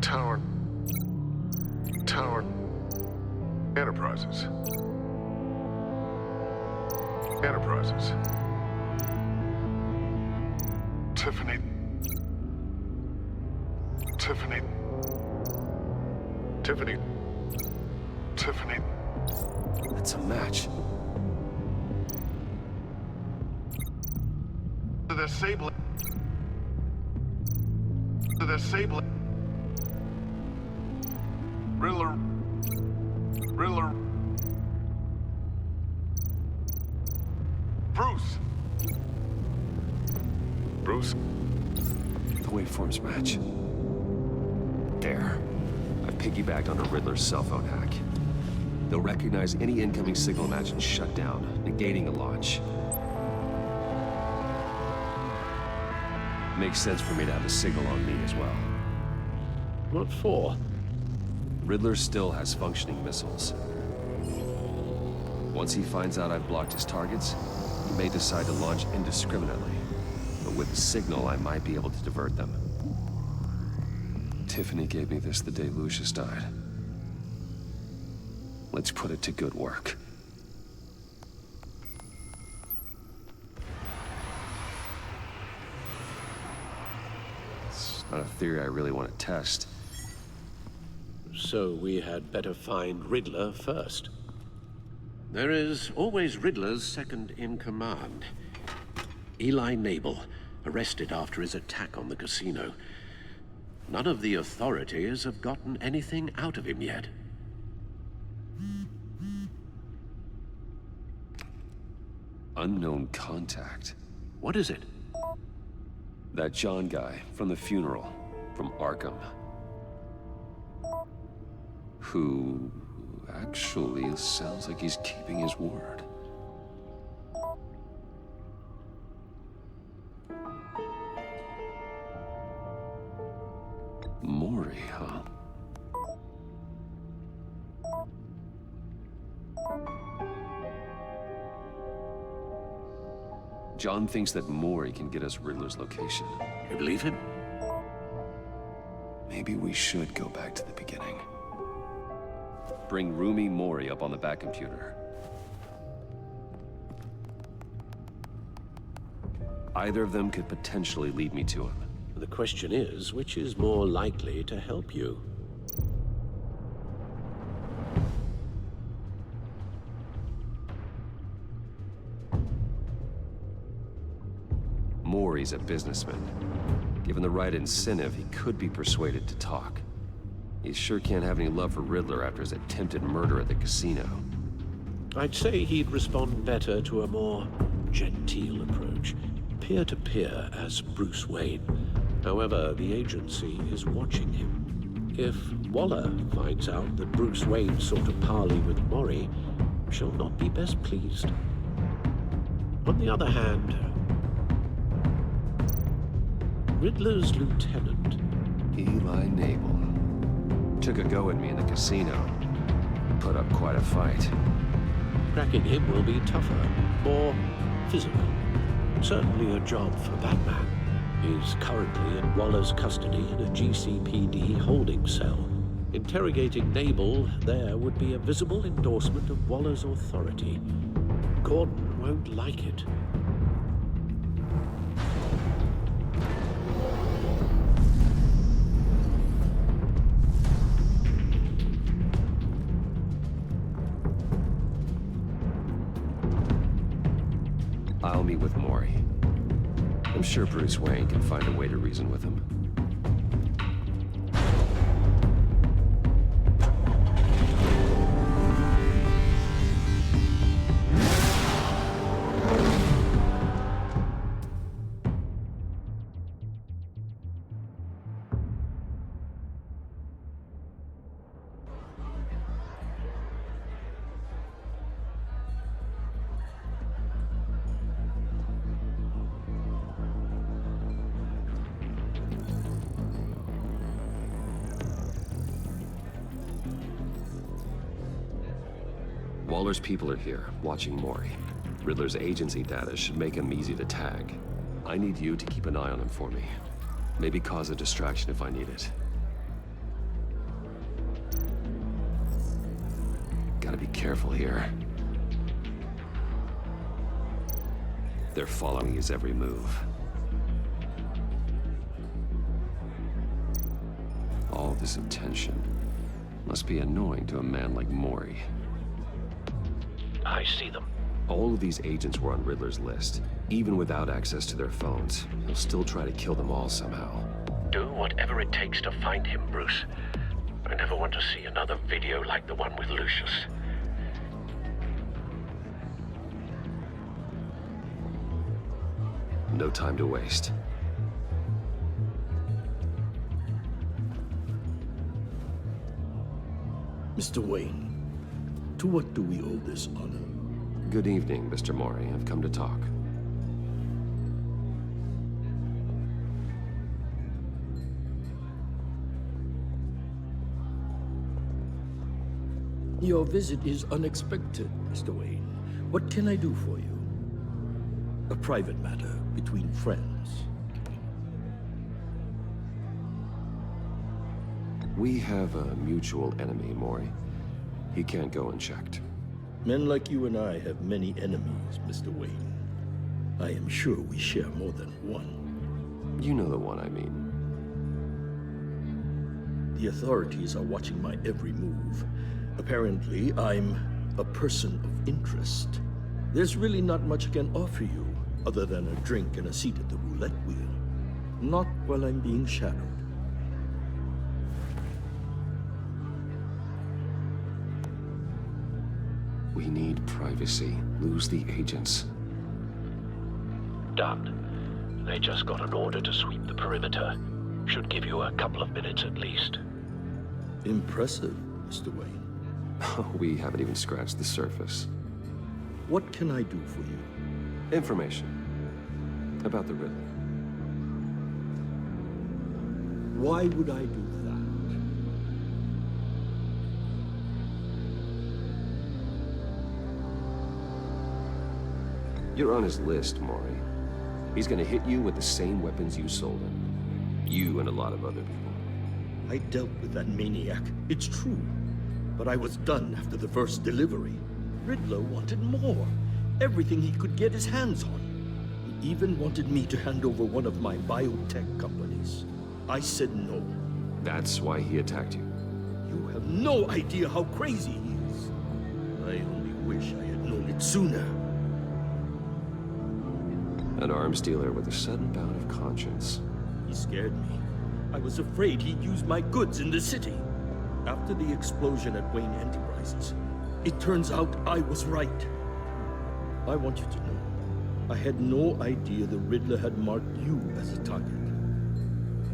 S19: Tower? Enterprises. Enterprises. Tiffany. Tiffany. Tiffany. Tiffany.
S8: It's a match.
S19: The Sable. The Sable. Riddler. Riddler. Bruce. Bruce.
S8: The waveforms match. There. I've piggybacked on a Riddler's cell phone hack. They'll recognize any incoming signal match and shut down, negating a launch. Makes sense for me to have the signal on me as well.
S7: What for?
S8: Riddler still has functioning missiles. Once he finds out I've blocked his targets, he may decide to launch indiscriminately. But with the signal, I might be able to divert them. Tiffany gave me this the day Lucius died. Let's put it to good work. Not a theory I really want to test.
S7: So we had better find Riddler first. There is always Riddler's second in command. Eli Nabel, arrested after his attack on the casino. None of the authorities have gotten anything out of him yet.
S8: Unknown contact.
S7: What is it?
S8: That John guy from the funeral, from Arkham. Who actually sounds like he's keeping his word. Mori, huh? John thinks that Mori can get us Riddler's location.
S7: You believe him?
S8: Maybe we should go back to the beginning. Bring Rumi Mori up on the back computer. Either of them could potentially lead me to him.
S7: The question is, which is more likely to help you?
S8: Mori's a businessman. Given the right incentive, he could be persuaded to talk. He sure can't have any love for Riddler after his attempted murder at the casino.
S7: I'd say he'd respond better to a more genteel approach. Peer-to-peer as Bruce Wayne. However, the agency is watching him. If Waller finds out that Bruce Wayne sought a parley with Mori, she'll not be best pleased. On the other hand, Riddler's lieutenant,
S8: Eli Nabel, took a go at me in the casino. Put up quite a fight.
S7: Cracking him will be tougher, more physical. Certainly a job for Batman. He's currently in Waller's custody in a GCPD holding cell. Interrogating Nabel there would be a visible endorsement of Waller's authority. Gordon won't like it.
S8: I'll meet with Mori. I'm sure Bruce Wayne can find a way to reason with him. Waller's people are here, watching Mori. Riddler's agency data should make him easy to tag. I need you to keep an eye on him for me. Maybe cause a distraction if I need it. Gotta be careful here. They're following his every move. All this attention must be annoying to a man like Mori.
S7: I see them.
S8: All of these agents were on Riddler's list. Even without access to their phones, he'll still try to kill them all somehow.
S7: Do whatever it takes to find him, Bruce. I never want to see another video like the one with Lucius.
S8: No time to waste.
S20: Mr. Wayne, to what do we owe this honor?
S8: Good evening, Mr. Mori. I've come to talk.
S20: Your visit is unexpected, Mr. Wayne. What can I do for you? A private matter between friends.
S8: We have a mutual enemy, Mori. He can't go unchecked.
S20: Men like you and I have many enemies, Mr. Wayne. I am sure we share more than one.
S8: You know the one I mean.
S20: The authorities are watching my every move. Apparently, I'm a person of interest. There's really not much I can offer you, other than a drink and a seat at the roulette wheel. Not while I'm being shadowed.
S8: We need privacy. Lose the agents.
S7: Done. They just got an order to sweep the perimeter. Should give you a couple of minutes at least.
S20: Impressive, Mr. Wayne.
S8: We haven't even scratched the surface.
S20: What can I do for you?
S8: Information. About the Riddler.
S20: Why would I do that?
S8: You're on his list, Maury. He's gonna hit you with the same weapons you sold him. You and a lot of other people.
S20: I dealt with that maniac, it's true. But I was done after the first delivery. Riddler wanted more. Everything he could get his hands on. He even wanted me to hand over one of my biotech companies. I said no.
S8: That's why he attacked you.
S20: You have no idea how crazy he is. I only wish I had known it sooner.
S8: An arms dealer with a sudden bout of conscience.
S20: He scared me. I was afraid he'd use my goods in the city. After the explosion at Wayne Enterprises, it turns out I was right. I want you to know, I had no idea the Riddler had marked you as a target.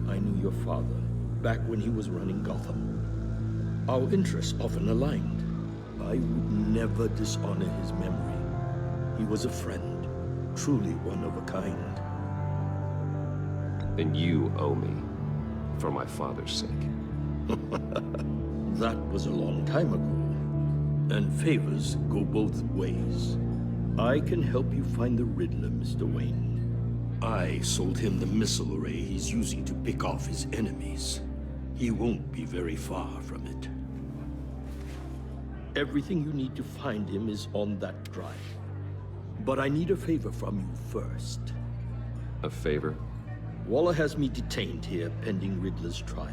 S20: I knew your father back when he was running Gotham. Our interests often aligned. I would never dishonor his memory. He was a friend, truly one of a kind.
S8: Then you owe me, for my father's sake.
S20: That was a long time ago, and favors go both ways. I can help you find the Riddler, Mr. Wayne. I sold him the missile array he's using to pick off his enemies. He won't be very far from it. Everything you need to find him is on that drive. But I need a favor from you first.
S8: A favor?
S20: Waller has me detained here pending Riddler's trial.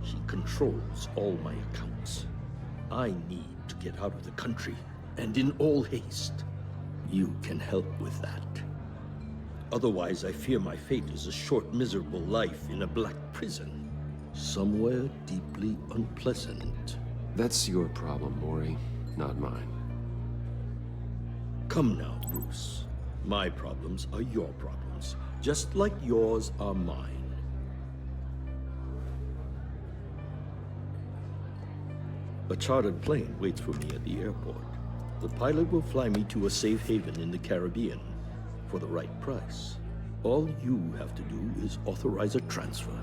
S20: He controls all my accounts. I need to get out of the country, and in all haste. You can help with that. Otherwise, I fear my fate is a short, miserable life in a black prison. Somewhere deeply unpleasant.
S8: That's your problem, Maury, not mine.
S20: Come now, Bruce. My problems are your problems, just like yours are mine. A chartered plane waits for me at the airport. The pilot will fly me to a safe haven in the Caribbean for the right price. All you have to do is authorize a transfer.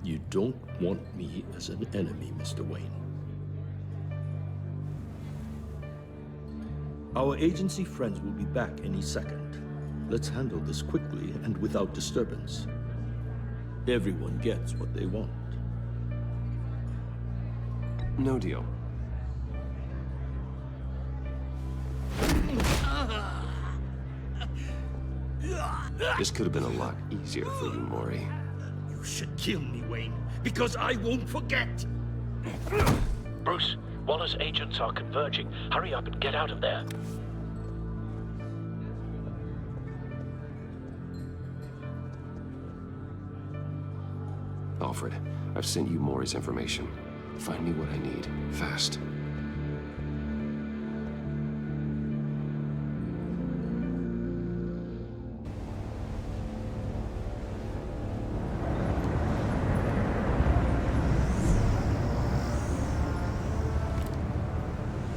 S20: You don't want me as an enemy, Mr. Wayne. Our agency friends will be back any second. Let's handle this quickly and without disturbance. Everyone gets what they want.
S8: No deal. This could have been a lot easier for you, Maury.
S20: You should kill me, Wayne, because I won't forget!
S7: Bruce, Waller's agents are converging. Hurry up and get out of there.
S8: Alfred, I've sent you Maury's information. Find me what I need, fast.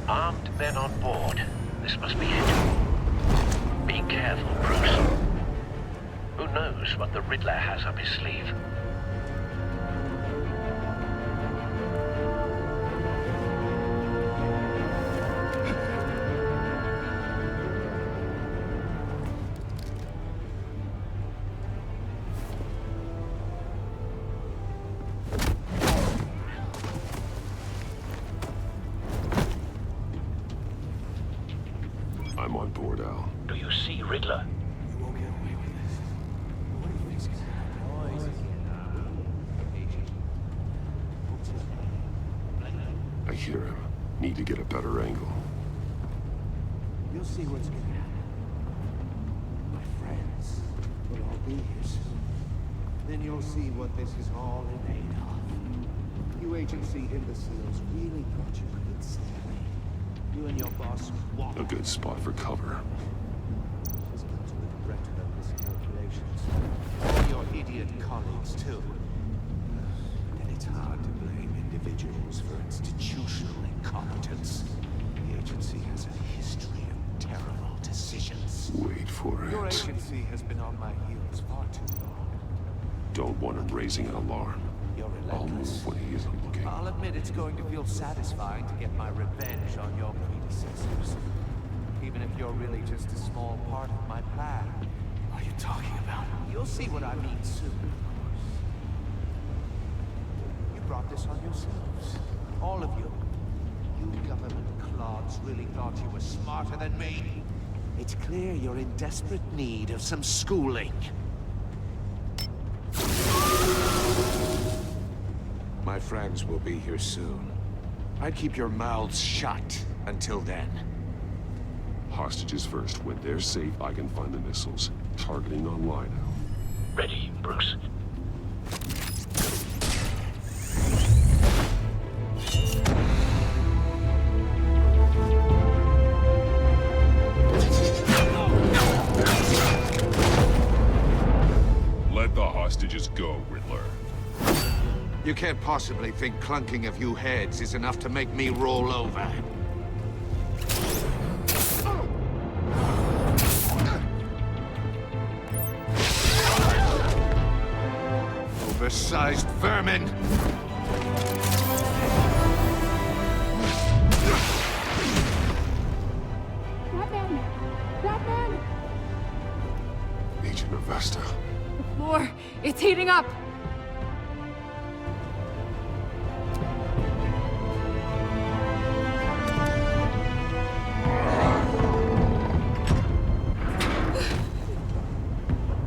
S7: Armed men on board. This must be it. Be careful, Bruce. Who knows what the Riddler has up his sleeve?
S8: I'm on board, Al.
S7: Do you see Riddler?
S13: You won't get away with this. What do you think's gonna happen?
S6: could get a better angle.
S14: You'll see what's gonna happen. My friends will all be here soon. Then you'll see what this is all in aid of. You agency imbeciles really thought you could stand me. You and your boss walk.
S6: A good spot for cover.
S14: Physical to regret of miscalculations. All your idiot colleagues, too. And it's hard to blame individuals for institutional incompetence. The agency has a history of terrible decisions.
S6: Wait for
S14: Your
S6: it.
S14: agency has been on my heels far too long.
S6: Don't want him raising an alarm.
S14: You're
S6: I'll
S14: relentless.
S6: move when he isn't looking.
S14: I'll admit it's going to feel satisfying to get my revenge on your predecessors. Even if you're really just a small part of my plan. What are you talking about? You'll see what I mean soon, of course. You brought this on yourselves. All of you. You government clods really thought you were smarter than me. It's clear you're in desperate need of some schooling. My friends will be here soon. I'd keep your mouths shut until then.
S6: Hostages first. When they're safe, I can find the missiles. Targeting on Lino.
S16: Ready, Bruce.
S6: Let the hostages go, Riddler.
S14: You can't possibly think clunking a few heads is enough to make me roll over. Oversized vermin!
S2: Batman! Batman!
S6: Agent Avesta.
S2: The floor, it's heating up!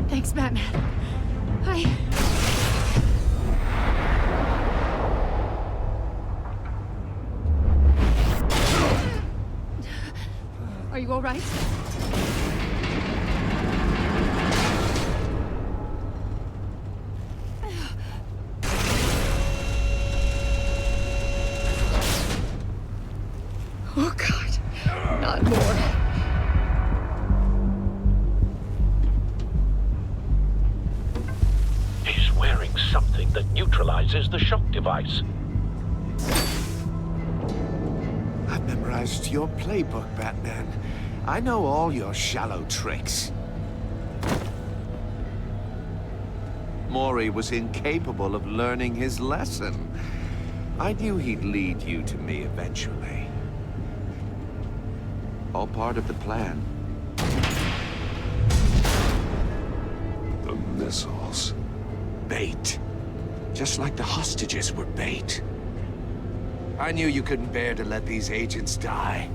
S2: Thanks, Batman. Are you all right? Oh, God. Not more.
S16: He's wearing something that neutralizes the shock device.
S14: I've memorized your playbook, Batman. I know all your shallow tricks. Mori was incapable of learning his lesson. I knew he'd lead you to me eventually. All part of the plan.
S6: The missiles.
S14: Bait. Just like the hostages were bait. I knew you couldn't bear to let these agents die.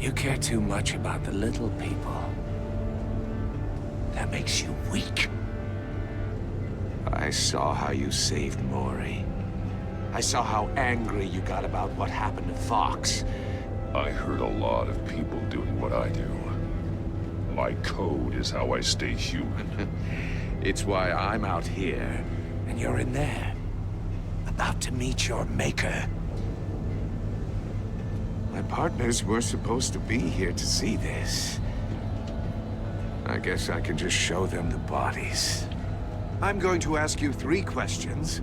S14: You care too much about the little people. That makes you weak. I saw how you saved Mori. I saw how angry you got about what happened to Fox.
S6: I heard a lot of people doing what I do. My code is how I stay human.
S14: It's why I'm out here, and you're in there. About to meet your maker. My partners were supposed to be here to see this. I guess I can just show them the bodies. I'm going to ask you 3 questions.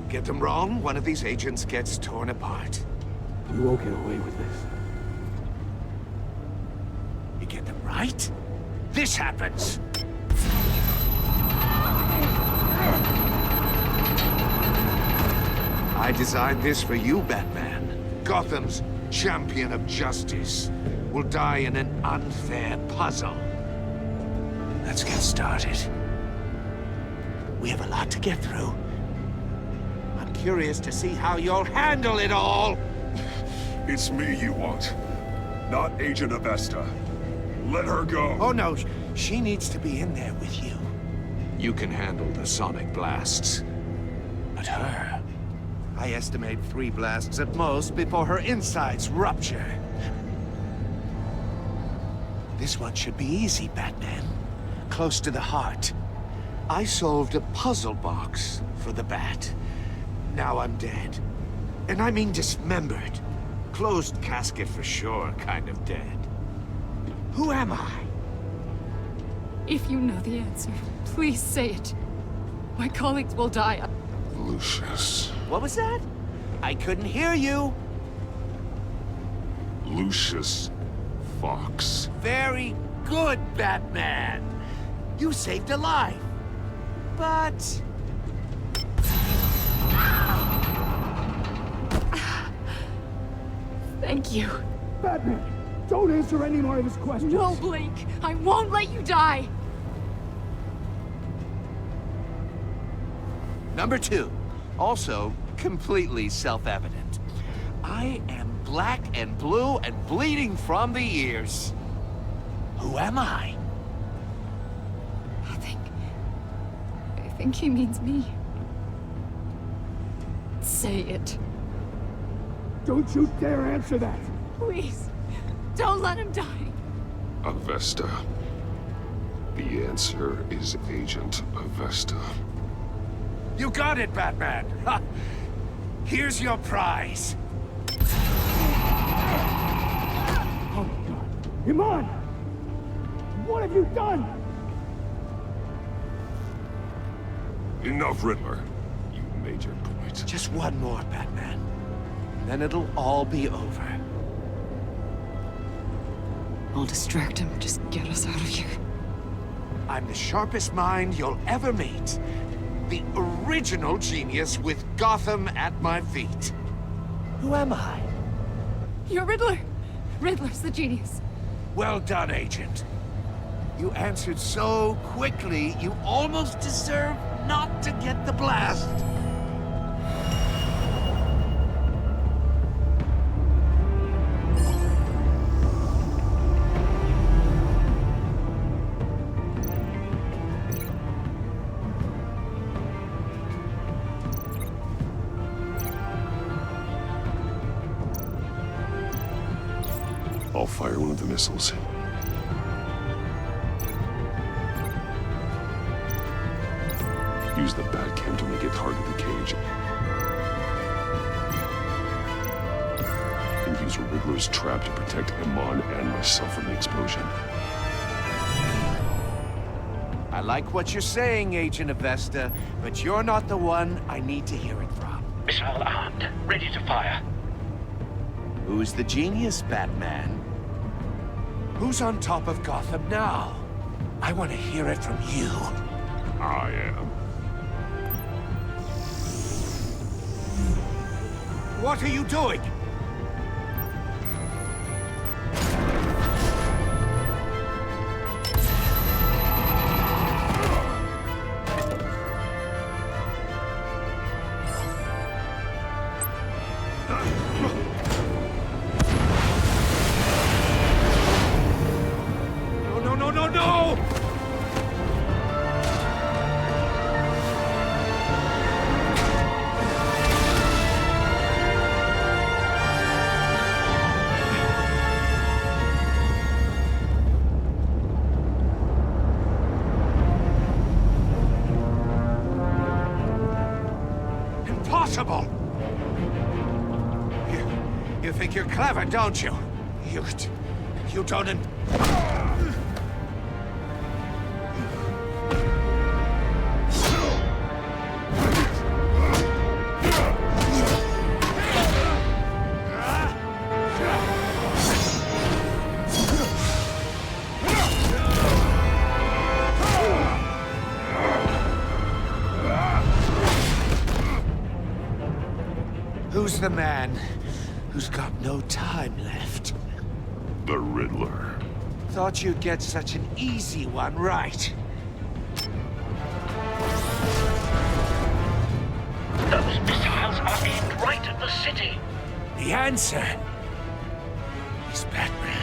S14: Get them wrong, one of these agents gets torn apart.
S3: You won't get away with this.
S14: You get them right, this happens. I designed this for you, Batman. Gotham's champion of justice will die in an unfair puzzle. Let's get started. We have a lot to get through. I'm curious to see how you'll handle it all.
S6: It's me you want, not Agent Avesta. Let her go.
S14: Oh no, she needs to be in there with you. You can handle the sonic blasts. But her, I estimate 3 blasts at most before her insides rupture. This one should be easy, Batman. Close to the heart. I solved a puzzle box for the Bat. Now I'm dead. And I mean dismembered. Closed casket for sure, kind of dead. Who am I?
S2: If you know the answer, please say it. My colleagues will die.
S6: Lucius.
S14: What was that? I couldn't hear you.
S6: Lucius Fox.
S14: Very good, Batman. You saved a life. But...
S2: Thank you.
S3: Batman, don't answer any more of his questions.
S2: No, Blake. I won't let you die.
S14: Number 2. Also, completely self-evident. I am black and blue and bleeding from the ears. Who am I?
S2: I think he means me. Say it.
S3: Don't you dare answer that!
S2: Please. Don't let him die.
S6: Avesta. The answer is Agent Avesta.
S14: You got it, Batman! Ha. Here's your prize.
S3: Oh my God. Iman! What have you done?
S6: Enough, Riddler. You've made your point.
S14: Just one more, Batman. Then it'll all be over.
S1: I'll distract him. Just get us out of here.
S14: I'm the sharpest mind you'll ever meet. The original genius with Gotham at my feet. Who am I?
S2: You're Riddler. Riddler's the genius.
S14: Well done, Agent. You answered so quickly, you almost deserve not to get the blast.
S6: I'll fire one of the missiles. Use the Batcam to make it target the cage. And use Riddler's trap to protect Iman and myself from the explosion.
S14: I like what you're saying, Agent Avesta, but you're not the one I need to hear it from.
S16: Missile armed, ready to fire.
S14: Who's the genius, Batman? Who's on top of Gotham now? I want to hear it from you.
S6: I am.
S14: What are you doing? No! Impossible! You think you're clever, don't you? You don't... Who's the man who's got no time left?
S6: The Riddler.
S14: Thought you'd get such an easy one right.
S16: Those missiles are aimed right at the city.
S14: The answer is Batman.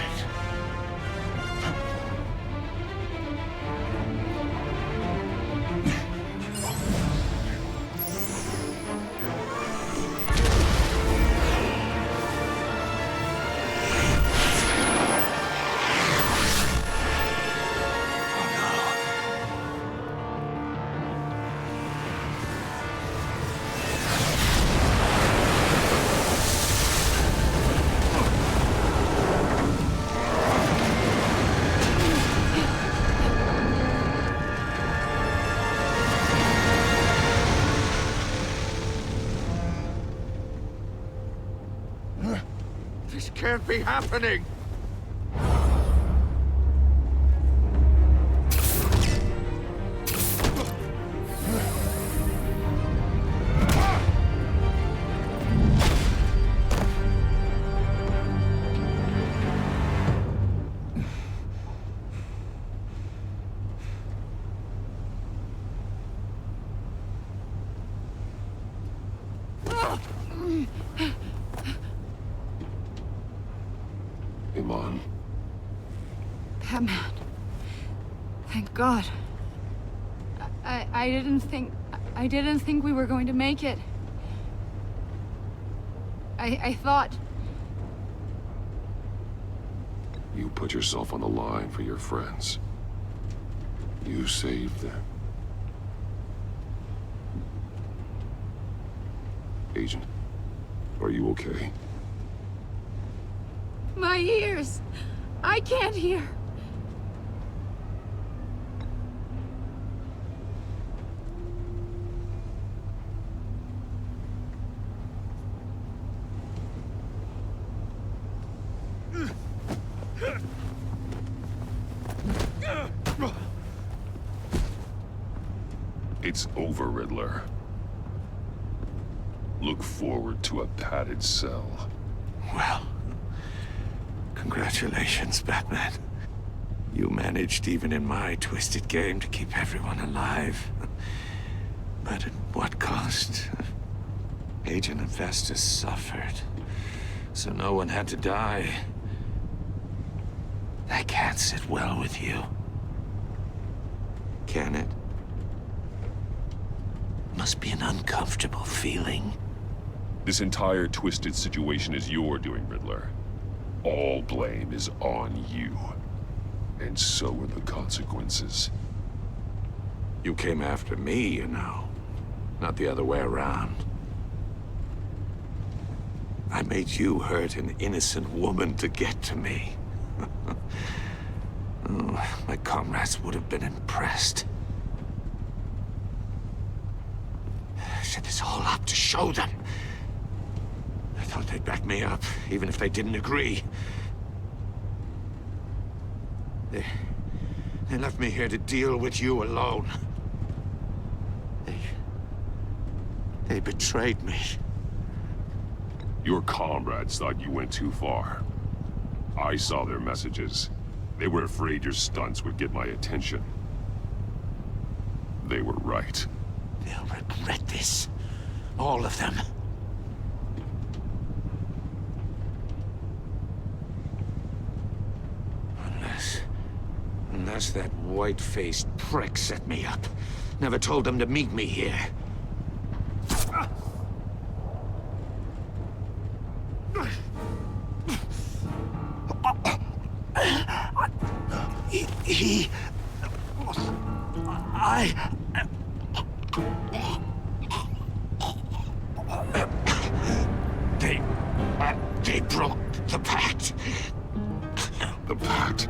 S19: can't be happening!
S6: Iman.
S1: Batman. Thank God. I didn't think we were going to make it. I thought...
S6: You put yourself on the line for your friends. You saved them. Agent, are you okay?
S1: My ears! I can't hear!
S6: It's over, Riddler. Look forward to a padded cell.
S14: Well, congratulations, Batman. You managed, even in my twisted game, to keep everyone alive. But at what cost? Agent Infestus suffered, so no one had to die. That can't sit well with you. Can it? Must be an uncomfortable feeling.
S6: This entire twisted situation is your doing, Riddler. All blame is on you. And so are the consequences.
S14: You came after me, you know. Not the other way around. I made you hurt an innocent woman to get to me. Oh, my comrades would have been impressed. I set this all up to show them. I thought they'd back me up, even if they didn't agree. They left me here to deal with you alone. They betrayed me.
S6: Your comrades thought you went too far. I saw their messages. They were afraid your stunts would get my attention. They were right.
S14: They'll regret this. All of them. Unless that white-faced prick set me up. Never told them to meet me here. They broke the pact.
S6: The pact?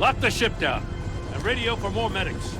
S10: Lock the ship down, and radio for more medics.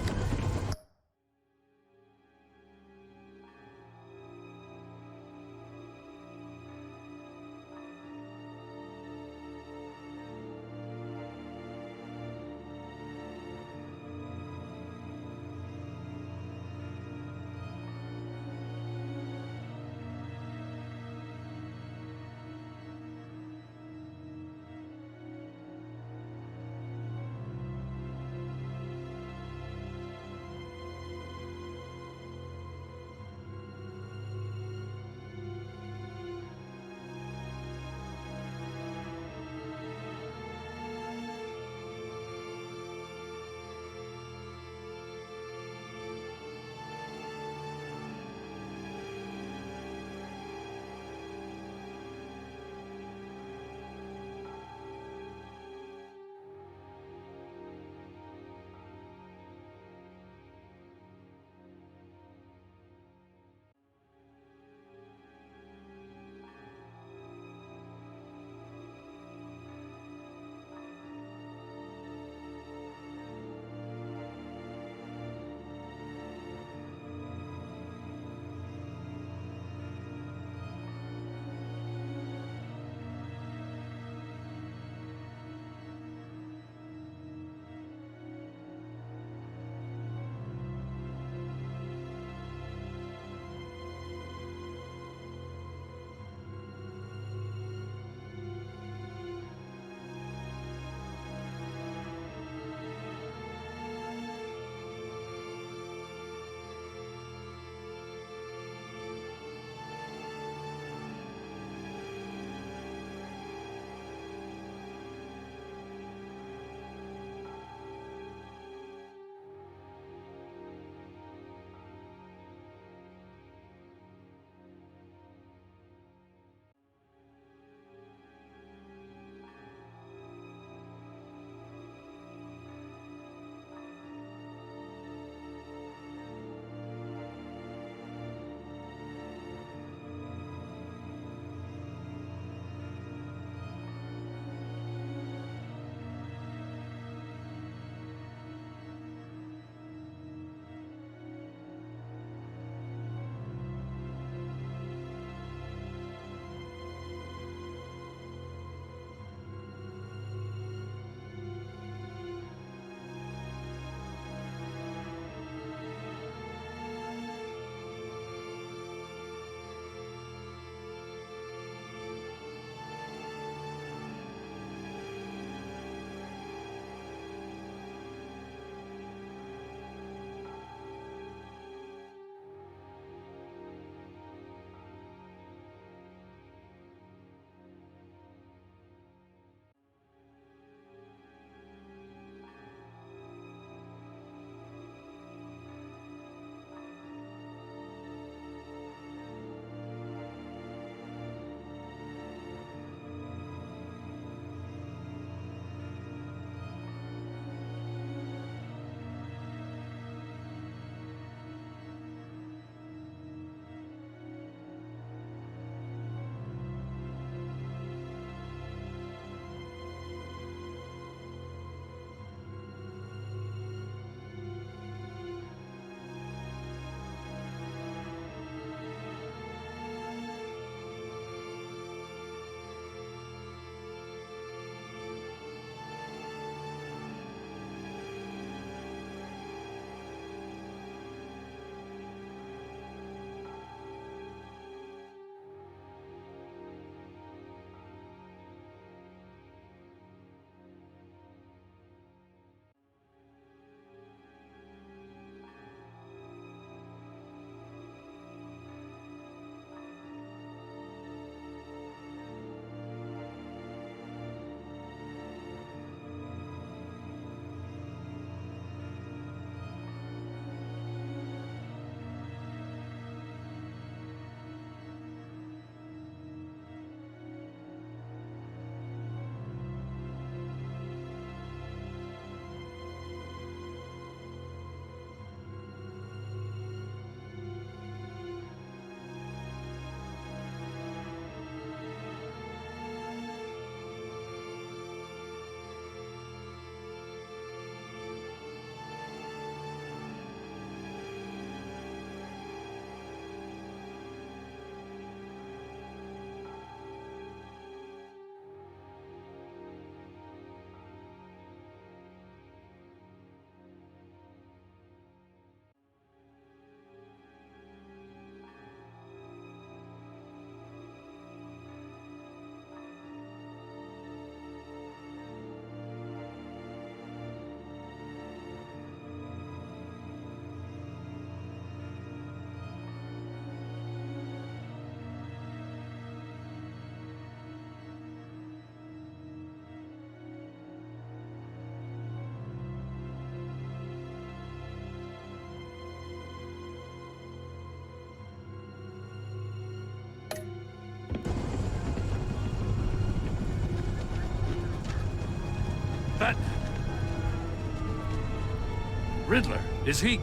S10: Riddler, is he?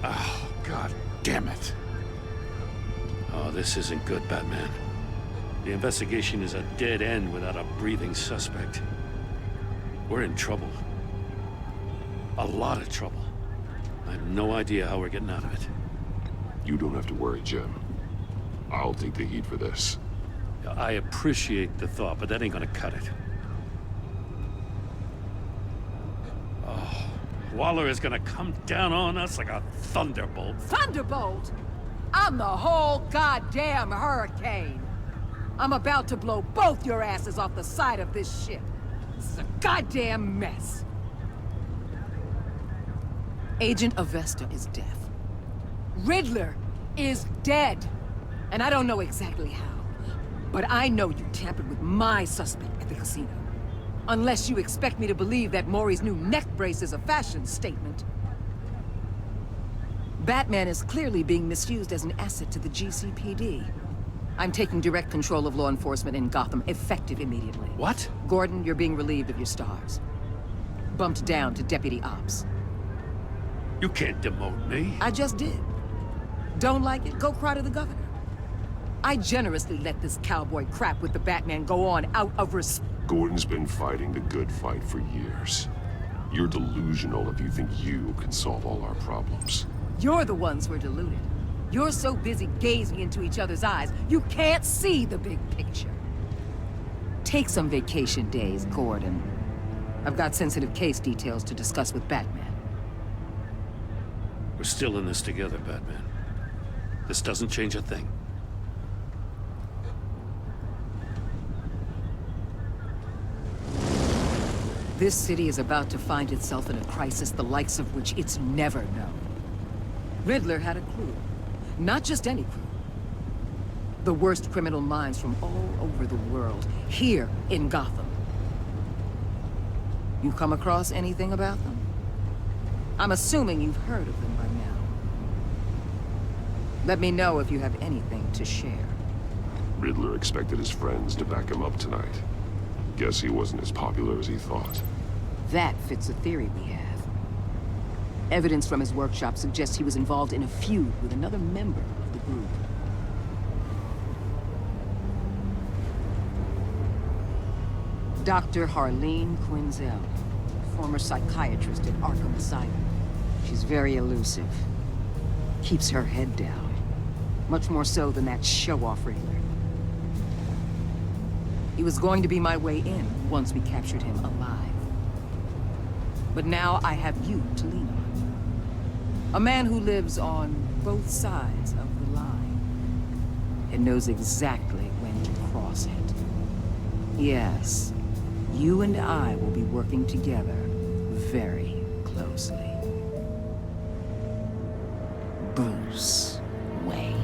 S10: Oh, God damn it. Oh, this isn't good, Batman. The investigation is a dead end without a breathing suspect. We're in trouble. A lot of trouble. I have no idea how we're getting out of it.
S6: You don't have to worry, Jim. I'll take the heat for this.
S10: I appreciate the thought, but that ain't gonna cut it. Oh, Waller is gonna come down on us like a thunderbolt.
S9: Thunderbolt? I'm the whole goddamn hurricane. I'm about to blow both your asses off the side of this ship. This is a goddamn mess. Agent Avesta is deaf. Riddler is dead. And I don't know exactly how. But I know you tampered with my suspect at the casino. Unless you expect me to believe that Maury's new neck brace is a fashion statement. Batman is clearly being misused as an asset to the GCPD. I'm taking direct control of law enforcement in Gotham, effective immediately.
S10: What?
S9: Gordon, you're being relieved of your stars. Bumped down to Deputy Ops.
S10: You can't demote me.
S9: I just did. Don't like it? Go cry to the governor. I generously let this cowboy crap with the Batman go on out of respect.
S6: Gordon's been fighting the good fight for years. You're delusional if you think you can solve all our problems.
S9: You're the ones who are deluded. You're so busy gazing into each other's eyes, you can't see the big picture. Take some vacation days, Gordon. I've got sensitive case details to discuss with Batman.
S10: We're still in this together, Batman. This doesn't change a thing.
S9: This city is about to find itself in a crisis the likes of which it's never known. Riddler had a crew. Not just any crew. The worst criminal minds from all over the world, here in Gotham. You come across anything about them? I'm assuming you've heard of them by now. Let me know if you have anything to share.
S6: Riddler expected his friends to back him up tonight. Guess he wasn't as popular as he thought.
S9: That fits a theory we have. Evidence from his workshop suggests he was involved in a feud with another member of the group. Dr. Harleen Quinzel, former psychiatrist at Arkham Asylum. She's very elusive. Keeps her head down. Much more so than that show-off Riddler. He was going to be my way in once we captured him alive. But now I have you to lean on. A man who lives on both sides of the line and knows exactly when to cross it. Yes, you and I will be working together very closely. Bruce Wayne.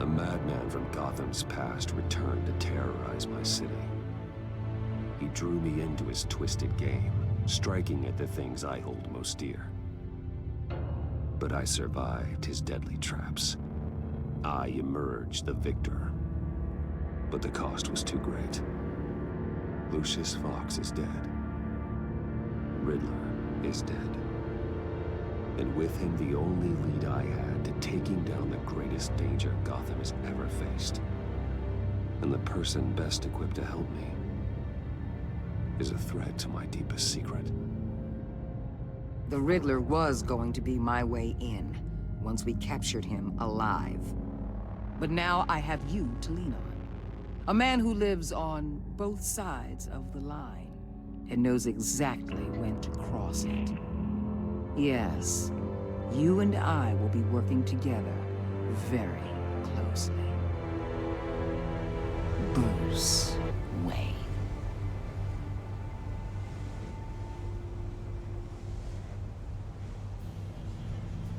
S8: A madman from Gotham's past returned to terrorize my city. He drew me into his twisted game, striking at the things I hold most dear. But I survived his deadly traps. I emerged the victor. But the cost was too great. Lucius Fox is dead. Riddler is dead. And with him, the only lead I had to taking down the greatest danger Gotham has ever faced. And the person best equipped to help me is a threat to my deepest secret.
S9: The Riddler was going to be my way in, once we captured him alive. But now I have you to lean on. A man who lives on both sides of the line and knows exactly when to cross it. Yes, you and I will be working together very closely. Bruce Wayne.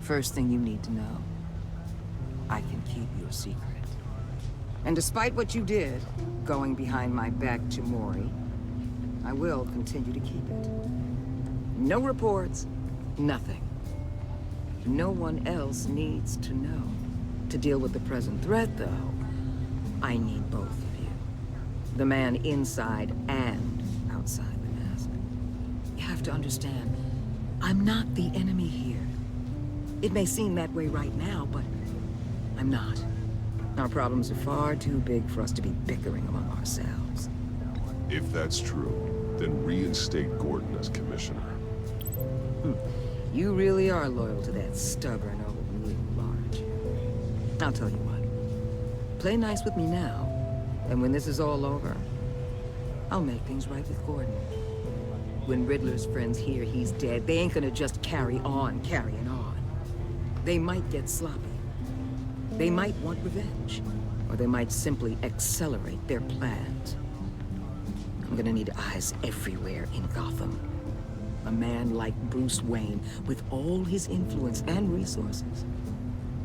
S9: First thing you need to know, I can keep your secret. And despite what you did, going behind my back to Mori, I will continue to keep it. No reports, nothing. No one else needs to know. To deal with the present threat, though, I need both of you. The man inside and outside the mask. You have to understand, I'm not the enemy here. It may seem that way right now, but I'm not. Our problems are far too big for us to be bickering among ourselves.
S6: If that's true, then reinstate Gordon as commissioner.
S9: You really are loyal to that stubborn old mule, aren't you? I'll tell you what. Play nice with me now, and when this is all over, I'll make things right with Gordon. When Riddler's friends hear he's dead, they ain't gonna just carry on carrying on. They might get sloppy. They might want revenge, or they might simply accelerate their plans. I'm gonna need eyes everywhere in Gotham. A man like Bruce Wayne, with all his influence and resources,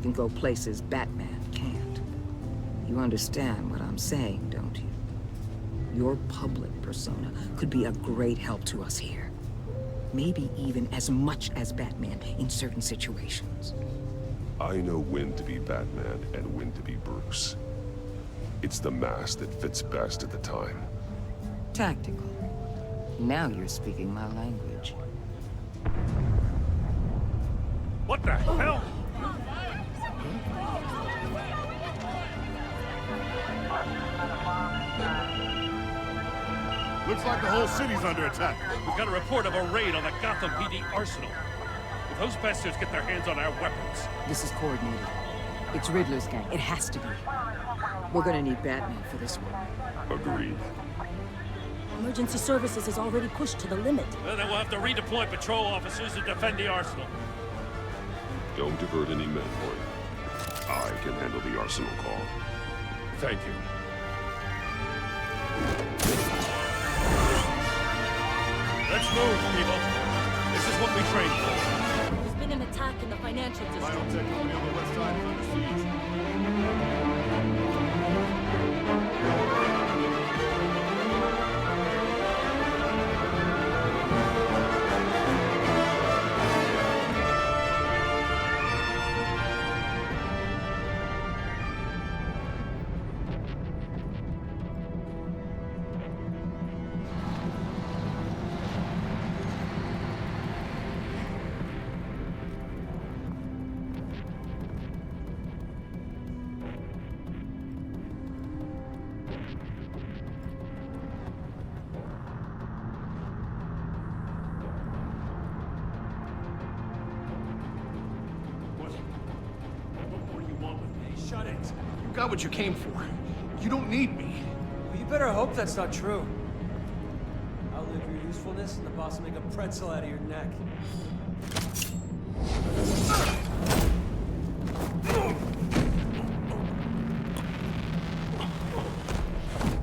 S9: can go places Batman can't. You understand what I'm saying, don't you? Your public persona could be a great help to us here. Maybe even as much as Batman in certain situations.
S6: I know when to be Batman and when to be Bruce. It's the mask that fits best at the time.
S9: Tactical. Now you're speaking my language.
S10: What the hell?
S15: Looks like the whole city's under attack.
S10: We've got a report of a raid on the Gotham PD arsenal. If those bastards get their hands on our weapons...
S9: This is coordinated. It's Riddler's gang. It has to be. We're gonna need Batman for this one.
S6: Agreed.
S22: Emergency services is already pushed to the limit.
S10: Well, then we'll have to redeploy patrol officers to defend the arsenal.
S6: Don't divert any men, boy. I can handle the arsenal call.
S10: Thank you. Let's move, people. This is what we trained for.
S22: There's been an attack in the financial district.
S15: Biotech colony on the west side is under siege.
S13: Shut it. You got what you came for. You don't need me.
S23: Well, you better hope that's not true. Outlive your usefulness and the boss will make a pretzel out of your neck.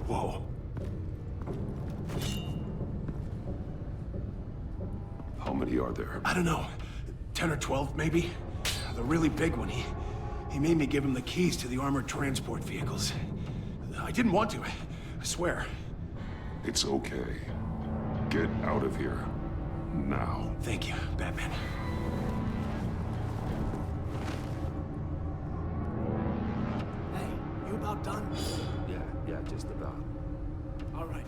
S3: Whoa.
S6: How many are there?
S13: I don't know. 10 or 12, maybe? The really big one, he made me give him the keys to the armored transport vehicles. I didn't want to, I swear.
S6: It's okay. Get out of here. Now.
S13: Thank you, Batman. Hey, you about done?
S8: Yeah, just about.
S13: All right.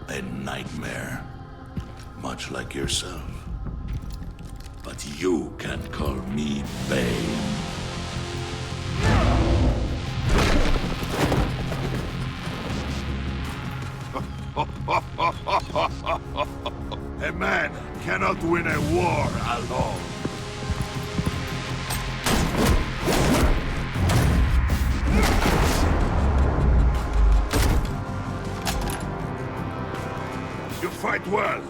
S5: A nightmare, much like yourself. But you can call me Bane. A man cannot win a war alone. You fight well,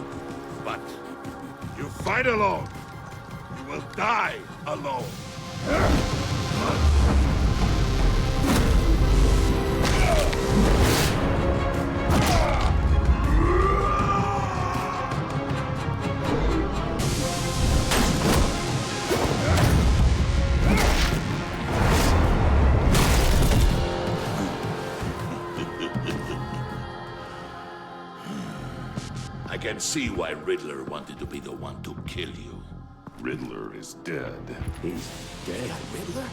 S5: but you fight alone. You will die alone. I can see why Riddler wanted to be the one to kill you.
S6: Riddler is dead.
S7: He's dead?
S6: Riddler?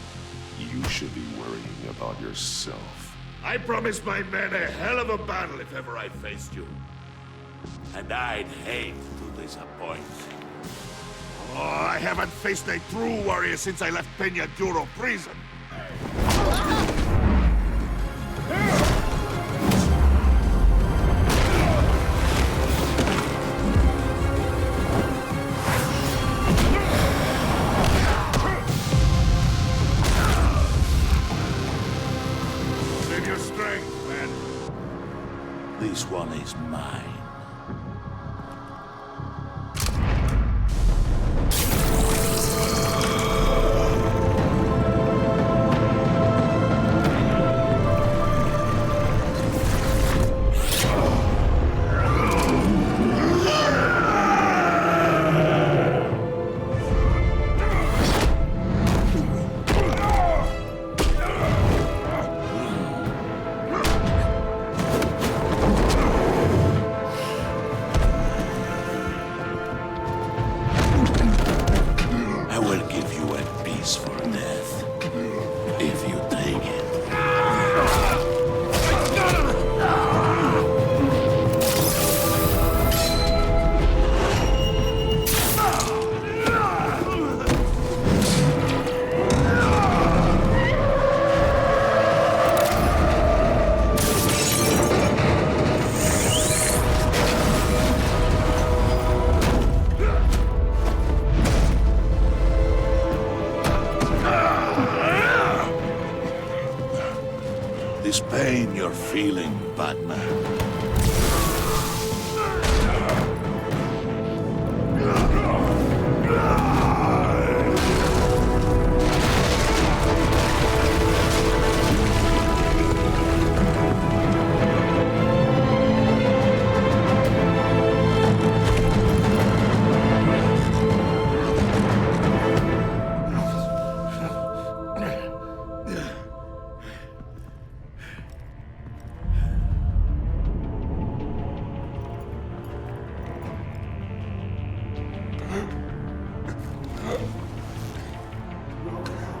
S6: You should be worrying about yourself.
S5: I promised my men a hell of a battle if ever I faced you. And I'd hate to disappoint. Oh, I haven't faced a true warrior since I left Peña Duro prison. Save your strength, man. This one is mine. I will give you a peaceful death, if you take it. This pain you're feeling, Batman.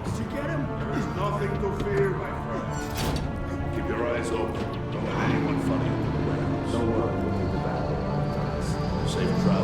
S15: Did you get him? There's nothing to fear, my friend.
S5: Keep your eyes open. Don't let anyone funny in the warehouse.
S15: Don't worry, we'll get the battle.
S5: Safe travels.